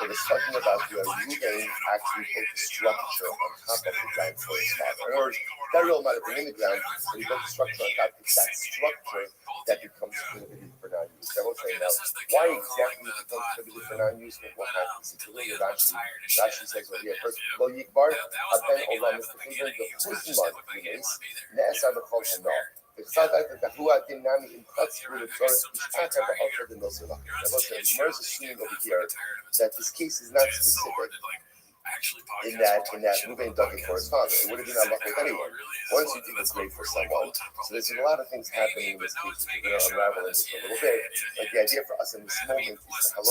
It was talking about where Ruben actually put the structure on top of the ground for his father. In other words, burial might have been in the ground, but he put the structure on top. It's that structure that becomes prohibited for non-use. I will say now, why exactly it becomes prohibited for non-use? What happens? It's really Rashi says over here first, Lo Yikbar, Aben Olam is the figure of the Uzman, Ne'esar B'chol Hanor. It's not like the Kahua Dinami in Kutz with the Torah, which can't have a Hofra the Nosela. I will say, Gemara is assuming over here that this case is not specific. In that Ruben dug it for his father. It would have been unlucky with anyone. Once you dig a grave for someone, so there's a lot of things happening in this case. We're going to unravel this a little bit. But the idea for us in this moment is that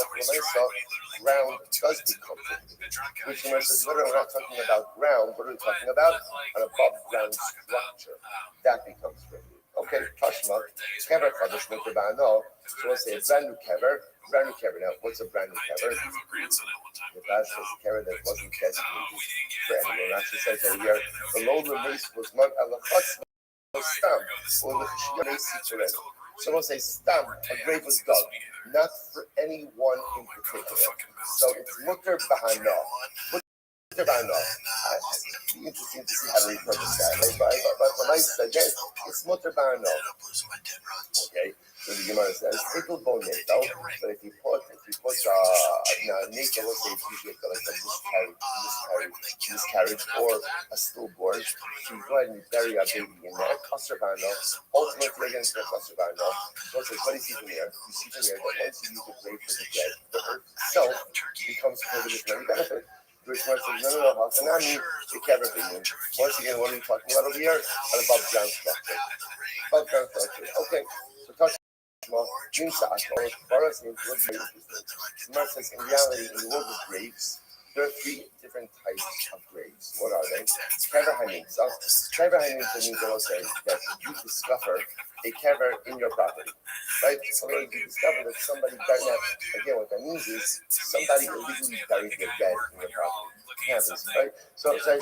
ground does become prohibited. Which says, we're not talking about ground, what are we talking about? An above ground structure. That becomes prohibited. Okay, Tashma, Kever Kadosh Motabano. So let's say a brand new kever. Now, what's a brand new kever? The Baz says a kever that wasn't designated for anyone. Actually says over here, the load release was not a lachatz stam or the chishiyah. So we'll say stam, a grave was dug, not for anyone in particular. So it's mutter bahana. It'd be interesting to see how they repurpose that. But when I said yes, it's mutter barno. Okay, so the Gemara says pickle bone nato. But if you put now nato, let's say it's usually like a miscarriage or a stillborn, so you go ahead and bury a baby in there. Cluster barno. Ultimately, against the cluster barno. So it says, what do you see from here? You see from here that once you use the grave for the dead, the earth itself becomes prohibited from any benefit. Which one says, no, Hasanami, the kever opinion. Once again, what are we talking about over here? An above ground structure. Above ground structure. Okay, so Tashma, Jinsa Ashma, Baras names were graves. Smart says, in reality, in the world of graves, there are 3 different types of graves. What are they? Kever Hanimsa. Kever Hanimsa means that you discover a kever in your property. Right? So you discover that somebody buried that. Again, what that means is somebody illegally buried their dead in your property. Happens, right? So that's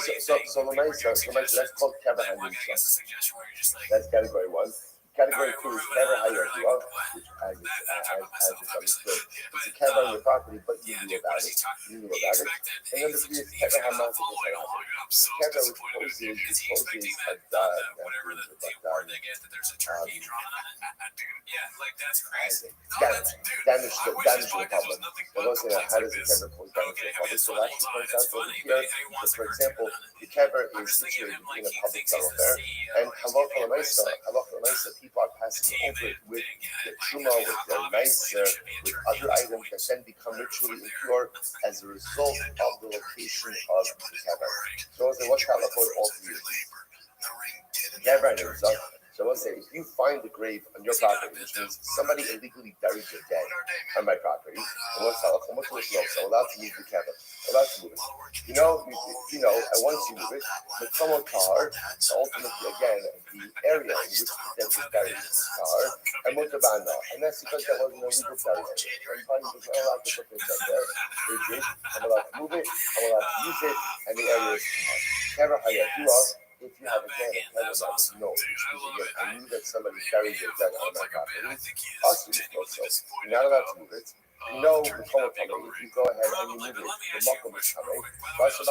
called kever hanimsa. That's category 1. Category 2 is kever hayardua, which I just understood. It's a kever on your property, but you knew about it. And number 3 is kever hamasik. Kever, which poses a hard they get that there's a turkey drawn on it. Dude, yeah, like that's crazy. Damage the Republic. public. But also, how does the kever cause damage to the public? So that's what points out over here. So for example, the kever is situated in a public thoroughfare, and halacha l'maisa, people are passing over it with their truma, with their meiser, with other items that then become ritually impure as a result of the location of the kever. So what's halacha all to you? Kever names up. So let's say if you find the grave on your property, which means somebody illegally buried your dead on my property, and what's halacha? What's the law? So allowed to move the kever, allowed to move it. You know, and once you move it, the common car, ultimately again, the area in which the dead was buried is the car, and mutabana, and that's because that wasn't a legal burial. Everybody was not allowed to put their dead there. They did. I'm allowed to move it. I'm allowed to use it, and the area is kever hayadua. If you have again a kever that was no, I knew that somebody buried their dead on my property. Also, you're not allowed to move it. You know, the phone coming, if you go ahead and you move it, the muckle is coming. That's the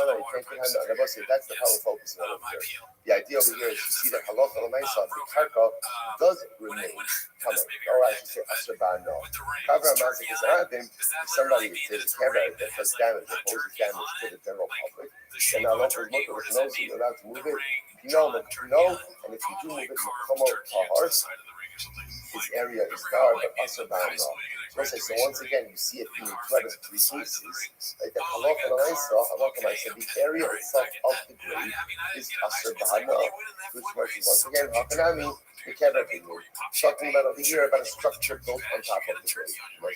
power focus over here. The idea over here is you see that halacha l'maisa, the karka does remain coming. Or I should say asabano. Kavra mazik is adim. If somebody is a kever that does damage, that poses damage to the general public, then halacha muckle knows you're allowed to move it. If you know, and if you do move it, komo tahar, his area is dark, but asabano. So once again, you see it being thread of three pieces. Like the halacha l'maisa, the area itself of the grave is asabano, which means once again, hakanami, the kever being moved. Talking about over here about a structure built on top of the grave. The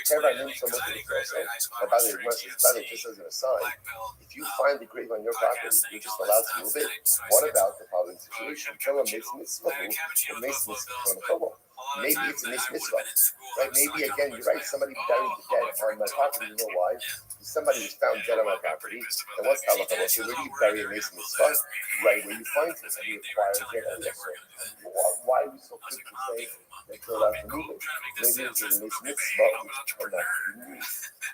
kever named so much of the also. And by the way, just as an aside, if you find the grave on your property, you're just allowed to move it. What about the following situation? Maybe it's a mitzvah, right? Maybe again, you're right. Somebody buried the dead on my property. You know why? Somebody was found dead on my property. And what's halacha? So where do you bury a mitzvah? Right where you find it, and you acquire it again. So why are we so quick to say that you're allowed to move it? Maybe it's a mitzvah which cannot be moved.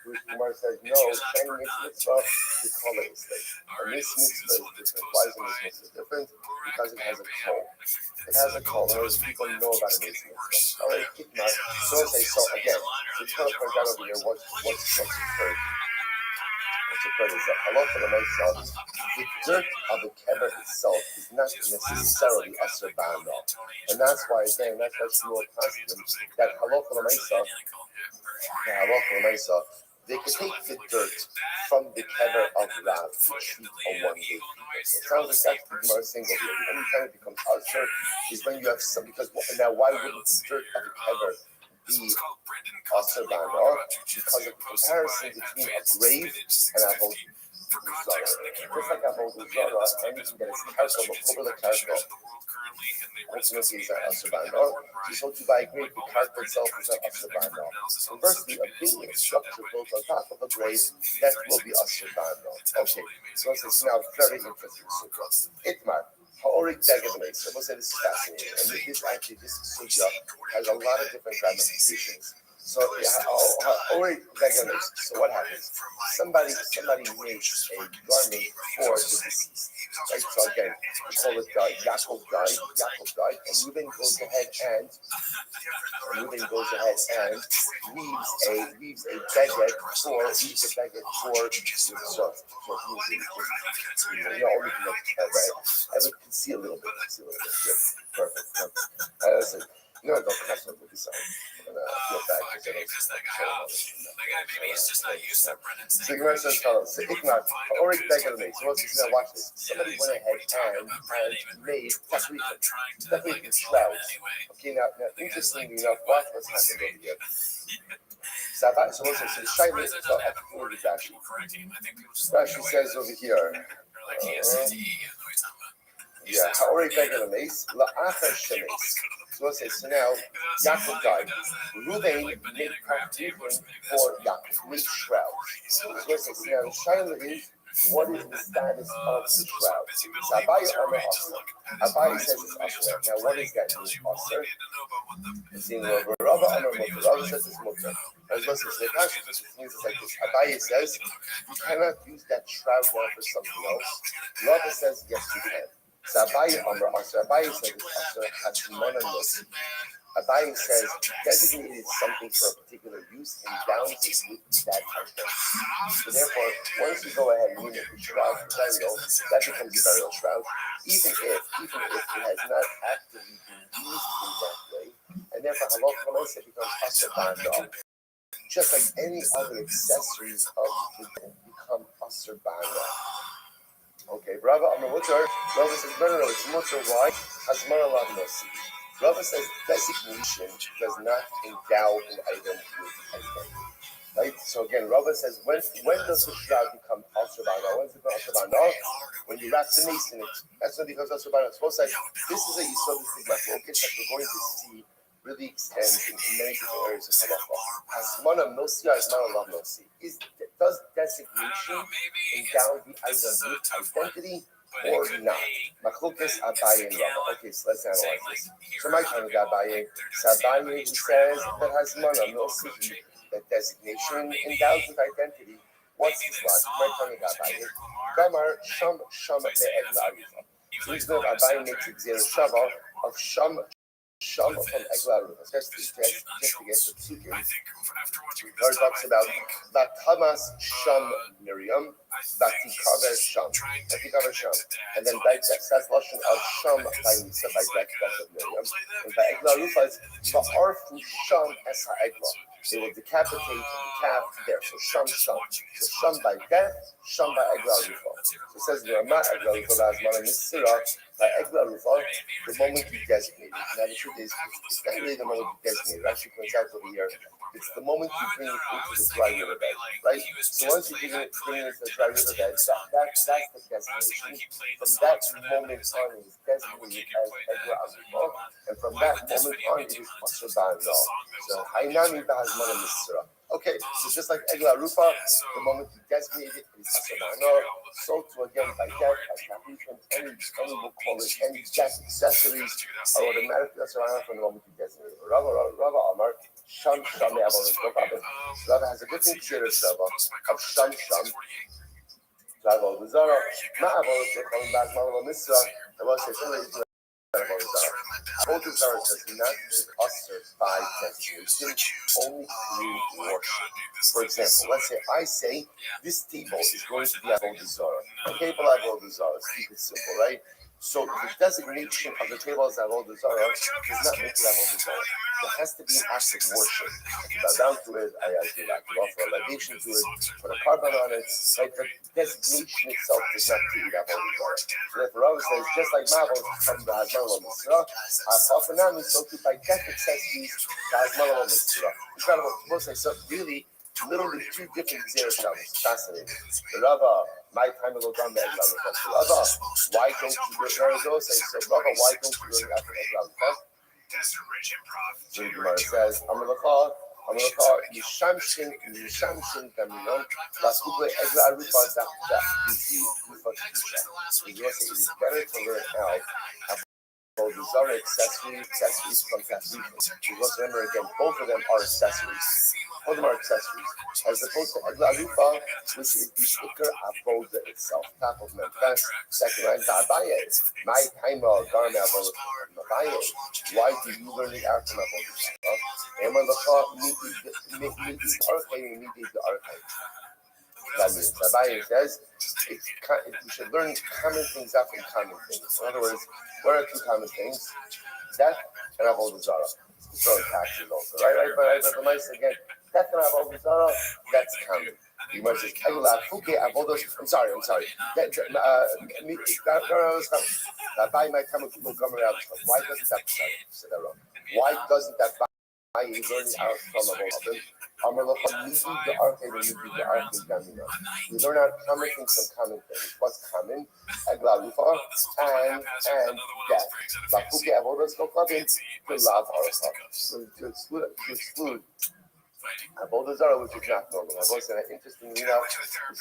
Bruce Kumar says no. Any mitzvah, we call it a mistake. A mitzvah is different. Why is a mitzvah different? Because it has a call. It has a call. Those people know about a mitzvah. All right, keep in mind. So again, so it's going to point out over here what's occurred. What's occurred is that halacha l'maisa, the dirt of the kever itself is not necessarily asabano, and that's why Shmuel tells them that halacha l'maisa, they could take the dirt from the kever of Rav to treat a one-day fever. So it sounds like that's the Gemara saying over here. The only time it becomes usher is when you have some, because now why wouldn't the dirt of the kever be usher bano? Because of the comparison between a grave and a whole zara. Just like a whole zara, and you can get a karka, over the karka. Ultimately, is an asabano. So to buy a grave, the karka itself is an asabano. Conversely, a building structure built on top of a grave, that will be asabano. Okay, so this is now very interesting. Itmar. Ha'orik Degavane. So we'll say this is fascinating. And this sugya has a lot of different ramifications. So Ha'orik Degavane. So what happens? Somebody makes a garment for the deceased. Right? So again, we call it Yaakov died, and Reuben goes ahead and weaves a baguette for the serf. So I can see a little bit. Yeah, perfect. Don't cuss on the side. I feel bad because I don't maybe he's just not used to Brennan saying. So Gemara says, so Ikmar, Orik Beggar makes. So now watch this. Somebody went ahead and made definitely shrouds. Okay, now interestingly enough, watch what's happening over here. So what's this? So Shaila, so at the word is Rashi. Rashi says over here. Yeah, Orik Beggar makes la'achar shemes. So now Yaakov died. Reuben made contribution for Yaakov, made shroud. So now the shaila is, what is the status of the shroud? So Abai says it's asher. Now what is that? Asher. It's in Rabbi says it's mutter. As well as the means it's like this. Abai says you cannot use that shroud now for something else. Rabbi says yes you can. So Abaye says Abaye says designated something for a particular use and bounds it with that identity. So therefore, once you go ahead and name it the shroud for burial, that becomes a burial shroud, even if it has not actively been used in that way, and therefore halakha becomes asur ba'ana. Just like any other accessories of the dead become asur ba'ana. Okay, Rabbi Amar Rabbi says, no, it's mutter. Why? Hazmar Allah Nasi. Rabbi says designation does not endow an item with identity. Right? So again, Rabbi says, when does the shroud become asur ba'ana? When does it become asur ba'ana? When you wrap the mace in it. That's when it becomes asur ba'ana. So this is a yisodistic machloket that we're going to see really extends in many different areas of halacha. Hazmana nosi, hazmana lav nosi. Does designation endow the item with identity or not? Machlokas Abaye and Rabba. Okay, so let's analyze this. So my time with Abaye. So Abaye says that hazmana nosi, that designation endows with identity. What's his logic? My time with Abaye. Gamar sham le'egla arifa. So he's going to Abaye makes it zero shava of sham from Egla Arifa. Just to get the psukim. Where it talks about Batamas Sham Miriam, Batikaver Sham, and then by that's lashon of Sham by Nisa by death of Miriam, and by Egla Arifa is Ba'arfu Sham es ha'egla. They will decapitate the calf there. So Sham. So Sham by death, Sham by Egla Arifa. So it says the Ramah Egla Arifa Lazmana Nisira by Egla Arifa, the moment you designate it. Now the truth is, it's not really the moment you designate it. Actually points out over here, it's the moment you bring it into the dry riverbed, right? So once you bring it into the dry riverbed, that's the designation. From that moment on, it is designated as Egla Arifa, and from that moment on, it is asur ba'ana. So Hainami b'hazmana misra. Okay, so just like Egla Rufa, the moment you designate it, it's asur ba'ana. So to again by death, by capitation, any we'll call it, any death accessories are automatically asur ba'ana from the moment you designate it. Rava Amar, Sham Me'avodas, no problem. Rava has a good thing to say to Shava of Sham. Avodah Zara, Ma'avodas, we're calling back Ma'avodah Misra. I was saying, Avodah Zara does not asur by designation, only through worship. For example, let's say I say this table is going to be Avodah Zara. A table Avodah Zara. Let's keep it simple, right? So the designation of the table as Avodah Zara does not make it Avodah Zara. There has to be an act of worship. I bow down to it, I offer a libation to it, put a carbon on it, right? The designation itself does not create Avodah Zara. So therefore, Rabbi says, just like Ma'avot from the Hazmana Mitzvah, Afafanami, so too by death accessories, the Hazmana Mitzvah. Incredible. People say, so really, literally two different zero shavas. Fascinating. The Rava, my time will go down the Egla Rufa. So Rava, why don't you go to Arizona? So Rava, why don't you go after Egla Rufa? So the Gemara says, Amalacha, Yishamshin, Gaminon, Laskuple Egla Rufa, that Bizi Rufa Kedusha. The Gemara says, it is better to learn how Avodah Zara accessories from Tahrifim. Because remember again, both of them are accessories. Both of them are accessories. As opposed to Egla Rufa, which is the Ikar Avodah itself. Top of Memphis, second line, Abaye. My time of Garme Avodah Abaye. Why do you learn the art from Avodah Zara? Emma Lacha, Midi the archive. That means Abaye says you should learn common things out from common things. In other words, what are two common things? Death and Avodah Zara. Throwing taxes also, right? But the mice again, death and Avodah Zara, that's common. You must just I'm sorry. By my time of people come around, why doesn't that say that wrong? Why doesn't that buy you learning out from Avodah? We learn out common things from common things. What's common? Egla Rufa and death. Lafuke Avodas no clubbing to love Arfa. To exclude Avodah Zara, which is not normal. I've always said, interestingly enough,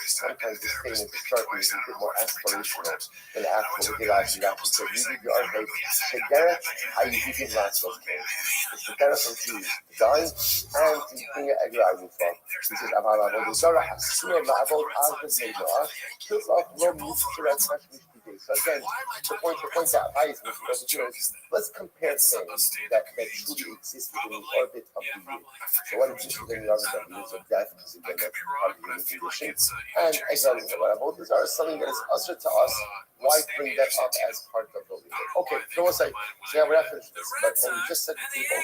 sometimes this statement is starting to be more aspirational than actual. Look at actually so you do your art, the derek, how you do your last those things. It's the derek of Jews, dying, and to bring an Egla Rufa. He says, Avodah Zara, Hasura, Avodah Azad Nedoah, kills off low Mushra Tashmish Bidei. So again, the point that Abai is making over here is let's compare things that truly exist within the orbit of the year. So what exists within the orbit of the years of death is again that's part of the human condition. And again, what both these are something that is usher to us. Why bring that up as part of the leader? Okay, so we'll say, so yeah, we're not finished this, but what we just said to people,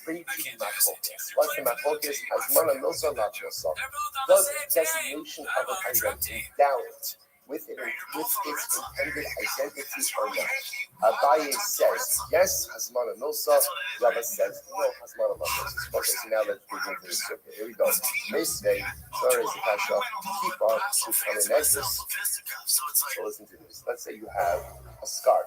when you read the Machlokes, what's the Machlokes? Hazmana milsa, not milsa. Does the designation of an item endow it with its intended identity or not? Abaye says yes, Hazmana milsa. Rabbi says no, Hazmana milsa. Okay, so now let's dig into this. Okay, here we go. Meisvei, Torah is the kasha, keep on to come in exodus. So listen to this. Let's say you have a scarf.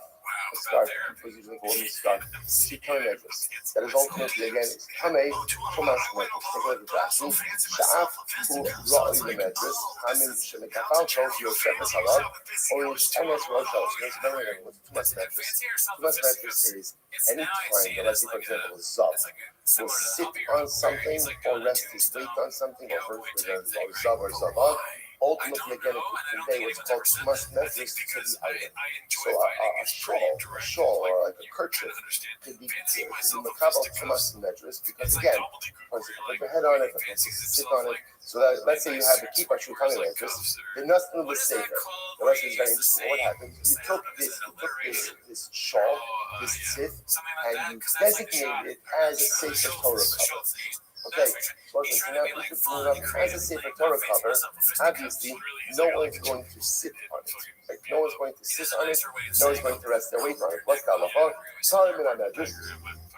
A scarf, because usually a woman's scarf, Sitar Nedrus. That is ultimately, again, is Kamei, Chumas Nedrus. Take a look at that. Sha'af, who Ra'i the Nedrus, Hamim Shemekafal, Chos, Yoshefes Halal, or Enes Rothschild. So there's another thing with Chumas Nedrus. Chumas Nedrus is any time that, let's say, for example, a Zav will sit on something, or rest his weight on something, or Zav or Zavan. Ultimately, again, it could convey what's called Chumas Nedrus to the item. So a shawl, or like a kerchief could be Makabal Chumas Nedrus, because again, once you put your head on it, once you sit on it, so that, let's say you have a keep on Shulchan Nedrus, the nothing was safer. The rest is very interesting. What happened? You took this shawl, this tzith, and you designated it as a safer Torah cover. Okay, so now if you put it up as a Sefer Torah cover, obviously no one's going to sit on it. Like no one's going to sit on it, no one's going to rest their weight on it. What's the halacha? Salim in Nedrus,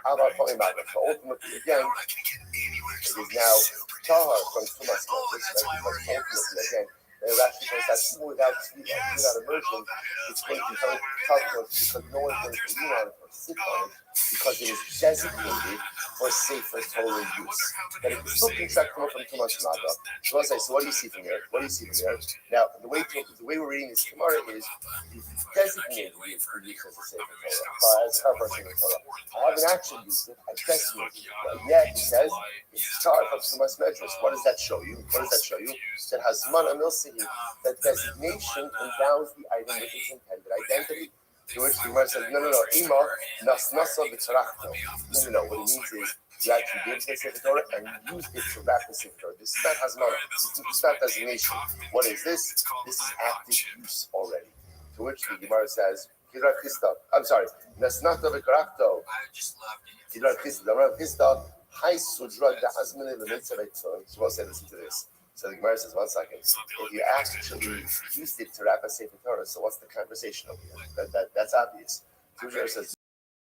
Avar Pali Magad. So ultimately, again, it is now Tahar from Chumas Nedrus, because ultimately, again, Rashi says that even without immersion, it's going to be very tough because no one's going to lean on it or sit on it because it is designated for safer Torah use. But it still can track from Chumas Naga. So let's say, so what do you see from here? Now, the way we're reading this Gemara is designated for use as a safer Torah, as a cover for safer Torah. I haven't actually used it. I designated it. Yet it says it's Tar of Chumas Nedrus. What does that show you? That Hazmana milsa. That designation endows the item with its intended identity. To which the Gemara says, no, Ima, nasnasa b'tzarachto. No. What it means is you actually gave it to the Torah and used it to wrap the Torah. This is not Hazmana. This is not designation. What is this? This is active use already. To which the Gemara says, I'm sorry, nasnata b'tzarachto. Hi sudra da azmene v'mitzvah. So we'll say, listen to this. So the Gemara says, 1 second. If you actually used it to wrap a Sefer Torah, so what's the conversation over here? That's obvious. Gemara says,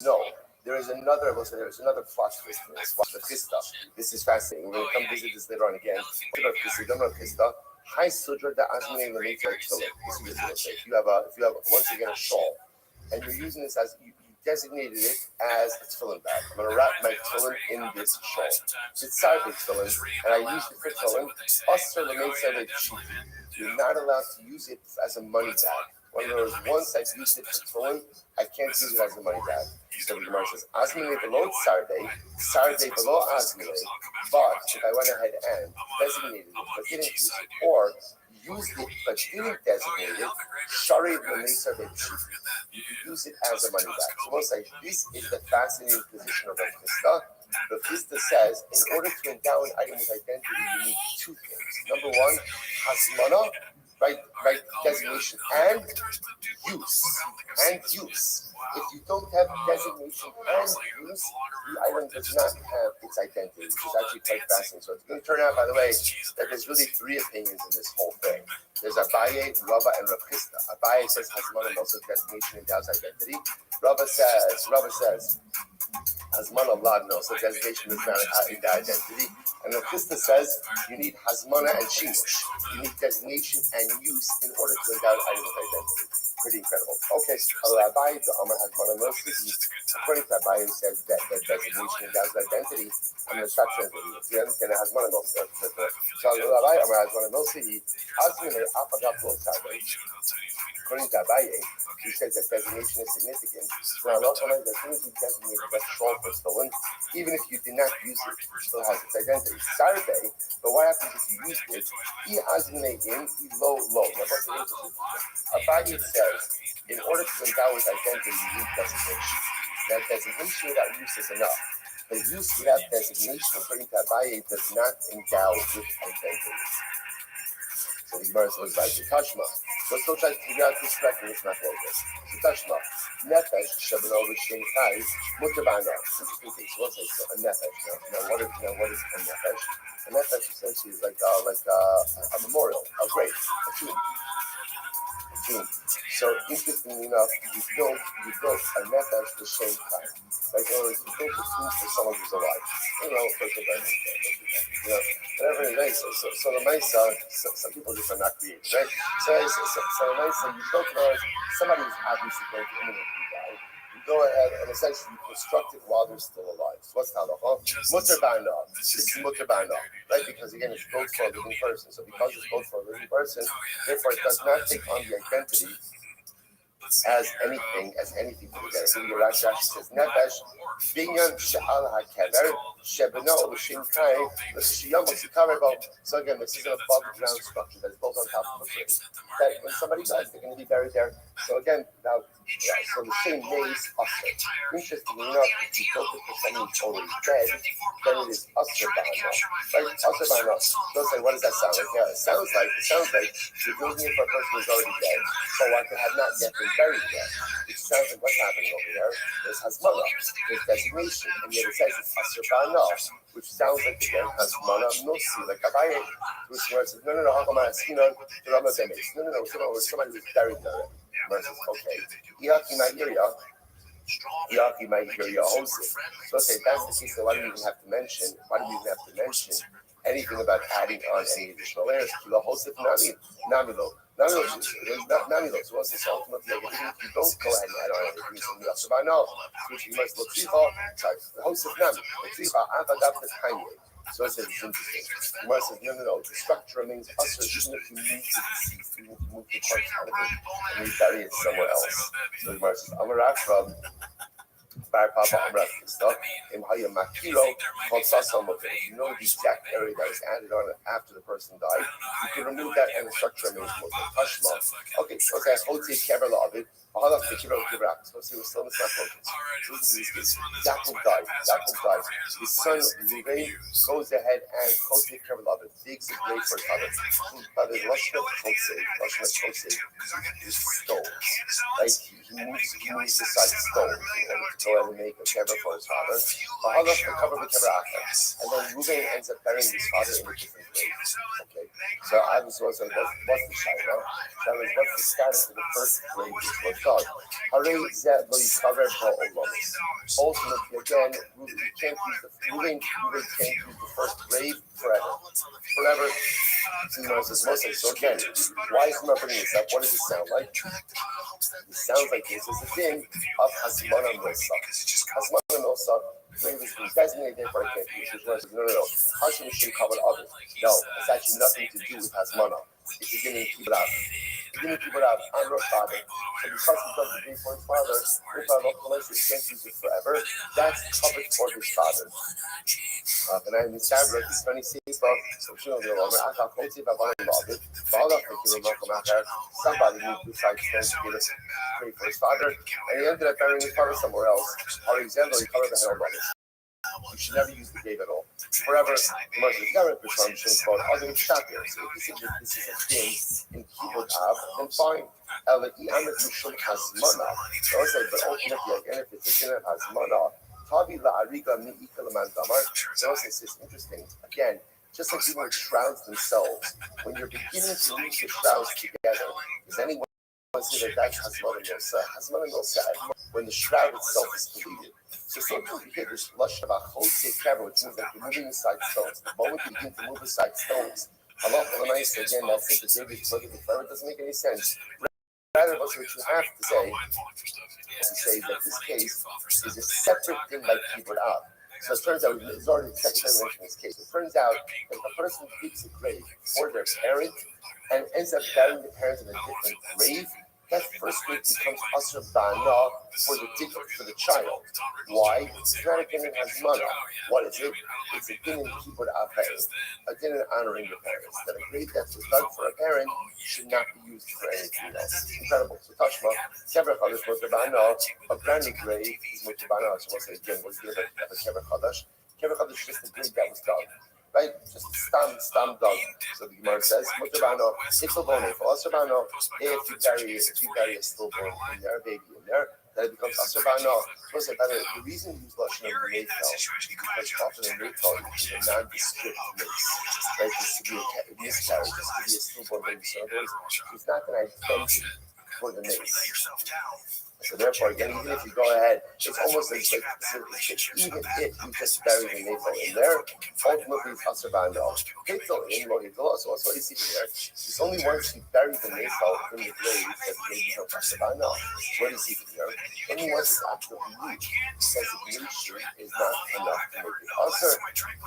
no. There's another plot twist in this. Watch the Chista. This is fascinating. We're going to come visit this later on again. Hi sudra da azmene v'mitzvah. If you have once again a shawl, and you're using this as you designated it as a tefillin bag. I'm going to wrap my tefillin in this shawl. It's side tefillin, and I use it for tefillin. You're not allowed to use it as a money bag. One of those, once I've used it for tefillin, I can't use it as a money bag. So the Gemara says, Azmine below Sarde below Azmine. But if I went ahead and designated it but didn't use it, or used it but didn't designate it, Shari Sarde, you use it as a money bag. So we'll say, this is the fascinating position of Rav Chisda says, in order to endow an item with identity, you need two things. Number one, Hasmana, right designation, and use. If you don't have designation and use, the item does not have its identity, which is actually quite fascinating. So it's going to turn out, by the way, that there's really three opinions in this whole thing. There's Abaye, Rabbi, and Rav Chisda. Abaye says Hasmana also designation endows identity. Rabbi says Hasmana Vlad no, so designation does not endow identity. And Rav Chisda says you need Hasmana and Shimush. You need designation and use in order to endow an item with identity. Pretty incredible. Okay, Rabbi, the Amar Hasmana Milsa, according to Rabbi, who says that designation endows identity, I'm going to stop translating it. You understand that Hasmana Milsa. So Rabbi, Amar Hasmana Milsa, he Hasmana Apagap Lotzabay. According to Abaye, he says that designation is significant. Now, as soon as you designate that shawl for stolen, even if you did not use it, it still has its identity. Sarbe, but what happens if you use it? He azmine in, he low. Abaye says, in order to endow his identity, you need designation. Now, designation without use is enough. But use without designation, according to Abaye, does not endow with identity. So the Gemara says, like the Tashma. Let's still try to figure out this correctly. It's not like this. The Tashma. Nefesh, Shabbat Shem Chai, Mutabana. Interesting thing. So let's say so, a Nefesh. Now, what is a Nefesh? A Nefesh essentially is like a memorial, a grave, a tomb. So interestingly enough, you built a Nefesh to Shem Chai. Like, in other words, you built a tomb for someone who's alive. Whatever it is. So the Mesa, some people just are not creative, right? So the Mesa, you built somebody who's obviously going to imminently die. You go ahead and essentially you construct it while they're still alive. So what's halacha? Mutter b'ana. This is mutter b'ana, right? Because again, it's built for a living person. So because it's built for a living person, therefore it does not take on the identity as anything to get it. So your Rashi says, Nefesh, binyan she'al hakever, shebeno l'shin kai, l'shiyam l'shikaver. So again, this is an above ground structure that is built on top of the grave. That when somebody dies, they're going to be buried there. So again, now, so the same maze usher. Interestingly enough, if you built it for someone who's already dead, then it is usher b'ana. Right? Usher b'ana. They'll say, what does that sound like? Yeah, it sounds like you're building it for a person who's already dead, so I could have not yet been buried yet. Which sounds like what's happening over there. There's hasmana, there's designation, and yet it says it's asher b'ana, which sounds like again hasmana nosi, like Abaye, which says no, hakama askinon, drama demes. No, somebody who's buried there. Says, okay, Yaki might hear ya hosted. So say that's the case. So why do you even have to mention? Anything about adding on any additional layers to the host of Namilo? Namilo. So what's this ultimately? If you don't go ahead and add on anything, so you have to buy now. Which you must look the host of Nam. So it says it's interesting. The Gemara says, no. The structure remains usher even if you move the deceased, even if you move the parts out of it and you bury it somewhere else. So the Gemara says, Amarafra, Bar Papa Amrafra stuff, in Haya Makilo, called Sasamot. You know the exact area that was added on after the person died. You can remove that and the structure remains more Tashma. Okay, Hoti Keverla of it. So say we're still in the focus. Yaakov died. His son Ruvain goes ahead and Chosei Keverla digs a grave for his father. Rothschild is stones. Right? He moves aside stones to go ahead and make a kever for his father. And then Ruvain ends up burying his father in a different grave. Okay. So I was also what's the shaila? That was what's the status of the first grave which was dug. Ultimately, again, Ruvain can't use the first grave forever. So again, why is he not bringing this up? What does it sound like? It sounds like this is the thing of Hasmana Milsa. Hasmana Milsa, grave has been designated for a can't use. No. Hashim should cover others. No, it's actually nothing to do with Hasmana. It's beginning to keep it out. On your father. So because he does the grave for his father, if I don't realize he can't use it forever, that's covered for his father. And I understand that it's funny seeing stuff. So somebody moved to side stones to get a grave for his father, and he ended up burying his father somewhere else. For example, he covered the hell brothers. You should never use the grave at all. Forever, the most current presumption called other shakir. So if you think that this is a thing in Kibbutz Av, then fine. But ultimately, again, if it's a din of Hazmana, Tabi la'ariga mi'ika l'man damar. So it's interesting. Again, just like people with shrouds themselves, when you're beginning to use the shrouds together, does anyone say that that's Hazmana Milsa? Hazmana Milsa, when the shroud itself is deleted. So sometimes you hear this lush about Chosei Kever, which means that you're moving aside stones. The moment you begin to move aside stones, halacha l'maisa, again, that's it. The David look at the Torah, it doesn't make any sense. Rather, what you have to say that this case is a separate thing like Kibbutz Av. So it turns out, it's already the second time mentioned this case. It turns out that the person digs a grave for their parent and ends up burying the parents in a different grave, that first weight becomes asr ba'ana for the child. Why? It's not a din in hazmana. What is it? It's a din in kibud avay, a din in honoring the parents. That a grade that was done for a parent should not be used for anything else. Incredible. So Tashma, Kever Chadash Mutabana, a brand new grade is Mutabana. So what's it again? What's the other Kever Chadash? Kever Chadash is just the grade that was done. Right? Just stam done. So the Gemara says, Mutabana, Itzobone, for Asabano, if you bury a stillborn in there, a baby in there, then it becomes Asabano. So by the way, the reason we use Lashon of Mayfel is because often in Mayfel is a nondescript mace. Right? This could be a miscarriage, this could be a stillborn baby. So in other words, it's not an identity for the mace. So therefore, again, even if you go ahead, it's almost like even if you just bury the Mayfel in there, ultimately it's Asabano. Hitzel in Lohitzel, so also you see here, it's only once you bury the Mayfel in the grave that the baby becomes Asabano. What do you see here? Only once it's absolutely used, because the nation is not enough to make it also.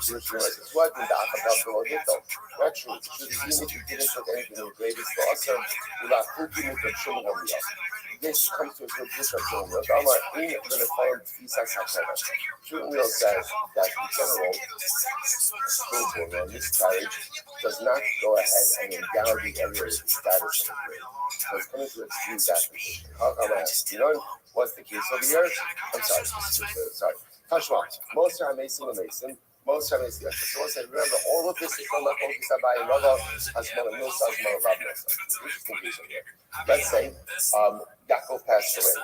Jewish realize it's what in the Akabab below Hitzel. Not true. It's true that even if you didn't put anything in the grave, it's also without thinking of the children of the this comes to a good discussion. I'm going to find Isaac Hakana. Shulwell says that in general, a stillborn or miscarriage does not go ahead and endow the area with the status of the grave. So it's coming to excuse that position. You know what's the case over here? I'm sorry. Tashma, most are Mason and Mason. Most of it is the so remember, all of this is from the focus by Rava as well as Rabbi. Interesting piece here. Let's say Yaakov passed away,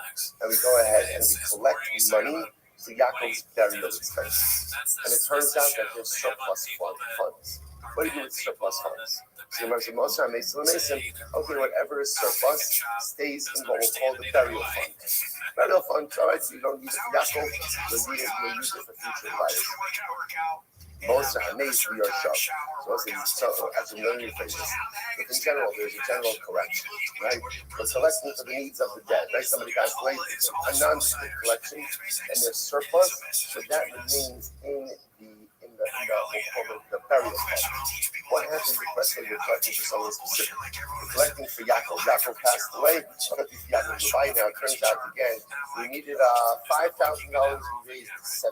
and we go ahead and we collect money for Yaakov's burial expenses. And it turns out that there's surplus funds. What do you do with surplus funds? So remember, most of Mason, okay, whatever is surplus stays in what we'll call the burial fund. Burial fund, all right, so you don't use it for Yaakov, you'll use it for future lives. Most are amazed we are shocked. So as a million phrases. But in general, there's a general collection, right? But collecting for the needs of the dead, right? Somebody passed away, a non-strict collection, and there's surplus, so that remains in the burial fund. What happens if we're collecting for someone specific? We're collecting for Yaakov. Yaakov passed away. Collecting for Yaakov Rabbi now. It turns out again, we needed $5,000. We raised $7,000.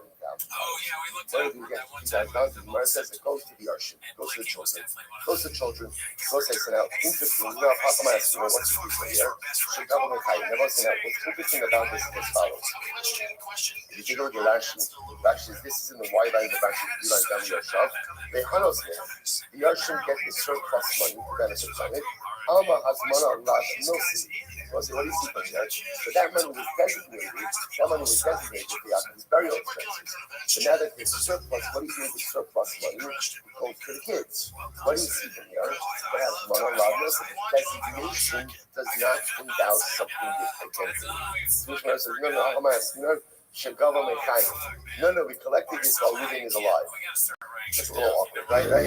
What do we get $2,000? The Gemara says it goes to the Arshim. It goes to the children. It goes to the children. It goes to now. Interesting. You know, how come I ask you what's the reason here? What's interesting about this is as follows. If you go to Rashi, this is in the wide line of Rashi. The Yarshim get the surplus money to benefit from it. Alma Hazmana Lash Nosi. What do you see from there? But that money was designated for Yaakov's burial expenses. So now that there's surplus, what do you do with the surplus money? It goes to the kids. What do you see from here? That Hazmana Lash Nosi. Designation does not endow something against it. Sushma says, no. No, we collected this while living is alive. It's a little awkward, right? But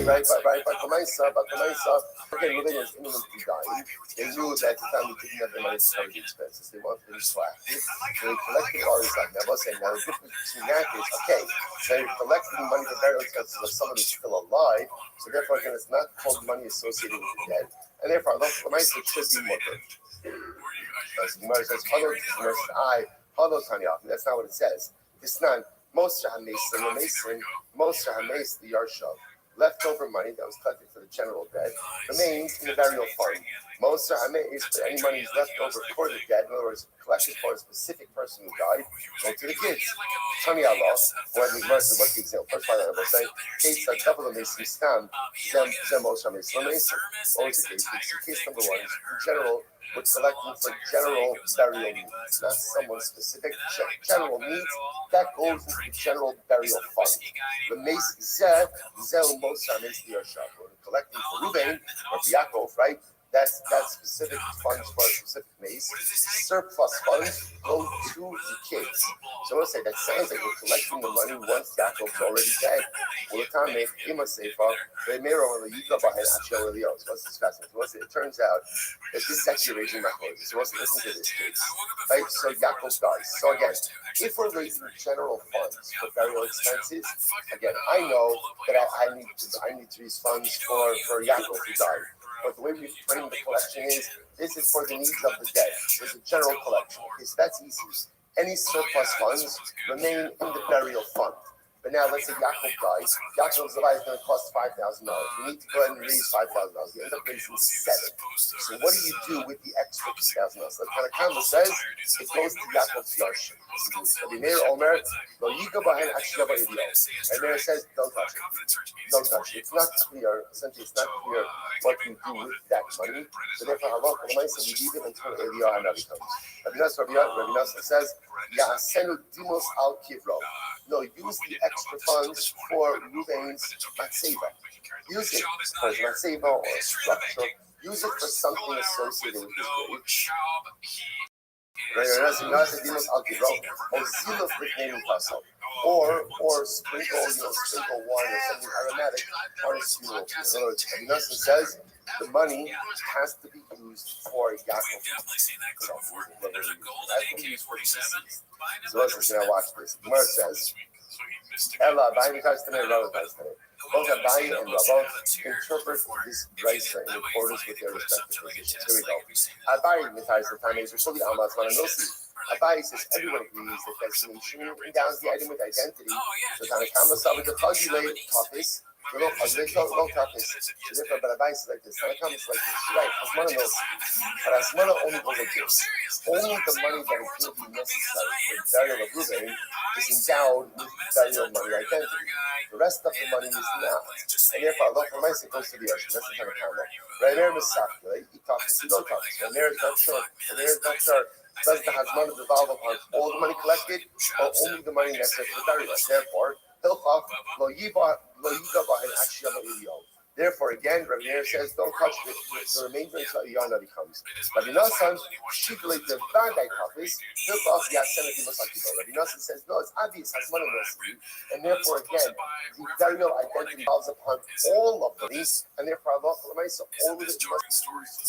okay, living is imminently dying. They knew that at the time we didn't have the money to cover the expenses. They wanted to be proactive. So they collected all this like now. Now the difference between that is, okay, they're collecting money for burial expenses of someone who's still alive, so therefore again it's not called money associated with the dead. And therefore Allah should be more good. As the Gemara says, that's not what it says. It's not most Mason, the Yarshav. Leftover money that was collected for the general dead remains in the burial fund. Most any money is left over for the dead, in other words, collected for a specific person who died, go to the kids. Tani Allah, what's the example? First one I will say, case a couple of Mason stam, Zem most Mason. Always the case. Case number one is in general. We're collecting for general burial needs, not someone specific. General needs, that goes into the general burial fund. The Mace Zeh most are Mace Yarshav. We're collecting for Ruben or for Yaakov, right? That's specific funds for a specific mace. Surplus funds go to the kids. So I want to say that sounds like we're collecting the money once Yaakov's already dead. Well, the time they may or let's discuss it. It turns out that this is actually raising my quote. So let's listen to this case. Right? So Yaakov dies. So again, if we're raising general funds for burial expenses, again, I know that I need to raise funds for Yaakov who died. But the way we frame the collection is, this is for the needs of the dead. There's a general collection. Okay, so that's easy. Any surplus funds remain in the burial fund. But now let's say Yaakov dies. Yaakov's life is going to cost $5,000. We need to go ahead and raise $5,000. We end up raising $7,000. So what do you do with the extra $2,000? The Tanakh says it goes to Yaakov's Yarshim. Rabbi Meir Omer, Lo Yiga Bahen Ashiyava Idiot. Rabbi Meir says, don't touch it. Don't touch it. It's not clear, essentially it's not clear what you do with that money. So therefore, Halach, we leave it until Eliyahu Hanavi comes. Rabbi Nasser says, Ya'asenu Dimos Al Kivro. No, use the extra funds for Ruvain's matzeva. Use it for his matzeva or structure. Use it for something associated with his grave. Or sprinkle wine or something aromatic on his funeral. In other words, Rabbi says the money has to be used for Yaakov. There's a golden AK-47. So let's now watch this. The Gemara says, Ella, Abayi Testament, Rabbi Testament. Both Abayi and Rabbi interpret this brisa in accordance with their respective positions. Here we go. Abayi Mitais the time is Risholi Almas Mananosi. Abayi says everyone agrees that destination endowns the item with identity. So Tanakama saw with the Chagile Tafis. But Abayi is like this. Tanakama is like this. Right, Asmana knows. But Asmana only goes like this. Only the money that is going to be necessary for the burial of Reuben is endowed with burial money identity. The rest of the money is not. And therefore, Allah for myself goes to the ocean. That's the kind of comment. Right there, Misafle, he talks to no talks. And there is not sure. And there is not sure. Does the Hazman devolve upon all the money collected or only the money necessary for the burial? Therefore, Hilchach, Lo Yiga Bahen Ashiyama Iliyah. Therefore, again, Rabbi Meir says, don't touch the remainder until Iyana comes. Rabbi Nassan, Shigleit the Bandai Kafis, Hilchach Yasen Dimasakibo. Rabbi Nassan says, no, it's obvious, has money necessary. And therefore, again, the burial identity involves upon all of these, and therefore, Allah all of it must be used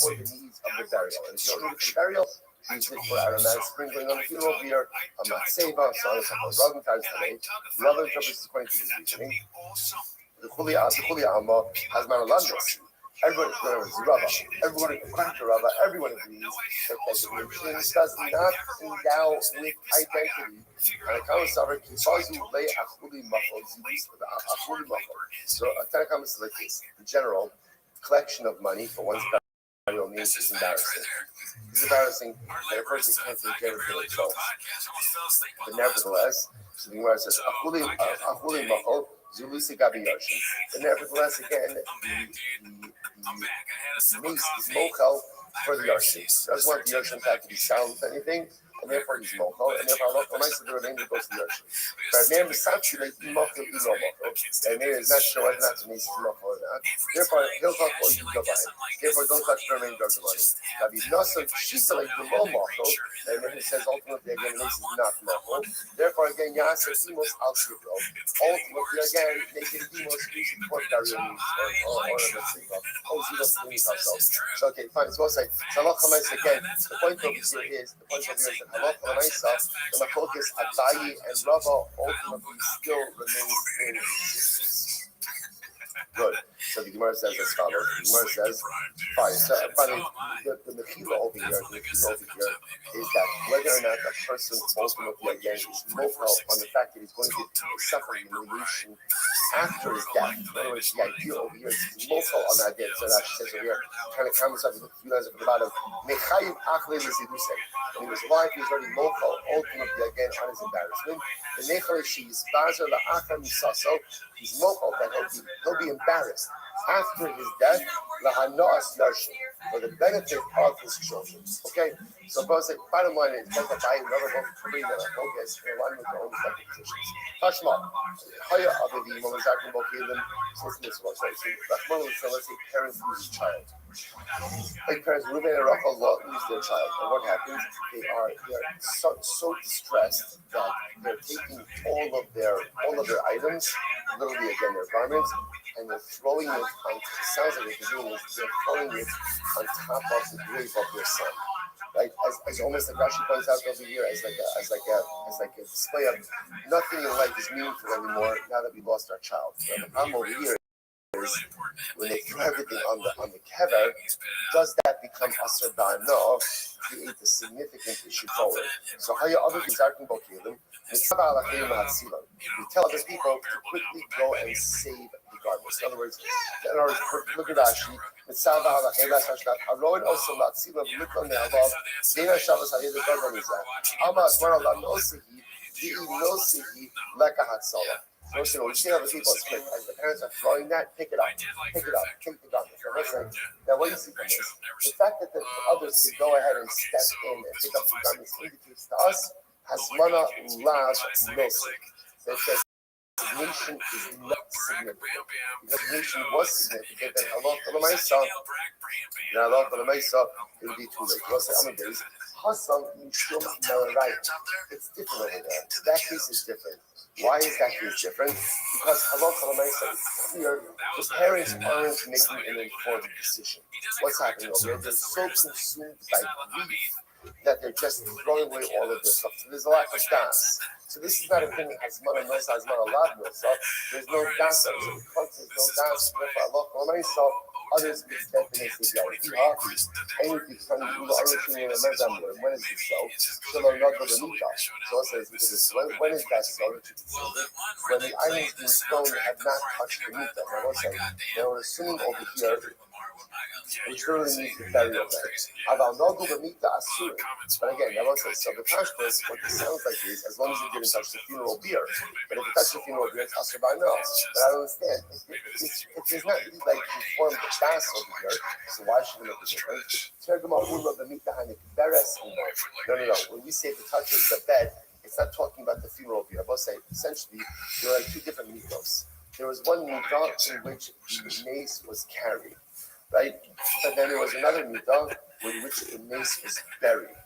for the needs of the burial. And if you don't need it for the burial, use it for aromatic sprinkling on the funeral beer, a matzeva, so on and so forth. Rabbi times today, the other interprets according to his reasoning. The Chuli Amma has Manalandas. Everyone agrees with Rabbi. Everyone agrees that the religion does not endow with identity. And a common sovereign Kifazu lay Achuli Machol. So a Tanakh is like this. In general, collection of money for one's burial means is embarrassing. It's embarrassing that a person can't take care of themselves. But nevertheless, so the Gemara says, Achuli Machol. Zulisi Gabi Yoshi. But nevertheless, again, the mace is mochel for the Yoshi. Doesn't want the Yoshi to be sound with anything, and therefore he's mochel, and therefore Allah Almighty the remainder goes to the Yoshi. But Meir Misatsu like mochel is no mochel. And Meir is not sure whether or not the mace is mochel or not. Therefore, he'll talk or you go by it. Therefore, don't touch the remainder of the money. Rabbi Nasser, she's like the low mochel, and then he says ultimately again, the mace is not mochel. Therefore, again, Yasser Simos Al Shivro. Ultimately, again, they can be most used for burial needs or so okay, fine. So I'll say, Halach HaMaisa again. The point over here is that Halach HaMaisa, the Machlokas Abayi and Rava ultimately still remains in existence. Good. So the Gemara says as follows. The Gemara says, fine. So finally, the Mechila over here is that whether or not a person ultimately again is mochel on the fact that he's going to suffer humiliation after his death. In other words, the idea over here is he's mochel on that death. So that she says over here, kind of comments up with a few lines at the bottom. Mechayiv achle l'ziduse. When he was alive, he was already mochel ultimately again on his embarrassment. The nechale she is bazer la'achar misaso. He's mochel that he'll be embarrassed after his death, lahanoas yarshim, for the benefit of his children. Okay, so both bottom line is both Abayi and Rabbi both agree that a focus in alignment with their own respective positions. Tashma, haya avivi momazakim bokilim. Listen to this one. So let's say parents lose a child. Like parents, Reuben and Rachel lose their child, and what happens? They are so distressed that they're taking all of their items, literally again their garments, and they're throwing it on. It sounds like what they're doing is they're throwing it on top of the grave of their son. Right, as almost like Rashi points out over here, as like a display of nothing in life is meaningful anymore now that we lost our child. So the problem over here really important. when they throw everything on the kever, does that become asr ba'ano? Create a significant issue forward. So how you other things are bokilim? We tell other people to quickly go and save the garments. In other words, look at Rashi. Haroin also matzilam mikol ne'alav dina shabbos hayed garban mizah. Amas marallah nosihi di'i nosihi leka hatzala. So we see how the people split. As the parents are throwing that, pick it up, take the garment. So listen, now what do you see from this? The fact that the others can go ahead and step in and pick up the garments indicates to us Hasmana Lav Nosi. So it says nation is not significant. Because nation was significant, then Allah for the Mesa, it will be too late. We'll say Amadeus, Hassan Mishum Malarai. It's different over there. That case is different. Why is that case different? Because Allah for the Mesa is clear. The parents aren't making an informed decision. What's happening over there? They're so consumed by grief that they're just throwing away all of their stuff. So there's a lack of das. So this is not a thing as mana nosa, as mana lad nosa. There's no das. So because there's no das, therefore Allah for myself, others can step in and say, and if you can do the origin in a mezamur, when is this so? Shalom not with the nika. So it says, when is that so? When the items being thrown have not touched the nika. Now what's that? They were assuming over here, which really means the burial bed. But again, I won't say so. The Tashbis, what this sounds like is, as long as you didn't touch the funeral beer. But if you touch the funeral beer, it's asr by no. But I don't understand. If there's not really like informed das over here, so why should we make a difference? No. When we say if it touches the bed, it's not talking about the funeral beer. I will say, essentially, there are two different mitos. There was one mito in which the mace was carried. Right? But then there was another midah in which the mace was buried.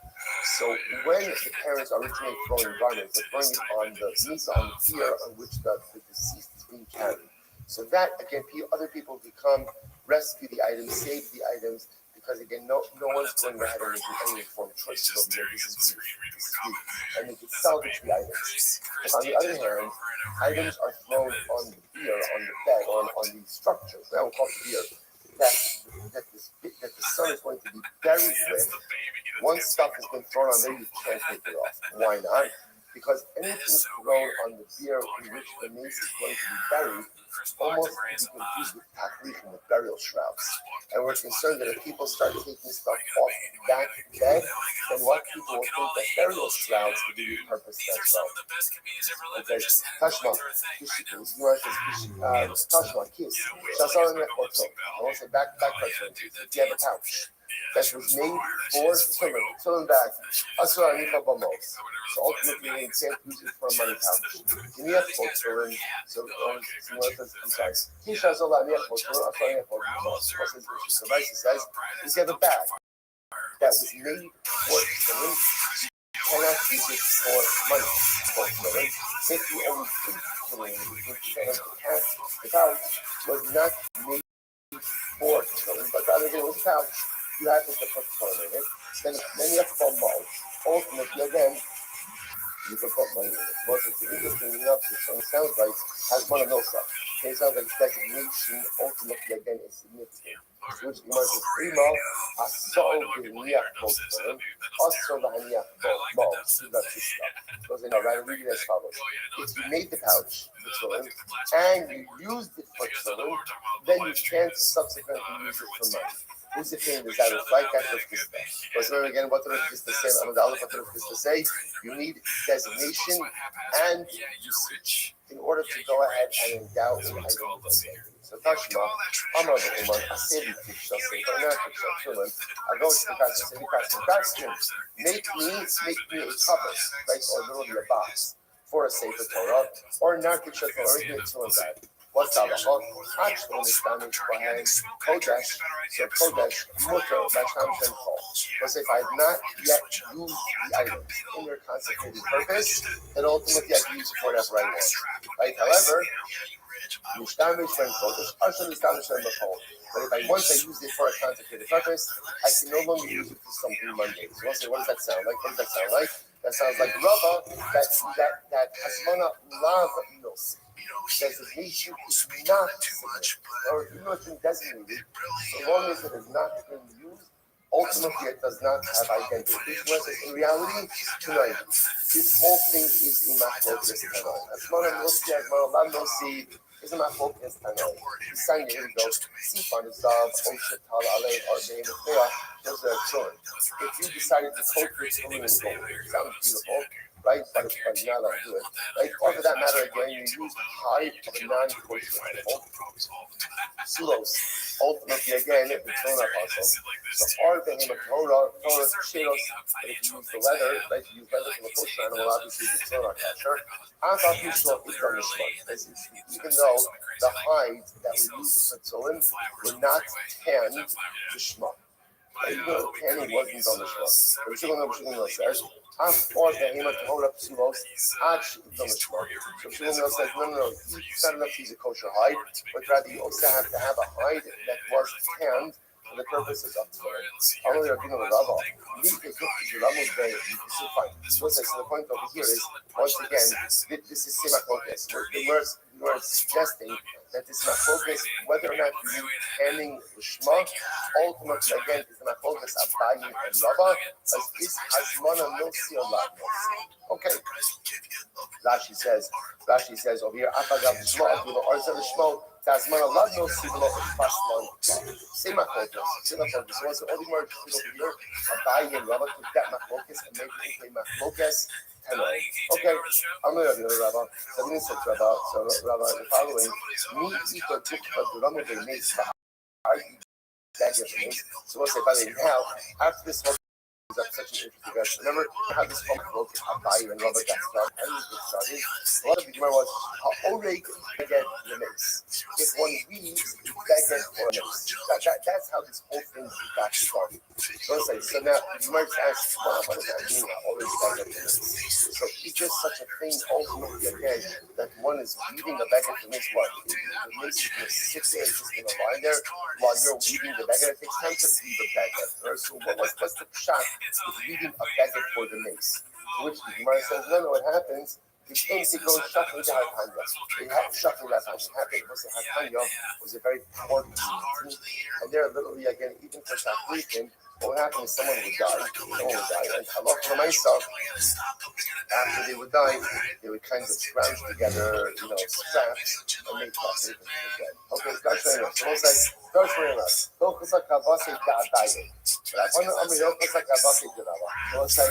So when the parents are originally throwing garments, they're throwing it on the mitzvah, on the pier on which the deceased is being carried. So that, again, other people can come, rescue the items, save the items, because again, no one's going ahead and making any informed choices over there. This is weak. And they can salvage the items. But on the other hand, items are thrown on the pier, on the bed, or on the structure. Now we'll call it pier. That the son is going to be buried with. Once stuff has been thrown on there, you can't take it off. Why not? Because anything thrown on the pier in which the mace is going to be buried almost be confused with taklich and with burial shrouds. And we're concerned that if people start taking stuff off that bed, then what people will think that burial shrouds to be repurposed as well. Okay, Tashma, Tashma, kiss. Shasar Nekoto. I want to say back question. If you have a couch that was made for tillin bag, Asra Anifa Bamos. So ultimately, you can't use it for a money pouch. You need a tillin, so I'm sorry. He says a lot of the Rashi says, is you have a bag that was made for tillin, you cannot use it for money. For tillin, if you only keep tillin, the pouch was not made for tillin, but rather it was a pouch. You have to put tillin in it. Then you have to put mulch. Ultimately, again, you can put money in it. But it's interesting enough, it sounds like has one of those stuff. It sounds like designation ultimately again is significant. Which Gemara says, Primo, Asol B'Niach B'Tillin, Asol B'Niach B'Tillin. So they know, right? Read it as follows. If you made the pouch, the tillin, and you used it for tillin, then you can't subsequently use it for money. Who's the thing that was like that? Because then again, what did it say? What did it say? You need designation and usage in order to go ahead and endow the item. So Tashma, Amar B'Uman, Asebi Tish, Shasei, Barnaki, Shasei, I go to the pastor, make me a cover, right, or literally a box for a Sefer Torah, or Narkik Shasei, or even a tillin bag. What's that? Actually, understanding behind Kodesh, so Kodesh, Mutter, Masham Shem Kol. Because if I have not yet used the items in their consecrated purpose, then ultimately I can use it for whatever I want. Right? However, Mishtamish Shem Kodesh, Asham Mishtamish Shem Kol. But if once I use it for a consecrated purpose, I can no longer use it for something mundane. So we'll say, what does that sound like? That sounds like Rabbi, that Hasmana Lav Nos. Designation is not or even though it's been designated, so long as it has not been used, ultimately it does not have identity. In reality, tonight, this whole thing is a machlokas tanoi. Asmana nosi, asmana lam nosi is a machlokas tanoi. He's saying, here we go, Sifan is Oshet Tal Ale Arbein Mechea, those are children. If you decided to coat your children in gold, it sounds beautiful, right? But you're not allowed to do it. Right? Or for that matter, again, you use hide of a non-kosher animal. Sulos, ultimately, again, the Torah apostle. So, or the Torah, Shiros, if you use the leather, right? You use leather from a kosher animal, obviously the Torah kosher. Anthal Yishlo is on the shmut. Even though the hides that were used for Tzolim were not tanned to shmut. Even though the tanning wasn't on the shmut. The Shulchan says, or the Hema to hold up Sulos, actually on the shmut. So Shulchan says, no, it's not enough to use a kosher hide, but rather you also have to have a hide that was tanned for the purposes of Torah. Only Rabbi Rabbi. So the point over here is, once again, this is semakotes. We're suggesting that this machlokas, whether or not you use tanning l'shma, ultimately again is the machlokas Abayi and Rava, as is hazmana nosi or lat. Okay. Rashi says over here, Afagav shma afilu arzel l'shma. Hazmana lat nosi v'lo faslan. Same machlokas. So once the only word over here, Abayi and Rava, took that machlokas and made it into a machlokas. Hello. Okay, I'm going to do Rabbi. So I'm going to say Rabbi. So Rabbi, the following: me equal to the Rama they made. So we'll say by the now after this whole is such an interesting verse. Remember how this whole book Abayi and Rabbi got started. A lot of the Gemara was Ha'oreg Beged Lemes. If one reads Beged or Lemes, that's how this whole thing got started. So now the Gemara asks, what does that mean? Ha'oreg Beged Lemes. So it's just such a thing ultimately again that one is reading the Beged Lemes. What? The Lemes is 6 inches in a line there while you're reading the Beged. It takes time to read the Beged. So what's the shot? Is reading a Beged for the mace. To which the Gemara says, no, what happens? The things that go shuffling to Hatanya. They have shuffling that time. Hatanya was a very poor community. And they're literally, again, even for Shafrikin, what would happen is someone would die. And Allah for myself, after they would die, they would kind of scrounge together, scraps and make that again. Okay, God's very much. So we'll say, God's very much. Focus on Kabasi Da'adayin. So we'll say,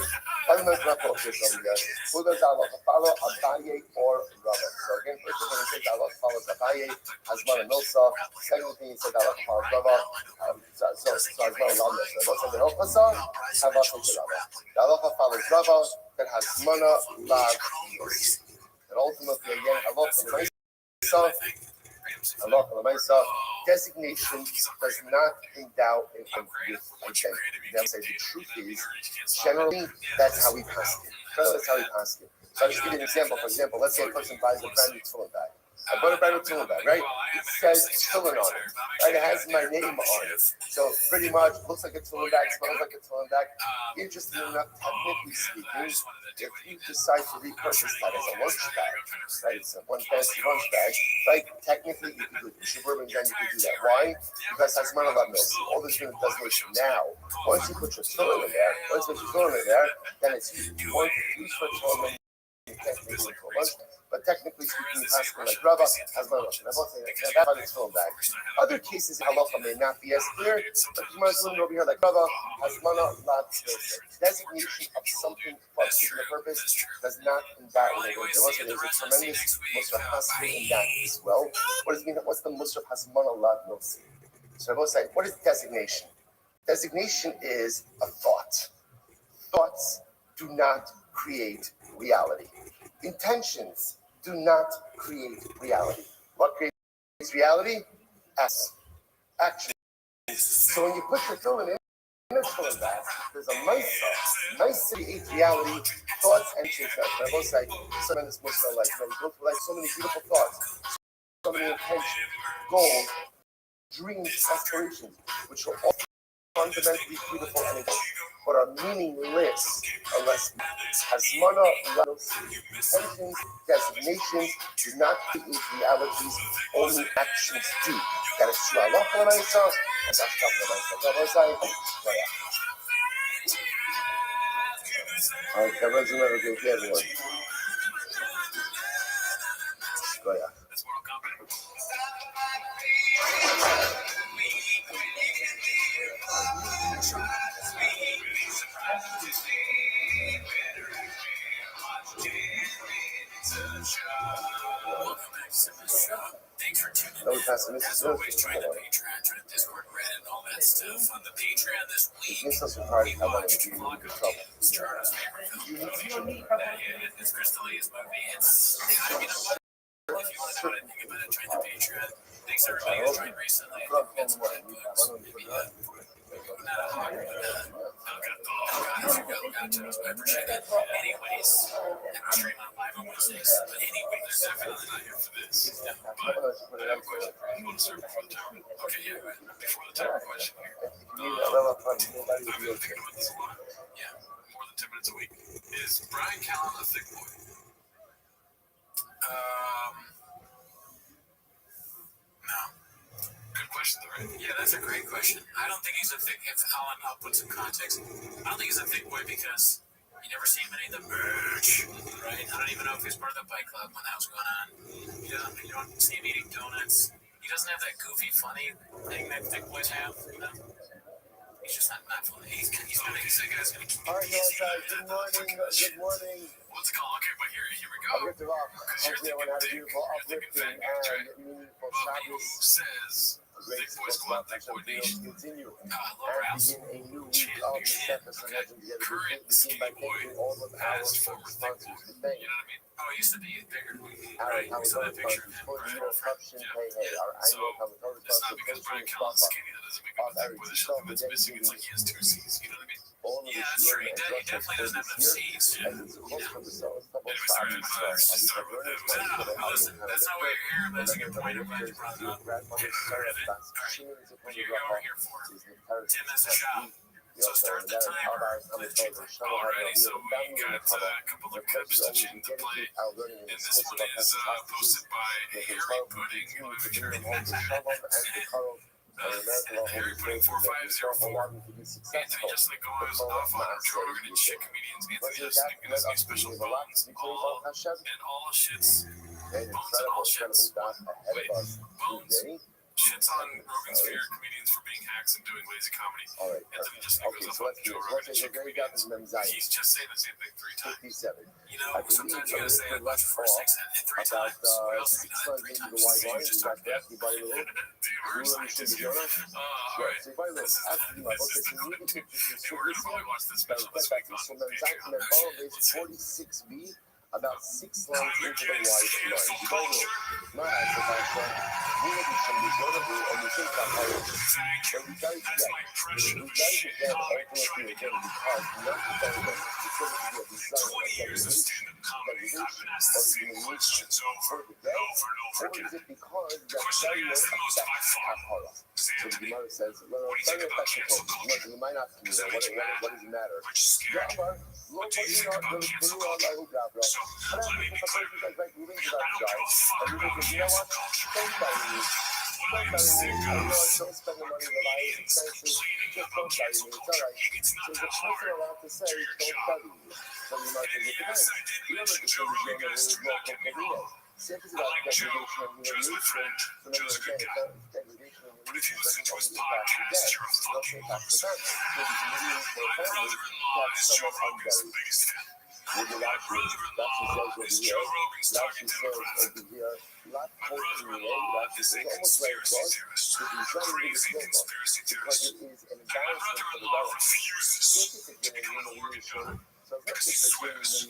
fundamental not focus over here. Who does Allah follow? Abaye or Rabbi. So again, first we're going to say Allah follows Abaye, Hazman and Milsa. Second thing he said Allah follows Rabbi. So Hazman and Milsa. So the Hokasa, Havasa to Rabbi. The Allah follows Rabbi, that Hazmana, Lav, and ultimately again, Allah follows Allah Mesa, designation does not endow it with identity. Now, say the truth is, generally, that's how we pass it. So I'll just give you an example. For example, let's say a person buys a brand new tefillin bag. I bought a brand new tefillin bag, right? It says tefillin on it, right? It has my name on it. So pretty much, looks like a tefillin bag, smells like a tefillin bag. Interesting enough, technically speaking, if you decide to repurchase that as a lunch bag, right? It's a one fancy lunch bag, right? Technically, you can do it. In suburban, then you can do that. Why? Because that's not a lot of milk. All this unit does is now. Once you put your tefillin in there, then it's once you use for tefillin, you can't make it for lunch. But technically speaking, asking like Rabbi has my lunch. And I'm both saying that by the tefillin bag. Other cases, halacha may not be as clear, but you might look over here like Rabbi has mana lot designation of something for a particular purpose does not endow it. There's a tremendous musaf hasma in that as well. What does it mean? What's the musaf hasmana lot nosi? So I both say, what is designation? Designation is a thought. Thoughts do not create reality. Intentions do not create reality. What creates reality? Action. So when you put your tefillin in a tefillin bag, there's a nice create reality, thoughts and intentions. I both say, tremendous Muslim life. You go through so many beautiful thoughts, so many intentions, goals, dreams, aspirations, which will all fundamentally beautiful energy, but are meaningless unless Hasmana, intentions, designations do not create realities, only actions do. That is true. Allah Qanaisa, and that's Alright, everyone's another good day, everyone. Go ahead. Thanks for tuning in. As always, join the Patreon, join the Discord, Reddit, and all that stuff. On the Patreon this week, we watched Vlog of Stardust favorite film. It's Crystal Lee's movie. It's, you know what? If you want to know what I think about it, join the Patreon. Thanks everybody who joined recently. It's good books. Maybe not a hog, but I appreciate it. Anyways, and we're streaming on live on Wednesdays. But anyway, there's definitely not here for this. But I have a question for you. You want to start before the timer? Okay, yeah, before the timer question here. I've been thinking about this a lot. Yeah, more than 10 minutes a week. Is Brian Callen a thick boy? No. Good question, though, right? Yeah, that's a great question. I don't think he's a thick. If I'll put some context. I don't think he's a thick boy because you never see him in any of the merch, right? I don't even know if he's part of the bike club when that was going on. You don't see him eating donuts. He doesn't have that goofy, funny thing that thick boys have. You know? He's just not funny. He's that guy's gonna keep. All right, good morning. Good morning. What's it called? Okay, but here we go. I'll lift it off. Hopefully, everyone had a beautiful uplifting and meaningful Shabbos. Says thick boys go out, thick boy nation. Continue and Rouse. begin a new week of the Stephens and Legend together. Begin by thanking all of our sponsors. To thank You know what I mean? Oh, it used to be bigger. Right, We saw that picture of him. for Right. your corruption, hey, our So, annual Kamatari it's not because Brian Callen's skinny that doesn't make him a thick boy. There's something that's missing. It's like he has 2 C's. You know what I mean? Yeah, that's true. He definitely doesn't have enough C's. Yeah. Anyway, sorry with that. Listen, that's not what you're here. But that's a good point. I'm glad you brought it up. Part of it. All right. But here we're here for 10 minutes of shop. So start the timer. Alrighty, so we got a couple of clips to change the play. And this one is posted by Harry Pudding. Harry Pudding 4504. Anthony Jeselnik goes off on Joe Rogan and shit comedians. Anthony Jeselnik and his new special Bones and all shits. Bones and all shits. Wait, Bones shits on Rogan's favorite comedians for being hacks and doing lazy comedy. Anthony Jeselnik goes off on Joe Rogan and shit comedians. He's just saying the same thing 3 times. You know, sometimes you gotta say it much before 6 and 3 times. What else have you done 3 times? You just talked about it. We're scientists here. Alright. This is the clip too. And we're gonna probably watch this special this week on Patreon. Let's see. 46B, about 6 lines into the white line. My answer, we will be some reasonable and we think that how but we got to get ultimately again because not the very best specifically of design 20 years of stand-up comedy, I've been asked the same questions over and over and over again. Or is it because The question I get asked the most by far is, so the Anthony, Gemara says, well, what do you think about cancel culture? you might not do Does that. that make you mad? What does it matter? Aren't you scared? What do you think about cancel culture? So, let me be clear. I don't give a fuck about cancel culture. What I am sick of are comedians cleaning up on cancel culture. It's not that hard. Do your job. And yes, I did mention Joe Rogan guys. Do not get me wrong. I like Joe. Joe's my friend. Joe's a good guy. But if you listen to his podcast, you're a fucking loser. My brother-in-law is Joe Rogan's biggest fan. My brother-in-law is Joe Rogan's target demographic. My brother-in-law is a conspiracy theorist. Crazy conspiracy theorist. And my brother-in-law refuses. He swears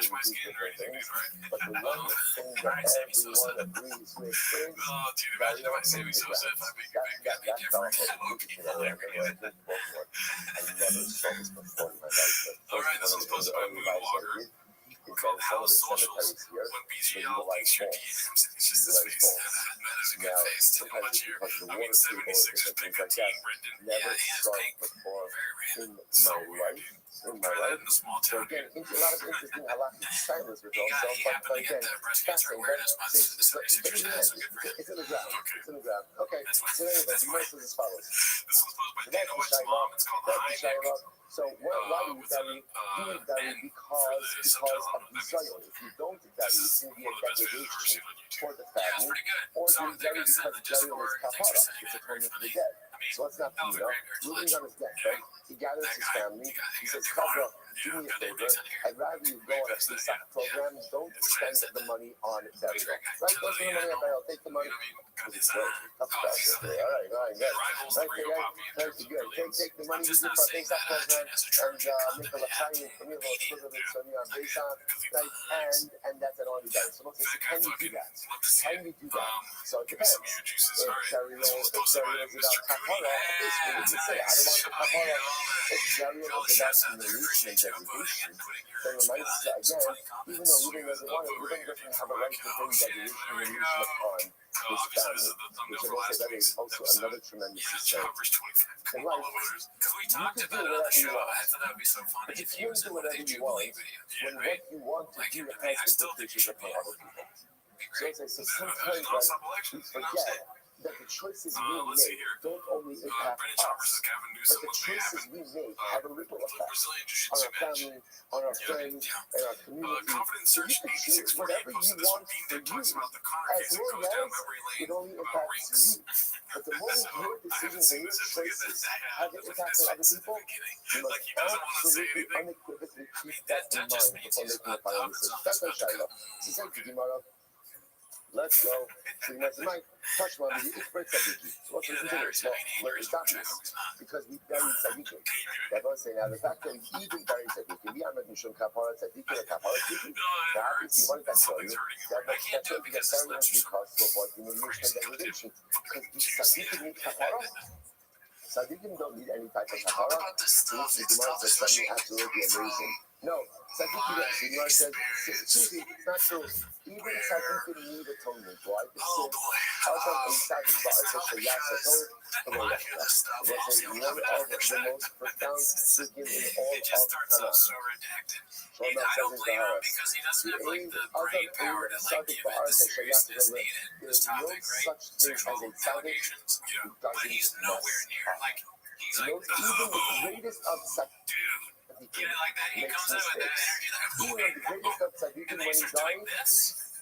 bleach my skin or anything, dude, right? But the one thing that everyone agrees with is Oh, dude, imagine if I say we so if I make a big gummy different. Okay, hilarious. I never saw this before in my life. All right, this one's posted by Moonwalker. Called House Socials. When BGL thinks you're DMs, it's just his face. That is a good face. How much here? I mean, 76 is pick 15, Brendan. Yeah, he is pink. Very random. So weird, dude. Try that in a small town, dude. A lot of interesting halakhic stylists with also, He happened to get the breast cancer awareness month in December 6th, so good for him. It's in the ground. Okay. It's in the ground. Okay. That's fine. So anyway, That's the fine. verse is as follows. This one's posted by Dana White's mom. It's called The High Neck. So why do you vary? Do you vary because of desire? If you don't vary, it's going to be a degradation for the Yeah, it's family. pretty good. Or do Some you vary because in the burial is Discord. Thanks for kapara? sending It's that. atonement Very for the funny. dead. I mean, So it's not Elvis Pino. Graveyard's Ruling legend. on his death, Yeah. right? He gathers That his guy. family. He He got says, the Kabra, car. do me a Got favor. David's in here. I'd rather you go on a CSAC program. Don't spend the money on burial. Right? Don't spend the money on burial. Take the money. You know what I mean? Got his Tough oh, stuff. he's All right, good. rivals the Rio Poppy in terms of Good. brilliance. Take the money I'm you just do not for a saying CSAC that program as a and church make a content Lachaim for me, a little sort of Sunny on Beisan, right? And that's an already done. So let's say, can you do that? Love to see Can it. you do that? So it Give me depends. some of your juices. If All right. burial This one's posted by is Mr. about Cooney. kapara, basically you can say, I don't want the kapara. If burial All the is about chefs out there humiliation appreciate and you upvoting degradation, and putting your then spin reminds on it. Some again, funny even comments. though Ruben doesn't want it, Ruben doesn't have a right to bring degradation and humiliation upon his Obviously, this family. is the thumbnail Which for I will last say that week's is also episode. another tremendous Yeah, mistake. Choppers 25. In Come on, life, voters. Because we you talked can do about it on the whatever you show. want. I thought that would be so funny But you if you can't was do in one of whatever these you Jubilee want videos. when Right? what you want to Like do him to me, I has still think he implications should be upon in. other people. Be So great. it's like, so There's sometimes no like, sub-elections. we You know what I'm saying? forget that the choices we Let's see make here. don't only impact Brendan Choppers us, is Gavin but Newsom. the What's going to choices happen? we make have a ripple effect Brazilian on Jiu-Jitsu our match. family, on our Yeah, friends, yeah. and our community. Confident So Search you can choose 8648 whatever you posted this want one. Being for that talks you, about the Connor as case that long goes down as memory it lane only impacts rinks. you. But the moment So, your I haven't decisions seen and your this ever choices that have an impact on other people, you Like must he doesn't want to say absolutely anything. unequivocally I mean, keep that in that just mind means before he's making a about final to decision. up That's his my Shiloh. She said to Gemara, let's go. So you must might touch one with the expert tzaddikim. So let's listen to this. Well, it's obvious because we bury tzaddikim. Everyone's saying now the fact that we even bury tzaddikim, we haven't shown kapara tzaddikim or kapara tzaddikim. Now, obviously, what does that tell you? That shows you that burial is because to avoid humiliation and degradation. Because do tzaddikim need kapara? Tzaddikim don't need any type of kapara. So this is Gemara says something absolutely amazing. No, tzaddikim, the Gemara says, it's not true. Even tzaddikim need atonement. Why? Because Adam and tzaddik ba'aseh sheyasatov v'loyachta. It was one of the most profound psukim in all It just of starts off Tanakh. so redacted. Shlomo I don't says in blame him Zaharas, because he doesn't have like the Adam brain power and to like tzaddik give it the ba'aseh seriousness sheyasatov. needed. There's This no topic, right? such thing as Sexual a tzaddik allegations. who Yeah. But doesn't he's mess nowhere near up. like he's You like, know, even the greatest of dude. You know, like that. He makes comes in with that mistakes. energy like, Even the greatest of tzaddikim and when then he he starts doing dies this.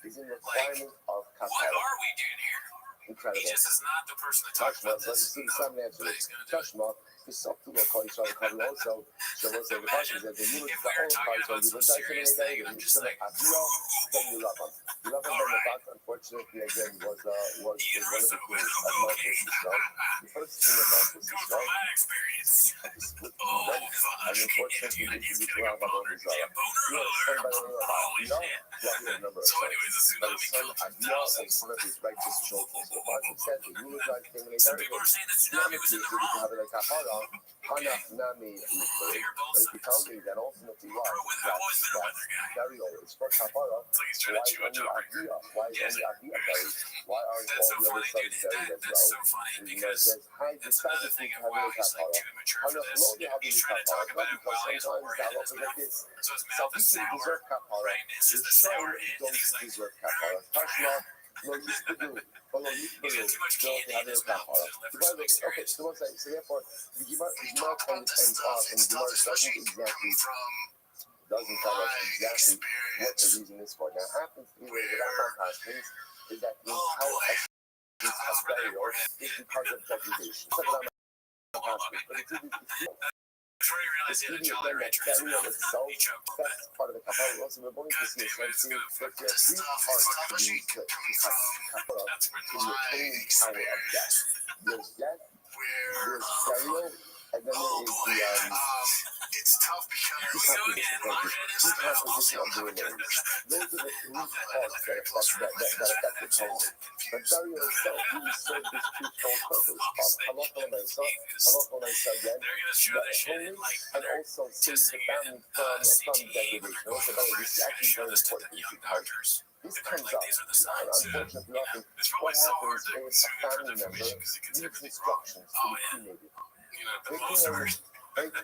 is in requirement of What kapara. are we doing here? He Incredible. just is not the person to talk Tashma, about so you this. see the seven answers. But he's gonna do it. Tashma, you saw to the Kali Shah Kali also. So what's the question that the unit If for we were all talking Kali Shah, about you some would like to serious make thing, that, I'm you just should like, have Avila, then you love him. You love him all then the right. back, unfortunately, again, was one of the So, queens of okay. Malchus Israel. The first king of Malchus Coming Israel. from my experience. Split Oh, right? fuck. And unfortunately, I he keep was getting a around by boner. Israel. Yeah, boner He had a son by the name of Holy Avila. shit. Well, he had a number of So sons. anyways, the But his tsunami son killed Avila was thousands. one of his righteous children. So the Bible said the Eulogize came in a Some people are saying the tsunami was in the wrong. have like kapara, hanach nami I hear both but if you tell sides. me that ultimately Bro, what I've always been a weather guy. burial is for kapara, It's like he's why trying to is chew a only jawbreaker. Avia? Why is Yes. only Avia buried? Why aren't That's so all the other funny, sons dude. buried as That's well? so funny And because says, hi, the that's another tzaddik thing have of why a he's like kapara. too immature for Hanach this. lo yehavi He's trying to kapara, talk about it because while he has a sometimes warhead in his dialogue is like mouth. this. So his mouth is Tzaddikim sour, deserve kapara. right? And it's The just the sour Shem end, and don't he's like, deserve kapara. Tashma lo yispedu, but lo he's yispedu got too much don't candy have in a his mouth kapara. to live The for some Bible, okay, experience. so what's that? So therefore, the Gemara ends off, and the Gemara doesn't exactly doesn't tell us exactly what the reason is for. Now, it happens to be where the Rambam passes is that the entire essence of burial is because of degradation. So the Rambam passes, but it's really Before you realize he had a jolly rancher in his burial mouth, itself, he choked on that's part of the kapara. Also, we're going to see a sense that there are three parts to the kapara That's in the atoning power of death. There's death, there's burial, and then there is the it's tough because decomposition, thank you. Decomposition of the remains. Those are the three parts that affect the tone. But burial itself really served this twofold purpose of halakha again, the atonement, and also save the family from degradation. Also, this is actually very important because this comes up, unfortunately, often. What happens is a family member leaves instructions to be cremated. Or even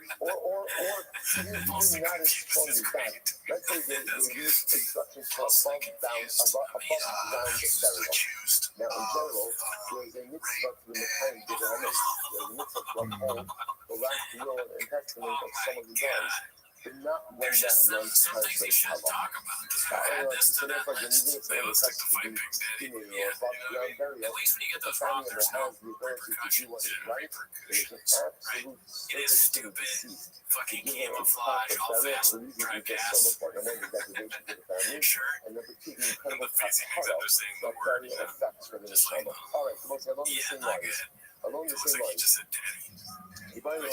not as strong as that. Let's say they use instructions for above ground burial. Now, in general, there is a mitzvah to the Mekayim Divrei. There is a mitzvah to uphold the last will and testament of someone who dies, but not when that runs translates halakha. So therefore, the needing of someone to be cremated or above ground burial, if the family member has the ability to do what is right, there is an absolute service to the deceased. Fucking Give them a camouflage, proper all burial, fast, the reason drunk we get ass. so apart. Number one, the degradation to the family, and number two, the incredible kapara that burial affects for the neshama. All right, so along the same lines. Along the same lines. Ibayo,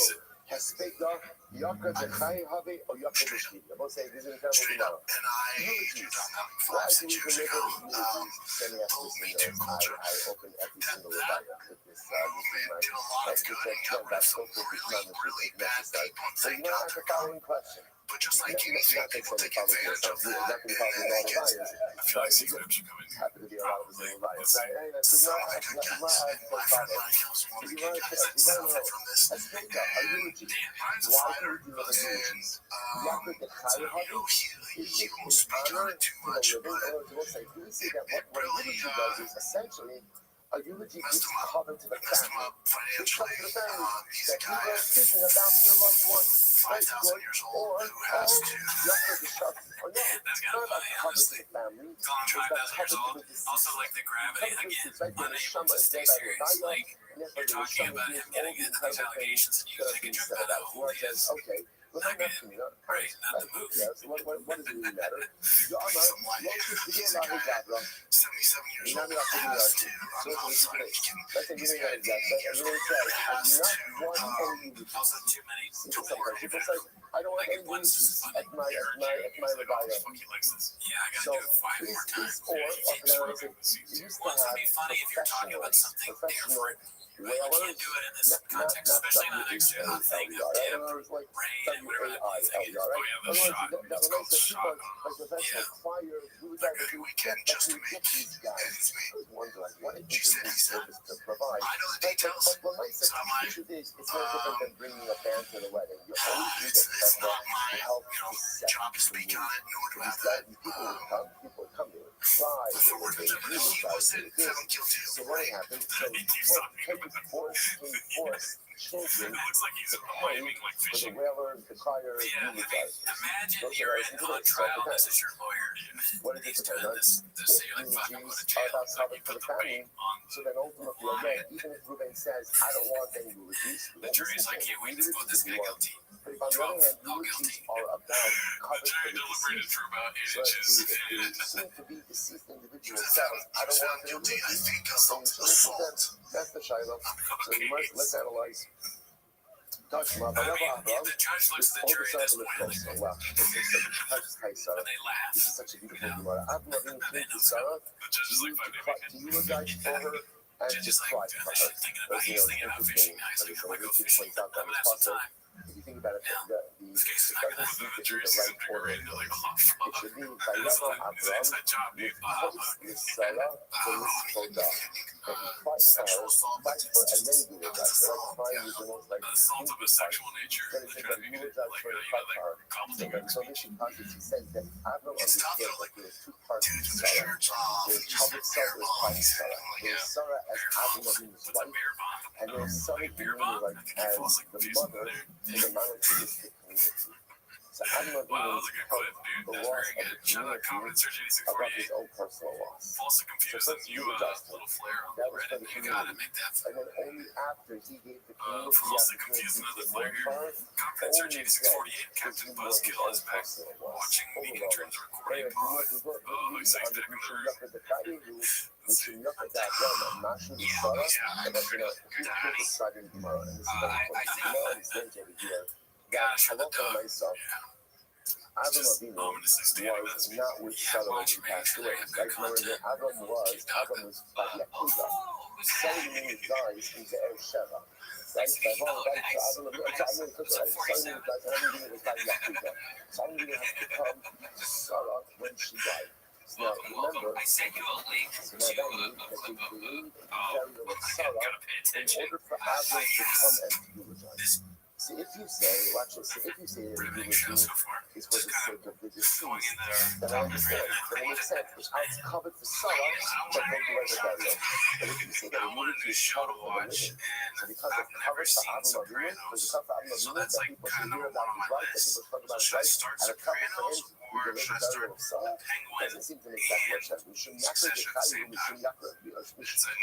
Haspeka, Yaka de Chai Habe, or Yaka de Shli. I both say this is incredible tomorrow. Eulogies. Why do we deliver eulogies? Send me after this thing. I open every single Rabbi with this. This is my trend. That's so cool. This man is necessary. So you want to ask the following question. But just like anything, people take advantage of that. Not going to follow all the bias. I feel like secrets are coming. Happy to be a lot of the same bias. This is not My friend Mike helps me with the game because I suffer from this. a eulogy. Mine's a Why fighter, do we do a eulogy? and he will speak on it too much, but We see that what a eulogy does is essentially a eulogy gives cover to the messed him family. up financially. It's up to the family He's that a guy people are speaking about their loved one. 5,000 years old who has to. Or no, it's not about cover to the family. It's Gone about 5,000 years cover to old. the deceased. Also, like the gravity again, unable to stay serious. Like you're talking about him getting into these allegations, and you take a drink out of who he is. Okay. Well, Not that's good. not Right, not the movie. Yeah, so what does it really matter? Yama, He's a guy at 77 years old has to. I'm not fighting. Let's say you He's didn't got know exactly. You didn't say, has not to. one only eulogy. Also, too many. Sometimes people say, I don't want Like any once eulogies just at my Rabbi. fuck, he likes this. Yeah, I gotta So, do it 5 more times. or It used to Once would be funny if you're talking about something different. Right? You can't do it in this context, especially not next to a thing of dip, rain, and whatever that thing is. Oh yeah, the shot. It's called the shot. Weekend just to make these guys. ends meet. What She said he said, to provide. I know the details. But my It's not mine. issue is, it's no different than bringing a band to the wedding. You always need It's a not my help job to speak on it, nor do I have that. that. People would come, they would cry, The word they was would he wasn't this. found guilty of So what rape. happened? So can you force children It looks like he's to miming like for the fishing. whaler, the crier, Yeah, I mean, imagine you're on trial. This is your lawyer. what is He's it doing this. So you're like, fuck, I'm going to jail. It's like you put the weight on So then ultimately, again, even if Ruben says, I don't want any eulogies, the jury's like, yeah, we just put this guy guilty. but if on the other hand, eulogies are about The cover jury for the deliberated deceased. for about 8 So inches. if the seem to be deceased He individual was says, found, I don't want any guilty, I eulogies, think, then of assault. that's the Shiloh. So you must, let's analyze. Touch my I mean, if the judge looks at the jury this way, Wow, this is hi, Sarah. and they laugh. This is such a beautiful Gemara. I've loved being to Sarah. The judge is like, fine, To eulogize for her and Judge to is like, cry for her. thinking about, he's thinking about fishing now. He's like, I'm going to go fishing. I'm going to have some time. If you think about it, This case is not going to doesn't move. The seem to be jury's the right sitting there order. ready to like, oh, It fuck. should be It's Vayava an inside job, dude. Sarah, But he fights for her, fights for, and then he eulogize. So like crying is the most like Assault of a sexual nature. Then he says that eulogize for the fight for her. So this she passes, he says that Avram understood that there was two parts Dude, to with the Sarah. shirts off. There was He's public Sarah, there was private Sarah. like, There was Sarah as Avram Avinu's What's a wife, beer bomb? and there was Sarah Beer being bomb? like I think he as falls like the confused mother there. in the monotheistic community. So Avram Wow, Avinu that was a good felt clip, dude. the That's loss very of good. the Shout out comment community search about 8648. his own personal loss. Falsely confused So and you a little flare on That was for Reddit. the You gotta community. make that And then only after he gave the community falsely the confused opportunity another to flare more here. far, Comment search only 8648. then Captain was he more his Buzzkill own is back. personal loss. Watching meeting Overall. turns Anyway, recording pod. He's like back on the roof. I think that gotta shut the dog. Yeah. Avram just Avinu ominously standing was that's not with yeah, Sarah when watch she me, passed and away. I have Right? good Remember content. where Avram was by Yahuda. Sarah means dies in Be'er Sheva. Right? By Avram died, so Avram Avinu died, and Avram Avinu was by Yahuda. So Avram Avinu has become Sarah when she died. So now remember, I sent you a link so to now that means that they believe in the burial of Sarah in order for Avram to come and to eulogize. See, if you say, watch this, if you say that the eulogy is for the sake of the deceased, then I understand. Then it makes sense. The house covered for Sarah, but don't delay the burial. But if you say that the eulogy is covered for the living, so because it's covered for Avram Avinu, because it's covered for Avram Avinu, that people should hear about his life, that people should talk about his life, and it's covered for him, we delay the burial of Sarah. Doesn't seem to make that much sense. We should not the Chayyim, we should not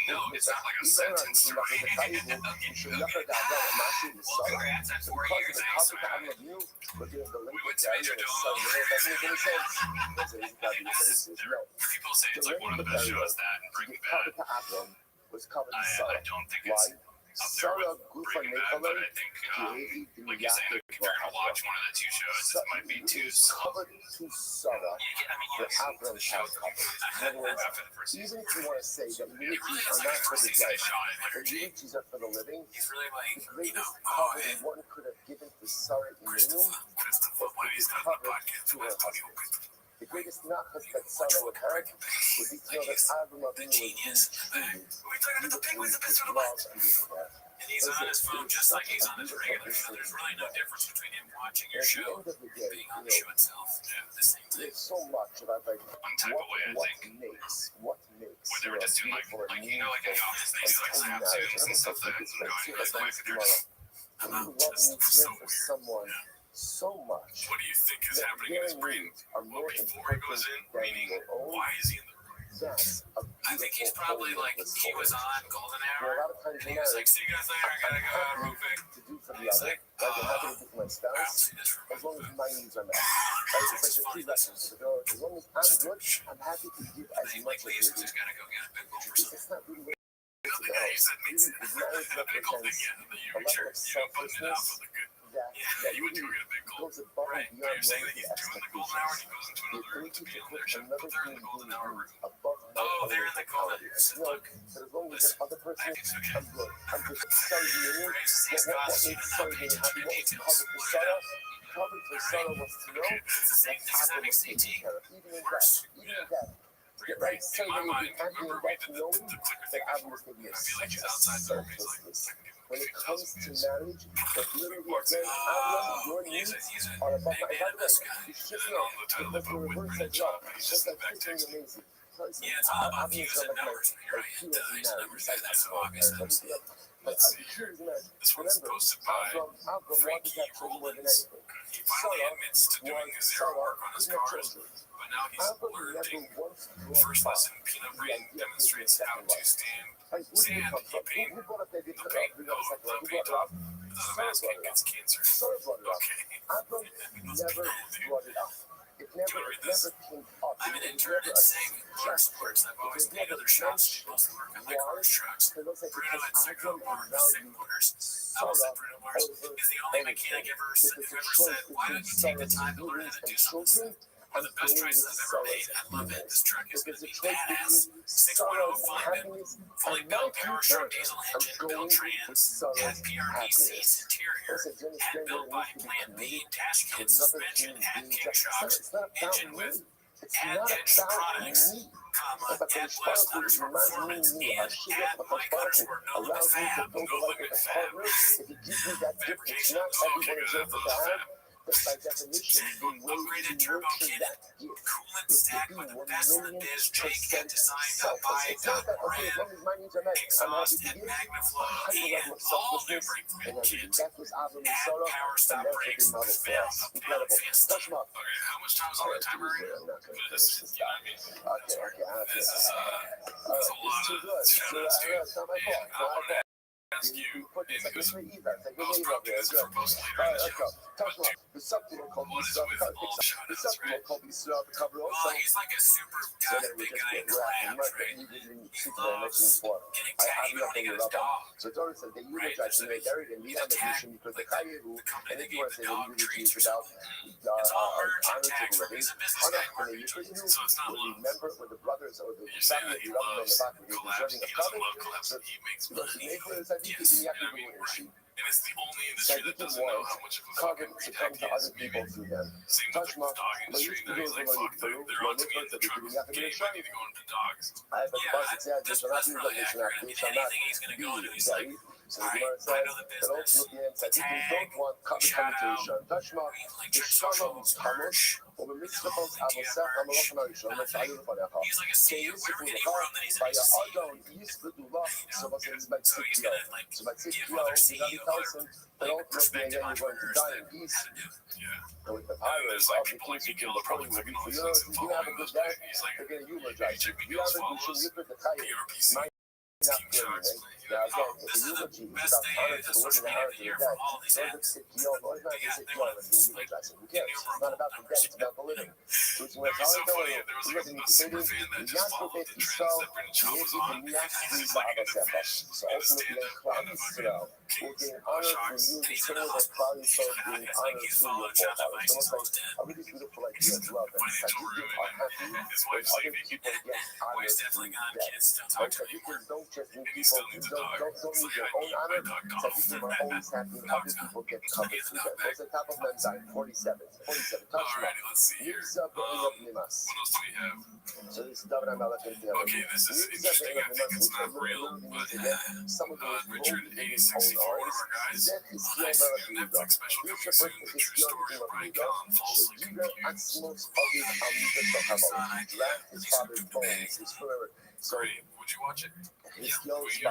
No, it's not like a sentence to read. we should not the Avram Amashi with Sarah. Congrats on So 4 because years. it's covered for Avram Avinu, we're doing the link with burial of Sarah. It doesn't make any sense. Doesn't make any sense. No. People say it's like one of the best shows, that and Breaking Covered Bad. to Avram was covered to I Sarah. don't think Why? it's up there Sarah with Gufa Breaking Bad, but Nikolai, I think, like you say, if you're gonna watch one of the two shows, it might be too slow. covered to Sarah. For Avram has covered. In other words, After the first even if you want to say that It really eulogies is are like not the for first the season dead, they shot it, like but eulogies are for the living, he's really the like, greatest cover one could have given to Sarah Imenu Christopher, when he's done the podcast, to her husband. The greatest nachas that Sarah would have would be to know that Avram Avinu was being treated we're talking about the penguins, the best with of the love and with care. And he's on his phone just like he's on his regular show. There's really no difference between him watching your At the show end of the day, being on the show itself. Yeah, the same thing. there's so much about like One type of way, I what think. makes When they were just doing beautiful and you know, like in the office, they do like snap zooms and stuff that is going really quick. They're just, when you love and you care for someone so much what do you think is that happening in his their brain needs are more before he goes in? important than Meaning, your own. why is he in the room? That's a I think he's beautiful probably holy like, he was on Golden There are a Hour, lot of times and in he was marriage like, see you guys later, I gotta go out real quick. to do for the other, like I'm happy to do for my I don't spouse, see this room. as long as my needs are met. Right? It's like the three lessons. As long as I'm good, I'm happy to give as He much like leaves as and you just gotta go get a big bowl or do. something. It's not really The guy you said needs marriage a big old thing, represents yeah, the a huge level shirt, of you know, putting it out for selflessness the good. that Yeah, you went to really go get a big gold. goes above Right. and But you're beyond saying that one's he's doing the golden hour and he expectations. goes into The another room ability to be to on put their show, another but they're in human the golden being hour room. above my Oh, own they're in the golden mentality. hour. Look, but as long as that other person, I think so, I'm good. I'm good. Sorry, you Graves is what God's makes not Sarah paying being happy? attention to What was details. covered for Sarah? Covered for Sarah was to know It's the same that thing as Avram was MXCT. taken care of. Even in death. Even in death. Right? Sarah In my would be mind, happy in remember we death did knowing the clicker that thing Avram before. was taking I care of feel like such he's a outside the room. He's like, selflessness. I can give him When it 50,000 comes to views. marriage, that literally again, Avram, your He's needs a are above big my. man By of the way, this guy. you should And then know on the title because of the it with reverse Brendan as well. Chop, he's Just just in like the back freaking texting. amazing. Yeah, it's all about views and numbers. You're right. He's He's a numbers guy. That's so married. obvious. That's But Let's see here. here's the matter. This one's Remember, posted by Avram wanted Frankie that children more than Rollins. anything. He finally admits to doing zero work on his cars, but now he's Avram learning. never once First lesson, peanut brain demonstrates how to stand. Where did it come from? Who brought up that? Who brought it up? The mask gets cancer. Sarah brought it up. Okay. Avram never brought it up. It never came up. I'm an It intern never at Save Motorsports. I've always paid other shops to mostly work on my cars, trucks. It looks like Bruno at because Sigma Avram Mars, valued Sig Motors. I will say Bruno Mars is the only mechanic who ever said, why don't you take the time to learn how to do something? One of the best choices I've ever made. I love it. This truck is going to be badass. 6.0 fully built power stroke diesel engine, built trans, had PRP seats, interior, had built by Plan B, dash kit suspension, had kick shocks, engine with, had edge products, had blast gutters for performance, and had my gutters were no limit fab, no limit fab. Fabrication was all kicked out of the fab. by definition, the way Upgraded to turbo nurture kit, that gift coolant is to stack be with the 1 best in the million biz. Jake had percent designed selfless. by It's not that, okay, as long as my needs are met, I'm exhaust happy to and give. MagnaFlow Hyper level and of all new selflessness brake and fluid everything. kits. That was Avram and Add Sarah, power and stop that's what brakes, they modeled for found us. a Incredible. Fiesta. Touch them up. Okay, how much time is on the timer right I'm now? not going to This finish is, this you know stuff. what I mean? Okay, This is, All that's a right, lot it's too of, good. it's It's not my fault. I Not my wanted fault. ask you, You put and it's like it was, this Eva. It's like I was Eva. probably this for post later All in right, the let's show. go. Touch me. The subtitle called What is Israel. with all shout outs, right? Called Israel. The cover Well, also. he's like a super So guy, then we big just guy get in clams, right? he didn't He speak about loves before. getting I tagged even have when he nothing got his to dog. So Torah says they Right? eulogize and they buried him. He's a tag, Because the like Kayehu, the company and that if you gave want to the say dog the treats eulogy or is about something. It's all merch and honor to tags. the living. He's a business guy, Mark. So it's not love. Remember when the brothers or the You're saying that family he of the loves back when they were collabs. serving He a doesn't covenant. love collabs. He makes Because the money. neighbors, I think Yes, you have you know to what I mean? do Right. it. And it's the only industry that doesn't know how much of a fucking to retag come he to is. other people Maybe. through them. Same with Touch the mark. dog industry. Now he's like, fuck, they're on to me in the truck game. I need to go into dogs. I have a Yeah, bus that that's says probably accurate. I mean, anything he's going to go into, he's like, so all the right, Gemara I know says, the business. we Tag, don't want shout out, commutation. Touch mark. like check socials, merch. ובמצוות Do you have אבוסך merch? המלאכם הראשון מצאנו לפניך. He's like a CEO. Wherever anywhere that he's in, he's a CEO. ויעודון יספדו לך, so by So he's tzidkiyo. gonna like So by give tzidkiyo, other Rabbi CEO, tells other him, they like don't look prospective you're going to entrepreneurs die that in peace. how to do. Yeah. And with the And powers there's like of the people like kings me, who they'll probably click on all these links and you follow have a him. good Those day, he's like, they're going to you eulogize check you. me, You have those a good follows. look at the Kayyim. PRPC. Not Team doing shots. anything. Now again, if This the is the eulogy is best about day, honor the to social the media honor of to the the year dead, for all these so ads. it's Tzidkiyo, or it's not They Tzidkiyo, want it's being eulogizing. Who cares? It's not about the dead, it's about the living. So it's when That'd be so funny if there was like a super fan that just Yaakov followed et the trends Yisrael, that Brendan Schaub was on. Yehi He's just like in the fish, So in the ultimately, stand-up, Klal in the fucking Yisrael will case, gain honor for sharks, you, and the he's in same the as hospital. Klal Yisrael gain It's like honor he's through your following John forefathers. Device, he's Almost almost dead. a really beautiful idea as well. That Financial Tzaddikim ruin. are happy His when wife's other leaving. people get honor Wife's through definitely gone. death. Kids don't talk to him anymore. Tzaddikim don't just need And he people still who needs a dog. don't It's need like, their I own need my honor. dog golf. Tzaddikim are always happy when other people get covered He's through not death. back. What's the top of Memzine? 47. 47. Touch me. Alrighty, let's see here. What else do we have? So this is David Amelech and David. Okay, this is interesting. I think it's not real, but some of those Richard 8064, one of our guys, nice new Netflix special coming soon. The true story of Brian Callen falsely confused. His father's bones, his forever. So Great. Would you watch it? his father was a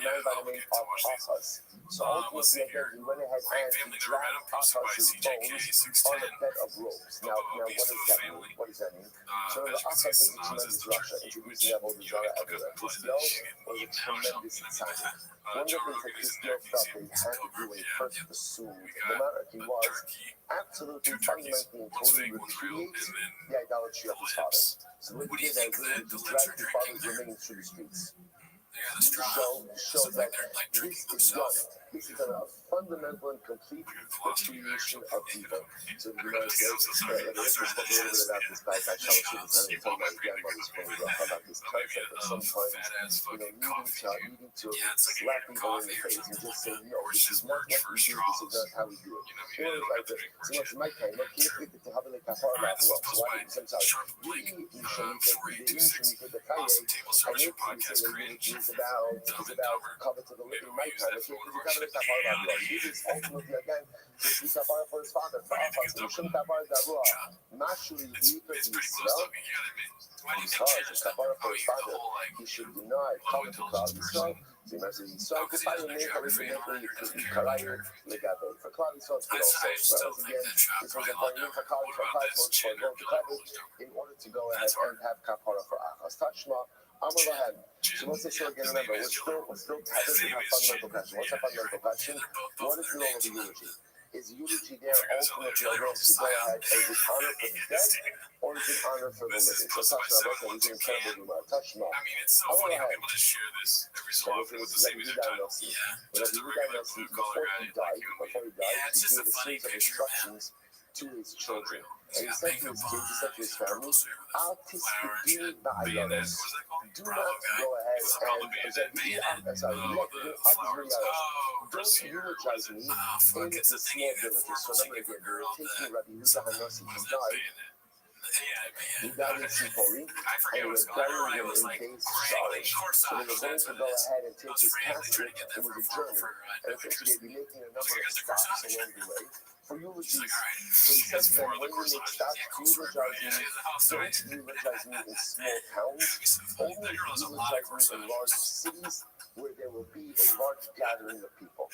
man by the name of Achaz. So ultimately, again, he went ahead and he dragged Achaz's bones on a bed of ropes. Now what does that mean? What does that mean? So the Achaz is a tremendous Russia, introducing Avodah Zarah everywhere. Hizkiel was a tremendous tzaddik. One of the things that Hizkiel felt that he had to do when he first assumed the monarchy was absolutely fundamentally and totally repudiate the idolatry of his father. So what he did is he dragged his father's remains through the streets. Show that this is done. This is a fundamental and complete repudiation of evil. So the Gemara says, spoke a little bit about this by Shalosh, and told my grandmother's funny about this concept of sometimes, needing to slap people in the face and just say, no, this is not what we do, this is not how we do it. Or like the, so much in my time, like, you have to have like a hard out walk, so I think sometimes, you should the kaye, and it's about cover to the living my time. It's kind of a hard out walk. This is ultimately, again, this is a bar for his father, for our father. You shouldn't have bar that law. Naturally, because Israel, because it's a bar for his father, he should deny cover to Klal Yisrael. So Yisrael could find a name for Karayu Legabe. For Klal Yisrael, it's good also. Again, this was a point for Klal Yisrael in order to go ahead and have kapara for Achaz. Tashma, Amar Lahem. So let's say so again, remember, we're still tethered in our fundamental question. What's our fundamental question? What is the role of the eulogy? Is eulogy there ultimately a way to go ahead and is it honor for the dead, or is it honor for the living? So Tashma, is an incredible Gemara. Tashma. I mean, it's so funny how people just share this every so often with the same exact title. Yeah, just a regular blue collar guy like you and me. Yeah, it's just a funny picture, man. To his children. And he said to his kids, he said to his family, do not go ahead and don't eulogize me in the small villages. So remember again, they were taking Rabbi Yehuda Hanasi, he died in Sipori, and they were burying him in Beis Sharish. So they were going to go ahead and take his casket. It was a journey. And essentially they'd be making a number of stops along the way for eulogies. So he said to them, when you make stops to eulogize me, don't eulogize me in small towns, only eulogize me in large cities where there will be a large gathering of people.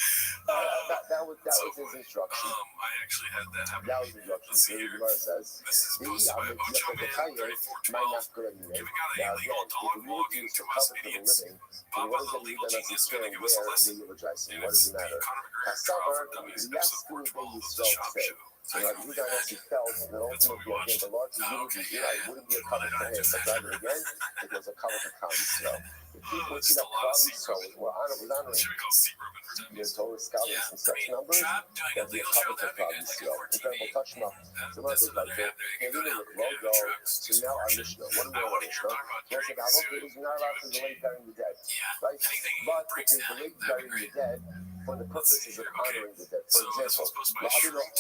That was his instruction. I actually had that happen. Yahweh's instruction. Let's see The here. Gemara says, This is posted by Ocho Man 3412. Giving out a legal dog walking to us idiots. Papa the legal genius gonna give us a lesson. And What it's does it the matter? Conor McGregor trial for dummies, episode 412 of the Shop Show. So like you guys actually felt that ultimately again the largest unity wouldn't be a cover for him, but rather again it was a cover for Kami. So if people see that Kami so we're honoring Should we call Seabrook for the dummies? Torah scholars and such numbers, that'd be a cover for Kami. So incredible touch them up. So much is like that. And then with logo, so now our Mishnah, what do we know our Mishnah? So it's like I hope it was not allowed to delay burying the dead. Right? But if they delay burying the dead for the purposes of honoring the dead. For example,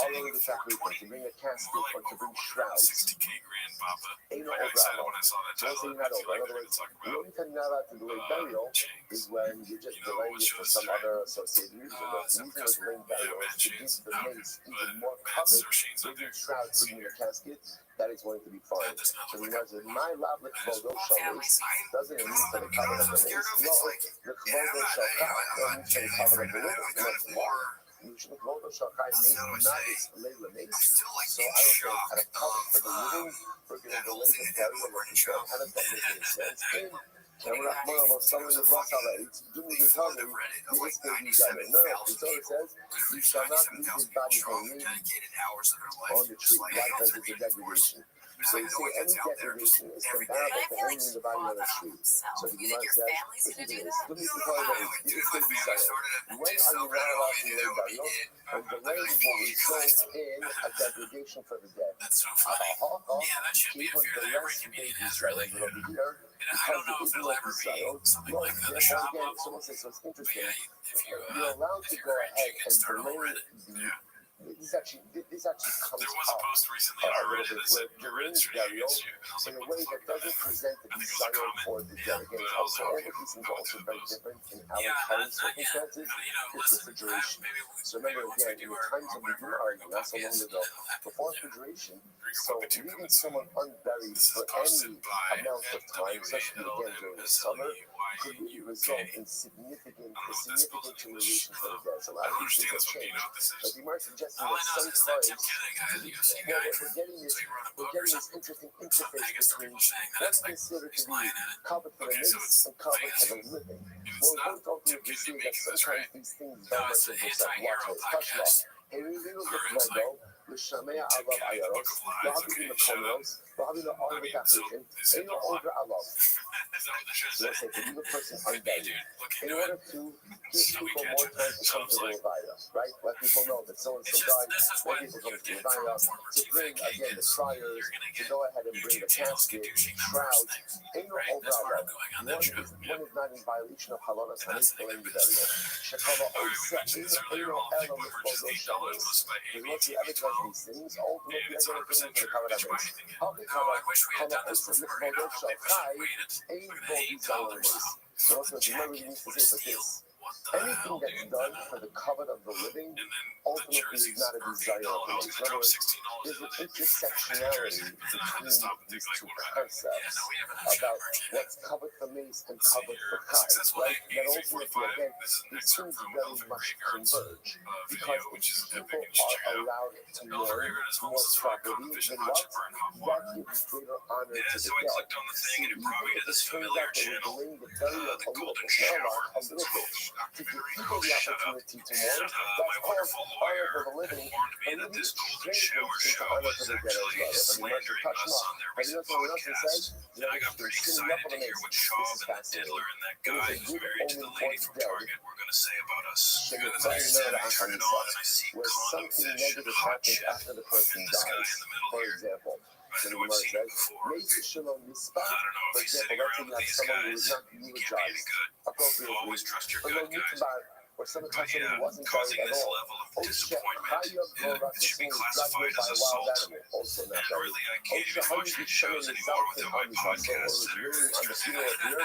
honoring the sacrament, to bring a casket or to bring shrouds. 60K grand, Papa. Ain't no I got excited over. when I saw that So title. say you're not over. In other We're words, talking the about only time you're not allowed to delay burial is when you're just delaying it for some other associated reason. The reason of delaying burial is to give the mace even more covered, bringing shrouds, bringing a casket. That is going to be fine. So we know that my lavlik kvodo shalos doesn't mean for the cover of the mace. No, the kvodo shakah means for the cover of the living. The kvodo shakah means not is leila mace. So I don't think at a cover for the living, we're going to delay the burial of the dead. How does that make any sense? And we're not more or less someone with lost already. Do me to tell me the history you got it. No, it's all it says. You shall not leave his body hanging on the tree. Why? Because it's a degradation. So you see, any degradation is comparable to hanging the body on a tree. So the Gemara says, listen to this. Do me to tell me the history you got it. When are you not allowed to lay burial? And the delay will result in a degradation for the dead. That's so funny. Yeah, that should be if you're the average comedian has really. I don't know if it'll ever be something like the shop level. Someone says, so it's interesting. If you, You're allowed to if go you're ahead you can and start on delay Reddit. the. This actually comes There was a up post recently on a Reddit little that said bit your where Reddit's during turning burial, against you. And I was in like, a what way the that fuck? doesn't present the I think it was a desire comment. for the dead. Again, But I was also like, all okay, of these things go are also to very those. different in our Yeah, current not yet. circumstances. It's Listen, refrigeration. maybe So remember once we again, in do the our times of the whatever Gemara, our not so long podcast, ago, that'll happen. before Yeah. refrigeration, Drink so Puppet 2 leaving coming soon. someone unburied This is for posted any by amount of time, especially again during the summer, could result in significant humiliation for the dead. So a I lot don't of these things understand this have one. Do you changed. know what this But is? the Gemara suggesting All I that know is this sometimes Tim Kenny guy, the UFC well, guy. we're getting this, So you run a we're book or getting this something? interesting I interface guess some between people saying that what's it's like considered to he's be lying in it. covered for the Okay, so mace it's and covered famous. for the living. If Well, it's not both ultimately Tim see Kenny that making this, sometimes right? these things No, very much it's the just like anti-hero watch it, touch law. podcast. Hey, we look Or at it's like Lego, the Shamea Tim Alav Kenny, the Book Ayaros, of Lies. Rahavi Okay, the shut up. Kolos, Rahavi the I mean, so Arvik is it and the over Alav. Is that what the show So let's said? say to leave a person Could be, unburied. dude. Look In into order it. to give So we people catch more it. time to So come it's to the like, Levaya, right? Let people know that so and it's so just, died. this is Let what people you come to the get from Levaya former to bring TVK again the kids. criers You're gonna to get go ahead and bring the YouTube channels casket, douching numbers shrouds. things, Ain't no right? over That's part Allah. of going on One that show. one is not in violation of halalas And that's the thing and that this. burial. Shekala All right, we Osa mentioned this earlier. Eino All big Elo boy purchase Michvodo $8 Shabbos. listed by Because AB once you ever does TV12. these things, And ultimately it's they're going to 100% put it true. into the Did you buy anything yet? How Oh, I wish we had done this before. You know how many of us have waited? Ain't Look at both that these $8. So also, The remember, we jacket. need to What say a but steal. this. What the Anything hell, that's dude? done for the cover of the living And then the ultimately is jerseys not a are $8. desirable I was thing. going to In other drop words, $16 there's into an the jersey, intersectionality but then I had to between stop and these think like, two what about? Yeah, concepts no, we haven't had about shot merch yet. what's covered for mace and Let's see covered here. for A kai, successful right? That ultimately, 8345. again, This is an these excerpt things from very Elephant much Graveyard's converge video, because which is if epic. people You should check it are out. allowed to Elephant mourn Graveyard is home more to this rock properly, fish then and hot what? chipper and hot That water. gives greater honor Yeah, to so the I dead. clicked on the thing and it See, brought me even to if this it turns familiar out that we're channel, delaying the burial the a little Golden bit, not a Shower. lot, a It's little bit, called to give documentary. people the Shut up. opportunity to mourn, And that's my called wonderful honor lawyer for the living, informed me and that living this Golden straight Shower into show honor was for the dead as actually well. Everybody wants to slandering touch them us up. on their But you know recent what else it says? podcast. And I got pretty excited to hear what Shaw and the Diddler and that guy who's married to the lady from Target were going to say about us. Because I said I turn it on and I see where condom something fish and negative hot happens chip. after the person And this guy dies. in the middle For here, example, I so the know I've Gemara seen him says, before. Meis Shalom Mispah. I don't know For if he's example, sitting let's say around you with have these someone who guys. is not He can't be any eulogized good. appropriately. Always trust your For gut, no guys. mitzvah, or someone But who yeah, wasn't causing buried at this all. level of Osha disappointment, Chayov it Gorat, should be who was classified graduated by as a wild assault. animal, also not And buried. really, I can't Osha even Hayu function in shows Yishayin anymore Zalkin without my on the Shasol, or podcast. was So reading on the stressing funeral out. here.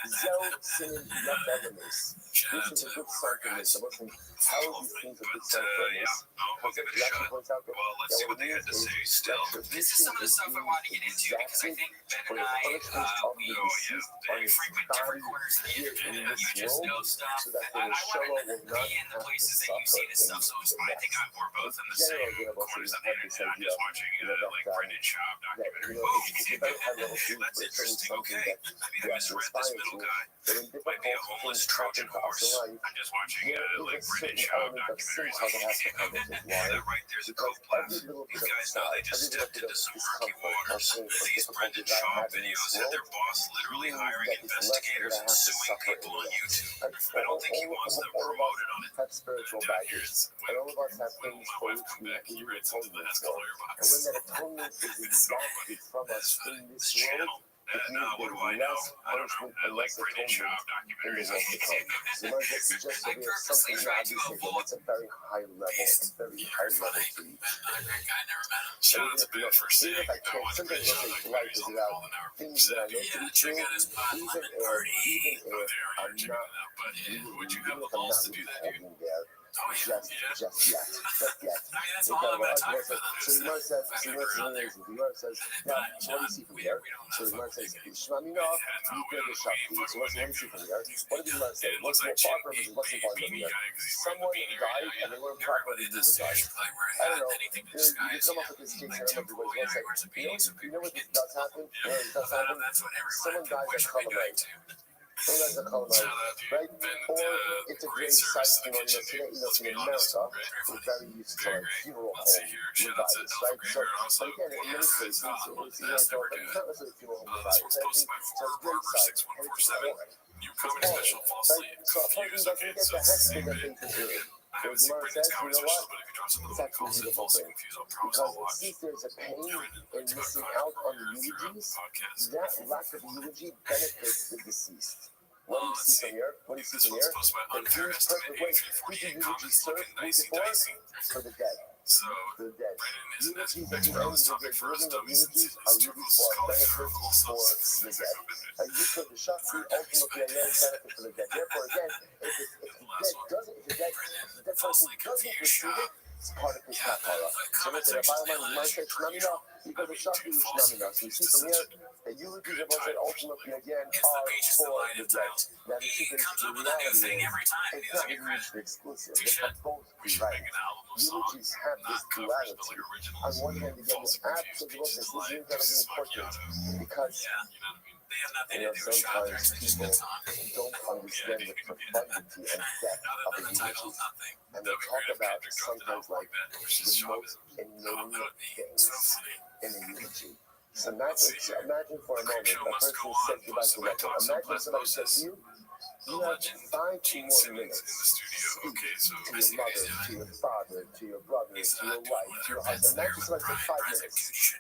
Zel Sinin Yafelemis. Shout This out is to a good our sign for guys. this. I'm looking how are these things a good But sign for yeah, this. we'll give it a shot. Points out that Well, let's see what they had to say. Still, This is some of the stuff I wanted to get into because I think Ben for and the I, punishment of the oh, yeah, deceased on very its frequent different body corners of the here internet. in You this just know world, stuff. so that I there is want to will not in the have to places that you've seen and stuff. So I think we're both in the same corners of the internet. I'm just watching like Brendan Schaub documentary. Oh, that's interesting. Okay, maybe I misread this middle guy. Might be a homeless Trojan horse. I'm just watching like Brendan Schaub documentaries. That right there's a coke blast. These guys know they just stepped into some murky waters. These Brendan Schaub videos had their boss literally hiring investigators and suing people on YouTube. I don't think he wants them promoted on it. have spiritual baggage, and all of us have things for which we need atonement for. And when that atonement is exacted from us in this world, it means What do I there's know? less I don't know. punishment I and like less Brendan atonement Schaub in the documentaries. world to come. So you might just suggest that we have something that obviously that's a very high level, a very high level to each. Shout out to Ben for saying Even if I can't, sometimes I'll say life is about things that I know to be true, even if I'm not would you have the balls to do that, dude? holding there. Oh, yeah. Just yet. That's all I'm at time for them. So the Gemara says, yeah, what do you see from here? So the Gemara says, Shmamina, you get the Shakti. So what do you see from here? What did the Gemara say? What's more proper versus what's more proper here? Someone died and they weren't proper to do the died. I don't know. You come up with this case, I don't know if it was you know what does happen? Someone dies at Colorado. Sometimes I call them right? Or it's a great sight, today, in America, we're very used to like funeral home revives, right? So again, in many cases, it's not necessarily funeral home revives, so it's a great sight, and it's boring. It's boring, right? So a person doesn't get the hectic that they deserve. So the Gemara says, you know what? It's actually a beautiful thing. Because since there's a pain in missing out on the eulogies, that lack of eulogy benefits the deceased. What do you see from here? What do you see from here? The Jewish perfect way. Who did eulogy serve? Who's it for? For the dead. For the dead. Eulogies at the end of the living of eulogies are really for benefit for the dead. You put the Shakti ultimately a benefit for the dead. Therefore, again, if the dead person doesn't receive it, it's part of his kapara. So let's say the Bible might say Shnamina, you go to Shakti with Shnamina. So you see from here, the eulogies of us ultimately again are for the dead. Now the truth is, the reality is, it's not even mutually exclusive. They can both be right. Eulogies have this duality. On one hand, again, it's absolutely, this is incredibly important because sometimes people don't understand the profundity and depth of a eulogy. And they talk about sometimes like the most inane things in a eulogy. So imagine for a moment a person said goodbye to loved one. Imagine somebody says to you, you have 5 more minutes to speak to your mother, to your father, to your brother, to your wife, to your husband. Imagine somebody said 5 minutes.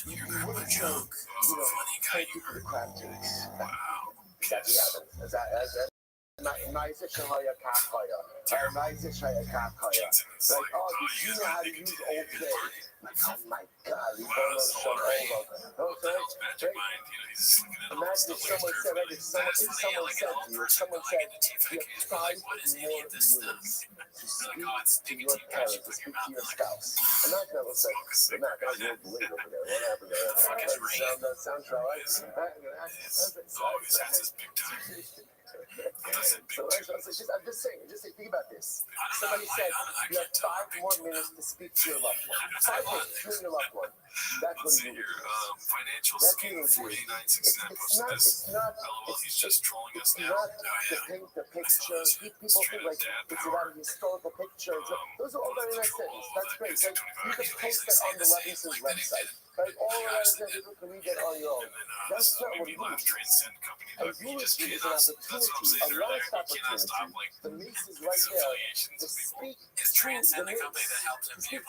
You wouldn't say, thank you for the crap jokes. That we haven't. Like, oh, did you know how to use Old Bay? Like, oh my God, we don't know some old. Imagine if someone said, if someone said to you, you have 5 more minutes to speak to your parent, to speak to your spouse. Imagine that was like, we're not going to believe over there. What happened there? That sounds right. I'm just saying, think about this. Somebody said, you have 5 more minutes to speak to your loved one. 5 minutes, you and your loved one. That's what he did. Financial scheme 4969 posted this. He's just trolling us now. To paint the picture. People think like it's about a historical picture. Those are all very nice things. That's great. Like, you can post that on the Levinson's website. Right? All of that is there. You can read that on your own. That's not what it is. And eulogy is an opportunity, a last opportunity. The lease is right there to speak to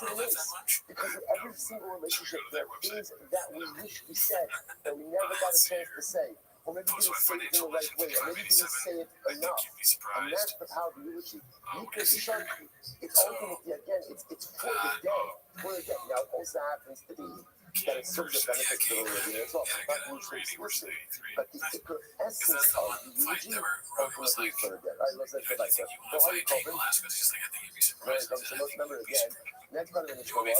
the lease. Because in every single relationship, there are things that we wish we said that we never got a chance to say. Or maybe you didn't say it in the right way, or maybe you didn't say it enough. And that's the power of eulogy. You can show it's ultimately, again, it's for the dead. For the dead. Now, it also happens to be that it serves a benefit to the living as well. Not mutually exclusive, but the essence of the eulogy ultimately is for the dead. Right? Let's say like that. So how do you cope? Right? So let's remember again. Next part of the Mishnah was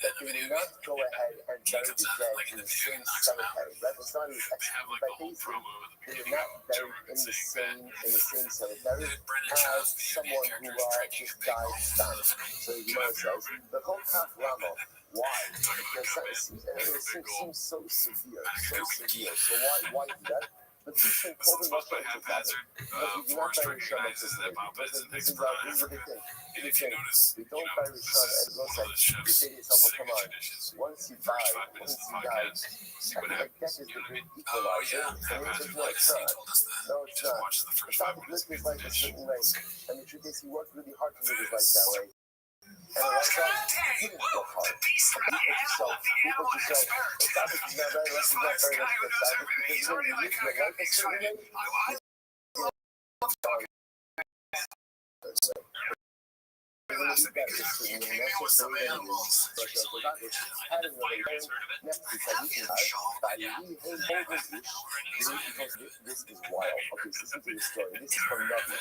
that they do not go ahead and bury the dead in the same cemetery. Right? It's not as executed by basically they are not buried in the same cemetery as someone who just died stunned. So you know it says the whole half Rama. Why? Because it seems so severe, so severe. So why do that? But this thing called Rothschild to happen. Because we do not bury Rishon anticipated. This is a big thing. We don't bury Rishon as Rothschild. You say to yourself, well, come on. Once you die, like death is the great equalizer. And it's just no, it's not. No, it's not. It's not living his life a certain way. And the truth is, he worked really hard to live his life that way. And like that, he didn't work hard. People just say, it's not that he's not very less, he's not very less, because when you live your life a certain way, this is wild. Okay, so listen to this story. This is from Rabbi.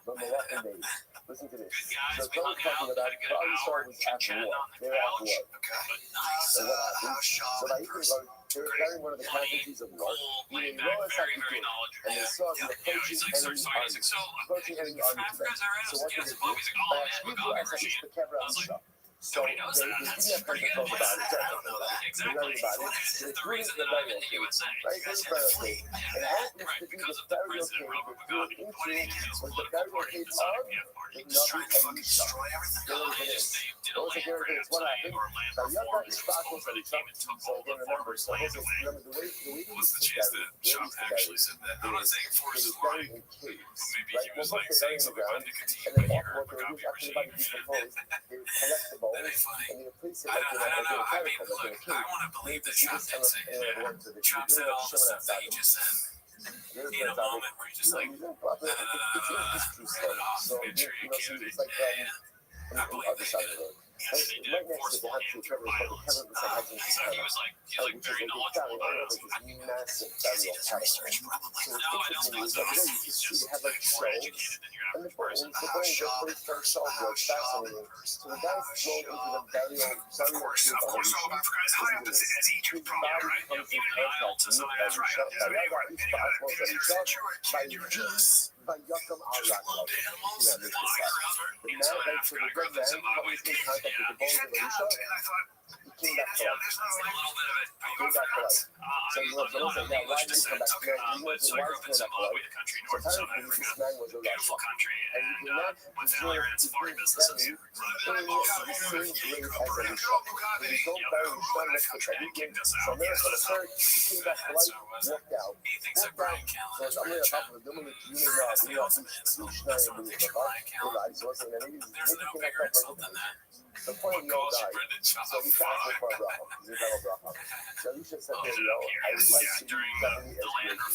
From the Moroccan days. Listen to this. So Torah is talking about how Yisrael was at war. They were at war. So what happened? So they were carrying one of the casualties of war. And they saw the approaching enemy army. To them. So what did they do? So they didn't have time to talk about it. They learned about it. So they threw it into the burial cave. Right? This burial cave. And it happens to be the burial cave that threw it into was the burial cave of the Navi and Yisha. There it is. Those are there it is. What happened? Now Yaka is Bakos and Chuck. So again, remember the way they used to bury. They buried in caves. Right? Well, first they bury in the ground. And then what they would do after the body decomposed, they would collect the bones and they would place it like they were in a canicle, like in a cave. Maybe this and one to the tree. They would have shown outside. It's true story. So it's like on the other side of the road. Right next to the Hudson River is called the Kevin Hudson River, which is a big valley of this massive burial tower. So what's interesting is that there you can see they have like shells, and the bones are placed on shelves, which is fascinating. So the guy's thrown into the burial cave of the His body comes in contact with by Yakam al-Yakam. The man, like, so the dead man comes in contact with the bones of Elisha, he came back to life. So you know, those say, why did he come back to life? Why did he come back to life? So apparently this man was a Rothschild. And he did not deserve to be buried in the same grave as Elisha. If you don't bury Elisha next to Tzadikim, so miracle occurred, he came back to life, walked out. So I'm going to talk about the woman that you know, so the point of the old died, so he passed it for a bracha. So Elisha said to him, I would like to do definitely as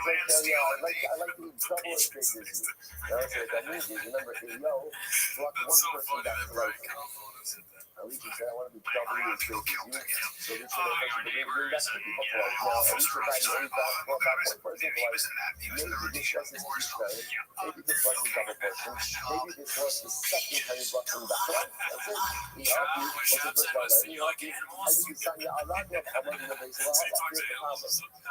great as you. I'd like to do double as great as you. So that means is, remember, Eliyahu brought one person back to life. Elisha said, I want to be doubly as great as you. So Elisha bring back the people to life. Now, Elisha died brought back one person to life. Maybe this wasn't his prayer. Maybe this wasn't double person. Maybe this was the second time he brought him back to life. That's it. He argued, what's the first one? He argued,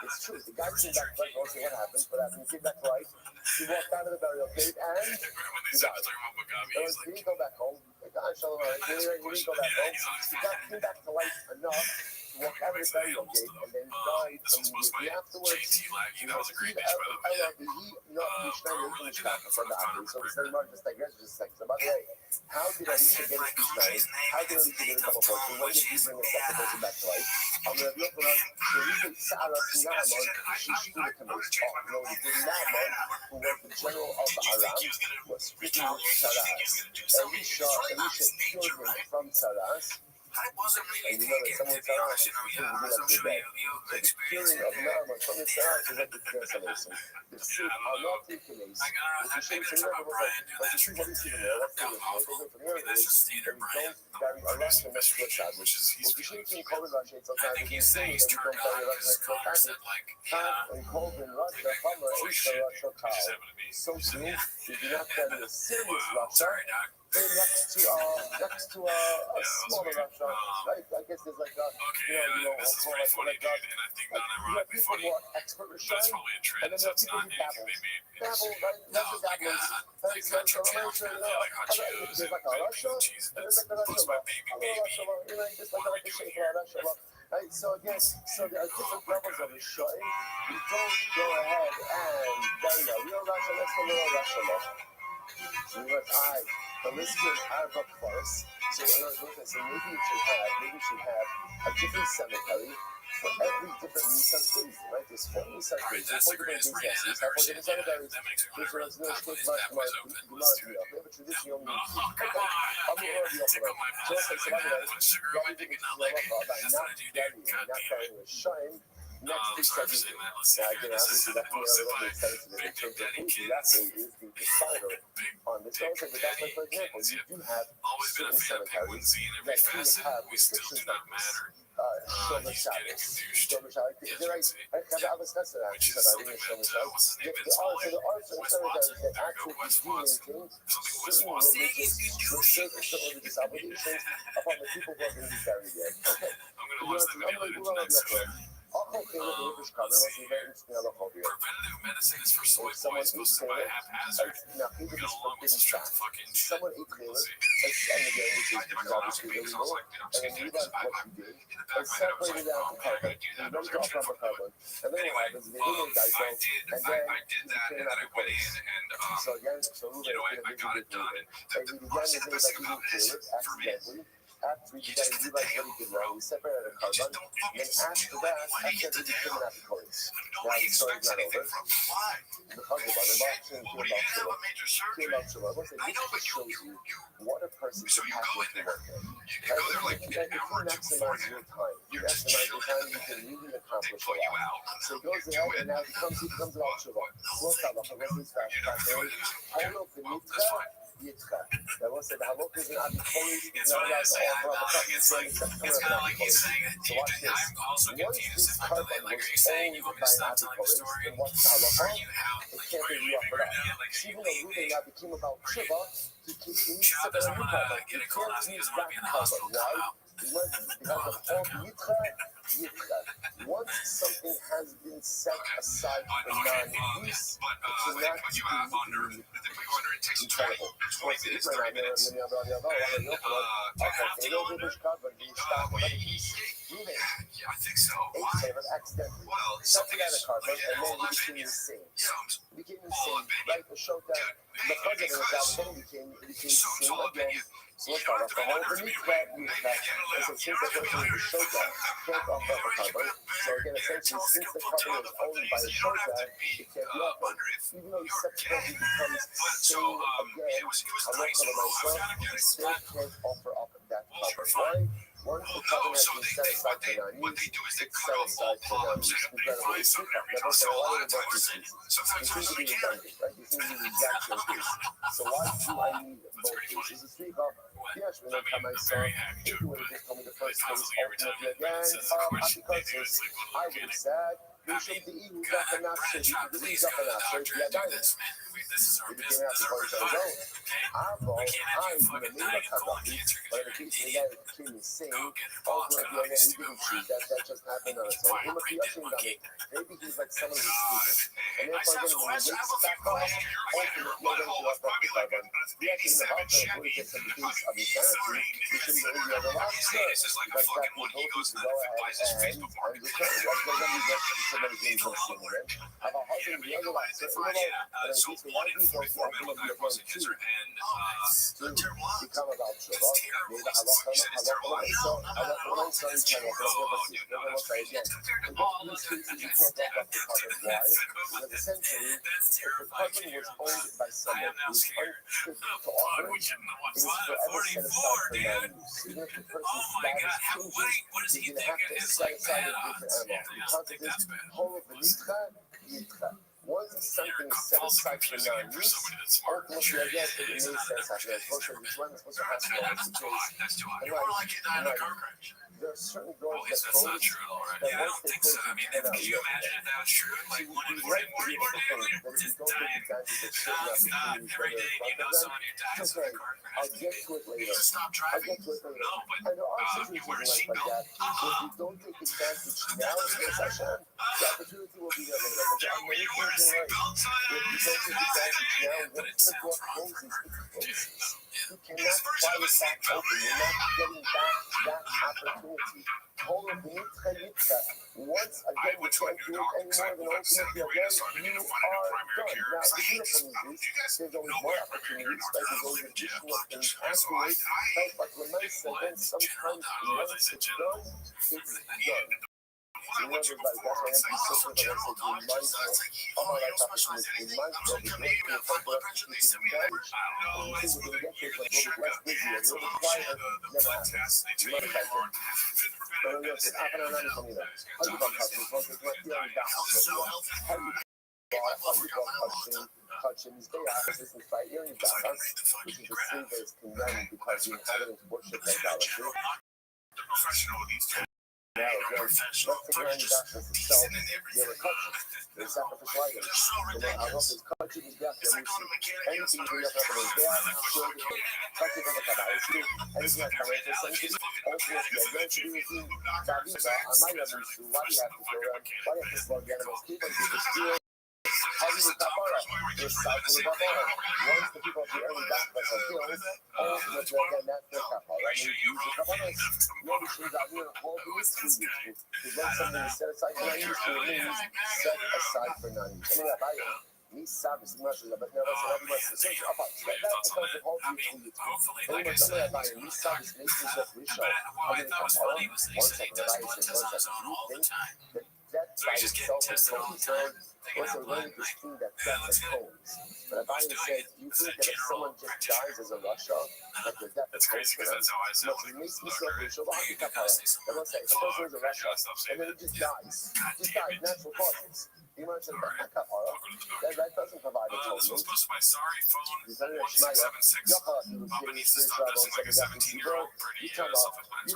it's true. The guy came back to life. Also, what happened? He came back to life. He walked out of the burial cave and he died. He didn't go back home. He didn't go back home. He came back to life enough to walk out of the burial cave and then died immediately afterwards. So it's very much just like, so by the way, how did Elisha get his peace married? How did Elisha get a double portion? When did he bring a second person back to life? I'm going to look for Elisha Sarah Sinamon, she stood at the most top. No, he did Naaman, who was the general of Aram, was speaking with Saras. Elisha cured him from Saras. I wasn't really And you know that thinking, someone to be said, honest. Yeah, as I'm sure you the experienced feeling of it. Nama from the start is like the cancellation. The sick are not taking it. Like, maybe they're talking about Brian doing that trick and down awful. Maybe that's just standard Brian. Producing Mr. Shit, which is he's feeling female. I think he's saying he's turned on because Connor said, like, yeah, and cold in Russia, Hummer, East Russia, which is Cow. happened to me. So soon, we do not tell you a serious Wow, Russia. sorry, Doc. They're next to a smaller Russia, right? I guess there's like a, Okay, this is pretty funny, dude, and I think not you have ironically people funny, who are expert with but it's shine, probably a and trend, then so there are it's people not who anything dabble. they made. Dabble, right? No, Russia like, dabblers. like hot chicks out there, like hot Cheetos There's and like a Russia, Philippine cheese, and there's that's like a plus Russia, my baby, Russia, you know, just like a shape of a Russia. Right, so again, so there are different levels of a shine. You don't go ahead and there you go, real Russia, let's go real Russia. We were tied. The list is our book first. So in other words, so maybe you should have a different cemetery for every different Nissan city, right? There's 4 Nissan Alright, cities, that's the 4 different greatest brand Nissan I've cities, have ever 4 seen. different Yeah, cemeteries. that makes me There's whatever. no His state bad boy's open. Let's do it. We have a tradition on Oh, come on. I can't tickle my balls like that. Put sugar on my dick and not like it. That's what I do, dude. God damn it. Shine. Next I'm is sorry for saying that. Let's see now, here. again, This is obviously, that's posted by Big Big Daddy Kids. That is the decider on this Big project. But that's like, for Daddy example, Kids. you do have Always been a fan of Penguins in every facet. We still do not matter. He's getting douched. Yes, You're right. see. I was that's what I Which is said. I something didn't that, what's his name, Vince Scully? the arts and Wes cemeteries Watson? that There we go, actually Wes do Watson. maintain Something Wes certain Watson. religious religious obligations upon the people who are going to be buried there. Okay. I'm going to watch that maybe later tonight. So, preventative medicine is for soy boys supposed to buy haphazard. We got along with some straight fucking shit. Someone ate Taylor, See. and again, which is I did a obviously colonoscopy really because I was low, like, dude, I'm and just then gonna you do this. realize what you did, In the back and of my head, I was separated like, out oh the man, I carbon, gotta do that. and I was then like, off shit, the carbon, and then what happens is they eliminate that cell, and then I did that, and then I went in and, so again, so you know, I got it done. And honestly, the best thing about it is, for me, after you guys do like really good well, we separate out the carbon, and after that, after you become an apicorius. Now the story's not over. The hug about the box and the box once it just shows you what a person's capacity to work in. If you maximize your time, you can really accomplish a lot. So it goes ahead and now it becomes about Shabbat. What's that? What's this that was the halok is not it's funny I say it's kind of like he's saying it. I'm also confused if like are you saying you want me to stop telling the story, or you have like are you leaving right now? Like are you leaving? Chop doesn't want to get a colonoscopy. He doesn't want to be in the hospital. Once something has been set aside for non-use, it cannot put you out under. They put you under. It takes 20 minutes, 30 minutes. Yeah, I think so. Why? Well, something is hold on, baby. Became insane, right? The show that the president of that became insane again. So let's start off the whole beneath that since the person who showed that can't offer a carbon. So again, essentially, since the company is owned by the show that, it can't be offered. Even though he subsequently becomes sane again, I love some of myself, he still can't offer up that carbon. Why? Once the covenant has been set aside for non-use, it's set aside for non-use. Incredibly secret. Never say a lot of the both pieces. They seem to be redundant, right? They seem to be the exact same piece. So why do I need both pieces? It's three of yes, when I come I saw, if you would have just told me the first case ultimately again, because I would have said, we should be eating up enough shit. We eat up enough shit. Yeah, that is. This is our business. This is our bread and butter. Okay? We can't have you fucking dying of colon cancer because you're an idiot. Go get a vodka. I can see my breath. That just happened on its own. Maybe he's like someone who's stupid. And therefore, when he wakes back up, ultimately, you're going to up the carbon. We actually in the house, and we get some piece of his sanity, we should be able to have a lot of stuff. This is like a Like fucking that, one. we He go goes to and go buys his ahead Facebook and marketplace. somebody games on scene with him. Have a husband, the other one, so So yeah, so one of the most cancer and become about Shabbat. The halacha so halacha is kind of purpose. In both these cases, you can't talk about the cover. Why? Because essentially, if the cover was owned by someone who was unfit to offer it, it is forever set aside for non-use. Even if the person's status changes, you're going to have to set aside a different animal. Because of this whole of the nitcha. Once something is set aside for non-use, ultimately, I guess it may set aside for non-use. Which one is supposed to ask for? That's the case. There are certain doors that close, that once they close, you cannot reopen them. So you like to be able to think that if you don't take advantage of certain opportunities that are in front of them, it's okay, I'll get to it later. And there are situations in life like that. If you don't take advantage now of the session, the opportunity will be there later. But there are many things in life. If you don't take advantage now, once the door closes, it closes. You cannot fly it back open. You're not getting back that opportunity. Once again, you can't do it anymore than ultimately again, you are done. Now, the beautiful news is there's always more opportunities, but there's always additional things afterwards. But when I said then sometimes once it's done, it's done. You know, everybody, that's why I have to be so sure that I said be mindful. All my life opportunity is be mindful of the great thing of what opportunity to manage. And you think we're going to get things like a little less busy, a little quieter, never happens. You might have had pero yo se hagan a la comida. How you got touching? How you touching these days? This is right here in Batas, which is the city that is condemned because the inhabitants worship idolatry. Now, let's take around the darkness itself. They were touching. They're sacrificial items. And then I hope this touching is death. Anything you bring up over there, children, touching on the Kabbalah, anything like financial sanctions, ultimately, I'm going to do with you. Daviva, I might have to do. Why do you have to go around? Why do you have to slug the animals? Keep on doing this. How do you kapara? There's south of the kapara. Once the people of the early darkness are killed, ultimately, again, that's their kapara. I mean, use the kapara. No machines out here all the way to you. Because when something is set aside for non-use, it means set aside for non-use. I mean, I me sabe se não ajuda, mas não vai ser uma sessão de apa. That's because the whole thing is very much something about me sabe se nem se já foi show. I mean, one second, that by itself is totally what's a really good thing that death opposes. But if I said, you think that if someone just dies as a Russia, that the death opposes for them, but it makes me so crucial. Well, I think let's say if a person is a Russia and then he just dies natural causes. You might say that doesn't provide atonement. You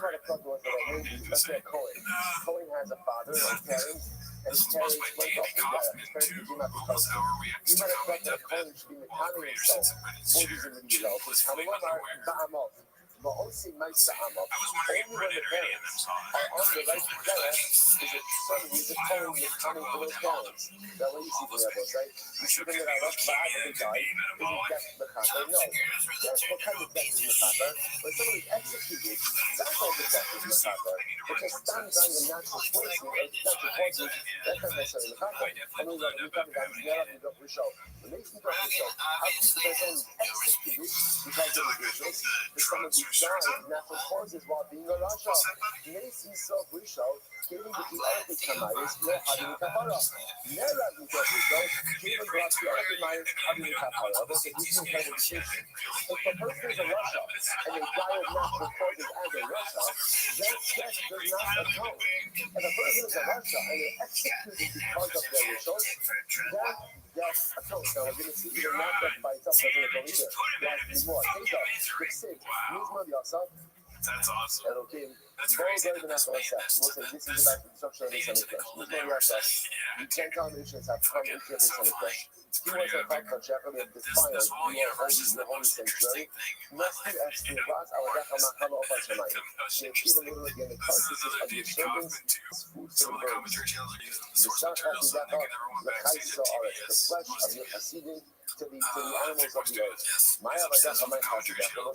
might have thought was that maybe let's say Cohen has a father or parents. And his parents went off together. His parents did not become close. You might have thought that Cohen should be mechaning himself for these individuals. His Hanuman Ba'amot. But also, my Sa'amot. Only when the parents are on the right together is it suddenly the Cohen is coming for those parents. That way you see the levels, right? You see them that are left back and they die. Is it death Mechaper? No. That's what kind of death is Mechaper. When somebody's executed, that's all the death is Mechaper. It just stands on the natural choices, natural causes. That's not necessarily Mechaper. I mean, like, we come down to the other thing of Rishon. When they speak of Rishon, how do you think they're going to execute because of the Rishon? There's someone who died of natural causes while being a Rasha. Mason self Rishon, giving the Earth Kamayas, no having Kapara. Never having Rishon, giving the Earth having Kapara. That's a decent kind of distinction. If a person is a Rasha and they die of natural causes as a Rasha, that death does not atone. If a person is a Rasha and they executed because of their Rishon, that death atones. Now we're going to see even that death by itself doesn't atone either. There has to be more. Think of it. That's awesome. Okay. That's crazy. This is about construction of the semi-flesh. You can't tell the nations have come into every semi-flesh. He was a part of Jacob and defiled the holy sanctuary. Must be as to us, our Dachama of Hashemayim. They give a little again the carcasses of the servants, food for the birds. The Shach Hasidaka, the Chaisa Aretz, the flesh of the Hasidim, to the animals of the earth. My Avadacha, my Chasidaka,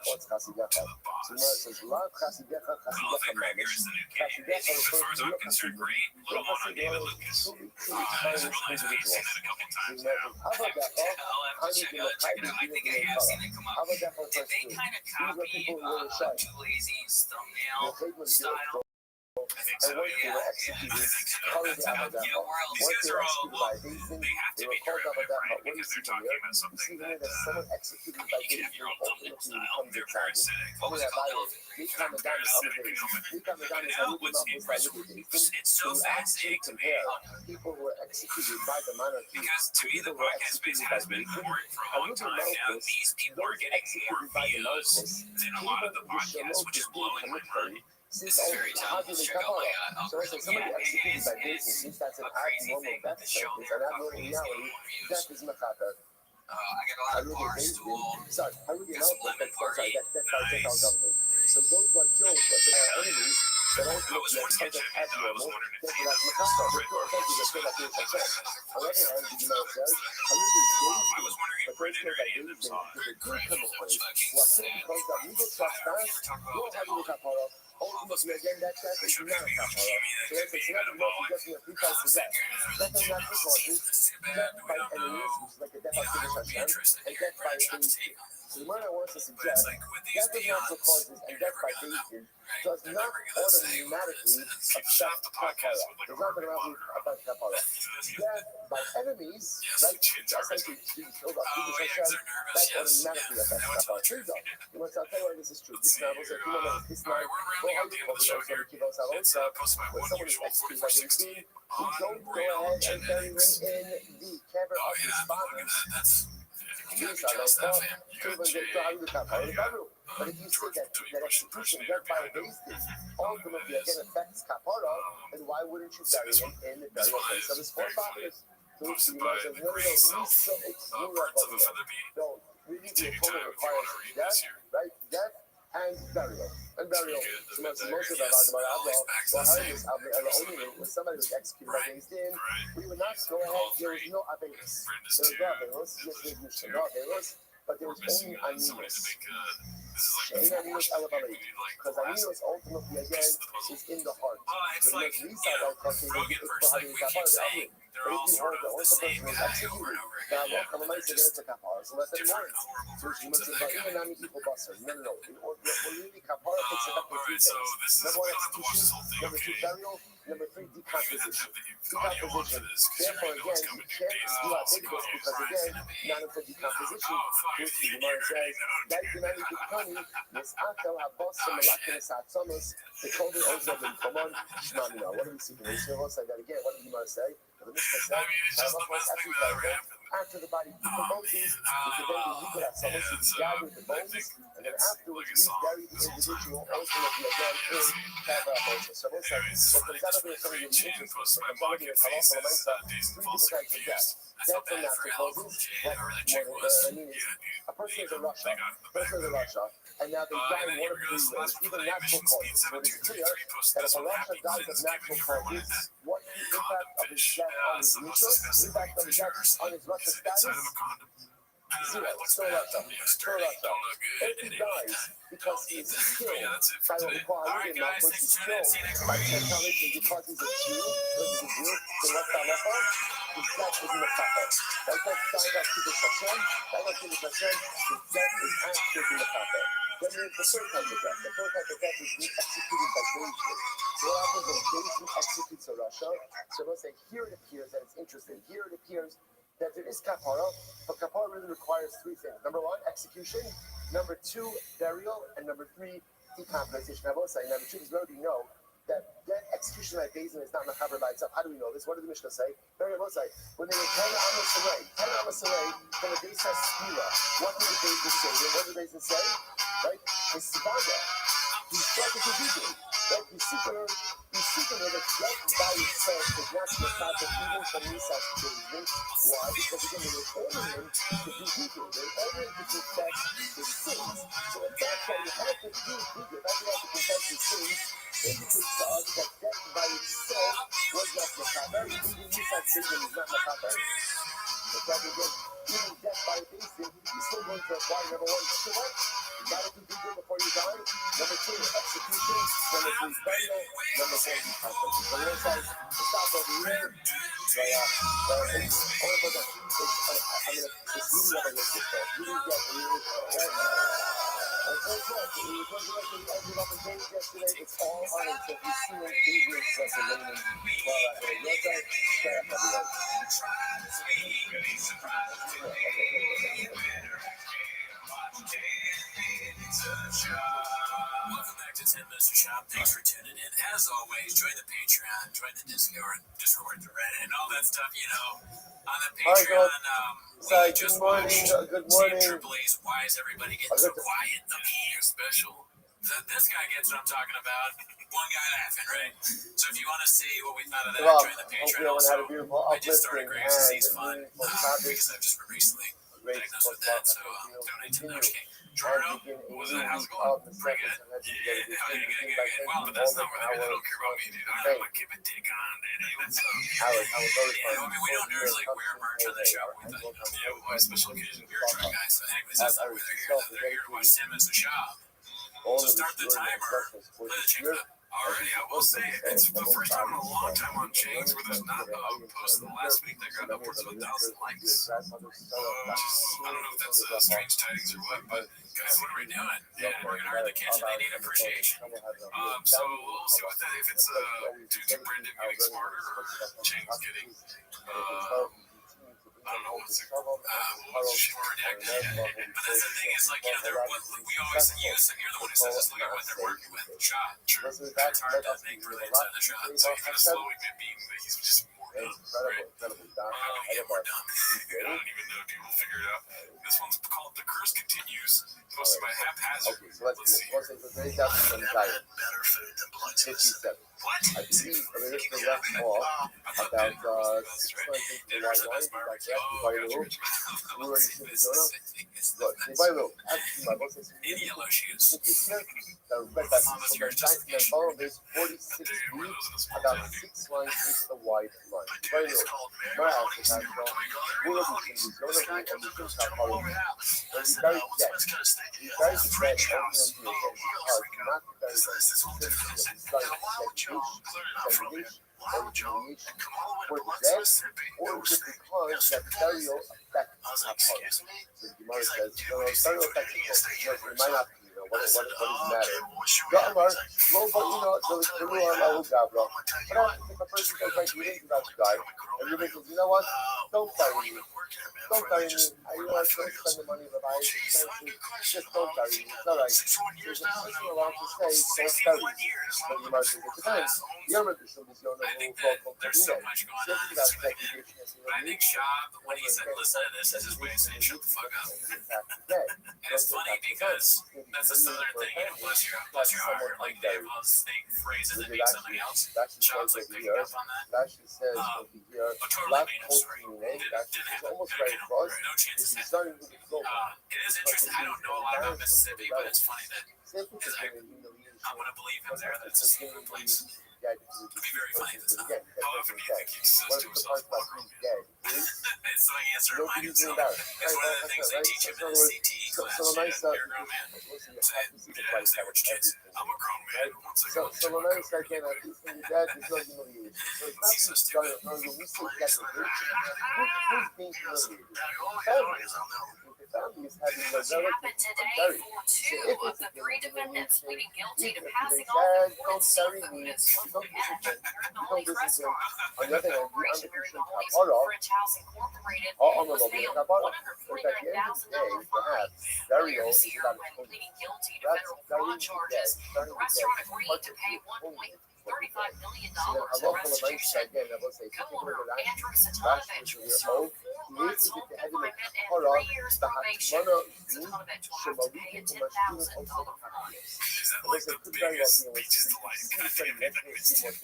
what's Chasidaka? So now it says, Love Chasidaka, Chasidaka Mamish. Chasidaka refers to your Hasidim. Your Hasidim are truly, truly timeless individuals. times now. I'll have to check it out. I think I have seen it come up. Did they kind of copy Too Lazy's thumbnail style? I think so. Yeah. These guys are all. Well, they have to be derivative, right? Because they're talking about something that you can have your own thumbnail style. They're very acidic. What was it called? Elephant. Very acidic elephant. But now what's it's so fascinating to me. People were executed by the monarchy. Because to me, the podcast space has been important for a long time now. These people are getting more views than a lot of the podcasts, which is blowing my mind. This is very tough. Check out my algorithm. Yeah, it is a crazy thing with the show they're covering is getting more views. I get a lot of bar stool. Got some lemon party. Nice. So those who are killed by their enemies, but also I was once catching it, though. I was wondering if they I was wondering if Brendan or any of them saw it. Crazy much fucking sad. ultimately again that is not a kapara. So if it's not enough to get me a free price for that, that's not the causes, death by enemies, which is like a death by Hashem, and death by enemies. So the Gemara wants to suggest that the natural causes and death by Deism does not automatically affect kapara. There's nothing wrong about kapara. Death by enemies, right? Essentially being killed by Hashem, that automatically affects kapara. Here you go. You want to tell you why this is true. This now was a this night. It's posted by 1 year old 4416 we don't go ahead and bury him in the cover of his father. That's But if you say that execution death by basis ultimately again affects kapara, then why wouldn't you bury him in the burial place of his forefathers? So you might say, no, really the atonement requires death, right? Death and burial. And burial. So most of when somebody was executed by Beis Din, we would not go ahead, there was no Averos. There was no Averos, yes, no Averos, but there was only Aninos. Because Aninos ultimately, again, is in the heart. it's like, Rogan versus like we keep saying, they're all sort of the same guy over and over again. Yeah, they're just different horrible versions of that guy. Alright, so this is, we don't have to watch this whole thing, number two, okay? burial. Number three, decomposition. Audio onto this, because you Therefore, already know what's again, coming. you can't do Leviticus because, again, not until decomposition, which the Gemara says, that Yunani Dikani, Misatel Habos, Malakinis Atzomis, the Kohen Ozab and Komon, Shmamina. What do we see? The Mishnah say that again. What did the Gemara say? The Mishnah said, it's just the best thing that ever happened. after the body decomposes, which then be liquid at someone to gather the bones, and then afterwards we bury the individual ultimately again in Kavah. So what comes out of it is something really interesting. What comes out of it is Halakha Lamaisa, three different types of death. Death from natural causes, a person is a Russia, and now they die in one of three ways, even natural causes. So it is clear that if a Russia dies of natural causes, what the impact of his death on his mutual, the impact of his death on his Russia status, zero. Still Russia. If he dies because he is killed by what we call Aryan, which is killed by technology because he's a Jew, then what's that leper? His death is in the kappa. Like that died of Kiddush Hashem, his death is active in the kappa. Then there's the third type of death. The third type of death is being executed by Beijing. So what happens when Beijing executes a Russia? So let's say here it appears that it's interesting. Here it appears that there is kapara, but kapara really requires three things. Number one, execution. Number two, burial. And number three, decomposition. I will say, number two, because we already know that execution by Beis Din is not mechaber by itself. How do we know this? What did the Mishnah say? Very well say. When they were 10 Amos away from the Beis Spira, what did the Beis Din say? What did the Beis Din say? Right? His Sibaga. He's talking to people. Right? He's seeking her that death by itself is not the type of even from Nisas to Beis Din. Why? Because again, they were ordering him to do people. They were ordering him to confess his sins. So at that point, you have to do people. That's why to confess his sins. Indicates to us that death by itself was not mechaber. Even Nisas Beis Din is not mechaber. The problem is, even death by Beis Din, you're still going to apply number one. So what? You gotta do people before you die. Number two, execution. Number three, burial. Number four, decomposition. So the Lord says, stop over here. The It's all on it. So if you see an English that's a woman, Welcome back to 10 Minutes to Shop. Thanks for tuning in. As always, join the Patreon, join the Discord, the Reddit, and all that stuff, you know. On the Patreon, we just watched Triple A's Why Is Everybody Getting So Quiet? The Beer special. This guy gets what I'm talking about. One guy laughing, right? So if you want to see what we thought of that, join the Patreon. Also, I just started Graves' Disease Fund because I've just been recently diagnosed with that, so donate to them. Okay. Jordan, what was that? How's it going? Pretty good. Yeah, good. Wow, but that's not where they don't care about me, dude. I don't like give a dick on it. That's I mean, we don't usually wear merch on the show. We thought, on special occasion, we're a guy. So, anyways, that's not where they're here. They're here to watch 10 Minutes to Shop. So start the timer. Let's check it out. Alrighty, I will say it's the first time in a long time on Chains where there's not a post in the last week that got upwards of 1,000 likes. I don't know if that's strange tidings or what, but guys, what are we doing? Yeah, we're gonna hurt the kids and they need appreciation. So we'll see what that if it's dudes and Brendan getting smarter or Chains getting I don't know what's the redacted. But that's the thing is like, you know, we always use, and you're the one who says this, look at what they're working with. Shot, true. It's hard to make really inside the shot. So you're kind of slowing it being that he's just more dumb, right? Yeah, more dumb. I don't even know if people figure it out. This one's called The Curse Continues. Posted by Haphazard. Let's see. Better food than blood. 57. What? I believe this is left off about 6 months into the line. In yellow shoes. About 6 lines into the wide line. It's called What does it matter? But if a person goes like, you didn't that guy, and you think, you know what? Don't carry me. Don't carry me. I want to spend the money that I just don't carry me. It's all right. There's a person allowed to say, don't carry me. But you might think it depends. Your membership is your I think that there's so much going on in this right there. But I think Shab, when he said, listen to this, is his way of saying, shut the fuck up. And it's funny because that's a southern thing, you know, bless your heart. Like they will snake phrases and mean something else. Shab's like picking up on that. But totally mean, I'm sorry. Didn't happen. No chance of that. It is interesting. I don't know a lot about Mississippi, but it's funny that because I'm going to believe him there that it's a secret place. It'd be very funny if it's not. However, do you think he says to himself, well, grown man? It's the answer reminds himself. It's one of the things they teach him in the CT class. You're a grown man. Say what you kids. I'm a grown man. Once I go to my he's so stupid. Families having a happened today for two of the three defendants pleading guilty to passing off imported seafood at local Middle East restaurant. The corporation during the Middle East French House Incorporated was bailed $149,000 fine. Earlier this year, when pleading guilty to federal fraud charges, the restaurant agreed to pay $1.35 million in restitution. Co-owner Andrew Satanovich was served 4 months home confinement and 3 years probation. Satanovich will have to pay a $10,000 fine. Is that like the biggest beaches to life kind of thing? Is that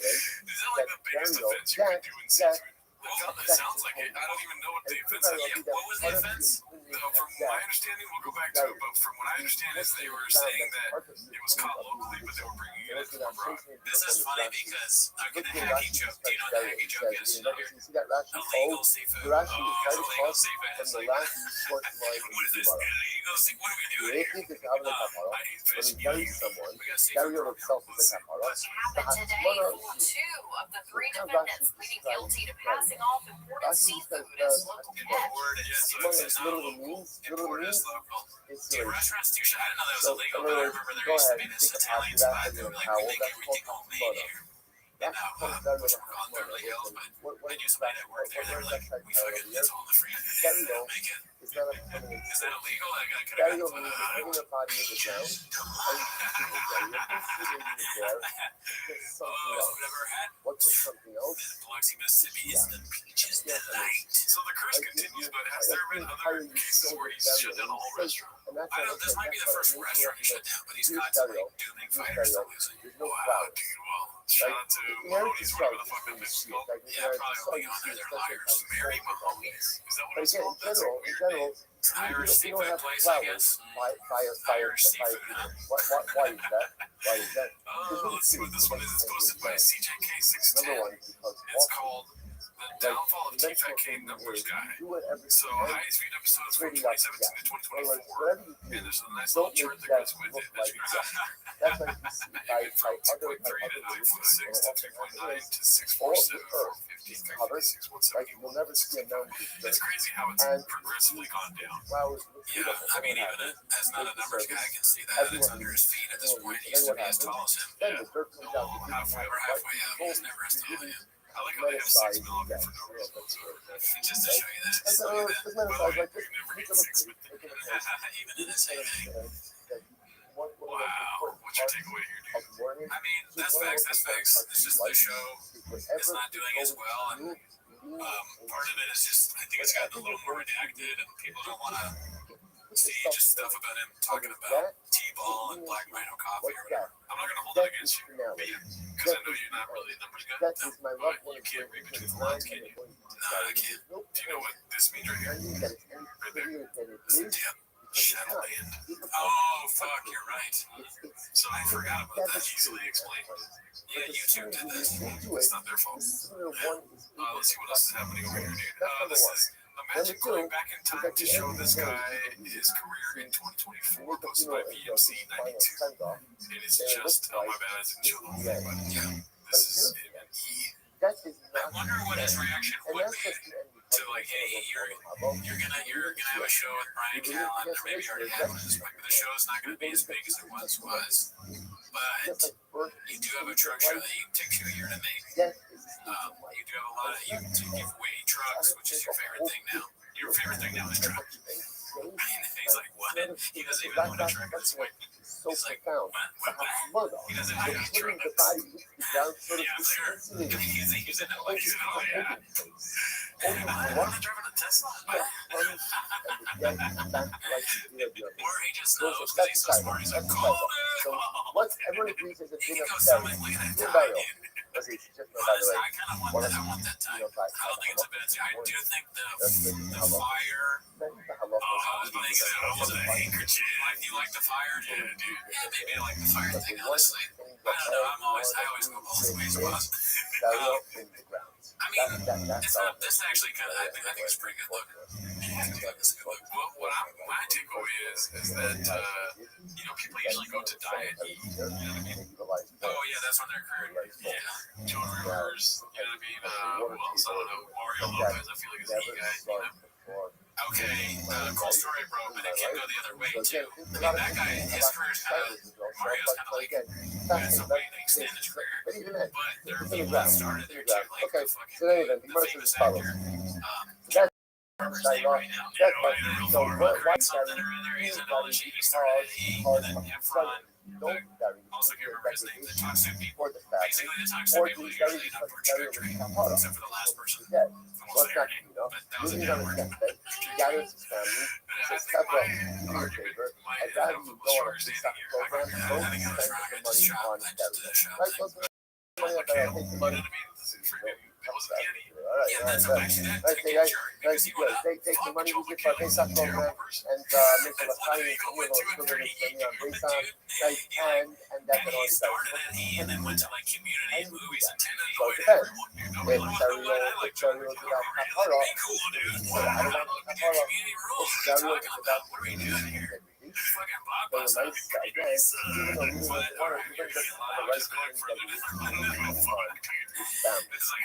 like the biggest offense you can do in seafood? Well, it sounds like it. I don't even know what the offense is. Yeah, what was the offense? From my understanding, we'll go back to it, but from what I understand is they were saying that it was caught locally, but they were bringing it in from abroad. This is funny because I'm going to hacky joke. Do you know what the hacky joke is? Illegal seafood. Oh, illegal seafood is last short line. what is this? he goes, what are we doing If here? he is having a kapara, I need when fish. he buries someone, We got to see carry on himself as a kapara. Which happened today for two of the three defendants pleading guilty to passing off imported seafood as local catch. It's not local. Imported is local. Dude, restaurants do shit. I didn't know that was illegal, but I remember there used to be this Italian spot that were like, we make everything homemade here. And what we're calling Beverly Hills, but I knew somebody that worked there. They were like, we fucking, it's all in the freezer. Make it. Is that illegal? I could have burial gotten means putting a body in the ground and you there. Oh, never had. What's something else? Biloxi, Mississippi is the peaches delight. So the curse continues, but has there been other cases where he's shut down a whole restaurant? I know this might be the first restaurant he shut down, but he's constantly doing fighters to losing. Wow, dude, well, shout out to Mahoney's, whatever the fuck that bitch is called. Yeah, probably on there, they're liars. Mary Mahoney's. Is that what it's called? That's a weird name. Irish seafood place, I guess. Irish seafood, huh? Why is that? Oh, let's see what this one is. It's posted by CJK610. It's called The Downfall of T-Fat King Numbers Guy. So, highest viewed episodes from 2017 to 2024. And there's a nice little chart that goes with it. That's That's like you see by 2.3 to 9.6 to 3.9 to 647, 450, 356, like you'll never see a number. It's crazy how it's progressively gone down. Yeah, I mean, even as not a numbers guy, I can see that. It's under his feet at this point. He used to be as tall as him. Yeah. Well, halfway up, he's never as tall as him. I like how they have 6 mil up for no reason whatsoever. Just to show you that. Just to show you that. By the way, you can never get 6 with it. Even in his heyday. Wow. What's your takeaway here, dude? I mean, that's facts. It's just the show is not doing as well. And part of it is just, I think it's gotten a little more redacted and people don't want to see just stuff about him talking about T-ball and Black Rhino coffee or whatever. I'm not going to hold it against you, because I know you're not really a numbers guy. No, but you can't read between the lines, can you? No, I can't. Do you know what this means right here? Right there. Yeah. Shadow Land. Oh, fuck, you're right. So I forgot about that. Easily explained. Yeah, YouTube did this. It's not their fault. Let's see what else is happening over here, dude. This is a magic going back in time to show this guy his career in 2024, posted by VMC 92. It is just, oh my bad, it's in children. But yeah, this is him and E. I wonder what his reaction would be to like, hey, you're gonna have a show with Brian Callen, or maybe you already have one. Maybe the show's not gonna be as big as it once was, but you do have a truck show that takes you a year to make. You do have a lot of you give away trucks, which is your favorite thing now. Your favorite thing now is trucks. I mean, he's like, what? He doesn't even know what a truck is. He's like, what? He doesn't know what a truck is. Yeah, he's in it like, yeah. I want to drive a Tesla. Or he just knows because he's so smart. He's like, cool, dude. He goes something, look at that time, dude. Honestly, I kind of want that. I want that time. I don't think it's a bad thing. I do think the fire. Oh, thanks. That was a handkerchief. You like the fire, dude? Yeah, maybe I like the fire thing. Honestly, I don't know. I always go both ways. I mean, it's not. This actually kind of. I think it's pretty good look. What my takeaway is that people usually go to diet E. You know what I mean? Oh yeah, that's when they're career. Yeah, Joan Rivers. You know what I mean? Who else? I don't know. Mario Lopez. I feel like he's an E guy. You know? Okay, cool story, bro, but it can go the other way too. I mean, that guy, his career's kind of, Mario's kind of like, it's a way to extend his career, but there are people that started there too, like the famous actor, remember his name right now, real far, something or other, he's in all the shit, he started at E, and then Efron, also can't remember his name, the toxic people, basically the toxic people are usually not for trajectory, except for the last person. But that was a downward. I think my argument, my shortest standing here, I think I was wrong. I just shot. I just did a shot thing. Okay, you know what I mean? It wasn't Yeti. right. Yeah, that's actually that's Right, a they, good right, chart right, because you want yeah, take the money we get for Pesach program and make a L'chaim, right, and that can he only started at E and then went to like community and movies and tended to So annoy it depends. everyone. Dude. If Nobody wants to know what I like. Cherry will do that kapara, Be cool, dude. so I don't want kapara. Community rules. If What are you Cherry will talking do about? that, What are we doing here? Fucking then the blockbuster. nice guy, even though you But want alright, to you're just allowed the to right go things further that than you that. it's family. It's like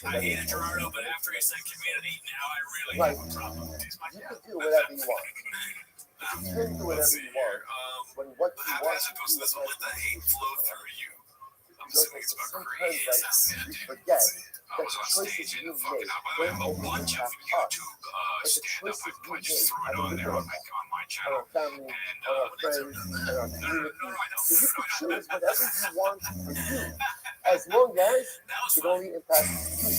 I hated Gerardo, but after he said community, now I really Right. have a problem with these. You can do whatever you want. You can do whatever you want. When what you How want as to opposed to do this, is let the hate flow through you. I'm Because assuming it's about sometimes creating. like, you forget I was on stage in the fucking, by the way, I have a bunch of YouTube stand-up. I just threw it on there on my on channel. our family, on our friends, on our community. So you can choose whatever you want for you, as long as That was it fun. only impacts you.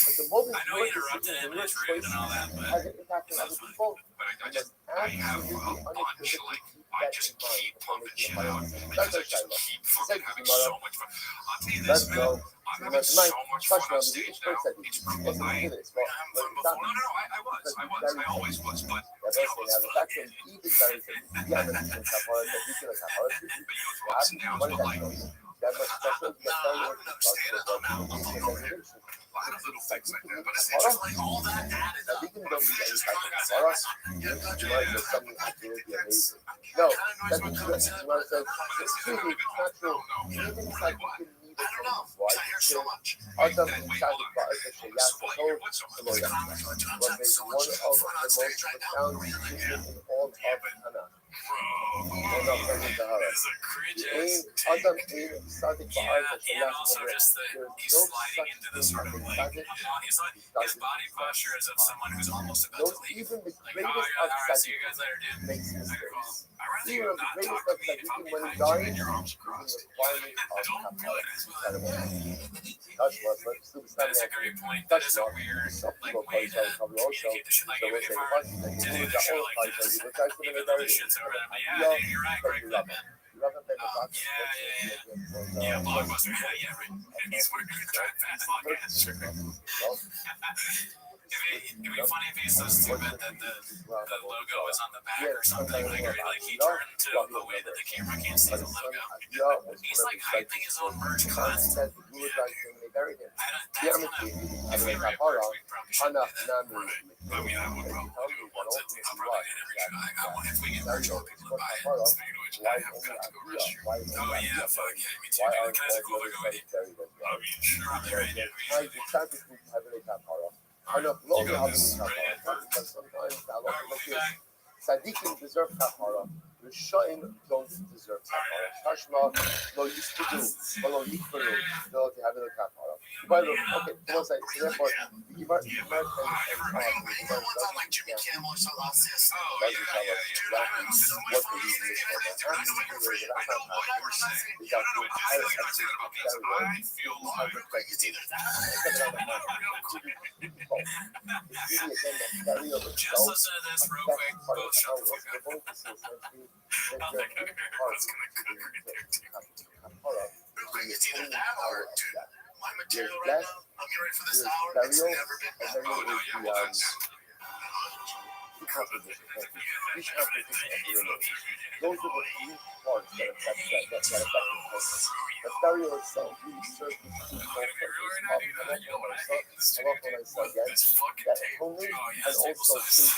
But the moment I know your you interrupted decision him and your and it's rude and all that, choice but has an impact on other people, but I you just must I have a absolutely bunch unequivocally like keep I that just in mind keep before pumping making shit a out final decision. because I That's just okay. keep fucking having Gemara. so much fun. I'll tell you Let's this, go. man. I'm having so much fun on stage now. It's crazy. Let's I do this. been having fun before. No, I always was. But you know what's The fact fucking that even better is that you have a different kapara, that you can have kapara. but you go through ups and downs, but like That much special, no, I don't understand it. I'm out. I'm fucking over here. A lot of little things like that, but essentially like all that added Now, up. we can When go I'm through finished any this type of concept, kapara. yeah, You might do something absolutely amazing. No, that's what you said. Excuse me, it's not true. Even it's like you can need I don't know. why I hear so much. Adam Wait, Shadi hold on. Ba'at Shayat So what you're, what's up with this comment? I'm was having so one much of fun on the stage most right now. profound Really? teachings in all of Tanakh. Bro, And of the Sahara. this is a cringe Ein ass Adam take. Ein Sadik Yeah, Ba'at and Shayat also just that There is he's no sliding such into the thing sort as of a like, Sadik. his body posture is of someone who's almost about No, to leave. even the Like, greatest oh, of yeah, all right, see you guys Sadiq later, dude. makes I gotta go. mistakes. I'd rather Even you of the not greatest talk of to me if I'm Sadiq, when he behind you dies, and your arms is a crossed. requirement I of don't kapara. realize what. Tashma, but still That is a standing great point. That is a Tashma, weird, some like, people way to probably also, communicate the shit. Like, so we'll if say, I what? were Like, to you do know, the the show whole like culture, this, you try to even make though it the shit's over, I'm like, Yeah, yeah, dude, you're right, but Greg you love Lippman. You haven't been Yeah, Blockbuster. Yeah, right. He's working to try and fast podcast. Sure. It'd be funny if he's so stupid that the logo is on the back or something. Like he turned to a way that the camera can't see the logo. He's like hyping his own merch constantly. That's one of my favorite merch. We probably should do that. I mean, I would probably do it once. I'll probably get every show. I want if we get merch, I want people to buy it. Speaking of which, I have got to go restroom. Oh yeah, fuck yeah, me too. Can I say cool logo with you? I mean, sure, I'm there right now. You got this right at birth. Tzaddikim deserve kapara. Rishonim don't deserve kapara. Tashma lo yispudu, lo yikfuru, lo tehavilu kapara. By the way, okay, come on, say therefore, you might I know one's on like Jimmy Kimmel or something like this. Oh yeah. Dude, I'm having so much fun. I know what you're saying. I know what you're saying. No, I know you're not saying about pizza. I feel like it's either that. I know real quick. Just listen to this real quick. Both shut the fuck up. I'm like, that's gonna cook right there too. Real quick, it's either that or dude, my material right now. I'm getting ready for this hour. It's never been that. Oh no, yeah, well that's. Those are the few parts that affect us. The stereo itself really serves to keep This fucking table. Oh yeah, this table sucks.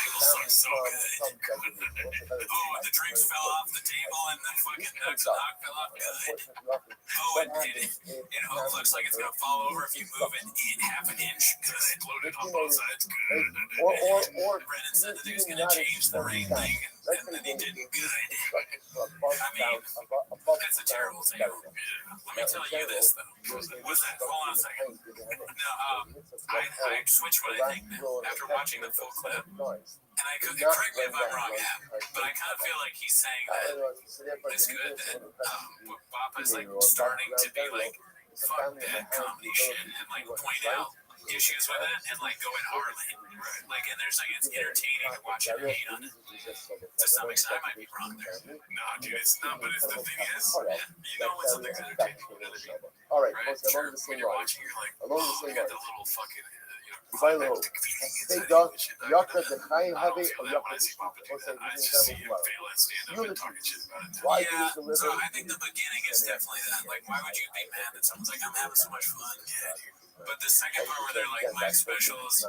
So good. Oh, the drinks fell off the table and the fucking nuts and hog fell off. Good. Oh, it looks like it's gonna fall over if you move it half an inch. Good. Loaded on both sides. Good. Brennan said that he was gonna change the rain thing, and then he didn't. Good. I mean, that's a terrible table. Let me tell you this though. Was that? Hold on a second. No, I switched what I think now after watching the full clip, and I could correct me if I'm wrong, but I kind of feel like he's saying that it's good that Bob is like starting to be like, fuck that comedy shit, and like point out issues with it and like go at Harlan, right? Like, and there's like it's entertaining to watch him hate on it. To some extent, I might be wrong there. No, dude, it's not. But it's the thing is, you know when something's entertaining with other people, All right, right? along Sure. the When same you're line. watching, you're like, Along the oh, same we got line. the little fucking Bailo, Sega, Yaka the Kai Have or Yaka the Why do you deliver? So I think the beginning is definitely that. Like, why would you be mad that someone's like, I'm having so much fun? Yeah, dude. But the second part where they're like, my specials.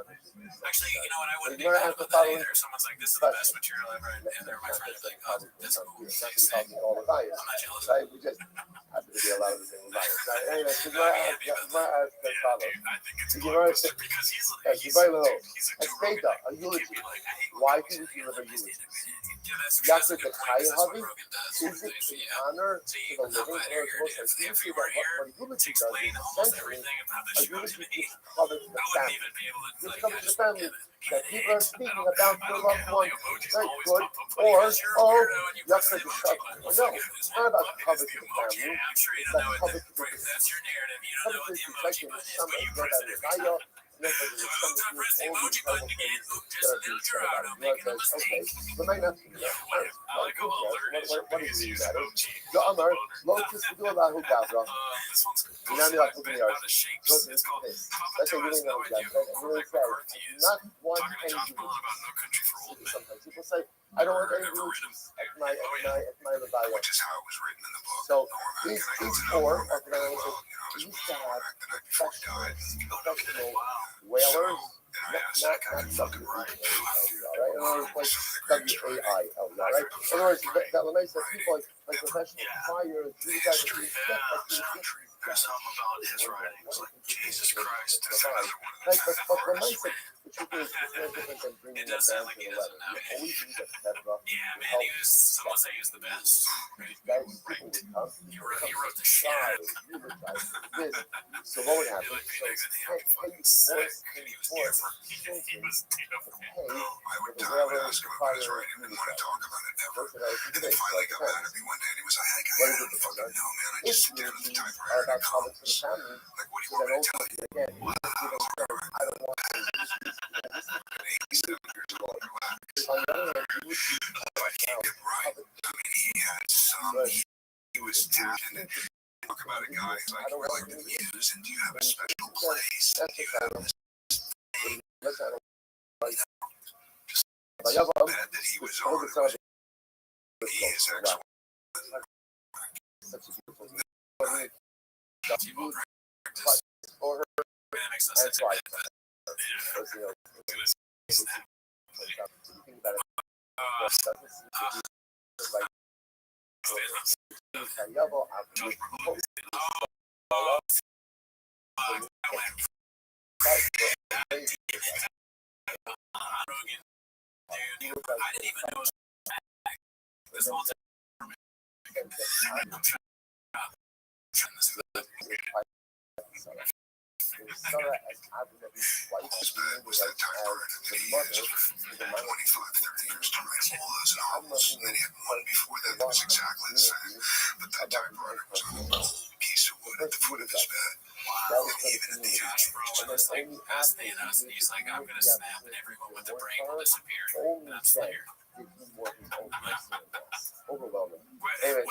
Actually, you know what? I wouldn't be mad about that either. Someone's like, this is the best material ever, and they're my friend. Like, oh, that's cool. Thanks. I'm not jealous. Right? We just happen to be a lot of the same values. Right? Anyway, so I think it's because he's a Espeta, a eulogy. Why do you deliver eulogy? Yaka the Kai Hobby? Is it in honor to the living or is it if you were here to explain almost everything about the show to me, covers the I wouldn't family? even be able to This like, covers the family that people are speaking about I their don't loved get how the ones. emojis Very always good. pop up, buddy, Or, because you're a weirdo and you press Yaka the the emoji Shut. button. No, It's like, it's not about what cover is to the the emoji? family. I'm sure you It's don't know like what cover to the that's your narrative. You don't know what the cover to emoji the button is, summer. but you It's press it every time. Look, I press the emoji button again. Just a little Gerardo making a mistake. But might not be. I like how alert What do you mean that? emoji. Yo, Amar, Lotus do a lahu gavra. This one's You know, like called looking about at the shapes. Lotus It's called this. Papa That's a Joe has really no nice idea guy. who That Cormac really McCarthy says, is. not one Talking to penny Josh to Brolin about No Country for Old Men. sometimes people say, I don't want any rules at my Leviathan. Which is how it was written in the book. So Cormac, these can I go to four Cormac? are going Well, to I was used with to have Cormac the night before he died. professional Wow. whalers, And I asked that guy to fucking write. right? In other words, like WAIL, right? In other words, that makes that people like professional fires, these guys are There's something about his writing. It's like, Jesus Christ. That's another one of Right, the but the mindset, the truth is, it's no different than bringing It them does down sound like to he the doesn't level. know. You always need a step up. Yeah, man, he was, someone say he was the best. Guys, people would come. He wrote the shit. This. So what would happen? Like, So, Phoenix and him, hey, fucking sick. And he was different. He was different. I would die and ask him about his writing. Didn't want to talk about it ever. And then finally got mad at me one day and he was like, hey, I don't fucking know, man. I just sit down at the typewriter and I come. Like, what do you want me to tell you? Wow. I don't want to. He's 7 years old. Relax. On the other hand, you would But he did right. I mean, he had some, he was tapped in. Talk about a guy who's like, we're like the muse, and do you have a special place? Do you have this thing? Just bad that he was on. He is actually for her. That makes no sense. That's why. I didn't even know it was this whole time. was that typewriter that he used for 25, 30 years to write all those novels. And then he had one before that that was exactly the same. But that typewriter was on a old piece of wood at the foot of his bed. Wow. And even at the Josh Brolin was like, as Thanos, and he's like, I'm gonna snap and everyone with the brain will disappear. And I'm still here. Overwhelming. Anyway, Do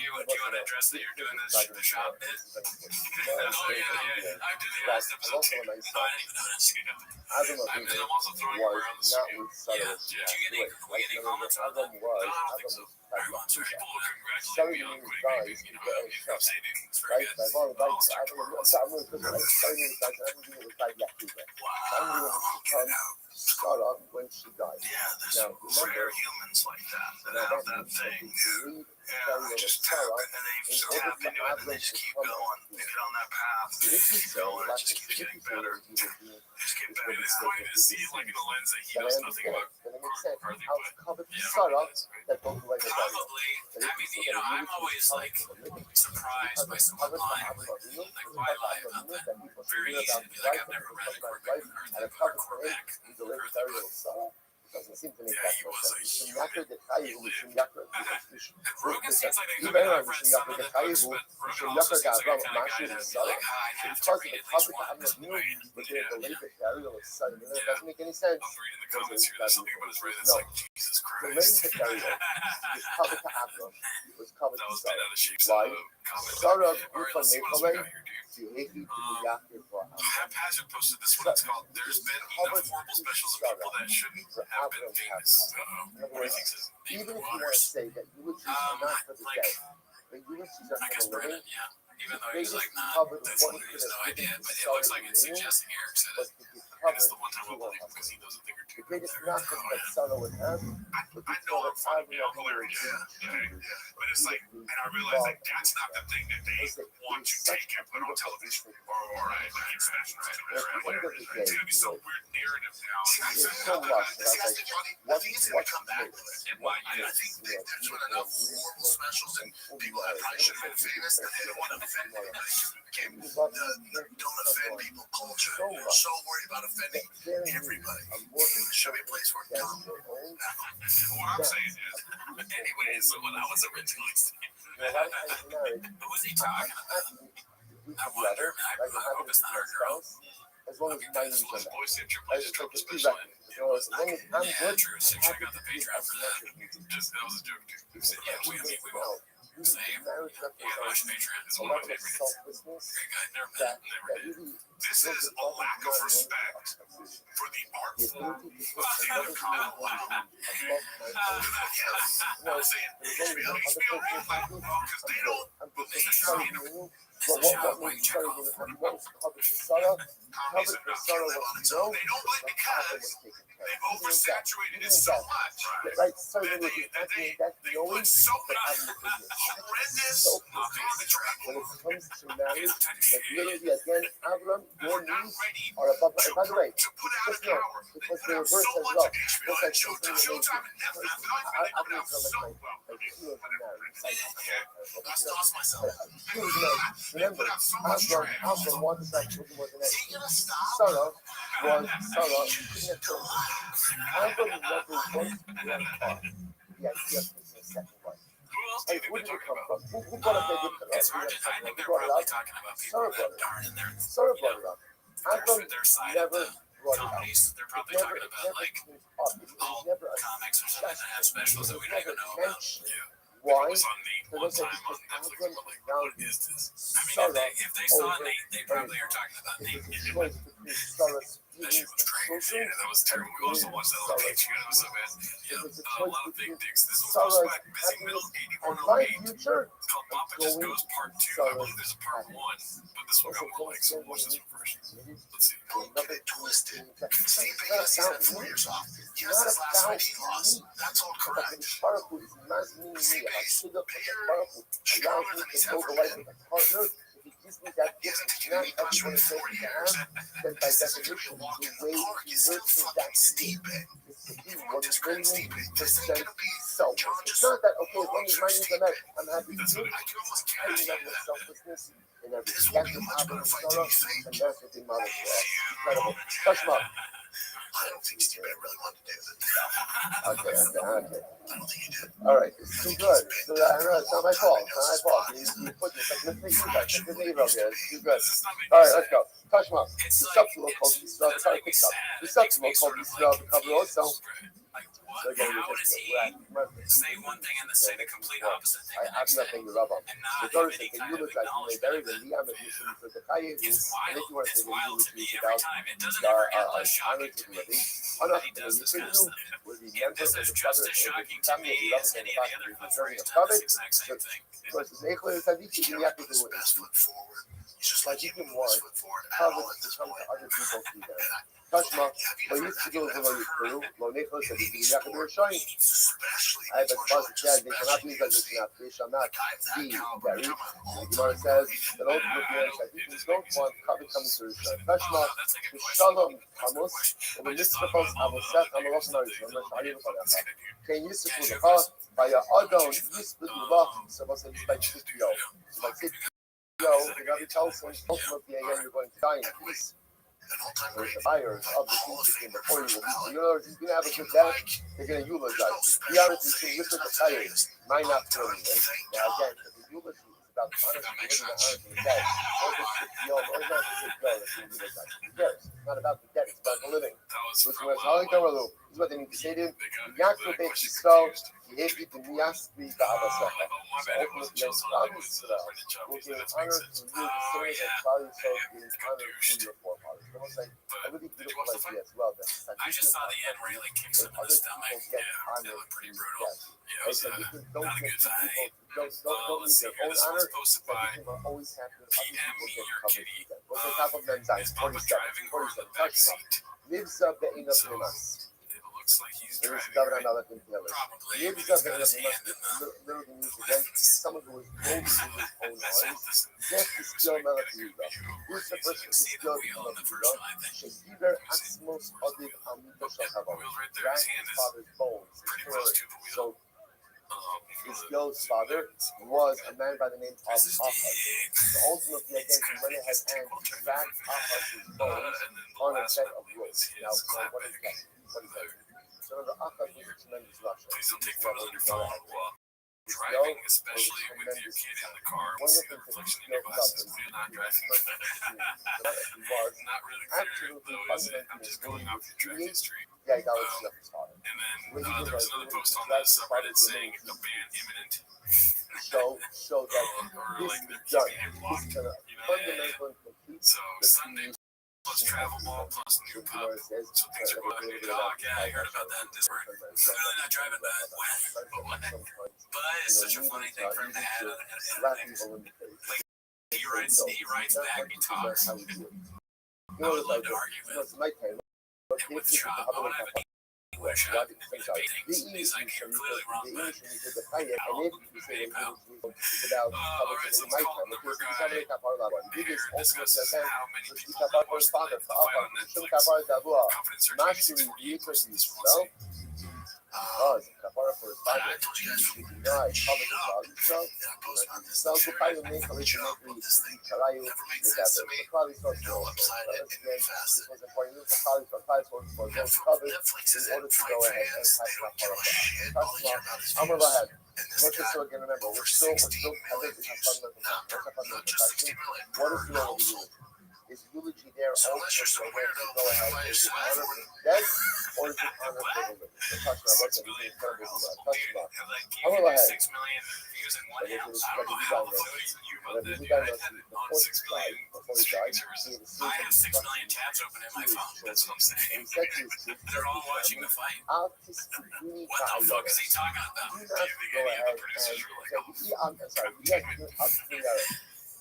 you want to address that you're doing the shop bit? Oh yeah. I did the last episode too. No, I didn't even notice. And I'm also throwing you around the studio. Yeah. Did you get any comments on that? No, I don't think so. Everyone's people congratulating me on quitting vaping. You know, I'm saying it's very good. I'll start tomorrow. Start off when she died. Yeah, there's some rare humans like that have that thing. Yeah, they just tap and then they just tap into it and they just keep going. They get on that path. Keep going. It just keeps getting better. Just get better. It's funny to see like in the lens that he knows nothing about McCarthy, but yeah, probably. I mean, you know, I'm always like surprised by someone lying. Like, why lie about that? Very easy to be like, I've never read a Cormac McCarthy book or Cormac. doesn't seem to make Yeah, that he much was a sense. huge And Rogan seems like a good guy. I've read some of the books, but Rogan also seems like a kind of guy that'd be like, I'd have to read at least one. It doesn't make any sense. I'm reading the comments here. There's something about his right that's No. like, Jesus The reign Christ. of burial was covered to Avram, was covered That to was been Sarah. out of shape. Why? Comment. Sarah All right, let's see what else we got here, dude. Haphazard posted this one. It's called "There's Been Enough Horrible Specials of People That Shouldn't Have Been Famous." What do you think says? Even if you want to say that eulogies are not for the dead, but eulogies are I guess for the living, Brennan, yeah. Even though he's like, nah, that's he has no idea, but it looks like it's suggesting Eric said it. And it's the one time I'll believe him because he knows a thing or two. the greatest knockback that Sarah would have would be I know I'm funny, man. I'm hilarious. Yeah. But it's like, and I realize like that's not the thing that they want to take and put on television. Or right, it's gonna be so weird narrative now. It's so rushed. I was like, I think it's gonna come back. It might, I think there's been enough horrible specials and people that probably should have been famous and they don't want to offend anybody. Don't offend people culture. They're so worried about offending everybody. There should be a place for it. Come. What I'm saying is, anyways, so when I was originally saying, who was he talking about? I wonder, I hope it's not our girl. As long as Okay, my this name's on was that. voice in Triple I H just drop like a the special record. in. As long as I'm Yeah, good, true. So check out the Patreon for that. Just that was a joke, dude. So, yeah, we will. Same. Yeah, watch Patreon. It's one of my favorites. Great guy. Never did. This is a lack of respect for the art form. I'm saying, HBO, because they don't believe But what made Sarah the most covered for Sarah? Covered for Sarah was no, they don't believe because they've oversaturated it so much. right? Sarah That was they knowing, put so but many having the business. horrendous So commentary. when it comes to marriage, like literally again, Avram, your We're not knees ready are above my. By the way, to put out just an know, hour. it was Put the out reverse so as much well. on HBO Just and like something Showtime and Netflix. I feel like they put out so well. I lost myself. Remember, Put out so much trash. Avram wanted that children more than Is anything. he gonna stop? Sarah was Sarah. She couldn't have children. Avram never once ran taught the idea of taking a second wife. Who else do you Hey, think where they're did it talking come about? from? Who brought up the idea? It's hard to, I think they're Who brought it probably up? talking about people that aren't in their, Sarah brought it up. Avram their side of never the brought it up. comedies. They're probably Never, talking about like came up. It was all never a comics or something that have specials that we don't even know about. mention. Yeah. Why? It was on Nate one Because time on Netflix. Avram I'm like, found what is this? I mean, Sarah if they saw over Nate, they probably are talking about It Nate. was a choice between Sarah's That shit feelings was and crazy. children. Yeah, that was terrible. We also watched that on HBO. That was so bad. Yeah, It was a a choice lot of big between dicks. This was Sarah's posted by Busy Middle and my 8108. future. It's called Papa Just Goes Part 2. I believe there's a Part 1, but this one got more likes. So watch this one first. Let's see. Don't get it twisted. Steve It's Bates has not had 4 about years off. It's Yes, not his last about fight he lost. That's all but correct. the sparkle is not me. Steve I Bates, should have put the bigger, sparkle. stronger Allows me than to he's go ever the life been. with a partner. If he gives me that He gift, hasn't it's taken not any pressure everyone in is 4 going to years. have. Then by This isn't gonna be a definition, walk the in the way park. he It's still nurtures fucking that Steve gift Bates. is to be You want this great Steve Bates. This ain't 1,000,000% gonna be self. John It's just not that, okay, as long as my needs are met, I'm happy to That's do what it. I can almost I guarantee have you no that. selflessness in everything. This will That's be a what much Avram better and fight than Sarah, you think. and that's what they model for us. Incredible. Touch them up. I don't think Steve Bates really wanted to do this. Okay. I don't think he did. All right, it's too good. So I know it's not my fault. It's not my fault. You put this like let's make you guys. Like this email here. It's too good. This is not making All right, sense. let's go. Touch them up. It's The like, subtle called it's, the that's sorry, making me quick stop. sad. The It makes me subtle called sort the of like cover also. confused. Like, what? So again, How we're does just he say one thing and then say the complete opposite thing I the have next day? nothing to rub on. And The not have daughter any said, kind you of look like you may bury acknowledgement the of it. mission for the Kayehu. It's And if you want to say wild the to me Jewish every about time. It doesn't ever get less shocking to me that he does this kind of stuff. This is just as shocking to me as any of the other countries done this exact same thing. So it's the Eichel is that he He's can gonna have to put do his it. best foot forward. He's just Like like you he can put his want foot forward at cover all at to this come point. to other people to be there. And Touch them up. have you But ever, you have to you go to ever the heard Peru. Lo Nechel said any he of these can have to sport shine. meetings, especially I have these a martial buzz arts, said they cannot especially be that UFC, they shall not guys that be caliber, buried. come on, all The Gemara time says great. that ultimately that people don't want cover coming to the shine. Touch them Oh, up. that's a good The question. Shalom That's a good Amos. question. ومن I just نصف thought فوز about all أبو the ساق other أما things رسنا that they رسنا don't شعير get, but it's فنفا good, dude. كان يسف Yeah, sure, لها Chris. فيا أدون يثبت الله سبس يثبت شتيو. Like it, yo, the Rabbi tells him ultimately again you're going to die in peace. an all-time Whereas great, the buyers but of the Hall of team became Famer before from you the will Valley. be. In other words, he's going to have a He good would day. like, They're going to there's no eulogize. The special other thing things with the of tire today's might not done, feel it. thank Now God. again, because the eulogy is about the honor That of makes living the sense. honor of the dead. Or if it's the old, or it's not the good go that's being eulogized. Who cares? It's not about the dead, it's about the living. That was Which from was how they come along. This is what they need to say to him. they got Yaakov the bet question Yisrael, confused. Yehi B'niyasbi Oh, Ba'abasecha. my So bad. It wasn't ultimately, Chelsea. Klal It was Yisrael Brendan will Chumpies. give That makes honor sense. to you the same way that Yeah. Klal Yisrael gives Got honor to douched. your forefathers. Almost like a But really did you beautiful watch the idea fight? as well. That I just saw the end where he like kicks him in the stomach. Yeah, it looked pretty brutal. Yeah, it was Don't not a give good fight. people, don't Let's need see their here. own This honor. one's posted That by people are always happy that other PM people get Your covered Kitty. with them. What's the top of men's eyes? Is Papa 47. driving or in the 47. back Touch him up. seat? Lives up the end of So Nimas. it looks like he's There is driving. David Right? Amalek in Taylor. Probably. I mean, Lives he's up the got end of his Nimas. hand in the. Literally means again, someone who is broken in his own That's eyes. listen. Zef is still Melech Get a good Yehuda. view of where Here's the he's. You person can who's see the still wheel in the first Yehuda. one, I think. Shehiver Asmos Odiv Amita Yeah, the Shachava. wheel's right there. Drank His hand his is father's bones. pretty His close hair. to the wheel. So If his you girl's father was a man by the name of This is Achaz. big. So ultimately, again, he went ahead and dragged Achaz's bones And then the on a last bed one, of I believe, ropes. is Now, his what is clapback. that? What is that? So the Achaz was a tremendous Russian. Please don't take He's photos on never your gone phone ahead. while His driving, girl was a especially with your tremendous kid in the car. One of See the the things that reflection he in your built up glasses in when you're not driving. he was Not really clear absolutely though, is it? I'm fundamentally just going off your track create history. the idolatry of his father. And then What he did there was was another he post on the dragged his subreddit father's saying remains a ban imminent. so that Or this like is they're done. keeping him This blocked. is gonna You know? fundamental and complete So the Sunday plus travel ball plus new pup. So things are going like, oh yeah, I heard about that in Discord. Really not driving that. What? But it's such a funny thing for him to add like he writes back, he talks. I would love to argue with Trump. I would have an English he's like, you're clearly wrong, but PayPal. Alright, so let's call the number guy here and discusses how many people have watched the fight on Netflix. Confidence are 28 versus this one. Oh, it's a kapara for his I father. told you guys from You the know, I beginning, covered the shut up. value show. And I posted on this. So, Sure, Bukayo I make a the job of this thing. Karayu, Never made they sense got to the me. Kali sauce. No upside This and fast. was important. This Kali sauce, Kali sauce for those covered Netflix is in order in to fight go ahead and fans. pass They that don't give a shit. All they care about is I'm gonna go views. ahead. And this Let's just guy, so again remember, we're over still 16 million views. Not per, not just 60 million What per is the role of household. eulogy? Is eulogy there So unless you're some ultimately weirdo to go ahead by and yourself, honor for the dead, or is it honor for the living? So touch my what's 6 million it? per Incredible. household. Touch Dude, my. like, I'm you gonna can do go ahead. 6 million views in one So this house. is I don't know like how you the guys fuck you know. about that, You dude. guys I know had it before on 6 he million died, before he streaming died, services. he I have 6 million tabs open in my phone. That's what I'm and saying. he said to his kids, They're all watching the fight. Artists really What the fuck is he talking about? do Do not you think go any of ahead the producers and were like, say, oh, I'm sorry, yes,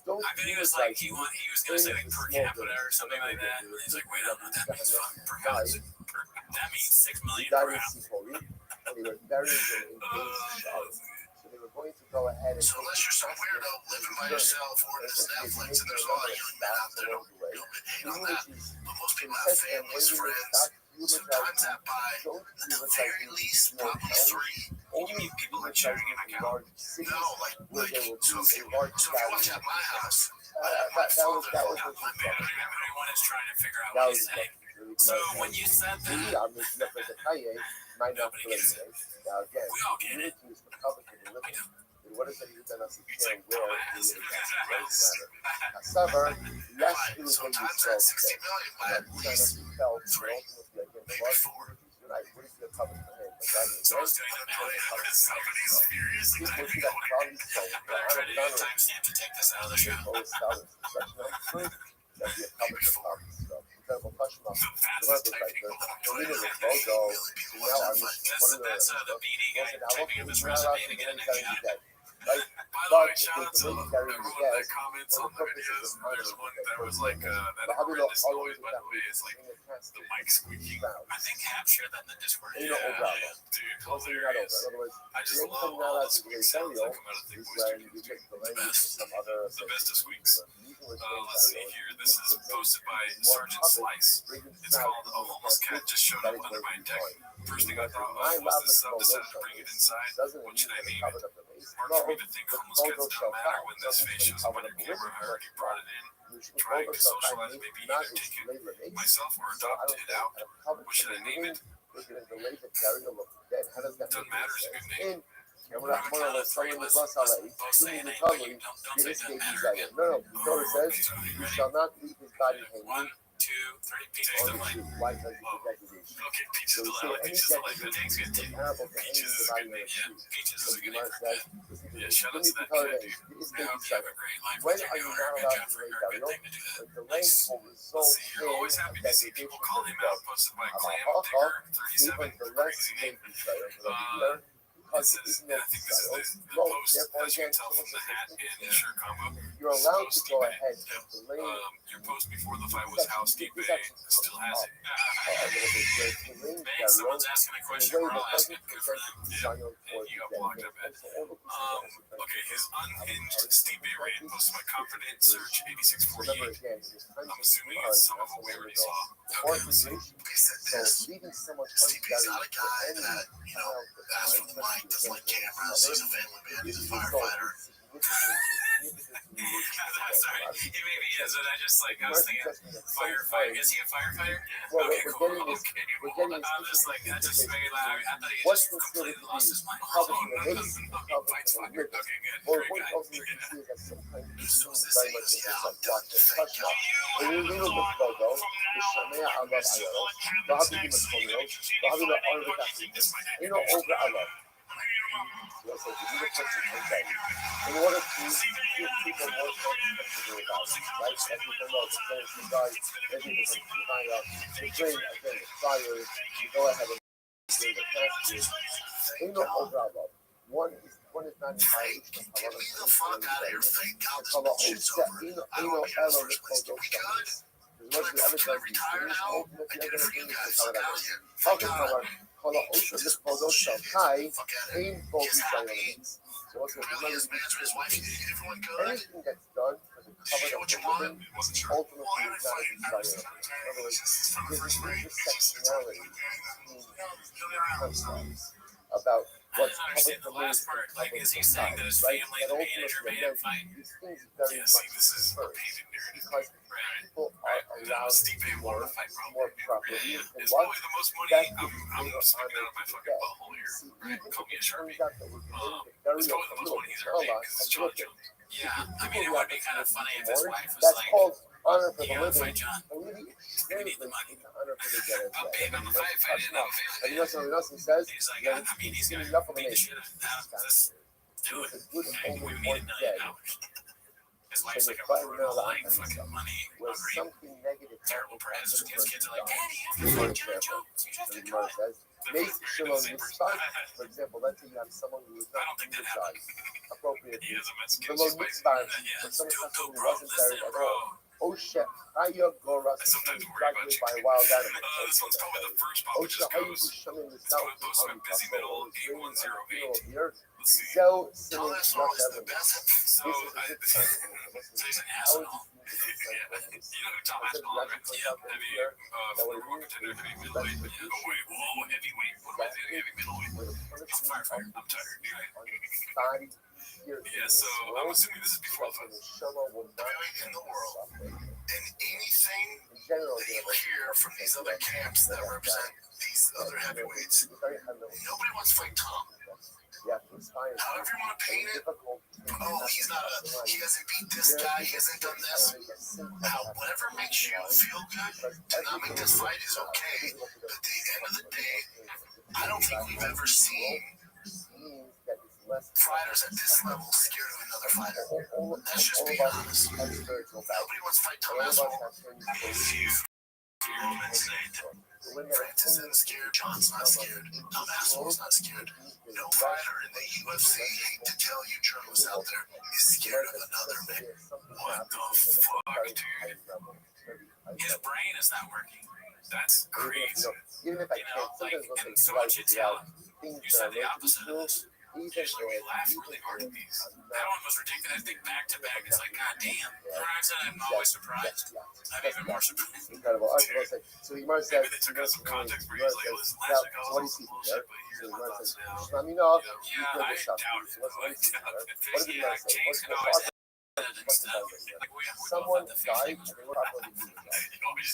don't I bet he do was it like, like he was gonna say like per capita or something like that. And he's like, wait, I don't know what that means. Fuck, per house. That means 6 million died per in house. Sipori, and they were buried in base showers. So they were going to go ahead and So unless you're some weirdo living by yourself or it's Netflix, and there's a lot of young men out there don't hate on that. But most people have families, friends. Sometimes that by at the very least probably 3. You mean people are sharing an account? No, like so if you watch at my house, my that father was got what my I man. don't even everyone is trying to figure out that what was he's saying. really So when you said that, might not feel anything. Now again, we all get it. unity is the cover for the living. And what is it you done us It's like where dumbass. it doesn't matter. However, yes, it was when you Sometimes felt that 60 million by at least felt 3, ultimately again, the maybe large 4. you're right, what is the cover for him? But that is Someone's doing it now. Somebody's furiously This typing was that away. Charlie Stone. But I'm trying to do a timestamp to take this out of the show. Always scholars, such nice fruit. That'd be a cover for Charlie Stone. Incredible touch them up. The The fastest others like typing. the leader of Bogo. So now our mission. What are the That's the BD guy typing up his we're not allowed resume to to get do an anything extra. Right? By the But way, shout out to everyone that comments on the videos. There's one that was like, that horrendous noise, by the way. It's like the mic squeaking. I think Hap shared that in the Discord. You know, Yeah, dude, also you're not over. hilarious. In other words, I just the only love thing all now the that's squeak sounds that come out of Thick is Boy when you Studios. get the The language best. of some other. The best of squeaks. Let's see here. This is posted by Sergeant Slice. It's called A Homeless Cat Just Showed Up Under My Deck. First thing I thought of was the sub decided to bring it inside. What should I name it? Hard for me to think homeless cats don't matter when this face shows up on your camera. I already brought it in. trying to socialize, maybe even take it myself or adopt it out. What should I name it? Doesn't matter, it's a good name. One of the saying is Rosh Hashanah, in recovery, you escape desire. No, the Torah says, you shall not leave his body hanging. 1, 2, 3, pizza's on the delight. tree. Why? Because it's degradation. Okay, So pizza's we say delight. any Pizza's delight. That degradation tastes good is too. comparable to hanging Peaches the is a body good on a name. Yeah, tree. peaches So is a the good Gemara name for that. says, Yeah, shout out when to you that declare kid, that dude. it's I hope you have a great life when with are your you daughter. not Good allowed job to for lay her. down? Good thing to do that. But the Nice. laying over Let's soul see. You're always happy to see people call him out. Posted by Clam Digger 37. Crazy name. It says, I think this is the post, as you can tell from the hat and the shirt combo. You're allowed to go ahead and delay Your post before the fight was housekeeping. Still has it. Man, someone's asking a question. We're all asking. Good for them. Yeah. And you got blocked up. Okay, his unhinged Stipe rant posted by Confident Search 8648. I'm assuming it's some of what we already saw. Okay, let's see. He said this. Stipe's not a guy that, asks for the mic, doesn't like cameras, he's a family man, he's a firefighter. Sorry, maybe he is, but I was thinking firefighter. Is he a firefighter? Well, Okay, we're cool. getting this- Okay, we're well, getting I'm just like, that just made me laugh. I thought he had What's just considered completely to lost be his mind. public Oh, no, release, he public fights fire. release. Okay, good. Or Great what guy. else we can see is that sometimes As it's soon as this very thing much is, in yeah, this I'm like done. watch it, Thank touch you. it. When you leave with Bogo, the Shamea Allah Ayros, the Habibi Makonio, the Habibi Arvitasi, you know, over Allah. So that's like, you just touch it inside. In order to give people more comfortable about it, right? As people know, the things you guys, maybe people can find out, the drain, again, the fire, you go ahead and bring the pasture. You know, over Allah. One is not entirely Get me the fuck out of here. Thank God this bullshit's over. I don't want to hear this first place. Are we good? Can I retire now? I did it for you guys. Fuck out of here. Thank God. This bullshit. Fuck out of here. He's happy. Really, his man's with his wife. Everyone good? anything that's done for the Did you cover get of what the you wanted? living, Wasn't sure. ultimately is not a desire. In other words, there's intersectionality about I what's didn't understand the last part. Like, is he saying that his family, the manager, made him fight? These things very Yeah, much see, this is a first, painted narrative. because Right. people are allowed Stipe to won the learn fight, bro. more properly. Yeah, And it's what? probably the most money. That's I'm sticking out of my fucking butthole here. See, Right? even Call me a if it Sharpie. turns out that we're committing very It's probably the most little money he's ever made because it's John Jones. Yeah, I mean, it would be kind of funny if his wife was that's like, called honor for you the gotta living. fight John. And really, We need the money. it's honor for the dead. Oh, babe, I'm a firefighter. I didn't have a And family. you know something else he says? He's like, Yeah, I mean, he's gonna enough of beat the an shit out of this. Do it. It's good And we only need one $1 dead. million. His wife's And like a you're fighting brutal, another like, outcome. fucking money Where hungry, something negative terrible happens president. to His the kids are person like, Daddy, you have to Be fight very John careful. Jones. You have to And do Gemara it. says, They're Make both shalom the same person. mitzvah. For example, let's say you have someone who is I not don't think that circumcised appropriately. He is a Mexican. Shalom She's spicy. mitzvah. Yeah, For someone dude, who bro, wasn't listen, buried at bro. all. Osha Chaya Goras I sometimes worry about graduated you. by a wild animal. This one's called the first pop. It Osha just Hayu goes. Shamin the It's South going to post my busy middle 8108. Let's see. Zel Tell Simmons that song is the Rush best. So, so he's an asshole. Yeah. You know who Tom Aspinall is? Yeah. Heavy, former contender, heavy middleweight. Yeah. Oh, wait, whoa, heavyweight. What am I saying? Heavy middleweight. He's a firefighter. I'm tired. Right? Yeah, so I'm assuming this is before the fight. Heavyweight in the world. And anything that you hear from these other camps that represent these other heavyweights, nobody wants to fight Tom. However you want to paint it, oh, he hasn't beat this guy, he hasn't done this. Now, whatever makes you feel good to not make this fight is okay. But at the end of the day, I don't think we've ever seen fighters at this level scared of another fighter. Let's just be honest. Nobody wants to fight Tom Aspinall. If you Francis isn't scared, John's not scared, Tom Aspinall's not scared. No fighter in the UFC, hate to tell you journalists out there, is scared of another man. What the fuck, dude? His brain is not working. That's crazy. Even if I You know, can't, like, sometimes and so much you tell him. things You that said the are opposite of this. Usually we laugh really hard at these. That one was ridiculous. I think back to back, it's like, God damn. I'm always surprised. I'm even more surprised. incredible. I was going to say, so you might say, Maybe they took out some context where he's like, listen, last week I was what on do you see some there? bullshit, but So here's you my might thoughts say, now. just let me know. Yeah, I doubt it. So what do you see there? What Yeah, did you guys say? James can What's always Someone died and they were not going to do it. I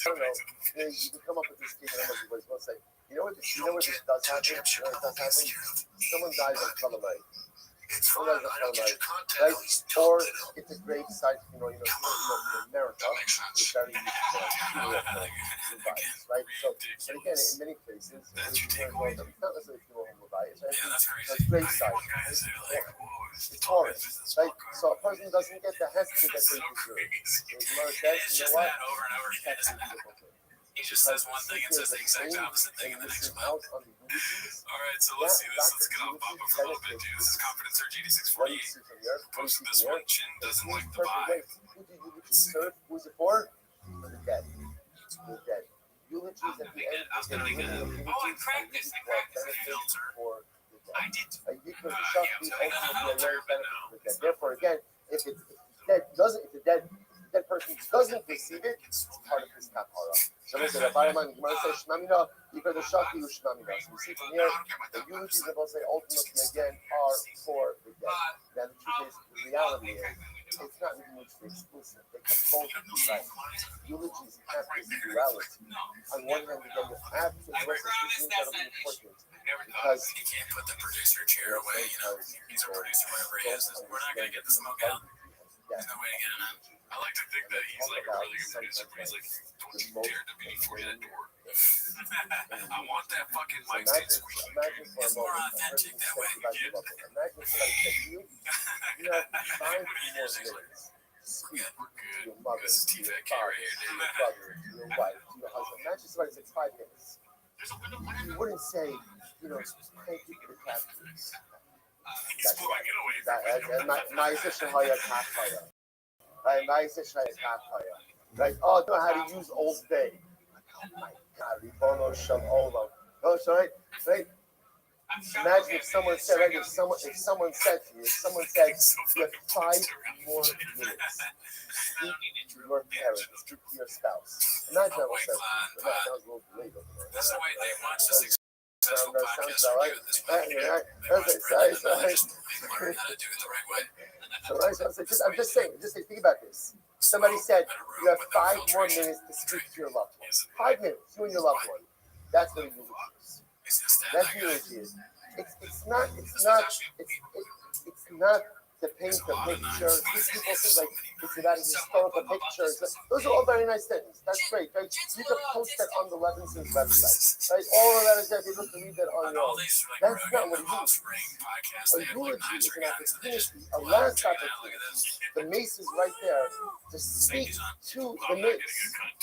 don't know. You can come up with this thing and everybody's going to say, you know what this does happen? Someone dies on Calamite. Someone dies on Calamite, right? Or it's a grave site, in America, it's very bias, right? So, and again, in many cases, it's not necessarily funeral home bias, right? So it's grave site. It's horrid, right? So a person doesn't get the hesed that they deserve. It's just that over and over again, isn't it? He just says one thing and says the exact opposite thing in the next clip. All right, so let's see this. Let's get on Papa for a little bit, dude. This is Confidence Surge 8648. Posted this one. Chin doesn't like the vibe. Who's it for? The dead. The dead. Eulogies at the end. I was gonna make a. Oh, I practiced. I practiced a filter. I did. Therefore, again, if the dead person doesn't receive it, it's part of his kapara. So we say, Gemara says, Shmamina, Yikar the Shaki, Shmamina. So we see from here, the eulogies that will say ultimately again are for the dead. Then the truth is, the reality is, it's not really mutually exclusive. They can both be right. Eulogies have this duality. On one hand, again, you have to address these things that are important. Because he can't put the producer chair away, he's a producer, whatever he is. We're not going to get the smoke out. There's no way to get it out. I like to think that he's like a really good producer, but he's like, don't you dare to be before that door. I want that fucking mic stand squeaky. It's more authentic that way. Imagine somebody said to you, you have 5 more minutes. We're good. This is T-Fat K right here, dude. Your brother, your wife, your husband. Imagine somebody says 5 minutes. You wouldn't say, thank you for the cat food. That's right. Oh, know how to use Old Bay. Oh my God, Ribono Shel Olam. Oh, sorry, right? Imagine if someone said, if someone said to you, you have 5 more minutes. Speak to your parents, speak to your spouse. Imagine that was that was a little late over there. That's the way they watch this successful podcast right. I'm just saying, think about this. Somebody said you have 5 more minutes to speak to your loved one. 5 minutes, you and your loved one. That's what eulogy is. That's eulogy is. It's not to paint a picture. These people think like it's about a historical picture. Those are all very nice things. That's great. Right? You can post that on the Levinson's website. Right? All of that is there. People can read that on your own. That's not what it is. A eulogy is an opportunity, a last opportunity. The mace is right there to speak to the mace.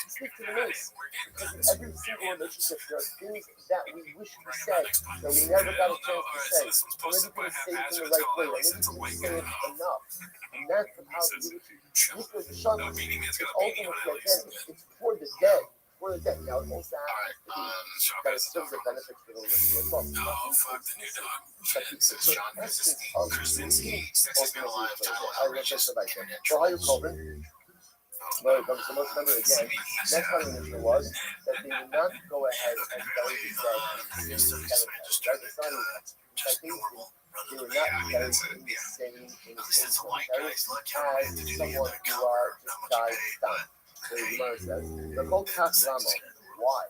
Speak to the mace. Because in every single relationship, there are things that we wish we said that we never got a chance to say. Or maybe we couldn't say it in the right way. Or maybe we couldn't say it enough. And that's how the ultimately, again, it's for the dead. For the dead. Now, it also happens that it serves the benefits for the living as well. Oh, fuck the new dog. John Krasinski. So, how you coping? Well, so let's remember again, next time the was that they would not go ahead and bury the dead in the cemetery. They were not buried in the same cemetery as someone who just died stunned. So the Gemara says, they're called Kasramo. Why?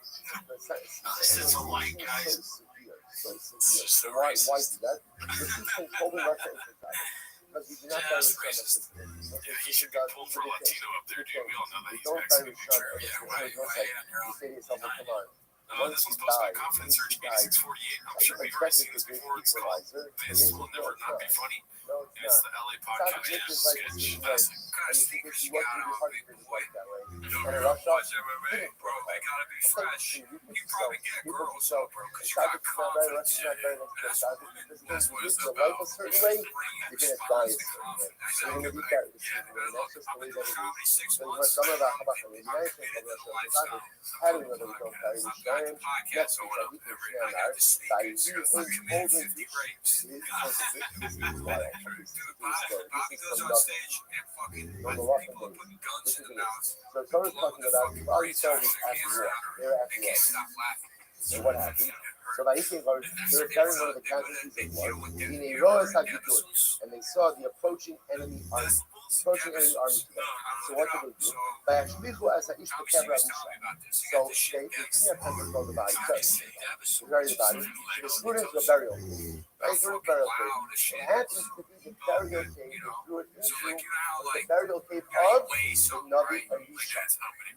This is a white guy. So severe. So why do that? This is controlling Russia and society. Because we do not bury the cemetery. He should be pulled for Latino up there, dude. We all know that he's Mexican. Yeah, why you on say to yourself, come on. This one's posted by Confidence Surge 8648. I'm sure we've already seen this before. It's called This Will Never Not Be Funny. And it's the LA podcast. Yeah, sketch. Classic. Guys, think what you gotta big boy. You don't hear watch MMA, bro. They gotta be fresh. You probably get girls, so bro, because you got confidence. That's what it's about. A certain way, you're gonna die a certain way. You're gonna be that a certain way. That's just the way that it is. So you want some of that having another don't carry the shame. That's what we can share our by Bobby goes on stage and fucking people putting guns in the mouth. So someone's talking about all these stories after war. They were after war. So what happened? So by eating they were carrying one of the casualties of war in a Rothschild, and they saw the approaching enemy army. approaching enemy army together. So what did they do? Vayashlichu es ha'ish b'kever Elisha. So they didn't have time to throw the body first. They buried the body. They threw it into the burial cave. Right through the burial cave. It happens to be the burial cave. They threw it into the burial cave of the Navi Elisha.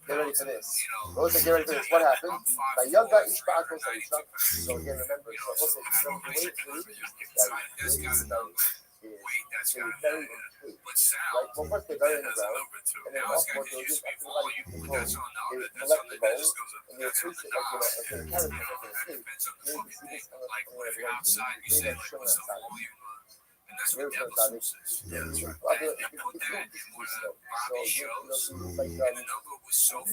Get ready for this. Those that get ready for this. What happened? Vayaga ish ba'akos Elisha. So again, remember. So the way to read is very intrigued. Right? Well, first they bury in the ground, and then afterwards they just after the body gets home, they collect the bones, and they place it like in a carrot, like in a cave. Maybe you see this on the maybe that's shown outside. Where's the outside? Yeah, that's right. So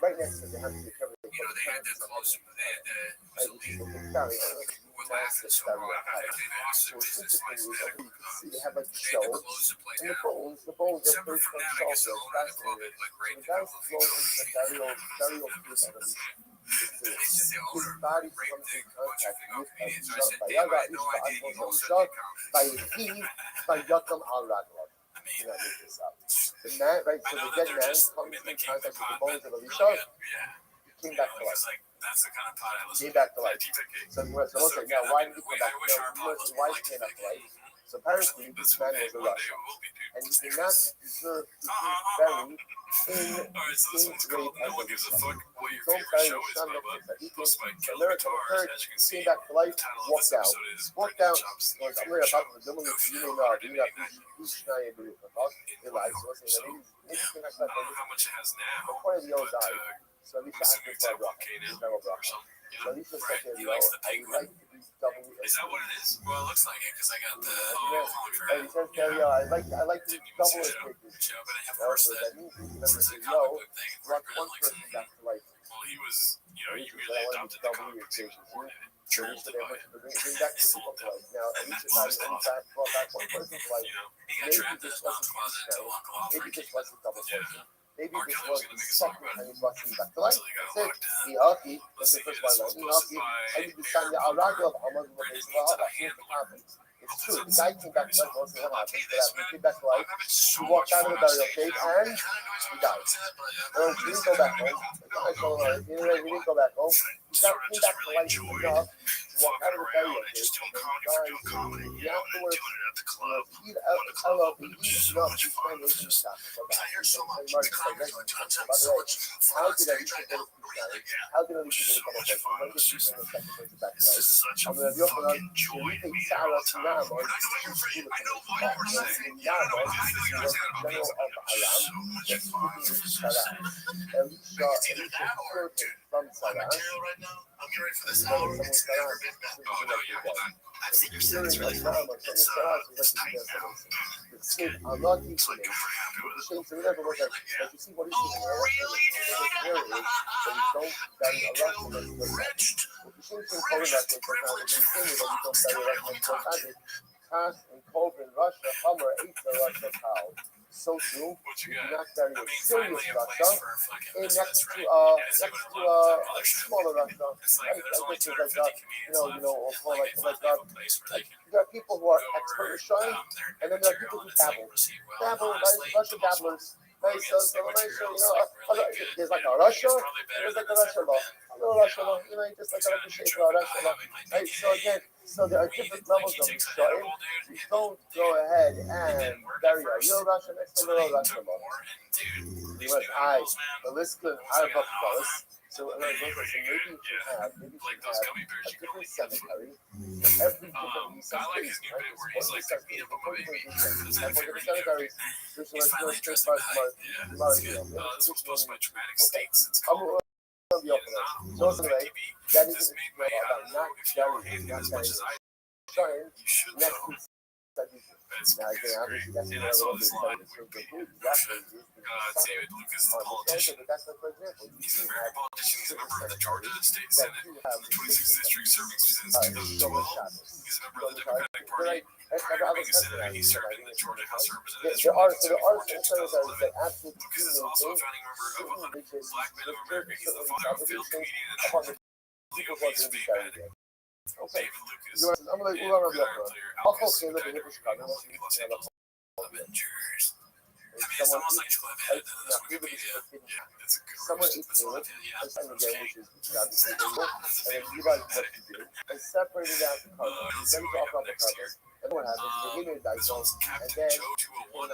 right next to the hand, they cover the they had the close to that. So it's interesting, you can see they have like shells, and the bones are placed on shelves. It's fascinating. So the guys flow into the burial cave of Elisha. His body comes in contact with Elisha. Vayaga ish ba'akos Elisha, vayehi vayatam al raglav. You know, make this up. The man, right? So the dead man comes in contact with the bones of Elisha. He came back to life. That's the kind of pot I listen Came back to life. So we'll say, now why did he come back? Why he came back to life? So apparently this man was a Russian, and he did not deserve to be buried in the same grave as Elisha. Don't bury your son next to Elisha. The miracle occurred, came back to life, walked out. Walked out, was I'm going to talk about the woman you may know, you got Krishna, you believe in God. He lied, so maybe he came back to life before the old died. So Elisha asked him for a bracha. So Elisha said to him, I would like to be double. Is that what it is? Well, it looks like it because I got the. And he says, I like to be double as big as you. So that means, remember, brought one person back to life. Well, he was, you really adopted the conversation. So Elisha then went to bring back two people to life. Now, Elisha brought back one person to life. Maybe this wasn't Krishna. Maybe this wasn't double person. Maybe this was the second time he brought him back to life. That's it. Iaki, that's the first one. Iaki, I need to sign the Arago of Amad Mabezla. Here's what happens. It's true. The guy came back to life. Most of what happened. He came back to life. He walked out of the burial cave and he died. He didn't go back home. He didn't go back home. He came back to life enough to walk out of the burial cave and died. He afterwards, he enough to find his stuff. How did Elisha get How did Elisha get a couple of when did he bring the second person back to life? I'm going to be open on the Sarah Tanam or the Yama, was the general of Aram, that's speaking with Sarah. Elisha heard him from Sarah. I'm getting ready for this hour. It's never been that. Oh, no, yeah, hold on. I've seen your son. It's really fun. It's tight now. I'm not teaching him. So he never was like, but you see what he's doing. Really? So you don't bury a Russian as the rich. What you seem to call that in don't bury a Russian. Cast and Colvin, Russia, Hummer, ate the Russia cow. So true. You do not bury a serious Russia next to a smaller Russia. Right? I guess there's like or for like you got people who are expert in shine, and then there are people who dabble, right? Russian dabblers. Right? So there's like a Russia, and there's like a Russia law. A little Russia law, just like a shape of Russia law. Right? So again, there are different levels of shine. You don't go ahead and bury a real Russia next to a little Russia law. The list could have up us. So maybe you should have a different cemetery. Every different cemetery, cemeteries. There's no straight parts so anyway, that is about not burying, next to now again, obviously that's another little bit of David Lucas, the politician. He's an American politician. He's a member of the Georgia State Senate in the 26th District, serving since 2012. He's a member of the Democratic Party. Running a senator, he served in the Georgia House of Representatives from 2004 to 2011. Lucas is also a founding member of Black Men of America. He's the father of a failed comedian and legal peace band. Okay. David Lucas, I'm going to Avengers. I mean, it's Someone almost like Cliff added to this Wikipedia. Yeah, it's a good someone roast. eats That's all I it, did, yeah. and Roast again, cake. which is obviously illegal, That's and then a you big guys what to do, and separate it out the carbon. let's Then see you what we offer got up the next here. carbon. And what happens is you give me a This dice one's and Captain then Joe 201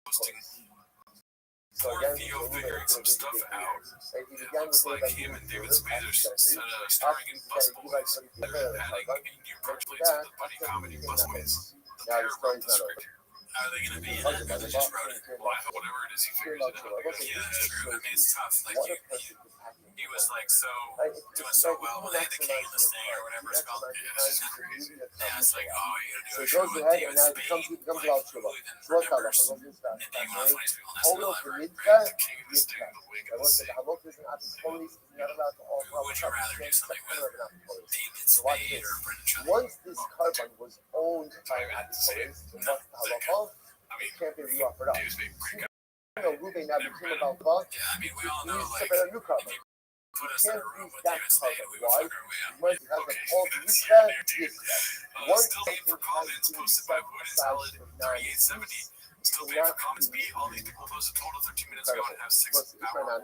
posting. so Poor again, Theo you remove figuring it, some stuff out. And he It began looks to like like him and David David Spade are Spade starring in Busboys. Adding a new approach to the buddy comedy Busboys. The Now pair the wrote story's the not script. over. Are they going to be in it, or they just wrote it? Well, I hope whatever it is, he figures it out. Yeah, that's true. I mean, it's tough. Like, What a he person to pack in. he was like so doing so well when they had the king and the thing or whatever it's called. Yeah, it's just crazy. Yeah, it's like, oh, you So gotta it do a goes show with ahead David and now it Spade. becomes Like, about who Cuba. even So what's that? remembers? What is that? And being one of the funniest people on Hold SNL on for ever, me, right? The king of the sting, the wig I of the want to sea. say, Hamok isn't at the police, he's not allowed to offer Who would you rather do something with? David So watch Spade this. or Brendan Schaub? Once this carbon was owned by an police, and what's the halacha? I mean, It can't be re-offered up. David Spade, great guy. You know, Ruben now became about buck. Yeah, I mean, we all We know, need to like, separate a new carbon. if you put us in a room with That David Spade, carbon. we would Why? fuck our way out. When he has Okay, a whole that's mitzvah, there, dude. Once Still waiting for comments posted by Wood and Salad 3870. Still waiting for comments. B. All these people posted total 13 minutes ago and have 6 hour profiles.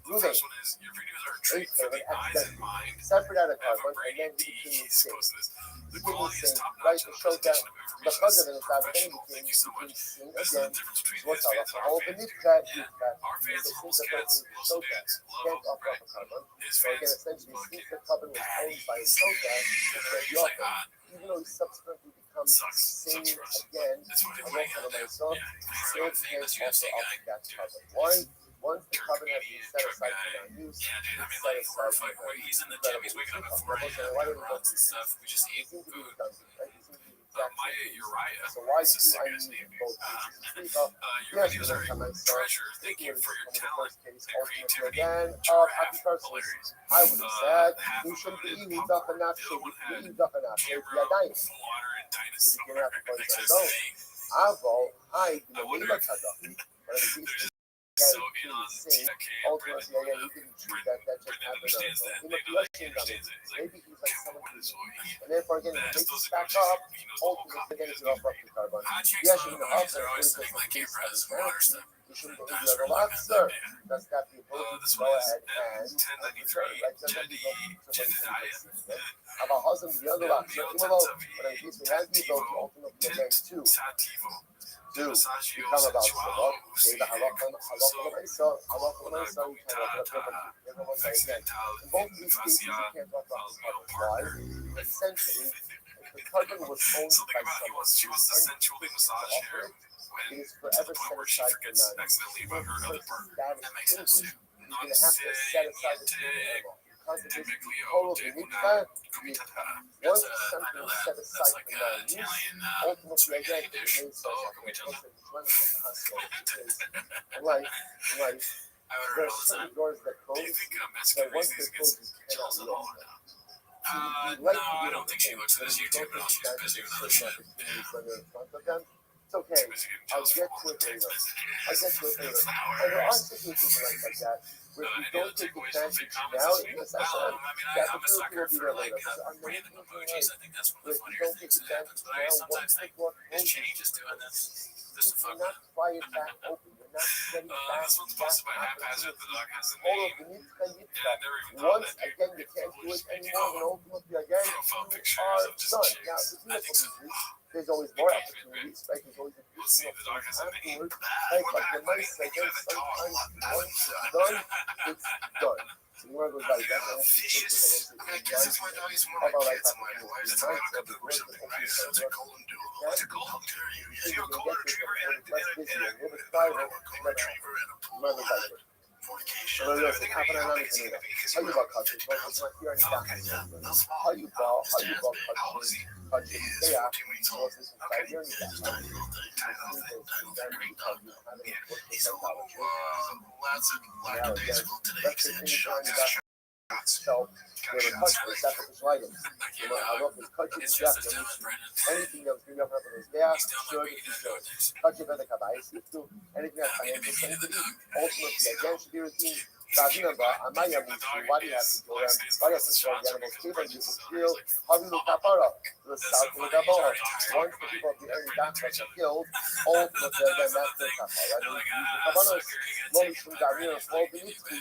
The first one is your videos are treat for the eyes and mind. separate out a Have a carbon, and brain then D. you can He's sing. posted this. The You can quality is sing, top right? notch and To the show that presentation of the information president is is not professional. anything. Thank you so much. Sing This is again. the difference between What's his fans and that? our All fans. beneath that, Yeah. that Our fans the are most things cats, that most so dudes. Love can't them, offer right? up a carbon. His So again, fans, essentially, since fucking the carbon was owned by patties. Soka, He's the like, ah, even though he subsequently becomes sucks. sing Sucks for us. again, That's what I what work he for gotta do. myself, Yeah. He's still like a famous can't UFC offer guy. up that Dude. carbon. Why? Once the Turk carbon has been comedian, set truck aside guy. for non-use, Yeah, dude. I it's mean, set like, we're aside fucking, for he's in the gym. He's waking up at 4 a.m. doing runs and stuff. We just eat seem to be food. redundant, right? They seem to be the exact Maya same. Uriah. So why That's a do sick I ass need name, dude. both cases? Speak up. Your Yes, videos we're are gonna a come and start. treasure. Thank you for your talent and creativity. Again, Giraffe, happy Christmas. hilarious. I would have said, Half you of should it be is eating popcorn. duck and not The shake. other one had You duck and not shake. camera, Yeah, dying. water, and dinosaur. You can have to put Next it to on. say, Avo, I, you I know, wonder we if look at that. But it's they're just Yeah, so in on sing. TK and Brendan. ultimately, yeah, you can choose that just Brendan happened. understands that. You They know, know that he he understands it. He's like, maybe he's like Kevin someone Venezuela. and therefore again, That it those makes back emojis, up. he knows the whole Ultimately, copy. then He you doesn't offer up agree. the carbon. Hot chicks Yes, love you can emojis. offer They're always it. saying, like, Please, camera has please, water stuff. you shouldn't go Dinosaur to the looking lobster. at that, man. That's not the ability This to go one is ahead and M1093 Jedediah. have a husband, the other lobster, but at least we have the ability to ultimately again to Sativo. do Massaggio become about sensual. maybe halakha myself, halakha myself, you can look at everyone say again. In both of these cases, you can't talk about the carbon. Why? Essentially, if the carbon was owned Something by about she wants to sensually massage her it is to forever the point where she set aside for forgets non-use. accidentally about her other part. That That makes sense. changes. You're going to have to set aside the animal. Typically, Total de unique una once comitata. something I know is that. set That's aside like for an non-use, Italian ultimately spaghetti again, it dish. remains Oh, so comitata. Life, I would there heard are all the certain time. doors that Do you close. think Mexican Once raisins they're closed, against you Charles cannot at all or reopen. no? No, I don't think she looks at this YouTube at all. She's busy with other shit. Yeah. It's okay. Busy getting I'll jealous get for all to the it later. things. I'll get to it later. And there are situations like that where if you Any don't other take takeaways from advantage fake comments now this in week? the session, I mean, that I'm a the sucker will be for there like later. I'm random making emojis. I think that's one of But the if you funnier don't things take that happens. advantage But I now, sometimes once think the door his closes, change is doing this. you Just to fuck cannot with. pry it back open. You're not getting back This one's posted by that Haphazard. The dog has a All of name. the need Yeah, I never even thought once of that. again, you can't do it anymore. And ultimately, again, Profile you pictures are of just done. chicks. Now, the I think so. beautiful news is there's always more opportunities, right? There's always a Let's see if the dog has a name. afterwards. We're Right, but back, the buddy. nice You again, have a dog. sometimes once it's done, it's done. So you want to go back Yeah, down vicious. I mean, I guess if my dog is one of my kids and my wife's a dog up or something, right? So it's a golden doodle. It's a golden retriever. You know, golden retriever and a golden retriever and a poodle. Fornication. Everything I mean, how big is he gonna be? Because How he you weighs about like 50 coaching? pounds. Okay, How small? how you ball How old is he? coaching? He's 14 weeks old. Okay. He's He's tiny little thing. Tiny little thing. Tiny little thing. Great dog. Yeah. He's a little lackadaisical today because he had shots. So they were touching the second items. You know, I love this coaching It's stuff. just as dumb as Brendan. Anything that was going to happen is there. He's done Sure, like we can do it next. touch it by the cabais. Anything that's I'm gonna financial be the dog. ultimately against the routine. Rabinamba, Amaya Musu, why do you have to go them? Why do you have to throw the animals? Even you kill Havilu Kapara, the south of the Gabor. Once the people of the area got killed, all of them, then that's the Kapara. And the Kabanos, Monishum Gavir, all beneath the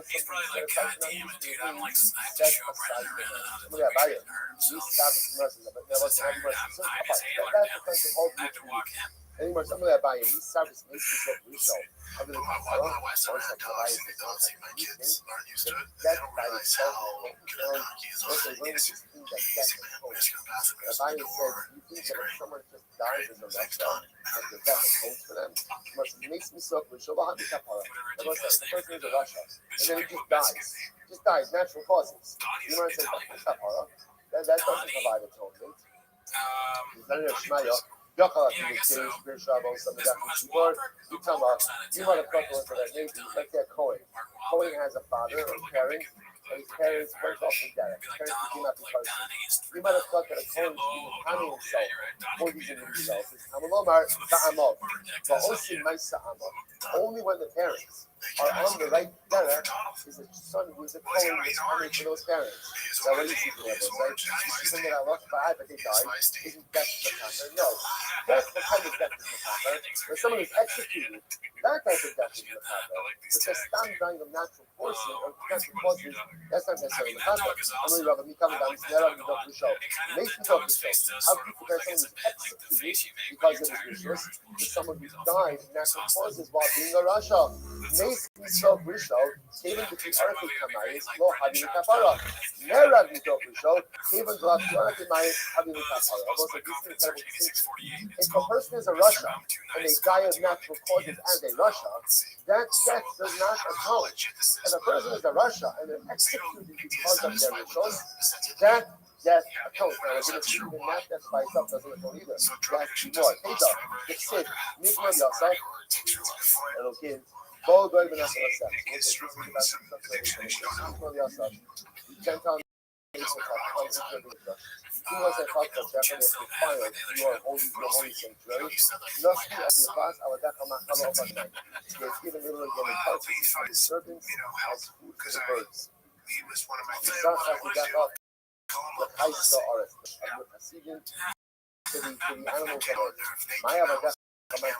He's probably like, God damn it, dude, I'm like, I have to that's show up right aside there, from man. some of that buy it. So, These status mercies, but there was sorry, heavy mercy. I'm So his handler that's now. the kind of whole I have to walk him. anymore. Some of that buy in these service makes me so crucial. I'm But going my wife's or never had some dogs, buy and they don't think my kids aren't used to it. They that don't by realize itself how is good a dog he is on also it. one of He's these things that easy, gets man. home. Goes to the bathroom, The goes to buy the says door. you think He's that if great. someone just dies in the Things restaurant done. and the death is home for them, it makes me so crucial. But the Ridiculous thing. person is a Russia, and then he just dies, natural causes. You want to say that doesn't provide atonement. Yeah, I guess so. You might have thought to that maybe like that Cohen. Cohen has a father or parents, and his parents went off to death. Parents became happy person. You might have thought that a Cohen should be harming himself for these individuals. Only when the parents are on the right derech is the son who is a Cohen who is harming to those parents. Now, what do you see there? You see them that I lost by, but they died. Isn't that the matter? No. That's the kind of death is the matter. When someone is executed, that type of death is the matter. But the stand dying of natural forces or natural causes, that's not necessarily the matter. I'm going to rub me coming down, it's never going to go to the show. It makes me go to the show. How can you compare someone who's executed because it was vicious to someone who died of natural causes while being a Russia? Makes me so crucial, even if the article comes, lo having kapara. Never be so crucial, even though the article might having kapara. Also, this is incredible distinction. If a person is a Russia and they die of natural causes as a Russia, that death does not atone. If a person is a Russia and they're executed because of their rituals, that death atones. Now, we're going to see even that death by itself doesn't atone either. That more. Peter, the Sid, Nigma Yasa, Elohim, Bo Goy Ben Asher Asher. Gentile nation have come into the he was a part of Japanese required your holy sanctuary. Nosky as the class, our Dakamahalo of a night. He has given little again in purposes for his servants as food for the birds. He was one of my The favorites. the Kaisa or a Hasidim to the animals of earth. My Abadaka. My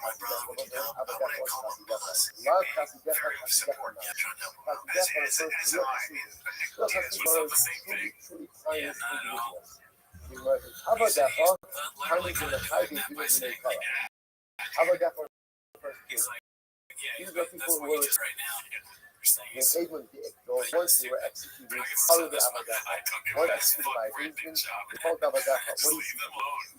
these are people who were once they were executed, how did Abadaha? One executed by David, they called Abadaha. What do you see? You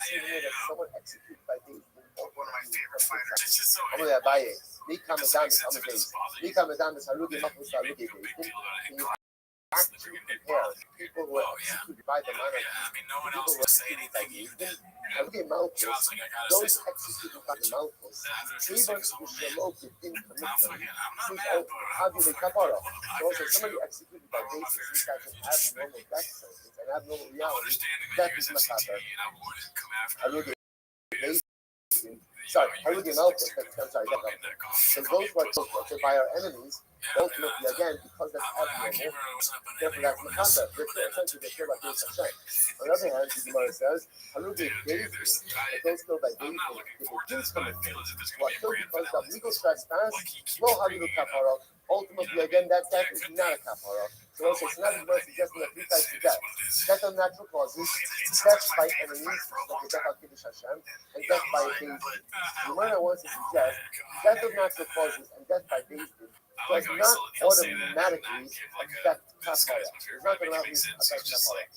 see that someone executed by David. One of my favorite fighters. It's just so I'm going to buy it. They come down this other day. They come down this Harugi Makus Harugi. Actually compare people who are executed by the monarchy. no one else will say anything. Harugi Malchus, those executed by the Malchus, even who Shalom didn't commit them. How do they kapara? So somebody executed by David, these guys have abnormal death sentences and abnormal reality. That is Makata. Harugi. Sorry, Harugi Malchus, I'm sorry, because those who are tortured by our enemies, ultimately, again, because that's abnormal, therefore that's Makata. They're essentially they feel like they're Hashem. On the other hand, the Gemara says, Harugi David, if those killed by David, if the kings come in, who are killed because of legal trespass, no Harugi Kapara. Ultimately, again, that death is not a kapara. So also, it's not even suggesting that three types of death. Death of natural causes, death by enemies, like the death of Kiddush Hashem, and death by a Beis Din. The Gemara wants to suggest death of natural causes and death by Beis Din does not automatically affect kapara. It's not going to affect kapara.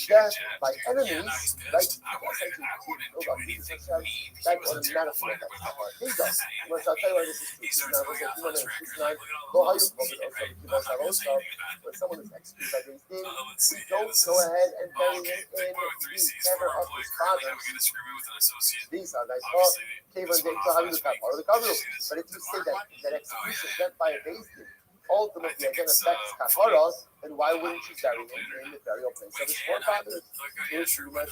Death by enemies, like that automatically affects kapara. Here you go. I'll tell you why this is true. When someone is executed by Beis Din, we don't go ahead and bury him in the cover of his father. These are like, oh, but if you say that execution death by a Beis Din ultimately again affects kapara, then why wouldn't you bury him in the burial place of his forefathers? Misa is Shura.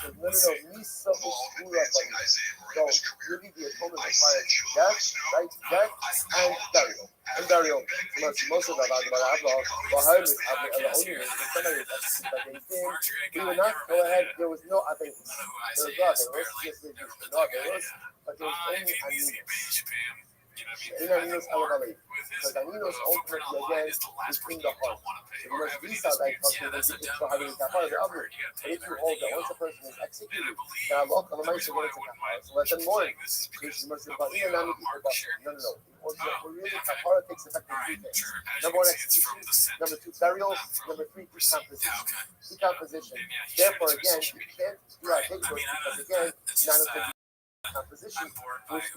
So really the atonement requires death, right? Death and burial. And burial. Most of the we would not go ahead. There was no Averos. There was no Averos. Yes, there was no Averos, but there was only Aminos. Because Aminos ultimately again is in the heart. So you must visa like it's for having that part of the other. But if you hold that once a person is executed, then Allah will make sure it's a kapara. So let them mourn. Because you must say, no. We're really kapara takes effect in three things. Number one, execution. Number two, burial. Number three, decomposition. Decomposition. Therefore, again, you can't do that big work because again, none of the composition, which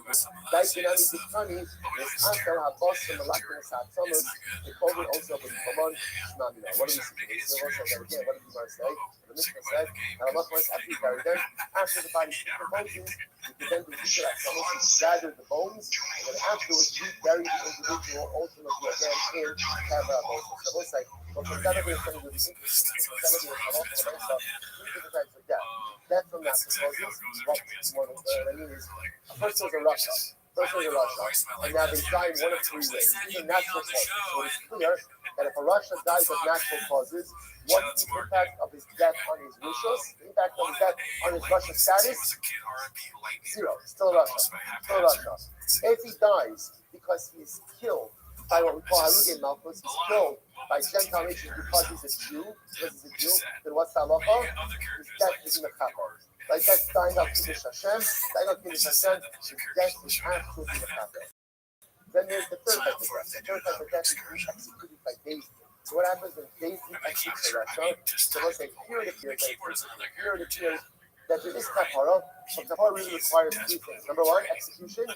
Daikinami Diktani is after Habos and the Lakinas Hatzomas, the COVID also with Common Shmamina. What do we see? Again, what did you want to say? The Mishnah said, and Allah wants after you bury them, after the body decomposes, you can then do Yikar Hatzomas, gather the bones, and then afterwards you bury the individual ultimately again in Kavra Bosa. So we'll say, but for Saturday, it's going to be interesting. Different types of death. Death from natural causes, a person was a Russia. And now they die in one of three ways. These are natural causes. So it's clear that if a Russia dies of natural causes, what's the impact of his death on his rishos? The impact of his death on his Russia status? Zero. Still Russia. If he dies because he's killed by what we call Halugay Malchus, he's killed by Gentile nations because he's a Jew, then what's the halacha? His death is in the kapar. Like that's dying of Kiddush Hashem, his death is absolutely in the kapar. Then there's the third type of death. The third type of death is executed by David. So what happens when David executes a Russia? So let's say here it appears that there is kapara, but kapara really requires three things. Number one, execution.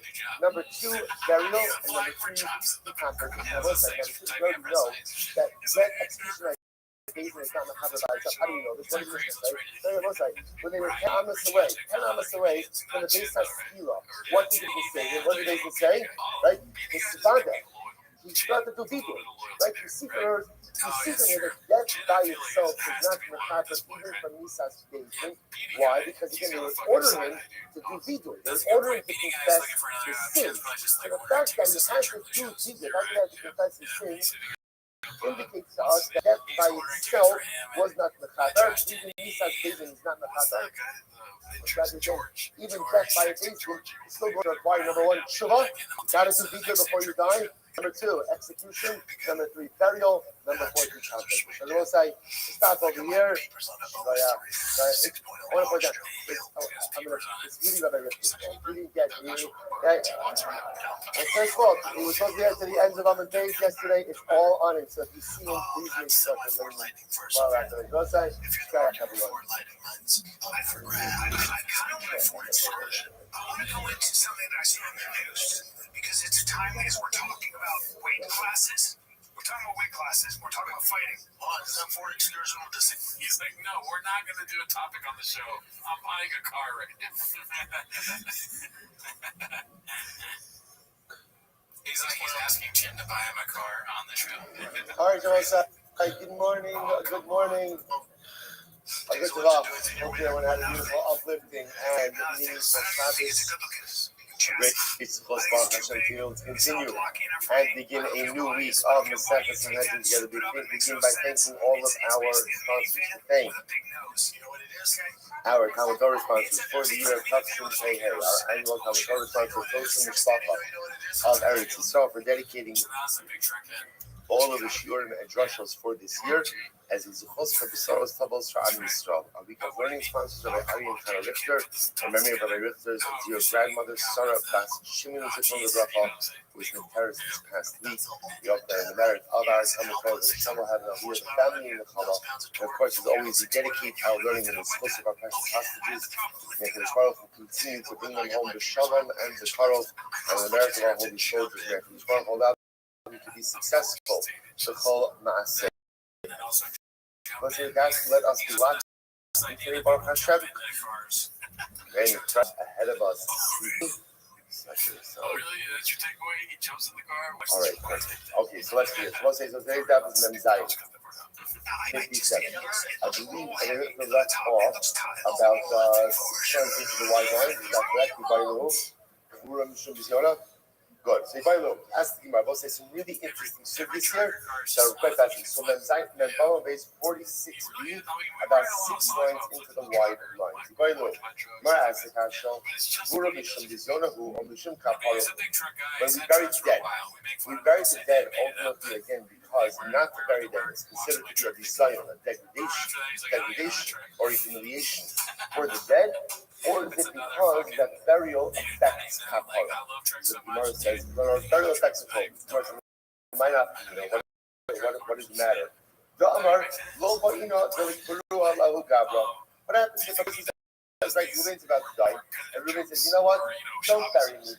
Number two, burial. And number three, decomposition. Now, one second. You know that execution David is not mechaber by itself. How do you know this? What did Mishnah say? When they were 10 amas away from the base of Skila, what did they say? What did they say? Right? The Sivada. He started to do vidui, right? You see from here that death by itself is not mechaber even from Nisas David. Why? Because again, they were ordering him to do vidui. They were ordering him to confess his sins. So the fact that he has to do vidui, the fact that he has to confess his sins, indicates to us that death by itself was not mechaber. Even Nisas David is not mechaber. Even death by its agent is still going to require number one, tshuva. You got to do vidui before you die. Number two, execution. Number three, burial. Number four, decomposition. So they will say, stop over here. I want to point out, it's really Rabbi Rothschild. He didn't get me. And first of all, it was supposed to be to the ends of Amman days yesterday. It's all on it. So if you see him, please make sure to learn well after the Rothschild. Start everyone. I kind of want to go into something that I see on the news. Because it's timely as we're talking about weight classes. We're talking about weight classes. We're talking about fighting. He's like, no, we're not going to do a topic on the show. I'm buying a car right now. He's asking Jim to buy him a car on the show. All right, Joseph. Good morning. Good morning. Good to go. Hopefully everyone had a beautiful uplifting and meaningful Shabbos. Great peaceful Baruch Hashem to continue and begin a new week of Masechtas and Hedging Together. Begin by thanking all of our sponsors. Thank our Talmud Torah sponsors for the year of Tafshin Shei Hey, our annual Talmud Torah sponsor, Tosin Mishpacha of Eretz Yisrael, for dedicating all of the shiurim and drushos for this year as a zuchos for besoros tabos for Am Yisrael. A week of learning sponsored by Ari and Chana Richter, in memory of Rabbi Richter's dear grandmother Sarah Bas Shimon Zichron Lebracha, who was in Paris this past week. We hope that in the merit of our Talmud Torah, that some will have an idea of the family in the Chala. And of course, as always, we dedicate our learning in the schools of our precious hostages. May the Baruch will continue to bring them home the Shalom and the Karov, and the merit of our holy soldiers. May the Baruch allow them to be successful. Shechol Maaseh. Let us be watching. Baruch Hashem. And trust ahead of us. So, Oh, really? That's your takeaway? He jumps in the car? all right, perfect. Okay, so let's do this. We'll say, so today's daf is Mem Zayin, 57. I believe I left off about 6 points into the white line. Is that correct? Good. So if I look, ask the Gemara, we'll say some really interesting surveys here that are quite fascinating. So Mem Bama base 46b, about 6 lines into the white lines. If I look, Gemara asks the Kashal, when we bury the dead, we bury the dead ultimately again because not to bury them is considered to be a desire, a degradation or a humiliation for the dead, or is it because that burial affects kapara? So Gemara says, no, burial affects the Gemara says, might not, what does it matter? The Amar, lo ba'ina, what happens if a person says, like, Reuben's about to die, and Reuben says, you know what, don't bury me.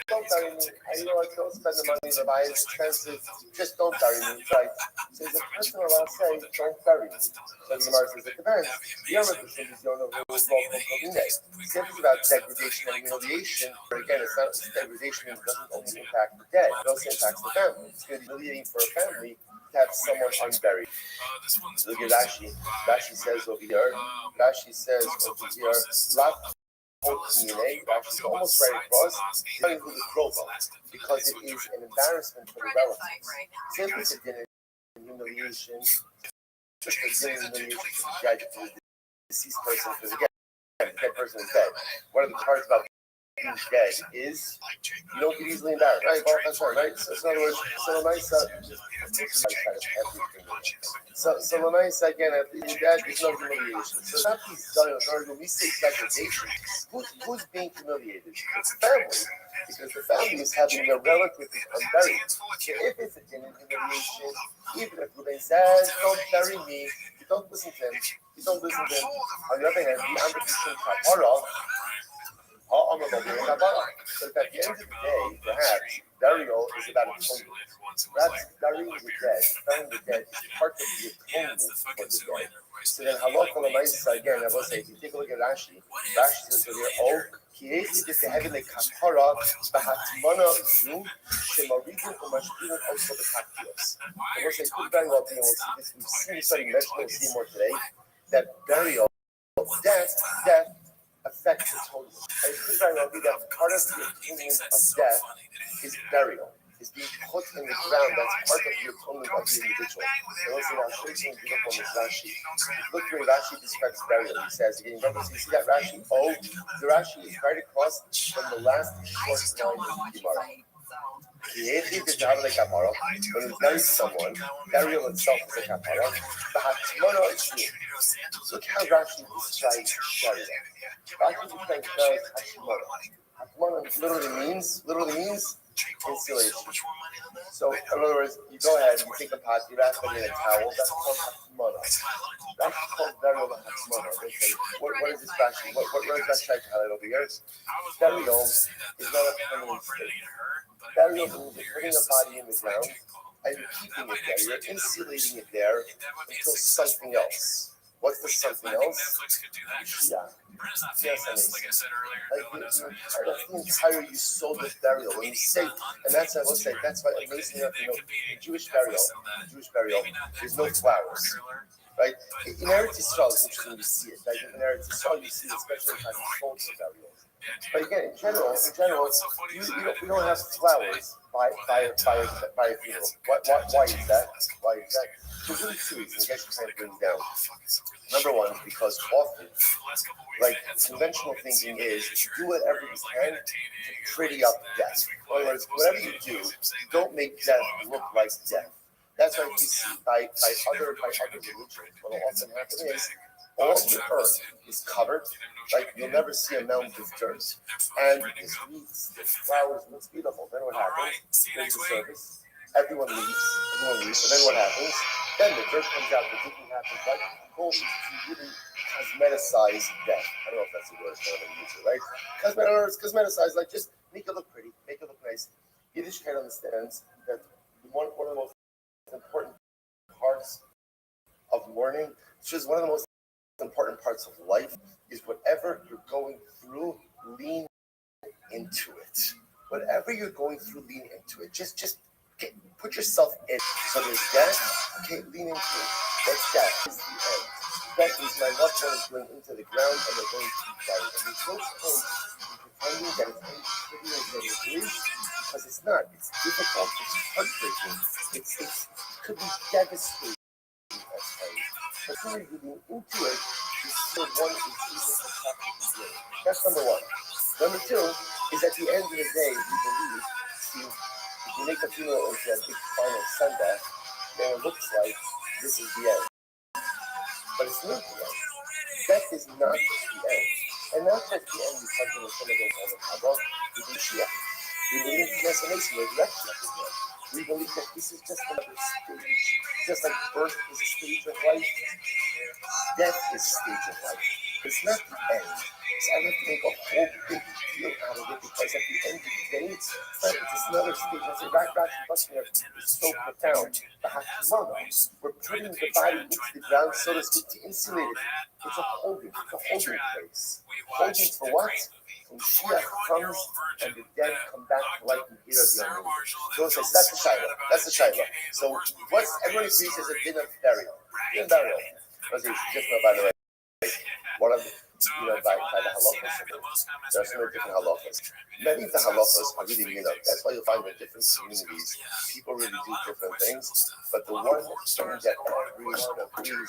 Don't bury me. And you know what? Don't spend the money to buy it. It's expensive. Just don't bury me. Right? So the person allowed to say, don't bury me. So the Gemara says, it depends. The other person is the owner who will go from the See, it's about degradation and humiliation. But again, it's not degradation. It doesn't only impact the dead. It also impacts the family. It's going to be humiliating for a family to have someone unburied. Look at Rashi. Rashi says over here. It's almost right across, telling who the Kroba, because it is an embarrassment for the relatives. Simply to dinner humiliation, just a dinner humiliation for the deceased person, because again, the dead person is dead. One of the parts about being dead is you don't get easily embarrassed, right? Well, that's right, right? So in other words, so Lamaisa again, at least dead, there's no humiliation. So not these dials, when we say degradation, who's being humiliated? It's the family, because the family is having their relative unburied. So if it's a genuine humiliation, even if Ruben says, don't bury me, you don't listen to him, On the other hand, the Amrikishim Kapara, so at the end of the day, perhaps burial is about atonement. Perhaps burying the dead is part of the atonement for the dead. So then halakha l'maisa again, I will say, if you take a look at Rashi says over here, Kiesi b'tehevi lekapara b'hatmana zu shemaridim u'mashkirin also b'kakiyos. I will say, could very well be, and we'll see this, we've seen this study, we'll see more today, that burial, death affects atonement. And it could very well be that part of the atonement of death is burial, is being put in the ground. That's part of the atonement of the individual. And also, I'll show you something beautiful in this Rashi. Look where Rashi describes burial. He says, again, remember, so you see that Rashi? Oh, the Rashi is right across from the last short line of the Gemara. When you bury someone, burial itself is a kapara. Look how Rashi describes burial. Rashi describes Hatmana literally means insulation. So, in other words, you go ahead and you take a pot, you wrap it in a towel, that's called Hatmana. That's called burial of Hatmana. What is this Rashi? What is that trying to highlight over here? Burial is not a permanent state. Burial means you're putting a body in the ground and you're keeping it there. You're insulating it there until something else. What's the something else? Yeah. Yes, that's the entire use of burial. When you say, and that's I will say, that's why amazing enough, in Jewish burial, there's no flowers. Right? In Eretz Yisrael, it's interesting to see it. Like in Eretz Yisrael, you see it, especially in soldier burials. But again, in general, we don't have flowers by a funeral. Why is that? There's really two reasons. I guess you kind of bring down. Number one is because often, like conventional thinking is, do whatever you can to pretty up death. In other words, whatever you do, don't make death look like death. That's why we see by other religions, what will often happen is all the earth is covered, like you'll never see a mound of dirt. And this weeds, this flowers, looks beautiful. Then what happens? There's the service. Everyone leaves, and then what happens? Then the dirt comes out, the digging happens, like the goal is to really cosmeticize death. I don't know if that's the word I'm going to use it, right? Cosmeticize, like just make it look pretty, make it look nice. Yiddishkeit understands that one of the most important parts of mourning, which is one of the most important parts of life, is whatever you're going through, lean into it. Whatever you're going through, lean into it. Just put yourself in. So there's death. Okay, lean into it. What's death? Is the end. Death is my loved one is going into the ground and they're going to be buried. And there's no point in pretending that it's pretty than it is, because it's not. It's difficult. It's heartbreaking. It could be devastating at times. But when you're leaning into it, you still one is able to practically do it. That's number one. Number two is at the end of the day, we believe, see, if you make the funeral into a big final send-off, then it looks like this is the end. But it's not the end. Death is not just the end. And not just the end because of some of those other Kabbalah, we believe Mashiach. We believe in resurrection, resurrection of the dead. We believe that this is just another stage. Just like birth is a stage of life, death is a stage of life. It's not the end. So I have to make a whole big deal out of it because at the end of the day, it's another stage. I say, Rashi Buster is so profound. The Hakimana, we're putting the body into the ground, so to speak, to insulate it. It's a holding place. Holding for what? When Mashiach comes and the dead come back to life and hear the unbelievers. So it says, that's the Shiloh. That's the Shiloh. So what's everyone agrees is a din of burial. Din of burial. Just know, by the way, one of the by the halachas. There are so many different halachas. Many of the halachas are really that's why you'll find in different communities, people really do different things. But the one thing that everyone agrees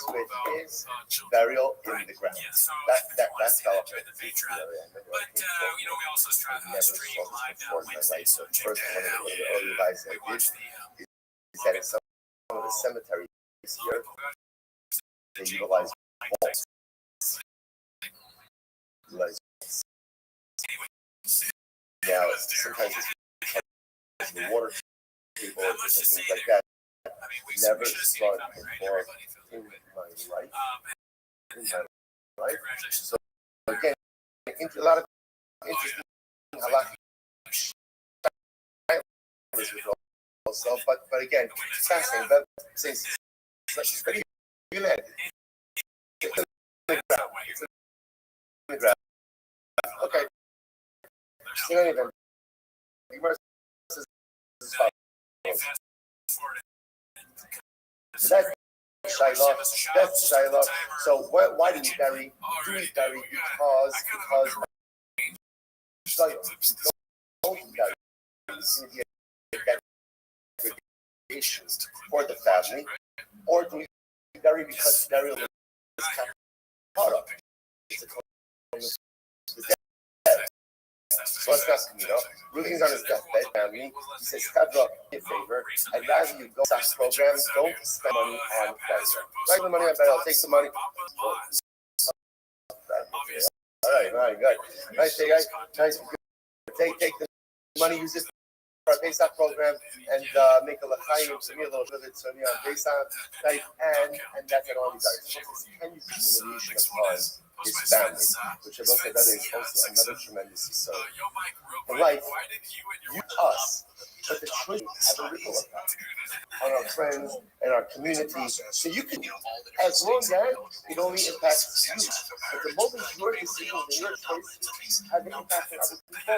with is burial in the ground. That's halachah. We also stream live now Wednesday. So check first one of the early advice I did is that in some of the cemeteries here, they utilize vaults. Now, sometimes it's the water table and different things like that. Never saw it before in my life. So, again, a lot of interesting halakha also, but again, it's fascinating. But since you land okay. So anyway, that's Shiloh. So why do we bury? Do we bury because don't bury for the family, or do we bury because burial is part of so it's not, Ruthie's on his deathbed, family. He says, Kadra, me a favor. I'd rather you go to this program, don't spend money on burial. Spend the money on burial, take the money. All right, good. Nice, guys. Take the money, use this for our Pesach program, and make a l'chaim, send me a little bit of on Pesach, right? And that's at all these items. It's 10 years in the nation of time. His family, which I look at that is also another tremendous so in life, you us, but the truth have a ripple effect on our friends and our community. So you can, as long as it only impacts you, but the moment your decisions and your choices have an impact on other people,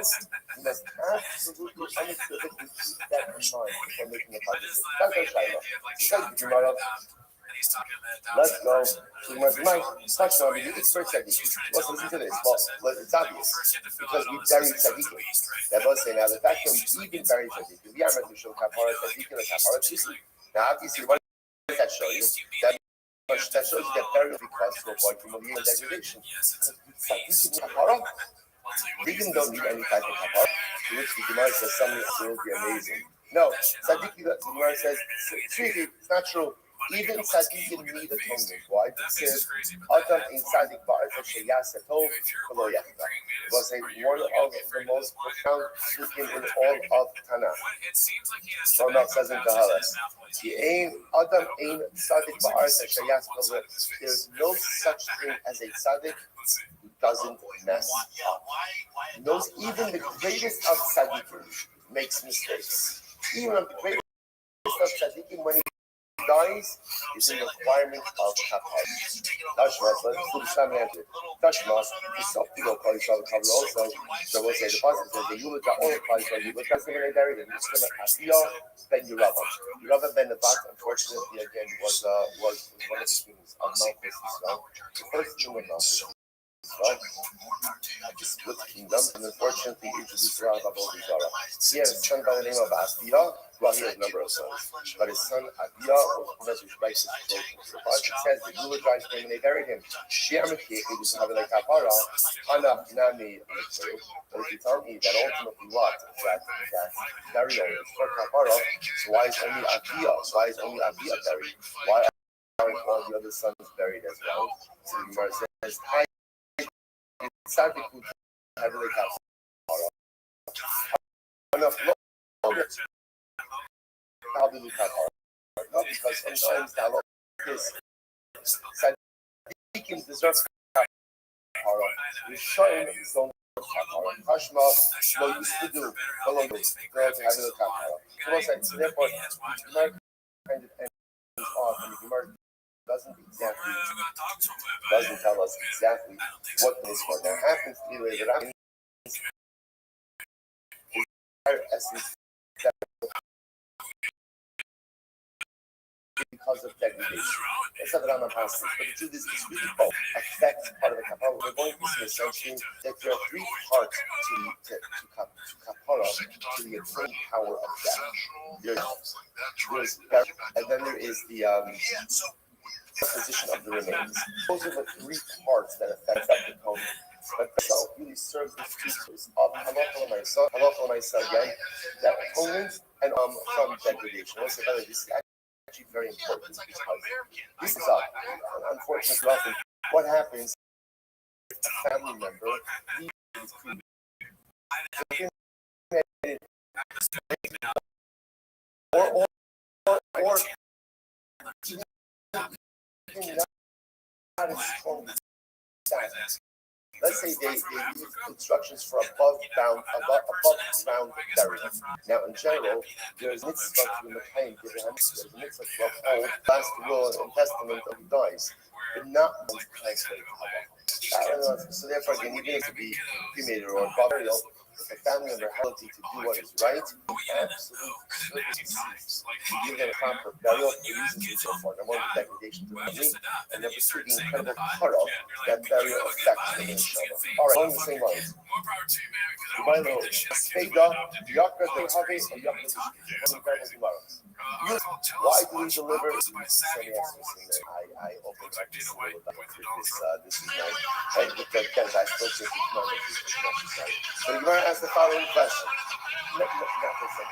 you must absolutely unequivocally keep that in mind before making a positive. That's our Shiloh. Thank you, tomorrow. Let's go. We must touch on the first tzaddikim. Let's listen to this. Well, it's obvious because we buried tzaddikim. That was saying now the fact that we even buried tzaddikim, we are meant to show kapara tzaddikim and kapara tzaddikim. Now, obviously, what does that show you? That shows you that burial because to avoid humiliation and degradation. Tzaddikim kapara, tzaddikim don't need any type of kapara. To which the Gemara says something absolutely amazing. No, tzaddikim. The Gemara says it's not true. Even tzaddikim need atonement. Why? Because Adam in tzaddik ba'arfa sheyas atov v'lo yachda. It was one of the most profound psukim in all of Tanakh. Ramal says in Kahalas, Adam in tzaddik ba'arfa sheyas atov. There's no such thing as a tzaddik who doesn't mess up. Knows even the greatest of tzaddikim makes mistakes. Even the greatest of tzaddikim when he dies is a requirement of kapara. Tashma, so let's do the same answer. Tashma, the subtitle part is also. So we'll say the pasuk says the eulogy all applies when you look at somebody buried and it's gonna Abiyah ben Yerubah. Yerubah ben Nebat, unfortunately, again, was one of the kings of Malchus Israel. The first king of Malchus. Well, just split the kingdom and unfortunately introduced Rabbi. He had a son by the name of Abiyah. Well, he had a number of sons, but his son Abiyah was one of his righteous children. The Bible says they eulogized him and they buried him. It was having like kapara, Hana Nami. But if you tell me that ultimately what that burial is for kapara, so why is only Abiyah? So why is only Abiyah buried? Why aren't all the other sons buried as well? So the Gemara says, because sometimes the halakha is tzaddikim deserve kapara. Rishayim don't kapara. Tashma no used to do. No longer have no kapara. So therefore, the Gemara kind of ends off, and the Gemara doesn't tell us exactly what this for. There happens to be the way that I'm essence because of degradation. That's not the Rambam passes, but the truth is this really both affects part of the kapara. We're going to see essentially that there are three parts to kapara, to the atoning power of death. And then there is the position of the remains. Those are the three parts that affect the atonement. But itself really serves the features of halacha l'maisa again, that atonement and from degradation. Once again, this is actually very important because this is unfortunately often what happens if a family member leaves food. Or let's say they use instructions for above ground burial. Now, in general, there's a mitzvah to the Mekayim, there's a mitzvah to uphold last will and testament of who dies, but not once translated to so therefore, again, even if to be cremated or above burial, if a family member has ability to do what is right, absolutely to give them a proper burial for reasons and so forth. Number one, the degradation to the family, and number two, the incredible cutoff that burial affects the nation. All right, along the same lines. You might know, Speda, Yakka, the Have, or Yakka, why do we deliver? I opened up this with this is nice. Because I still think it's not necessary. So you might ask the following question. Not the same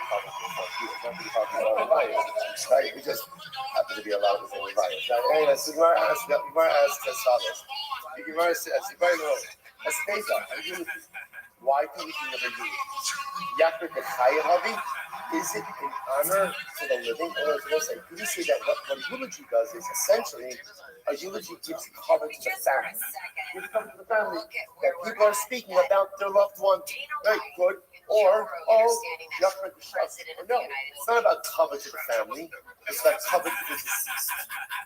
following bias, right? We just happen to be allowed to say bias. Anyway, so you might ask as follows. You might say, as you might know, as Speda, why do we deliver you? Yakka, the Chayahavi? Is it in honor for the living? Or say, could you say that what a eulogy does is essentially a eulogy gives cover to the family. Gives cover to the family that people are speaking about their loved one. Very good. Or, Yakra Kishas. No, it's not about cover to the family. It's about cover to the deceased.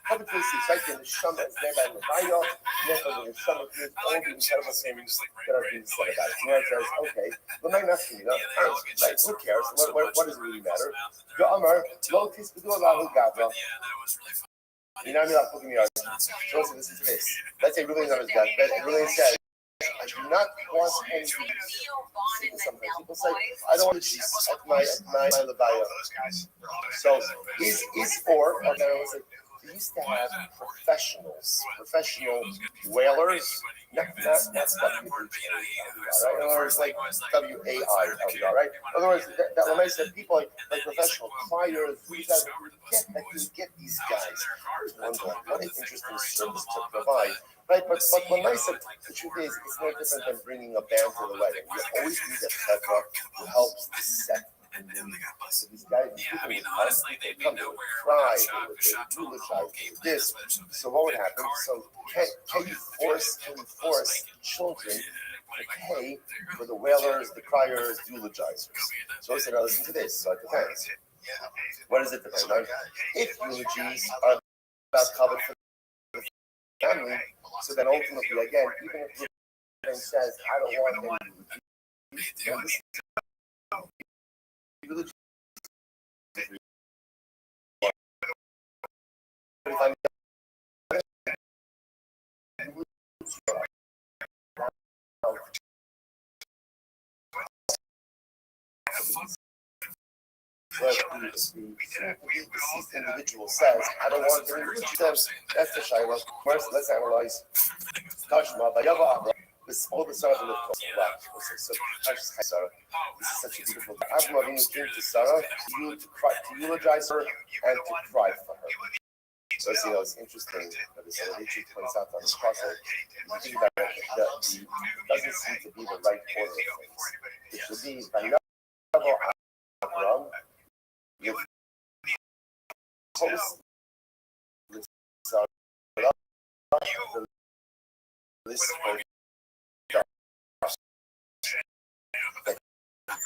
Cover to the deceased, right? The Neshama is there by Levaya. Therefore, the Neshama hears all the incredible things that are being said about it. Gemara says, okay, well, not enough for you. Right, who cares? What does it really matter? Ya'amar, lo tispedu Allahu Gavra. You know what I mean? I'll put me out. So listen to this. Let's say really not as bad, but it really says, I do not want any. Sometimes people say, I don't want to cheat at my Levaya. So is for, or there was they used to have professional whalers, not WHA, right? In other words, like WAI, right? In other words, that when I said people like professional criers, we get these guys. What an interesting service to provide. Right, but when I said the truth is, it's no different than bringing a band to the wedding. You always need a chevra who helps to set the mood. So these guys, honestly, they come to cry, they eulogize this. So what would happen? So can you force children to pay for the wailers, the criers, the eulogizers? So I said, now listen to this. So it depends. What does it depend on? If eulogies are about covered for the family, so then ultimately, again, even if the person says, I don't want eulogies, eulogies the deceased individual says, I don't want any eulogies, that's the Shiloh. First, let's analyze Tashma by Yava. This all the Sarah in the so this is such a beautiful thing. Avraham Avinu came to Sarah to eulogize her and to cry for her. So it's interesting that this Rabbi points out on this puzzle. You think that doesn't seem to be the right order of things. It should be Avraham with post Sarah this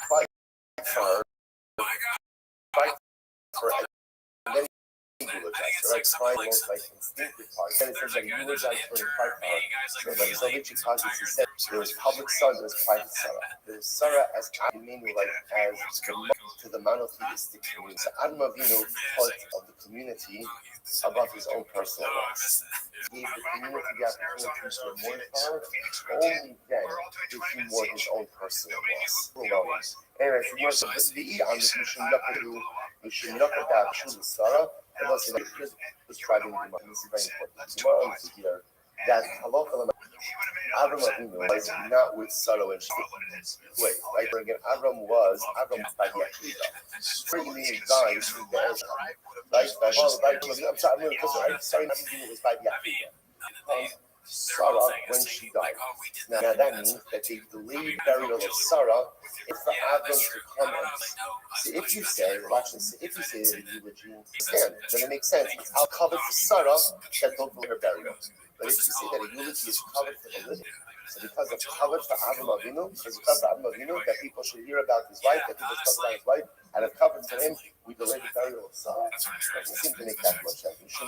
fight for her, fight for her, and then eulogize her. Right? Find most like instinctive part. Then it says that eulogize her and fight for her. So that so Richard Cosby said there was public Sarah, there was private Sarah. There was Sarah as meaning like as to the monotheistic community. So Adam Avinu part of the community above his own personal loss. He gave the community the opportunity to mourn for her. Only then did he mourn his own personal loss. Anyway, for more the on the Mishum Yakada Shul Sarah, and also describing the this is very important. Tomorrow is here that halacha Avram Avinu was not with Sarah when she wait, right? Again, Avram was by Yaakov. Bringing the guys who danced, right? I'm sorry, Avinu was by Yaakov. Sarah when she died. Now that means that they delayed burial of Sarah if for Avram to come and see. If you say, watch this, if you say that the eulogy stand, then it makes sense. It's all covered for Sarah that don't do her burial. But if you say that a eulogy is covered for the living, so because it's covered for Avram Avinu, that people should hear about his wife, that people should talk about his wife, and have covered for him, we delay the burial of Sarah. It doesn't seem to make that much sense. So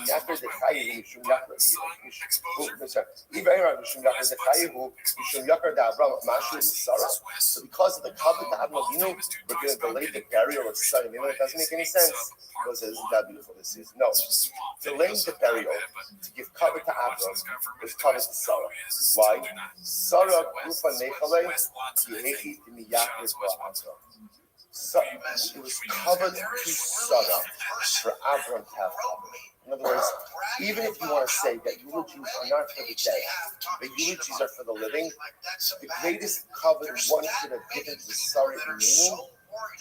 because of the covenant to Avram Avinu, we're going to delay the burial of Sarah. You know, it doesn't make any sense. Because isn't that beautiful this is? No. Delaying the burial to give cover to Avram is cover to Sarah. Why? Sarah Gufa Nechale Yehi Dimiyakis Ba'Avram. So it was covered to Sarah for Avram to have cover. In other words, even if you want to say that eulogies are not for the dead, but eulogies are for the living, the greatest cover one should have given to Sarah Imenu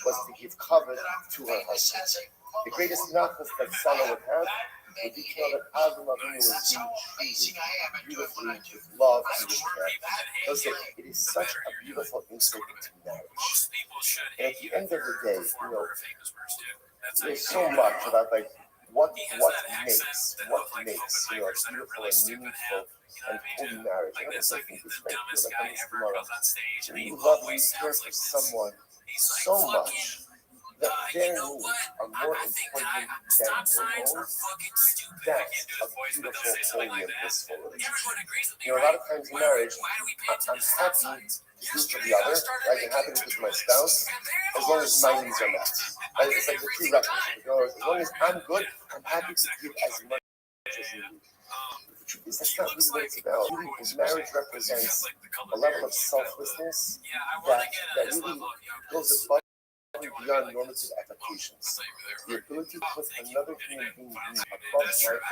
was to give cover to her husband. The greatest nachas that Sarah would have would be to know that Avram Avinu was being treated beautifully with love and with care. Listen, it is such a beautiful insight into marriage. And at the end of the day, you know, there's so much about like what makes you know a beautiful and meaningful and holy marriage. I don't think it's right here, like on this tomorrow. When you love and care for someone so much that their needs are more important than your own, that's a beautiful, holy, and blissful relationship. You know, a lot of times in marriage, I'm happy to do for the other, right? I'm happy to do for my spouse, as long as my needs are met. Right? It's like the prerequisite. As long as I'm good, I'm happy to give as much as you need. The truth is, that's not really what it's about. Marriage represents a level of selflessness that really goes above beyond normative applications. The ability to put another human being above my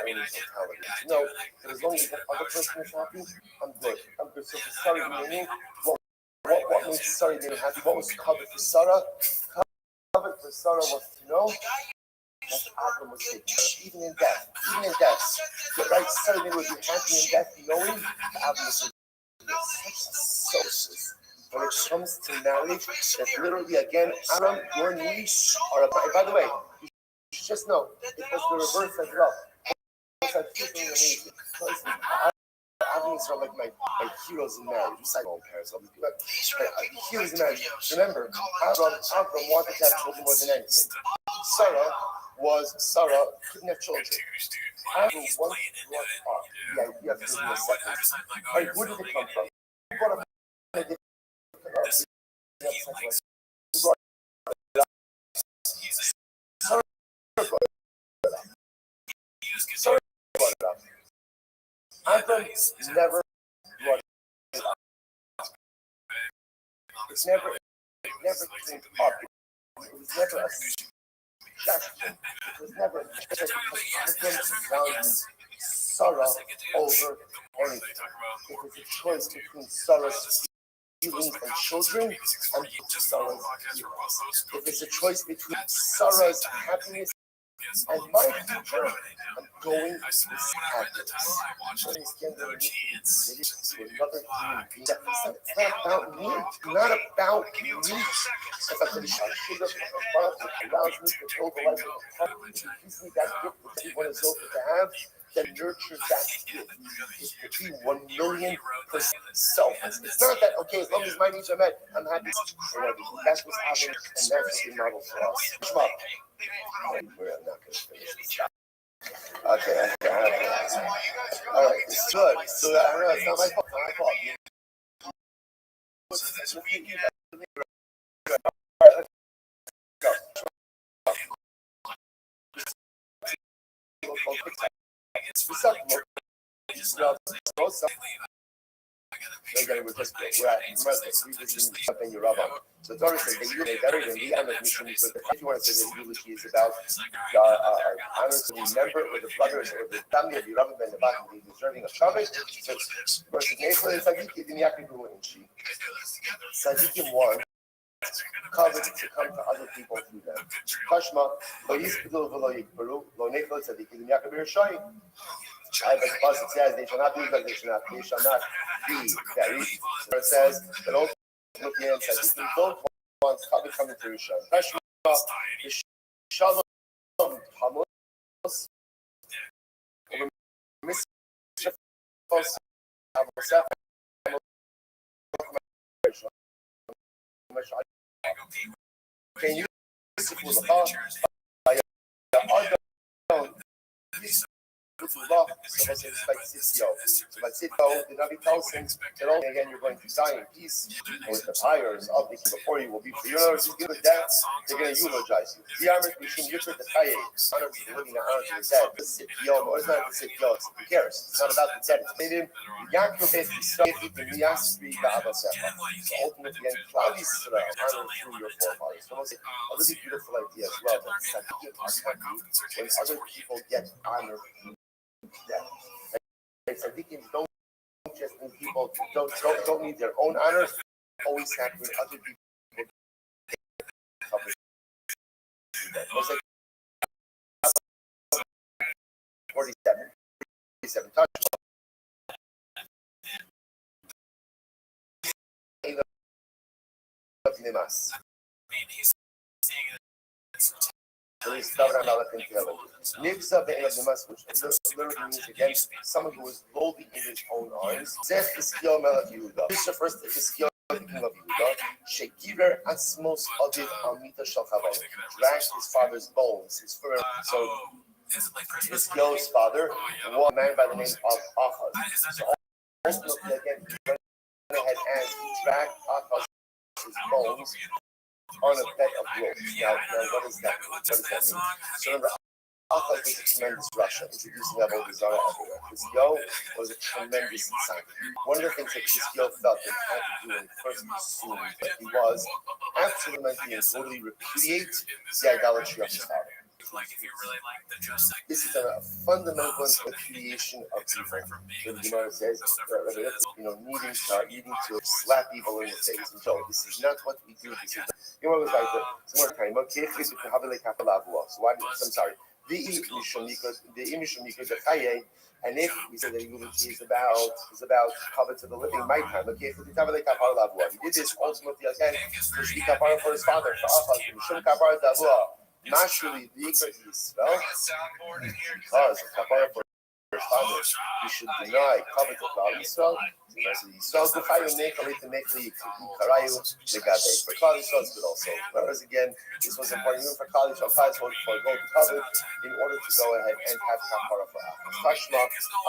own mentality. To know that as long as the other person is happy, I'm good. So for Sarah Imenu, what made Sarah Imenu happy? What was covered for Sarah? Covered for Sarah was to know that Avram was taken care of, even in death. Right? Sarah Imenu would be happy in death, knowing that Avram was taken care of. Such a source. When it comes to marriage, that literally, again, Avram, your needs are applied. By the way, you should just know, it was the reverse as well. It's like amazing. Avram's are like my heroes in marriage. Just like my own parents. Heroes in marriage. Remember, Avram wanted to have children more than anything. Sarah couldn't have children. After once brought up the idea of giving a second, all right, where did it come from? Who brought up the idea of Sarah brought it up. Adam never brought it up. It never came up. It was never a suggestion. It was never a suggestion because Adam values Sarah over anything. It was a choice between Sarah's feelings and children and Sarah's feelings. If it's a choice between Sarah's happiness and my future, I'm going with this happiness. Another human being. It's not about me. It's not about me. If I finish our sugar allows me to build a life of a partner, it gives me that gift that everyone is open to have, that nurtures that gift. It could be 1,000,000% selfless. It's not that, okay, as long as my needs are met, I'm happy. That's what's happening, and that's what we model for us. Come on. I'm not going to finish this. Okay. All right, it's good. So I don't know, it's not my fault. So Torah says that you may better than the honor mission. So if you want to say that eulogy is about honor to the member or the brothers or the family of Rabbi ben Nebat and the deserving of Shabbos. So versus Neichel and Tzadikim in Yaakov and Shi. Tzadikim want covered to come to other people through them. Kashma lo yispelu v'lo yikbaru lo Neichel Tzadikim in Yaakov and Shi. But the Pasuk says they shall not be like they shall not be buried. So it says that all Philippians Tzadikim don't want covered coming to Rishon. Kashma Shalom Hamus can you again, you're going to die in peace with the fires of the king before you will be free. You know, if you give a death, they're going to eulogize you. The armor machine, you're the Kaye, honor to the living, honor to the dead. The Sityo, what is not the Sityo? Who cares? It's not about the dead. It's made in Yaakov so ultimately, and Cloud Israel, honor through your forefathers. So it's a really beautiful idea as well. That Tzadikim are happy when other people get honor. Tzadikim don't just need people don't need their own honor. Always happy when other people get 47 touch. He's saying which literally means against someone who is boldly in his own eyes. This is the first Ezekiel, the king of Yehuda. Shekiver Asmos Aviv Amita Shalchavon dragged his father's bones. His firm. So Ezekiel's father was a man by the name of Achaz. So ultimately, again, he went ahead and dragged Achaz's bones on a bed of ropes. Now, what does that mean? So remember, Achaz was a tremendous Russia, introducing that old Zara everywhere. Chizkiyahu was a tremendous insight. One of the things that Chizkiyahu felt that he had to do when he first assumed that he was absolutely and totally repudiate the idolatry of his father. This is a fundamental repudiation of evil. So the Gemara says, needing to slap evil in the face. And so this is not what we do. This is the Gemara was like some more time. So why did I'm sorry. The Imishomika, the Chaye, and if we say that eulogy is about cover to the living, my time. Okay, for the he did this ultimately again to speak kapara for his father, for Achaz, kapara davua. Naturally, the Yisrael, because kapara for his father, he should deny covet of Klal Yisrael. Yisrael Gufayu Nekali to Nekli Karayu Legabe. For Klal Yisrael, it's good also. Whereas again, this was important even for Klal Yisrael. Klal Yisrael for gold covet in order to go ahead and have kapara for Achas. Tashma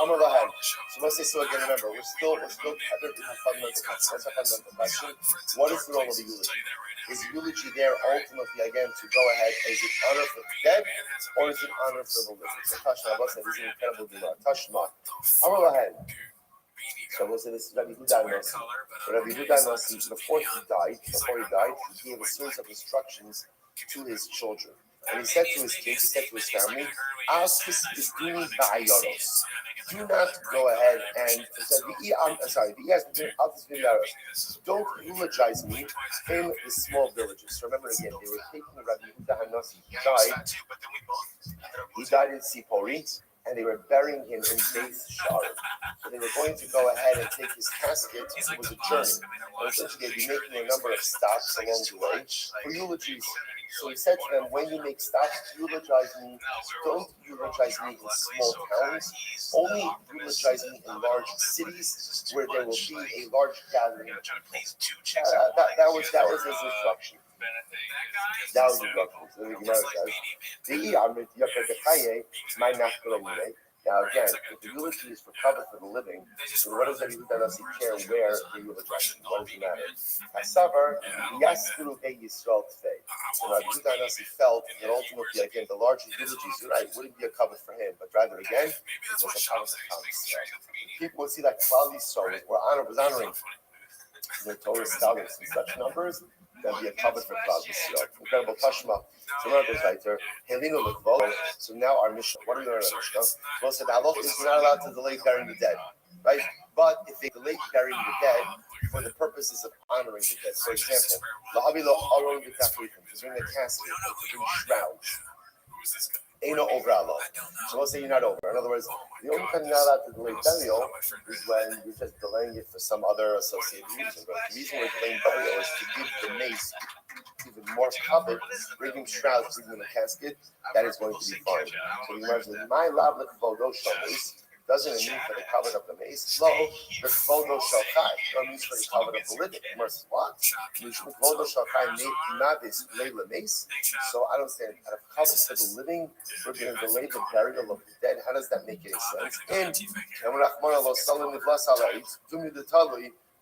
Amar Lahem. So let's say so again. Remember, we're still tethered to the fundamental question. What's our fundamental question? What is the role of the eulogy? Is eulogy there ultimately again to go ahead? Is it honor for the dead or is it honor for the living? So Tashma Abbas said, this is an incredible dilemma. Tashma Amar Lahem. So we'll say this is Rabbi Yehuda Nasi. Rabbi Yehuda Nasi, before he died, he gave a series of instructions to his children. And he said to his kids, he said to his family, do not go ahead and don't eulogize me in the small villages. Remember again, they were taking Rabbi Yehuda Nasi. He died in Sipori, and they were burying him in Beis Shar. So they were going to go ahead and take his casket. It was a journey. And essentially, they'd be making a number of stops along the way for eulogies. So he said to them, when you make stops, eulogize me. Don't eulogize me in small towns. Only eulogize me in large cities where there will be a large gathering of people. That was his instruction. That was the instruction. So the Gemara says, now again, if the eulogy is for cover for the living, so what does Rabbi Yehuda Nasi care where the eulogy? What does it matter? Hasavar Yaskuru Be Yisrael Tfei. So Rabbi Yehuda Nasi felt that ultimately, again, the larger eulogies, right, wouldn't be a cover for him, but rather again, it was a cover for Klal Yisrael. People would see that Klal Yisrael was honoring the Torah scholars in such numbers. That'd be a cover for Klal Yisrael. Incredible Tashma. So now it goes right there. So now our Mishnah. What are we learning in our Mishnah? Well, said halach is we're not allowed to delay burying the dead, right? But if they delay burying the dead for the purposes of honoring the dead, for example, to bring the casket, to bring shrouds. Ain't no over Allah. So let's say you're not over. In other words, the only time you're not allowed to delay burial is when you're just delaying it for some other associated reason. But the reason we're delaying burial is to give the mace even more covered, bringing shrouds, bringing the casket. That is going to be fine. So you imagine my lavlik vodosh doesn't mean for the cover of the mace. Lo, the vodo shalchai. It means for the cover of the living. Versus what? Vodo shalchai navis leila mace. So I don't understand. Out of cover for the living, we're going to delay the burial of the dead. How does that make any sense? And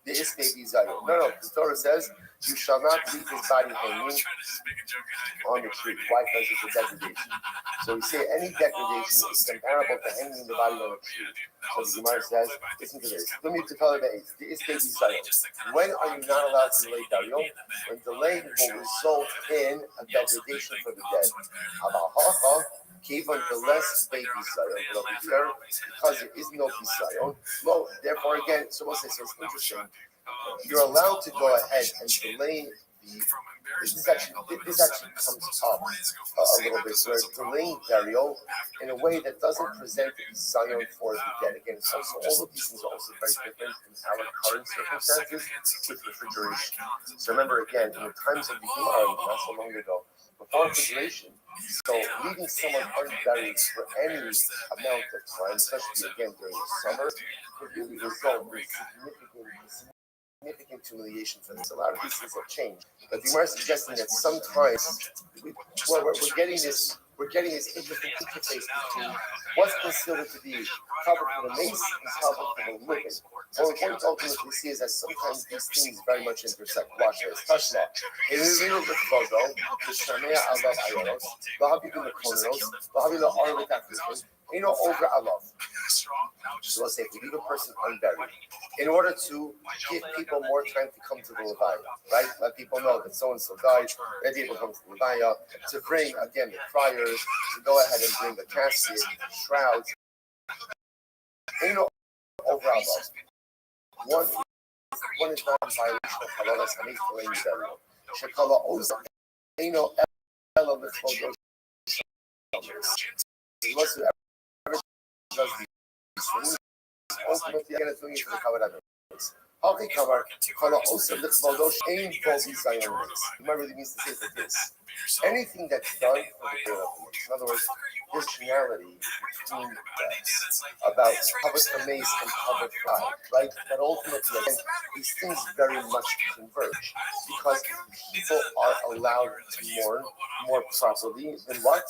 no, the Torah says you shall not leave his body hanging on the tree. Why? Because it's a degradation. So we say any degradation is comparable to hanging the body on a tree. So the Gemara says, listen to this. When are you not allowed to delay burial? When delaying will result in a degradation for the dead. Kivan the less baby zion over here, because there is no bisayon. Well, therefore again, so we'll say so it's interesting. You're allowed to go ahead and delay the. This actually comes up a little bit. We're delaying burial in a way that doesn't present the zion for the dead. Again, so all of these things are also very different in our current circumstances with refrigeration. So remember again, in the times of the Gemara, not so long ago, before refrigeration. So leaving someone unburied for any amount of time, especially again during the summer, could really result in significant humiliation for this. A lot of these things have changed. But the Gemara is suggesting that sometimes we're getting this interesting interface between what's considered to be covered for the mace and covered for the living. What we're going to ultimately see is that sometimes these things very much intersect. Watch this. Tashma. Over Allah. So let's say if we leave a person unburied, in order to give people more time to come to the Levaya, right? Let people know that so-and-so died, let people come to the Levaya, to bring, again, the criers, to go ahead and bring the casket, shrouds. Over Allah. One is not in violation of Halalas Hanif delaying burial. Shekala Oza, Ella Mitzvot does these things. Ultimately, again, it's doing it for the covered evidence. Haki cover, Kala Osa Litzvodosh Ain Volvi Zion. What really means to say is like this. Anything that's done for the good of others. In other words, this reality between us about covered the mace and covered pride, right? That ultimately, again, these things very much converge because people are allowed to mourn more properly than what?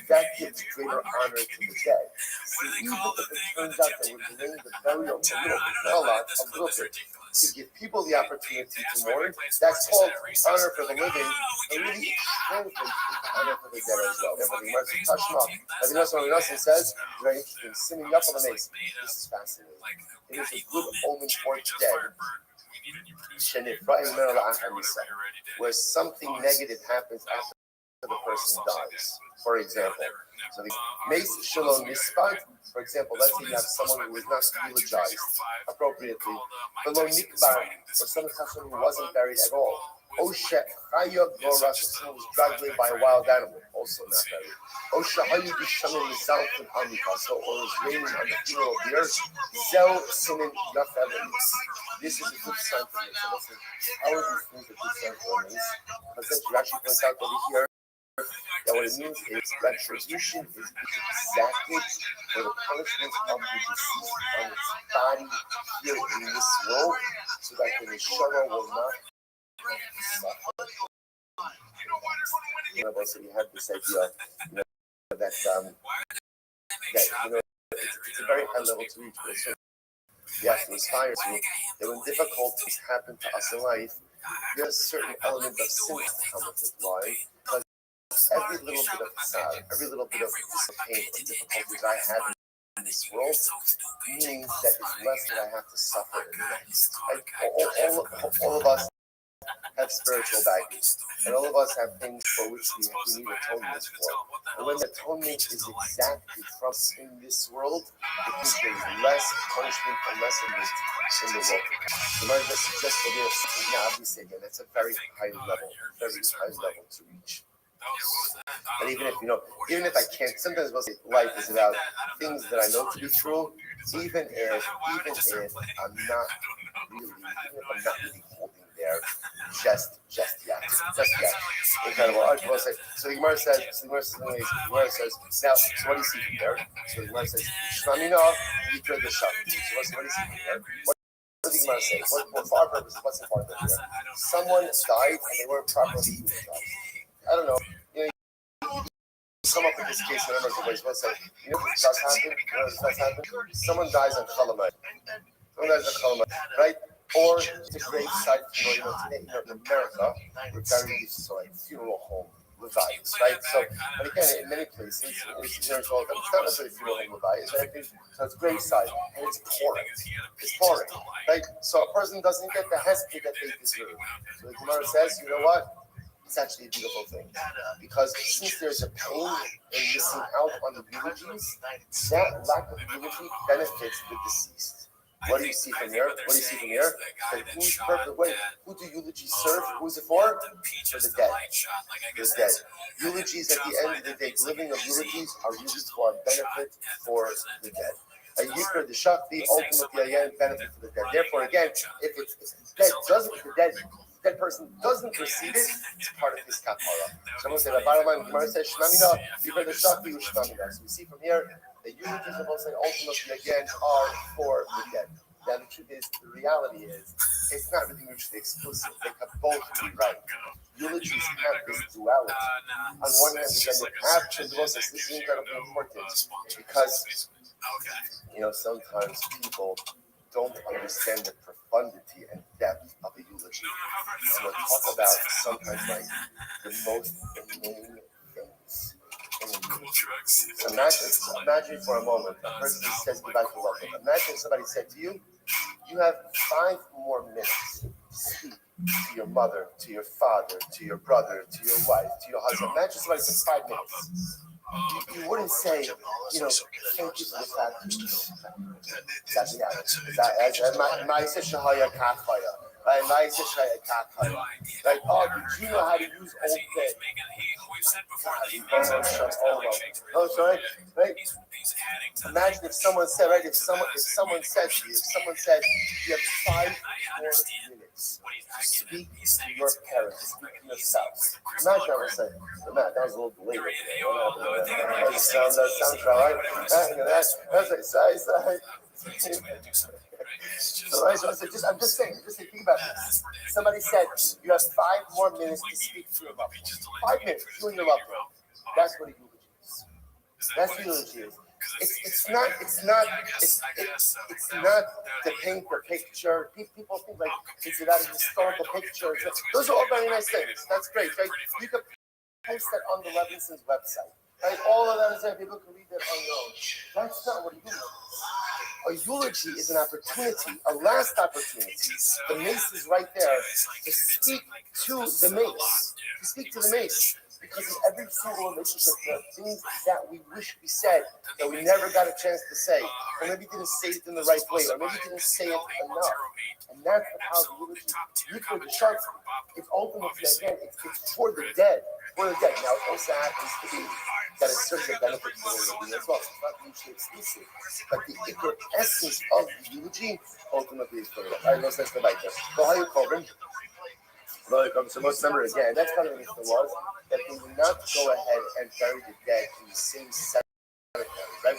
That gives greater honor to the dead. So even if it turns out that we're delaying the burial a little bit, not a lot, a little bit, to give people the opportunity to mourn, that's called honor for the living, and really translates into honor for the dead as well. Therefore, the Gemara says, Tashma, as Rabbi Nosson says, very interesting, singing up on the mace. This is fascinating. It is a good omen for today. Where something negative happens after the person dies. For example, so the mace shalom nispat. For example, let's say you have someone who is not eulogized appropriately, below nikbar, or someone who wasn't buried at all. Osha chaya gora, someone was dragged away by a wild animal, also not buried. Osha hayu bishamim mizal from hamikaso, or was raining on the funeral of the earth. Zel sinin yafavelis. This is a good sign for me. So listen, how are these things a good sign for me? Because then she actually points out over here that what it means is retribution is exactly for the punishment of the deceased on its body here in this world, so that the Neshama will not suffer. So we have this idea, that it's a very high level to reach. So yes, it inspires me that when difficulties happen to us in life, there's a certain element of sin to come with it. Why? Because every little bit of sad, every little bit of pain or difficulties I have in this world means that it's less that I have to suffer in the next. All of us have spiritual baggage, and all of us have things for which we need atonement for. And when the atonement is exacted from us in this world, it means there's less punishment and less abuse in the world. The Gemara just suggests that there's something, now obviously again, that's a very high level to reach. And even if I can't, sometimes we'll say life is about things that I know to be true, even if I'm not really holding there just yet. Incredible. All right, we'll say, so the Gemara says, now, so what do you see from there? So the Gemara says, Shmamina, Yikra the Shah. So what do you see from there? What does the Gemara say? For our purposes, what's important here? Someone died and they weren't properly eulogized. I don't know. Come up with this case in a number of ways. Let's say, what does happen? Someone dies on Chalamayim. Right? Or it's a grave site, today, in America, we're very used to like funeral home levites, right? So, but again, in many places, it's not necessarily funeral home levites, right? So it's grave site, and it's pouring, right? So a person doesn't get the hesed that they deserve. So the Gemara says, you know what? It's actually a beautiful thing, because since there's a pain in missing out on the eulogies, that lack of eulogy benefits the deceased. What do you see from here? That who's perfect? Who do eulogies serve? Who's it for? For the dead. The dead. Eulogies at the end of the day, the living of eulogies are used for a benefit for the dead. A yikra the shakti, ultimately again benefit for the dead. Therefore, again, if the dead person doesn't receive it, it's part of his kapara. Someone said, the Gemara says, Shmamina, yikra the shakti, Shmamina. So we see from here, the eulogies of Hossein ultimately again are for the dead. Now the truth is, the reality is, it's not really mutually exclusive. They can both be right. Eulogies have this duality. On one hand, again, they have this is incredibly important because sometimes people don't understand the profundity and depth of a eulogy. And we'll talk about sometimes like the most inane things. So imagine for a moment a person says goodbye to loved one. Imagine somebody said to you, you have 5 more minutes to speak to your mother, to your father, to your brother, to your wife, to your husband. Imagine somebody said 5 minutes. You wouldn't say, thank you for the fact that like, oh, did you know how to use old things? Oh, sorry, right? Imagine if someone said, right, if someone said to you, you have 5 more minutes. eulogies. Speak to your parents, speak to your spouse. Imagine I was saying, Matt, that was a little delayed. That sounds right. I'm just saying, think about this. Somebody said, you have 5 more minutes to speak to your loved one. 5 minutes, you and your loved one. That's what a eulogy is. That's what a eulogy is. It's not to paint the picture. People think like it's about a historical picture. Those are all very nice things. That's great, right? You can post that on the Levinson's website. Right? All of that is there. People can read that on their own. That's not what a eulogy is. A eulogy is an opportunity, a last opportunity. The mace is right there to speak to the mace. To speak to the mace. Because in every single relationship, there are things that we wish we said that we never got a chance to say, or maybe didn't say it in the right way, or maybe didn't say it enough. And that's the power of eulogy. Eulogy, the shark, it's ultimately, again, it's for the dead. For the dead. Now, it also happens to be that it serves a benefit to the living as well. So it's not mutually exclusive. But the essence of the eulogy ultimately is for the dead. All right, let's go back there. So how you covering? So most remember again, that's kind of what the was, that they would not go ahead and bury the dead in the same cemetery, right?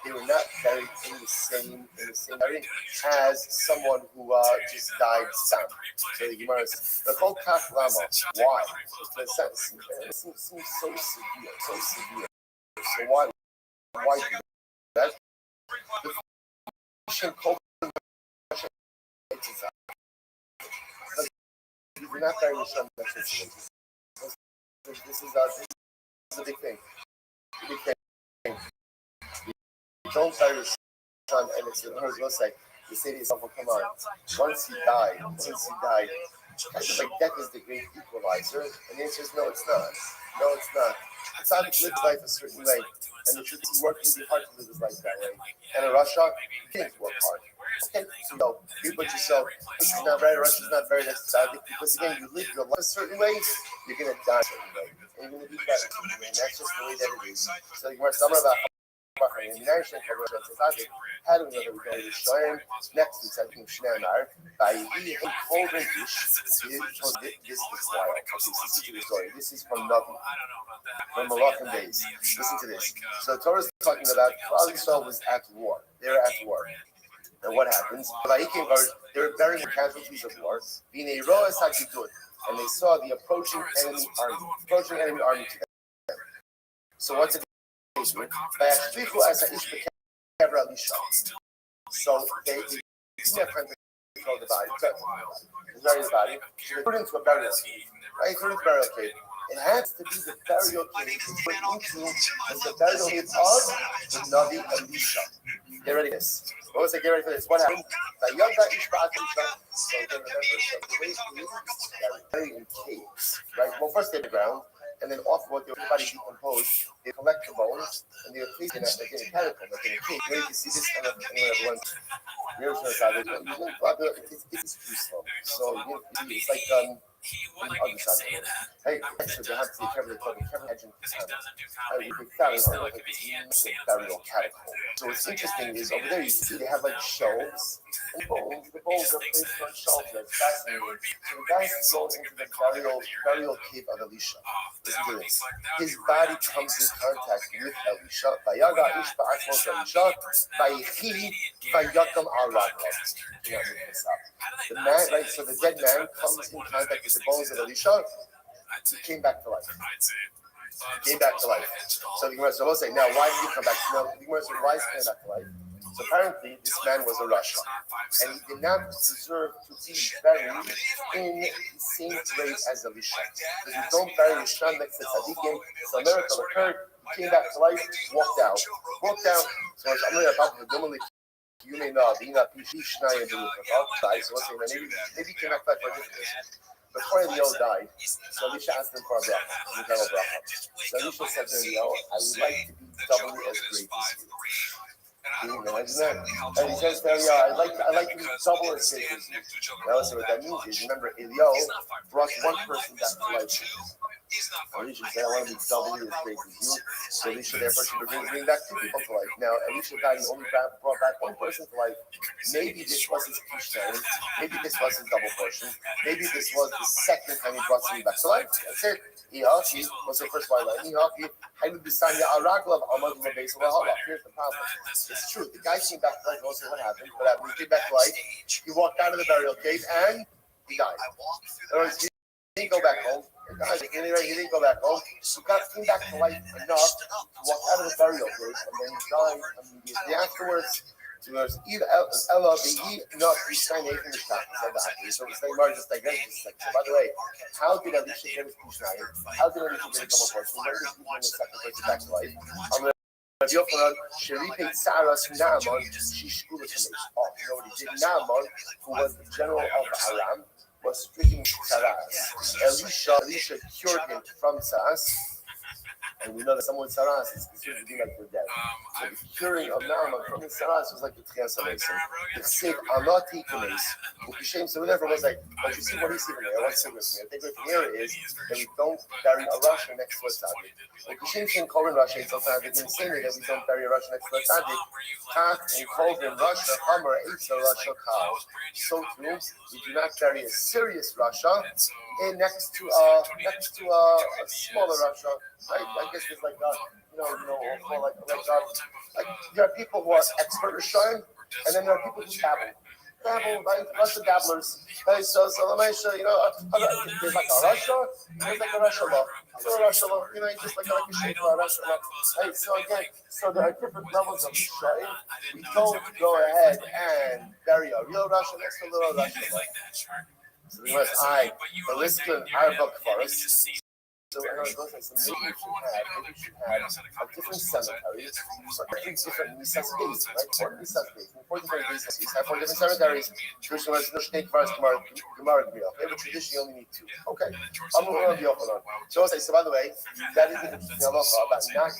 They were not buried in the same area as someone who just died sound. So the Gemara says, the whole Kaf Lama, why? It seems so severe. So why do that? The function called you're not very much on this is a big thing. You don't bury your son, and it's in her website. You say to yourself, well, come on, once he died, like death is the great equalizer. And the answer is no, it's not. It's not to live life a certain way, and it should work really hard to live his life that way. And in Russia, you can't work hard. Okay, so you put yourself, this is not very, Russia's not very necessary, because again, you live your life a certain way, you're going to die a certain way, and you're going to be better, and that's just the way that it is. So you want to about in National had another very short next to something Schneider by he told this is wild. This is from Rabbi, from Moroccan days. Listen to this. So the Torah is talking about Klal Yisrael was at war. They were at war. And what happens? They were burying the casualties of war. And they saw the approaching enemy army to them. So what's it? So they didn't have to control the body. Bury the body. They put it into a burial cave. Right? Put it into a burial cave. It has to be the burial cave put into the burial cave of the Navi Elisha. Get ready for this. What was I? Get ready for this. What happened? So they remember the way he was buried in caves. Right? Well, first they hit the ground. And then off what their body decomposed, they collect the bones and they are placed in a catacomb, like in a cave. Maybe you see this on everyone's. It's too slow. So it's like on the other side. Hey, so they have to be careful. We found a burial catacomb. So what's interesting is over there you see they have like shelves and bones. The bones are placed on shelves. That's fascinating. So the guy goes into the burial cave of Elisha. Listen to this. His body comes in contact with Elisha. Vayaga ish ba'atzmos Elisha. Vayichi vayakam al raglav. The man, right? So the dead man comes in contact with the bones of Elisha. He came back to life. So the Gemara will say, now why did he come back? No, the Gemara said, why is he coming back to life? So apparently, this man was a Russian, and he did not deserve to be buried in the same grave as Elisha. Because you don't bury Elisha next to Tzadikim. So a miracle occurred. He came back to life, walked out. So you may know, being a Pishnai and so maybe he came back to life for a different reason. Before Elio died, so Elisha asked him for a bracha. So Elisha said to Elio, I would like to be doubly as great as you. And he says to Elio, I'd like to be double as great as you. Now, so what that means is, remember, Elio brought one person back to life. He's not fucking Alicia said, I want to be W as great as you. So Alicia therefore should bring back two people to life. Now, Alicia died, he only brought back one person to life. Maybe this was his Kishnayim. Maybe this was his double portion. Maybe this was the second time he brought somebody back to life. That's it. Ihachi was the first white line. Ihachi, Hainu Bisanya Arakla of Ahmad Labes of Allah. Here's the problem. It's true. The guy came back to life. Also, what happened? What happened? He came back to life. He walked out of the burial cave and he died. He didn't go back home. He didn't go back home. He came back to life enough to walk out of the burial grave, and then he died immediately afterwards. So there's Ella Behi not Krishnai Nathan the Shach. So it's like more just like that. So by the way, how did Alicia get his Krishnai? How did Alicia get a double portion? Where did he bring the second person back to life? Rabbi Yochanan, Sheripet Saras Naaman, Shishkulas Hamesh. Oh, you know what he did? Naaman, who was the general of Aram, was stricken with Saras. Elisha cured him from Saras. And we know that someone with Saras is considered to be like they're dead. So the curing of Naaman from the Saras was like the Tchias HaMesim. The Sid Amati Kames. So therefore was like, but you see what he's saying there? What's this? I think what the error is that we don't bury a Russia next to a Tzaddik. Like Kishem Shem Kol in Russia, it's also the same way that we don't bury a Russia next to a Tzaddik. Tat and Kol in Russia, Hammer, Eitza, Russia, Kal. So too, we do not bury a serious Russia next to a smaller Russia. I guess it's like like there are people who are expert Rishayim, and then there are people who dabble, right? Russia dabblers. Right? So let me show there's like a Russia, there's like a Russia law. So a Russia law, just like a shape for a Russia law. Right? So again, so there are different levels of Rishayim. We don't go ahead and bury a real Russia next to a little Russia law. So we must listen to our book for us. So maybe we should have a different cemetery for every different Nisas base, right? 4 Nisas base, 4 different bases. We have 4 different cemeteries. Tradition was no snake first, Gemara Gmil. Every tradition you only need 2. Okay. I'm going to be open on. So by the way, that is the interesting halacha about not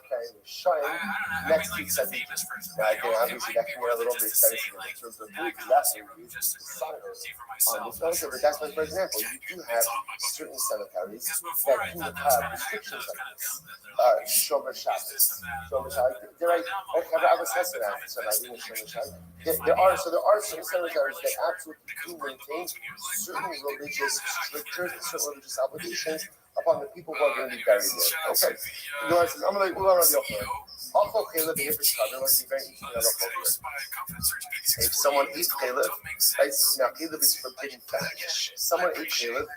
burying the shrine next to Tzaddik. Now again, obviously that can get a little bit sensitive in terms of who exactly is the son on this cemetery. But that's why, for example, you do have certain cemeteries that do have restrictions like this. Shomer Shabbos. There are some cemeteries that absolutely do maintain certain religious strictures and certain religious obligations upon the people who are going to be buried there. Okay. I'm going to go if someone eats Caleb, now Caleb is forbidden fat. Someone ate Caleb,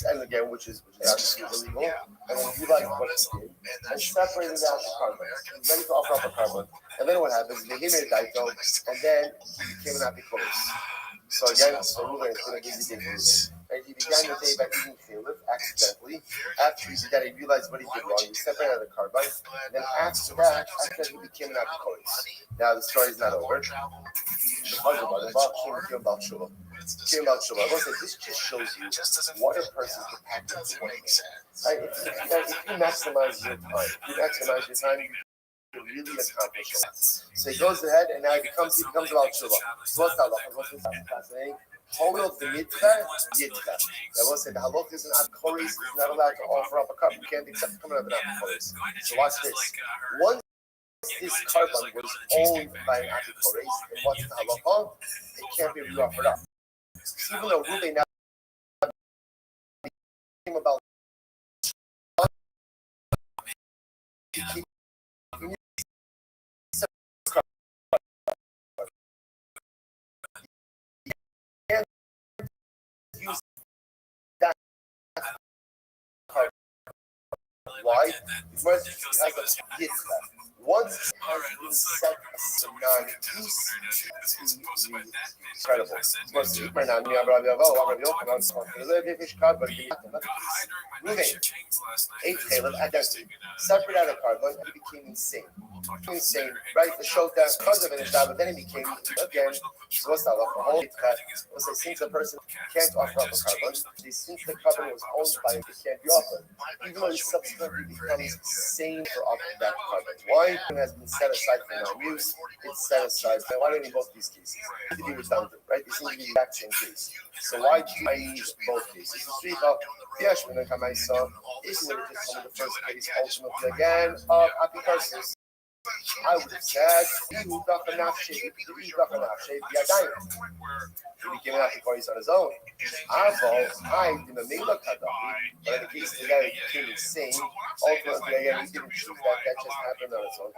and again, which is obviously illegal, and then you like what he did, and separated out the carbon, ready to offer up a carbon, and then what happens? They made a daito, and then he became an apikoros. So again, Ruben is going to give you the and he began the day by eating Caleb accidentally. After he did that, he realized what he did wrong. He separated out the carbon, and then after that, he became an apikoros. Now the story is not over. This just shows you what a person's capacity to make. If you maximize your time, you really accomplish a lot. So he goes ahead and now he becomes about Shuvah. So what's the halacha? What's fascinating? Hold of the mitzvah, yitzvah. I will say the halacha is an apikoros is not allowed to offer up a cup. You can't accept coming up an apikoros. So watch this. Once this carbon was owned by an apikoros, and what's the halacha? It can't be re-offered up. Even though Ruben now came about use that why? Because it has a yitzvah. Once it has been set as a non-use, it's incredible. Ruben ate Caleb at that separate out of carbon and he became insane. insane, right? The show that because of it, but then it became again. So what's that? The whole let's say since the person can't offer up a carbon, since the carbon was owned by it, it can't be offered. Even though it subsequently becomes sane for offering that carbon. Why? It has been set aside for non-use. It's set aside. Why don't we both these cases? To be redundant, right? They seem to be the exact same case. So why do I use both cases? If you would have just told me the first case, ultimately again of apicarsis, I would have said, he became an apicaris on his own. I did a mela kadafi, but in the case of the guy who became insane, ultimately again, he didn't choose that just happened on its own.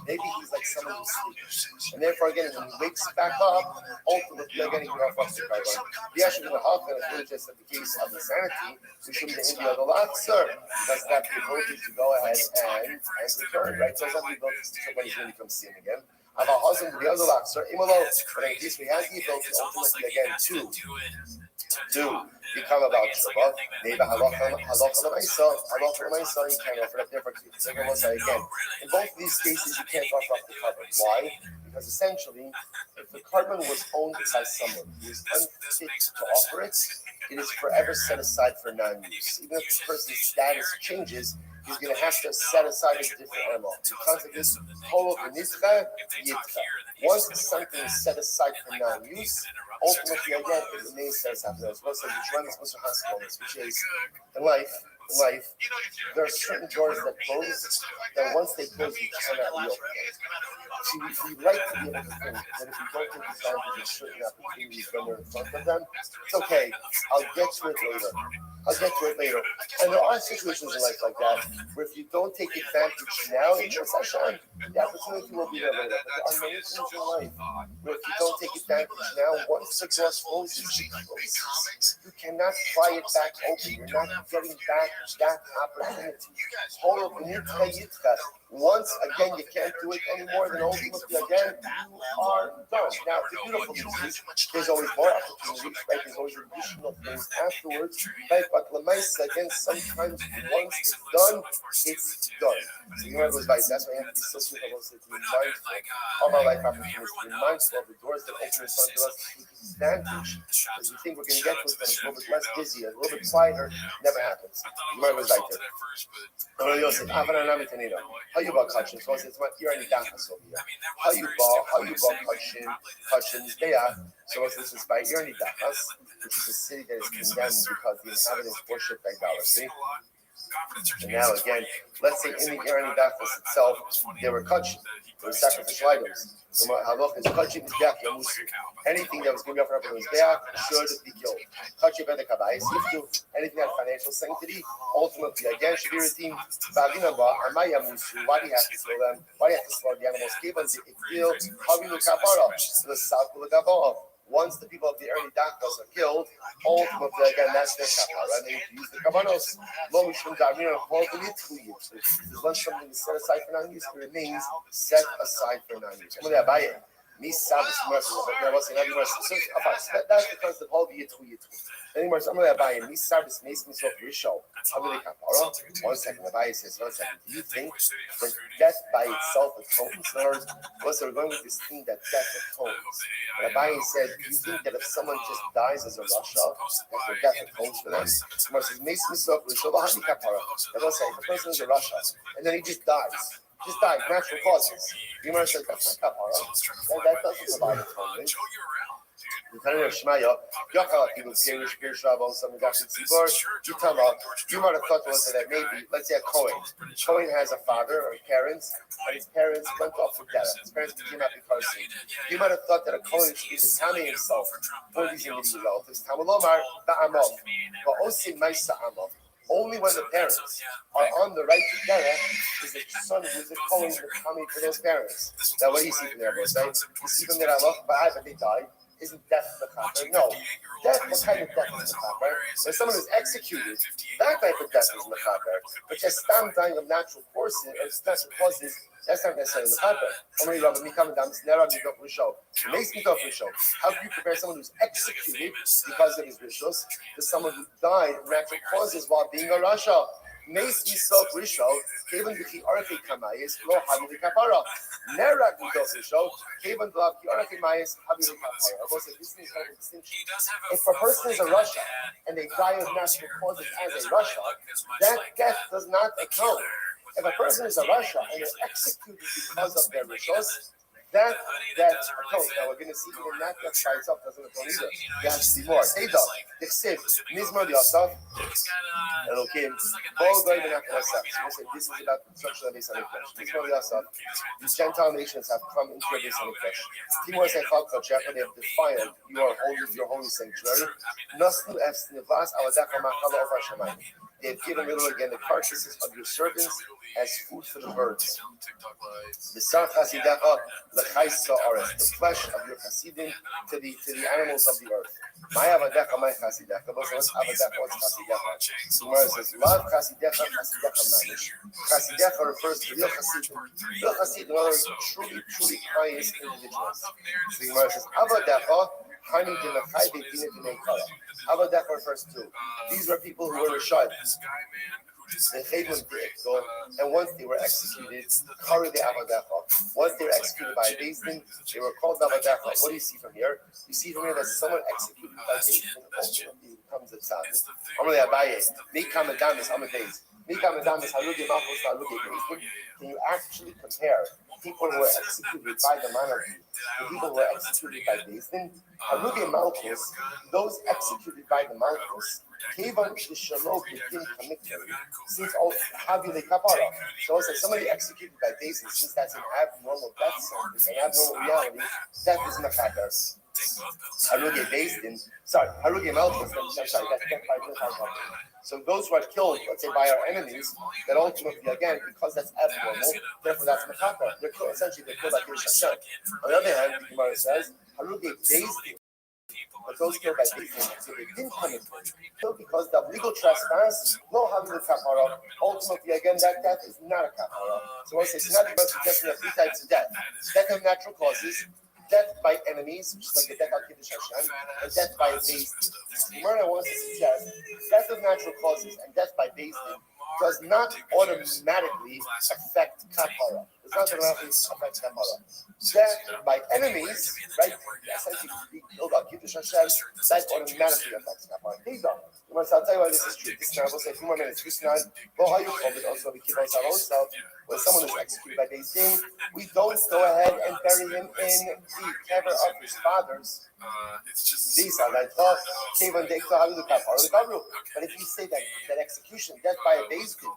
Maybe he's like someone who's sleeping. And therefore, again, when he wakes back up, ultimately again, he can offer up the carbon. The Yashim in the Hafan is really just in the case of insanity, we shouldn't be India the lot, sir. Does that the ability to go ahead and return, right? So somebody's going to become sin again. But in case we have the ability ultimately again to become about Shabbat, maybe halacha l'maisa, you can't offer up different again. In both of these cases, you can't offer up the carbon. Why? Because essentially, if the carbon was owned by someone who is unfit to offer it, it is forever set aside for non-use. Even if the person's status changes, he's going to have to set aside a different animal. Because of this, once something is set aside for non-use, ultimately again it remains set aside for non-use. Which is in life, there are certain doors that close that once they close, you cannot reopen. See, we like to be able to think that if we don't take advantage of certain opportunities when we're in front of them, it's okay, I'll get to it later. And there are situations in life like that where if you don't take advantage now in your session, the opportunity will be there later. But there are many things in life where if you don't take advantage now, once the door closes, you cannot pry it back open. You're not getting back that opportunity. Once again, you can't do it anymore, then ultimately again, you are done. Now, the beautiful thing is, there's always more opportunities, right? There's always additional things afterwards, right? But Lamaisa, again, sometimes once it's done, it's done. So you know, that's why I have to be so sweet about it, to be mindful of our life opportunities, to be mindful of the doors that open in front of us, to take advantage, because we think we're going to get to it, but it's a little bit less busy, a little bit quieter, never happens. You might was right there. How you bought Kachin? So it's what you're in the Dachas over here. How you bought Kachin's there? So this is by you're in the Dachas, which is a city that is condemned because the inhabitants worship idolatry. And now again, let's say in the Irani Dachas itself, there were Kachin, there were sacrificial items. So halach is Kachin is Beach Yamusu. Anything that was going to be offered up in his Beach should be killed. Kachin ben the Kabais, anything that financial sanctity, ultimately again should be redeemed. Baginaba, Amaya Musu, why do you have to kill them? Why do you have to slaughter the animals? Gibbons, it kill Havilu Kapara, the South Gabon. Once the people of the early Dachas are killed, ultimately again that's their kapara. And they use the kabanos. Once something is set aside for non-use, it remains set aside for non-use. That's the concept of Yithu. Anyways, I'm going to buy a Misabis makes me so Risho. One second, the buyer says, 1 second. Do you think that death by itself atones? In other words, we're going with this thing that death atones. And the buyer said, do you think that if someone just dies as a Rasha, that their death atones for them? Someone says, makes me so Risho, the person is a Rasha, and then he just dies. Just died, natural causes. You might say, that's not kapara. That doesn't provide atonement. You might have thought that maybe, let's say a Kohen. Kohen has a father or parents, and his parents went off for death. His parents became happy person. You might have thought that a Kohen should be Matami himself for these individual relatives. Only when the parents are on the right to derech is the son who is a Kohen coming for those parents. Now, what do you see from there, boys? Right? You see from there, but they died. Isn't death the mechaper? No. Death, what kind of death is mechaper? When someone is executed, that type of death is mechaper. But just stam dying of natural causes, that's not necessarily mechaper. How many Rabbi coming down this narrow mikdok rishon? It makes mikdok rishon. How do you compare someone who's executed because of his rishos to someone who died of natural causes while being a rasha? Meis Yisok Risho, Kevin Biki Arke Kamayis, Lo Habi Kapara. Nerak Yisok Risho, Kevin Biki Arke Mayis, Habi Kapara. I will say this is kind of distinction. If a person is a Russia and they die of natural causes as a Russia, that death does not atone. If a person is a Russia and they're executed because of their rishos, that atones. Now we're going to see even that death by itself doesn't atone either. There has to be more. Teda, Dichsiv, Mizmor Yosef, Elokim, Bo Goy Ben Akhlosef. So this is about the construction of Beis Hamikdash. Mizmor Yosef, these Gentile nations have come into your Beis Hamikdash. Timor Seichal Kochach, they have defiled your holy sanctuary. Nosnu Efs Nivas, Awadaka Machala of Hashemayim. They have given little again the carcasses of your servants as food for the birds. The flesh of your chasidim to the animals of the earth. My avadecha, my chasidecha. What's chasidecha? The Gemara says, love chasidecha, chasidecha manish. Chasidecha refers to real chasidim. Real chasidim are truly pious individuals. The Gemara says, avadecha, hani demachai be'dine b'nei Avadecha refers to these were people who were Rothschild. And once they were executed, once they were executed by Beis Din, they were called Avadecha. What do you see from here? You see from here that someone executed by Beis Din ultimately becomes a tzaddik. Amalei Abaye, Mikam Adamis Amadeis. Mikam Adamis Halugi Malchus Halugi Beis Din. Can you actually compare people who were executed by the monarchy to people who were executed by Beis Din? Halugi Malchus, those executed by the Malchus, since all Havile Kapara. So it's like somebody executed by Beis Din, since that's an abnormal death sentence, an abnormal reality, death is Machadar. Haruge Beis Din, Haruge Malchus, that's death by Bilchal. So those who are killed, let's say, by our enemies, that ultimately, again, because that's abnormal, therefore that's Machadar. They're killed, essentially, they're killed by Kirish Hashem. On the other hand, the Gemara says, Haruge Beis Din, but those killed by Beis Din, so they didn't come in killed because the legal trespass, no having the kapara. Ultimately, again, that death is not a kapara. So I say it's not about suggesting three types of death: death of natural causes, death by enemies, which is like the death of Kiddush Hashem, and death by Beis Din. Murder wants to suggest death of natural causes and death by Beis Din does not automatically affect kapara. Does not automatically affect kapara. Death by enemies, right? Essentially, we build up Kiddush Hashem, that automatically affects kapara. I'll tell you why this is true. This time, we'll say a few more minutes. Also, we keep ourselves. When someone is executed by Beis Din, we don't go ahead and bury him in the kever of his fathers. These are like, but if you say that execution, death by a Beis Din,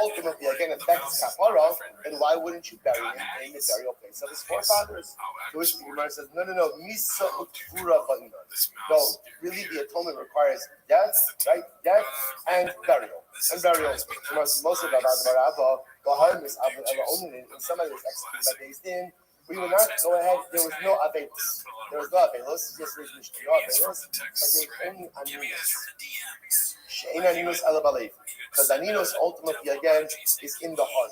ultimately again affects kapara, then why wouldn't you bury him in the burial place of his forefathers? To which the Gemara says, no, misa utkura ba'ina. No, really the atonement requires death, right? Death and burial. And burial. Most of the when somebody was executed by Beis Din, we will not go ahead. There was no avelos. Yes, there's no avelos, but they only aninus. Because aninus ultimately again is in the heart.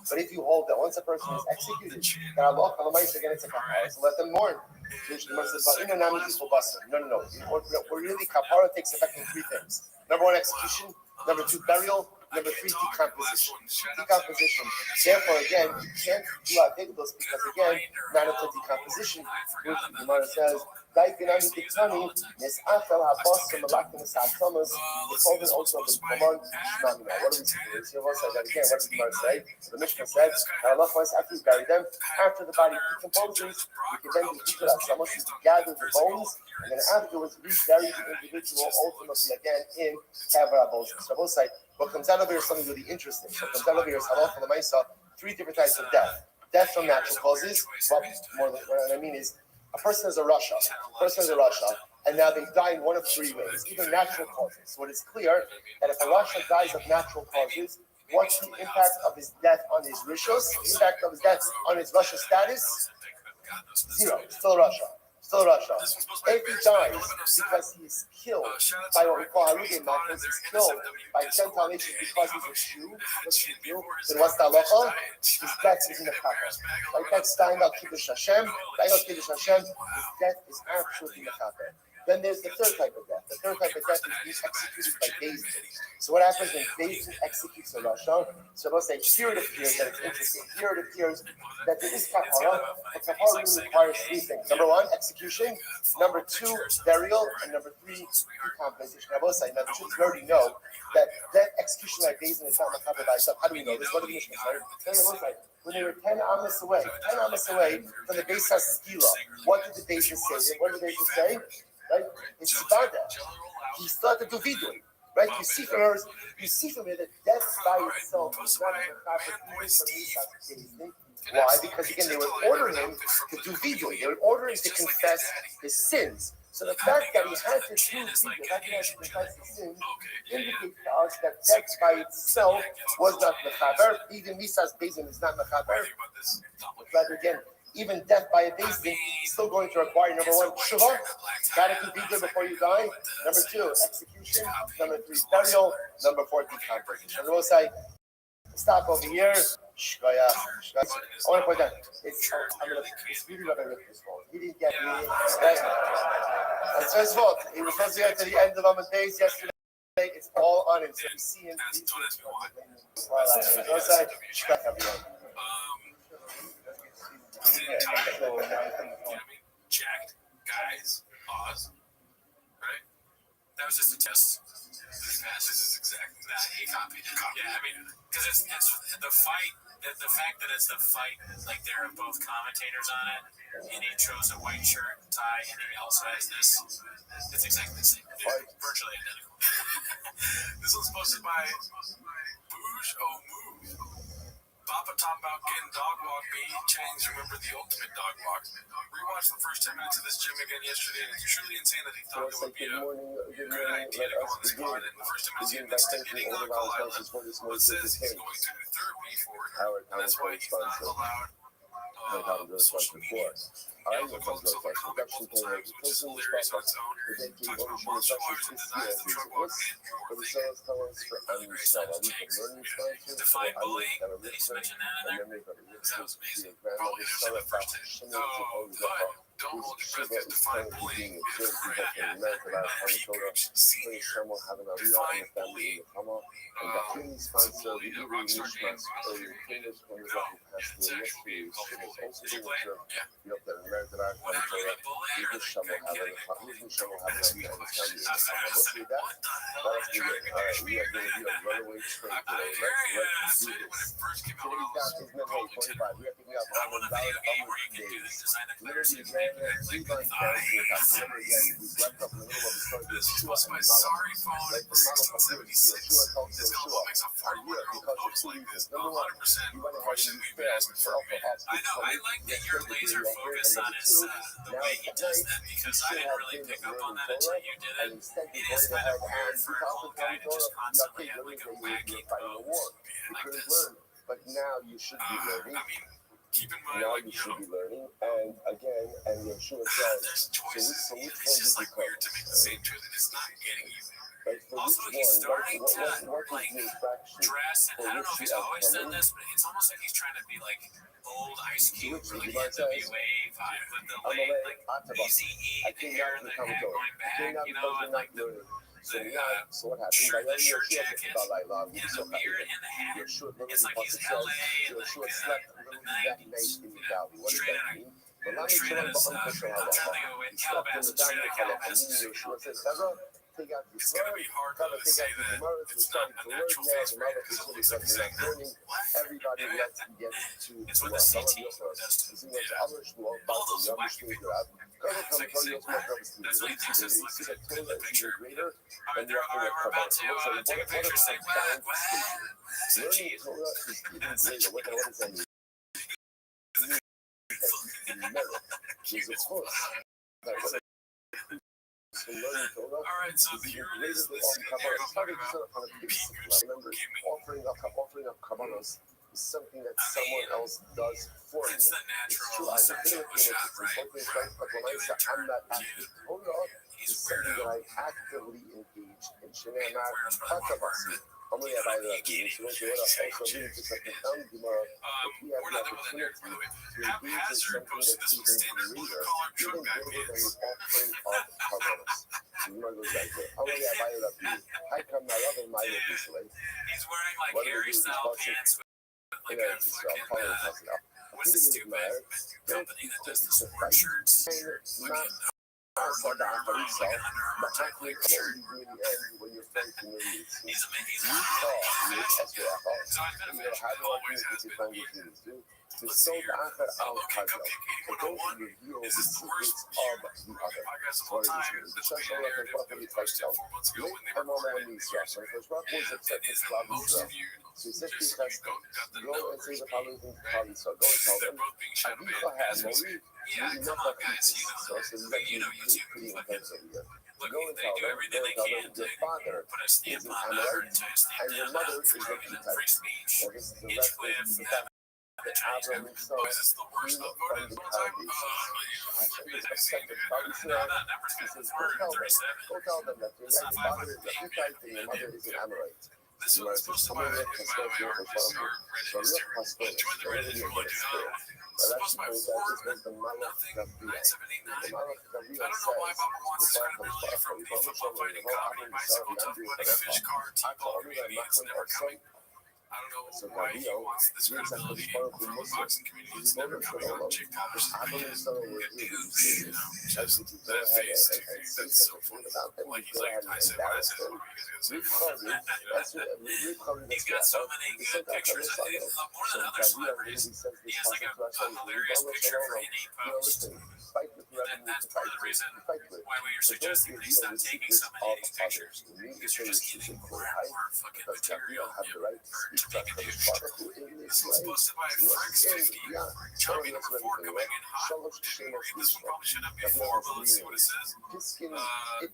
But if you hold that once a person is executed, then Allah again it's a kapara, so let them mourn. No. We're really kapara takes effect in three things. Number one, execution. Number two, burial. Number three, decomposition. Therefore, again, you can't do avelos because again, not until decomposition, which the Gemara says. What do we see here? So what does the Gemara say? The Mishnah said, Allah wants after you bury them, after the body decomposes, you can then gather the bones, and then afterwards rebury the individual ultimately again in Kavra bones. So both say, what comes out of here is something really interesting. What comes out of here is halach and lemaisa, three different types of death. Death from natural causes. Well, more than what I mean is, a person is a Russia, and now they die in one of three ways, either natural causes. So it is clear that if a Russia dies of natural causes, what's the impact of his death on his rishos? The impact of his death on his Russia status? Zero. Still Russia. If he dies because he's killed by what we call Haruge Malchus, he's killed by Gentile nations because he's a Jew, then what's the halacha? His death is in the kapara. Like that's dying out Kiddush Hashem, his death is actually in the kapara. Then there's the third type of death. The third type of death is being executed by Beis Din. So what happens when Beis Din executes a Rasha? So let's say here it appears that it's interesting. Here it appears that there is kapara, but kapara really requires three things. Number one, execution. Number two, burial. And number three, decompensation. I will say, now the truth, we already know that execution by Beis Din is not machaber by itself. How do we know this? What did the Mishnah say? When they were 10 amas away from the Beis HaSgila, what did the Beis Din say? What did the Beis Din say? Right? It's Sibada. He started to do vidui. Right? You see from here that death by itself is not a Why? Because again, they would order him to do vidui. They would order him to confess his sins. So the fact that he had to do vidui, the fact that he had to confess his sins, indicates to us that death by itself was not mechaber. Even Misas Beis Din is not mechaber. Rather, again, even death by a Beis Din is still going to require, number one, shuvah, gotta do vidui before you die. Number two, execution. Number three, burial. Number four, decompensation. And we'll say, stop over here. I want to point out, it's really Rabbi Rick's fault. He didn't get me. Right? It's his fault. He was supposed to get to the end of Amud Beis yesterday. It's all on him. So you see him. Jacked guys, pause. Right? That was just a test. This is exactly that. He copied it. Yeah, I mean, because it's the fight. The fact that it's the fight, like there are both commentators on it, and he chose a white shirt and tie, and he also has this. It's exactly the same. It's virtually identical. This one's posted by Bouge Move. Papa talking about getting dog walk me change. Remember the ultimate dog walk. Rewatched the first 10 minutes of this gym again yesterday, and it's truly insane that he thought it would be a good idea to go on the squad. And the first 10 minutes he admits to hitting on Call Island, but says he's going to do therapy for it, and that's why he's not allowed social media. I was told multiple times, which is hilarious on its own. Talks about martial arts and denies the drug walk and define bullying. They just mentioned that in there. That was amazing. Probably understand the first time. But don't hold your breath because define bullying is right. Yeah. Senior. Define bullying. Bully Rothschild games. It's actually called bullying. Did you play? Yeah. Whenever you bully or like getting bullied, don't ask me questions. What the hell are you trying to catch me? I played very when it first came out when I was probably 10. I won a video game where you can do this, design the players and make like this was my sorry phone for 1676. This elbow makes a 41-year-old post like this 100% question we've been asked before. I know, I like that your laser focus on his the way he does that because I didn't really pick up on that until you did it. It is kind of weird for an old guy to just constantly have like a wacky pose like this. But now you should be learning. I mean, keep in mind, Now like, you should be learning, and again, and Yeshua there's says, choices. so which It's just one like did you weird to make the same choice and it's not getting you there. Like, for Also, which he's one? starting to What like is the infraction? dress, and For I don't know if which he's you always have done done? this, but it's almost like he's trying to be like old Ice Cube or like Which NWA vibe with the I'm late a like Ataba. BCE, I the came hair out that to had come going back, you know, and like the so what happened? shirt, the shirt jacket, About like love, and the beard and the hat. Yeshua It's like he's LA and like slept the that night 90s, in the you know, valley. What does straight that out mean? of straight out of I'm trying to go in Calabasas, straight out of Calabasas. Yeshua says, take out It's gonna be hard though to say that it's not a natural face for him. It's always like saying that. What? everybody Yeah. gets to get to It's what the CT does to them. Yeah. All those wacky things. It's like saying, what? That's what he thinks is like a good picture. All right, we're about to take a picture. Say, what? Say, cheese. That's such a All right, so here it is. This here I'm talking about. Offering up kavanos is something that someone else does for you. It's the natural essential shot, right? But when I say I'm not active, hold on. He's It's something that weirdo. I actively engage in. Shenanigans, Only you know, about you that. can't So even what also say really much. just like the town tomorrow. If we have We're the not done with that narrative, by the way. opportunity to engage in Haphazard something posted that's this one. even Standard blue greater, collar truck even guy greater than pants. the offering of Carbonas. Tomorrow goes like that. Only about that. I come now other my Dude, officially. he's wearing like What do they Harry do with style this pants with like Yeah, a it's fucking calling it. what's the stupid company that does the sport shirts? Fucking Under Armour, like an Under Armour type like shirt. When you're fighting your needs. He's amazing. You He's call you fashion. So I've been a You know, fashion. how do I Always has think been. it's going to Let's see here. after our Okay, cardio. Cupcake To go 8101. to reveal Is the this the worst secrets year of the fucking other. podcast of all time? This will be a narrative that was posted 4 months ago when they recorded it. And it is the most viewed. Just so you got the Go and numbers. say the following thing to Carly. So go and tell They're them. both being shadow banned as we speak. Yeah, come on, guys. You know YouTube. Fucking, look, they do everything they can to put a stamp on her and tie a stamp down on promoting free speech. Hinchcliffe, the Chinese government. Is this the worst upvoted of all time? No, not numbers, guys. It's word 37. Go tell them that It's not 500 feet. your mother is an Amorite. This one was posted by the artist or Reddit hysteria. Join the Reddit if you want to do that. This is posted by 4-0-978-9. I don't know why Baba wants his credibility from the football fighting comedy, bicycle tough buddy, fish car, T-ball comedians never coming. I don't know why he wants this credibility from the boxing community that's never coming on chick conversation. Dude, you know, just that face, that's so funny. Like he's like, I said what I said, what are you gonna say? He's got so many good pictures. More than other celebrities, he has like a hilarious picture for any post. That's part of the reason why we are suggesting that he stop taking so many of these pictures. Because you're just giving crap or fucking material to make a douche. This one's posted by Frex50. Choppy number 4 coming in hot. This one probably shouldn't be 4, but let's see what it says.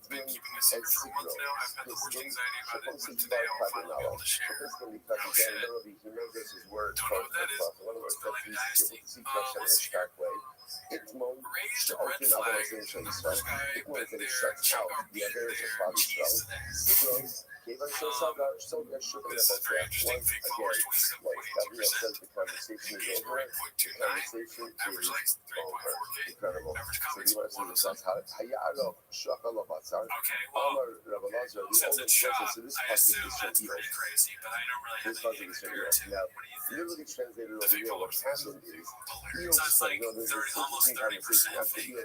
Been keeping a secret for months now. I've had the worst anxiety about it, but today I'll finally be able to share. Oh shit. Don't know what that is. Spelling Dynasty. Let's see here. Raised a red flag. The first guy been there. Chuck our beer there. Cheese today. This is very interesting. Fake followers 27.82%. Engagement rate 0.29. Average likes 3.4K. Average comments 107. Okay, well, since it's shot, I assume that's pretty crazy, but I don't really have anything to compare it to. What do you think? The fake followers is hilarious. So it's like 30, almost 30% fake.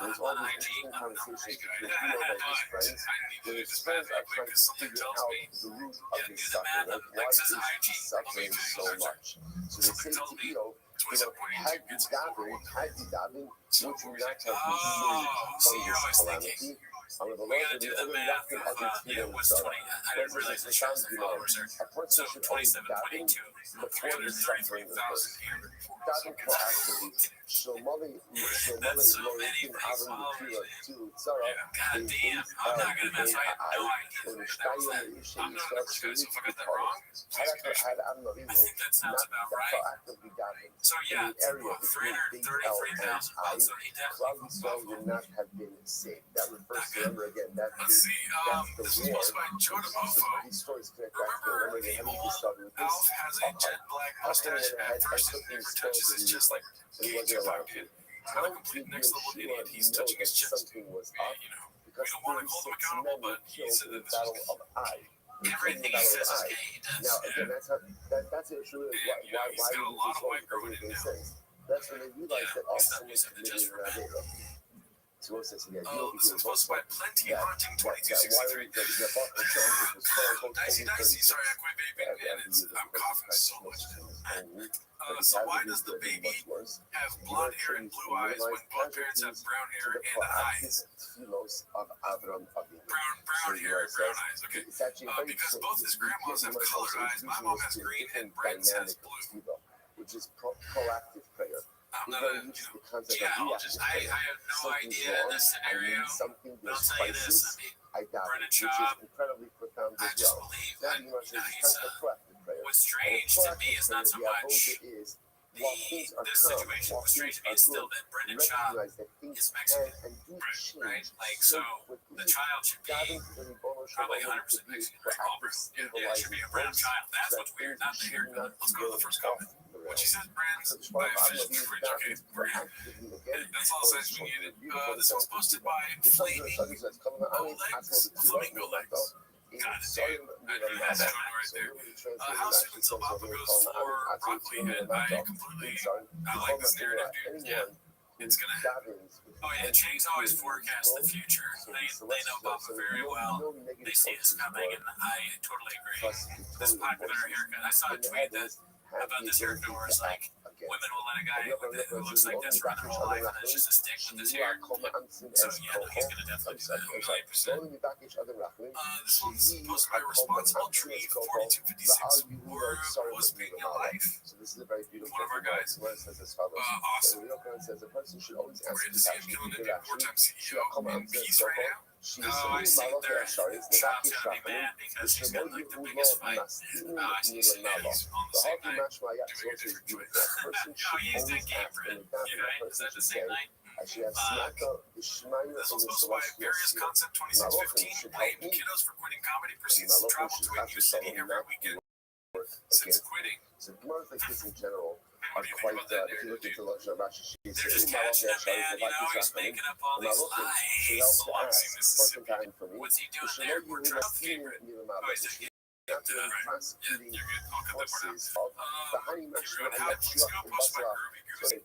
I'm on IG. I'm not a fake guy. I need to do this math real quick because something tells me, yeah, do the math on Lex's IG. Let me do the search. Something tells me 27.82 gets a 4.1. So we're like, oh, see, here I was thinking. We gotta do the math. Yeah, what's 20? I didn't realize the shows the followers are. So 27.82 of 333,000 here. That's so many fake followers. Yeah, god damn. I'm not gonna mess. I had no idea that was that. I'm not an expert, so if I got that wrong, please correct me. I think that sounds about right. So yeah, 333,000 votes, so he definitely Let's see, this was posted by Jordan Mofo. Remember the old Alf has a jet black mustache at first his neighbor touches his chest like a Tupac kid. Not a complete next level idiot, he's touching his chest. And, you know, we don't want to hold him accountable, but he said that this was everything he says is gay, he does. Yeah, he's got a lot of white girl in him now. He's not using it just for men. This is posted by Plenty Haunting 2263. Dicey, sorry I quit vaping and I'm coughing so much. So why does the baby have blonde hair and blue eyes when both parents have brown hair and eyes? Brown hair and brown eyes, okay. Because both his grandmas have colored eyes. My mom has green and Brent's has blue. Which is proactive prayer. I'm not a, geologist. I have no idea in this scenario, but I'll tell you this, Brennan Schaub, I just believe that, what's strange to me is not so much this situation. What's strange to me is still that Brendan Schaub is Mexican, right? Like, so the child should be Probably 100% Mexican, right? All brown. Yeah, it should be a brown child. That's what's weird, not the haircut. Let's go to the first comment. What she says, brands by fish in the fridge. Okay, great. That's all the size we needed. This was posted by Flaming Legs. Flamingo Legs. Got it, dude. That's going right there. How soon until Papa goes for broccoli head? I like this narrative, dude. Yeah, it's gonna happen. Oh yeah, Chang's always forecast the future. They know Papa very well. They see this coming, and I totally agree. This popular haircut. I saw a tweet that about this haircut where it's like women will let a guy who looks like this run their whole life, and it's just a stick with his hair. So yeah, no, he's gonna definitely do that. 100%. This one's posted by Responsible Tree 4256. Or was being a life. So this is a very beautiful One of our guys. Where it says as follows. Awesome. The real says a person should always ask Great to see him killing it. Four-time CEO in peace right now. She Oh, I see. There's Trump's gonna be mad because he's got like the biggest fight. Oh, I see. So yeah, he's on the same night. Doing a different choice. Oh, he used that game for it. Yeah, is that the same night? This was posted by Various Concept 2615. Blame kiddos for quitting comedy proceeds to travel to a new city every weekend since quitting. So Gemara's like this in general What are do you think quite, about that if you look narrative, at dude? the Lashon Rashi, They're just catching him, man. You know, he's making up all these lies. Biloxi, Mississippi. What's he doing there? We're Trump's favorite. Oh, he's just getting right. Yeah, you're good. I'll cut that part out. Everyone, how let's go post my groovy goose.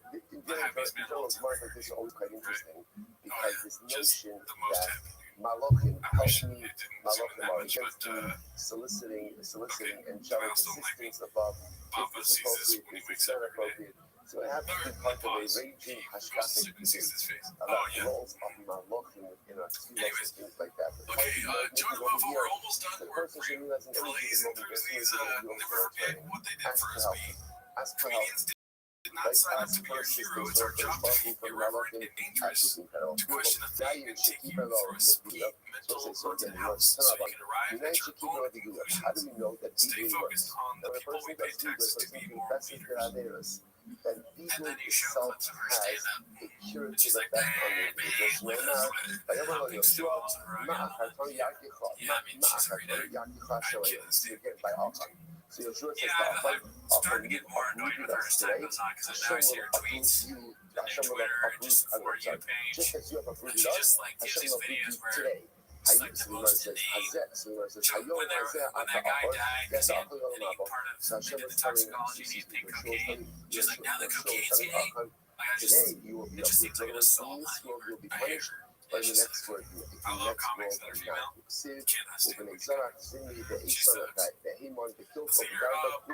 The happiest man of all time. This is always quite interesting Oh because yeah, this just notion the most that happy. Malachim I wish help it me, didn't zoom in that much, but soliciting okay, angelic milestone like me. assistance above Papa if it's sees this appropriate, when he if wakes it's up not every day. appropriate. So it has to be part of a Pause. raging Goes to hashkafic sleep and sees his face. Oh about yeah. roles of Malachim within our Anyways. things like that. But Okay, join the mofo. We're almost done. the We're person should realize in every blazing given through moment these. Never forget what they did for us. ask for help. Comedians did not sign up to be your hero. It's our job to be irreverent and dangerous. To question authority and take you through a sweet mental haunted house so you can arrive at your own conclusions. How do we know that Stay focused on the people we pay taxes to be more meaningful. And then you show clips of her stand up. And she's like, babe, with us, how big she was on her rug. Yeah, I mean, she's a great actor. I can't stand it. Yeah, I'm starting to get more annoyed with her as time goes on because now I see her tweets and Twitter and just the For You page. And she just like gives these videos where it's like the most inane. So when that guy died because he had any part of the toxicology and he take cocaine, she's like, now the cocaine's gay. Like, it just seems like an assault on you or behavior. It's just I love comics that are female. Cannot stand when she's sucks. So you're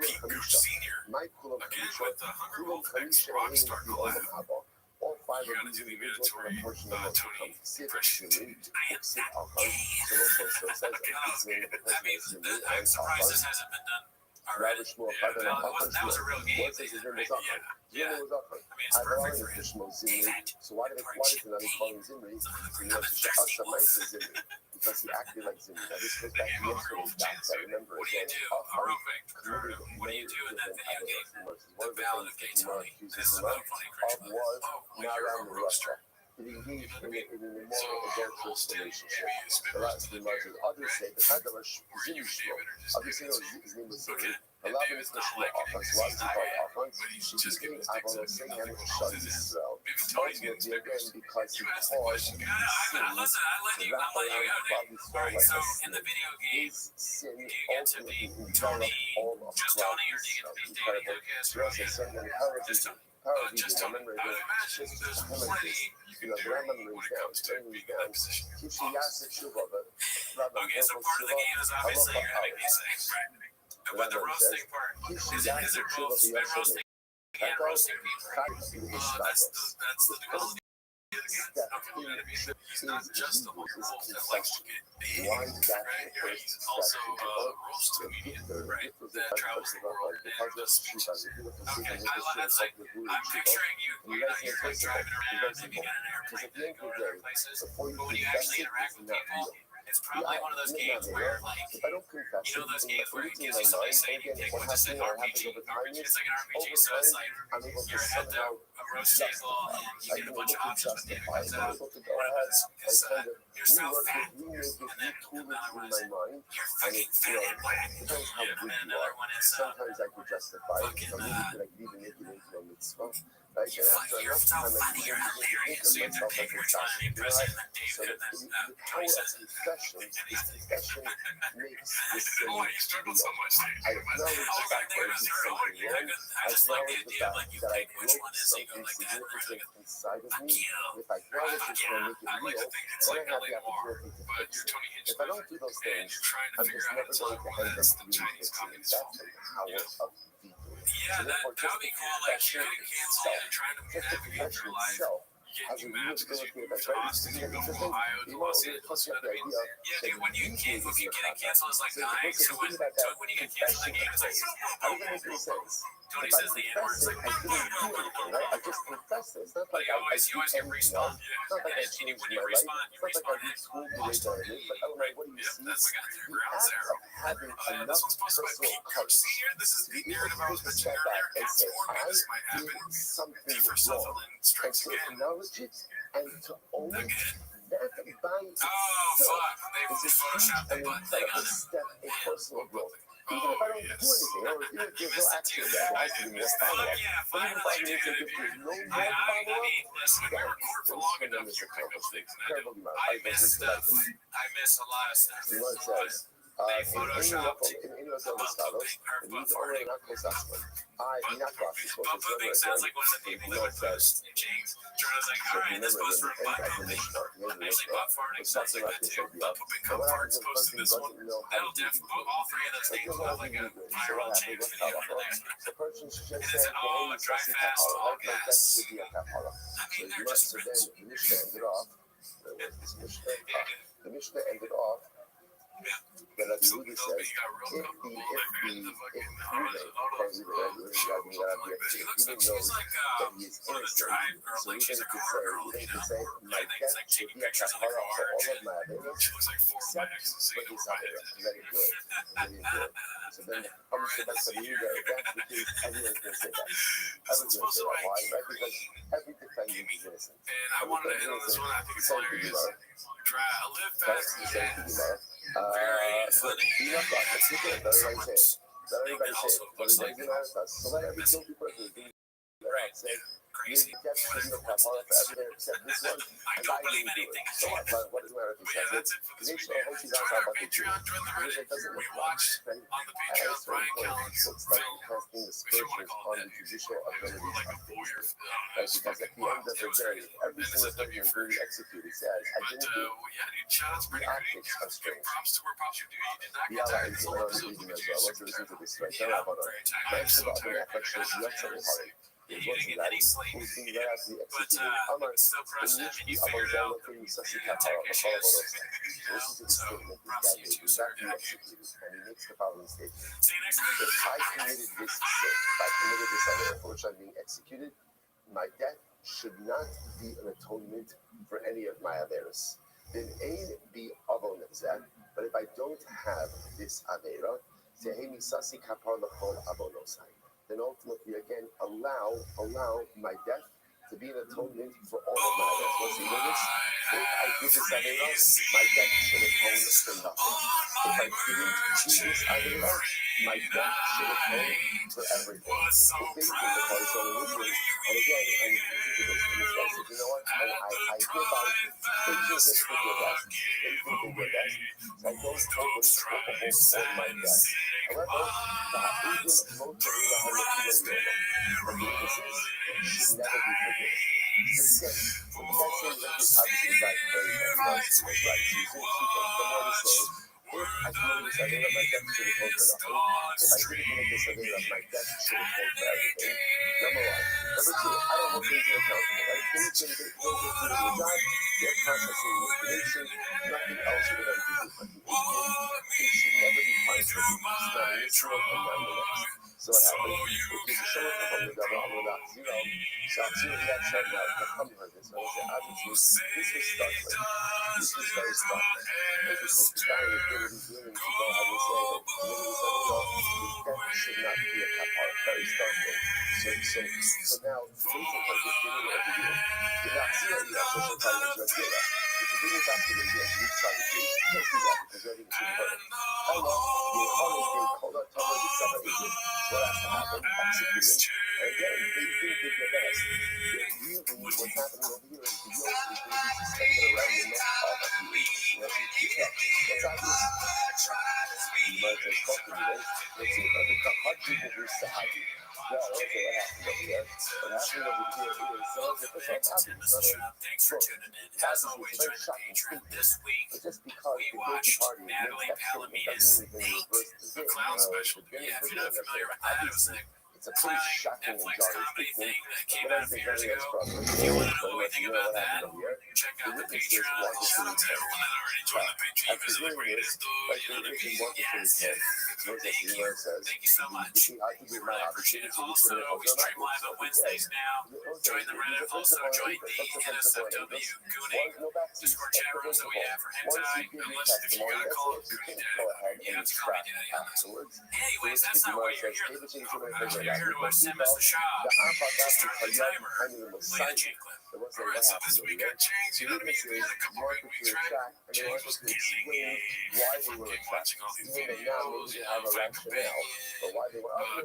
Pete Gooch Sr. Again with the Hunger Wolf X Rockstar collab. You gotta do the mandatory Tony impression. I am not gay. Okay, that means that I'm surprised this hasn't been done already. Yeah, that was a real game they did, right? Yeah. I mean, it's perfect for him. David, So why did it not call him Zimri? Because he acted like Zimri. Now this goes back to yesterday's docs. I remember What do you do? What do you do in that video game? The Ballad of Gay Tony. This is another funny cringe moment. Oh, when you're a roaster. It engaged in an immoral adulterous relationship. The last three months, others say the fact that Zimri others say his name was Zimri. Allah is the Shema Akhans, was the Akhans, just giving Avon saying him shut Israel. Ultimately, again, because he caused Listen, I let you out. Alright, so in the video game, do you get to be Tony, just Tony, or do you get to be Danny Lucas, Rosie? Just Tony. Just Tony. I would imagine there's plenty you can do when it comes to being in that position. Okay, so part of the game is obviously you're having these things, right? But the roasting part, is it both spin roasting and roasting people? That's the duality of the game. Okay, you know what I mean? He's not just a lawyer wolf that likes to get big, right? He's also a roast comedian, right? That travels the world and does speeches. Okay, that's like, I'm picturing you're like driving around, maybe in an airplane, to go to other places, but when you actually interact with people, it's probably one of those games where, like, you know those games where it gives you something to say and you take one just like RPG. It's like an RPG, so it's like you're at the roast table and you get a bunch of options, but then it comes out. One of it's You're We so work fat. it, we make it, And we then tool it another one in is, my mind, you're and fucking it's, fat and black. depends how Yeah, good and you another are. one is, Sometimes I could justify it, fucking, some people could like even make it into a mitzvah. Right? you're, And after you're enough so time, I funny, begin you're to think hilarious. of So you have to myself pick as a which one child. of you You know, person that David so and then the power Tony of says. confession is confession makes the sin Oh, you struggled so real. much. I acknowledge the I was fact like, that I did something wrong. I I just like the acknowledge the idea of fact like you that I pick which broke one is, so you go something like that, or significant like, inside of fuck me. you. If I acknowledge it and I make it I like to real, think it's then like I have the LA Noir, opportunity to but fix you're it. Tony If I don't do those and things, you're trying to I'm figure just out how never to tell going to everyone end that up it's the really Chinese fixing it. Communist That's fault. the power of veto. Yeah, So therefore, that would be cool. Like, you're getting canceled and trying to just the navigate confession your life. itself You has get a new maps because you real moved to ability Austin, you go to from Ohio to Los Angeles, you know what I mean? Yeah, dude, when you can't, if you get canceled, it's like So dying. listen, So think about that. when you get canceled, the game is like, How does that make any sense? Tony If I says the N word, confess it's it, like, I didn't do anything, right? I just confessed it. It's not but like you always I get did anything respawn. else. It's not like I changed When my you life. respawn, It's not like I reschooled the way that I live. But oh, like, what do you see? That's we got their The ground act zero. of having This enough one's posted by personal Pete courage Senior. This is to the be able narrative to I was take a mentioning step earlier. back and say, More I this might happen. did something P for wrong, Sutherland and strikes to again. acknowledge it and to own it, that by Oh itself fuck! They is a huge photoshopped the and button thing incredible on it. step in personal growth. Even Oh if I don't yes. do anything, or even if You there's no missed it action, too. there I has to did be more miss it. follow-up. Fuck yeah! But even if I Finally, make dude. it, if there's no more I follow-up, mean, listen, we that's record for a long enough. tremendous You pick up things, accomplishment. and I Incredible do. amount. I I miss just stuff. like I miss a lot of stuff. you know what it But says. they In photoshopped los estados, butt el farting. una cosa I not glasses, Butt pooping sounds like one of the people that would post in James. Jordan's like, all right, this post for butt pooping. Actually, butt farting sounds like that too. Butt pooping cum farts posted this one. That'll definitely, all three of those names will have like a viral James video under there. the person's just And saying, it's oh, drive fast, all that gas. should be a kapara. I So mean, they're you must just so rich. then the Mishnah ended off. The Mishnah ended off. That Rabbi Yehuda says, He got real comfortable. I heard the fucking even knows that he is innocent, so even if you say, my death should be a kapara for all of my averos, She looks like four of my except exes for singing his over my avera. head. Very good, very good. So then comes the back to the Yehuda, that's because everyone's going to say that. This one's Everyone's going to supposed say to that. Why? like, Right? Because every defendant is innocent. and I wanted to end on this one. I think it's hilarious. Try to live fast and fast. Very funny. Let's look at it. Everybody say it. Let everybody say it. Looks like So let every guilty person say, crazy. death should be a kapara for everything except this one. I And don't I believe didn't do anything it. has So what? changed. What does it matter if he But yeah, says it? that's it for this week, Nation, man. I hope you Join guys our are about to do Patreon, it. join the Because Reddit. it doesn't We look watched right. on the And Patreon it's Brian very important. Callen's Looks like film. casting Which you want to aspersions call on that? the judicial It was abilities like a of voyeur. things. It was Because fucking at the end wild. of It the was day, crazy. every And it's a single thing W you're version. executed says, I But didn't do it. well, yeah, dude, shout out's pretty The good. optics are Give strange. props to where props are due. You did not The get tired. allies This are whole on episode. reading Look as at you, well. super Let's listen to tired. this right Yeah, now. I'm very tired. I'm Thanks so for the tired. affection. I'm not You're tired. so You didn't get any sleep. who's been there as the But executed. Amar, still crushed it, and you figured it out. Abazalo, You Sassi didn't Kapara, take issues. Listen to the So, statement this props guy to you made. too, He's sir. not being executed. And he makes the following statement. See you next If week. I committed this sin, if I committed this error for which I'm being executed, my death should not be an atonement for any of my averas. Then ain be avon zeh, but if I don't have this avera, tehemi sasi kapar lachol avonosai. Then ultimately again allow my death to be an atonement for all of my averas. What's the limits? If I did this avera, my death should atone for nothing. If I didn't do this avera, my death should atone for everything. It's basically the horizontal wisdom. And again, and this guy says, you know what? And I give out patience is for your best. Patience for your best. So I don't open culpable for my death. However, the ha'udim motorila ha'lekilim the weaknesses should never be forgiven. Because again, what the guy saying that this obviously is like very nice. He was right. So he's saying two things. The Lord is saying, if I committed this avera, my death should atone for nothing. If I didn't commit this avera, my death should atone for everything. Number one. Number two, I don't hold things accountable, right? Things that you do in your job, you're processing information, nothing else you're going to do differently. It should never be fine for you. It's not in this world and not in the next. So what happens? If there's a show from the devil, I'm not zero. So I'm zero reaction now. The come heard this. So I say, obviously, this is startling. This is very startling. Because the guy is really willing to go ahead and say that his death should not be a kapara. Very startling. So now, today's like this, you know what to do. The Nazi, the social time is right here. if you bring it back to the yes, we try to do, don't do that because everything is important. How long the holiday color cover the summer evening? What has to happen? Executing. Again, they think with the best. Really, what's happening over here is the yoke is going to be suspended around the neck of the agent. That's obvious. You might have spoken to this. Let's see if I can cut hard people who say happy. Well, okay, what happened over here? What happened over here is some of the first happy. Thanks for tuning in. As always, join the Patreon this week. But just because We the watched guilty party Natalie makes that statement Palami's doesn't mean they reverse the A Clown Special. Yeah, if you're not familiar with that, it was a it's a pretty clowning shocking and Netflix jarring comedy statement. thing that came When I out a say few years jarring, ago. that's If you want to know probably anything about that, check out the witnesses Patreon. want to Shout out to see everyone that already joined the Patreon. You guys are the greatest. like You know, the the Asian want to yes, see yes. Thank you. Thank you so much. We really appreciate it. Also, we stream live on Wednesdays now. Join the Reddit. Also, join the NSFW Gooning Discord chat rooms that we have for hentai. Unless if you got Call of Duty dead, you have to call me daddy on this one. Anyways, that's not why you're here. You're here to watch Sam as the Shop. Just start the timer. Play the chain clip. Alright, so this week got changed. You know what I mean? We had a couple great weeks, right? James was killing me. Keep watching all these videos, you know, Frank Baby,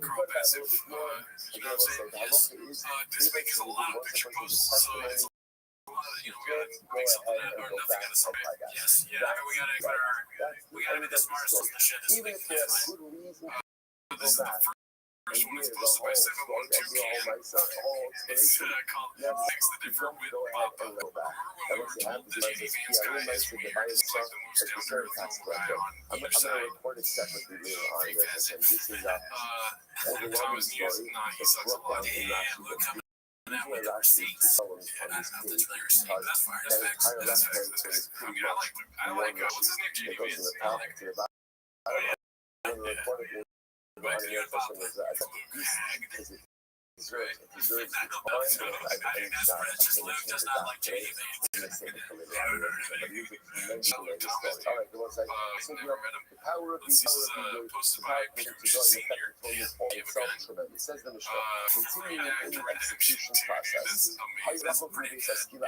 Carl Bassett, you know what I'm saying? Yes. This week is a lot of picture posts, so it's a lot of, you know, we gotta make something or nothing out of something. Yes, yeah, I mean, we gotta be the smartest on the shit this Even week. if there's good reason to This is go the back. first one that's posted by 712 It's called Things to Differ with Papa. We're told the TV fans guy is weird. It's like the most down-to-earth guy on either side. Record it separately later on Fake this, and this is a overwhelming Thomas News, story. he sucks a lot. Damn, look coming out with the receipts. Yeah, that's not the familiar receipt. That's fire. That's facts. That's facts. This guy's, I mean, I like, what's his name? JD Vance. I like it. Oh, yeah. But you know, Bob, right. So, I think that's French just live, just not like JD Vance. The power of this is posted by Pure Senior. Give a gun. It says the Mishnah, continuing in the execution process. This is amazing. Pretty good. So now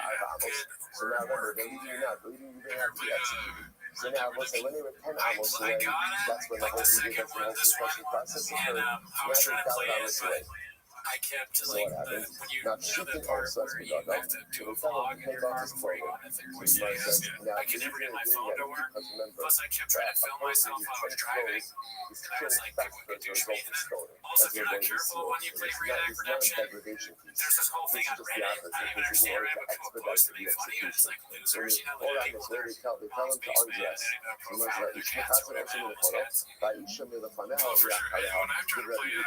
remember, they're leaving you now, leaving you there to execute. So now, when they were 10 hours away, that's when the whole thing gets the whole construction process is and I was trying to play it, but I kept like when you know the part where you have to do a vlog in your car before you go on it. There's voice I could never get my phone to work. Plus, I kept trying to film myself while I was driving, and I was like, people could douche me. And then also, if you're not careful when you play Reenact Redemption, there's this whole thing on Reddit. I didn't understand Reddit, but people post to be funny, and it's like losers, you know, the people that are basement and ended up profiling their cats or whatever the hell is cats. Oh, for sure. Yeah, when I tried to play it,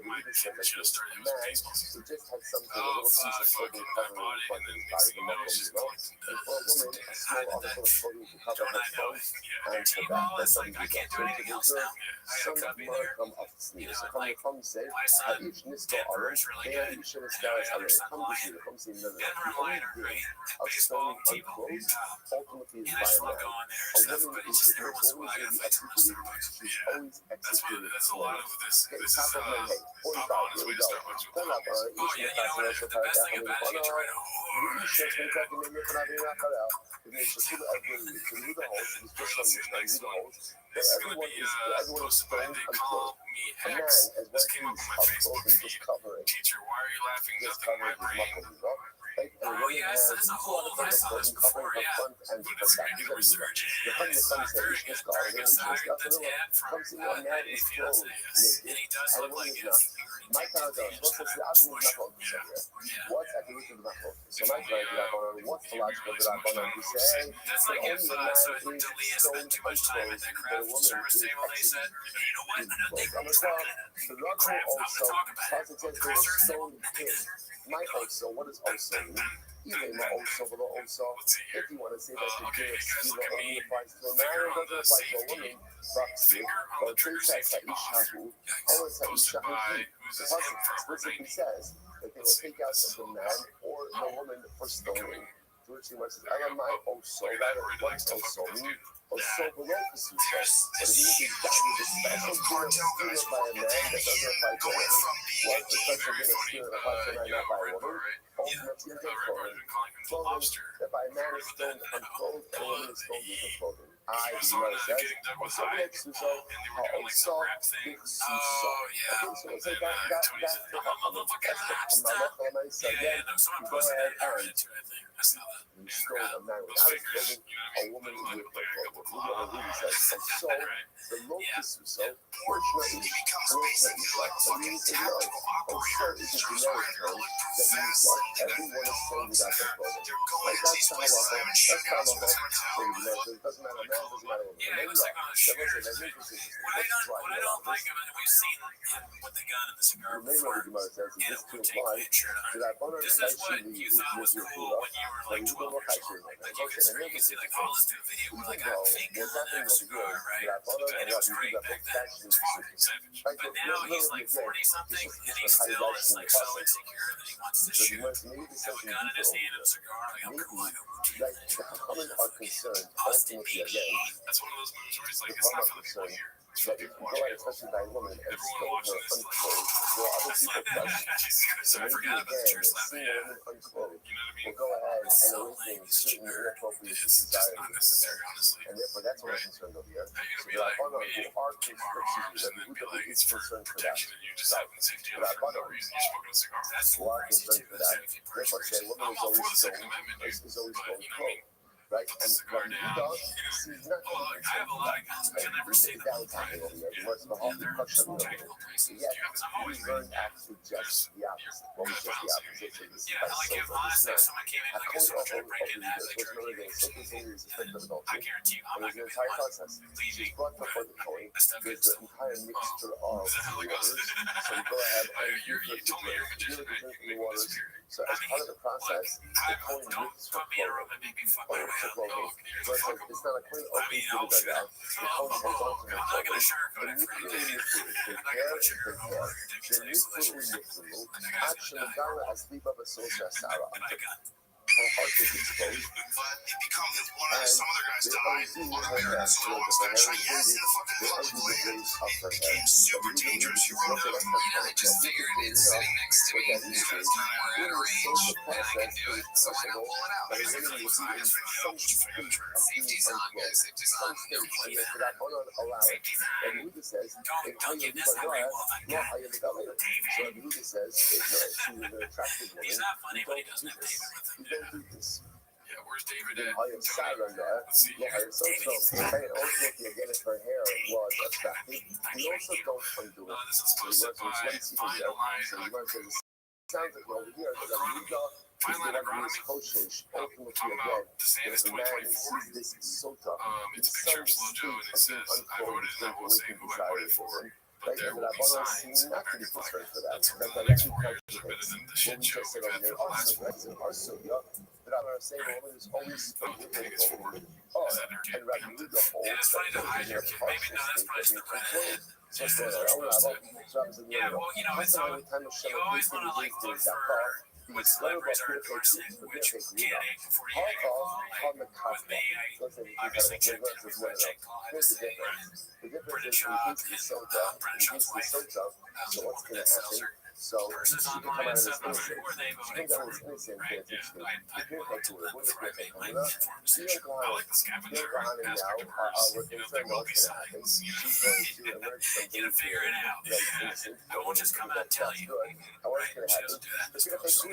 my shit just started. It was baseball season. It just had something, a little piece of clothing covering in front of his body, the muscles, you know? And for a woman, a small article of clothing to cover her front and her back. That's like, I can't do anything else now. I Some gotta be might there. come off the sleeve. So know, come like, from say, my son, each nisko Denver arm, is really they good. should have You know, stars the other son, come Lion. to come see none of Denver and Lion are great. And of baseball, stone T-ball. unclothed, ultimately And I just love environment. going there A and stuff, woman but is it's just every once in a while I gotta fight some Starbucks. She's Yeah. always That's what, executed. that's a lot of this. This is Top of my head. Papa on his way to Starbucks with Pull up, Thomas. Oh yeah, you know what? The best thing about it, you get to ride a horse. This is gonna be posted by They Call Me Hex. This came up on my Facebook feed. Teacher, why are you laughing? Nothing in my brain. Oh yes, that's a whole. I saw this before. Yeah, but it's going to resurgence. Very good, very good. So I got the tan from 90 Fiance. Yes, and he does look like it. My car does. What's the For sure. Yeah. What's at the root of the macro? So my car what's the logical that I'm going to say? That's like if so if Dalia spent too much time at that craft service table, they said, you know what? Another thing was not The gonna crap. I'm gonna talk about it. The craft service table. My also, what is also? Even the also, but also, Let's see here. if you want to say that Okay, you you guys look at me. applies to a man, Finger it on doesn't the apply to a safety. woman. Proxy, Finger on the trigger safety off. Yikes. Posted by, who's this? M for explicitly 90. says that they will take out the man or the woman for stoning. To which he says, I am my also, rather, what's also mean? Also below the sutra. But it means exactly the special gift steered by a man that doesn't apply to a woman. What's the special gift steered applies to a man, not by a woman? ultimately Rabbi has been calling him the lobster. that by a man is stoned unclothed and a woman is stoned with her clothing. He was on getting dug with high people, and they were doing like some rap thing. Oh yeah, Okay, so it's like and Tony said, "Motherfucking rap star." Yeah, no, someone posted that. I read it too. I think I saw that. You stole a man Those without his fingers, clothing, you know what a I mean? woman Like, with like her a couple clothing. Look what it says. And so, right. the locus so, Or fortunately, he becomes basically like a fucking tactical operator. Also is a generic term that means what everyone is saying without their clothing. They're going Like to that's these the places halacha. having That's the shootouts with halacha. them. So, you know, it doesn't matter man, it doesn't matter woman. Yeah, Maybe it looks like not. one of the That was shooters. it. That means it's What I don't like about it, we've seen him with the gun and the cigar the main before, one the says and is it this to would take imply the shirt on. that I honor This is what you thought was cool when you were like 12 years old. Like you could see like, oh, let's do a video where like I have a fake gun and a cigar, right? And it was great back then. It was fucking savage. But now he's like 40 something, and he still is like so insecure that he wants to shoot, have a gun in his hand and a cigar. Like I'm cool. I don't do like the common are concerned Austin ultimately Beach. again. That's one of those movies where he's like, The it's not common for the people concern here. that if you go out, especially by a woman, and Everyone stole her watching this, like, unclothed, there are other people present. Jesus, I Maybe forgot about the again, chair slap. seeing Yeah. a woman unclothed You know what I will mean? go ahead and So awaken lame. It's certain generic. inappropriate It's just desires. not necessary, honestly. And therefore, that's what Right. I'm concerned over here. Now you're So gonna be that like, honor we who are keep our arms and then be like, it's for concerned for that. protection, and you just have the safety of it for no reason. You're smoking a cigar. That's Who are crazy concerned too. for That's that. if you Therefore, say a woman I'm is all for the always Second stoned, Amendment, dude. is always But stoned you know what I mean? right? Put the And cigar what he down. does, he's not Oh, look, I have a lot of guns, but you'll never see them on the private. over here. What's the Yeah, whole they're question of tactical places. Yes, Yeah, because I'm always we ready. learned actually just the opposite. Well, we just the opposite. So this is Yeah, by like if sober. honestly, if It's someone came in not. like a someone tried to break in, have like drug dealers, So this is a thing of I guarantee you, I'm not there's an gonna be the entire one process. leaving. She's brought before the coin. I step in There's the still. entire mixture of Is that how it goes? waters. So you go ahead and You told me you're a magician, right? drink You the make me waters. disappear. So as part of the process, the coin Don't rips put from me in a clothing. room and make me fuck my way out. Oh, you're So the fuck it's not a coin I open mean, to I'll the shoot it. dugout. The coin holds on to her I'm not clothing. gonna sugarcoat The it for you. nuclear I'm not gonna put sugar all over your dick the until you so that nuclear shit. niflu, And the guy's action gonna of die. Dara as Liba Basosa Sarah. And I got Her heart is exposed. But it becomes one of And some other guys they died always do on her America, hair. so So no the one's gonna hair try. is Yes, in a fucking they public undo the way. braids of her It hair. became super dangerous. You wrote down Marina. I just figured it's sitting next to me. So it's kind of we're at a range, and I can do it. So why not pull it out? Because if it was obvious from the old, safety's on, guys. Safety's on. Safety is that allow it. And Luda says, don't get this that way, Wolf. no, I am the later. So Luda says, no, she was an attractive woman. He's not funny, but he You doesn't don't have do David with him. You don't do this. Yeah, where's David Then at? I have Sarah there. Let's see No, I here. have so. And ultimately, again, if her hair was attractive, we also don't undo it. This is So he posted works by with one Fine season Line. so he works with sounds like over here, because Luda Fine is Line the one who is Agronomy. Koshish. Ultimately, Talking again, about DeSantis if a man 2024. sees this sota, It's a picture of Slow Joe, and it says, I voted, and I won't say who I voted for, but there will be signs of American flag. That's really the next 4 years are better than the shit show we've had for the last 4. And it's funny to hide your kid. Maybe, no, that's probably just the red. Just as they're supposed to. Yeah, well, you know, it's always, you always want to, like, look for what celebrities are endorsing which candidate before you make a call. Like, with me, I obviously checked in before I checked call. I just think, Brendan Schaub and Brendan Schaub's wife, the woman that sells her purses online and stuff. Who are they voting for? Right? Yeah, I like to live before I make my informed decision. I like the scavenger aspect of hers. You know, there will be signs. You know, you gotta figure it out. I won't just come out and tell you. Right? She doesn't do that. This girl's so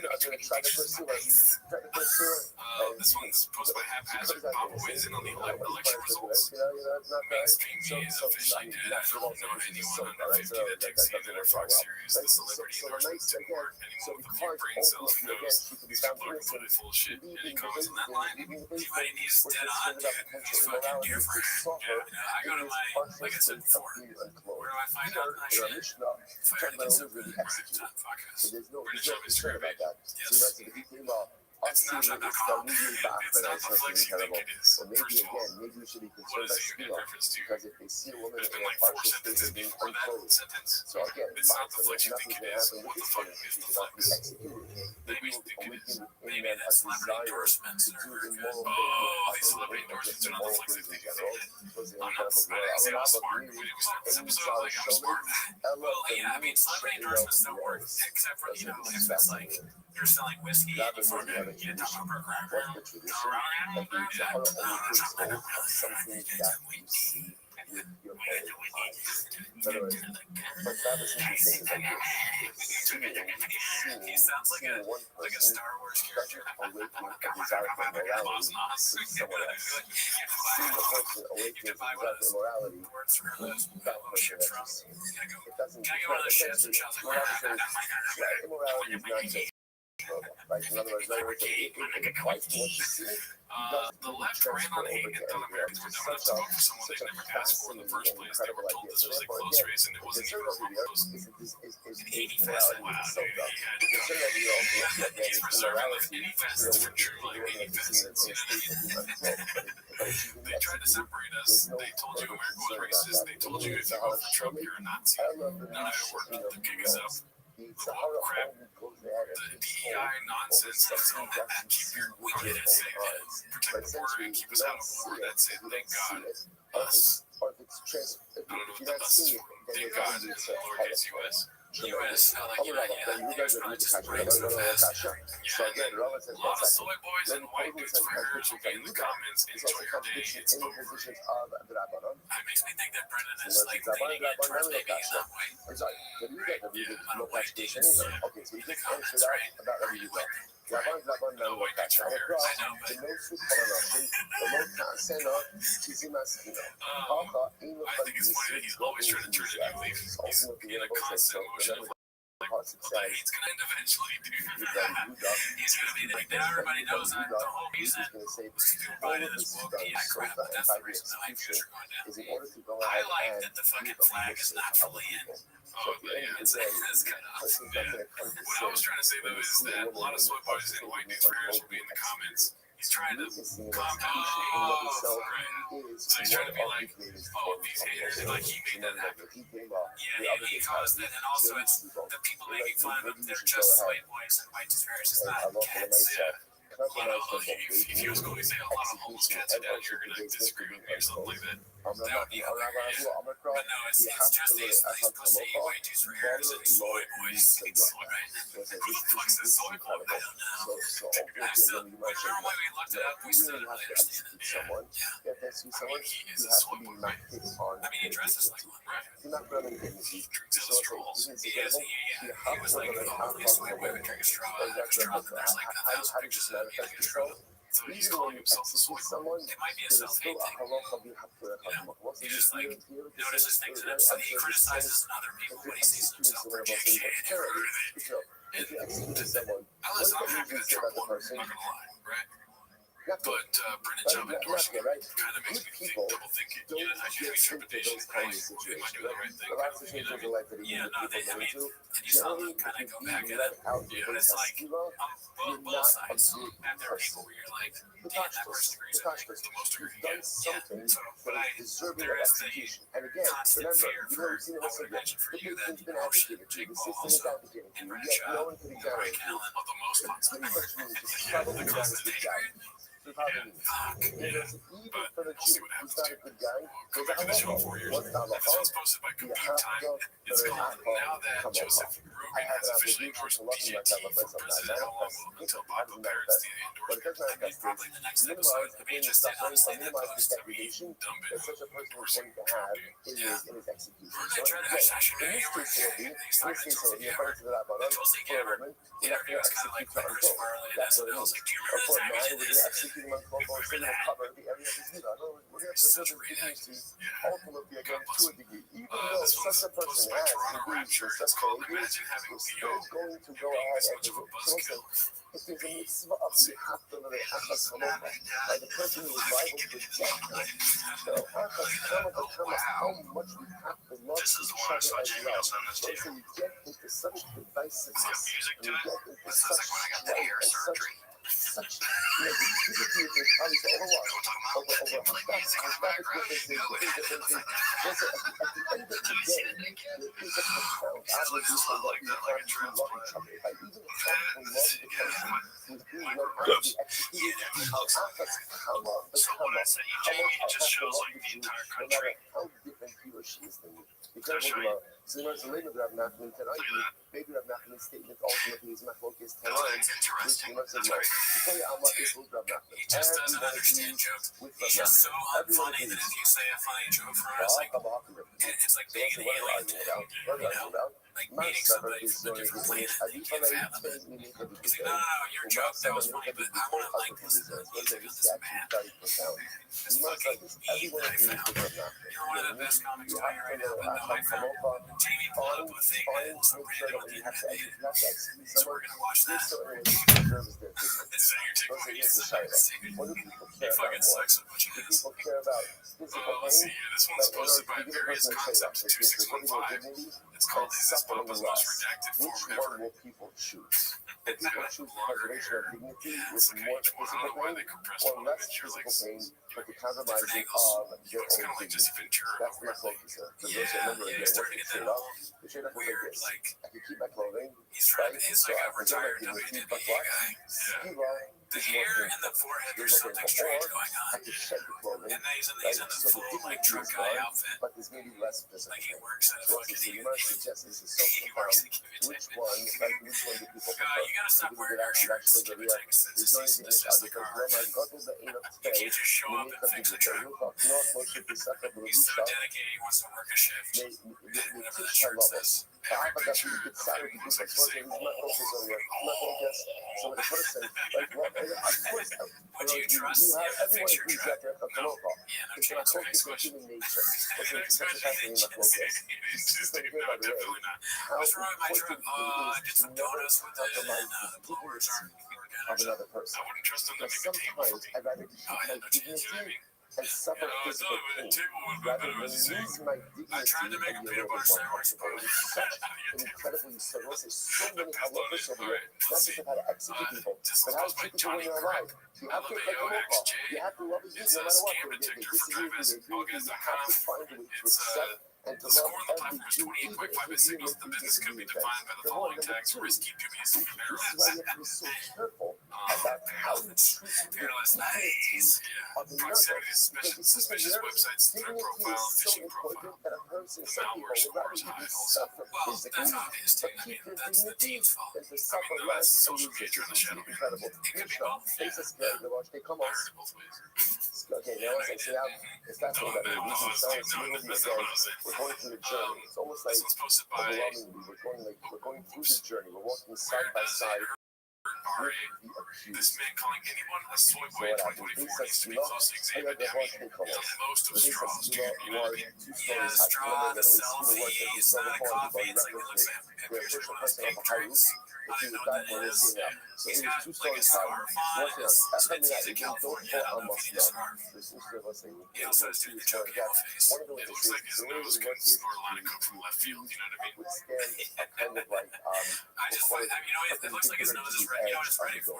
this one's posted by Haphazard. Papa weighs in on the election results. Mainstream media is officially dead. I don't know anyone under 50 that takes CNN or Fox Series. The celebrity endorsements didn't work. Anyone with a few brain cells knows he's fucking full of shit. Any comments on that line? Anybody needs dead on, dude. He's fucking different. I go to my, like I said before, where do I find out my shit? Fire the conservative time podcast. Brendan Schaub is true, right? Yes. It's not .com. It's not the flex you think it is. First of all, maybe we should be what concerned is by it you're Spino, in reference to? because if they see a woman There's in been a like 4 partial state sentences of being before that unclothed, sentence. so again, It's not the so flex you think nothing's it gonna is. happen What with the this fuck one. is the She's not flex? executed. Maybe you think it is. Maybe that that celebrity endorsements are good. Oh, these celebrity endorsements are not the flex you think it is. I'm not, I didn't say I'm smart. We didn't start this episode like I'm smart. Well, yeah, I mean, celebrity endorsements don't work except for, you know, if it's like You're selling whiskey. Rabbi You says we have a didn't tradition. talk about What's the tradition? That the Sahara only takes hold of something that you see with your own eyes. In other words, what Rabbi seems to be saying is like this. He sounds like a one like a person Star Wars character. awakening a desire for morality to someone else. Seeing a person awakening a desire for morality, that person that you see. It doesn't, essentially, immorality is not just right? In other words, it applies to what you see. The left ran on hate and thought Americans were dumb enough to vote for someone they never asked for in the first place. They were told this was a close race and it wasn't even close. And 80 fast and loud. He's preserving any facets for true, like 80 facets. They tried to separate us. They told you America was racist. They told you if you vote for Trump, you're a Nazi. None of it worked. The gig is up. The woke crap, the DEI nonsense, we get it. Protect the border and keep us out of war. That's it. Thank God. Us. I don't know what the us is for. Thank God in the lowercase US. US, like, US probably just breaks so fast. Yeah, a lot of soy boys and white dudes for hers will be in the comments. Enjoy your day. It's over. It makes me think that Brennan is like leaning it towards maybe he's not white. Yeah, not a white dude. In the comments, right? No white dudes for hers. I know, but I think it's funny that he's always trying to turn a new leaf. He's in a constant motion of like, well, the hate's gonna end eventually, dude. He's gonna be like, now everybody knows that the whole reason was people buy into this woke DI crap. That's the reason the white future going down. I like that the fucking flag is not fully in. Oh, yeah, it's kind of awesome. Yeah. What I was trying to say though is that a lot of soy boys and white dudes prayers will be in the comments. He's trying to calm down. Oh, right. So he's trying to be like, oh, these haters, and like he made that happen. Yeah, he caused it, and also it's the people making fun of him. They're just white boys and white disparagers. It's not cats. Yeah. If he was going to say a lot of homeless cats are down here going to disagree with me or something like that, that would be hilarious. But no, it's just these pussy white dudes for hairs and soy boys. Right? Who the fuck's a soy boy? I don't know. Remember when we looked it up? We still didn't really understand it. Yeah. I mean, he is a soy boy, right? I mean, he dresses like one, right? He drinks out of straws. He was like, oh, these white women drink a straw. There's like 1,000 pictures of him using a straw. So he's calling himself a soy boy. It might be a self-hate thing. He just like notices things in himself. He criticizes in other people when he sees himself projecting it. And listen, I'm happy that Trump won. I'm not gonna lie, right? But Brennan Job endorsing him kind of makes me think, double think. I do have trepidation. Am I doing the right thing? Yeah, no, I mean, and you saw them kind of go back at it. And it's like, both sides. And there are people where you're like, damn, that person agrees with me. The most you're going to get. Yeah, so, but there is the constant fear for, I would imagine for you, that, oh shit, Jake Paul also, and Brennan Job, Ryan Allen, of the most puns. Yeah, the constant hate, right? Yeah, fuck, yeah. But we'll see what happens, too. We'll come back to the show in 4 years. Episode's posted by Compute Time. It's called Now That Joseph Rogan Has Officially Endorsed DJ T for President. How long will until Bob parrots the endorsement? I mean, probably the next episode. I mean, just honestly, that post to me, dumb bit endorsing Trump, dude. Yeah. We're gonna try to assassinate you. He's talking to Tulsi Gabbard. And Tulsi Gabbard interview was kind of like Chris Farley and SNL. It's like, do you remember this action? This? Remember that? It's such reality. Yeah. God bless him. This one's posted by Toronto Rapture. It's called Imagine Having Theo being this much of a buzzkill. This is the one I saw Jamie else on this too. It's got music to it. This sounds like when I got the hair surgery. Don't talk about music in the background. So what I sent you, Jamie, it just shows like the entire country. That's right. So there's a later Rav Nachman tonight. Maybe Rav Nachman's statement ultimately is Machlokes No, tonight. that's interesting. Which That's no. great. Before you Alma is with Rav Nachman. He just doesn't understand jokes. He's just so unfunny that if you say a funny joke for him, it's like being an alien to him. You know? Like meeting somebody from a different planet that you can't fathom it. He's like, no, your joke, that was funny, but I want to like listen to the music on this band. It's fucking evil and found. You're one of the best comics playing right now, but no, I found Jamie pulled up a thing that is some random on the internet. So we're gonna watch that. Is that your takeaway? What do people He care fucking about more? sucks so much. Do people care about physical Let's see pain? here. This one's posted by Various Concepts 2615. It's called Is This Pope the Most Redacted Form Which Ever? one will people choose? Will people choose preservation of dignity with more physical pain or less physical pain but the compromising of their Looks own kind of like dignity? Jesse Ventura. That's my focus here. For those who remember again, he's what's starting to the get that trade-off? whole The trade-off is like weird, this. like, I can keep my clothing, he's trying to, he's so like I a preserve my retired dignity, WWE but what? guy. Skiba The is hair more and the forehead, there's painful. something strange Or going I on. can shed the clothing, And then he's in right? the So the full, like, dignity truck is guy gone, outfit. but there's maybe less physical Like he pain. works at a So fucking you might suggest this is so he profound. works at a Which one, like, which one do people prefer? you gotta stop wearing your shirts to keep it tight because There's no this easy is the car. You can't just show up and fix the truck. He's so dedicated, he wants to work a shift. And whatever that shirt says, every picture of him looks like the same hole. So the person, like, well, of course, Would you trust him to fix your truck? No. Yeah, no chance. Next question. Next question. No, definitely not. What's wrong with my truck? I did some donuts with it and the blowers aren't working. Of another person. I wouldn't trust them to Because make a table for sometimes me. I'd rather keep Oh, I my had no chance, you know what I dignity mean? and suffer Yeah, I physical thought pain the table would be rather better than with the same. lose my dignity I tried to make a and be peanut a butter little more sandwich, comfortable. but It's such an incredibly subtle. There's so many halachos over here. Not just of how to execute people, but how to treat people when you're alive. You have to like a local. You have to love a It's no a matter what. scam They detector for disagree with you. They agree with you. You have to find a way to It's accept and to the score love on the every platform is Jew, even 28.5. It if you signals that the business could be disagree with them. defined by the For one, following number tags: two, risky, dubious, this is why you have to be so careful about how you treat the Fearless, dignity nice. of Yeah. another. Proximity to Because suspicious websites, threat dignity profile, is so phishing important profile. that a person, The some people malware would score rather is even high also. suffer Well, physically, that's obvious too. but I keep mean, your that's the dignity team's fault. than to I suffer mean, less that's and social lose media your in the shadow. dignity. Incredible. It could be both. Faces Yeah. scared to watch. They come I on. heard it both ways. Okay, now as I say out, it's not so that we're losing sound. It's moving again. We're going through the journey. It's almost like This one's posted by overwhelmingly, we're going through the journey. We're walking side by side with RA. the This accused. man calling anyone a soy So boy in what happens? 2024 needs to be closely examined. I mean, the most of straws, dude. You know what I mean? Yeah, the straw, the selfie, it's not a coffee. It's like it looks like appears to be one of those pink drinks. I don't even know what that is. So He's it was got two like a stories high. scarf on. Once again, He's in California. I don't know if he needs a scarf. He also has the joke yellow face. One of the It ways looks like his nose could snort a line of coke from left field. You know what I mean? withstand a kind of like I just find, you know, it looks like his nose is ready. You know what it's ready for?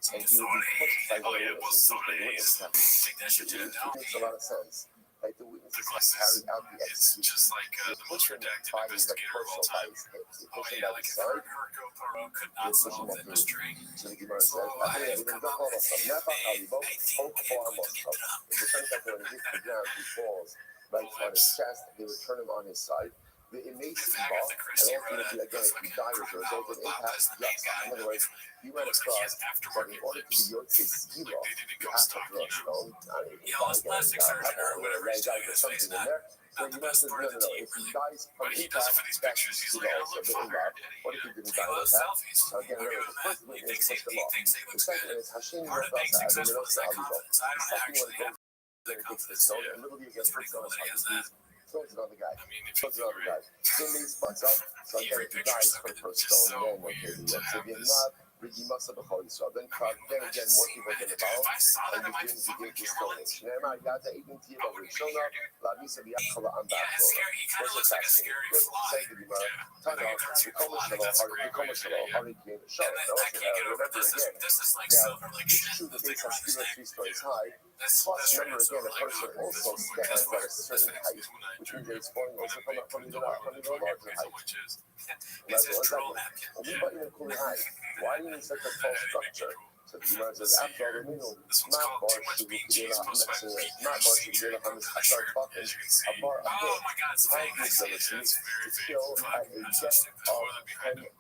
Some and you would be pushed by Oh one yeah, of well, those Sones. Take that shit to the It down. makes a lot of sense. Like the witnesses The class carry out the It's execution. just like the most redacted investigator of all time. Oh yeah, like if Hercule Poirot could not solve that mystery. So the Gemara So says, I have come up with a think we're going to get it up. if the turns out that when he hits the ground, he falls right on his chest, they would turn him on his side. The inmates If involved, Agatha Christie and wrote ultimately, a again, if he died as a result of impact, yes. In other words, he went looks like he has across, but in aftermarket order to be lips. Yotze Skiba, Like they didn't you go have to stock, throw a you know? stone. I mean, Yeah, all this plastic surgeon or whatever he's doing in his face, something in there. not the best part of the team, If he really. dies from But he does it for these impact, pictures. He's that's like, I also look the fire, impact. Daddy. What if he didn't He die loves like that? selfies. So again, Look at remember, him, the man. first He witness thinks he pushed him off. looks The second good. is Hashem Part of being successful is that confidence. I don't actually have that confidence. So Yeah. a little bit It's pretty cool that he has that. throws another guy. I mean, if Throws you another guy. Then he spots up. So Every again, if he picture dies so for good. the first Just stone, so then weird okay, to so have if this. not, then again, more people are going to bow. If I saw that And in my you begin fucking to camera stone. lens, Never mind, that's 18 I wouldn't be here, dude. Yeah, it's scary. He kind of looks like a scary fly. Yeah. Like a cartoon fly. That's a great way to say it. Yeah. And then I can't get over this. This is like silver, like shit. The thing around his neck. 3 stories Yeah. high. That's Plus, right. remember So again, a like, person also that's stands at a fire. certain height, which means that it's falling also from a larger height. It's his troll napkin. Well, we button it really high. Why do you need such a tall structure? So the Gemara says, after all, This one's called Too Much Bean Cheese, posted by Pete Anderson here. As you can see. Oh my God, it's fake. I see it. That's very fake. But that's just stick the toilet behind him.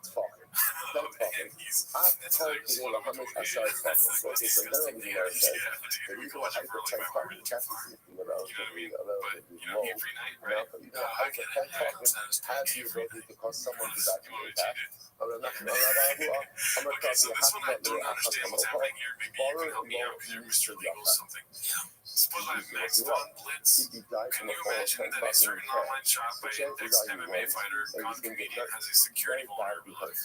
And he's that's like one of the That's like what's disgusting thing I've seen. Yeah, we can watch it for like 5 more minutes. You know what I mean? But every night, right? I get it. I understand it's has the ability to cause someone to die from impact. So this one I don't understand what's happening here. Maybe you can help me out here, Mr. Legal something. Suppose I have Max Von Blitz. Can you imagine that a certain online shop by ex-MMA fighter gone comedian has a security vulnerability?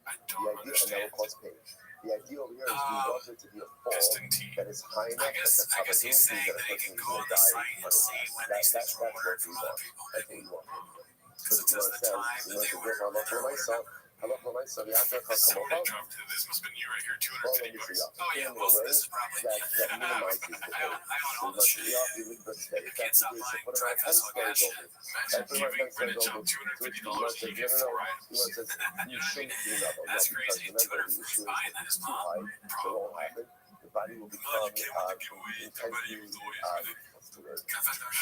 I don't understand. The idea over here is we want it to be a fall that is high enough. I guess he's saying they can go on the site and see when these things were ordered from other people. Because it says the time that they were ordered. This must have been you right here, $250. Oh yeah, most of this is probably I own all this shit. I can't stop buying dry vessel gas shit. Imagine giving Jump $250 to get 4 items. You know what I mean? That's crazy. $250 buying that is not a problem, right? The body will become intensely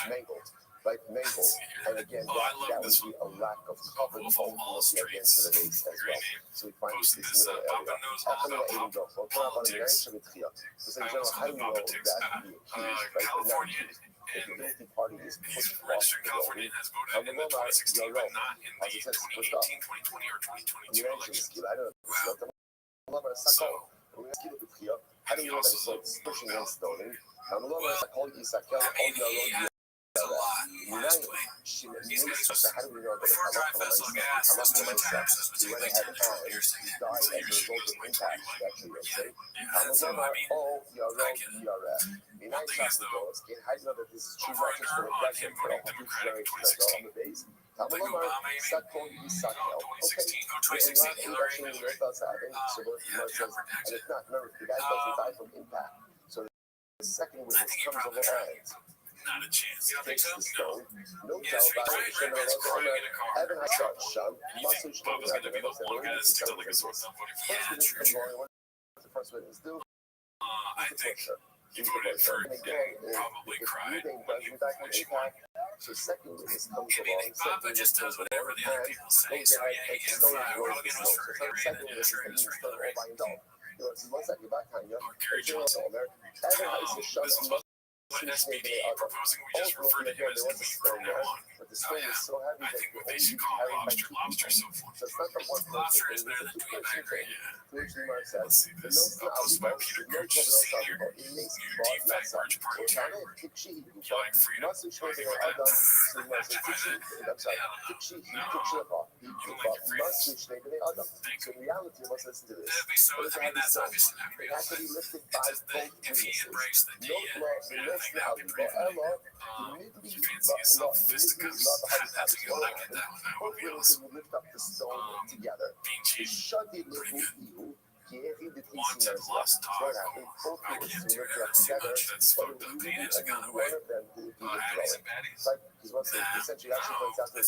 mangled. Like mangled, and again, that would be a lack of cover ultimately against the base as well. So we find this middle area. After the 80 goes, we'll talk about the next of it here. So in general, how do you know that to be accused, right? California if the guilty party is pushed off registered the Californian has voted in the 2016, but not in the 2018, 2020, or 2022 election. Wow. So, how do you know that it's pushing against voting? A lot. Last way. These guys just before dry vessel gas, there's 2 attacks. This would take like 10 to 12 years to get. So your shit goes like 20. So I mean, I get it. One thing is though, over under on him voting Democratic in 2016. Like Obama, maybe? No, 2016. Oh, 2016 Hillary, maybe, right? Yeah, redacted. So the second witness I think he comes probably along. tried. Not a chance. You don't think so? No. No Yeah, so Brian Redman's crying in a car. Evan And you think Bubba's going to be the one guy that sticks out like a sore thumb voting for? Yeah, true. The first witness do. I think he voted for Day. Probably cried when he got. So second witness comes I mean, along. Bubba just does whatever the other people say. So yeah, if Rogan was for Hillary, then yeah, sure, he was for Hillary. Or Gary Johnson. What SPD proposing we just refer to him as Gooey from now on. Oh yeah, I think what they should call lobster so far. Lobster is better than Dweeb, I agree. Yeah. Let's see this. Posted by Peter Gertz Sr. New defect merch party track. You like freedom? Or you like that? Advertising? No. You don't like your freedom? Thank you. That'd be so, I mean, that's obviously not real. It's the if he embraced the D, yeah, I think that would be pretty funny. You fancy yourself fisticuffs? That's a good one. I get that one. That would be awesome. Bean cheese. Pretty good. Wanted lost dog. I can't do that too much. That's fucked up. The natives have gone away. Hatties and baddies. It's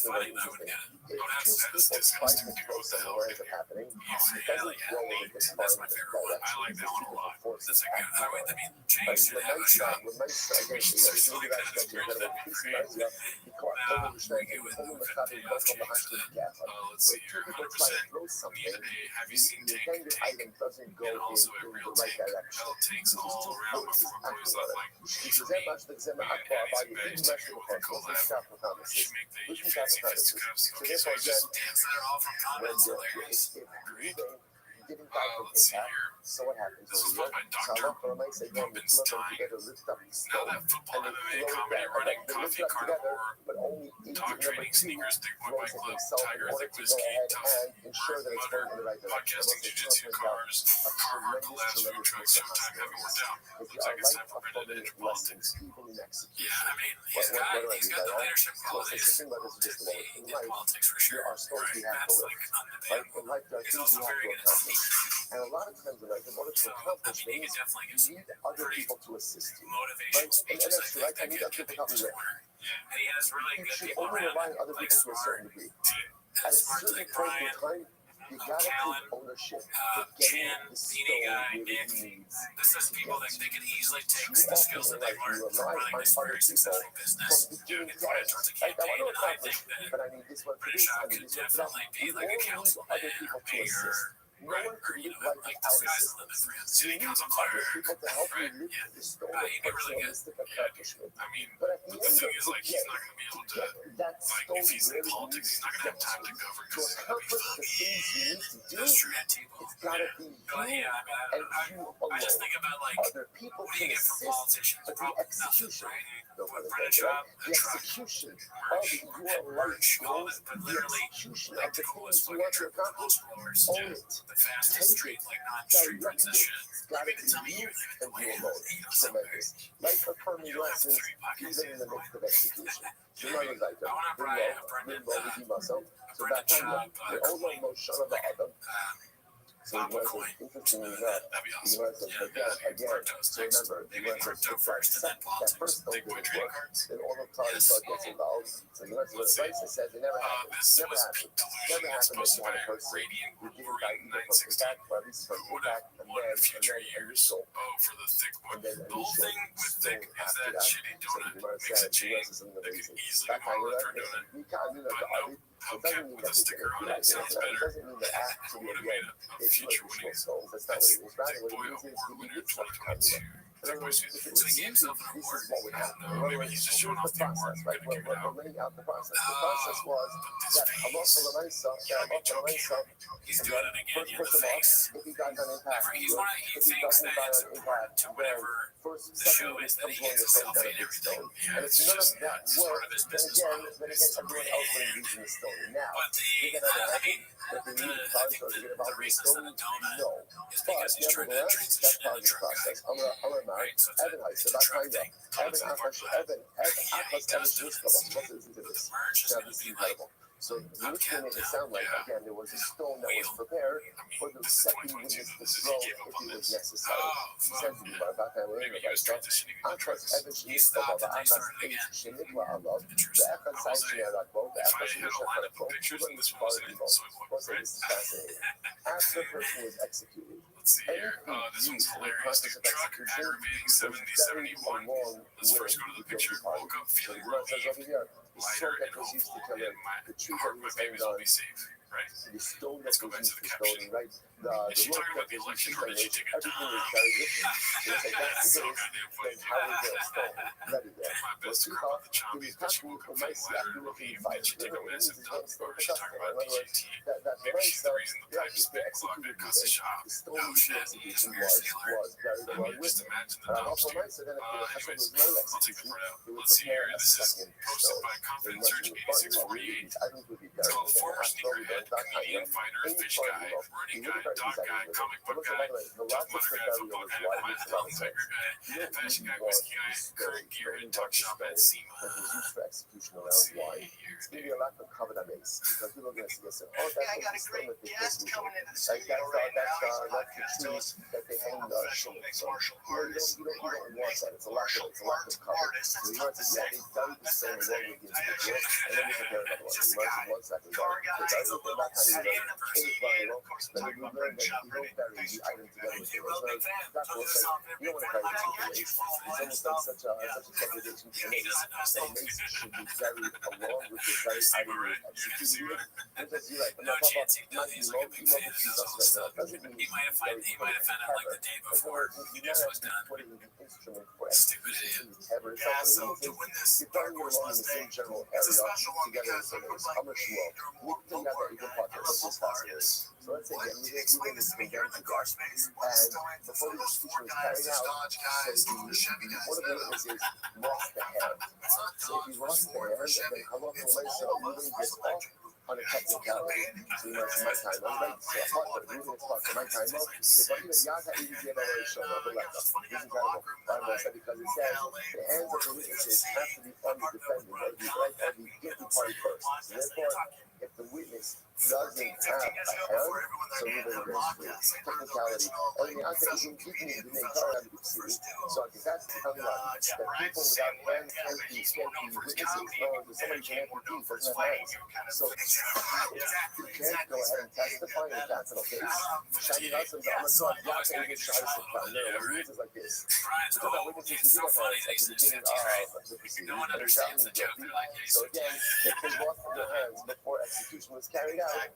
funny though. Don't have statistics to go with the hell right there. Hell yeah, that's my favorite one. I like that one a lot. That's a good. I mean, James should have a shot. We should start selling that as beers. That'd be great. We get with who couldn't pay off James then. Let's see here. 100% need a have you seen tank? And also a real tank. Metal tanks all around before boys look like for me. Hatties and baddies together with a collab. We should make the you fancy fisticuffs. Okay, so I just dance that all from comments. Hilarious. Great. Let's see here. So what happens? This was posted by Dr. Pumpin's Time. Now that football MMA comedy running coffee carnivore dog training sneakers big boy bike club tiger thick whiskey tough mudder podcasting jiu-jitsu cars Carhartt collabs food trucks sometime haven't worked out. Looks like it's time for Brenda to enter politics. Yeah, I mean he's got the leadership qualities. In politics for sure. Right? That's like undebatable. He's also very good at speaking. And a lot of times, in order to accomplish I mean, you things, could definitely get you some need other pretty people to assist you. motivational speeches. I think that you could need get other people people to help you. And he has really You good should people only around rely on him, other like people to a certain smart, degree. At a smart certain like point in Brian. time, You gotta Callan, take ownership for getting Chin, the Beanie stone Guy, where it Nick. needs. This is people that they can easily take Too the skills often that in they've life, we learned from rely running on this other very people successful from business, doing doing it for right us. towards a Like, I campaign. want And to I accomplish, think that but I need this one for British this, I Shop need could this one for that. definitely We be like a all need councilman other people or to mayor, assist. No right? one Or, can you live know, life like the without sky's the limit assistance. for him. You City need council other clerk, people to help you right? live Yeah. the stone He'd of be really good. personalistic Yeah, accomplishment. I mean, But at the but the end thing of is, the like, day, he's not going to be able to to, get that like, stone if he's in where it politics, needs he's to not going to get have time to to govern to because it's going to be accomplish the foggy. things you need to do, That's true. And T-Bone. it's gotta be But you yeah, I mean, and you I just alone. think about, like, Other people what do you can get from assist, politicians? but the Probably nothing, execution, right? no With pun British intended, right? Shop, a The truck, execution of merch, your merch, life call goals, it, but the literally, execution like of the the coolest things you fucking want to trip with the accomplish, most blowers, own yeah. it. The fastest Take straight, it, like non-street direct it. transition. It's gotta Maybe be tell me you you live in and the you way, alone. you know, somewhere. Tremendous. Life affirming You don't have lessons, 3 pockets. even in the midst of execution. You know, I mean, I want to buy a Brendan myself. So Brendan that time, Schaub the older emotion of the other. So you want to, interestingly enough, that'd be you awesome. want to Yeah, again. crypto's So next. remember, you Maybe want to crypto that first and then that politics. first don't Bitcoin didn't trading work. cards. Then all of Charlie Yes. Clark gets involved. So you want to Let's see. Rice says it never happened. This Never was happened. peak delusion. Never It's happened that supposed to you had a be person radiant who didn't glory die either from 916. impact, or at least from Would have impact, and won then in future years. so Oh, for the thick boy. and then The whole thing with thick is after that that. shitty So donut you want to makes a say chain US is that could amazing. easily That go kind all of over donut. you can't do that. But no, hubcap with a sticker on it sounds It better. doesn't mean that actually Would have made a it's future what winning. goals. That's not That's what it is. Rather, Thick what Boy it means is Award winner it's like 2022. Thick Boy's if it so was he gave himself an this award. is what would I don't happen. know. Maybe he's just showing off the award and Right? gonna give it out. We're laying out the process. The process was But this that a lot face, of the stuff, you might be joking. He's doing it again. Yeah, the face. if he got an impact, He's one of, he thinks that it's important to whatever first, the show is that he gets a selfie and everything. Yeah, and it's it's none of just that nuts. It's part work. of his Then business again, model. then It's again, everyone else would be using the story now. But I think the reasons that a donut is because he's trying to transition in the truck guy. Right, so it's a truck thing. Donuts is part of that. Yeah, he does donuts. But the merch is Now, going this to be is like, incredible. So you can make it sound like, again, there was a stone that was prepared for the this is second 2022. witness to This is, throw he gave if up it on was this. necessary. Oh, He fuck. said to me, "But back then, Maybe he was transitioning into drugs. He He stopped and they started again. Interesting. I will say, if I had a lineup of pictures, then this one was it. Soy boy, right? This is fascinating. After the person was executed, Let's see here. Oh, this one's hilarious. Dude, truck aggravating 7071. Let's first go to the picture. Woke up feeling relieved, lighter, and hopeful, and my heart, my babies will be safe. Right? Let's go back to the caption. Is she talking about the election or did she take a dump? That's so goddamn funny. My best to about the chompies, but she woke up feeling lighter and relieved. Did she take a massive dump? Or is she talking about DJT? Maybe she's the reason the pipe spit clogged her cuss the shop. No shit. Conspiracy alert. I mean, just imagine the dumps, dude. Anyways, I'll take the part out. Let's see here. This is posted by Confident Search 8648. It's called Former Sneakerhead, Comedian, Fighter, Fish Guy, Running Guy, Dog Guy, Comic Book Guy, Tough Mudder Guy, Football Guy, Mile Tiger Guy, Fashion Guy, Whiskey Guy, Current Gear, and Talk Shop at SEMA. Let's see here, dude. A lot of cover that makes because people are going to see this. Oh, Yeah, I got a great guest coming into the studio right now. He's a podcast host, professional mixed martial artist, art martial arts artist. That's tough to say. Let's say it. Just a guy, car guy, he's a little sedated appreciated. Of course, I'm talking about Brendan Schaub. Brendan, thanks for joining me. Thank you, real big fan. So this is off every friend line I catch you follow my stuff. Yeah, he doesn't know stuff. No chance he does. He's like a big fan. He knows all the stuff. He might have found out like the day before he just was done. Stupid idiot. Yeah, so to win this Dark Horse Mustang, it's a special one because it looks like no part so far is. What can you explain this to me? You're in the car space. What is the story for those 4 guys, those Dodge guys, the Chevy guys? One of the witnesses lost the hand. It's not So if Dodge, you lost it's the Ford, hand, it's then Chevy. how long It's will all of us, it's electric. on a technicality? So you know, it's my time. I'm right. So I thought that moving it's part of my time. No, the body that Yaga even gave away show up. Like, this is incredible. Because it says the hands of the witnesses have to be on the defendant, or the guilty party first. So therefore, if the witness doesn't have a hand, so even there's technicality. I mean, I think even in the entire advocacy, so I think that's the kind of that people without hands can't be witnesses. No, somebody can amputee doesn't have hands. So you can't go ahead and testify in a capital case. Shiny husband, I'm not talking about even shiny husband. No, what it means is like this. We're talking about witnesses who do have hands at the beginning of the proceeding. No one understands the joke. They're like, hey, so again, if they lost their hands before execution was carried out, then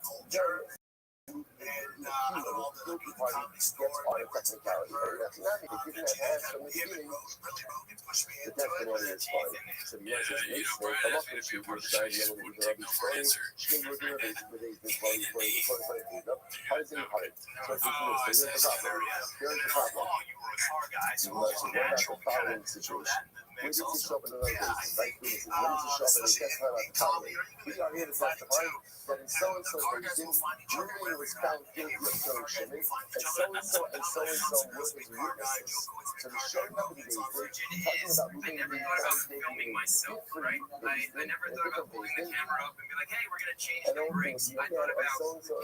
the guilty party gets on a technicality. That's not if you didn't have hands from the beginning. The testimony is fine. So the U.S. is listening. Come up with you. We're trying to be able to do Rabbi's story. She will do it with this body for the How is it hard? So here's the problem. Here's the problem. You must know about the following situation. Where does it show up in another case? Right? Where does it show up in a testimony about the following? We are here to testify that in so-and-so region, Ruben was found guilty of killing Shimon, and so-and-so were his witnesses. So the showing up in David, talking about Ruben being found guilty in a different basin, I never thought about pulling the camera up and be like, hey, we're going to change and the brakes. I thought about,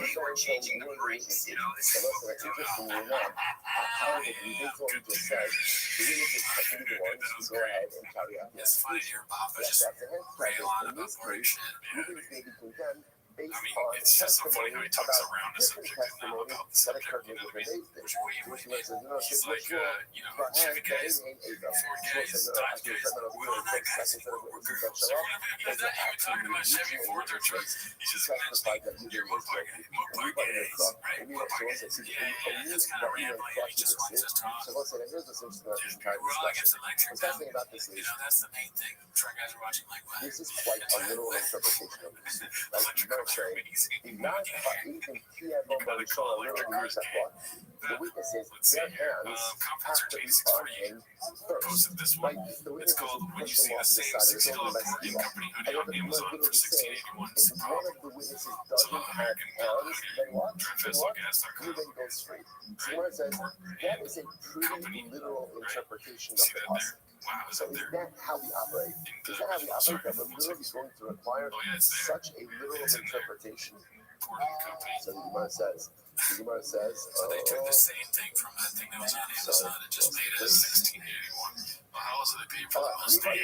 hey, we're changing the brakes. You know, this is interesting or not. However, we did what we just said. The witnesses have to be the ones who go ahead and carry out the it's funny to hear Bob yes, just that's a hand rail on in about this case, bullshit. Ruben may be condemned based I mean, on it's just so funny testimony how he talks about around the different subject now testimony about the that subject, occurred you in know what I different mean? days. Which we Which man says, no, he's it's like, sure. you know, For Jimmy hand, guys, ain't a go. 4 So guys, says, no, 5 I can guys, send it over we're here on that in 6 guy's seconds of we're witnesses girls. that So show we're up. not Those even are talking about Chevy actually Fords or trucks. He's just testified that he you're was guilty. And we put in the truck, and we have source that says, that's kind of random. He just wants us to talk. so let's say that here's the solution to this entire We're all against discussion. electric. What's fascinating about this You is know, that's the main thing. Truck guys are watching like, what? this is quite a literal interpretation of this. Like you might say, not even Pierre Bombardishon literally used that law. The witnesses, their hands have to be on him first. Right? The witnesses will push them off the side of the building by ski off. However, the Lord literally saying, if one of the witnesses doesn't have hands, then what? You then go straight. So the Lord says, that is a pretty literal interpretation of the gospel. So is that how we operate? Is that how we operate? That we're literally going to require such a literal interpretation? So the Gemara says, so they took the same thing from that thing that was on Amazon and just made it as 1681. Well, how else are they paying for the Mustang?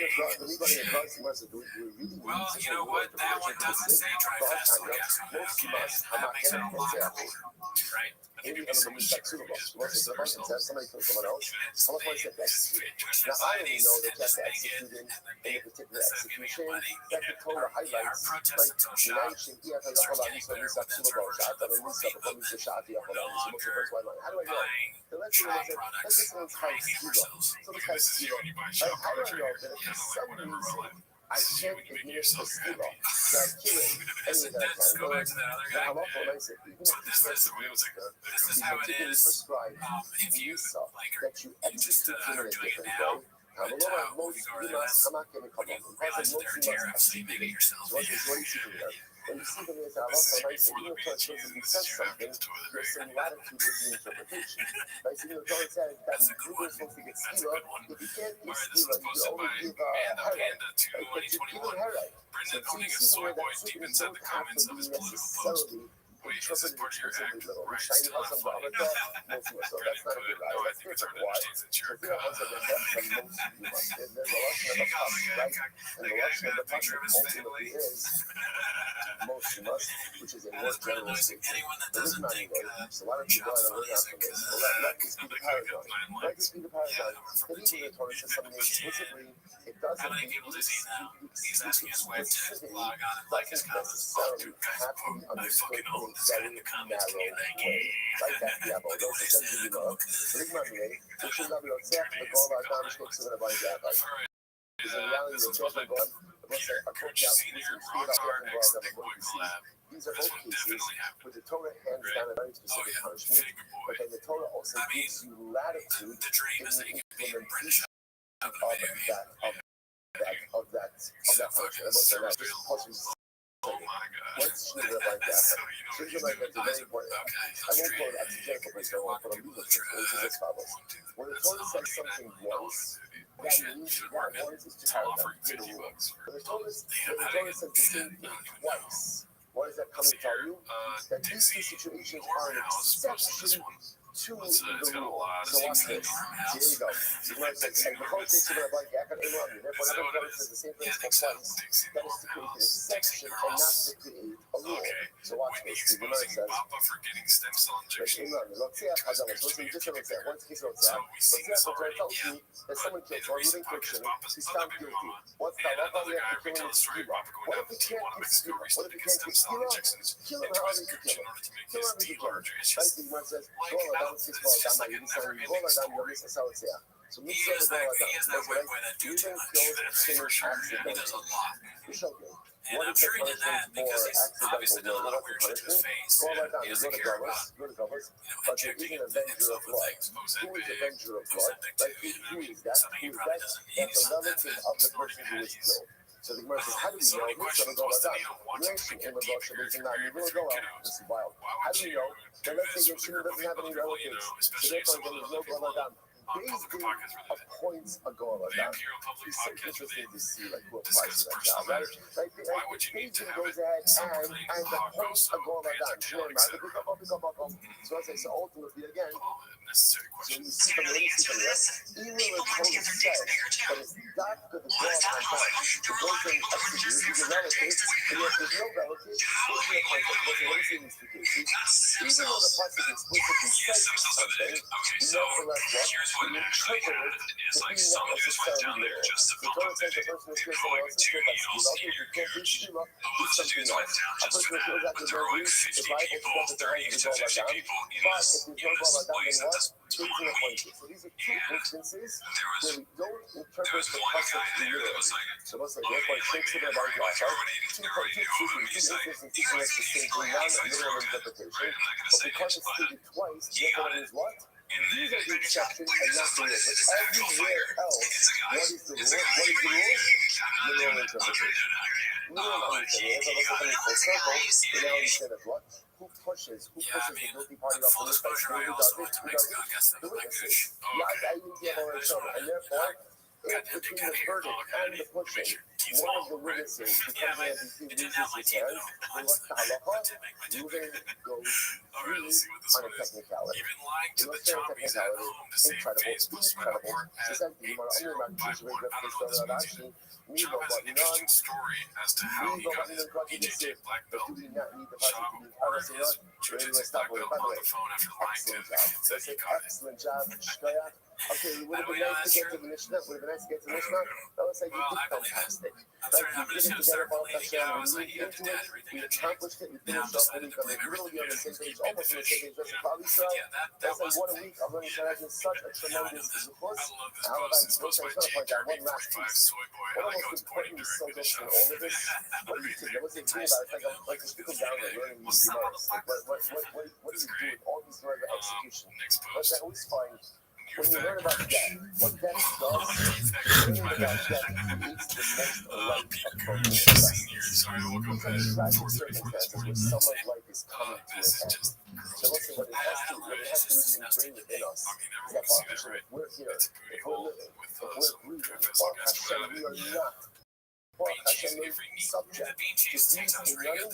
Well, you know what? That one doesn't say drive fast on gas. Okay, that makes it a lot cooler, right? I think it'd be so much cheaper if we just pressed the ourselves. somebody kill someone else. How much money is that to execute? Now I only know that you have to execute in a particular execution that the Torah highlights. Like, United Shia Yahola Lisa Lisa Sulabo Shata Lisa Lisa Shati Yahola Lisa Lisa How do I know? The let's just know how kilo. So this guy's kilo. How do I know that if for some reason I can't ignore the kilo? So I kill it any of that time. Now I'm also nice that even if this person This is how it is. If you like, that you just execute are in a doing it different now. way. I'm a little most I'm not going to come up. Realize there are tariffs, so you make it yourself. What do you see from there? When you see them as I love so nice, even if it says something, there's some latitude with the interpretation. Right? So, John said that you were supposed to get skila. If you can't get skila, you can only give herite. Right? But you give a herite. So you see from there that statements don't have to be necessarily interpreted explicitly little. Which shiny has some Amata, most of us. So that's not a good lie. That's different. Why? So there are also the depth of most of you must. There's a lesson of the past, right? And the lesson of the past ultimately is most you must, which is a more general statement. But this is not even so why don't you go ahead and learn out from this? So let this be the paradigm. Let this be the paradigm. That even the Torah says something explicitly, it doesn't How many people does he know? He's asking his wife to log on and like his comments. Oh, dude, guys, I fucking own this guy in the comments. Can you like it? Right back the apple. Those are sending you love. Bring money, eh? So should not be on set. The goal of our time is to the money that like. Is in reality the children God. Let's say according to these are both cases where the Torah hands down a very specific punishment, but then the Torah also gives you latitude in the implementation of that punishment. Oh my God. What's shooting up like that? Shooting up like that's very important. I won't quote exegetical principle, I won't put a legal principle, which is as follows. When the Torah says something once, that means that once is to have that to the rule. When the Torah says the same thing twice, What is that coming to tell you? That these two situations are an exception to It's the got a rule. lot of So watch things this. in Here we go. So and the whole thing about like therefore, whenever God says the same principle twice, that is to create an exception and not to create a rule. Okay. So watch Whitney this. The Gemara exposing says. Papa for getting stem cell injection. That someone killed for looting friction, he's found guilty. What's the law? You have to kill him with skila. What if he can't get skila? What if he can't get skila? Kill him however you kill him. Kill him however you kill him. Right? The Gemara says, Gola Dam says Gola Dam. You decide Gola Dam, you're missing Sautzea. So we say Gola Dam. That's right. You even killed a sinner accidentally. You show me. And I'm sure he did that because he's obviously done a lot of weird shit to his face. Gola Dam, He you doesn't go to care about Golas, but you're injecting even avenger of himself with blood. things. Who is avenger of blood? Like who is that? Something he Who is probably that? doesn't need. That's a relative of the person who was killed. So the Gemara says, how do we know? Who's going to go like that? Relation in the Rothschild is not. You will go out. This is wild. How do you know? Then let's say your children doesn't have any relatives. So therefore, there is no go like that. Based appoints a go like that. It's so interesting to see like who applies to that job. Right? Like Beijing goes ahead and appoints a go like that. So I say, so ultimately again. So you see from the even though the code says that it's not good to go like that, the person executes his relatives, and yet there's no relatives, there's no concept. What do you see in these two cases? Even though the pasuk explicitly says something, nevertheless, what we interpret it to be not necessarily there. The Torah says the person who kills someone else is killed by skila. If you can't do skila, do something else. A person who kills after their roots, the Bible says that there has to go like that. But if there's no go like that, then what? So these are two instances where we don't interpret the pasuk literally. So let's say therefore it takes it about God. Two instances teaching us the same thing, non-literal interpretation. But because it's stated twice, therefore it means what? These are the exceptions and not the rule. But everywhere else, what is the rule? What is the rule? Literal interpretation. Literal understanding. As I look at the circle, we now understand that what? Who pushes the guilty party off the list? Who does it? The witnesses. And therefore, if between the verdict and the pushing, one of the witnesses becomes an MP, loses his hand, then what's the halacha? Ruben goes free on a technicality. The most technicality, incredible. So that you want to understand the Rashi. We know what non. As to how he got his EJJ black belt. Do we not need the pasuk to be honest enough? By the way, excellent job. Okay, it would have been nice to get to the Mishnah. That was like you did fantastic. Like you did it together, Baruch Hashem. We moved into it. We accomplished it. We finished off the week on the really on the same page, almost on the same page. That's probably so. That's like what a week. I'm learning Shana is such a tremendous course. How about I was going to point out one last piece. One of the most important subjects in all of this. What do you think? What's the thing about it? Like just people down there learning these Gemaras. Like what do you do with all these sort of execution? But I always find. When you learn about death, what death does, learning about death leads to the next life approach. Because tragic circumstances where someone's life is coming to an end. So listen, what it has to really ingrain within us is that Baruch Hashem, if we're here, if we're living, if we're breathing, Baruch Hashem, we are not. Baruch Hashem is subject to these inyanim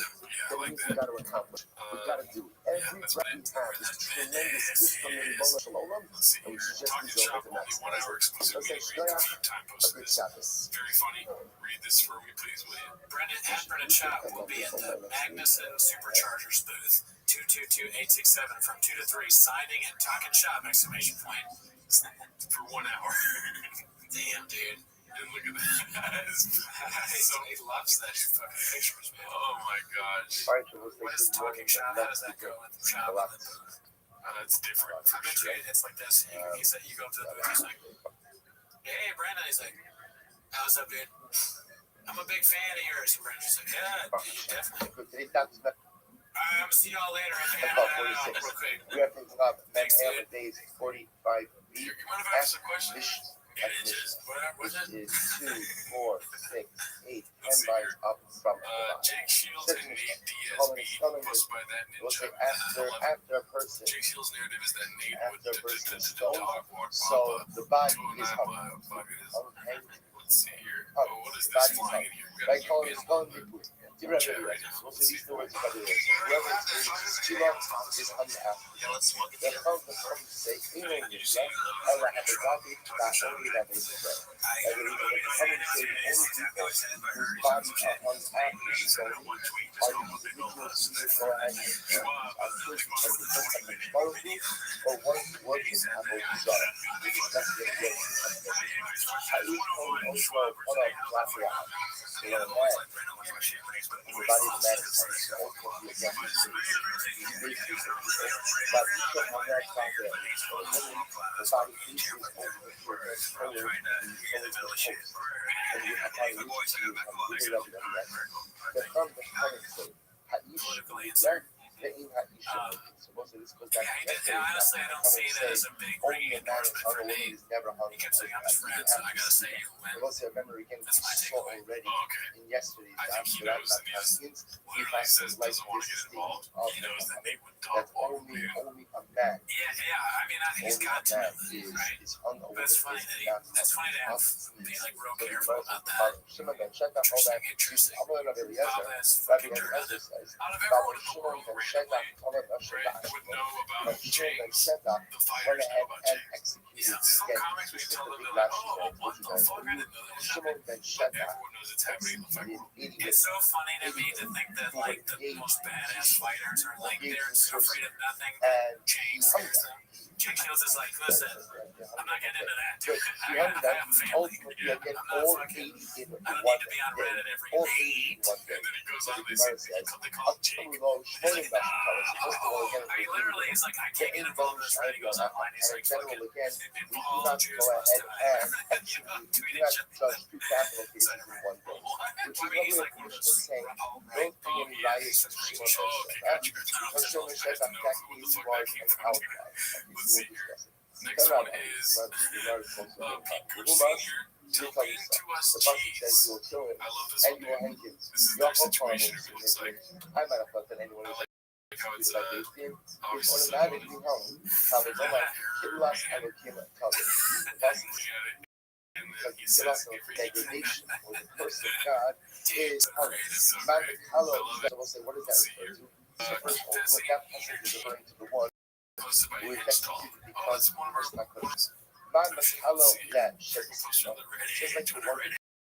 that means we got to accomplish. We got to do every breath we have is tremendous gift from the Ribono Shel Olam, and we should just resolve it the next time. So say Shkoyach, a good Shabbos. Very funny. Read this for me, please, will you? Brendan Chap will be at the Magnuson Superchargers booth, 222-867 from 2 to 3, signing and talking shop, exclamation point, for 1 hour. Damn, dude. And look at that. He loves that fucking pictures, man. Oh my gosh. What is talking shop? How does that go with the shop? It's different. I bet you it's like this. He said, you go up to the booth, he's like, hey, Brandon. He's like, how's up, dude? I'm a big fan of yours. And Brandon's like, yeah, definitely. I'm gonna see y'all later. Real quick. We have to talk about men days 45 You want to ask a question? Which is 2, 4, 6, 8, 10 bars up from the Jake Shields and Nate Diaz being pushed by that ninja. After a person, Jake Shields' narrative is that Nate would dog walk so the body is up. Let's see here. What is this flying in here? Like calling his phone. Also, these words are whoever experiences Tila is unhappy. Yeah, let's smoke it The together. come to say, Allah Hamidati, that only that is bread. I believe that the coming say the only people whose bodies are unhappy is only are the individuals who go ahead and are first because the first time they follow through or one who works in Abu Zara, which is not the way to come to I eat only also one of Raphael. They are mad. And the body of man is ultimately against the truth. He's basically but each of them has found their the body is ultimately against color and color and we have had a reason to really love them that. The from the currency, Haish, learn the in Haish. So most of this goes back to yesterday. Honestly, I don't see that as a big only a man is endorsement hung, for a woman me. is never hung. He kept saying I'm his friend, so I gotta say when. But also remember again, we saw already in yesterday's I think he knows that he's literally says doesn't want to get involved. He knows that they would talk that only a man. Yeah. I mean, he's got to know that, right? Is hung, a woman That's funny is that not that's funny to have hung. be like real careful about that. Shimon ben Shetta, all that. Interesting. I'm going to Rabbi Eliezer. That's Rabbi fucking Eliezer true. says, Out of Rabbi everyone in the Shimon world, ben Shetta, randomly, all that Ashur right, would know about Shimon ben James, Shetta the went fighters know ahead about and James. executed Yeah, some again, comics we tell them, specifically they're like, last oh, year. what the fuck? I didn't know that was Shimon happening. ben But Shetta everyone knows it's happening in the fight world. executed It's so funny to me to think that like the most badass fighters are like they're afraid of nothing. and James scares them. James Shields is like, listen, I'm not getting into that. But I have a family. ultimately again, I'm not all fucking. 80 in I don't one need to be on day. Reddit every All day. 80 in one day. And then he goes on, The they Gemara say, says, they call him Jake. He's like, First of all, I mean, literally, he's like, I can't get involved in this. Right? He goes online, he's like, fucking, again, we do involved not Jews go must ahead die. and You know, execute, we do tweeting not shit. judge two capital cases in one day. What? Which I is mean, he's what like the one of Commission was those saying. Rahul, right? Don't bring any riots to Shimon ben Okay, Shetta. got you. Because Shimon ben Shetta, that case was an outcry. Let's see here. The Next one rabbi, is Pete Gooch Umas, Sr. Tell tell me you to us the Pasuk says cheese. you will kill him I love this and one, you will dude. hang him. This is You their are situation. If it was like, I might have thought that anyone I was like how it's like him. He's obviously automatically hung. Talmud Omar, Killas Elokim Talmud. The Pasuk and then because he the says, Killas of degradation or the curse of God is hung. it's so Man, great. hello. I love it. So we'll say, what does that refer to? The first ultimate that passage is referring to the one Posted by who is Install. executed Oh, that's because one of our not ones. Man, hello, yeah, Posted on the Reddit. just like the one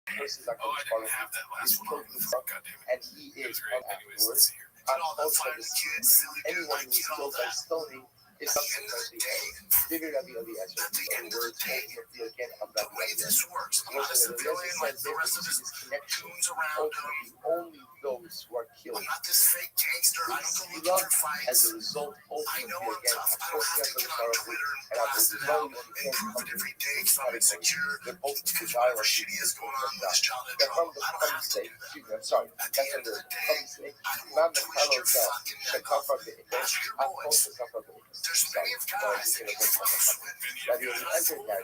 curses are Oh, I didn't have that last is one. killed himself, God damn it. and he It is was great. hung Anyways, let's afterwards. see here. On also the anyone who is killed by stoning is subsequently figured out the Eliezer. The words ultimately again of The that way this works, I'm not a civilian like the rest of this his connection goons around him. ultimately only those who are killed I'm not this fake gangster. I don't go looking Young, for as fights. a result, I ultimately know I'm again, tough. of I don't course, have to you get have on to Twitter and and I blast will it out know you and prove it every day because I'm insecure. They're both Because desirous whatever shitty is going on with this child in they're from trouble, the I don't funny have to state. do that. Excuse me, I'm sorry. At the That's end under of the day, funny state. I don't Imam want to twist Hello your said, fucking neck Shekar off. from the Ask your I'm boys. close to Shekar from the There's plenty of guys that get close with. That you enter that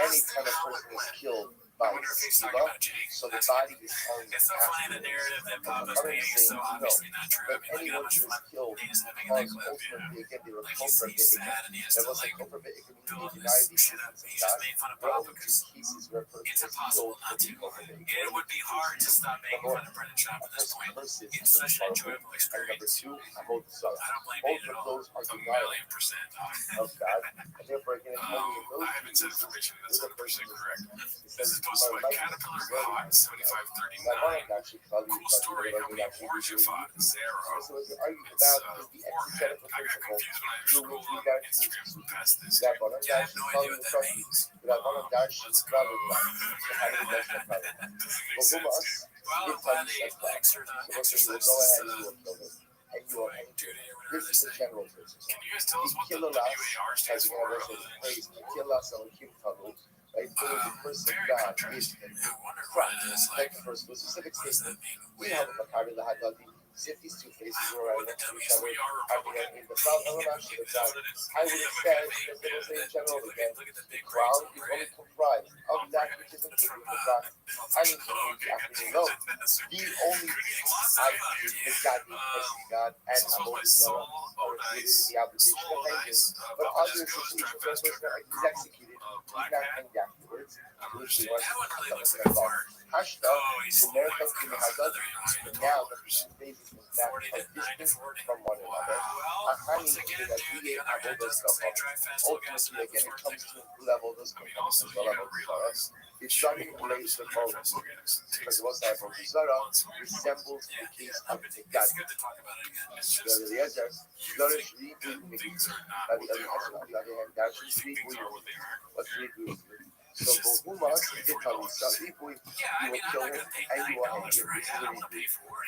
any Ask kind them of how it person is went. killed I by wonder if he's talking Siva, about Jake. so the That's body is hung It's so funny the narrative that Papa's painting is so obviously not true. I But mean, look at how anyone much who is fun killed he is having in that because clip. Yeah. ultimately again they were Like killed for he's sad and he has There to was a like killed for build deny this the shit up. existence He of just God. made fun of There are Papa only two because cases where a person it's is impossible killed not to. for It would be hard to stop making fun of Brendan Schaub at this point. It's such an enjoyable And number experience. two, about the Salah. I don't blame Both you at of all. those are A denial million% of God, and therefore again, it's only in those I haven't said cases information where that's the 100% person correct. is This is posted by Caterpillar God 7539. Now, one of them actually called Cool story. How many wars you fought? Zero. So it's argued It's about is the warhead. exegetical I got principle confused when I through scrolled which we on got Instagram past this. that one of Yeah, I have no idea what that means. that one of that Let's should go. probably Doesn't make sense. Well, I'm glad they exercise go this, ahead and you will kill them. And you will hang duty or whatever This they is the say. general principle. Can you guys tell us what the Kill WAR stands as for? one of Other us than praise kill us and kill Talu. Right? So the person very God contrasting. is I wonder what it is like. the first was specific What does statement. that mean? We have a Makari the Hadadi. Sit these two faces where I With the went to each W's, other. we are Republican. In the crowd, I would have said Is that what it is? I would have said that there was a general again. Look at the big Crowd grades is over only it. comprised of that which is included in the crowd. I mean, after know, the only I is God being person God and Avodah Zarah are included in the obligation of hanging, but other situations where a person is executed, he's not hanged afterwards. That one really looks like a fart. Hashta, the American in the Hadad, and now the babies in fact are distant from one another. Ahani, the Rabbi, Avodas Kafam. Ultimately, again, it comes to Levodas Kafam, Levodas. It's starting to raise the bonus because what's that from Zara resembles the case of the God. The Eliezer, Flourish, Rebu, Rabbi Eliezer, on the other hand, that's Rebu. What's Rebu? So Bohumas, Italisa, Rebu, you will kill him and you will hang him. This is the Rebu.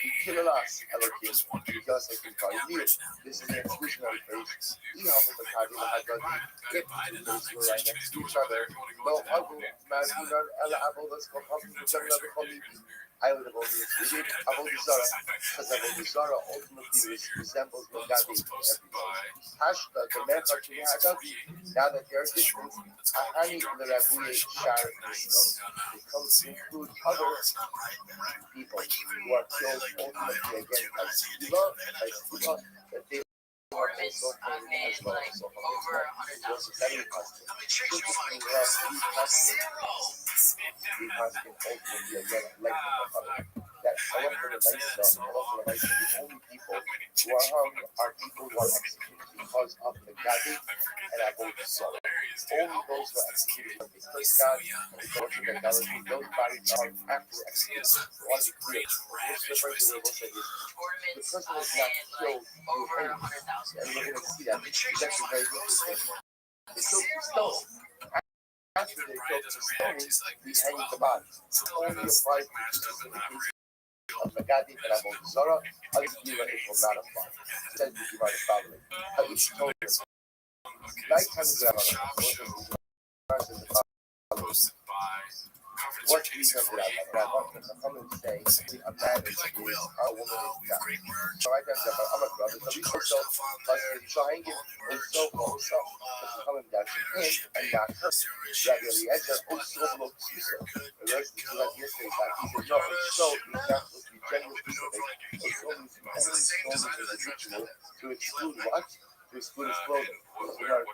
You kill us, Elohim, because I can call you. This is the exclusionary phrase. Iham Makadi Mahagadi, if those who are right next to each other, no Hagu, Mazinar, Ella Abodas, Kohamu, I would have only excluded Avodizara, because Avodizara ultimately resembles Magadi in every way. Hashta, the Mecha to Hagadi, now that they're distant, Ahani the Rabbi Shar it comes to include other people who are killed ultimately again by Siva, that they are also coming as well. So also very custom. Interesting, we have three customs ultimately again like that however the only people who are hung are people who are executed because of the Gadi and Avodah. Only those who are executed because God and because of technology, those bodies are after execution. So on the clear, which refers to the most of the person is not killed through hanging. And we're going to see that. It's actually very interesting. They killed through stone. After they killed through stone, he hanged the body. Only applies to the case of Magadi and Avodah Zarah. Other people it will not apply. Instead, you might have followed it. Each told us. Nighttime is what reason did I have? I want to come and say a man is a woman is not. So I don't know. I'm a brother. So we also trying it and so also coming down to him and not her. Rabbi Eliezer also looks so. The rest is like yesterday. He said no. So it's not supposed to be genuine people. It's only to exclude what? To exclude his clothing.